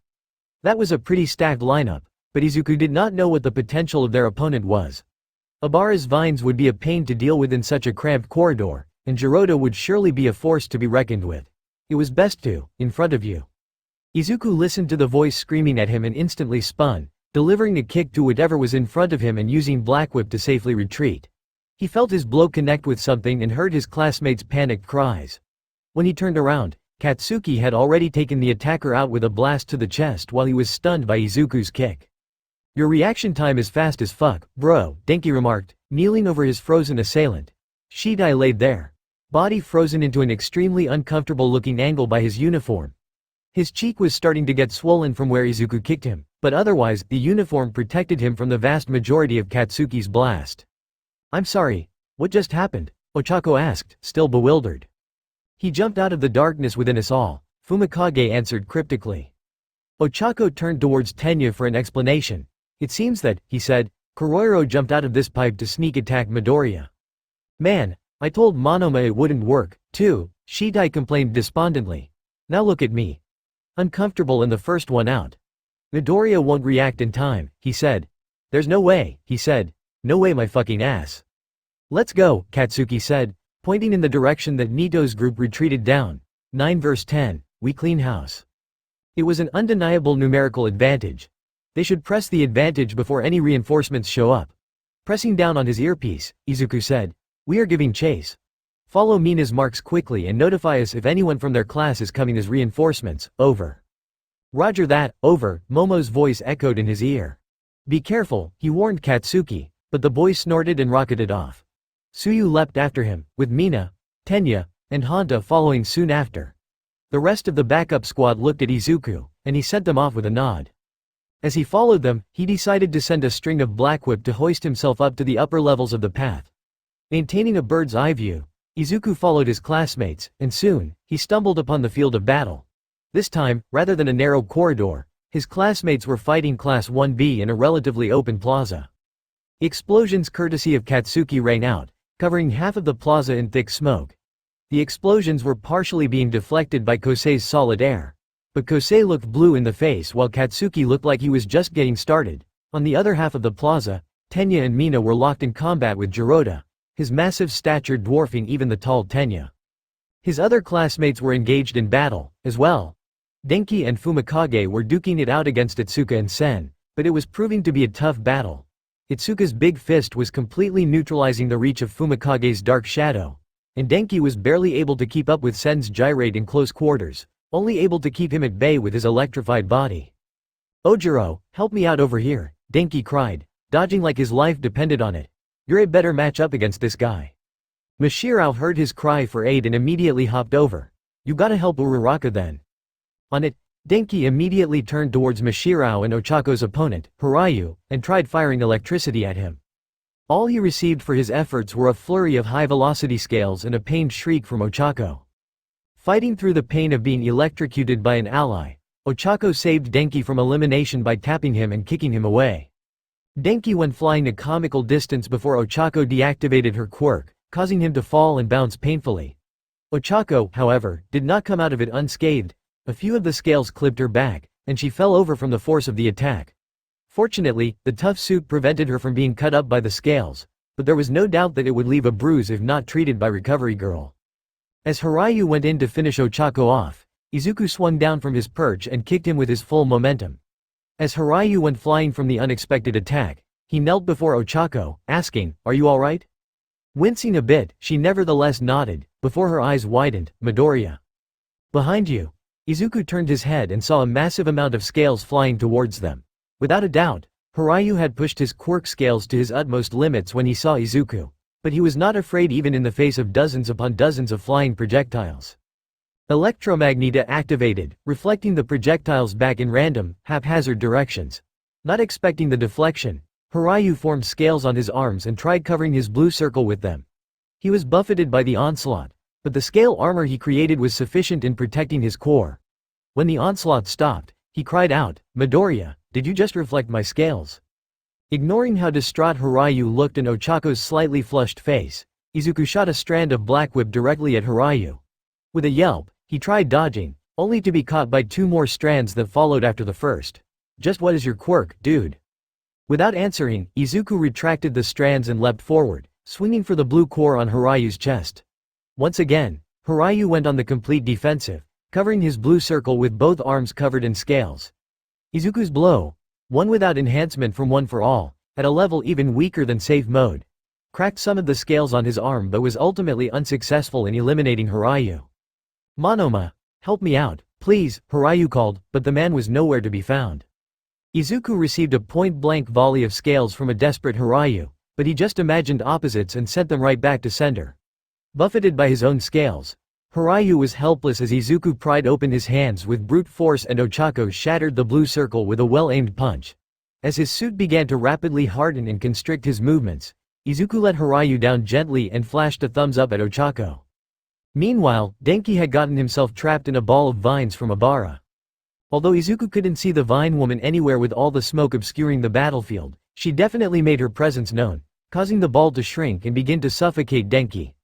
That was a pretty stacked lineup, But Izuku did not know what the potential of their opponent was. Abara's vines would be a pain to deal with in such a cramped corridor, and Jiroda would surely be a force to be reckoned with. It was best to, in front of you. Izuku listened to the voice screaming at him and instantly spun, delivering a kick to whatever was in front of him and using Black Whip to safely retreat. He felt his blow connect with something and heard his classmates' panicked cries. When he turned around, Katsuki had already taken the attacker out with a blast to the chest while he was stunned by Izuku's kick. "Your reaction time is fast as fuck, bro," Denki remarked, kneeling over his frozen assailant. Shidai laid there, body frozen into an extremely uncomfortable-looking angle by his uniform. His cheek was starting to get swollen from where Izuku kicked him, but otherwise, the uniform protected him from the vast majority of Katsuki's blast. "I'm sorry, what just happened?" Ochako asked, still bewildered. "He jumped out of the darkness within us all," Fumikage answered cryptically. Ochako turned towards Tenya for an explanation. "It seems that," he said, "Kuroiro jumped out of this pipe to sneak attack Midoriya." "Man, I told Monoma it wouldn't work, too," Shidai complained despondently. "Now look at me. Uncomfortable and the first one out. Midoriya won't react in time," he said. "There's no way," he said. "No way my fucking ass." "Let's go," Katsuki said, pointing in the direction that Nito's group retreated down. 9 verse 10, "We clean house." It was an undeniable numerical advantage. They should press the advantage before any reinforcements show up. Pressing down on his earpiece, Izuku said, "We are giving chase. Follow Mina's marks quickly and notify us if anyone from their class is coming as reinforcements, over." "Roger that, over," Momo's voice echoed in his ear. "Be careful," he warned Katsuki, but the boy snorted and rocketed off. Tsuyu leapt after him, with Mina, Tenya, and Honda following soon after. The rest of the backup squad looked at Izuku, and he sent them off with a nod. As he followed them, he decided to send a string of Black Whip to hoist himself up to the upper levels of the path. Maintaining a bird's eye view, Izuku followed his classmates, and soon, he stumbled upon the field of battle. This time, rather than a narrow corridor, his classmates were fighting Class 1B in a relatively open plaza. Explosions courtesy of Katsuki rang out, covering half of the plaza in thick smoke. The explosions were partially being deflected by Kosei's solid air. But Kosei looked blue in the face while Katsuki looked like he was just getting started. On the other half of the plaza, Tenya and Mina were locked in combat with Jiroda, his massive stature dwarfing even the tall Tenya. His other classmates were engaged in battle, as well. Denki and Fumikage were duking it out against Itsuka and Sen, but it was proving to be a tough battle. Itsuka's big fist was completely neutralizing the reach of Fumikage's dark shadow, and Denki was barely able to keep up with Sen's gyrate in close quarters, only able to keep him at bay with his electrified body. "Ojiro, help me out over here," Denki cried, dodging like his life depended on it. "You're a better match up against this guy." Mashirao heard his cry for aid and immediately hopped over. "You gotta help Uraraka then." On it, Denki immediately turned towards Mashirao and Ochako's opponent, Hiryu, and tried firing electricity at him. All he received for his efforts were a flurry of high-velocity scales and a pained shriek from Ochako. Fighting through the pain of being electrocuted by an ally, Ochako saved Denki from elimination by tapping him and kicking him away. Denki went flying a comical distance before Ochako deactivated her quirk, causing him to fall and bounce painfully. Ochako, however, did not come out of it unscathed. A few of the scales clipped her back, and she fell over from the force of the attack. Fortunately, the tough suit prevented her from being cut up by the scales, but there was no doubt that it would leave a bruise if not treated by Recovery Girl. As Hiryu went in to finish Ochako off, Izuku swung down from his perch and kicked him with his full momentum. As Hiryu went flying from the unexpected attack, he knelt before Ochako, asking, "Are you alright?" Wincing a bit, she nevertheless nodded, before her eyes widened. "Midoriya. Behind you." Izuku turned his head and saw a massive amount of scales flying towards them. Without a doubt, Hiryu had pushed his quirk scales to his utmost limits when he saw Izuku, but he was not afraid even in the face of dozens upon dozens of flying projectiles. Electromagneta activated, reflecting the projectiles back in random, haphazard directions. Not expecting the deflection, Hiryu formed scales on his arms and tried covering his blue circle with them. He was buffeted by the onslaught, but the scale armor he created was sufficient in protecting his core. When the onslaught stopped, he cried out, "Midoriya, did you just reflect my scales?" Ignoring how distraught Hiryu looked and Ochako's slightly flushed face, Izuku shot a strand of Black Whip directly at Hiryu. With a yelp, he tried dodging, only to be caught by two more strands that followed after the first. "Just what is your quirk, dude?" Without answering, Izuku retracted the strands and leapt forward, swinging for the blue core on Horyu's chest. Once again, Horyu went on the complete defensive, covering his blue circle with both arms covered in scales. Izuku's blow, one without enhancement from One for All, at a level even weaker than safe mode, cracked some of the scales on his arm but was ultimately unsuccessful in eliminating Horyu. "Monoma, help me out, please," Horyu called, but the man was nowhere to be found. Izuku received a point-blank volley of scales from a desperate Horyu, but he just imagined opposites and sent them right back to sender. Buffeted by his own scales, Horyu was helpless as Izuku pried open his hands with brute force and Ochako shattered the blue circle with a well-aimed punch. As his suit began to rapidly harden and constrict his movements, Izuku let Horyu down gently and flashed a thumbs up at Ochako. Meanwhile, Denki had gotten himself trapped in a ball of vines from Abara. Although Izuku couldn't see the vine woman anywhere with all the smoke obscuring the battlefield, she definitely made her presence known, causing the ball to shrink and begin to suffocate Denki.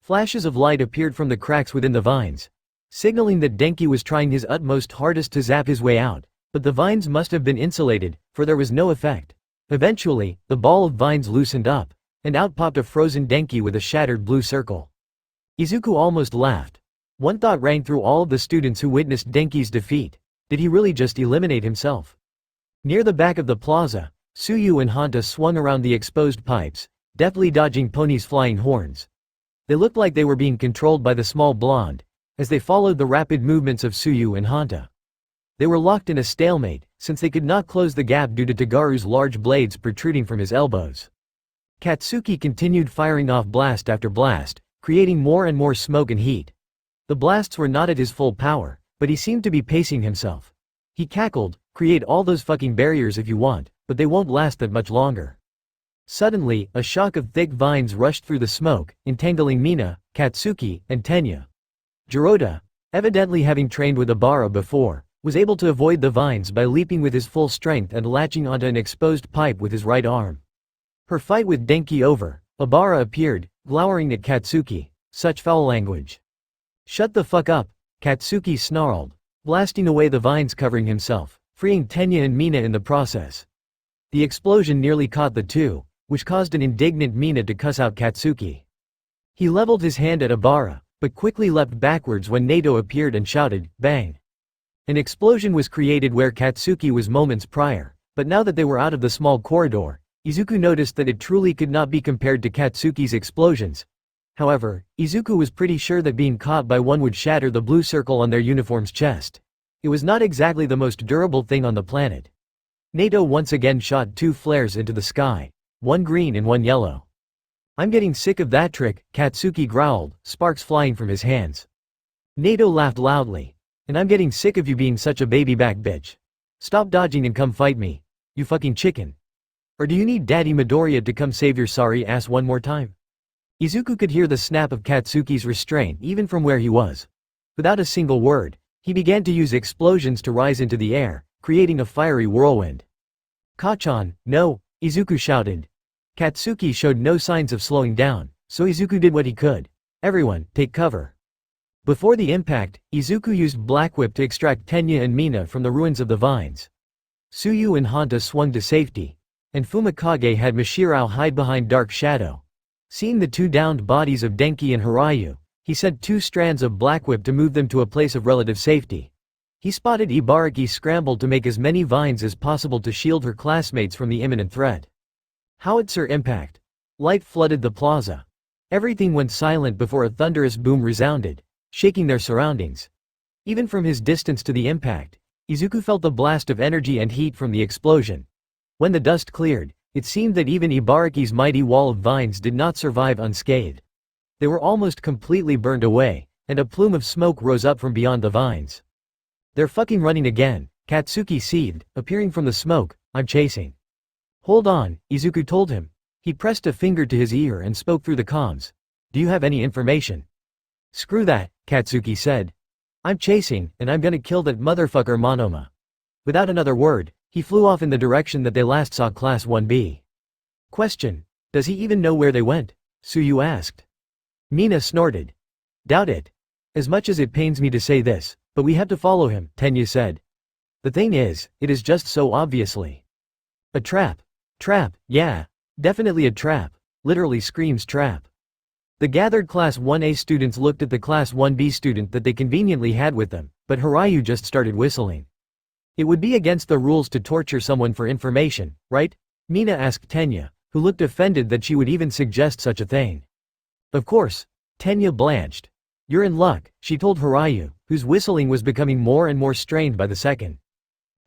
Flashes of light appeared from the cracks within the vines, signaling that Denki was trying his utmost hardest to zap his way out, but the vines must have been insulated, for there was no effect. Eventually, the ball of vines loosened up, and out popped a frozen Denki with a shattered blue circle. Izuku almost laughed. One thought rang through all of the students who witnessed Denki's defeat. Did he really just eliminate himself? Near the back of the plaza, Tsuyu and Hanta swung around the exposed pipes, deftly dodging Pony's flying horns. They looked like they were being controlled by the small blonde, as they followed the rapid movements of Tsuyu and Hanta. They were locked in a stalemate, since they could not close the gap due to Tagaru's large blades protruding from his elbows. Katsuki continued firing off blast after blast, creating more and more smoke and heat. The blasts were not at his full power, but he seemed to be pacing himself. He cackled, "Create all those fucking barriers if you want, but they won't last that much longer." Suddenly, a shock of thick vines rushed through the smoke, entangling Mina, Katsuki, and Tenya. Jirota, evidently having trained with Abara before, was able to avoid the vines by leaping with his full strength and latching onto an exposed pipe with his right arm. Her fight with Denki over, Abara appeared, glowering at Katsuki. "Such foul language." "Shut the fuck up," Katsuki snarled, blasting away the vines covering himself, freeing Tenya and Mina in the process. The explosion nearly caught the two, which caused an indignant Mina to cuss out Katsuki. He leveled his hand at Abara, but quickly leapt backwards when Nato appeared and shouted, "Bang!" An explosion was created where Katsuki was moments prior, but now that they were out of the small corridor, Izuku noticed that it truly could not be compared to Katsuki's explosions. However, Izuku was pretty sure that being caught by one would shatter the blue circle on their uniform's chest. It was not exactly the most durable thing on the planet. Nato once again shot two flares into the sky, one green and one yellow. "I'm getting sick of that trick," Katsuki growled, sparks flying from his hands. Nato laughed loudly. "And I'm getting sick of you being such a baby-back bitch. Stop dodging and come fight me, you fucking chicken. Or do you need Daddy Midoriya to come save your sorry ass one more time?" Izuku could hear the snap of Katsuki's restraint even from where he was. Without a single word, he began to use explosions to rise into the air, creating a fiery whirlwind. "Kachan, no!" Izuku shouted. Katsuki showed no signs of slowing down, so Izuku did what he could. "Everyone, take cover." Before the impact, Izuku used Black Whip to extract Tenya and Mina from the ruins of the vines. Tsuyu and Hanta swung to safety, and Fumikage had Mashirao hide behind Dark Shadow. Seeing the two downed bodies of Denki and Horyu, he sent two strands of Black Whip to move them to a place of relative safety. He spotted Ibaraki scrambled to make as many vines as possible to shield her classmates from the imminent threat. Howitzer impact. Light flooded the plaza. Everything went silent before a thunderous boom resounded, shaking their surroundings. Even from his distance to the impact, Izuku felt the blast of energy and heat from the explosion. When the dust cleared, it seemed that even Ibaraki's mighty wall of vines did not survive unscathed. They were almost completely burned away, and a plume of smoke rose up from beyond the vines. "They're fucking running again," Katsuki seethed, appearing from the smoke. "I'm chasing." "Hold on," Izuku told him. He pressed a finger to his ear and spoke through the comms. "Do you have any information?" "Screw that," Katsuki said. "I'm chasing, and I'm gonna kill that motherfucker Monoma." Without another word, he flew off in the direction that they last saw Class 1B. Question: Does he even know where they went? Tsuyu asked. Mina snorted. Doubt it. As much as it pains me to say this, but we have to follow him, Tenya said. The thing is, it is just so obviously a trap. Trap, yeah. Definitely a trap. Literally screams trap. The gathered Class 1A students looked at the Class 1B student that they conveniently had with them, but Hirayu just started whistling. It would be against the rules to torture someone for information, right? Mina asked Tenya, who looked offended that she would even suggest such a thing. Of course. Tenya blanched. You're in luck, she told Hirayu, whose whistling was becoming more and more strained by the second.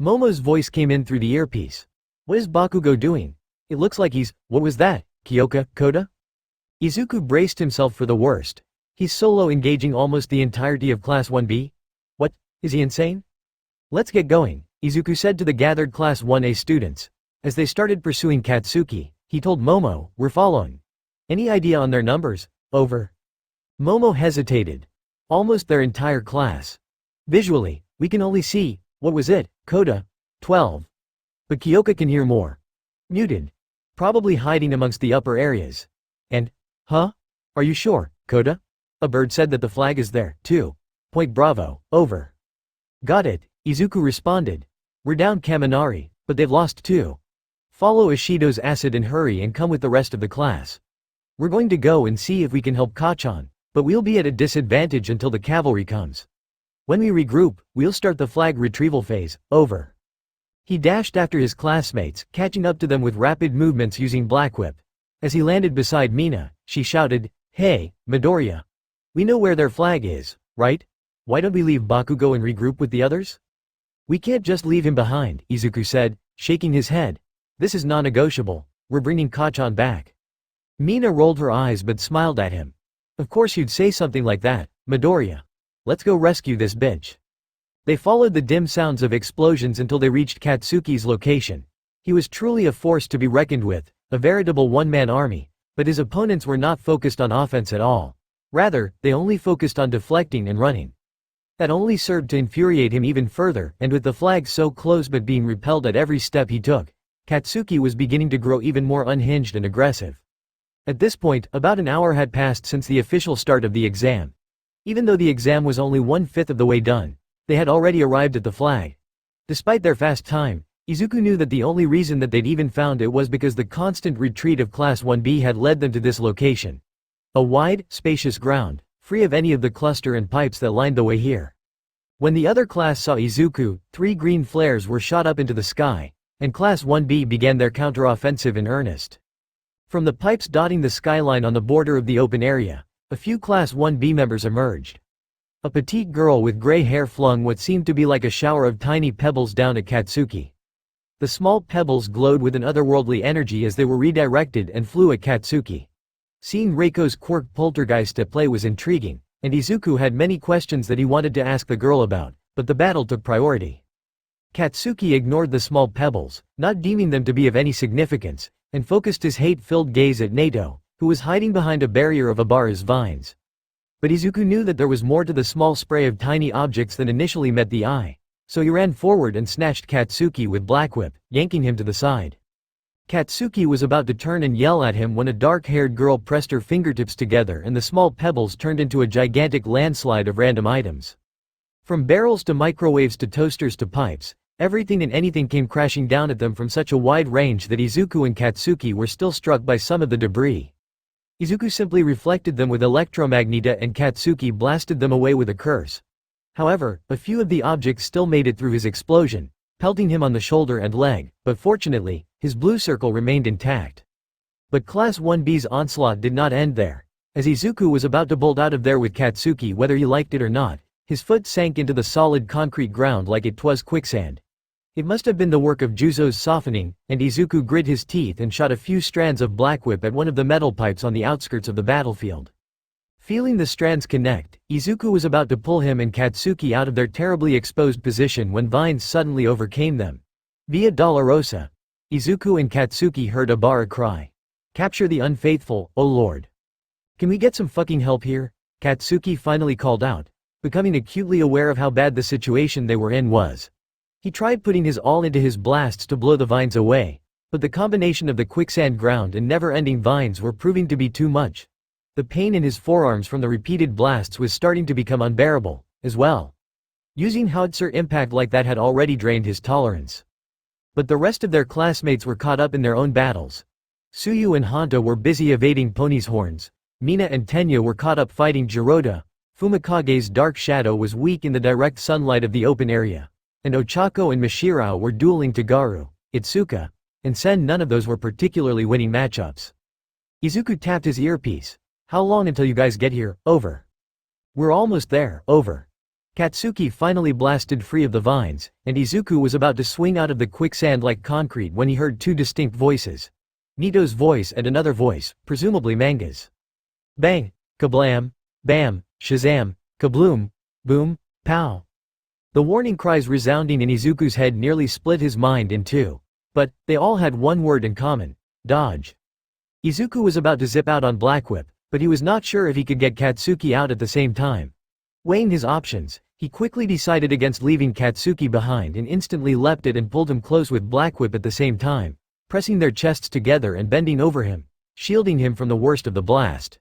Momo's voice came in through the earpiece. What is Bakugo doing? It looks like he's… What was that, Kyoka, Koda? Izuku braced himself for the worst. He's solo engaging almost the entirety of Class 1B? What, is he insane? Let's get going, Izuku said to the gathered Class 1A students. As they started pursuing Katsuki, he told Momo, we're following. Any idea on their numbers? Over. Momo hesitated. Almost their entire class. Visually, we can only see, what was it, Koda? 12. But Kyoka can hear more. Muted. Probably hiding amongst the upper areas. And, huh? Are you sure, Koda? A bird said that the flag is there, too. Point Bravo, over. Got it, Izuku responded. We're down Kaminari, but they've lost 2. Follow Ishido's acid and hurry and come with the rest of the class. We're going to go and see if we can help Kachan, but we'll be at a disadvantage until the cavalry comes. When we regroup, we'll start the flag retrieval phase, over. He dashed after his classmates, catching up to them with rapid movements using Black Whip. As he landed beside Mina, she shouted, Hey, Midoriya. We know where their flag is, right? Why don't we leave Bakugo and regroup with the others? We can't just leave him behind, Izuku said, shaking his head. This is non-negotiable, we're bringing Kachan back. Mina rolled her eyes but smiled at him. Of course you'd say something like that, Midoriya. Let's go rescue this bitch. They followed the dim sounds of explosions until they reached Katsuki's location. He was truly a force to be reckoned with, a veritable one-man army, but his opponents were not focused on offense at all. Rather, they only focused on deflecting and running. That only served to infuriate him even further, and with the flag so close but being repelled at every step he took, Katsuki was beginning to grow even more unhinged and aggressive. At this point, about an hour had passed since the official start of the exam. Even though the exam was only 1/5 of the way done, they had already arrived at the flag. Despite their fast time, Izuku knew that the only reason that they'd even found it was because the constant retreat of Class 1B had led them to this location. A wide, spacious ground, free of any of the cluster and pipes that lined the way here. When the other class saw Izuku, 3 green flares were shot up into the sky, and Class 1B began their counter-offensive in earnest. From the pipes dotting the skyline on the border of the open area, a few Class 1B members emerged. A petite girl with gray hair flung what seemed to be like a shower of tiny pebbles down at Katsuki. The small pebbles glowed with an otherworldly energy as they were redirected and flew at Katsuki. Seeing Reiko's quirk poltergeist at play was intriguing, and Izuku had many questions that he wanted to ask the girl about, but the battle took priority. Katsuki ignored the small pebbles, not deeming them to be of any significance, and focused his hate-filled gaze at Nato, who was hiding behind a barrier of Abara's vines. But Izuku knew that there was more to the small spray of tiny objects than initially met the eye, so he ran forward and snatched Katsuki with Black Whip, yanking him to the side. Katsuki was about to turn and yell at him when a dark-haired girl pressed her fingertips together and the small pebbles turned into a gigantic landslide of random items. From barrels to microwaves to toasters to pipes, everything and anything came crashing down at them from such a wide range that Izuku and Katsuki were still struck by some of the debris. Izuku simply reflected them with electromagneta and Katsuki blasted them away with a curse. However, a few of the objects still made it through his explosion, pelting him on the shoulder and leg, but fortunately, his blue circle remained intact. But Class 1B's onslaught did not end there. As Izuku was about to bolt out of there with Katsuki whether he liked it or not, his foot sank into the solid concrete ground like it was quicksand. It must have been the work of Juzo's softening, and Izuku grit his teeth and shot a few strands of Black Whip at one of the metal pipes on the outskirts of the battlefield. Feeling the strands connect, Izuku was about to pull him and Katsuki out of their terribly exposed position when vines suddenly overcame them. Via Dolorosa. Izuku and Katsuki heard Abara cry. Capture the unfaithful, oh lord. Can we get some fucking help here? Katsuki finally called out, becoming acutely aware of how bad the situation they were in was. He tried putting his all into his blasts to blow the vines away, but the combination of the quicksand ground and never-ending vines were proving to be too much. The pain in his forearms from the repeated blasts was starting to become unbearable, as well. Using howitzer impact like that had already drained his tolerance. But the rest of their classmates were caught up in their own battles. Suyu and Hanta were busy evading Pony's horns. Mina and Tenya were caught up fighting Jiroda. Fumikage's dark shadow was weak in the direct sunlight of the open area. And Ochako and Mishirao were dueling Tagaru, Itsuka, and Sen. None of those were particularly winning matchups. Izuku tapped his earpiece. How long until you guys get here? Over. We're almost there. Over. Katsuki finally blasted free of the vines, and Izuku was about to swing out of the quicksand like concrete when he heard two distinct voices. Nito's voice and another voice, presumably Manga's. Bang, kablam, bam, shazam, kabloom, boom, pow. The warning cries resounding in Izuku's head nearly split his mind in two. But, they all had one word in common: dodge. Izuku was about to zip out on Black Whip, but he was not sure if he could get Katsuki out at the same time. Weighing his options, he quickly decided against leaving Katsuki behind and instantly leapt it and pulled him close with Black Whip at the same time, pressing their chests together and bending over him, shielding him from the worst of the blast.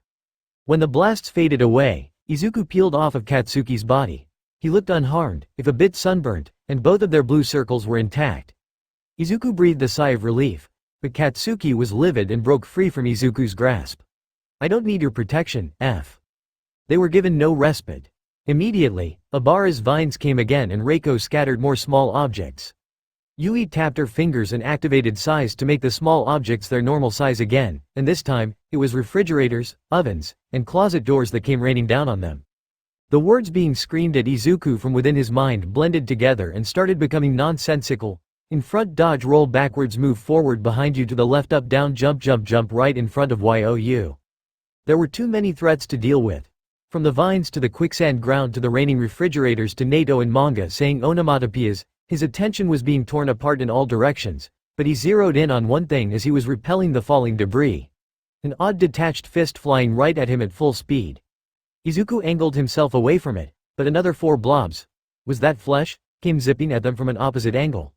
When the blasts faded away, Izuku peeled off of Katsuki's body. He looked unharmed, if a bit sunburnt, and both of their blue circles were intact. Izuku breathed a sigh of relief, but Katsuki was livid and broke free from Izuku's grasp. I don't need your protection, F. They were given no respite. Immediately, Abara's vines came again and Reiko scattered more small objects. Yui tapped her fingers and activated size to make the small objects their normal size again, and this time, it was refrigerators, ovens, and closet doors that came raining down on them. The words being screamed at Izuku from within his mind blended together and started becoming nonsensical. In front, dodge, roll backwards, move forward, behind you, to the left, up, down, jump, jump, jump, right in front of you. There were too many threats to deal with. From the vines to the quicksand ground to the raining refrigerators to Nato and Manga saying onomatopoeias, his attention was being torn apart in all directions, but he zeroed in on one thing as he was repelling the falling debris. An odd detached fist flying right at him at full speed. Izuku angled himself away from it, but another 4 blobs, was that flesh, came zipping at them from an opposite angle.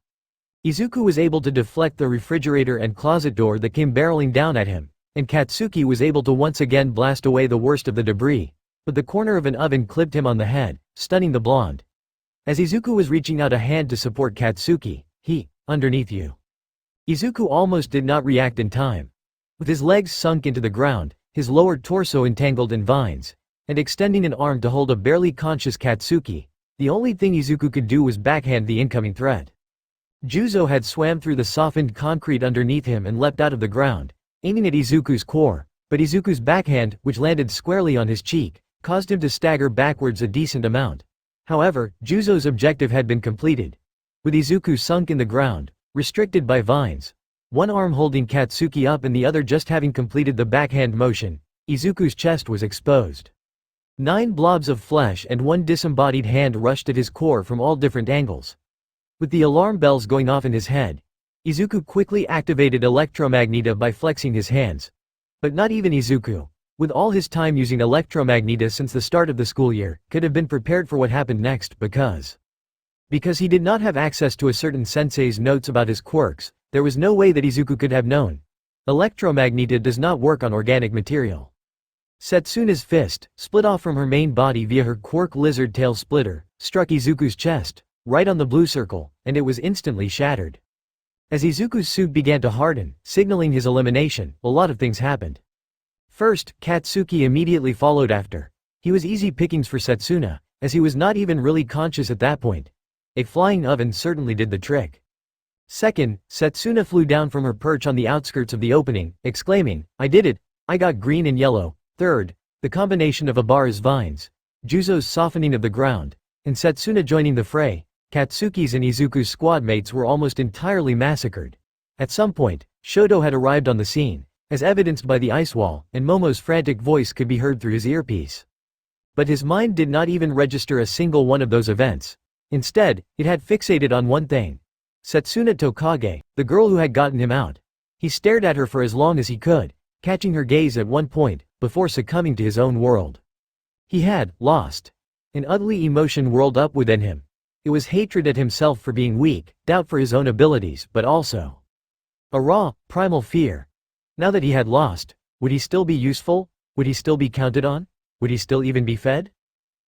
Izuku was able to deflect the refrigerator and closet door that came barreling down at him, and Katsuki was able to once again blast away the worst of the debris, but the corner of an oven clipped him on the head, stunning the blonde. As Izuku was reaching out a hand to support Katsuki, underneath you. Izuku almost did not react in time. With his legs sunk into the ground, his lower torso entangled in vines, and extending an arm to hold a barely conscious Katsuki, the only thing Izuku could do was backhand the incoming threat. Juzo had swam through the softened concrete underneath him and leapt out of the ground, aiming at Izuku's core, but Izuku's backhand, which landed squarely on his cheek, caused him to stagger backwards a decent amount. However, Juzo's objective had been completed. With Izuku sunk in the ground, restricted by vines, one arm holding Katsuki up and the other just having completed the backhand motion, Izuku's chest was exposed. 9 blobs of flesh and one disembodied hand rushed at his core from all different angles. With the alarm bells going off in his head, Izuku quickly activated Electromagneta by flexing his hands. But not even Izuku, with all his time using Electromagneta since the start of the school year, could have been prepared for what happened next because he did not have access to a certain sensei's notes about his quirks, there was no way that Izuku could have known. Electromagneta does not work on organic material. Setsuna's fist, split off from her main body via her quirk lizard tail splitter, struck Izuku's chest, right on the blue circle, and it was instantly shattered. As Izuku's suit began to harden, signaling his elimination, a lot of things happened. First, Katsuki immediately followed after. He was easy pickings for Setsuna, as he was not even really conscious at that point. A flying oven certainly did the trick. Second, Setsuna flew down from her perch on the outskirts of the opening, exclaiming, I did it, I got green and yellow. Third, the combination of Abara's vines, Juzo's softening of the ground, and Setsuna joining the fray, Katsuki's and Izuku's squad mates were almost entirely massacred. At some point, Shoto had arrived on the scene, as evidenced by the ice wall, and Momo's frantic voice could be heard through his earpiece. But his mind did not even register a single one of those events. Instead, it had fixated on one thing. Setsuna Tokage, the girl who had gotten him out. He stared at her for as long as he could, catching her gaze at one point, before succumbing to his own world. He had lost. An ugly emotion whirled up within him. It was hatred at himself for being weak, doubt for his own abilities, but also a raw, primal fear. Now that he had lost, would he still be useful? Would he still be counted on? Would he still even be fed?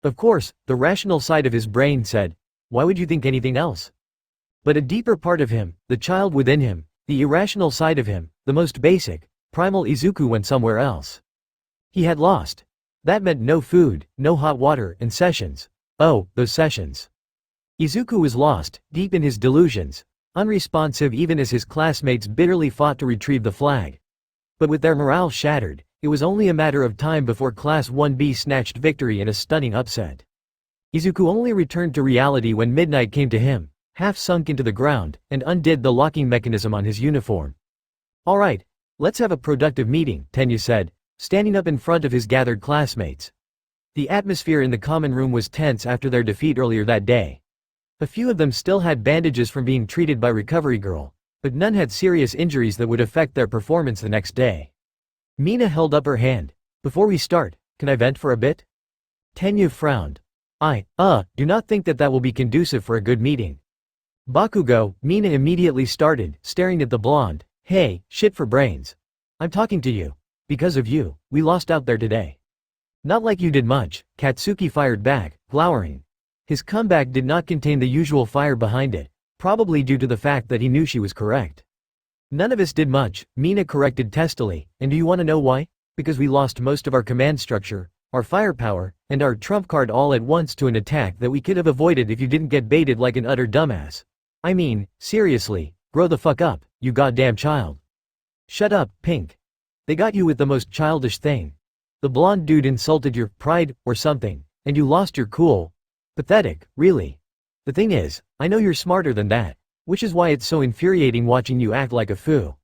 Of course, the rational side of his brain said, why would you think anything else? But a deeper part of him, the child within him, the irrational side of him, the most basic, primal Izuku went somewhere else. He had lost. That meant no food, no hot water, and sessions. Oh, those sessions. Izuku was lost, deep in his delusions, unresponsive even as his classmates bitterly fought to retrieve the flag. But with their morale shattered, it was only a matter of time before Class 1B snatched victory in a stunning upset. Izuku only returned to reality when midnight came to him, half sunk into the ground, and undid the locking mechanism on his uniform. "Alright, let's have a productive meeting," Tenya said, standing up in front of his gathered classmates. The atmosphere in the common room was tense after their defeat earlier that day. A few of them still had bandages from being treated by Recovery Girl, but none had serious injuries that would affect their performance the next day. Mina held up her hand. "Before we start, can I vent for a bit?" Tenya frowned. Do not think that will be conducive for a good meeting." "Bakugo," Mina immediately started, staring at the blonde. "Hey, shit for brains. I'm talking to you. Because of you, we lost out there today." "Not like you did much," Katsuki fired back, glowering. His comeback did not contain the usual fire behind it, probably due to the fact that he knew she was correct. "None of us did much," Mina corrected testily, "and do you want to know why? Because we lost most of our command structure, our firepower, and our trump card all at once to an attack that we could have avoided if you didn't get baited like an utter dumbass. I mean, seriously, grow the fuck up, you goddamn child." "Shut up, Pink. They got you with the most childish thing. The blonde dude insulted your pride, or something, and you lost your cool. Pathetic, really. The thing is, I know you're smarter than that, which is why it's so infuriating watching you act like a foo."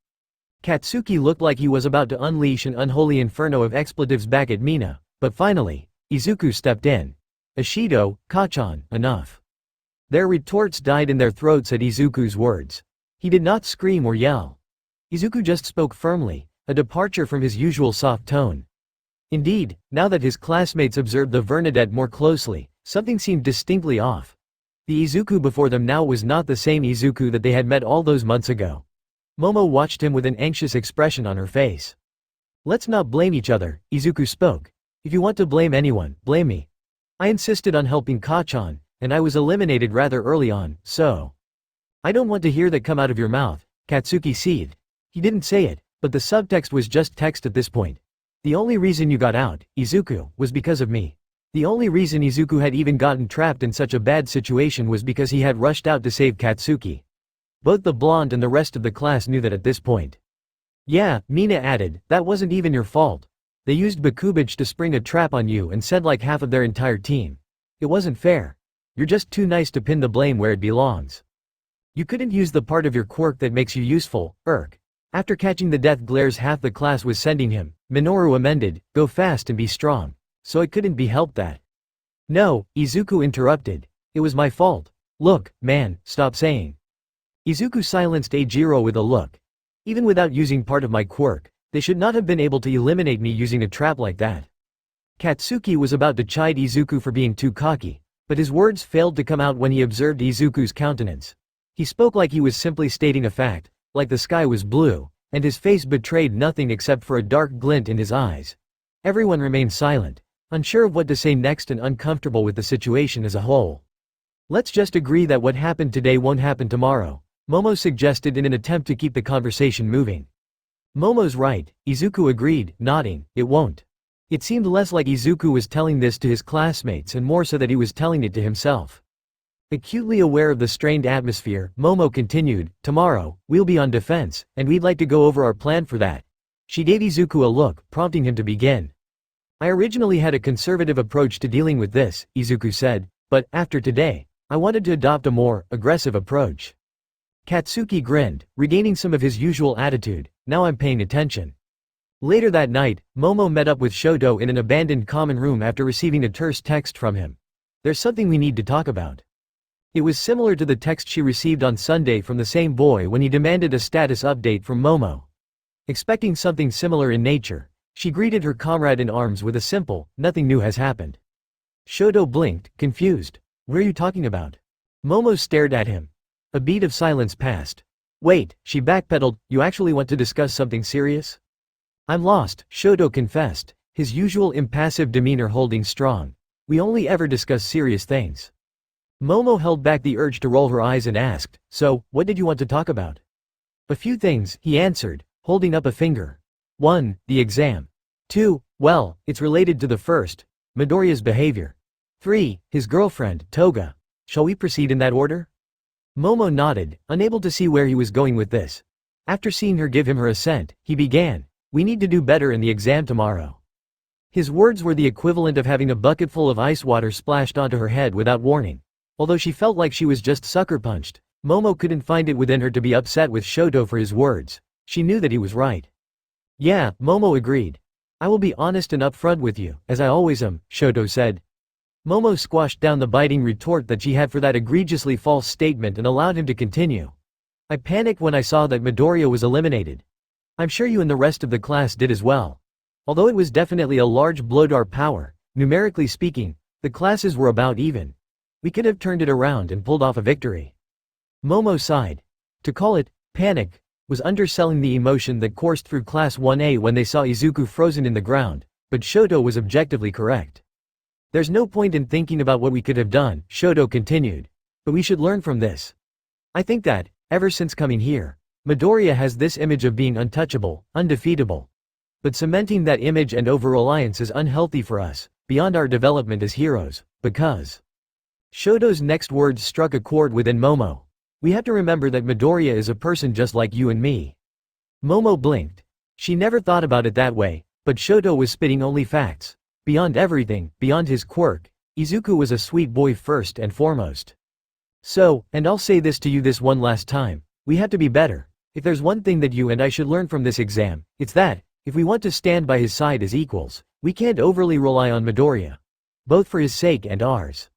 Katsuki looked like he was about to unleash an unholy inferno of expletives back at Mina, but finally, Izuku stepped in. "Ashido, Kachan, enough." Their retorts died in their throats at Izuku's words. He did not scream or yell. Izuku just spoke firmly, a departure from his usual soft tone. Indeed, now that his classmates observed the Vernadette more closely, something seemed distinctly off. The Izuku before them now was not the same Izuku that they had met all those months ago. Momo watched him with an anxious expression on her face. "Let's not blame each other," Izuku spoke. "If you want to blame anyone, blame me. I insisted on helping Kachan, and I was eliminated rather early on, so." "I don't want to hear that come out of your mouth," Katsuki seethed. He didn't say it, but the subtext was just text at this point. "The only reason you got out, Izuku, was because of me. The only reason Izuku had even gotten trapped in such a bad situation was because he had rushed out to save Katsuki." Both the blonde and the rest of the class knew that at this point. "Yeah," Mina added, "that wasn't even your fault. They used Bakubich to spring a trap on you and sent like half of their entire team. It wasn't fair. You're just too nice to pin the blame where it belongs. You couldn't use the part of your quirk that makes you useful, Irk." After catching the death glares half the class was sending him, Minoru amended, "Go fast and be strong. So it couldn't be helped that." "No," Izuku interrupted. "It was my fault. Look, man, stop saying." Izuku silenced Eijiro with a look. "Even without using part of my quirk, they should not have been able to eliminate me using a trap like that." Katsuki was about to chide Izuku for being too cocky, but his words failed to come out when he observed Izuku's countenance. He spoke like he was simply stating a fact, like the sky was blue, and his face betrayed nothing except for a dark glint in his eyes. Everyone remained silent, unsure of what to say next and uncomfortable with the situation as a whole. "Let's just agree that what happened today won't happen tomorrow," Momo suggested in an attempt to keep the conversation moving. "Momo's right," Izuku agreed, nodding, "it won't." It seemed less like Izuku was telling this to his classmates and more so that he was telling it to himself. Acutely aware of the strained atmosphere, Momo continued, "Tomorrow, we'll be on defense, and we'd like to go over our plan for that." She gave Izuku a look, prompting him to begin. "I originally had a conservative approach to dealing with this," Izuku said, "but, after today, I wanted to adopt a more aggressive approach." Katsuki grinned, regaining some of his usual attitude. "Now I'm paying attention." Later that night, Momo met up with Shoto in an abandoned common room after receiving a terse text from him. "There's something we need to talk about." It was similar to the text she received on Sunday from the same boy when he demanded a status update from Momo. Expecting something similar in nature, she greeted her comrade in arms with a simple, "Nothing new has happened." Shoto blinked, confused. "What are you talking about?" Momo stared at him. A beat of silence passed. "Wait," she backpedaled, "you actually want to discuss something serious?" "I'm lost," Shoto confessed, his usual impassive demeanor holding strong. "We only ever discuss serious things." Momo held back the urge to roll her eyes and asked, "So, what did you want to talk about?" "A few things," he answered, holding up a finger. 1. The exam. 2. Well, it's related to the first, Midoriya's behavior. 3. His girlfriend, Toga. Shall we proceed in that order? Momo nodded, unable to see where he was going with this. After seeing her give him her assent, he began, "We need to do better in the exam tomorrow." His words were the equivalent of having a bucket full of ice water splashed onto her head without warning. Although she felt like she was just sucker punched, Momo couldn't find it within her to be upset with Shoto for his words. She knew that he was right. "Yeah," Momo agreed. "I will be honest and upfront with you, as I always am," Shoto said. Momo squashed down the biting retort that she had for that egregiously false statement and allowed him to continue. "I panicked when I saw that Midoriya was eliminated. I'm sure you and the rest of the class did as well. Although it was definitely a large blow to our power, numerically speaking, the classes were about even. We could have turned it around and pulled off a victory." Momo sighed. To call it panic was underselling the emotion that coursed through Class 1A when they saw Izuku frozen in the ground, but Shoto was objectively correct. "There's no point in thinking about what we could have done," Shoto continued. "But we should learn from this. I think that, ever since coming here, Midoriya has this image of being untouchable, undefeatable. But cementing that image and over-reliance is unhealthy for us, beyond our development as heroes, because..." Shoto's next words struck a chord within Momo. "We have to remember that Midoriya is a person just like you and me." Momo blinked. She never thought about it that way, but Shoto was spitting only facts. Beyond everything, beyond his quirk, Izuku was a sweet boy first and foremost. "So, and I'll say this to you this one last time, we have to be better. If there's one thing that you and I should learn from this exam, it's that, if we want to stand by his side as equals, we can't overly rely on Midoriya. Both for his sake and ours."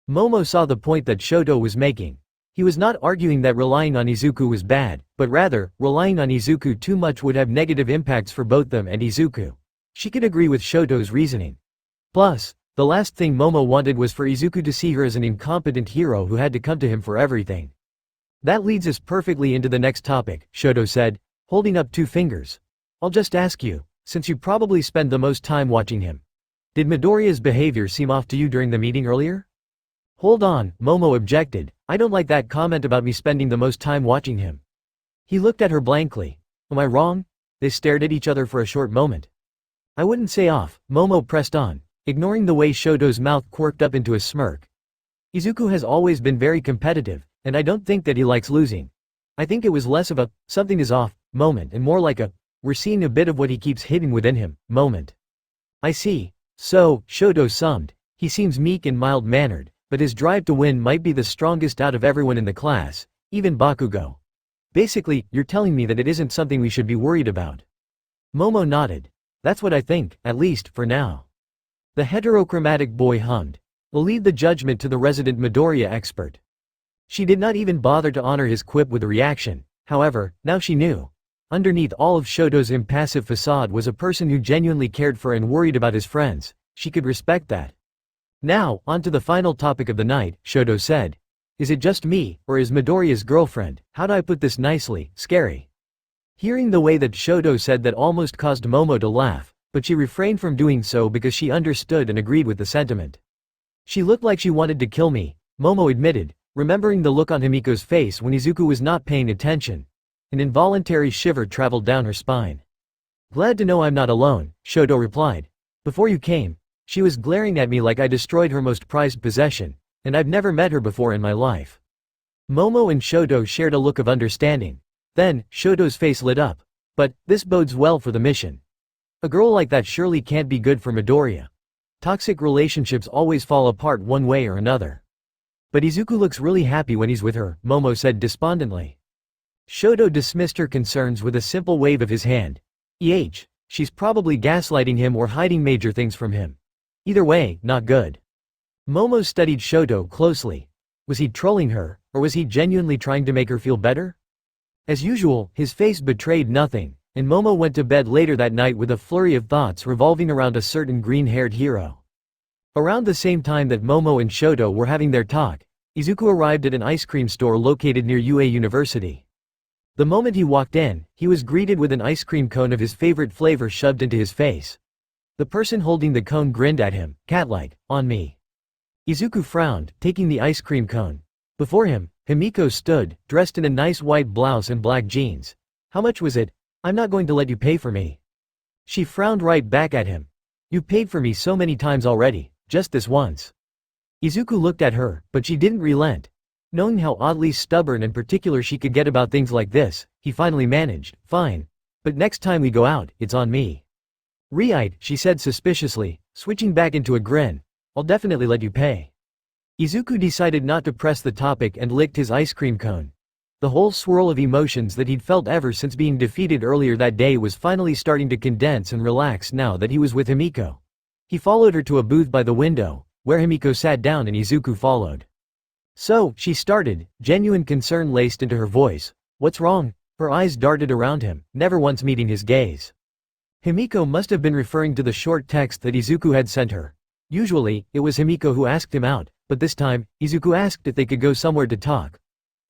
Momo saw the point that Shoto was making. He was not arguing that relying on Izuku was bad, but rather, relying on Izuku too much would have negative impacts for both them and Izuku. She could agree with Shoto's reasoning. Plus, the last thing Momo wanted was for Izuku to see her as an incompetent hero who had to come to him for everything. "That leads us perfectly into the next topic," Shoto said, holding up 2 fingers. "I'll just ask you, since you probably spend the most time watching him. Did Midoriya's behavior seem off to you during the meeting earlier?" "Hold on," Momo objected. "I don't like that comment about me spending the most time watching him." He looked at her blankly. "Am I wrong?" They stared at each other for a short moment. "I wouldn't say off," Momo pressed on, ignoring the way Shoto's mouth quirked up into a smirk. "Izuku has always been very competitive, and I don't think that he likes losing. I think it was less of a, something is off, moment and more like a, we're seeing a bit of what he keeps hidden within him, moment." "I see. So," Shoto summed, "he seems meek and mild-mannered, but his drive to win might be the strongest out of everyone in the class, even Bakugo. Basically, you're telling me that it isn't something we should be worried about." Momo nodded. "That's what I think, at least, for now." The heterochromatic boy hummed. "We'll leave the judgment to the resident Midoriya expert." She did not even bother to honor his quip with a reaction. However, now she knew. Underneath all of Shoto's impassive facade was a person who genuinely cared for and worried about his friends. She could respect that. "Now, on to the final topic of the night," Shoto said. "Is it just me, or is Midoriya's girlfriend, how do I put this nicely, scary?" Hearing the way that Shoto said that almost caused Momo to laugh, but she refrained from doing so because she understood and agreed with the sentiment. "She looked like she wanted to kill me," Momo admitted, remembering the look on Himiko's face when Izuku was not paying attention. An involuntary shiver traveled down her spine. "Glad to know I'm not alone," Shoto replied. "Before you came, she was glaring at me like I destroyed her most prized possession, and I've never met her before in my life." Momo and Shoto shared a look of understanding. Then, Shoto's face lit up. "But, this bodes well for the mission. A girl like that surely can't be good for Midoriya. Toxic relationships always fall apart one way or another." "But Izuku looks really happy when he's with her," Momo said despondently. Shoto dismissed her concerns with a simple wave of his hand. She's probably gaslighting him or hiding major things from him. Either way, not good." Momo studied Shoto closely. Was he trolling her, or was he genuinely trying to make her feel better? As usual, his face betrayed nothing, and Momo went to bed later that night with a flurry of thoughts revolving around a certain green-haired hero. Around the same time that Momo and Shoto were having their talk, Izuku arrived at an ice cream store located near UA University. The moment he walked in, he was greeted with an ice cream cone of his favorite flavor shoved into his face. The person holding the cone grinned at him, cat-like, "On me." Izuku frowned, taking the ice cream cone. Before him, Himiko stood, dressed in a nice white blouse and black jeans. How much was it? I'm not going to let you pay for me. She frowned right back at him. You paid for me so many times already, just this once. Izuku looked at her, but she didn't relent. Knowing how oddly stubborn and particular she could get about things like this, he finally managed, fine. But next time we go out, it's on me. Right, she said suspiciously, switching back into a grin. I'll definitely let you pay. Izuku decided not to press the topic and licked his ice cream cone. The whole swirl of emotions that he'd felt ever since being defeated earlier that day was finally starting to condense and relax now that he was with Himiko. He followed her to a booth by the window, where Himiko sat down and Izuku followed. So, she started, genuine concern laced into her voice. What's wrong? Her eyes darted around him, never once meeting his gaze. Himiko must have been referring to the short text that Izuku had sent her. Usually, it was Himiko who asked him out, but this time, Izuku asked if they could go somewhere to talk.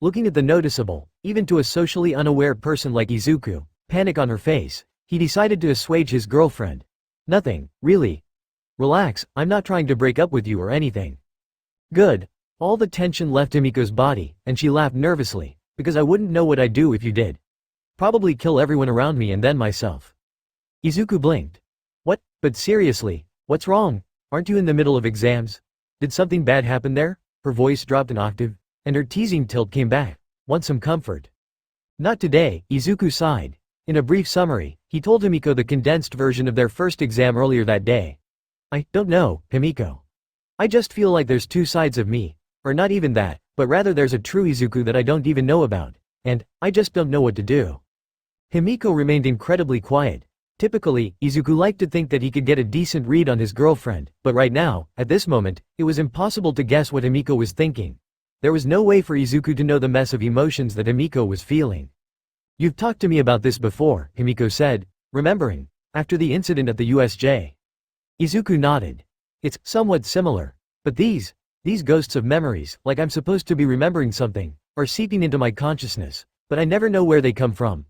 Looking at the noticeable, even to a socially unaware person like Izuku, panic on her face, he decided to assuage his girlfriend. Nothing, really. Relax, I'm not trying to break up with you or anything. Good. All the tension left Himiko's body, and she laughed nervously, because I wouldn't know what I'd do if you did. Probably kill everyone around me and then myself. Izuku blinked. What? But seriously, what's wrong? Aren't you in the middle of exams? Did something bad happen there? Her voice dropped an octave, and her teasing tilt came back. Want some comfort? Not today, Izuku sighed. In a brief summary, he told Himiko the condensed version of their first exam earlier that day. I don't know, Himiko. I just feel like there's two sides of me. Or not even that, but rather there's a true Izuku that I don't even know about. And, I just don't know what to do. Himiko remained incredibly quiet. Typically, Izuku liked to think that he could get a decent read on his girlfriend, but right now, at this moment, it was impossible to guess what Himiko was thinking. There was no way for Izuku to know the mess of emotions that Himiko was feeling. You've talked to me about this before, Himiko said, remembering, after the incident at the USJ. Izuku nodded. It's somewhat similar. But these ghosts of memories, like I'm supposed to be remembering something, are seeping into my consciousness, but I never know where they come from.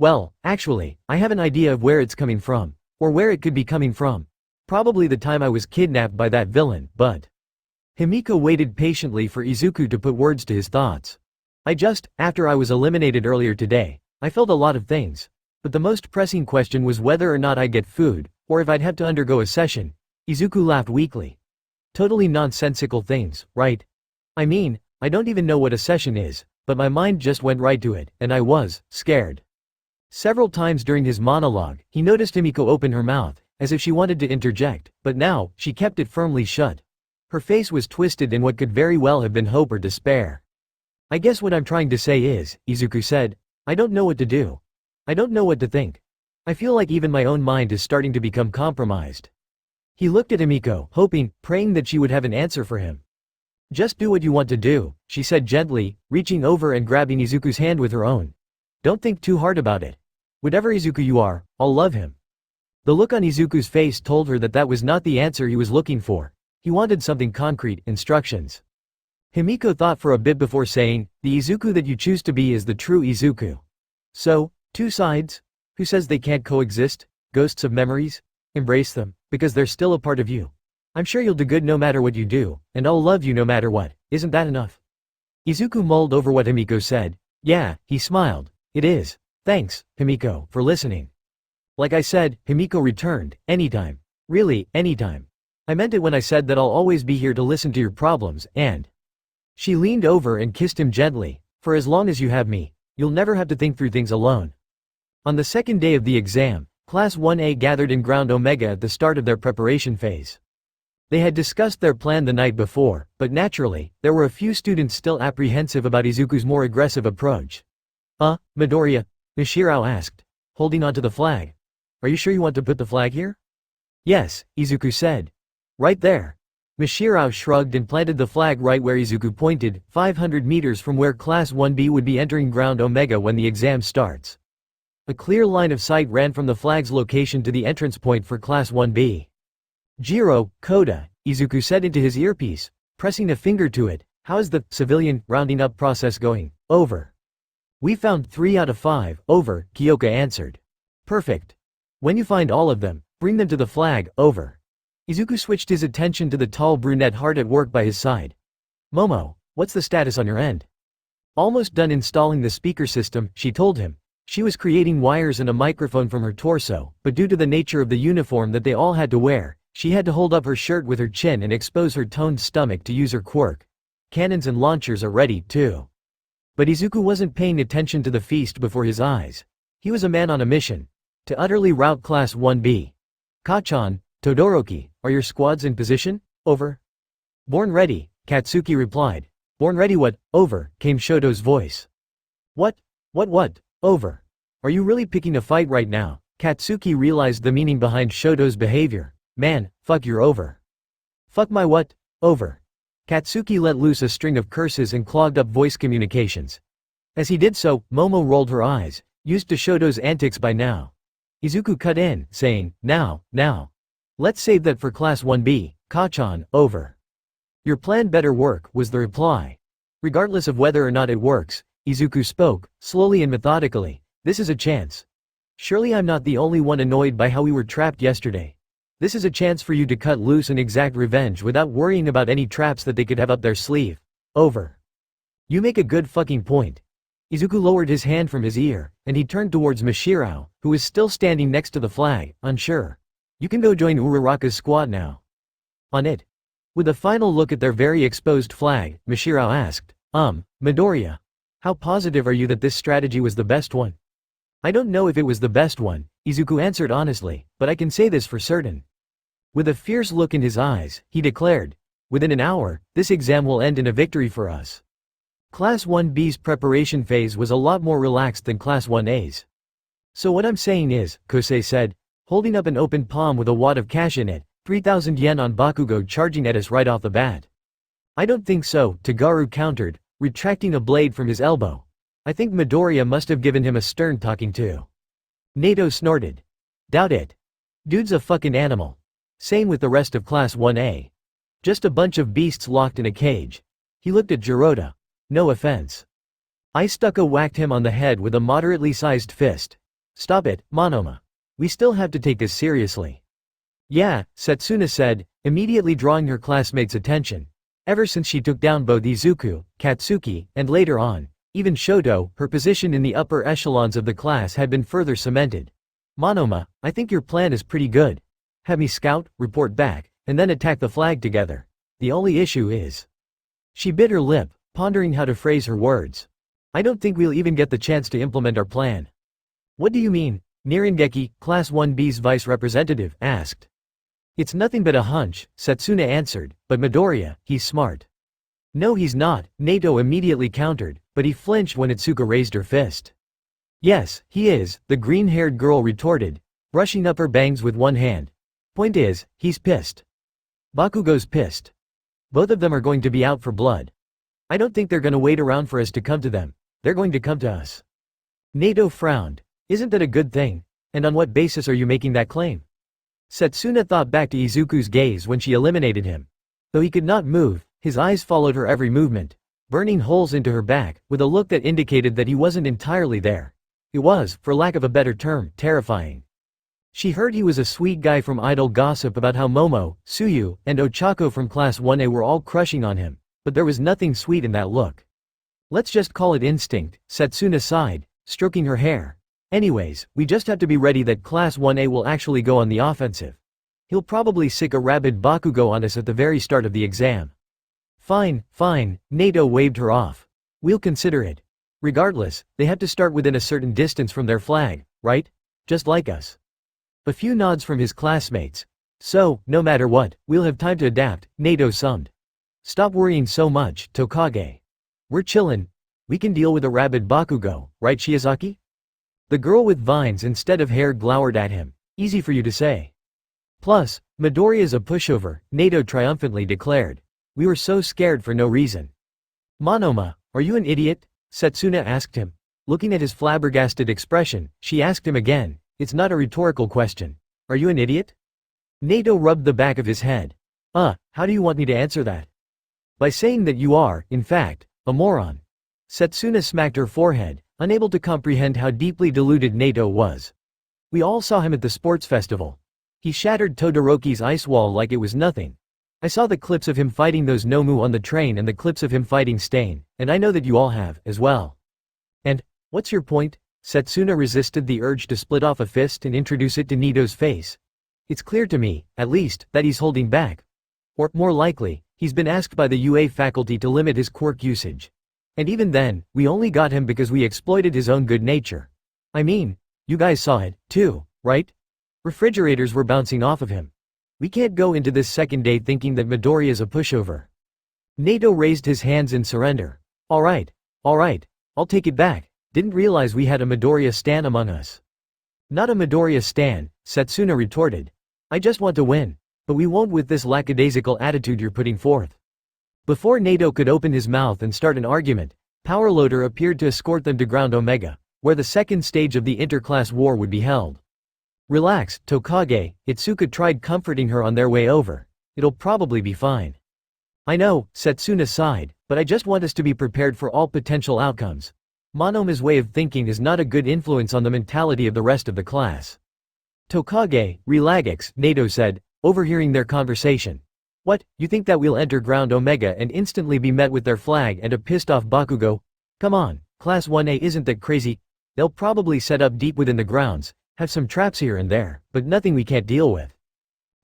Well, actually, I have an idea of where it's coming from, or where it could be coming from. Probably the time I was kidnapped by that villain, but… Himiko waited patiently for Izuku to put words to his thoughts. After I was eliminated earlier today, I felt a lot of things. But the most pressing question was whether or not I'd get food, or if I'd have to undergo a session. Izuku laughed weakly. Totally nonsensical things, right? I mean, I don't even know what a session is, but my mind just went right to it, and I was scared. Several times during his monologue, he noticed Himiko open her mouth, as if she wanted to interject, but now, she kept it firmly shut. Her face was twisted in what could very well have been hope or despair. I guess what I'm trying to say is, Izuku said, I don't know what to do. I don't know what to think. I feel like even my own mind is starting to become compromised. He looked at Himiko, hoping, praying that she would have an answer for him. Just do what you want to do, she said gently, reaching over and grabbing Izuku's hand with her own. Don't think too hard about it. Whatever Izuku you are, I'll love him. The look on Izuku's face told her that that was not the answer he was looking for. He wanted something concrete, instructions. Himiko thought for a bit before saying, the Izuku that you choose to be is the true Izuku. So, two sides? Who says they can't coexist? Ghosts of memories? Embrace them, because they're still a part of you. I'm sure you'll do good no matter what you do, and I'll love you no matter what. Isn't that enough? Izuku mulled over what Himiko said. Yeah, he smiled. It is. Thanks, Himiko, for listening. Like I said, Himiko returned, anytime. Really, anytime. I meant it when I said that I'll always be here to listen to your problems, and… She leaned over and kissed him gently. For as long as you have me, you'll never have to think through things alone. On the second day of the exam, Class 1A gathered in Ground Omega at the start of their preparation phase. They had discussed their plan the night before, but naturally, there were a few students still apprehensive about Izuku's more aggressive approach. Midoriya? Nishirao asked, holding onto the flag. Are you sure you want to put the flag here? Yes, Izuku said. Right there. Nishirao shrugged and planted the flag right where Izuku pointed, 500 meters from where Class 1B would be entering Ground Omega when the exam starts. A clear line of sight ran from the flag's location to the entrance point for Class 1B. Jiro, Koda, Izuku said into his earpiece, pressing a finger to it, how is the civilian rounding up process going? Over. We found 3 out of 5, over, Kyoka answered. Perfect. When you find all of them, bring them to the flag, over. Izuku switched his attention to the tall brunette hard at work by his side. Momo, what's the status on your end? Almost done installing the speaker system, she told him. She was creating wires and a microphone from her torso, but due to the nature of the uniform that they all had to wear, she had to hold up her shirt with her chin and expose her toned stomach to use her quirk. Cannons and launchers are ready, too. But Izuku wasn't paying attention to the feast before his eyes. He was a man on a mission. To utterly rout Class 1B. Kachan, Todoroki, are your squads in position? Over. Born ready, Katsuki replied. Born ready what? Over, came Shoto's voice. What? Over. Are you really picking a fight right now? Katsuki realized the meaning behind Shoto's behavior. Man, fuck you're over. Fuck my what? Over. Katsuki let loose a string of curses and clogged up voice communications. As he did so, Momo rolled her eyes, used to Shoto's antics by now. Izuku cut in, saying, now. Let's save that for Class 1B, Kachan, over. Your plan better work, was the reply. Regardless of whether or not it works, Izuku spoke, slowly and methodically, this is a chance. Surely I'm not the only one annoyed by how we were trapped yesterday. This is a chance for you to cut loose and exact revenge without worrying about any traps that they could have up their sleeve. Over. You make a good fucking point. Izuku lowered his hand from his ear, and he turned towards Mashirao, who was still standing next to the flag, unsure. You can go join Uraraka's squad now. On it. With a final look at their very exposed flag, Mashirao asked, Midoriya. How positive are you that this strategy was the best one? I don't know if it was the best one, Izuku answered honestly, but I can say this for certain. With a fierce look in his eyes, he declared, within an hour, this exam will end in a victory for us. Class 1B's preparation phase was a lot more relaxed than Class 1A's. So what I'm saying is, Kosei said, holding up an open palm with a wad of cash in it, 3,000 yen on Bakugo charging at us right off the bat. I don't think so, Tagaru countered, retracting a blade from his elbow. I think Midoriya must have given him a stern talking to. Nato snorted. Doubt it. Dude's a fucking animal. Same with the rest of Class 1A. Just a bunch of beasts locked in a cage. He looked at Jirota. No offense. Stucco whacked him on the head with a moderately sized fist. Stop it, Monoma. We still have to take this seriously. Yeah, Setsuna said, immediately drawing her classmates' attention. Ever since she took down both Izuku, Katsuki, and later on, even Shoto, her position in the upper echelons of the class had been further cemented. Monoma, I think your plan is pretty good. Have me scout, report back, and then attack the flag together. The only issue is. She bit her lip, pondering how to phrase her words. I don't think we'll even get the chance to implement our plan. What do you mean? Nirengeki, Class 1B's vice representative, asked. It's nothing but a hunch, Setsuna answered, but Midoriya, he's smart. No he's not, Nato immediately countered, but he flinched when Itsuka raised her fist. Yes, he is, the green-haired girl retorted, brushing up her bangs with one hand. Point is, he's pissed. Bakugo's pissed. Both of them are going to be out for blood. I don't think they're gonna wait around for us to come to them. They're going to come to us. Nato frowned. Isn't that a good thing? And on what basis are you making that claim? Setsuna thought back to Izuku's gaze when she eliminated him. Though he could not move, his eyes followed her every movement, burning holes into her back, with a look that indicated that he wasn't entirely there. It was, for lack of a better term, terrifying. She heard he was a sweet guy from idle gossip about how Momo, Tsuyu, and Ochako from Class 1A were all crushing on him, but there was nothing sweet in that look. Let's just call it instinct, Setsuna sighed, stroking her hair. Anyways, we just have to be ready that Class 1A will actually go on the offensive. He'll probably sick a rabid Bakugo on us at the very start of the exam. Fine, Nato waved her off. We'll consider it. Regardless, they have to start within a certain distance from their flag, right? Just like us. A few nods from his classmates. So, no matter what, we'll have time to adapt, Nato summed. Stop worrying so much, Tokage. We're chillin'. We can deal with a rabid Bakugo, right Shiozaki? The girl with vines instead of hair glowered at him. Easy for you to say. Plus, Midoriya's a pushover, Nato triumphantly declared. We were so scared for no reason. Monoma, are you an idiot? Setsuna asked him. Looking at his flabbergasted expression, she asked him again. It's not a rhetorical question. Are you an idiot? Nato rubbed the back of his head. How do you want me to answer that? By saying that you are, in fact, a moron. Setsuna smacked her forehead, unable to comprehend how deeply deluded Nato was. We all saw him at the sports festival. He shattered Todoroki's ice wall like it was nothing. I saw the clips of him fighting those Nomu on the train and the clips of him fighting Stain, and I know that you all have, as well. And, what's your point? Setsuna resisted the urge to split off a fist and introduce it to Nito's face. It's clear to me, at least, that he's holding back. Or, more likely, he's been asked by the UA faculty to limit his quirk usage. And even then, we only got him because we exploited his own good nature. I mean, you guys saw it, too, right? Refrigerators were bouncing off of him. We can't go into this second day thinking that Midoriya's a pushover. Nato raised his hands in surrender. Alright, I'll take it back. Didn't realize we had a Midoriya stan among us. Not a Midoriya stan, Setsuna retorted. I just want to win. But we won't with this lackadaisical attitude you're putting forth. Before Nato could open his mouth and start an argument, Powerloader appeared to escort them to Ground Omega, where the second stage of the interclass war would be held. Relax, Tokage, Itsuka tried comforting her on their way over. It'll probably be fine. I know, Setsuna sighed, but I just want us to be prepared for all potential outcomes. Monoma's way of thinking is not a good influence on the mentality of the rest of the class. Tokage, relax, Nato said, overhearing their conversation. What, you think that we'll enter Ground Omega and instantly be met with their flag and a pissed-off Bakugo? Come on, Class 1A isn't that crazy. They'll probably set up deep within the grounds, have some traps here and there, but nothing we can't deal with.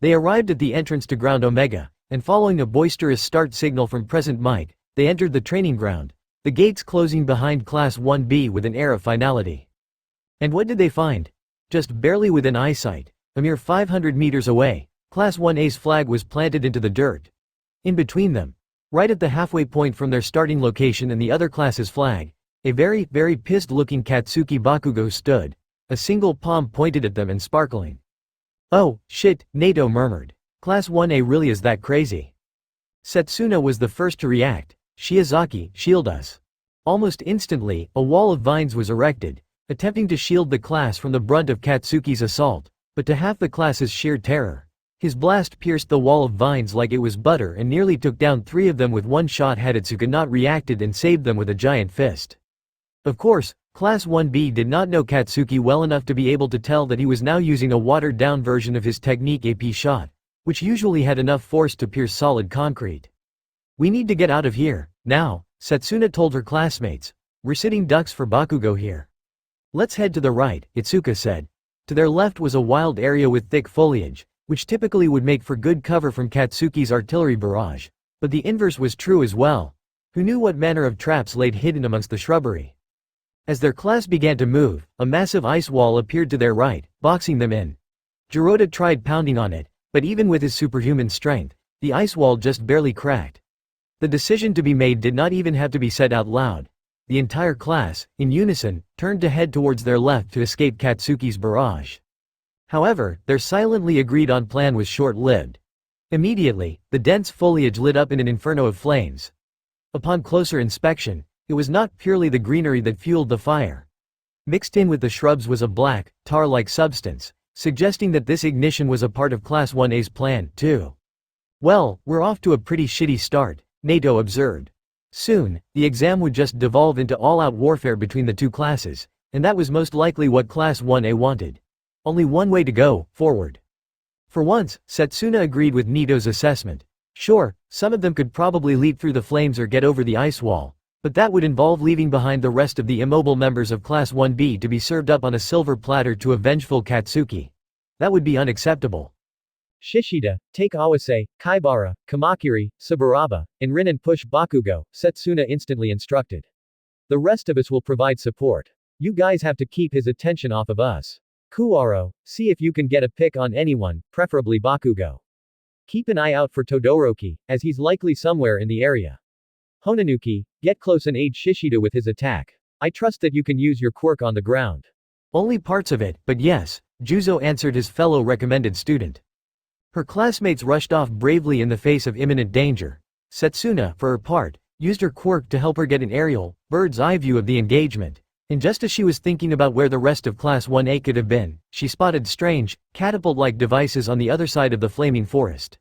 They arrived at the entrance to Ground Omega, and following a boisterous start signal from Present Mic, they entered the training ground, the gates closing behind Class 1B with an air of finality. And what did they find? Just barely within eyesight, a mere 500 meters away, Class 1A's flag was planted into the dirt. In between them, right at the halfway point from their starting location and the other class's flag, a very, very pissed-looking Katsuki Bakugo stood, a single palm pointed at them and sparkling. Oh, shit, Nato murmured. Class 1A really is that crazy. Setsuna was the first to react. Shiozaki, shield us. Almost instantly, a wall of vines was erected, attempting to shield the class from the brunt of Katsuki's assault, but to half the class's sheer terror. His blast pierced the wall of vines like it was butter and nearly took down 3 of them with one shot had Itsuka not reacted and saved them with a giant fist. Of course, Class 1B did not know Katsuki well enough to be able to tell that he was now using a watered-down version of his technique AP shot, which usually had enough force to pierce solid concrete. We need to get out of here, now, Setsuna told her classmates. We're sitting ducks for Bakugo here. Let's head to the right, Itsuka said. To their left was a wild area with thick foliage, which typically would make for good cover from Katsuki's artillery barrage. But the inverse was true as well. Who knew what manner of traps laid hidden amongst the shrubbery? As their class began to move, a massive ice wall appeared to their right, boxing them in. Jiroda tried pounding on it, but even with his superhuman strength, the ice wall just barely cracked. The decision to be made did not even have to be said out loud. The entire class, in unison, turned to head towards their left to escape Katsuki's barrage. However, their silently agreed-on plan was short-lived. Immediately, the dense foliage lit up in an inferno of flames. Upon closer inspection, it was not purely the greenery that fueled the fire. Mixed in with the shrubs was a black, tar-like substance, suggesting that this ignition was a part of Class 1A's plan, too. Well, we're off to a pretty shitty start, Nato observed. Soon, the exam would just devolve into all-out warfare between the two classes, and that was most likely what Class 1A wanted. Only one way to go, forward. For once, Setsuna agreed with Nito's assessment. Sure, some of them could probably leap through the flames or get over the ice wall, but that would involve leaving behind the rest of the immobile members of Class 1B to be served up on a silver platter to a vengeful Katsuki. That would be unacceptable. Shishida, take Awase, Kaibara, Kamakiri, Saburaba, and Rin and push Bakugo, Setsuna instantly instructed. The rest of us will provide support. You guys have to keep his attention off of us. Kuwaro, see if you can get a pick on anyone, preferably Bakugo. Keep an eye out for Todoroki, as he's likely somewhere in the area. Honanuki, get close and aid Shishida with his attack. I trust that you can use your quirk on the ground. Only parts of it, but yes, Juzo answered his fellow recommended student. Her classmates rushed off bravely in the face of imminent danger. Setsuna, for her part, used her quirk to help her get an aerial, bird's-eye view of the engagement. And just as she was thinking about where the rest of Class 1A could have been, she spotted strange, catapult-like devices on the other side of the flaming forest.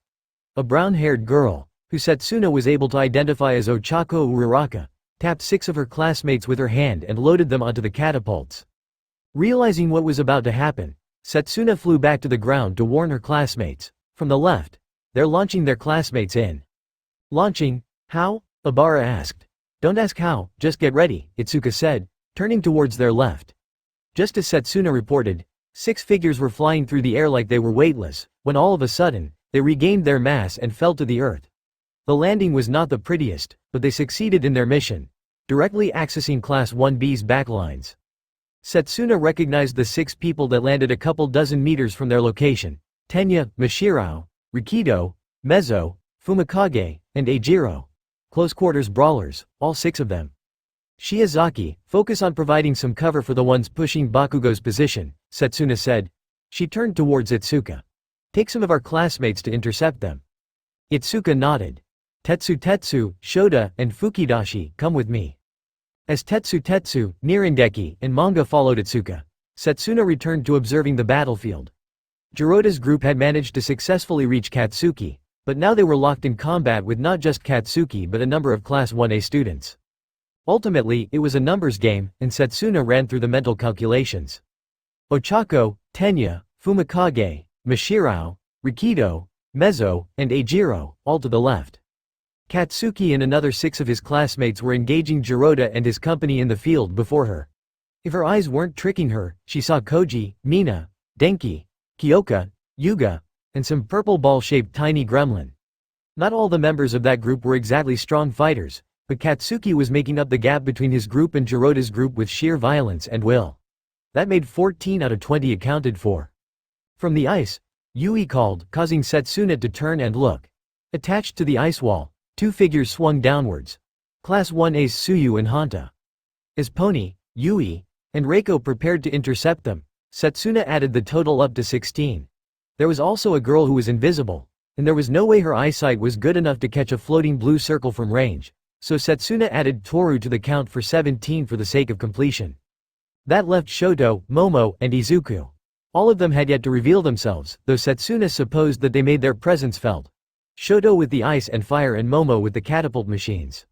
A brown-haired girl, who Setsuna was able to identify as Ochako Uraraka, tapped 6 of her classmates with her hand and loaded them onto the catapults. Realizing what was about to happen, Setsuna flew back to the ground to warn her classmates. From the left. They're launching their classmates in. Launching? How? Obara asked. Don't ask how, just get ready, Itsuka said, turning towards their left. Just as Setsuna reported, 6 figures were flying through the air like they were weightless, when all of a sudden, they regained their mass and fell to the earth. The landing was not the prettiest, but they succeeded in their mission, directly accessing Class 1B's backlines. Setsuna recognized the 6 people that landed a couple dozen meters from their location: Tenya, Mashirao, Rikido, Mezzo, Fumikage, and Eijiro. Close-quarters brawlers, all 6 of them. Shiozaki, focus on providing some cover for the ones pushing Bakugo's position, Setsuna said. She turned towards Itsuka. Take some of our classmates to intercept them. Itsuka nodded. Tetsu, Shota, and Fukidashi, come with me. As Tetsu, Nirengeki, and Manga followed Itsuka, Setsuna returned to observing the battlefield. Jirota's group had managed to successfully reach Katsuki, but now they were locked in combat with not just Katsuki but a number of Class 1A students. Ultimately, it was a numbers game, and Setsuna ran through the mental calculations. Ochako, Tenya, Fumikage, Mashirao, Rikido, Mezzo, and Eijiro, all to the left. Katsuki and another 6 of his classmates were engaging Jirota and his company in the field before her. If her eyes weren't tricking her, she saw Koji, Mina, Denki, Kyoka, Yuga, and some purple ball-shaped tiny gremlin. Not all the members of that group were exactly strong fighters, but Katsuki was making up the gap between his group and Jirota's group with sheer violence and will. That made 14 out of 20 accounted for. From the ice, Yui called, causing Setsuna to turn and look. Attached to the ice wall, 2 figures swung downwards. Class 1A's Tsuyu and Hanta. As Pony, Yui, and Reiko prepared to intercept them, Setsuna added the total up to 16. There was also a girl who was invisible, and there was no way her eyesight was good enough to catch a floating blue circle from range, so Setsuna added Toru to the count for 17 for the sake of completion. That left Shoto, Momo, and Izuku. All of them had yet to reveal themselves, though Setsuna supposed that they made their presence felt. Shoto with the ice and fire and Momo with the catapult machines.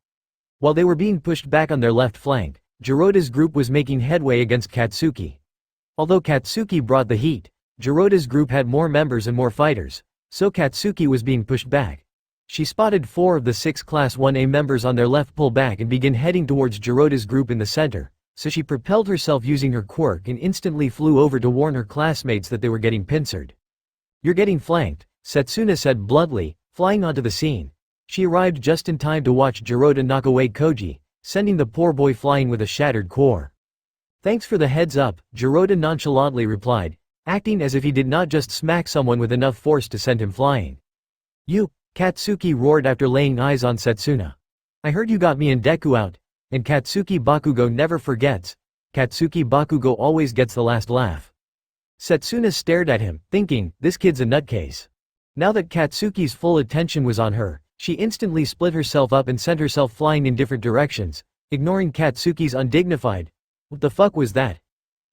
While they were being pushed back on their left flank, Jirota's group was making headway against Katsuki. Although Katsuki brought the heat, Jirota's group had more members and more fighters, so Katsuki was being pushed back. She spotted 4 of the 6 Class 1A members on their left pull back and begin heading towards Jirota's group in the center, so she propelled herself using her quirk and instantly flew over to warn her classmates that they were getting pincered. You're getting flanked, Setsuna said bluntly, flying onto the scene. She arrived just in time to watch Jirota knock away Koji, sending the poor boy flying with a shattered core. Thanks for the heads up, Jirota nonchalantly replied, acting as if he did not just smack someone with enough force to send him flying. You, Katsuki roared after laying eyes on Setsuna. I heard you got me and Deku out, and Katsuki Bakugo never forgets. Katsuki Bakugo always gets the last laugh. Setsuna stared at him, thinking, this kid's a nutcase. Now that Katsuki's full attention was on her, she instantly split herself up and sent herself flying in different directions, ignoring Katsuki's undignified, "What the fuck was that?"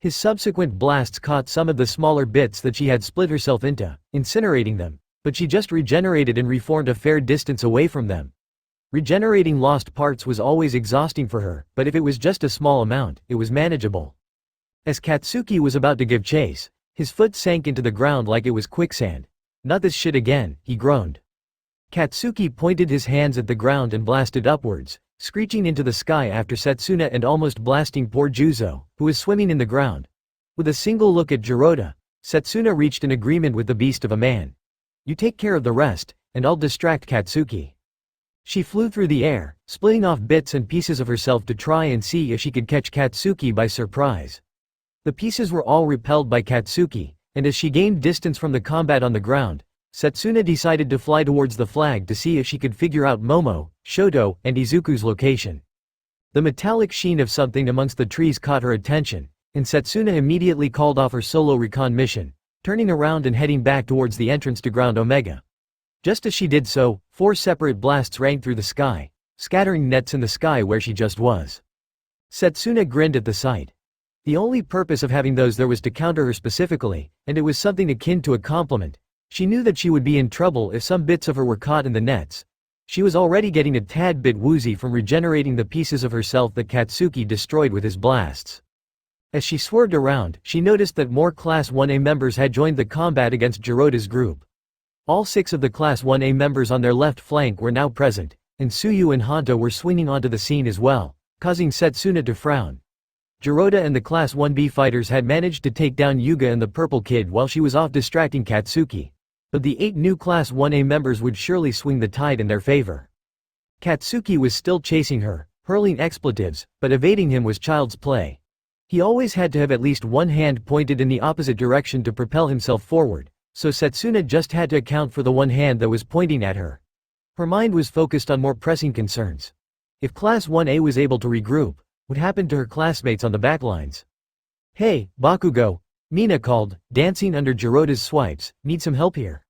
His subsequent blasts caught some of the smaller bits that she had split herself into, incinerating them, but she just regenerated and reformed a fair distance away from them. Regenerating lost parts was always exhausting for her, but if it was just a small amount, it was manageable. As Katsuki was about to give chase, his foot sank into the ground like it was quicksand. Not this shit again, he groaned. Katsuki pointed his hands at the ground and blasted upwards, screeching into the sky after Setsuna and almost blasting poor Juzo, who was swimming in the ground. With a single look at Jirota, Setsuna reached an agreement with the beast of a man. You take care of the rest, and I'll distract Katsuki. She flew through the air, splitting off bits and pieces of herself to try and see if she could catch Katsuki by surprise. The pieces were all repelled by Katsuki, and as she gained distance from the combat on the ground, Setsuna decided to fly towards the flag to see if she could figure out Momo, Shoto, and Izuku's location. The metallic sheen of something amongst the trees caught her attention, and Setsuna immediately called off her solo recon mission, turning around and heading back towards the entrance to Ground Omega. Just as she did so, 4 separate blasts rang through the sky, scattering nets in the sky where she just was. Setsuna grinned at the sight. The only purpose of having those there was to counter her specifically, and it was something akin to a compliment. She knew that she would be in trouble if some bits of her were caught in the nets. She was already getting a tad bit woozy from regenerating the pieces of herself that Katsuki destroyed with his blasts. As she swerved around, she noticed that more Class 1A members had joined the combat against Jirota's group. All 6 of the Class 1A members on their left flank were now present, and Tsuyu and Honto were swinging onto the scene as well, causing Setsuna to frown. Jirota and the Class 1B fighters had managed to take down Yuga and the Purple Kid while she was off distracting Katsuki. But the 8 new Class 1A members would surely swing the tide in their favor. Katsuki was still chasing her, hurling expletives, but evading him was child's play. He always had to have at least one hand pointed in the opposite direction to propel himself forward, so Setsuna just had to account for the one hand that was pointing at her. Her mind was focused on more pressing concerns. If Class 1A was able to regroup, what happened to her classmates on the backlines? "Hey, Bakugo," Mina called, dancing under Jirota's swipes, "need some help here?"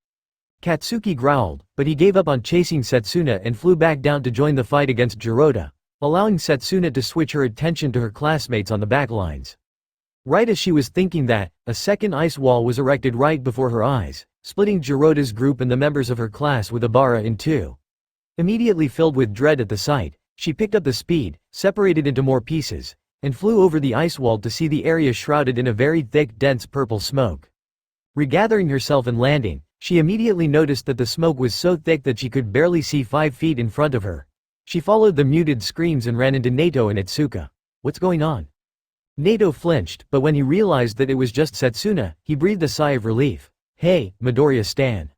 Katsuki growled, but he gave up on chasing Setsuna and flew back down to join the fight against Jirota, allowing Setsuna to switch her attention to her classmates on the backlines. Right as she was thinking that, a second ice wall was erected right before her eyes, splitting Jirota's group and the members of her class with Abara in two. Immediately filled with dread at the sight, she picked up the speed, separated into more pieces, and flew over the ice wall to see the area shrouded in a very thick, dense purple smoke. Regathering herself and landing, she immediately noticed that the smoke was so thick that she could barely see 5 feet in front of her. She followed the muted screams and ran into Nato and Itsuka. "What's going on?" Nato flinched, but when he realized that it was just Setsuna, he breathed a sigh of relief. "Hey, Midoriya-stan."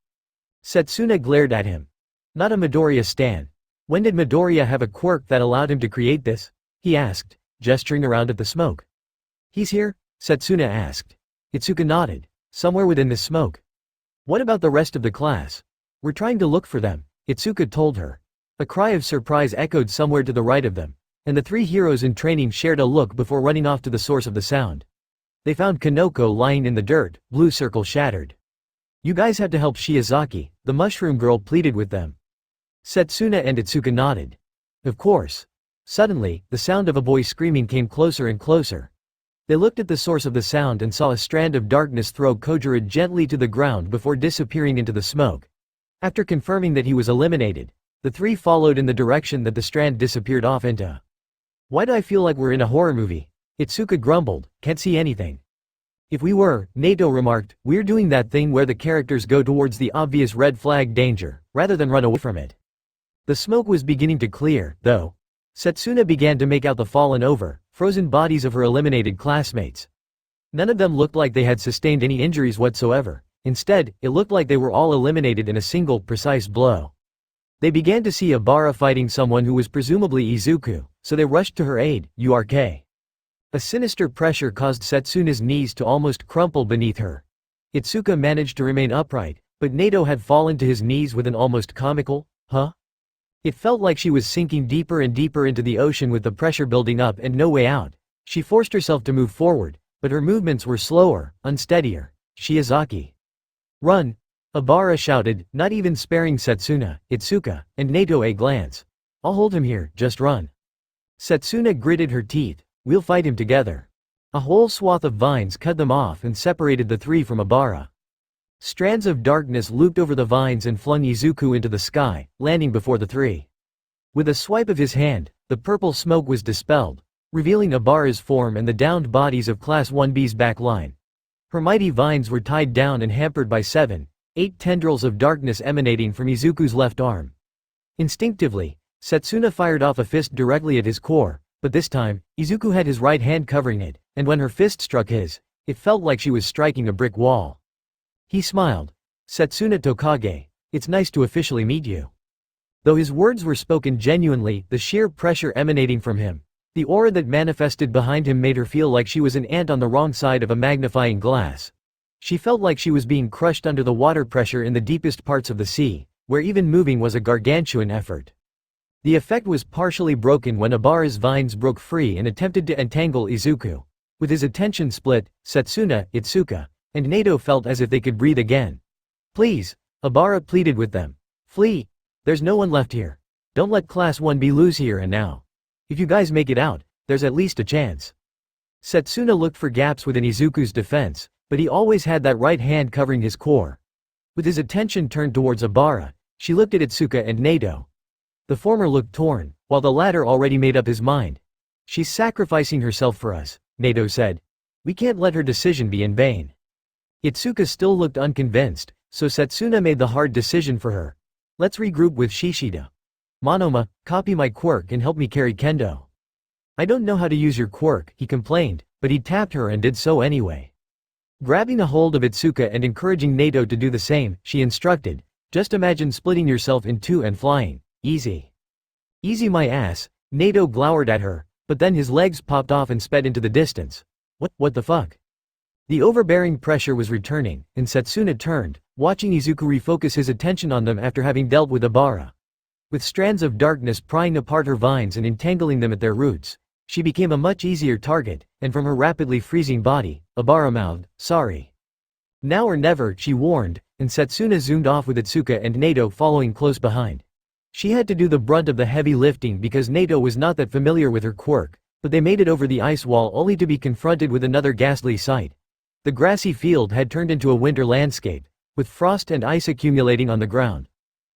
Setsuna glared at him. "Not a Midoriya-stan. When did Midoriya have a quirk that allowed him to create this?" he asked, gesturing around at the smoke. "He's here?" Setsuna asked. Itsuka nodded. "Somewhere within this smoke." "What about the rest of the class?" "We're trying to look for them," Itsuka told her. A cry of surprise echoed somewhere to the right of them, and the 3 heroes in training shared a look before running off to the source of the sound. They found Kanoko lying in the dirt, blue circle shattered. "You guys have to help Shiozaki," the mushroom girl pleaded with them. Setsuna and Itsuka nodded. "Of course." Suddenly, the sound of a boy screaming came closer and closer. They looked at the source of the sound and saw a strand of darkness throw Kojiro gently to the ground before disappearing into the smoke. After confirming that he was eliminated, the 3 followed in the direction that the strand disappeared off into. "Why do I feel like we're in a horror movie?" Itsuka grumbled, "Can't see anything." "If we were," Nato remarked, "we're doing that thing where the characters go towards the obvious red flag danger, rather than run away from it." The smoke was beginning to clear, though. Setsuna began to make out the fallen over, frozen bodies of her eliminated classmates. None of them looked like they had sustained any injuries whatsoever. Instead, it looked like they were all eliminated in a single, precise blow. They began to see Abara fighting someone who was presumably Izuku, so they rushed to her aid, URK. A sinister pressure caused Setsuna's knees to almost crumple beneath her. Itsuka managed to remain upright, but Nato had fallen to his knees with an almost comical, "Huh?" It felt like she was sinking deeper and deeper into the ocean with the pressure building up and no way out. She forced herself to move forward, but her movements were slower, unsteadier. "Shiozaki. Run!" Abara shouted, not even sparing Setsuna, Itsuka, and Nato a glance. "I'll hold him here, just run." Setsuna gritted her teeth. "We'll fight him together." A whole swath of vines cut them off and separated the 3 from Abara. Strands of darkness looped over the vines and flung Izuku into the sky, landing before the 3. With a swipe of his hand, the purple smoke was dispelled, revealing Abara's form and the downed bodies of Class 1B's back line. Her mighty vines were tied down and hampered by 7, 8 tendrils of darkness emanating from Izuku's left arm. Instinctively, Setsuna fired off a fist directly at his core, but this time, Izuku had his right hand covering it, and when her fist struck his, it felt like she was striking a brick wall. He smiled. "Setsuna Tokage, it's nice to officially meet you." Though his words were spoken genuinely, the sheer pressure emanating from him, the aura that manifested behind him made her feel like she was an ant on the wrong side of a magnifying glass. She felt like she was being crushed under the water pressure in the deepest parts of the sea, where even moving was a gargantuan effort. The effect was partially broken when Abara's vines broke free and attempted to entangle Izuku. With his attention split, Setsuna, Itsuka, and Nato felt as if they could breathe again. "Please," Abara pleaded with them. "Flee. There's no one left here. Don't let Class 1B lose here and now. If you guys make it out, there's at least a chance." Setsuna looked for gaps within Izuku's defense, but he always had that right hand covering his core. With his attention turned towards Abara, she looked at Itsuka and Nato. The former looked torn, while the latter already made up his mind. "She's sacrificing herself for us," Nato said. We can't let her decision be in vain. Itsuka still looked unconvinced, so Setsuna made the hard decision for her. Let's regroup with Shishida. Monoma, copy my quirk and help me carry Kendo. I don't know how to use your quirk, he complained, but he tapped her and did so anyway. Grabbing a hold of Itsuka and encouraging Nato to do the same, she instructed, just imagine splitting yourself in two and flying. Easy. Easy my ass, Nato glowered at her, but then his legs popped off and sped into the distance. What the fuck? The overbearing pressure was returning, and Setsuna turned, watching Izuku refocus his attention on them after having dealt with Abara. With strands of darkness prying apart her vines and entangling them at their roots, she became a much easier target, and from her rapidly freezing body, Abara mouthed, sorry. Now or never, she warned, and Setsuna zoomed off with Itsuka and Nato following close behind. She had to do the brunt of the heavy lifting because Nato was not that familiar with her quirk, but they made it over the ice wall only to be confronted with another ghastly sight. The grassy field had turned into a winter landscape, with frost and ice accumulating on the ground.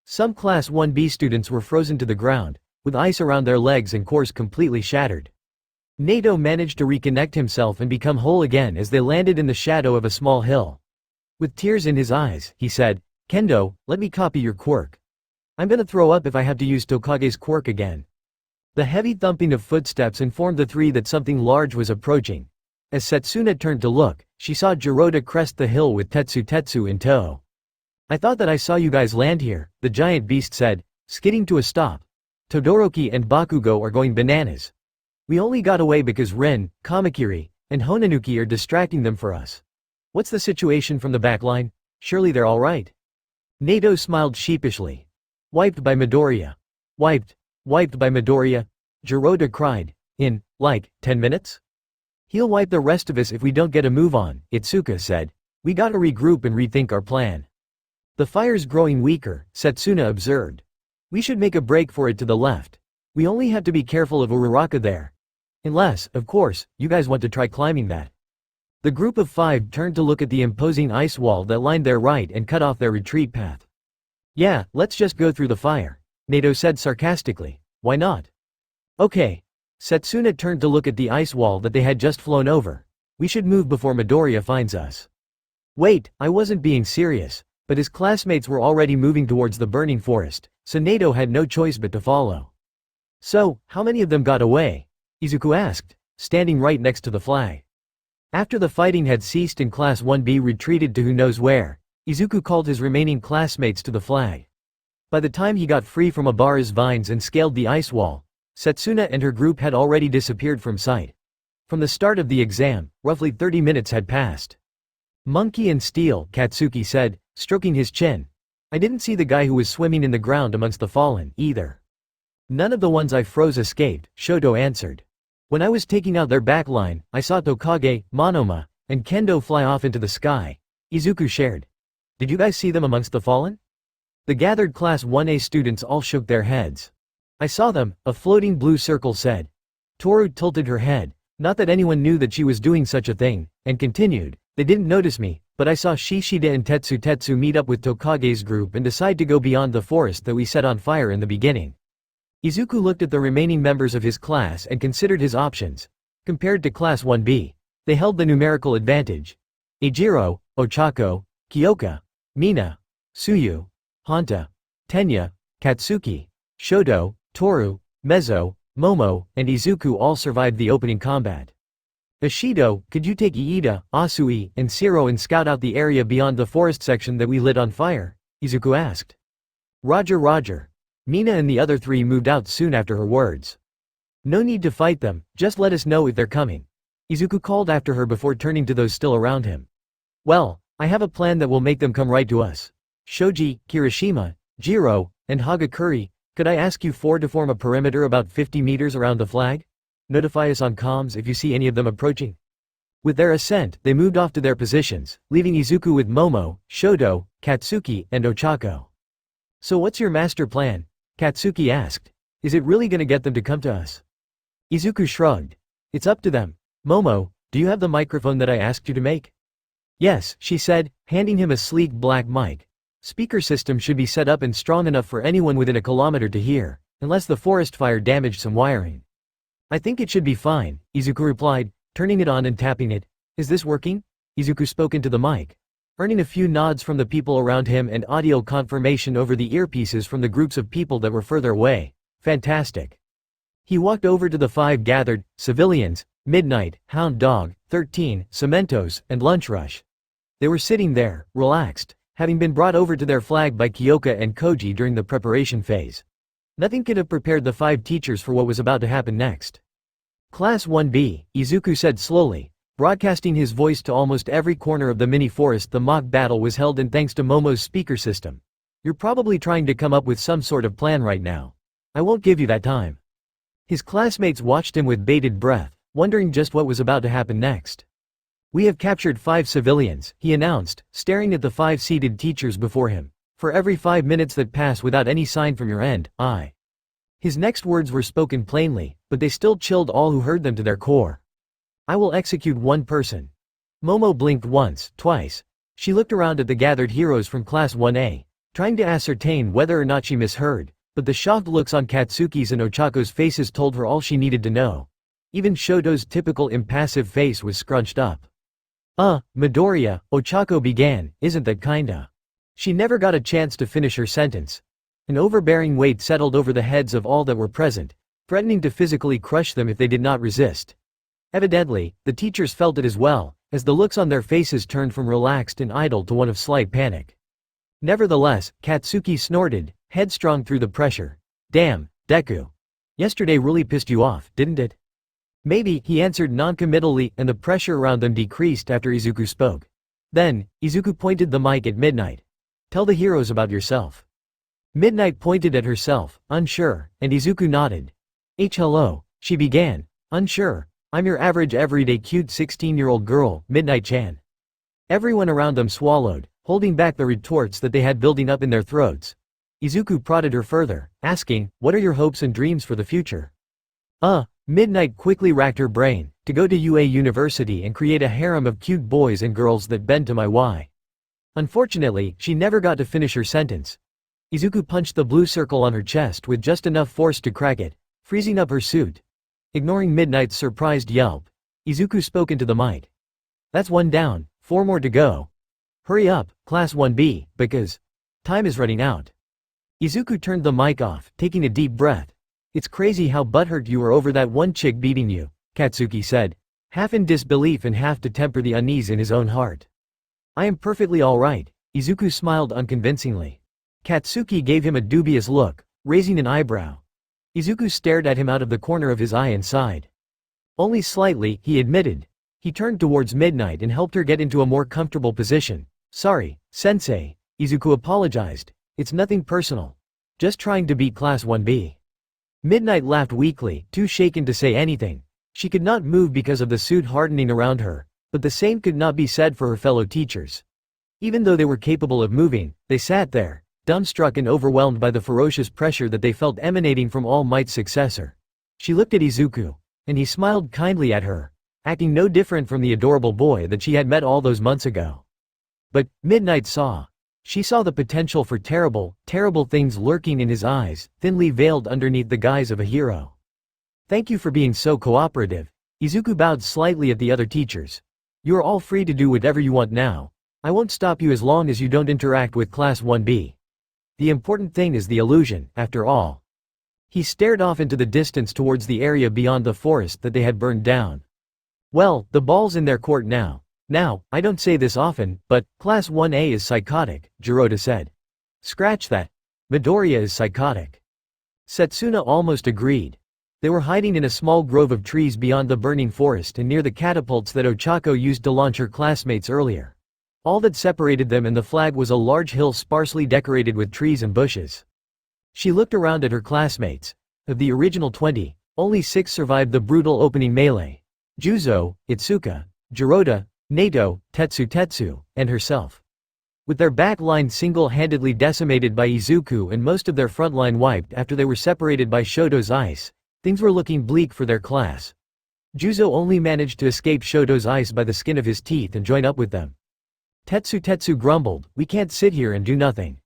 Some Class 1B students were frozen to the ground, with ice around their legs and cores completely shattered. Nato managed to reconnect himself and become whole again as they landed in the shadow of a small hill. With tears in his eyes, he said, Kendo, let me copy your quirk. I'm gonna throw up if I have to use Tokage's quirk again. The heavy thumping of footsteps informed the three that something large was approaching. As Setsuna turned to look, she saw Jiroda crest the hill with Tetsu in tow. I thought that I saw you guys land here, the giant beast said, skidding to a stop. Todoroki and Bakugo are going bananas. We only got away because Rin, Kamakiri, and Honanuki are distracting them for us. What's the situation from the back line? Surely they're alright. Nato smiled sheepishly. Wiped by Midoriya. Wiped by Midoriya? Jiroda cried. In, 10 minutes? He'll wipe the rest of us if we don't get a move on, Itsuka said. We gotta regroup and rethink our plan. The fire's growing weaker, Setsuna observed. We should make a break for it to the left. We only have to be careful of Uraraka there. Unless, of course, you guys want to try climbing that. The group of five turned to look at the imposing ice wall that lined their right and cut off their retreat path. Yeah, let's just go through the fire, Nato said sarcastically. Why not? Okay. Setsuna turned to look at the ice wall that they had just flown over. We should move before Midoriya finds us. Wait, I wasn't being serious, but his classmates were already moving towards the burning forest, so Nato had no choice but to follow. So, how many of them got away? Izuku asked, standing right next to the flag. After the fighting had ceased and Class 1B retreated to who knows where, Izuku called his remaining classmates to the flag. By the time he got free from Abara's vines and scaled the ice wall, Setsuna and her group had already disappeared from sight. From the start of the exam, roughly 30 minutes had passed. Monkey and Steel, Katsuki said, stroking his chin. I didn't see the guy who was swimming in the ground amongst the fallen, either. None of the ones I froze escaped, Shoto answered. When I was taking out their backline, I saw Tokage, Monoma, and Kendo fly off into the sky, Izuku shared. Did you guys see them amongst the fallen? The gathered Class 1A students all shook their heads. I saw them, a floating blue circle said. Toru tilted her head, not that anyone knew that she was doing such a thing, and continued, they didn't notice me, but I saw Shishida and Tetsu meet up with Tokage's group and decide to go beyond the forest that we set on fire in the beginning. Izuku looked at the remaining members of his class and considered his options. Compared to Class 1B, they held the numerical advantage. Ejiro, Ochako, Kyoka, Mina, Tsuyu, Hanta, Tenya, Katsuki, Shoto, Toru, Mezzo, Momo, and Izuku all survived the opening combat. Ishido, could you take Iida, Asui, and Siro and scout out the area beyond the forest section that we lit on fire? Izuku asked. Roger. Mina and the other three moved out soon after her words. No need to fight them, just let us know if they're coming. Izuku called after her before turning to those still around him. Well, I have a plan that will make them come right to us. Shoji, Kirishima, Jiro, and Hagakuri, could I ask you four to form a perimeter about 50 meters around the flag? Notify us on comms if you see any of them approaching. With their assent, they moved off to their positions, leaving Izuku with Momo, Shoto, Katsuki, and Ochako. So what's your master plan? Katsuki asked. Is it really gonna get them to come to us? Izuku shrugged. It's up to them. Momo, do you have the microphone that I asked you to make? Yes, she said, handing him a sleek black mic. Speaker system should be set up and strong enough for anyone within a kilometer to hear, unless the forest fire damaged some wiring. I think it should be fine, Izuku replied, turning it on and tapping it. Is this working? Izuku spoke into the mic, earning a few nods from the people around him and audio confirmation over the earpieces from the groups of people that were further away. Fantastic. He walked over to the 5 gathered civilians: Midnight, Hound Dog, 13, Cementos, and Lunch Rush. They were sitting there, relaxed, having been brought over to their flag by Kyoka and Koji during the preparation phase. Nothing could have prepared the 5 teachers for what was about to happen next. Class 1B, Izuku said slowly, broadcasting his voice to almost every corner of the mini-forest. The mock battle was held and thanks to Momo's speaker system. You're probably trying to come up with some sort of plan right now. I won't give you that time. His classmates watched him with bated breath, wondering just what was about to happen next. We have captured 5 civilians, he announced, staring at the 5 seated teachers before him. For every 5 minutes that pass without any sign from your end, His next words were spoken plainly, but they still chilled all who heard them to their core. I will execute 1 person. Momo blinked once, twice. She looked around at the gathered heroes from Class 1A, trying to ascertain whether or not she misheard, but the shocked looks on Katsuki's and Ochako's faces told her all she needed to know. Even Shoto's typical impassive face was scrunched up. Midoriya, Ochako began, isn't that kinda? She never got a chance to finish her sentence. An overbearing weight settled over the heads of all that were present, threatening to physically crush them if they did not resist. Evidently, the teachers felt it as well, as the looks on their faces turned from relaxed and idle to one of slight panic. Nevertheless, Katsuki snorted, headstrong through the pressure. Damn, Deku. Yesterday really pissed you off, didn't it? Maybe, he answered non-committally, and the pressure around them decreased after Izuku spoke. Then, Izuku pointed the mic at Midnight. Tell the heroes about yourself. Midnight pointed at herself, unsure, and Izuku nodded. Hello, she began. Unsure. I'm your average everyday cute 16-year-old girl, Midnight-chan. Everyone around them swallowed, holding back the retorts that they had building up in their throats. Izuku prodded her further, asking, what are your hopes and dreams for the future? Midnight quickly racked her brain, to go to UA University and create a harem of cute boys and girls that bend to my why. Unfortunately, she never got to finish her sentence. Izuku punched the blue circle on her chest with just enough force to crack it, freezing up her suit. Ignoring Midnight's surprised yelp, Izuku spoke into the mic. That's 1 down, 4 more to go. Hurry up, Class 1B, because time is running out. Izuku turned the mic off, taking a deep breath. It's crazy how butthurt you were over that one chick beating you, Katsuki said, half in disbelief and half to temper the unease in his own heart. I am perfectly alright, Izuku smiled unconvincingly. Katsuki gave him a dubious look, raising an eyebrow. Izuku stared at him out of the corner of his eye and sighed. Only slightly, he admitted. He turned towards Midnight and helped her get into a more comfortable position. Sorry, sensei, Izuku apologized. It's nothing personal. Just trying to beat Class 1B. Midnight laughed weakly, too shaken to say anything. She could not move because of the suit hardening around her, but the same could not be said for her fellow teachers. Even though they were capable of moving, they sat there, dumbstruck and overwhelmed by the ferocious pressure that they felt emanating from All Might's successor. She looked at Izuku, and he smiled kindly at her, acting no different from the adorable boy that she had met all those months ago. But, Midnight saw. She saw the potential for terrible, terrible things lurking in his eyes, thinly veiled underneath the guise of a hero. Thank you for being so cooperative. Izuku bowed slightly at the other teachers. You are all free to do whatever you want now. I won't stop you as long as you don't interact with Class 1B. The important thing is the illusion, after all. He stared off into the distance towards the area beyond the forest that they had burned down. Well, the ball's in their court now. Now, I don't say this often, but Class 1A is psychotic, Jirota said. Scratch that. Midoriya is psychotic. Setsuna almost agreed. They were hiding in a small grove of trees beyond the burning forest and near the catapults that Ochako used to launch her classmates earlier. All that separated them and the flag was a large hill sparsely decorated with trees and bushes. She looked around at her classmates. Of the original 20, only 6 survived the brutal opening melee. Juzo, Itsuka, Jirota, Nato, Tetsu, and herself. With their back line single-handedly decimated by Izuku and most of their front line wiped after they were separated by Shoto's ice, things were looking bleak for their class. Juzo only managed to escape Shoto's ice by the skin of his teeth and join up with them. Tetsu grumbled, we can't sit here and do nothing.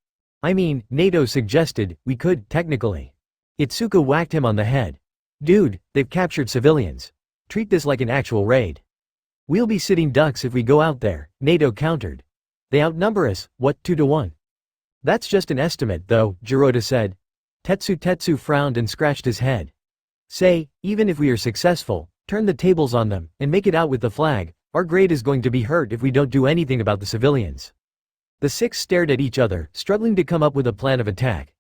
I mean, Nato suggested, we could, technically. Itsuka whacked him on the head. Dude, they've captured civilians. Treat this like an actual raid. We'll be sitting ducks if we go out there, Nato countered. They outnumber us, what, 2-1? That's just an estimate, though, Jiroda said. Tetsu frowned and scratched his head. Say, even if we are successful, turn the tables on them, and make it out with the flag, our grade is going to be hurt if we don't do anything about the civilians. The six stared at each other, struggling to come up with a plan of attack.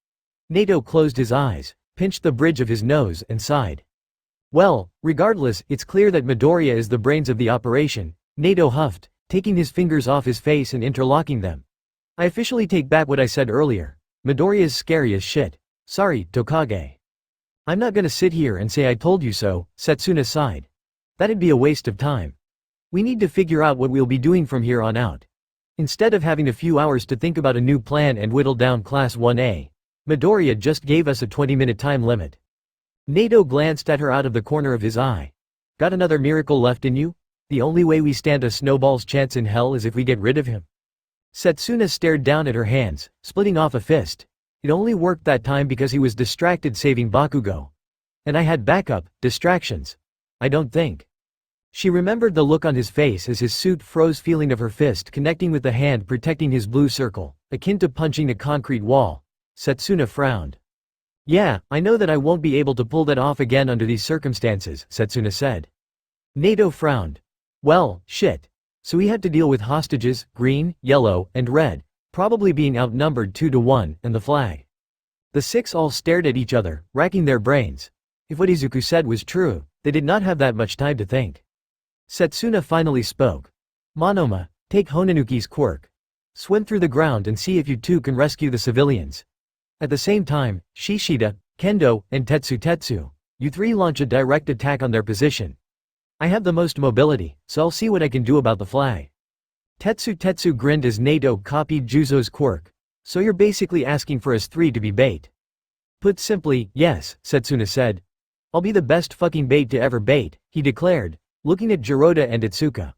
Nato closed his eyes, pinched the bridge of his nose, and sighed. Well, regardless, it's clear that Midoriya is the brains of the operation, Nato huffed, taking his fingers off his face and interlocking them. I officially take back what I said earlier. Midoriya's scary as shit. Sorry, Tokage. I'm not gonna sit here and say I told you so, Setsuna sighed. That'd be a waste of time. We need to figure out what we'll be doing from here on out. Instead of having a few hours to think about a new plan and whittle down Class 1A, Midoriya just gave us a 20-minute time limit. Nato glanced at her out of the corner of his eye. Got another miracle left in you? The only way we stand a snowball's chance in hell is if we get rid of him. Setsuna stared down at her hands, splitting off a fist. It only worked that time because he was distracted saving Bakugo. And I had backup, distractions. I don't think. She remembered the look on his face as his suit froze, feeling of her fist connecting with the hand protecting his blue circle, akin to punching a concrete wall. Setsuna frowned. Yeah, I know that I won't be able to pull that off again under these circumstances, Setsuna said. Nato frowned. Well, shit. So we had to deal with hostages, green, yellow, and red, probably being outnumbered 2-1, and the flag. The six all stared at each other, racking their brains. If what Izuku said was true, they did not have that much time to think. Setsuna finally spoke. Monoma, take Honanuki's quirk. Swim through the ground and see if you two can rescue the civilians. At the same time, Shishida, Kendo, and Tetsu, you three launch a direct attack on their position. I have the most mobility, so I'll see what I can do about the flag. Tetsu grinned as Nato copied Juzo's quirk. So you're basically asking for us three to be bait. Put simply, yes, Setsuna said. I'll be the best fucking bait to ever bait, he declared, looking at Jiroda and Itsuka.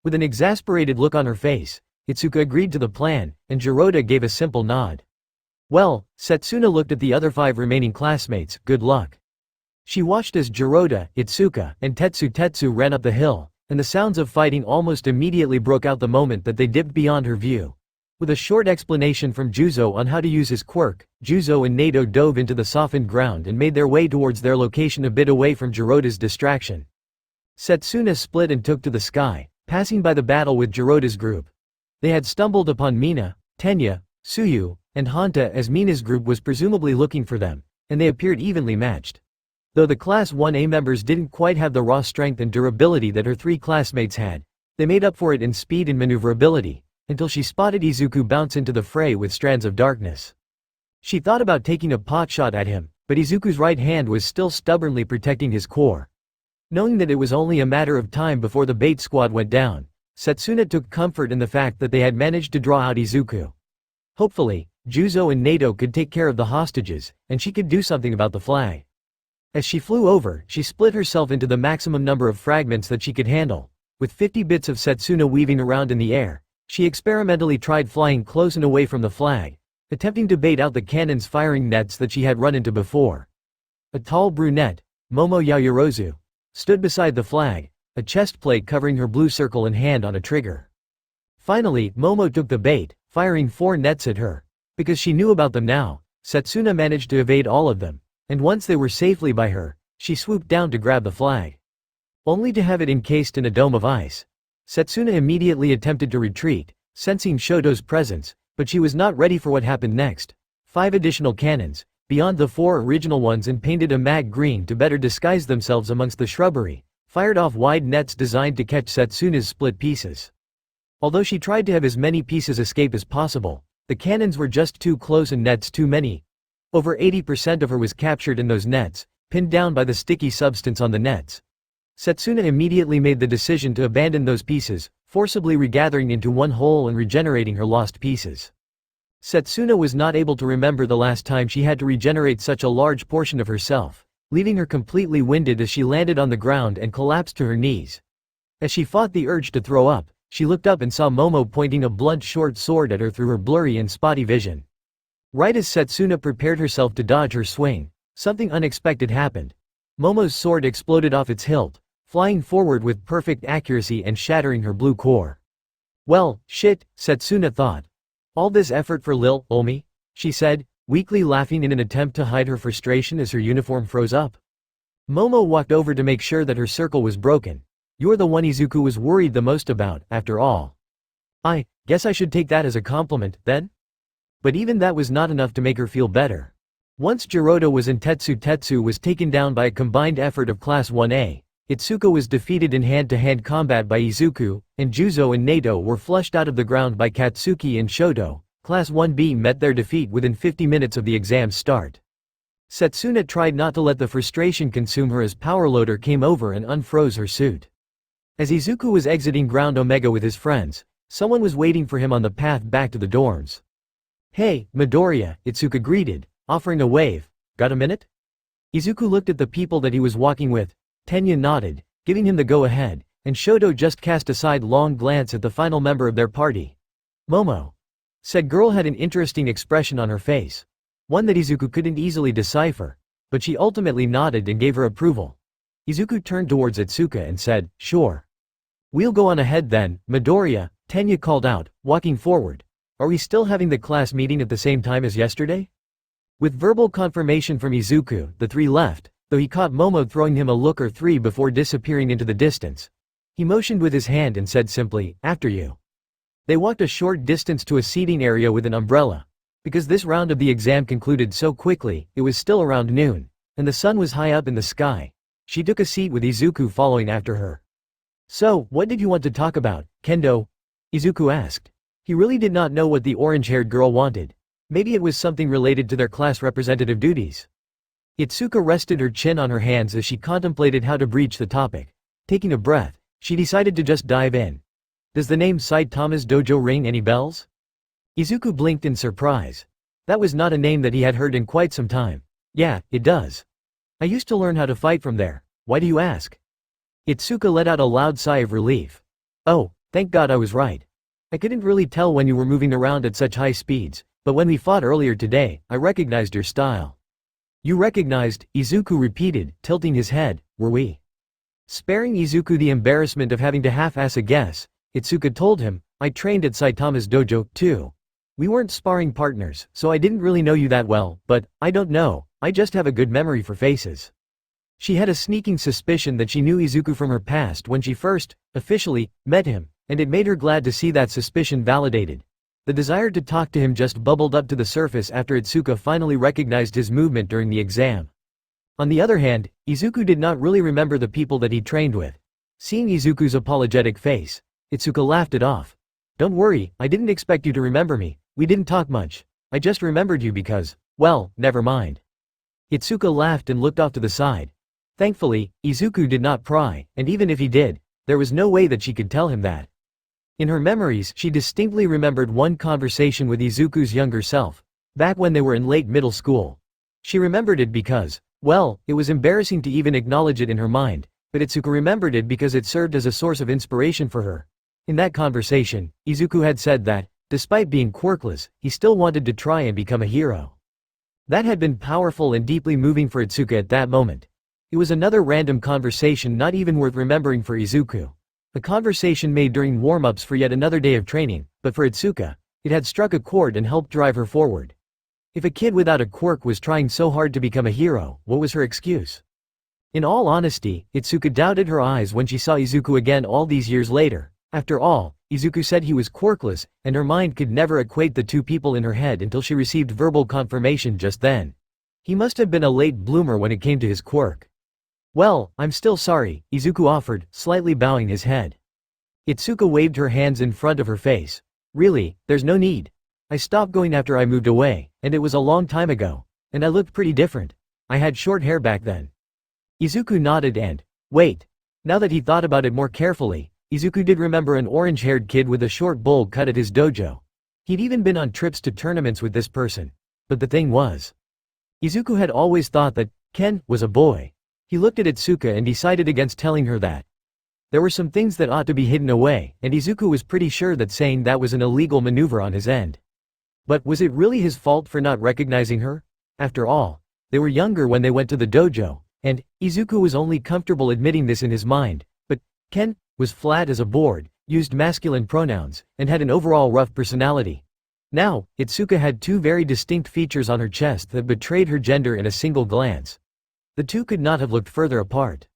With an exasperated look on her face, Itsuka agreed to the plan, and Jiroda gave a simple nod. Well, Setsuna looked at the other 5 remaining classmates, good luck. She watched as Jiroda, Itsuka, and Tetsu ran up the hill, and the sounds of fighting almost immediately broke out the moment that they dipped beyond her view. With a short explanation from Juzo on how to use his quirk, Juzo and Nato dove into the softened ground and made their way towards their location a bit away from Jiroda's distraction. Setsuna split and took to the sky, passing by the battle with Jiroda's group. They had stumbled upon Mina, Tenya, Tsuyu, and Hanta as Mina's group was presumably looking for them, and they appeared evenly matched. Though the Class 1A members didn't quite have the raw strength and durability that her 3 classmates had, they made up for it in speed and maneuverability, until she spotted Izuku bounce into the fray with strands of darkness. She thought about taking a potshot at him, but Izuku's right hand was still stubbornly protecting his core. Knowing that it was only a matter of time before the bait squad went down, Setsuna took comfort in the fact that they had managed to draw out Izuku. Hopefully, Juzo and Nato could take care of the hostages, and she could do something about the flag. As she flew over, she split herself into the maximum number of fragments that she could handle. With 50 bits of Setsuna weaving around in the air, she experimentally tried flying close and away from the flag, attempting to bait out the cannon's firing nets that she had run into before. A tall brunette, Momo Yaoyorozu, stood beside the flag, a chest plate covering her blue circle and hand on a trigger. Finally, Momo took the bait, firing 4 nets at her. Because she knew about them now, Setsuna managed to evade all of them, and once they were safely by her, she swooped down to grab the flag. Only to have it encased in a dome of ice. Setsuna immediately attempted to retreat, sensing Shoto's presence, but she was not ready for what happened next. 5 additional cannons, beyond the 4 original ones and painted a mag green to better disguise themselves amongst the shrubbery, fired off wide nets designed to catch Setsuna's split pieces. Although she tried to have as many pieces escape as possible, the cannons were just too close and nets too many. Over 80% of her was captured in those nets, pinned down by the sticky substance on the nets. Setsuna immediately made the decision to abandon those pieces, forcibly regathering into one whole and regenerating her lost pieces. Setsuna was not able to remember the last time she had to regenerate such a large portion of herself, leaving her completely winded as she landed on the ground and collapsed to her knees. As she fought the urge to throw up, she looked up and saw Momo pointing a blunt short sword at her through her blurry and spotty vision. Right as Setsuna prepared herself to dodge her swing, something unexpected happened. Momo's sword exploded off its hilt, flying forward with perfect accuracy and shattering her blue core. Well, shit, Setsuna thought. All this effort for Lil Ulmi? She said, weakly laughing in an attempt to hide her frustration as her uniform froze up. Momo walked over to make sure that her circle was broken. You're the one Izuku was worried the most about, after all. I guess I should take that as a compliment, then? But even that was not enough to make her feel better. Once Jiroto was in Tetsu was taken down by a combined effort of Class 1A, Itsuka was defeated in hand-to-hand combat by Izuku, and Juzo and Nato were flushed out of the ground by Katsuki and Shoto. Class 1B met their defeat within 50 minutes of the exam's start. Setsuna tried not to let the frustration consume her as Power Loader came over and unfroze her suit. As Izuku was exiting Ground Omega with his friends, someone was waiting for him on the path back to the dorms. Hey, Midoriya, Itsuka greeted, offering a wave. Got a minute? Izuku looked at the people that he was walking with. Tenya nodded, giving him the go-ahead, and Shoto just cast a sidelong glance at the final member of their party. Momo. Said girl had an interesting expression on her face. One that Izuku couldn't easily decipher, but she ultimately nodded and gave her approval. Izuku turned towards Itsuka and said, sure. We'll go on ahead then, Midoriya, Tenya called out, walking forward. Are we still having the class meeting at the same time as yesterday? With verbal confirmation from Izuku, the three left, though he caught Momo throwing him a look or three before disappearing into the distance. He motioned with his hand and said simply, after you. They walked a short distance to a seating area with an umbrella. Because this round of the exam concluded so quickly, it was still around noon, and the sun was high up in the sky. She took a seat with Izuku following after her. So, what did you want to talk about, Kendo? Izuku asked. He really did not know what the orange-haired girl wanted. Maybe it was something related to their class representative duties. Itsuka rested her chin on her hands as she contemplated how to breach the topic. Taking a breath, she decided to just dive in. Does the name Saitama's dojo ring any bells? Izuku blinked in surprise. That was not a name that he had heard in quite some time. Yeah, it does. I used to learn how to fight from there. Why do you ask? Itsuka let out a loud sigh of relief. Oh, thank God I was right. I couldn't really tell when you were moving around at such high speeds, but when we fought earlier today, I recognized your style. You recognized, Izuku repeated, tilting his head, were we? Sparing Izuku the embarrassment of having to half-ass a guess, Itsuka told him, I trained at Saitama's dojo, too. We weren't sparring partners, so I didn't really know you that well, but, I don't know, I just have a good memory for faces. She had a sneaking suspicion that she knew Izuku from her past when she first, officially, met him, and it made her glad to see that suspicion validated. The desire to talk to him just bubbled up to the surface after Itsuka finally recognized his movement during the exam. On the other hand, Izuku did not really remember the people that he trained with. Seeing Izuku's apologetic face, Itsuka laughed it off. Don't worry, I didn't expect you to remember me, we didn't talk much. I just remembered you because, well, never mind. Itsuka laughed and looked off to the side. Thankfully, Izuku did not pry, and even if he did, there was no way that she could tell him that. In her memories, she distinctly remembered one conversation with Izuku's younger self, back when they were in late middle school. She remembered it because, well, it was embarrassing to even acknowledge it in her mind, but Itsuka remembered it because it served as a source of inspiration for her. In that conversation, Izuku had said that, despite being quirkless, he still wanted to try and become a hero. That had been powerful and deeply moving for Itsuka at that moment. It was another random conversation not even worth remembering for Izuku. A conversation made during warm-ups for yet another day of training, but for Itsuka, it had struck a chord and helped drive her forward. If a kid without a quirk was trying so hard to become a hero, what was her excuse? In all honesty, Itsuka doubted her eyes when she saw Izuku again all these years later. After all, Izuku said he was quirkless, and her mind could never equate the two people in her head until she received verbal confirmation just then. He must have been a late bloomer when it came to his quirk. Well, I'm still sorry, Izuku offered, slightly bowing his head. Itsuka waved her hands in front of her face. Really, there's no need. I stopped going after I moved away, and it was a long time ago. And I looked pretty different. I had short hair back then. Izuku nodded and, wait. Now that he thought about it more carefully, Izuku did remember an orange-haired kid with a short bowl cut at his dojo. He'd even been on trips to tournaments with this person. But the thing was, Izuku had always thought that Ken was a boy. He looked at Itsuka and decided against telling her that. There were some things that ought to be hidden away, and Izuku was pretty sure that saying that was an illegal maneuver on his end. But was it really his fault for not recognizing her? After all, they were younger when they went to the dojo, And Izuku was only comfortable admitting this in his mind, but Ken was flat as a board, used masculine pronouns, and had an overall rough personality. Now, Itsuka had two very distinct features on her chest that betrayed her gender in a single glance. The two could not have looked further apart.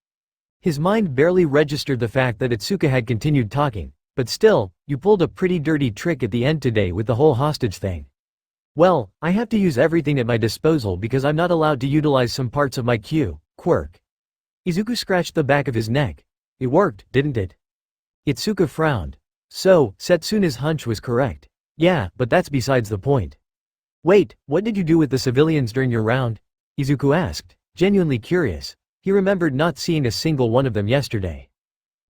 His mind barely registered the fact that Itsuka had continued talking, but still, you pulled a pretty dirty trick at the end today with the whole hostage thing. Well, I have to use everything at my disposal because I'm not allowed to utilize some parts of my Quirk. Izuku scratched the back of his neck. It worked, didn't it? Itsuka frowned. So, Setsuna's hunch was correct. Yeah, but that's besides the point. Wait, what did you do with the civilians during your round? Izuku asked, genuinely curious. He remembered not seeing a single one of them yesterday.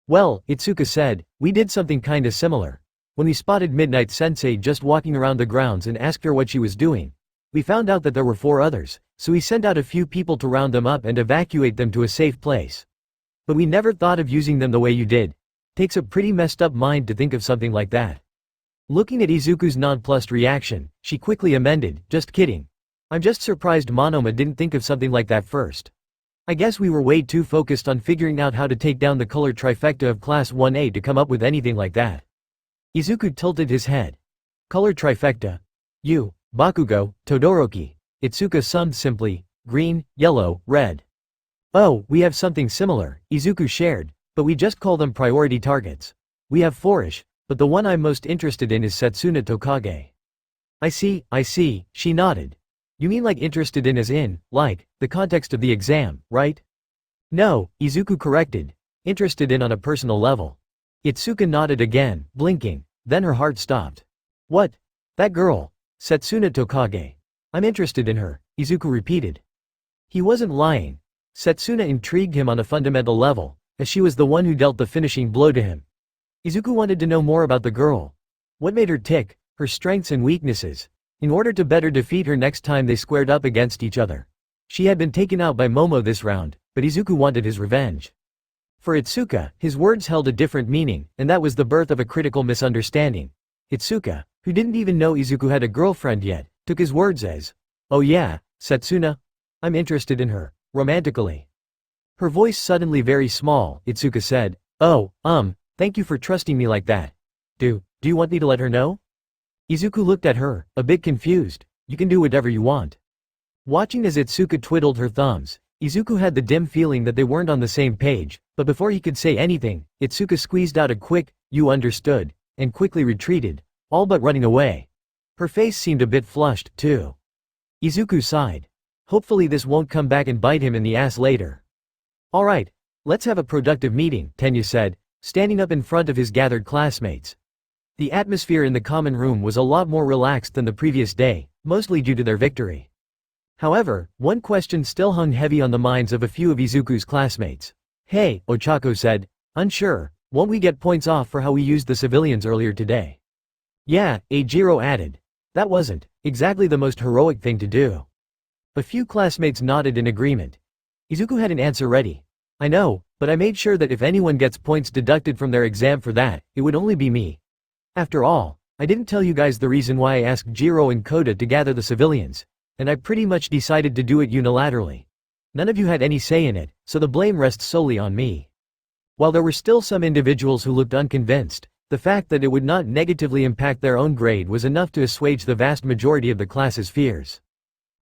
Well, Itsuka said, we did something kinda similar. When we spotted Midnight Sensei just walking around the grounds and asked her what she was doing, we found out that there were 4 others, so we sent out a few people to round them up and evacuate them to a safe place. But we never thought of using them the way you did. Takes a pretty messed up mind to think of something like that. Looking at Izuku's nonplussed reaction, she quickly amended, just kidding. I'm just surprised Monoma didn't think of something like that first. I guess we were way too focused on figuring out how to take down the color trifecta of Class 1A to come up with anything like that. Izuku tilted his head. Color trifecta? You, Bakugo, Todoroki. Itsuka summed simply, green, yellow, red. Oh, we have something similar, Izuku shared, but we just call them priority targets. We have 4ish, but the one I'm most interested in is Setsuna Tokage. I see, she nodded. You mean like interested in as in, like, the context of the exam, right? No, Izuku corrected. Interested in on a personal level. Itsuka nodded again, blinking, then her heart stopped. What? That girl. Setsuna Tokage. I'm interested in her, Izuku repeated. He wasn't lying. Setsuna intrigued him on a fundamental level, as she was the one who dealt the finishing blow to him. Izuku wanted to know more about the girl. What made her tick, her strengths and weaknesses, in order to better defeat her next time they squared up against each other. She had been taken out by Momo this round, but Izuku wanted his revenge. For Itsuka, his words held a different meaning, and that was the birth of a critical misunderstanding. Itsuka, who didn't even know Izuku had a girlfriend yet, took his words as, oh yeah, Setsuna? I'm interested in her, romantically. Her voice suddenly very small, Itsuka said, oh, thank you for trusting me like that. Do you want me to let her know? Izuku looked at her, a bit confused. You can do whatever you want. Watching as Itsuka twiddled her thumbs, Izuku had the dim feeling that they weren't on the same page, but before he could say anything, Itsuka squeezed out a quick, you understood, and quickly retreated, all but running away. Her face seemed a bit flushed, too. Izuku sighed. Hopefully this won't come back and bite him in the ass later. Alright, let's have a productive meeting, Tenya said, standing up in front of his gathered classmates. The atmosphere in the common room was a lot more relaxed than the previous day, mostly due to their victory. However, one question still hung heavy on the minds of a few of Izuku's classmates. Hey, Ochako said, unsure, won't we get points off for how we used the civilians earlier today? Yeah, Eijiro added. That wasn't exactly the most heroic thing to do. A few classmates nodded in agreement. Izuku had an answer ready. I know, but I made sure that if anyone gets points deducted from their exam for that, it would only be me. After all, I didn't tell you guys the reason why I asked Jiro and Koda to gather the civilians, and I pretty much decided to do it unilaterally. None of you had any say in it, so the blame rests solely on me. While there were still some individuals who looked unconvinced, the fact that it would not negatively impact their own grade was enough to assuage the vast majority of the class's fears.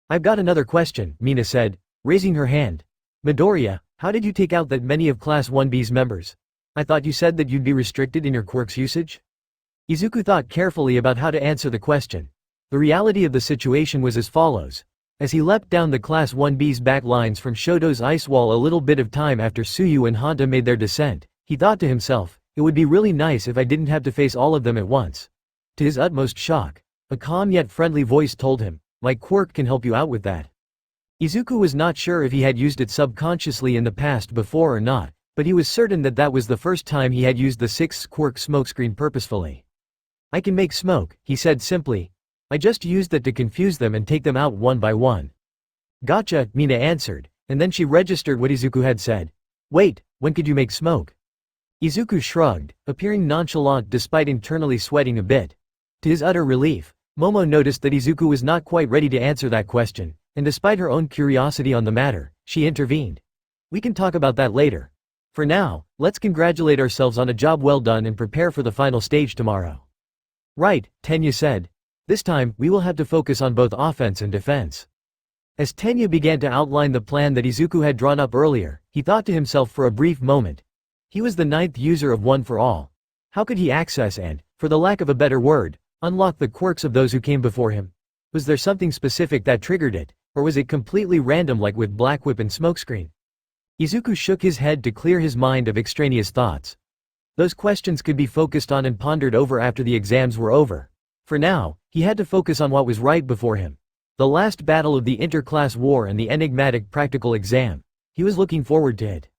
I've got another question, Mina said, raising her hand. Midoriya, how did you take out that many of Class 1B's members? I thought you said that you'd be restricted in your quirks usage? Izuku thought carefully about how to answer the question. The reality of the situation was as follows. As he leapt down the Class 1B's back lines from Shoto's ice wall a little bit of time after Suyu and Honda made their descent, he thought to himself, it would be really nice if I didn't have to face all of them at once. To his utmost shock, a calm yet friendly voice told him, my quirk can help you out with that. Izuku was not sure if he had used it subconsciously in the past before or not, but he was certain that that was the first time he had used the 6th quirk smokescreen purposefully. I can make smoke, he said simply. I just used that to confuse them and take them out one by one. Gotcha, Mina answered, and then she registered what Izuku had said. Wait, when could you make smoke? Izuku shrugged, appearing nonchalant despite internally sweating a bit. To his utter relief, Momo noticed that Izuku was not quite ready to answer that question, and despite her own curiosity on the matter, she intervened. We can talk about that later. For now, let's congratulate ourselves on a job well done and prepare for the final stage tomorrow. Right, Tenya said. This time, we will have to focus on both offense and defense. As Tenya began to outline the plan that Izuku had drawn up earlier, he thought to himself for a brief moment. He was the 9th user of One for All. How could he access and, for the lack of a better word, unlock the quirks of those who came before him? Was there something specific that triggered it, or was it completely random like with Black Whip and Smokescreen? Izuku shook his head to clear his mind of extraneous thoughts. Those questions could be focused on and pondered over after the exams were over. For now, he had to focus on what was right before him. The last battle of the inter-class war and the enigmatic practical exam. He was looking forward to it.